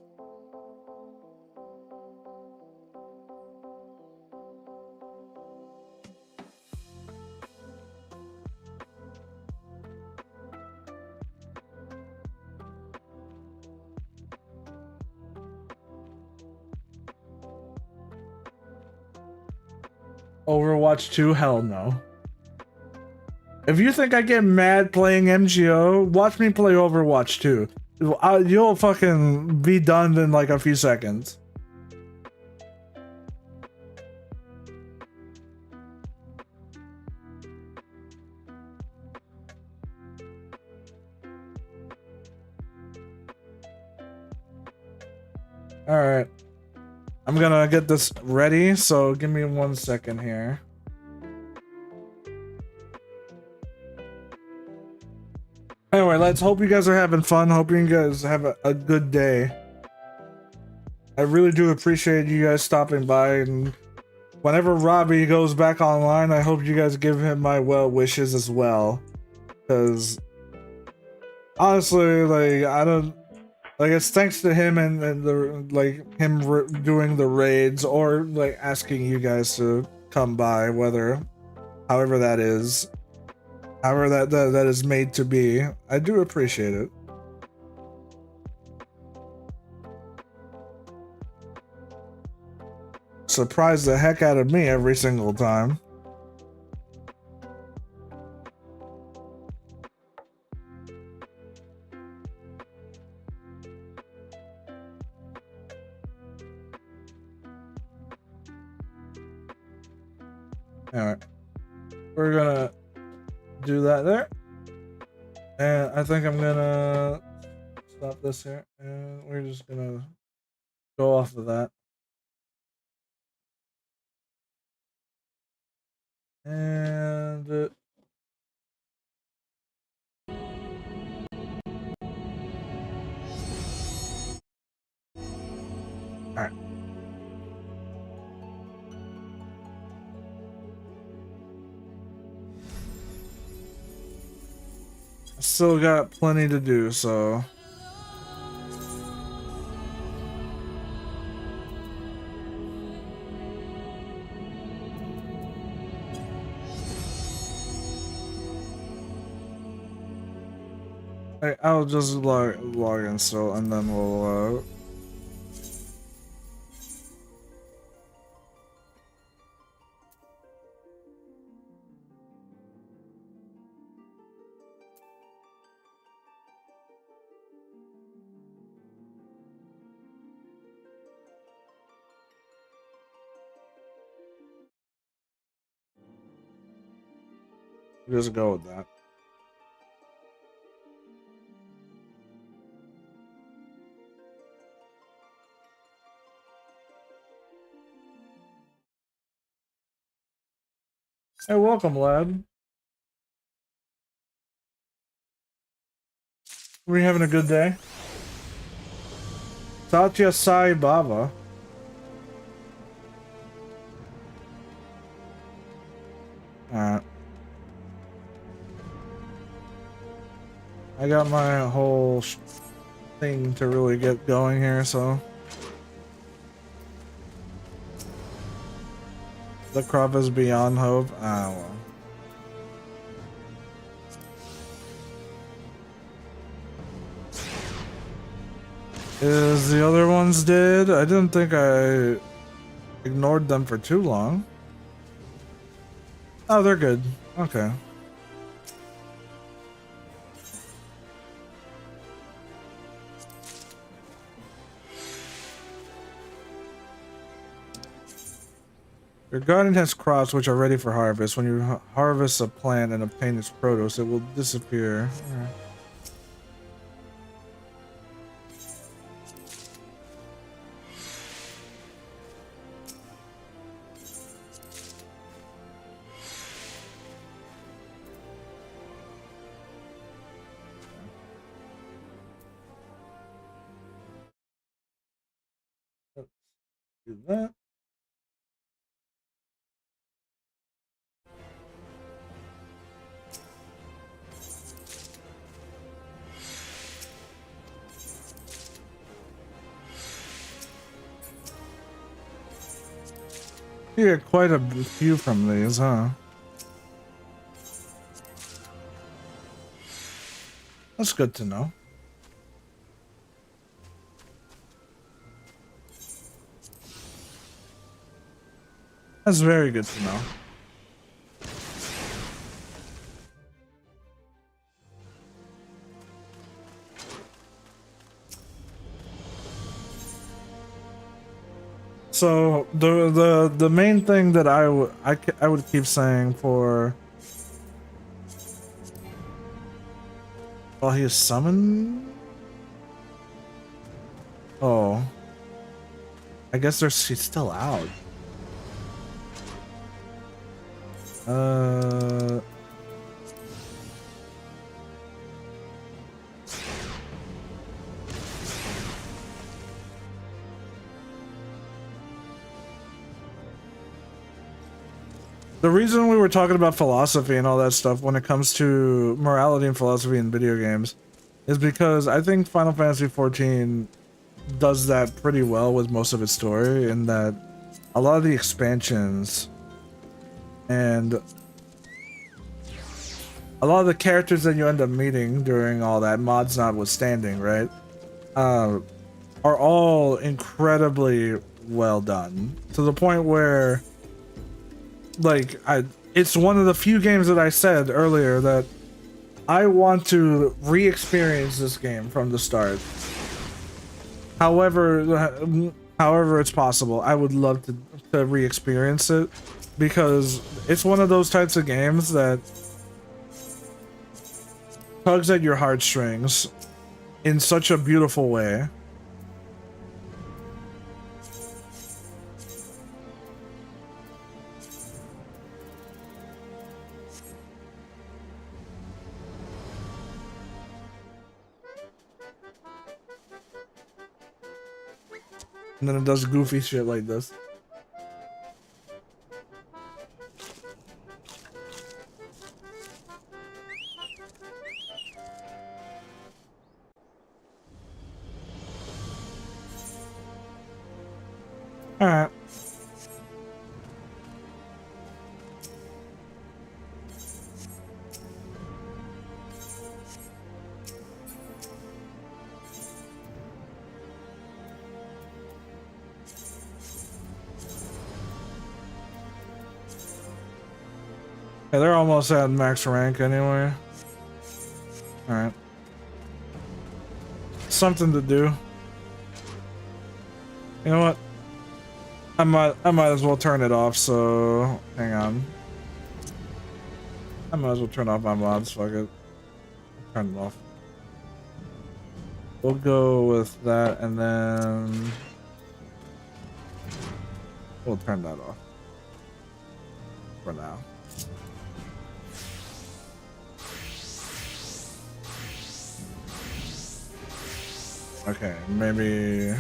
Overwatch 2? Hell no. If you think I get mad playing MGO, watch me play Overwatch 2. You'll fucking be done in like a few seconds. Alright. I'm gonna get this ready, so give me 1 second here. Anyway, let's hope you guys are having fun. Hope you guys have a good day. I really do appreciate you guys stopping by, and whenever Robbie goes back online, I hope you guys give him my well wishes as well. Because honestly, it's thanks to him and the him doing the raids, or asking you guys to come by, however that is made to be. I do appreciate it. Surprise the heck out of me every single time. Alright. We're gonna do that there. And I think I'm gonna stop this here. And we're just gonna go off of that. And alright. Still got plenty to do, so I'll just log in still, and then we'll just go with that. Hey, welcome, lad. Were you having a good day? Satya Sai Baba. Alright. I got my whole thing to really get going here, so. The crop is beyond hope. Ah, well. Is the other ones dead? I didn't think I ignored them for too long. Oh, they're good. Okay. Your garden has crops which are ready for harvest. When you harvest a plant and obtain its produce, it will disappear. Let's do that. You get quite a few from these, huh? That's good to know. That's very good to know. So the main thing that I would keep saying for he is summoned. Oh, I guess he's still out. The reason we were talking about philosophy and all that stuff when it comes to morality and philosophy in video games is because I think Final Fantasy XIV does that pretty well with most of its story, in that a lot of the expansions and a lot of the characters that you end up meeting during all that, mods notwithstanding, right, are all incredibly well done, to the point where, like, it's one of the few games that I said earlier that I want to re-experience this game from the start. However it's possible, I would love to re-experience it. because it's one of those types of games that tugs at your heartstrings in such a beautiful way. And then it does goofy shit like this. Alright. Yeah, they're almost at max rank anyway. Alright. Something to do. You know what? I might as well turn it off, so hang on. I might as well turn off my mods, fuck it. Turn it off. We'll go with that and then we'll turn that off. For now. Okay, maybe.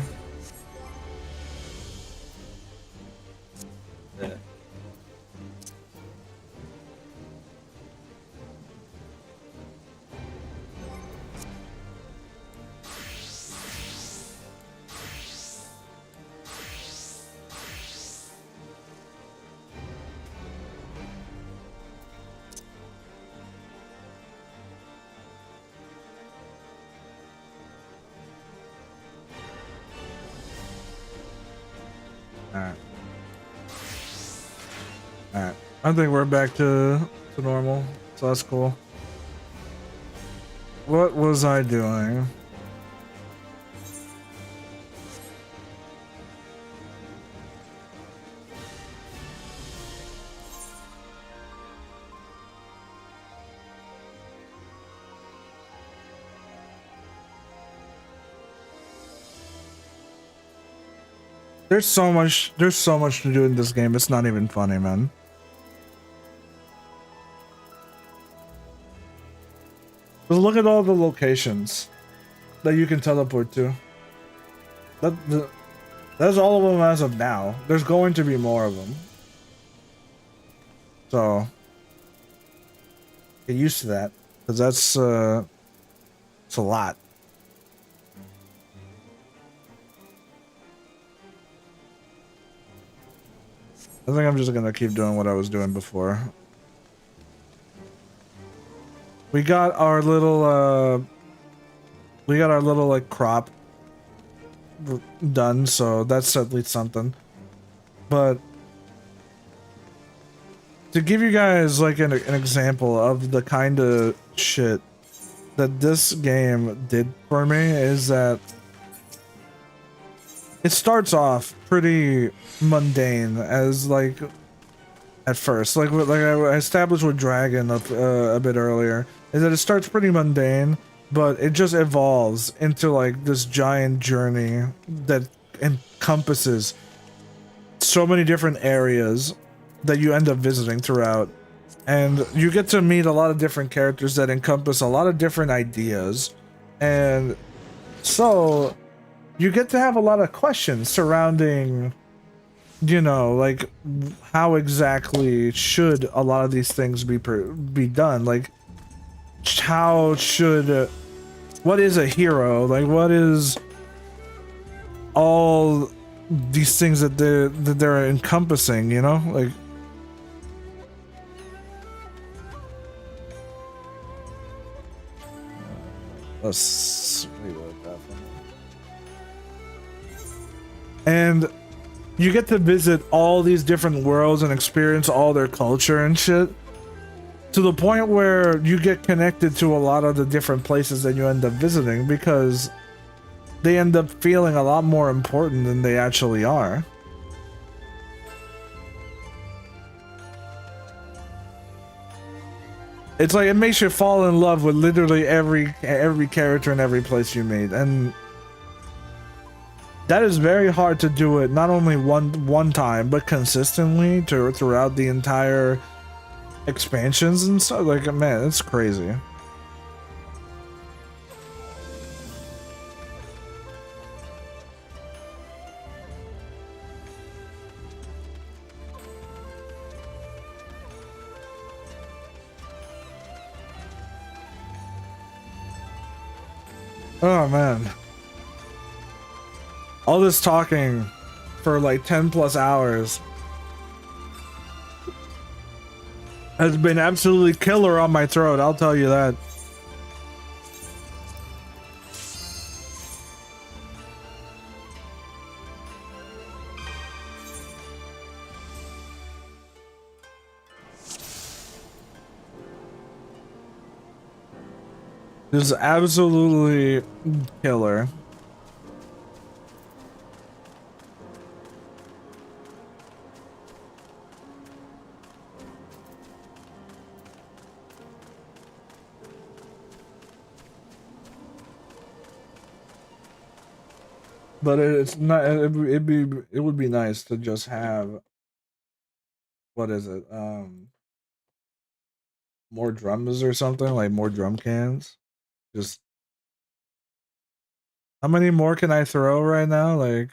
Yeah. Alright. Alright. I think we're back to normal, so that's cool. What was I doing? There's so much to do in this game. It's not even funny, man. Just look at all the locations that you can teleport to. That's all of them as of now. There's going to be more of them. So get used to that, because that's it's a lot. I think I'm just gonna keep doing what I was doing before. We got our little like crop done, so that's at least something. But to give you guys like an example of the kind of shit that this game did for me is that it starts off pretty mundane as like at first, like I established with Dragon a bit earlier, is that it starts pretty mundane, but it just evolves into like this giant journey that encompasses so many different areas that you end up visiting throughout, and you get to meet a lot of different characters that encompass a lot of different ideas, and so you get to have a lot of questions surrounding, you know, like how exactly should a lot of these things be done? Like, how should what is a hero? Like, what is all these things that they're encompassing? You know, like. Let's reload that for me. And you get to visit all these different worlds and experience all their culture and shit, to the point where you get connected to a lot of the different places that you end up visiting, because they end up feeling a lot more important than they actually are. It's like it makes you fall in love with literally every character and every place you meet, and that is very hard to do it not only one time but consistently throughout the entire expansions and stuff. Like, man, it's crazy. Oh man. All this talking for like 10 plus hours has been absolutely killer on my throat, I'll tell you that. This is absolutely killer. But it's not. It would be nice to just have. What is it? More drums or something, like more drum cans. Just how many more can I throw right now? Like,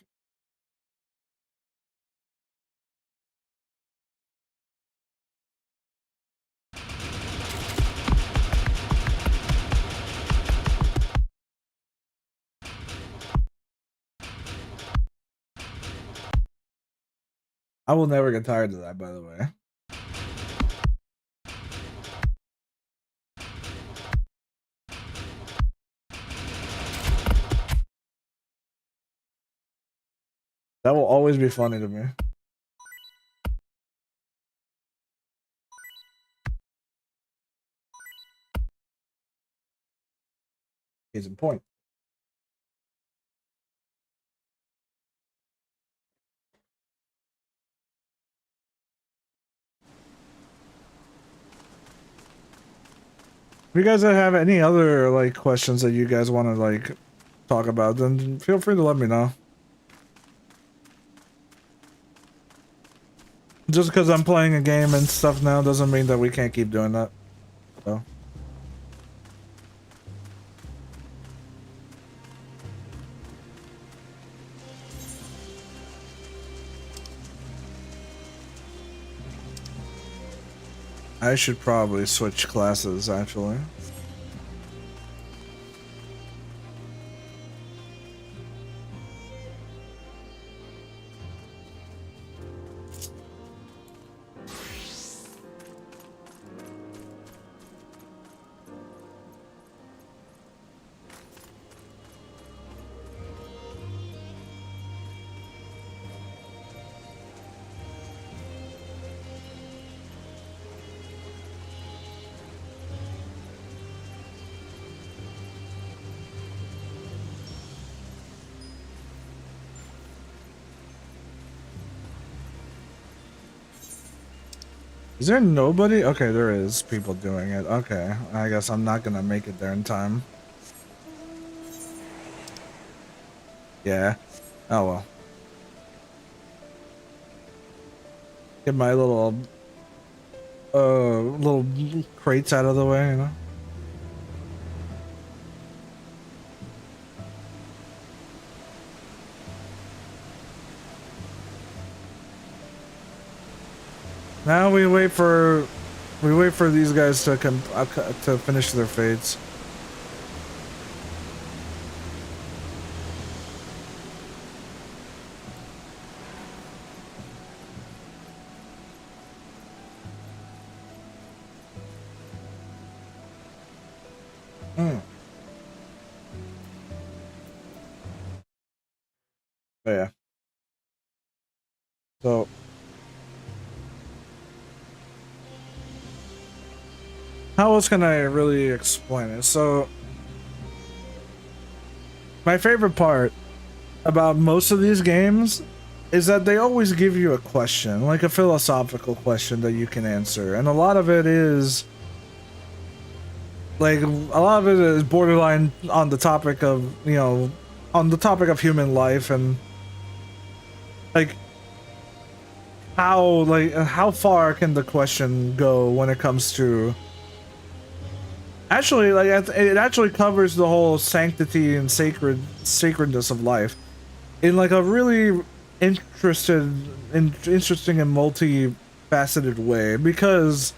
I will never get tired of that, by the way. That will always be funny to me. Case in point. If you guys have any other like questions that you guys want to like talk about, then feel free to let me know. Just because I'm playing a game and stuff now doesn't mean that we can't keep doing that. So. I should probably switch classes, actually. Is there nobody? Okay, there is people doing it. Okay, I guess I'm not gonna make it there in time. Yeah. Oh well. Get my little crates out of the way, you know? Now we wait for these guys to come to finish their fates. Oh, yeah. So. How else can I really explain it? So, my favorite part about most of these games is that they always give you a question, like a philosophical question that you can answer. And a lot of it is like a lot of it is borderline on the topic of, you know, on the topic of human life and like how far can the question go when it comes to actually like it actually covers the whole sanctity and sacredness of life in like a really interesting and multifaceted way, because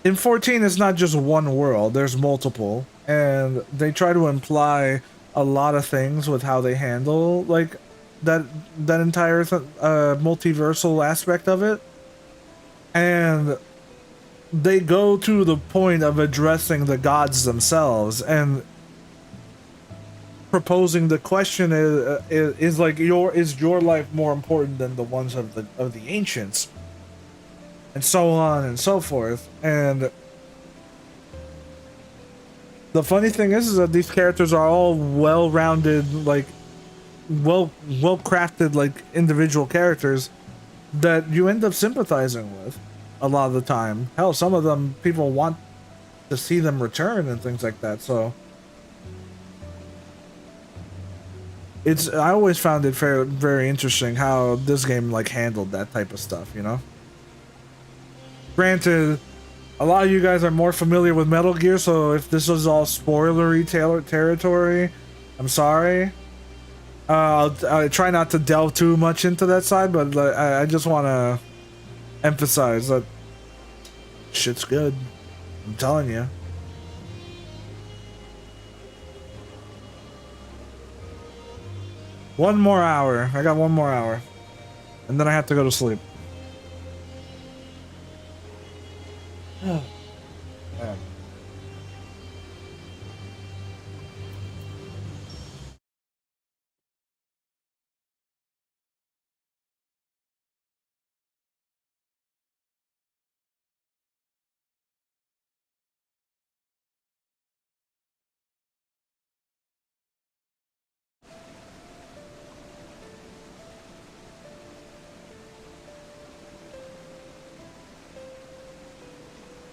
in 14 it's not just one world, there's multiple, and they try to imply a lot of things with how they handle like that entire multiversal aspect of it, and they go to the point of addressing the gods themselves and proposing the question is like is your life more important than the ones of the ancients, and so on and so forth. And the funny thing is that these characters are all well-rounded, like well-crafted, like individual characters that you end up sympathizing with a lot of the time. Hell, some of them people want to see them return and things like that. So I always found it very interesting how this game like handled that type of stuff, you know? Granted, a lot of you guys are more familiar with Metal Gear, so if this is all spoilery territory, I'm sorry. I'll try not to delve too much into that side, but I just want to emphasize that shit's good. I'm telling you. One more hour. I got one more hour. And then I have to go to sleep. Man.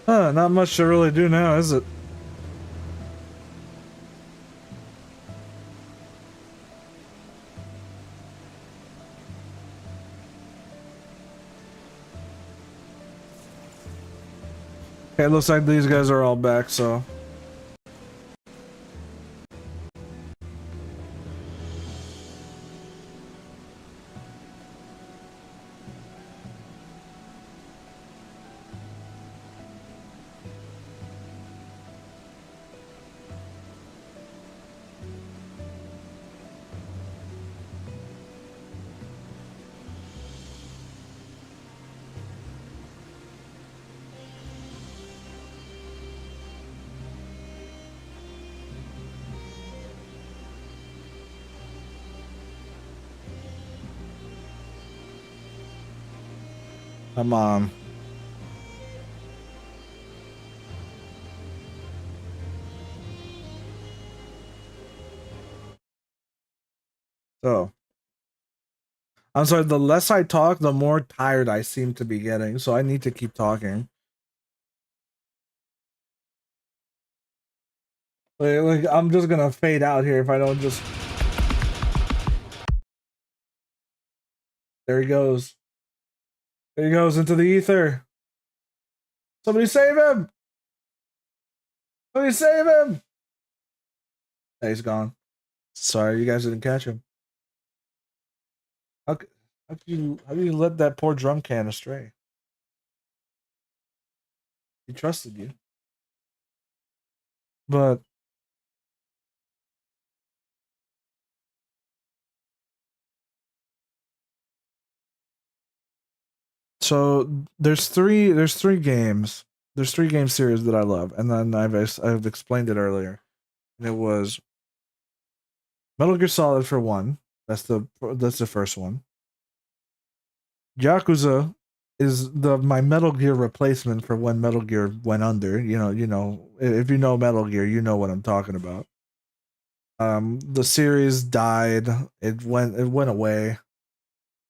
Not much to really do now, is it? Okay, it looks like these guys are all back, so... Come on. So. I'm sorry, the less I talk, the more tired I seem to be getting, so I need to keep talking. Like I'm just gonna fade out here if I don't just... There he goes. There he goes into the ether. Somebody save him! Somebody save him! Hey, he's gone. Sorry, you guys didn't catch him. How do you let that poor drum can astray? He trusted you. But so there's three games. There's 3 game series that I love, and then I've explained it earlier. And it was Metal Gear Solid for one. That's the first one. Yakuza is my Metal Gear replacement for when Metal Gear went under. You know, if you know Metal Gear, you know what I'm talking about. The series died. It went away.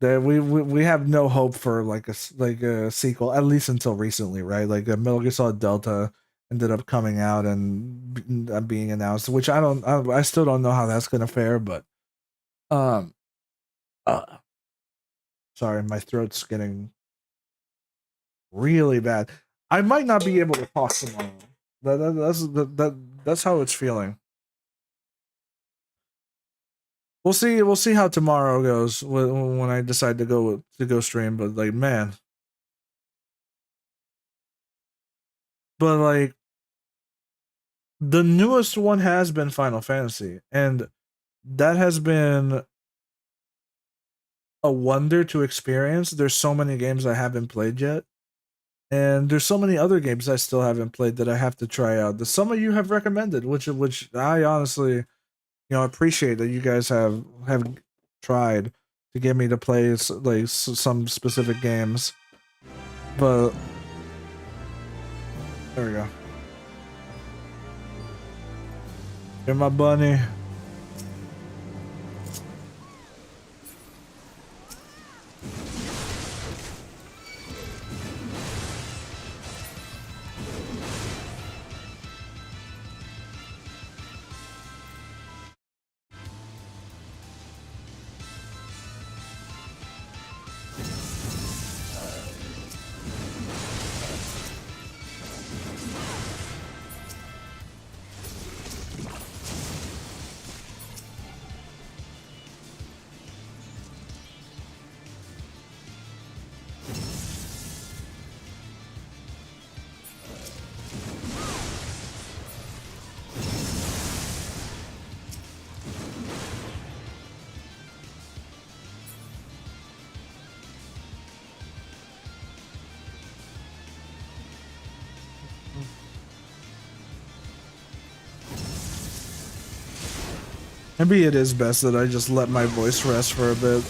That we have no hope for like a sequel, at least until recently, right? Like Metal Gear Solid Delta ended up coming out and being announced, which I still don't know how that's gonna fare, but um, sorry, my throat's getting really bad. I might not be able to talk tomorrow. That's how it's feeling. We'll see. We'll see how tomorrow goes when I decide to go stream. But like, man, but like, the newest one has been Final Fantasy, and that has been a wonder to experience. There's so many games I haven't played yet, and there's so many other games I still haven't played that I have to try out. That some of you have recommended, which I honestly, appreciate that you guys have tried to get me to play some specific games. But there we go. Here's my bunny. Maybe it is best that I just let my voice rest for a bit.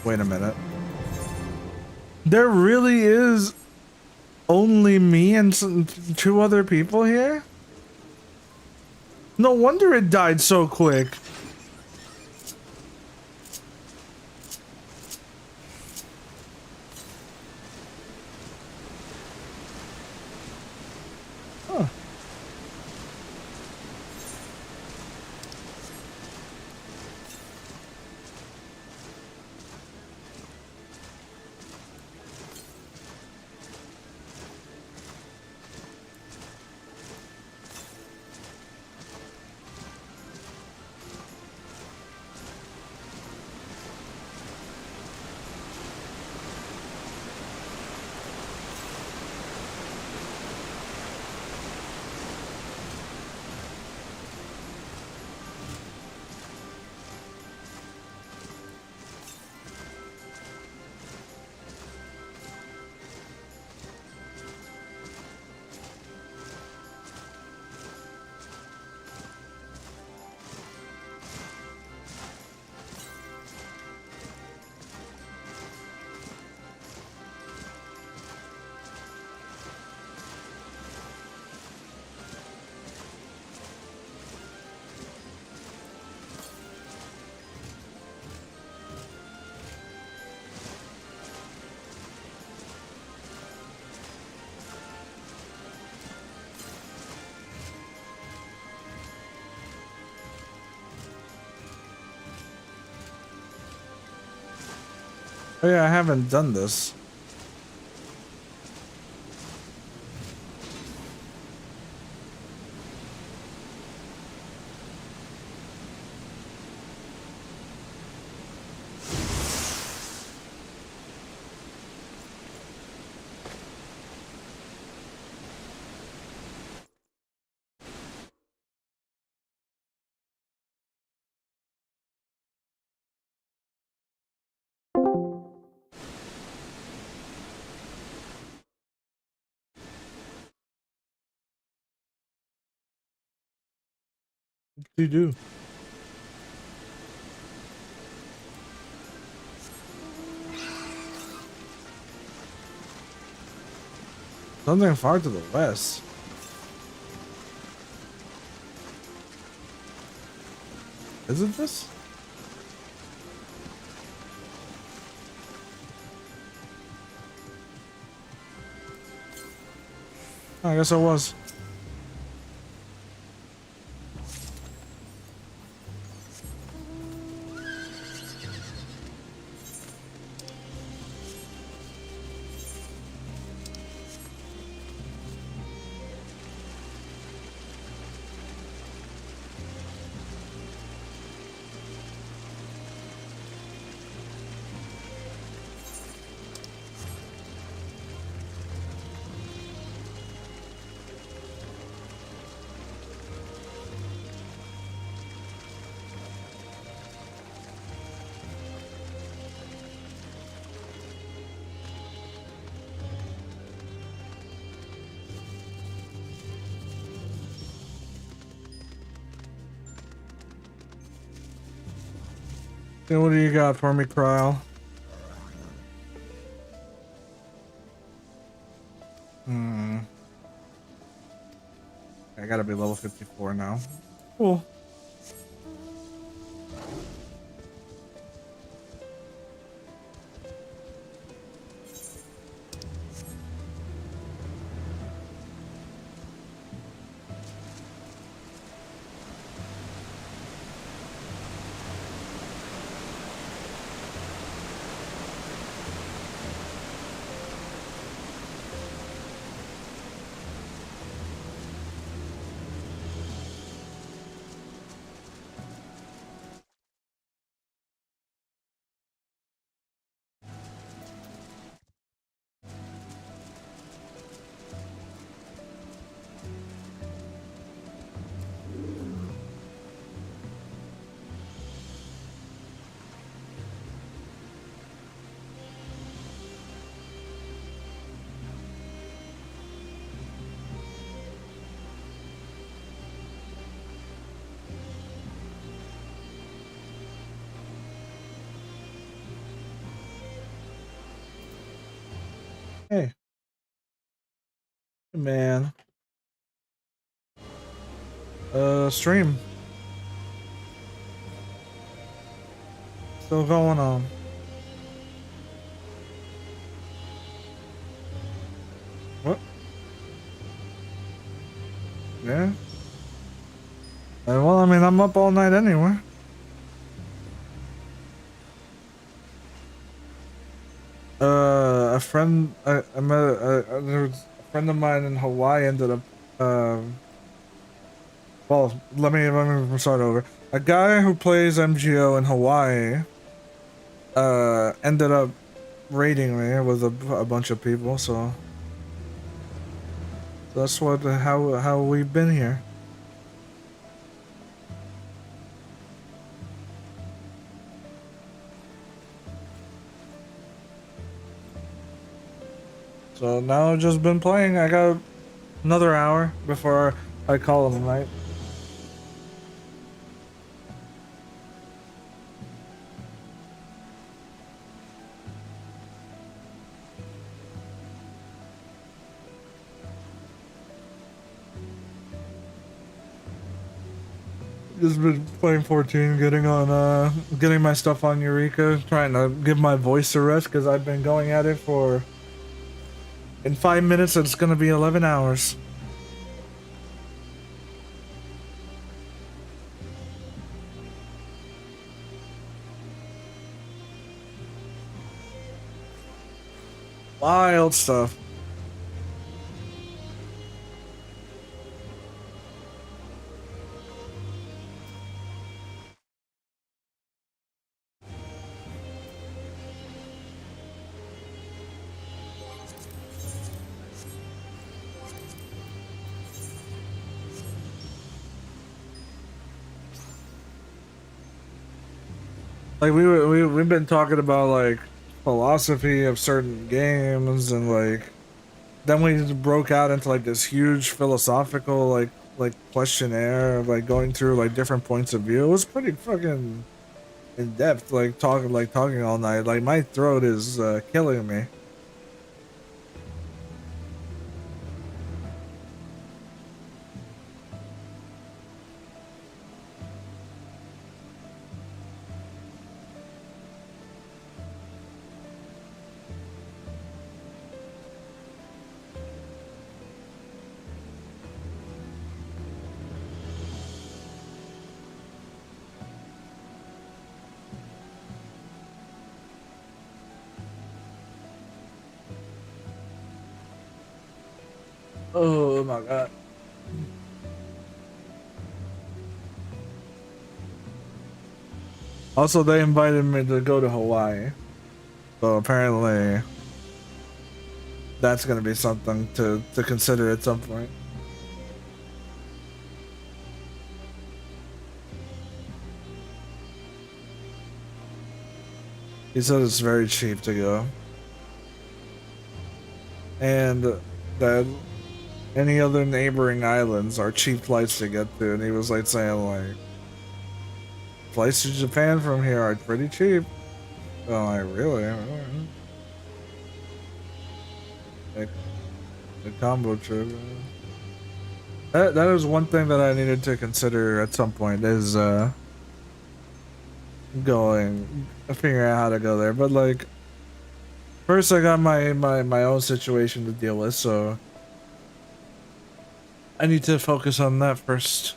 Wait a minute. There really is only me and two other people here? No wonder it died so quick. Oh yeah, I haven't done this. What do you do? Something far to the west. Is it this? I guess I was. So what do you got for me, Kryle? I gotta be level 54 now. Cool. Hey. Man. Stream. Still going on. What? Yeah. Well, I mean, I'm up all night anyway. A friend, I met, there was a friend of mine in Hawaii ended up, well, let me start over. A guy who plays MGO in Hawaii, ended up raiding me with a bunch of people, so that's how we've been here. So now I've just been playing. I got another hour before I call him tonight. Just been playing 14, getting on, getting my stuff on Eureka, trying to give my voice a rest because I've been going at it for. In 5 minutes, it's gonna be 11 hours. Wild stuff. Like we've been talking about like philosophy of certain games, and like then we broke out into like this huge philosophical like questionnaire of like going through like different points of view. It was pretty fucking in depth, like talking all night. Like my throat is killing me. Oh my god. Also, they invited me to go to Hawaii. So apparently that's gonna be something to consider at some point. He said it's very cheap to go. And that any other neighboring islands are cheap flights to get to. And he was like saying like, flights to Japan from here are pretty cheap. Oh, like really? Like the combo trip. That is one thing that I needed to consider at some point is figuring out how to go there. But like first I got my own situation to deal with, so I need to focus on that first.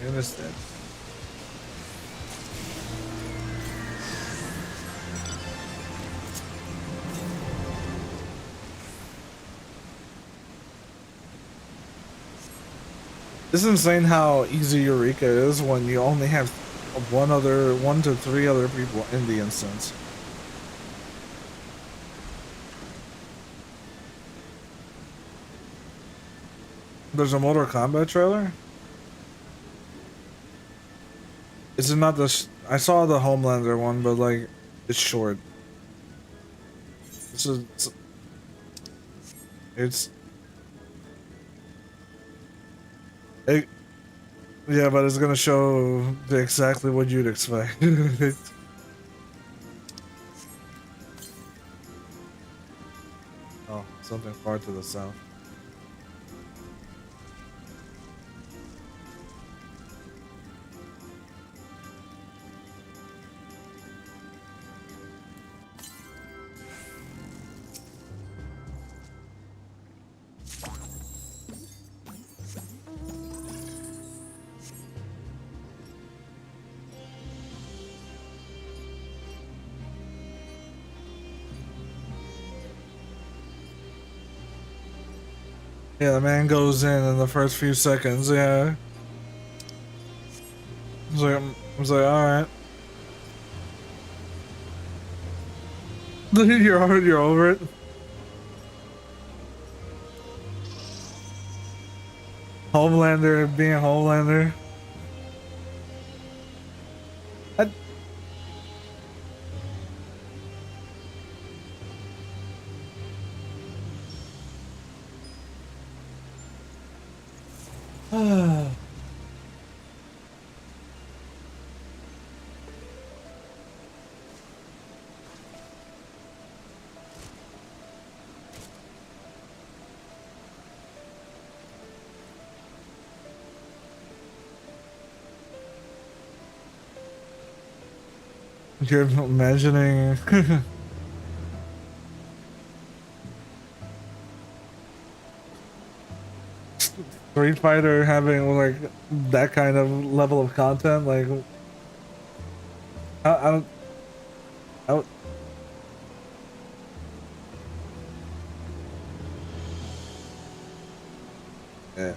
I understand. It's insane how easy Eureka is when you only have one to three other people in the instance. There's a Mortal Kombat trailer? Is it not I saw the Homelander one, but like, it's short. This is... Yeah, but it's gonna show exactly what you'd expect. Oh, something far to the south. Yeah, the man goes in the first few seconds, yeah. I was like, alright. You're over it. Homelander being Homelander. You're imagining. Street Fighter having like that kind of level of content, like I don't. Yeah.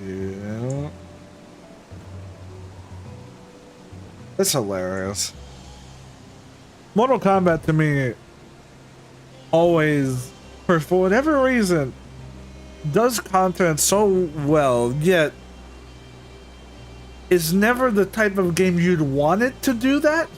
Yeah. It's hilarious. Mortal Kombat to me always, for whatever reason, does content so well, yet is never the type of game you'd want it to do that.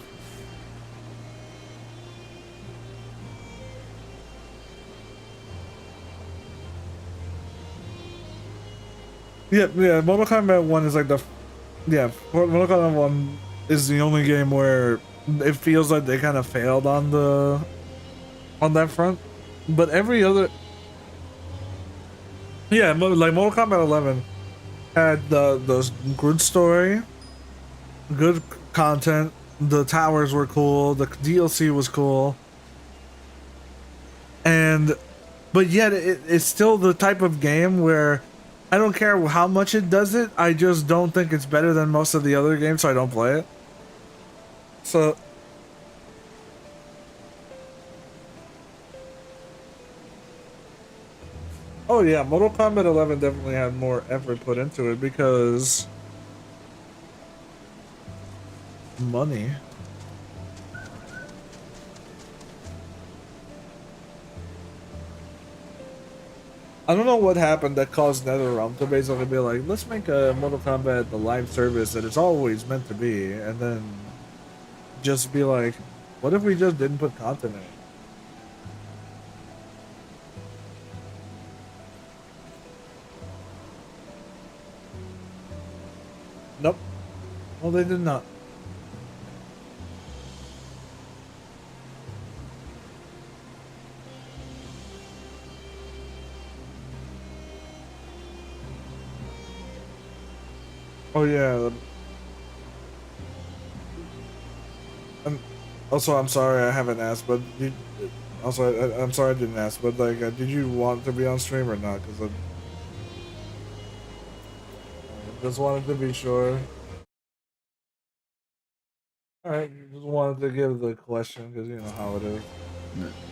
Yeah, Mortal Kombat 1 is like Mortal Kombat 1 is the only game where it feels like they kind of failed on that front. But every other, yeah, like Mortal Kombat 11 had the good story, good content, the towers were cool, the DLC was cool, but yet it's still the type of game where I don't care how much it does it, I just don't think it's better than most of the other games, so I don't play it. So oh yeah, Mortal Kombat 11 definitely had more effort put into it because money. I don't know what happened that caused NetherRealm to basically be like, let's make a Mortal Kombat the live service that it's always meant to be, and then just be like, what if we just didn't put content in it? Nope. Well, they did not. Oh yeah. Also, I'm sorry I haven't asked, but I'm sorry I didn't ask, but like, did you want to be on stream or not? Because I just wanted to be sure. All right, just wanted to give the question because you know how it is.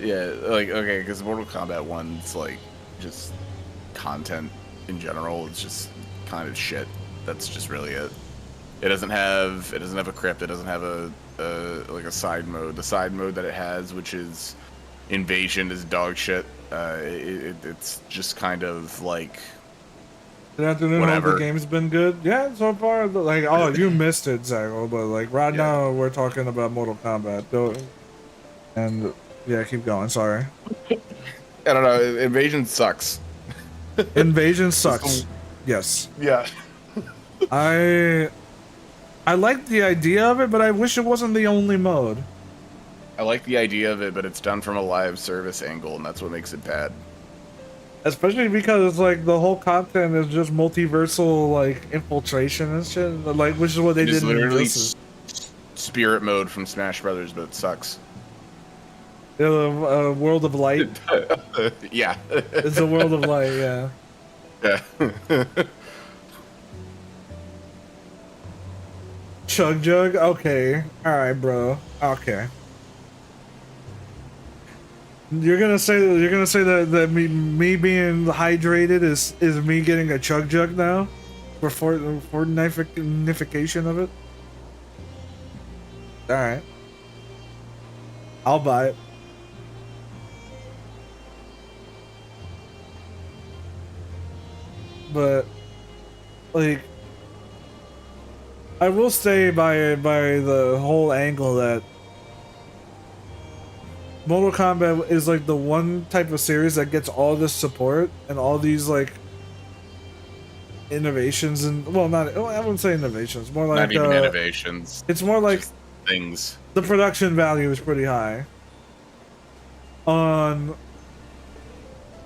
Yeah, like okay, because Mortal Kombat 1's like just content in general. It's just kind of shit. That's just really it. It doesn't have a crypt. It doesn't have a like a side mode. The side mode that it has, which is Invasion, is dog shit. It's just kind of like. Good afternoon. Whatever. The game's been good. Yeah, so far. Like, oh, you missed it, Zago. But like right now, we're talking about Mortal Kombat. And yeah, keep going. Sorry. I don't know. Invasion sucks. Invasion sucks. Yes. Yeah. I like the idea of it, but I wish it wasn't the only mode. I like the idea of it, but it's done from a live service angle, and that's what makes it bad. Especially because like the whole content is just multiversal like infiltration and shit, like which is what they did. It's literally spirit mode from Smash Brothers, but it sucks. Yeah, the World of Light. Yeah. It's a World of Light. Yeah. Yeah. Chug Jug? Okay. Alright, bro. Okay. You're gonna say that me being hydrated is me getting a Chug Jug now? For Fortnite-ification of it? Alright. I'll buy it. But like I will say by the whole angle that Mortal Kombat is like the one type of series that gets all this support and all these like innovations and I wouldn't say innovations, more like not even innovations. It's more like just things. The production value is pretty high on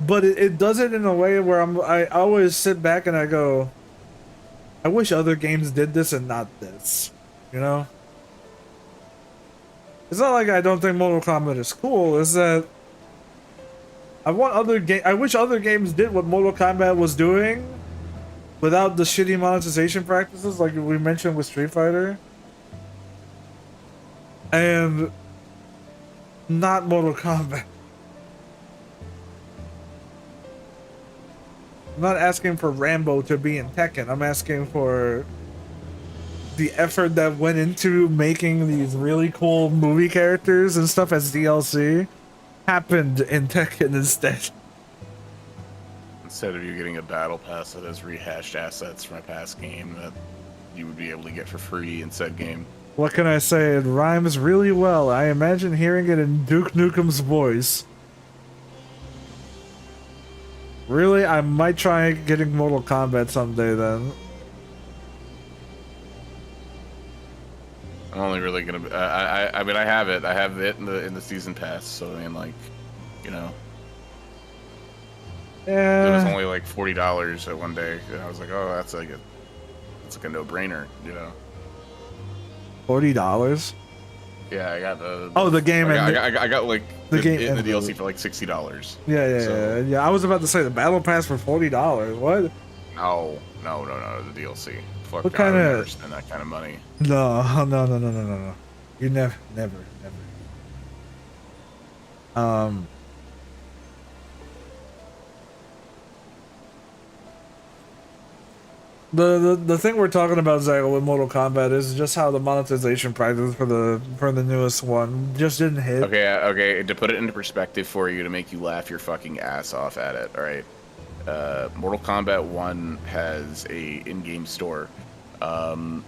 but it does it in a way where I always sit back and I go, I wish other games did this and not this, you know? It's not like I don't think Mortal Kombat is cool, it's that I wish other games did what Mortal Kombat was doing without the shitty monetization practices like we mentioned with Street Fighter. And not Mortal Kombat. I'm not asking for Rambo to be in Tekken. I'm asking for the effort that went into making these really cool movie characters and stuff as DLC happened in Tekken instead. Instead of you getting a battle pass that has rehashed assets from a past game that you would be able to get for free in said game. What can I say? It rhymes really well. I imagine hearing it in Duke Nukem's voice. Really? I might try getting Mortal Kombat someday then. I'm only really gonna. I mean, I have it. I have it in the season pass. So I mean, like, you know, yeah. It was only like $40 at one day, and I was like, oh, that's like a no-brainer, you know. $40? Yeah, I got the game. I got like the game in the DLC for like $60. Yeah. I was about to say the battle pass for $40. What? No, the DLC. Fuck, What kind of? Never spend that kind of money. No. You never. The thing we're talking about, Zach, with Mortal Kombat is just how the monetization practice for the newest one just didn't hit. Okay. To put it into perspective for you, to make you laugh your fucking ass off at it, all right? Mortal Kombat 1 has a in-game store, and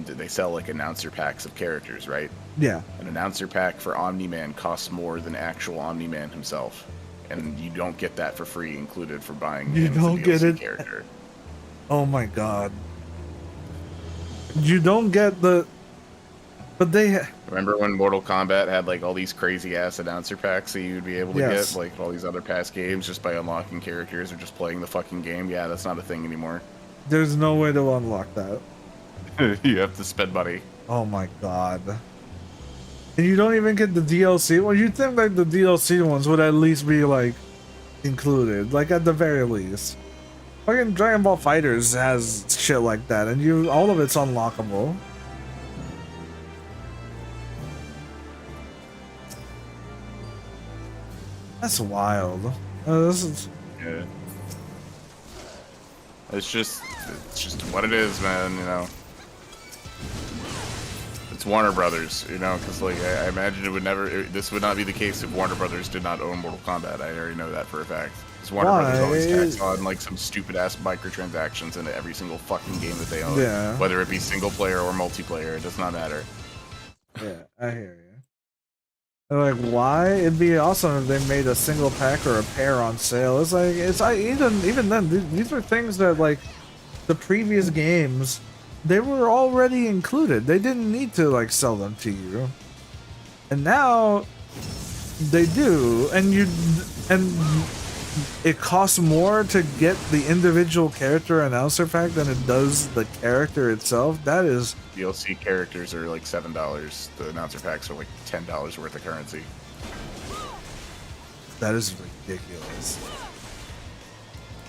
they sell like announcer packs of characters, right? Yeah. An announcer pack for Omni-Man costs more than actual Omni-Man himself, and you don't get that for free included for buying. You don't get it. Character. Oh my god. You don't get the... But they... Remember when Mortal Kombat had like all these crazy ass announcer packs that you'd be able to get like all these other past games just by unlocking characters or just playing the fucking game? Yeah, that's not a thing anymore. There's no way to unlock that. You have to spend money. Oh my god. And you don't even get the DLC? Well, you'd think like the DLC ones would at least be like included, like at the very least. Fucking Dragon Ball FighterZ has shit like that, and all of it's unlockable. That's wild. This is... Yeah. It's just what it is, man. You know. It's Warner Brothers, you know, because like I imagine this would not be the case if Warner Brothers did not own Mortal Kombat. I already know that for a fact. Because Warner Brothers always tax on like some stupid ass microtransactions into every single fucking game that they own. Yeah. Whether it be single player or multiplayer, it does not matter. Yeah, I hear you. And like, why? It'd be awesome if they made a single pack or a pair on sale. It's like even then, these are things that like the previous games, they were already included. They didn't need to like sell them to you. And now they do, and it costs more to get the individual character announcer pack than it does the character itself. That is... DLC characters are like $7. The announcer packs are like $10 worth of currency. That is ridiculous.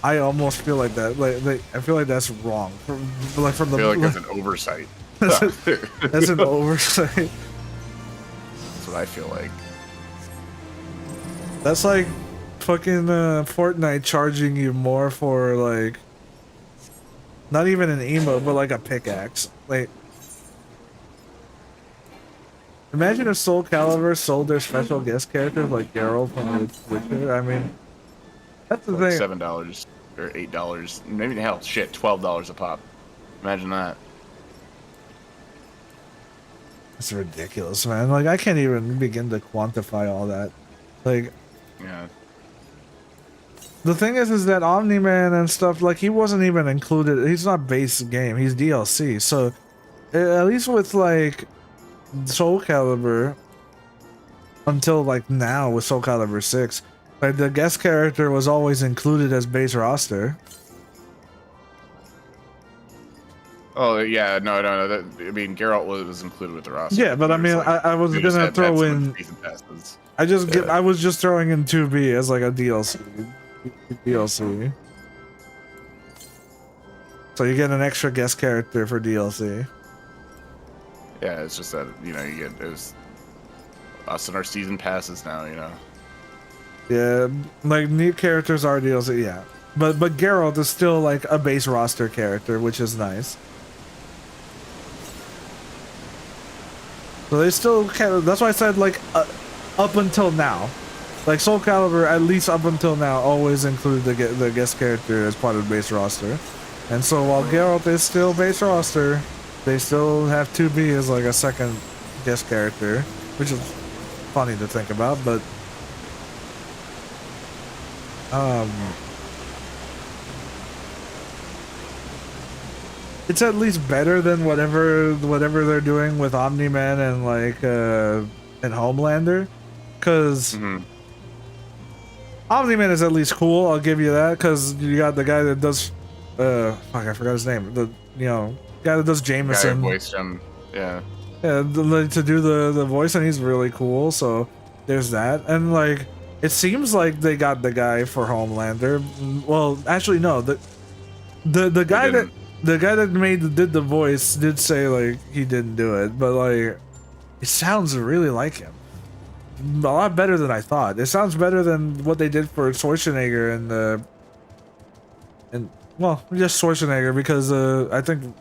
I almost feel like that. Like I feel like that's wrong. I feel like that's an oversight. That's an oversight. That's what I feel like. That's like fucking Fortnite charging you more for like not even an emote, but like a pickaxe. Like, imagine if Soul Calibur sold their special guest characters like Geralt from The Witcher. I mean, that's the like thing. $7 or $8, maybe hell, shit, $12 a pop. Imagine that. It's ridiculous, man. Like, I can't even begin to quantify all that. Like, yeah. The thing is that Omni-Man and stuff, like, he wasn't even included. He's not base game. He's DLC. So, at least with, like, Soul Calibur, until, like, now with Soul Calibur 6, Like the guest character was always included as base roster. Oh yeah, no. I mean, Geralt was included with the roster. Yeah, but I mean, I was we just gonna had throw some in. season passes. I was just throwing in 2B as like a DLC. DLC. So you get an extra guest character for DLC. Yeah, it's just that you get there's us and our season passes now. Yeah, like new characters are DLC. Yeah, but Geralt is still like a base roster character, which is nice. So they still kind that's why I said like up until now, like Soul Calibur at least up until now always include the guest character as part of the base roster, and so while Geralt is still base roster, they still have 2B as like a second guest character, which is funny to think about, but it's at least better than whatever they're doing with Omni-Man and like and Homelander, because Omni-Man is at least cool. I'll give you that, because you got the guy that does fuck, I forgot his name. The guy that does Jameson. Guy who voiced him. Yeah. Yeah, to do the voice, and he's really cool. So there's that, and like it seems like they got the guy for Homelander. Well, actually, no. The guy that did the voice did say like he didn't do it, but like it sounds really like him. A lot better than I thought. It sounds better than what they did for Schwarzenegger and well, just Schwarzenegger, because I think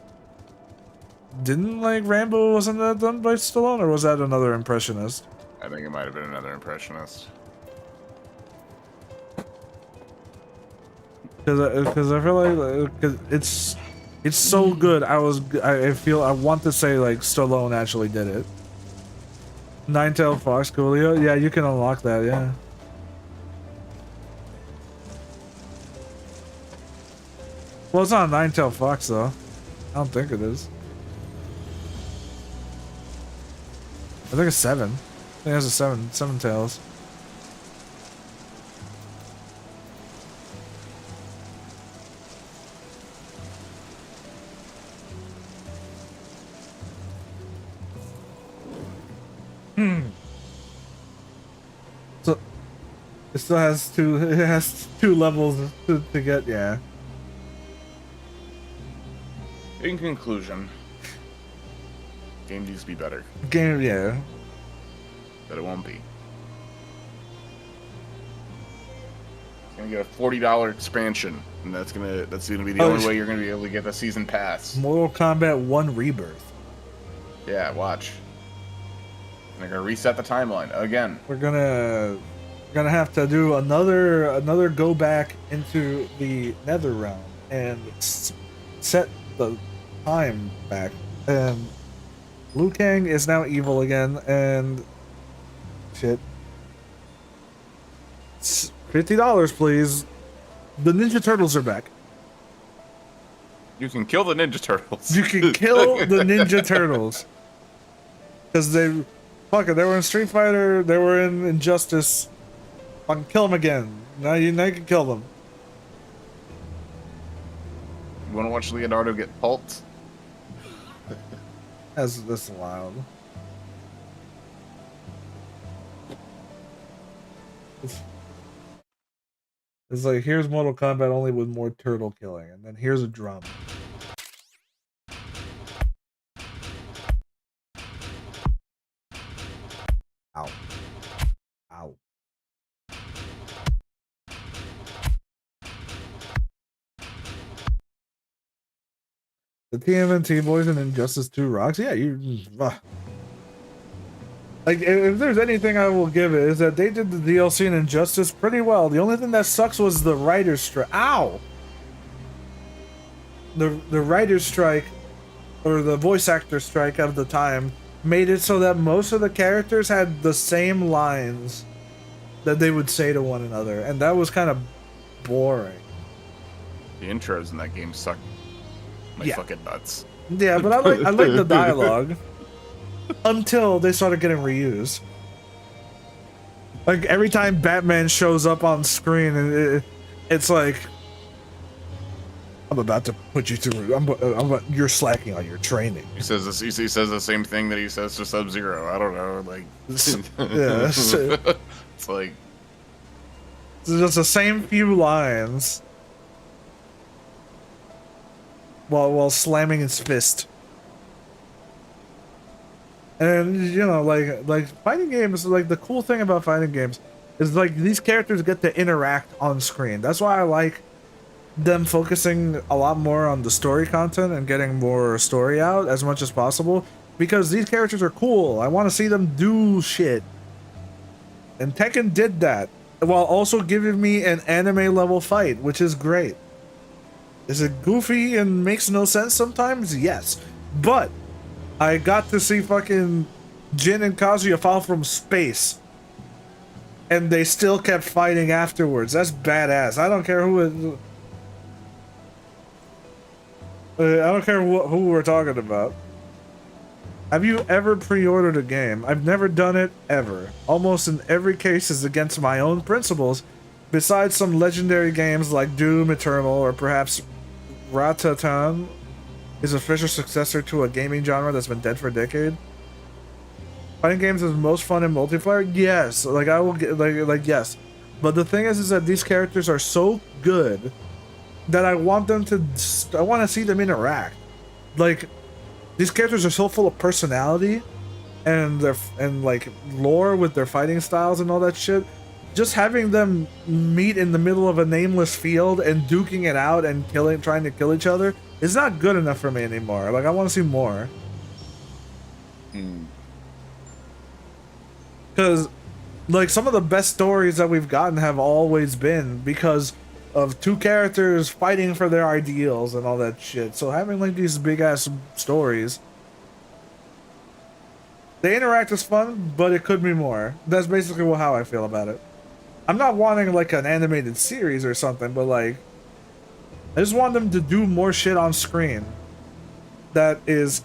didn't like Rambo, wasn't that done by Stallone, or was that another impressionist? I think it might have been another impressionist. Because I feel like cause it's so good. I want to say like Stallone actually did it. Nine-tailed fox, Coolio. Yeah, you can unlock that. Yeah. Well, it's not a nine-tailed fox though. I don't think it is. I think it's 7. I think it's a 7 tails. So it still has two levels to get, yeah. In conclusion, game needs to be better. Game, yeah. But it won't be. It's gonna get a $40 expansion, and that's gonna be the only way you're gonna be able to get the season pass. Mortal Kombat 1 Rebirth. Yeah, watch. And they're gonna reset the timeline again. We're gonna have to do another go back into the Nether realm and set the time back. And Liu Kang is now evil again, and shit. It's $50, please. The Ninja Turtles are back. You can kill the Ninja Turtles. You can kill the Ninja Turtles. Because they were in Street Fighter, they were in Injustice. Fucking kill them again. Now you can kill them. You wanna watch Leonardo get pulped? That's wild. It's like, here's Mortal Kombat only with more turtle killing, and then here's a drum. Ow. Ow. The TMNT boys and Injustice 2 rocks. Yeah, like, if there's anything I will give it, is that they did the DLC in Injustice pretty well. The only thing that sucks was the writer's strike. Ow! The writer's strike, or the voice actor strike at the time, made it so that most of the characters had the same lines that they would say to one another, and that was kind of boring. The intros in that game suck my fucking nuts. Yeah, but I like the dialogue until they started getting reused. Like every time Batman shows up on screen, and it's like, I'm about to put you through. You're slacking on your training. He says this. He says the same thing that he says to Sub-Zero. I don't know, like. Yeah, it's like. It's just the same few lines. While slamming his fist. And you know, like fighting games, like the cool thing about fighting games is like these characters get to interact on screen. That's why I like them focusing a lot more on the story content and getting more story out as much as possible, because these characters are cool. I want to see them do shit. And Tekken did that while also giving me an anime level fight, which is great. Is it goofy and makes no sense sometimes? Yes. But I got to see fucking Jin and Kazuya fall from space. And they still kept fighting afterwards. That's badass. I don't care who it... I don't care who we're talking about. Have you ever pre-ordered a game? I've never done it, ever. Almost in every case is against my own principles, besides some legendary games like Doom Eternal or perhaps Ratatan, his official successor to a gaming genre that's been dead for a decade. Fighting games is most fun in multiplayer? Yes. Like, I will get, like yes. But the thing is that these characters are so good that I want them to, I want to see them interact. Like, these characters are so full of personality and like lore with their fighting styles and all that shit. Just having them meet in the middle of a nameless field and duking it out and trying to kill each other is not good enough for me anymore. Like, I want to see more. Because, like, some of the best stories that we've gotten have always been because of two characters fighting for their ideals and all that shit. So having, like, these big-ass stories, they interact is fun, but it could be more. That's basically how I feel about it. I'm not wanting, like, an animated series or something, but, like, I just want them to do more shit on screen that is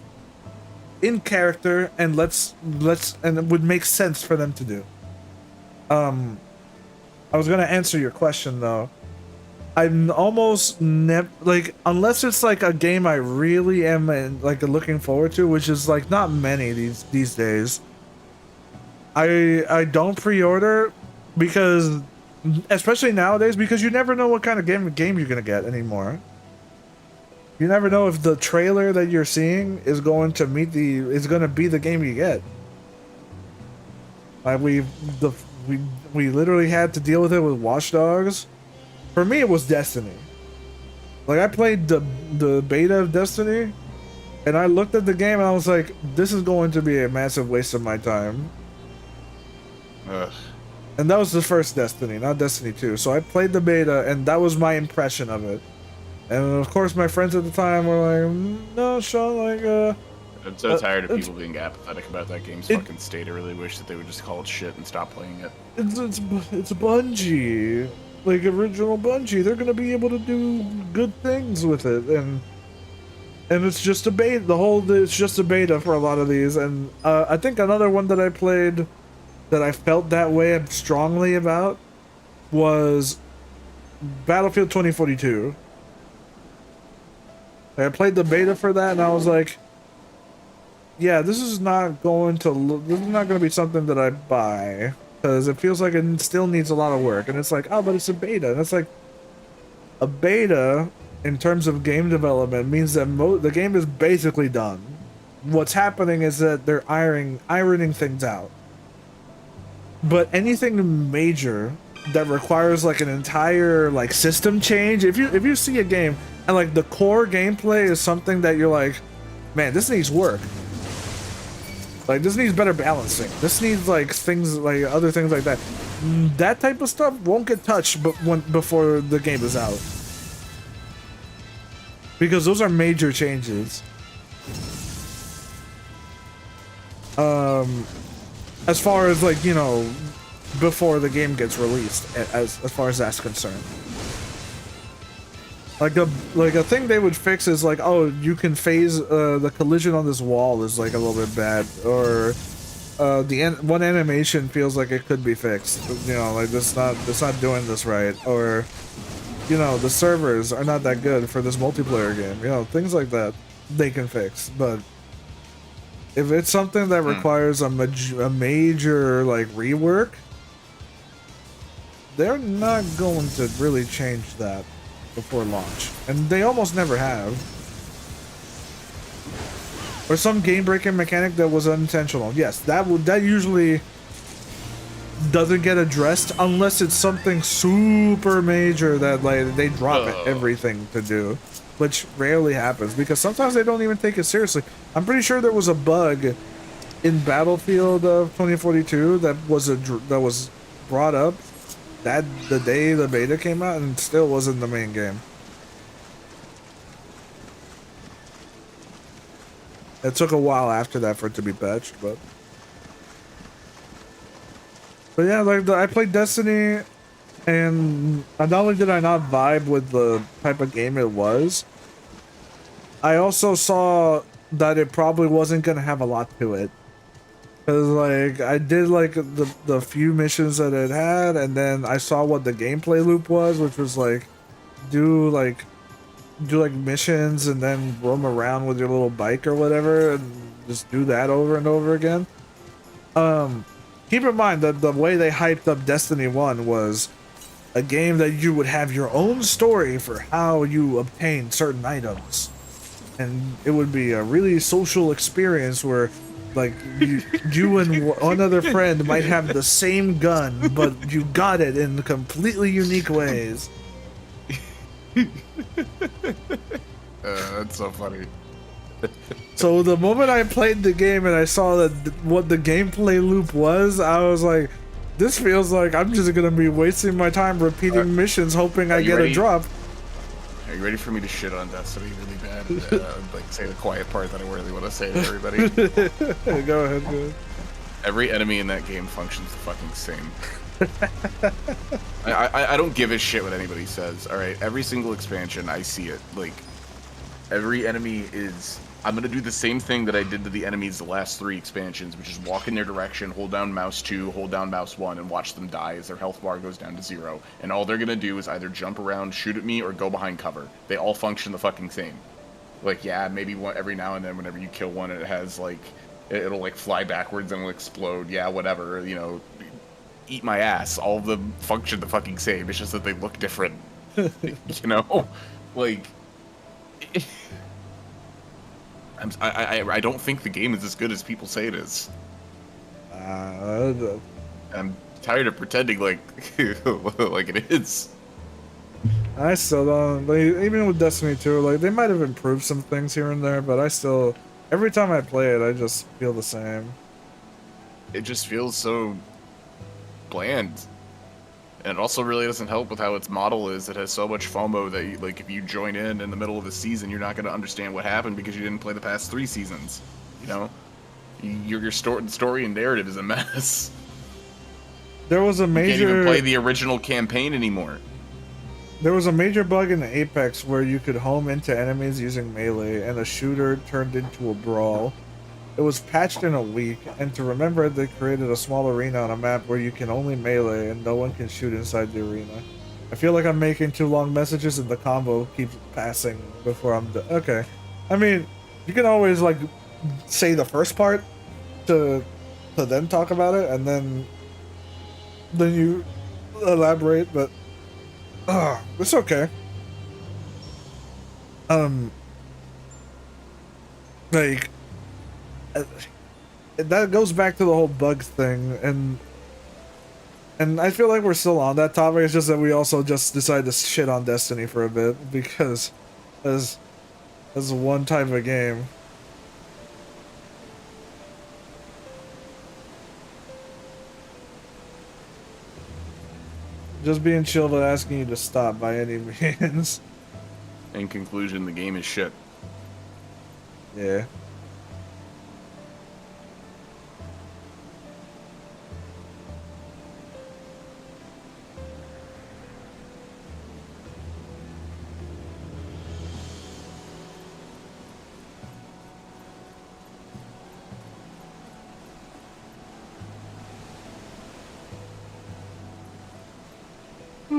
in character and and it would make sense for them to do. I was gonna answer your question though. I'm almost never, like, unless it's like a game I really am like looking forward to, which is like not many these days. I don't pre-order because, especially nowadays, because you never know what kind of game you're gonna get anymore. You never know if the trailer that you're seeing is going to be the game you get. Like we literally had to deal with it with Watch Dogs. For me, it was Destiny. Like, I played the beta of Destiny, and I looked at the game and I was like, this is going to be a massive waste of my time. Ugh. And that was the first Destiny, not Destiny 2. So I played the beta, and that was my impression of it. And of course, my friends at the time were like, no, Sean, like, I'm so tired of people being apathetic about that game's fucking state. I really wish that they would just call it shit and stop playing it. It's Bungie. Like, original Bungie. They're gonna be able to do good things with it, and it's just a beta. It's just a beta for a lot of these. And I think another one that I played that I felt that way strongly about was Battlefield 2042. I played the beta for that, and I was like, yeah, this is not going to be something that I buy, because it feels like it still needs a lot of work. And it's like, oh, but it's a beta. And it's like, a beta in terms of game development means that the game is basically done. What's happening is that they're ironing things out. But anything major that requires like an entire like system change, if you see a game and like the core gameplay is something that you're like, man, this needs work. Like, this needs better balancing. This needs like things like other things like that. That type of stuff won't get touched before the game is out. Because those are major changes. As far as like, you know, before the game gets released, as far as that's concerned. Like a thing they would fix is like, oh, you can phase the collision on this wall is like a little bit bad, or one animation feels like it could be fixed. You know, like it's not doing this right, or you know, the servers are not that good for this multiplayer game. You know, things like that they can fix. But if it's something that requires a major like rework, they're not going to really change that before launch, and they almost never have. Or some game-breaking mechanic that was unintentional. Yes, that usually doesn't get addressed unless it's something super major that like they drop everything to do, which rarely happens because sometimes they don't even take it seriously. I'm pretty sure there was a bug in Battlefield of 2042 that was brought up that the day the beta came out and still wasn't the main game. It took a while after that for it to be patched, but yeah, like I played Destiny, and not only did I not vibe with the type of game it was, I also saw that it probably wasn't gonna have a lot to it. Cause like I did like the few missions that it had, and then I saw what the gameplay loop was, which was like do like missions and then roam around with your little bike or whatever and just do that over and over again. Keep in mind that the way they hyped up Destiny 1 was a game that you would have your own story for how you obtain certain items, and it would be a really social experience where like you and one other friend might have the same gun, but you got it in completely unique ways. That's so funny. So the moment I played the game and I saw that what the gameplay loop was, I was like, this feels like I'm just gonna be wasting my time repeating missions hoping I get a drop. Are you ready for me to shit on Destiny really bad? Like say the quiet part that I really want to say to everybody. Go ahead, dude. Every enemy in that game functions the fucking same. I don't give a shit what anybody says. All right, every single expansion, I see it. Like every enemy is. I'm gonna do the same thing that I did to the enemies the last 3 expansions, which is walk in their direction, hold down mouse 2, hold down mouse 1, and watch them die as their health bar goes down to 0. And all they're gonna do is either jump around, shoot at me, or go behind cover. They all function the fucking same. Like, yeah, maybe every now and then whenever you kill one, it has, like, it'll, like, fly backwards and it'll explode. Yeah, whatever, you know, eat my ass. All of them function the fucking same. It's just that they look different. You know? Like... I don't think the game is as good as people say it is. I'm tired of pretending like like it is. I still don't. Like, even with Destiny 2, like they might have improved some things here and there, but I still, every time I play it, I just feel the same. It just feels so bland. And it also really doesn't help with how its model is. It has so much FOMO that, you, like, if you join in the middle of the season, you're not going to understand what happened because you didn't play the past 3 seasons. You know, your story and narrative is a mess. There was a major. You can't even play the original campaign anymore. There was a major bug in Apex where you could home into enemies using melee, and a shooter turned into a brawl. It was patched in a week, and to remember it, they created a small arena on a map where you can only melee and no one can shoot inside the arena. I feel like I'm making too long messages and the combo keeps passing before I'm done. Okay. I mean, you can always, like, say the first part to then talk about it, and then you elaborate, but it's okay. Like, that goes back to the whole bug thing, and I feel like we're still on that topic. It's just that we also just decided to shit on Destiny for a bit because as one type of game. Just being chill but asking you to stop by any means. In conclusion, the game is shit. Yeah.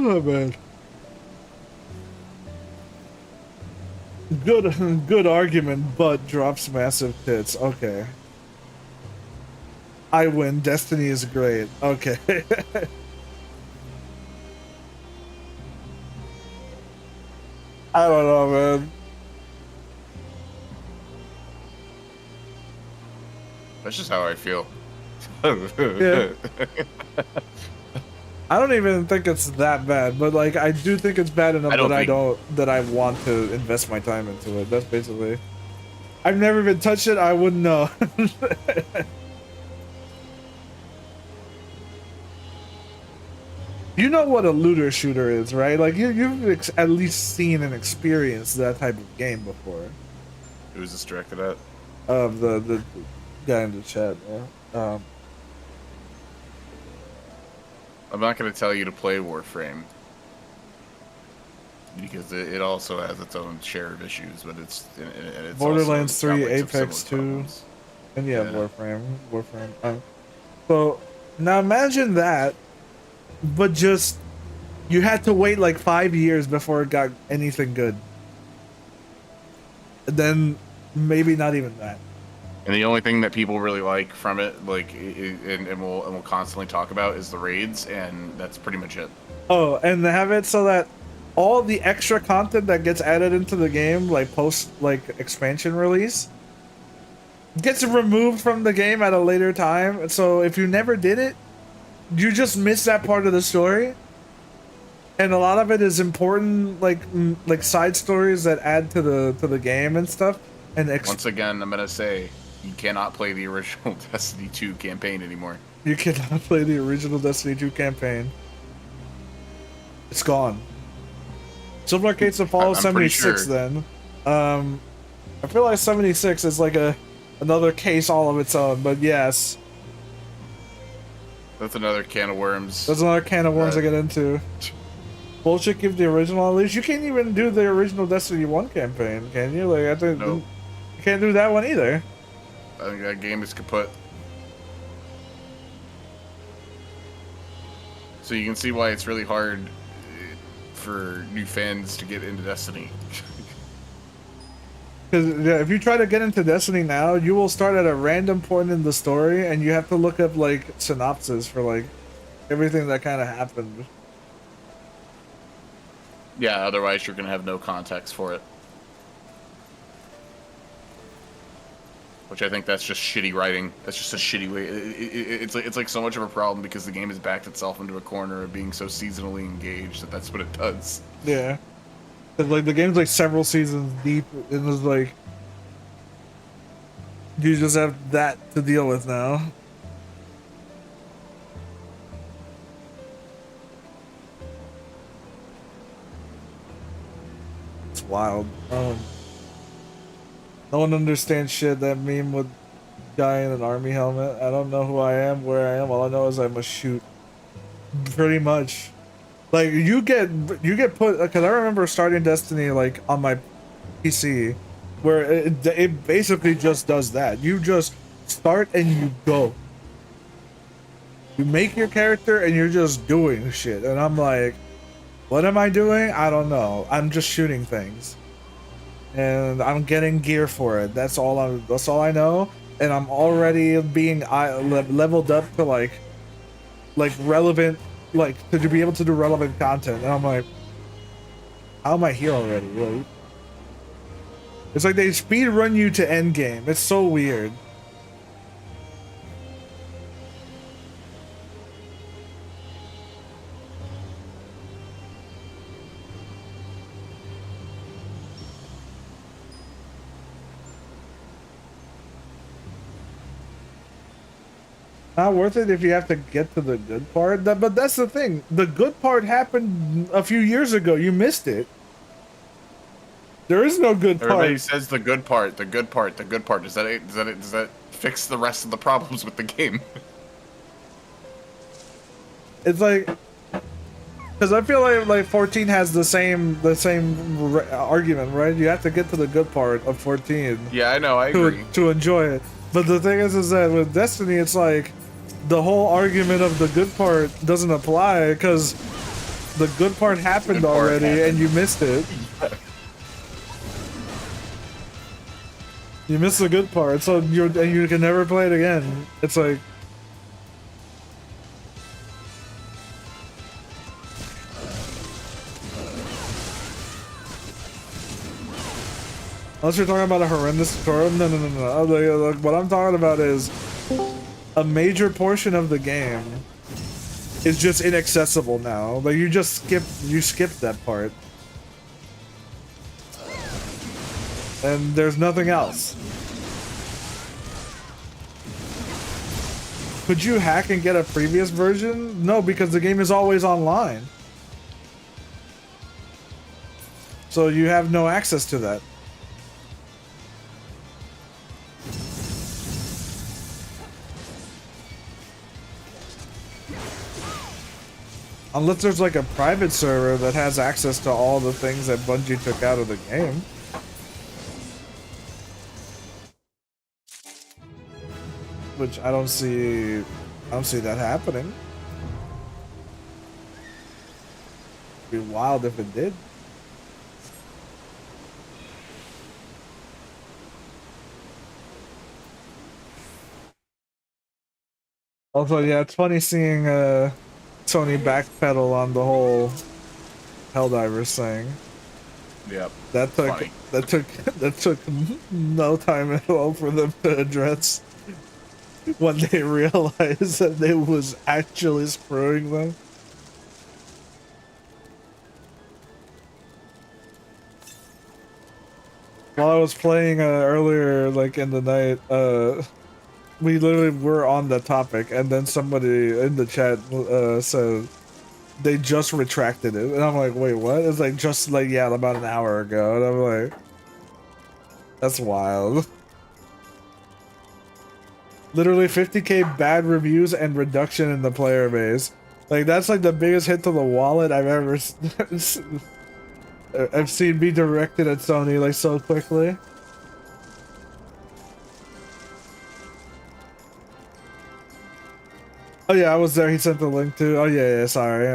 Oh man. Good argument, but drops massive tits. Okay. I win. Destiny is great. Okay. I don't know, man. That's just how I feel. Yeah. I don't even think it's that bad, but like I do think it's bad enough that I want to invest my time into it. That's basically. I've never even touched it. I wouldn't know. You know what a looter shooter is, right? Like you've at least seen and experienced that type of game before. Who was this directed at? The guy in the chat. Yeah. I'm not going to tell you to play Warframe because it also has its own share of issues, but it's Borderlands 3, like Apex 2, and yeah, Warframe. So now imagine that, but just you had to wait like 5 years before it got anything good. And then maybe not even that. And the only thing that people really like from it, like, and we'll constantly talk about, is the raids, and that's pretty much it. Oh, and they have it so that all the extra content that gets added into the game, like post expansion release, gets removed from the game at a later time. So if you never did it, you just miss that part of the story. And a lot of it is important, like side stories that add to the game and stuff. And once again, I'm gonna say, you cannot play the original Destiny 2 campaign anymore. You cannot play the original Destiny 2 campaign. It's gone. Silver Arcade's to follow 76 sure. then. I feel like 76 is like another case all of its own, but yes. That's another can of worms. That's another can of worms I get into. Bullshit, give the original at least. You can't even do the original Destiny 1 campaign, can you? Like, I think nope. You can't do that one either. I think that game is kaput. So you can see why it's really hard for new fans to get into Destiny. Because yeah, if you try to get into Destiny now, you will start at a random point in the story, and you have to look up like synopsis for like everything that kind of happened. Yeah, otherwise you're gonna have no context for it. Which I think that's just shitty writing. That's just a shitty way. It's like so much of a problem because the game has backed itself into a corner of being so seasonally engaged that that's what it does. Yeah, like the game's like several seasons deep, and it's like you just have that to deal with now. It's wild. No one understands shit. That meme with guy in an army helmet. I don't know who I am, where I am. All I know is I must shoot. Pretty much. Like you get put, because I remember starting Destiny like on my PC, where it basically just does that. You just start and you go. You make your character and you're just doing shit, and I'm like, what am I doing? I don't know. I'm just shooting things. And I'm getting gear for it. That's all I know. And I'm already being leveled up to like relevant, like to be able to do relevant content. And I'm like, how am I here already? Really? It's like they speed run you to end game. It's so weird. Not worth it if you have to get to the good part. But that's the thing. The good part happened a few years ago. You missed it. There is no good part. Everybody says the good part, the good part, the good part. Does that fix the rest of the problems with the game? It's like, because I feel like 14 has the same argument, right? You have to get to the good part of 14. Yeah, I know. I agree. To enjoy it. But the thing is that with Destiny, it's like the whole argument of the good part doesn't apply because The good part happened already, and you missed it. You missed the good part, so you can never play it again. It's like. Unless you're talking about a horrendous tutorial, no. Like, what I'm talking about is a major portion of the game is just inaccessible now. Like you skipped that part, and there's nothing else. Could you hack and get a previous version? No, because the game is always online, so you have no access to that. Unless there's like a private server that has access to all the things that Bungie took out of the game. Which I don't see that happening. It'd be wild if it did. Also, yeah, it's funny seeing Sony backpedal on the whole Helldivers thing. Yep. That took no time at all for them to address when they realized that they was actually screwing them. While I was playing earlier, like in the night, we literally were on the topic, and then somebody in the chat said they just retracted it, and I'm like, wait, what? It's like just like yeah, about an hour ago, and I'm like, that's wild. Literally 50k bad reviews and reduction in the player base. Like that's like the biggest hit to the wallet I've ever I've seen be directed at Sony like so quickly. Oh yeah, I was there. He sent the link to. Oh yeah, sorry.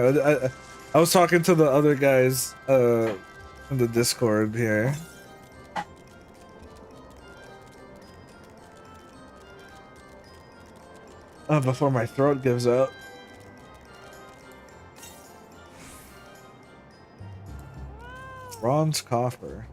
I was talking to the other guys in the Discord here. Before my throat gives out. Bronze coffer.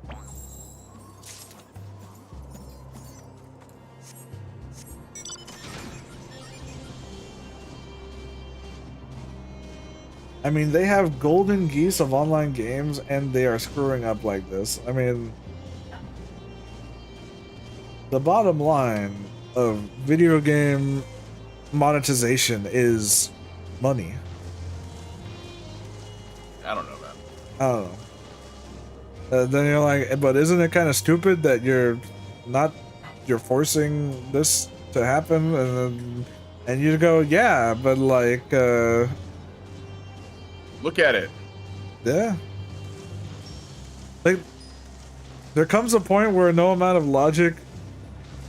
I mean, they have golden geese of online games, and they are screwing up like this. I mean, the bottom line of video game monetization is money. I don't know, man. I don't know. Then you're like, but isn't it kind of stupid that you're forcing this to happen? And you go, yeah, but like, look at it. Yeah. Like, there comes a point where no amount of logic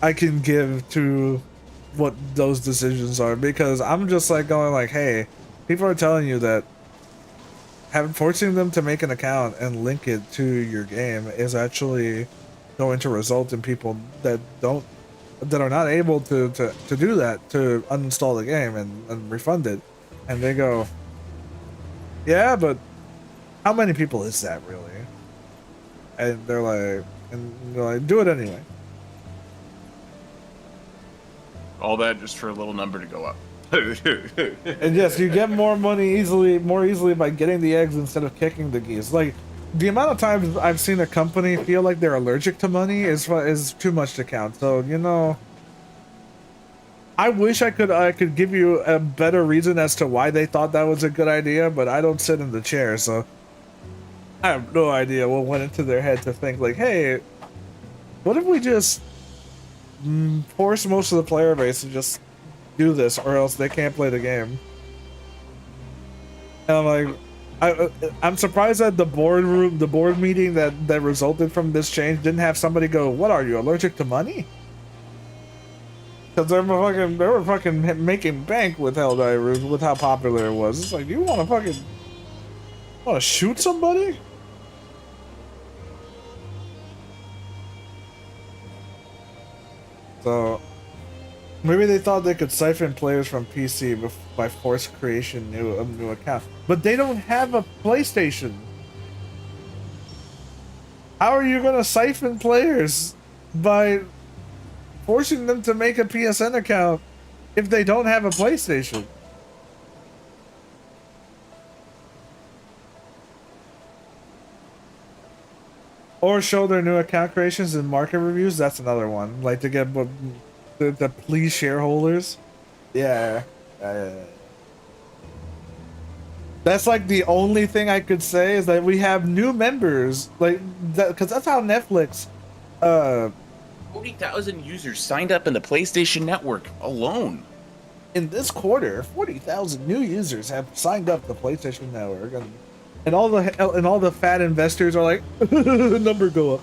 I can give to what those decisions are, because I'm just like going like, hey, people are telling you that forcing them to make an account and link it to your game is actually going to result in people that are not able to do that, to uninstall the game and refund it. And they go, yeah, but how many people is that really? And they're like, do it anyway. All that just for a little number to go up. And yes, you get more money more easily by getting the eggs instead of kicking the geese. Like, the amount of times I've seen a company feel like they're allergic to money is too much to count. So, you know, I wish I could give you a better reason as to why they thought that was a good idea, but I don't sit in the chair, so I have no idea what went into their head to think like, hey, what if we just force most of the player base to just do this, or else they can't play the game. And I'm like, I'm surprised that the board meeting that resulted from this change didn't have somebody go, what are you, allergic to money? Because they were fucking, making bank with Helldivers with how popular it was. It's like, you want to fucking Want to shoot somebody? So maybe they thought they could siphon players from PC by forced creation of new accounts, but they don't have a PlayStation. How are you gonna siphon players by forcing them to make a PSN account if they don't have a PlayStation? Or show their new account creations and market reviews. That's another one. Like to get the please shareholders. Yeah. That's like the only thing I could say is that we have new members. Like that, because that's how Netflix. 40,000 users signed up in the PlayStation Network alone. In this quarter, 40,000 new users have signed up the PlayStation Network, and all the fat investors are like, number go up.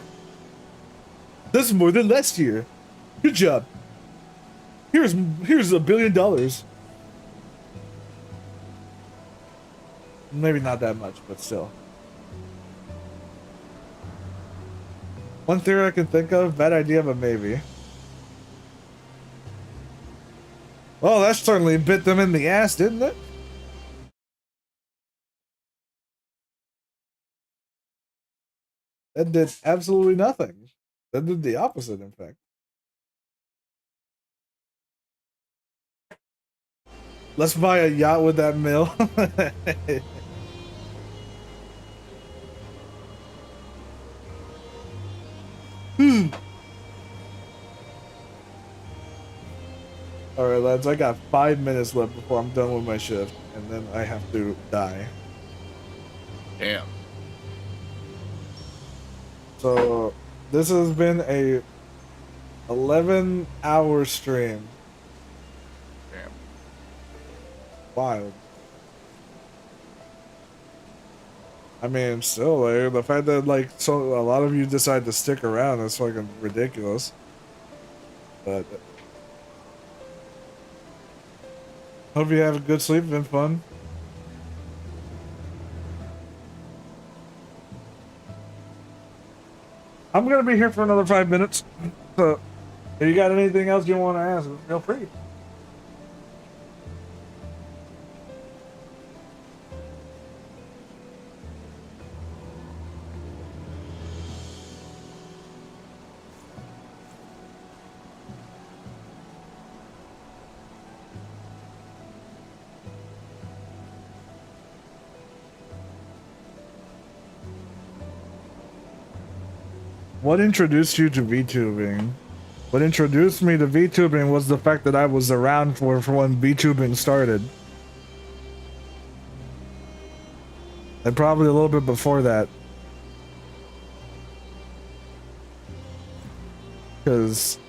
This is more than last year. Good job. Here's $1 billion. Maybe not that much, but still. One theory I can think of, bad idea, but maybe. Well, that certainly bit them in the ass, didn't it? That did absolutely nothing. That did the opposite, in fact. Let's buy a yacht with that mill. Alright, lads, I got 5 minutes left before I'm done with my shift, and then I have to die. Damn. So, this has been a 11-hour stream. Damn. Wild. I mean, still, like, the fact that, like, so a lot of you decide to stick around is fucking ridiculous. But hope you have a good sleep, been fun. I'm gonna be here for another 5 minutes. So, if you got anything else you want to ask, feel free. What introduced you to VTubing? What introduced me to VTubing was the fact that I was around for when VTubing started. And probably a little bit before that. Because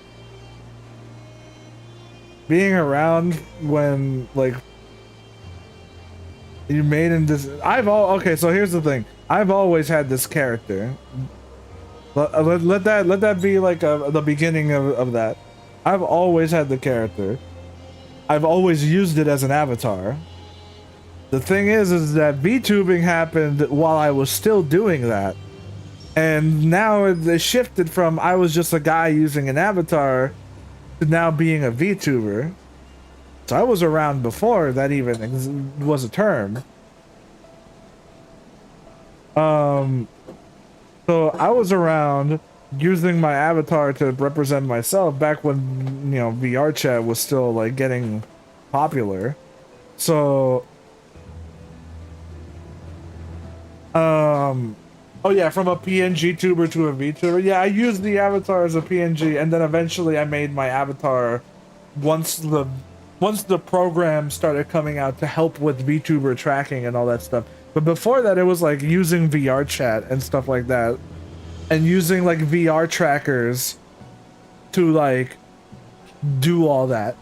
being around when, like, you made in this... Okay, so here's the thing. I've always had this character. Let that be like the beginning of that. I've always had the character. I've always used it as an avatar. The thing is that VTubing happened while I was still doing that. And now it shifted from I was just a guy using an avatar to now being a VTuber. So I was around before that even was a term. So I was around using my avatar to represent myself back when, you know, VR chat was still like getting popular. So, oh yeah, from a PNG tuber to a VTuber. Yeah, I used the avatar as a PNG, and then eventually I made my avatar once the program started coming out to help with VTuber tracking and all that stuff. But before that, it was like using VR chat and stuff like that, and using like VR trackers to like do all that.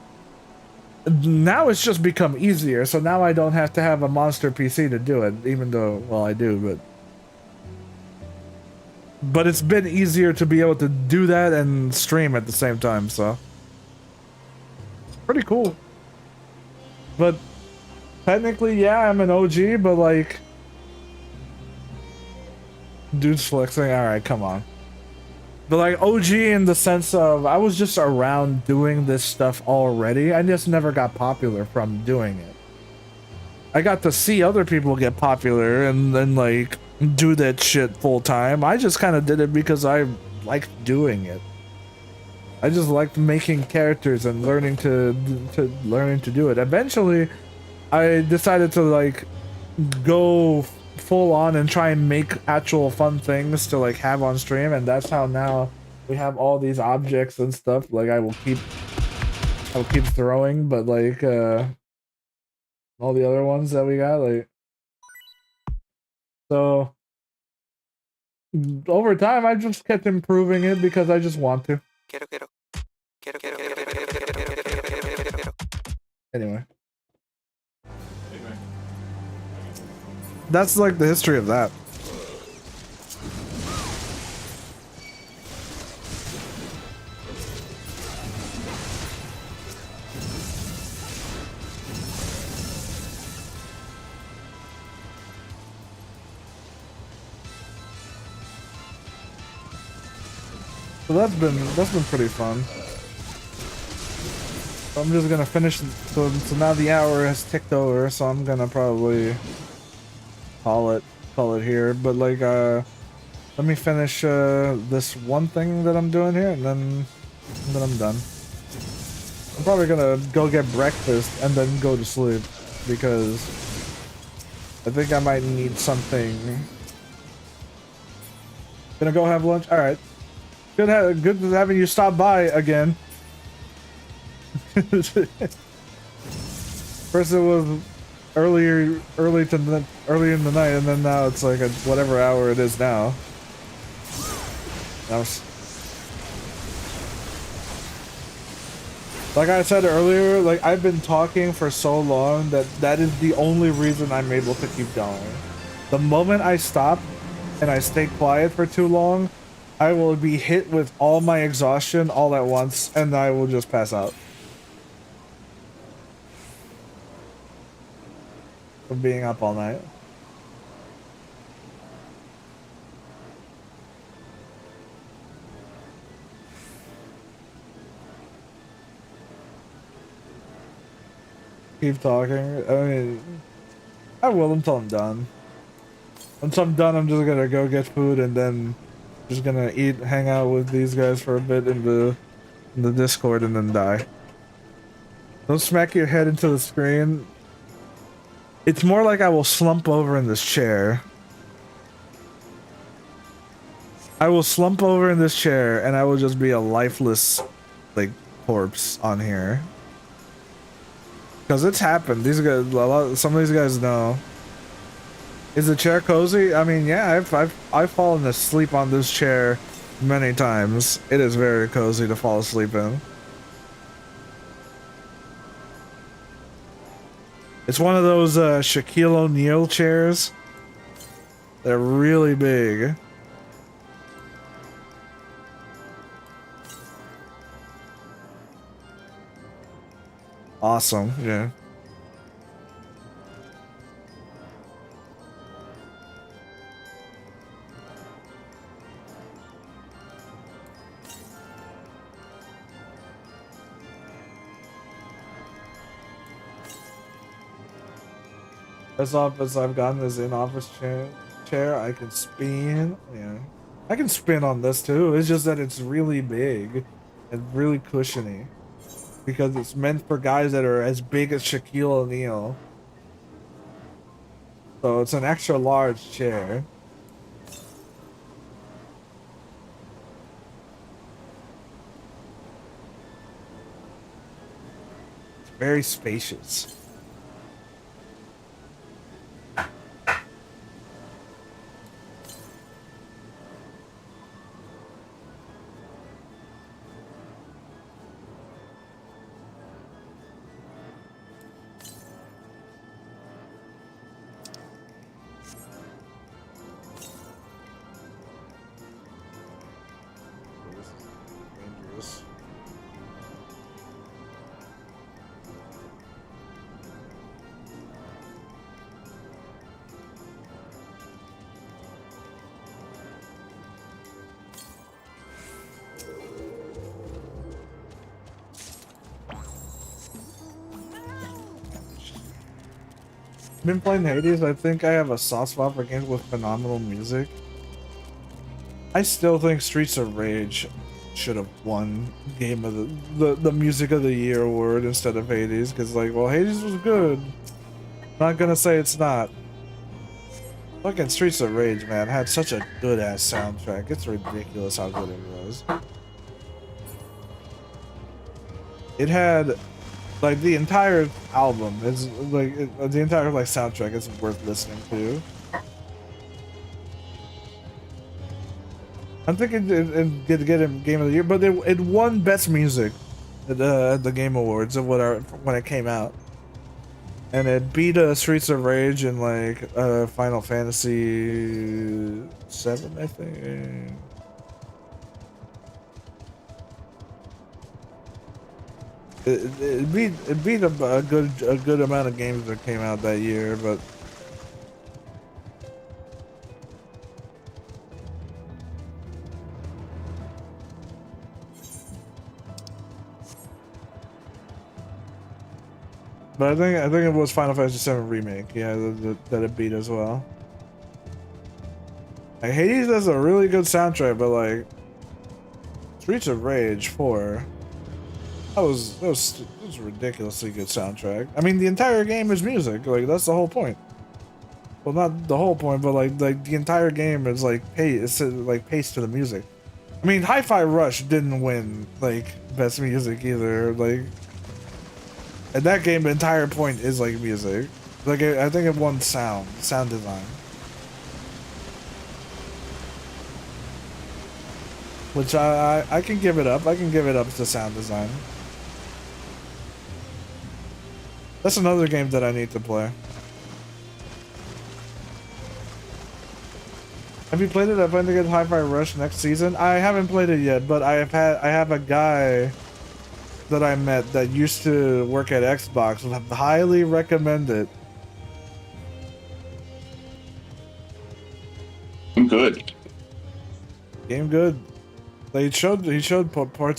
Now it's just become easier, so now I don't have to have a monster PC to do it, even though, well, I do, but it's been easier to be able to do that and stream at the same time, so pretty cool. But technically, yeah, I'm an OG, but like Dude's flexing. All right, come on. But like OG in the sense of I was just around doing this stuff already. I just never got popular from doing it. I got to see other people get popular and then like do that shit full time. I just kind of did it because I liked doing it. I just liked making characters and learning to do it. Eventually, I decided to like go full on and try and make actual fun things to like have on stream, and that's how now we have all these objects and stuff. Like I will keep throwing, but like all the other ones that we got, like so over time I just kept improving it because I just want to. Anyway. That's like the history of that. So that's been pretty fun. So I'm just gonna finish. So now the hour has ticked over, so I'm gonna probably call it here. But like let me finish this one thing that I'm doing here, and then I'm done. I'm probably gonna go get breakfast and then go to sleep because I think I might need something. Gonna go have lunch. All right. Good having you stop by again. First it was early in the night, and then now it's like at whatever hour it is now. Like I said earlier, like I've been talking for so long that is the only reason I'm able to keep going. The moment I stop and I stay quiet for too long, I will be hit with all my exhaustion all at once, and I will just pass out. From being up all night. Keep talking. I mean, I will until I'm done. Once I'm done, I'm just gonna go get food and then just gonna eat, hang out with these guys for a bit in the Discord, and then die. Don't smack your head into the screen. It's more like I will slump over in this chair. I will slump over in this chair and I will just be a lifeless, like, corpse on here. Because it's happened. These guys, some of these guys know. Is the chair cozy? I mean, yeah, I've fallen asleep on this chair many times. It is very cozy to fall asleep in. It's one of those Shaquille O'Neal chairs. They're really big. Awesome, yeah. As office I've gotten this in-office chair, I can spin. Yeah, I can spin on this too. It's just that it's really big and really cushiony because it's meant for guys that are as big as Shaquille O'Neal. So it's an extra large chair. It's very spacious. been playing Hades. I think I have a soft spot for games with phenomenal music. I still think Streets of Rage should have won Game of the Music of the Year award instead of Hades, because like, well, Hades was good. Not gonna say it's not. Fucking Streets of Rage, man, had such a good ass soundtrack. It's ridiculous how good it was. It had like the entire album is like the entire like soundtrack is worth listening to. I'm thinking it get him Game of the Year, but it won Best Music at the Game Awards of when it came out, and it beat Streets of Rage and like Final Fantasy 7, I think. It beat a good amount of games that came out that year, but. But I think it was Final Fantasy VII Remake, yeah, that it beat as well. Like, Hades has a really good soundtrack, but like Streets of Rage 4, that was a ridiculously good soundtrack. I mean, the entire game is music, like that's the whole point. Well, not the whole point, but like the entire game is like paced to the music. I mean, Hi-Fi Rush didn't win like Best Music either, like. And that game, the entire point is like music. Like I think it won sound design, which I can give it up. I can give it up to sound design. That's another game that I need to play. Have you played it? I plan to get Hi-Fi Rush next season. I haven't played it yet, but I have a guy that I met that used to work at Xbox would highly recommend it. I'm good. Game good. Like he showed parts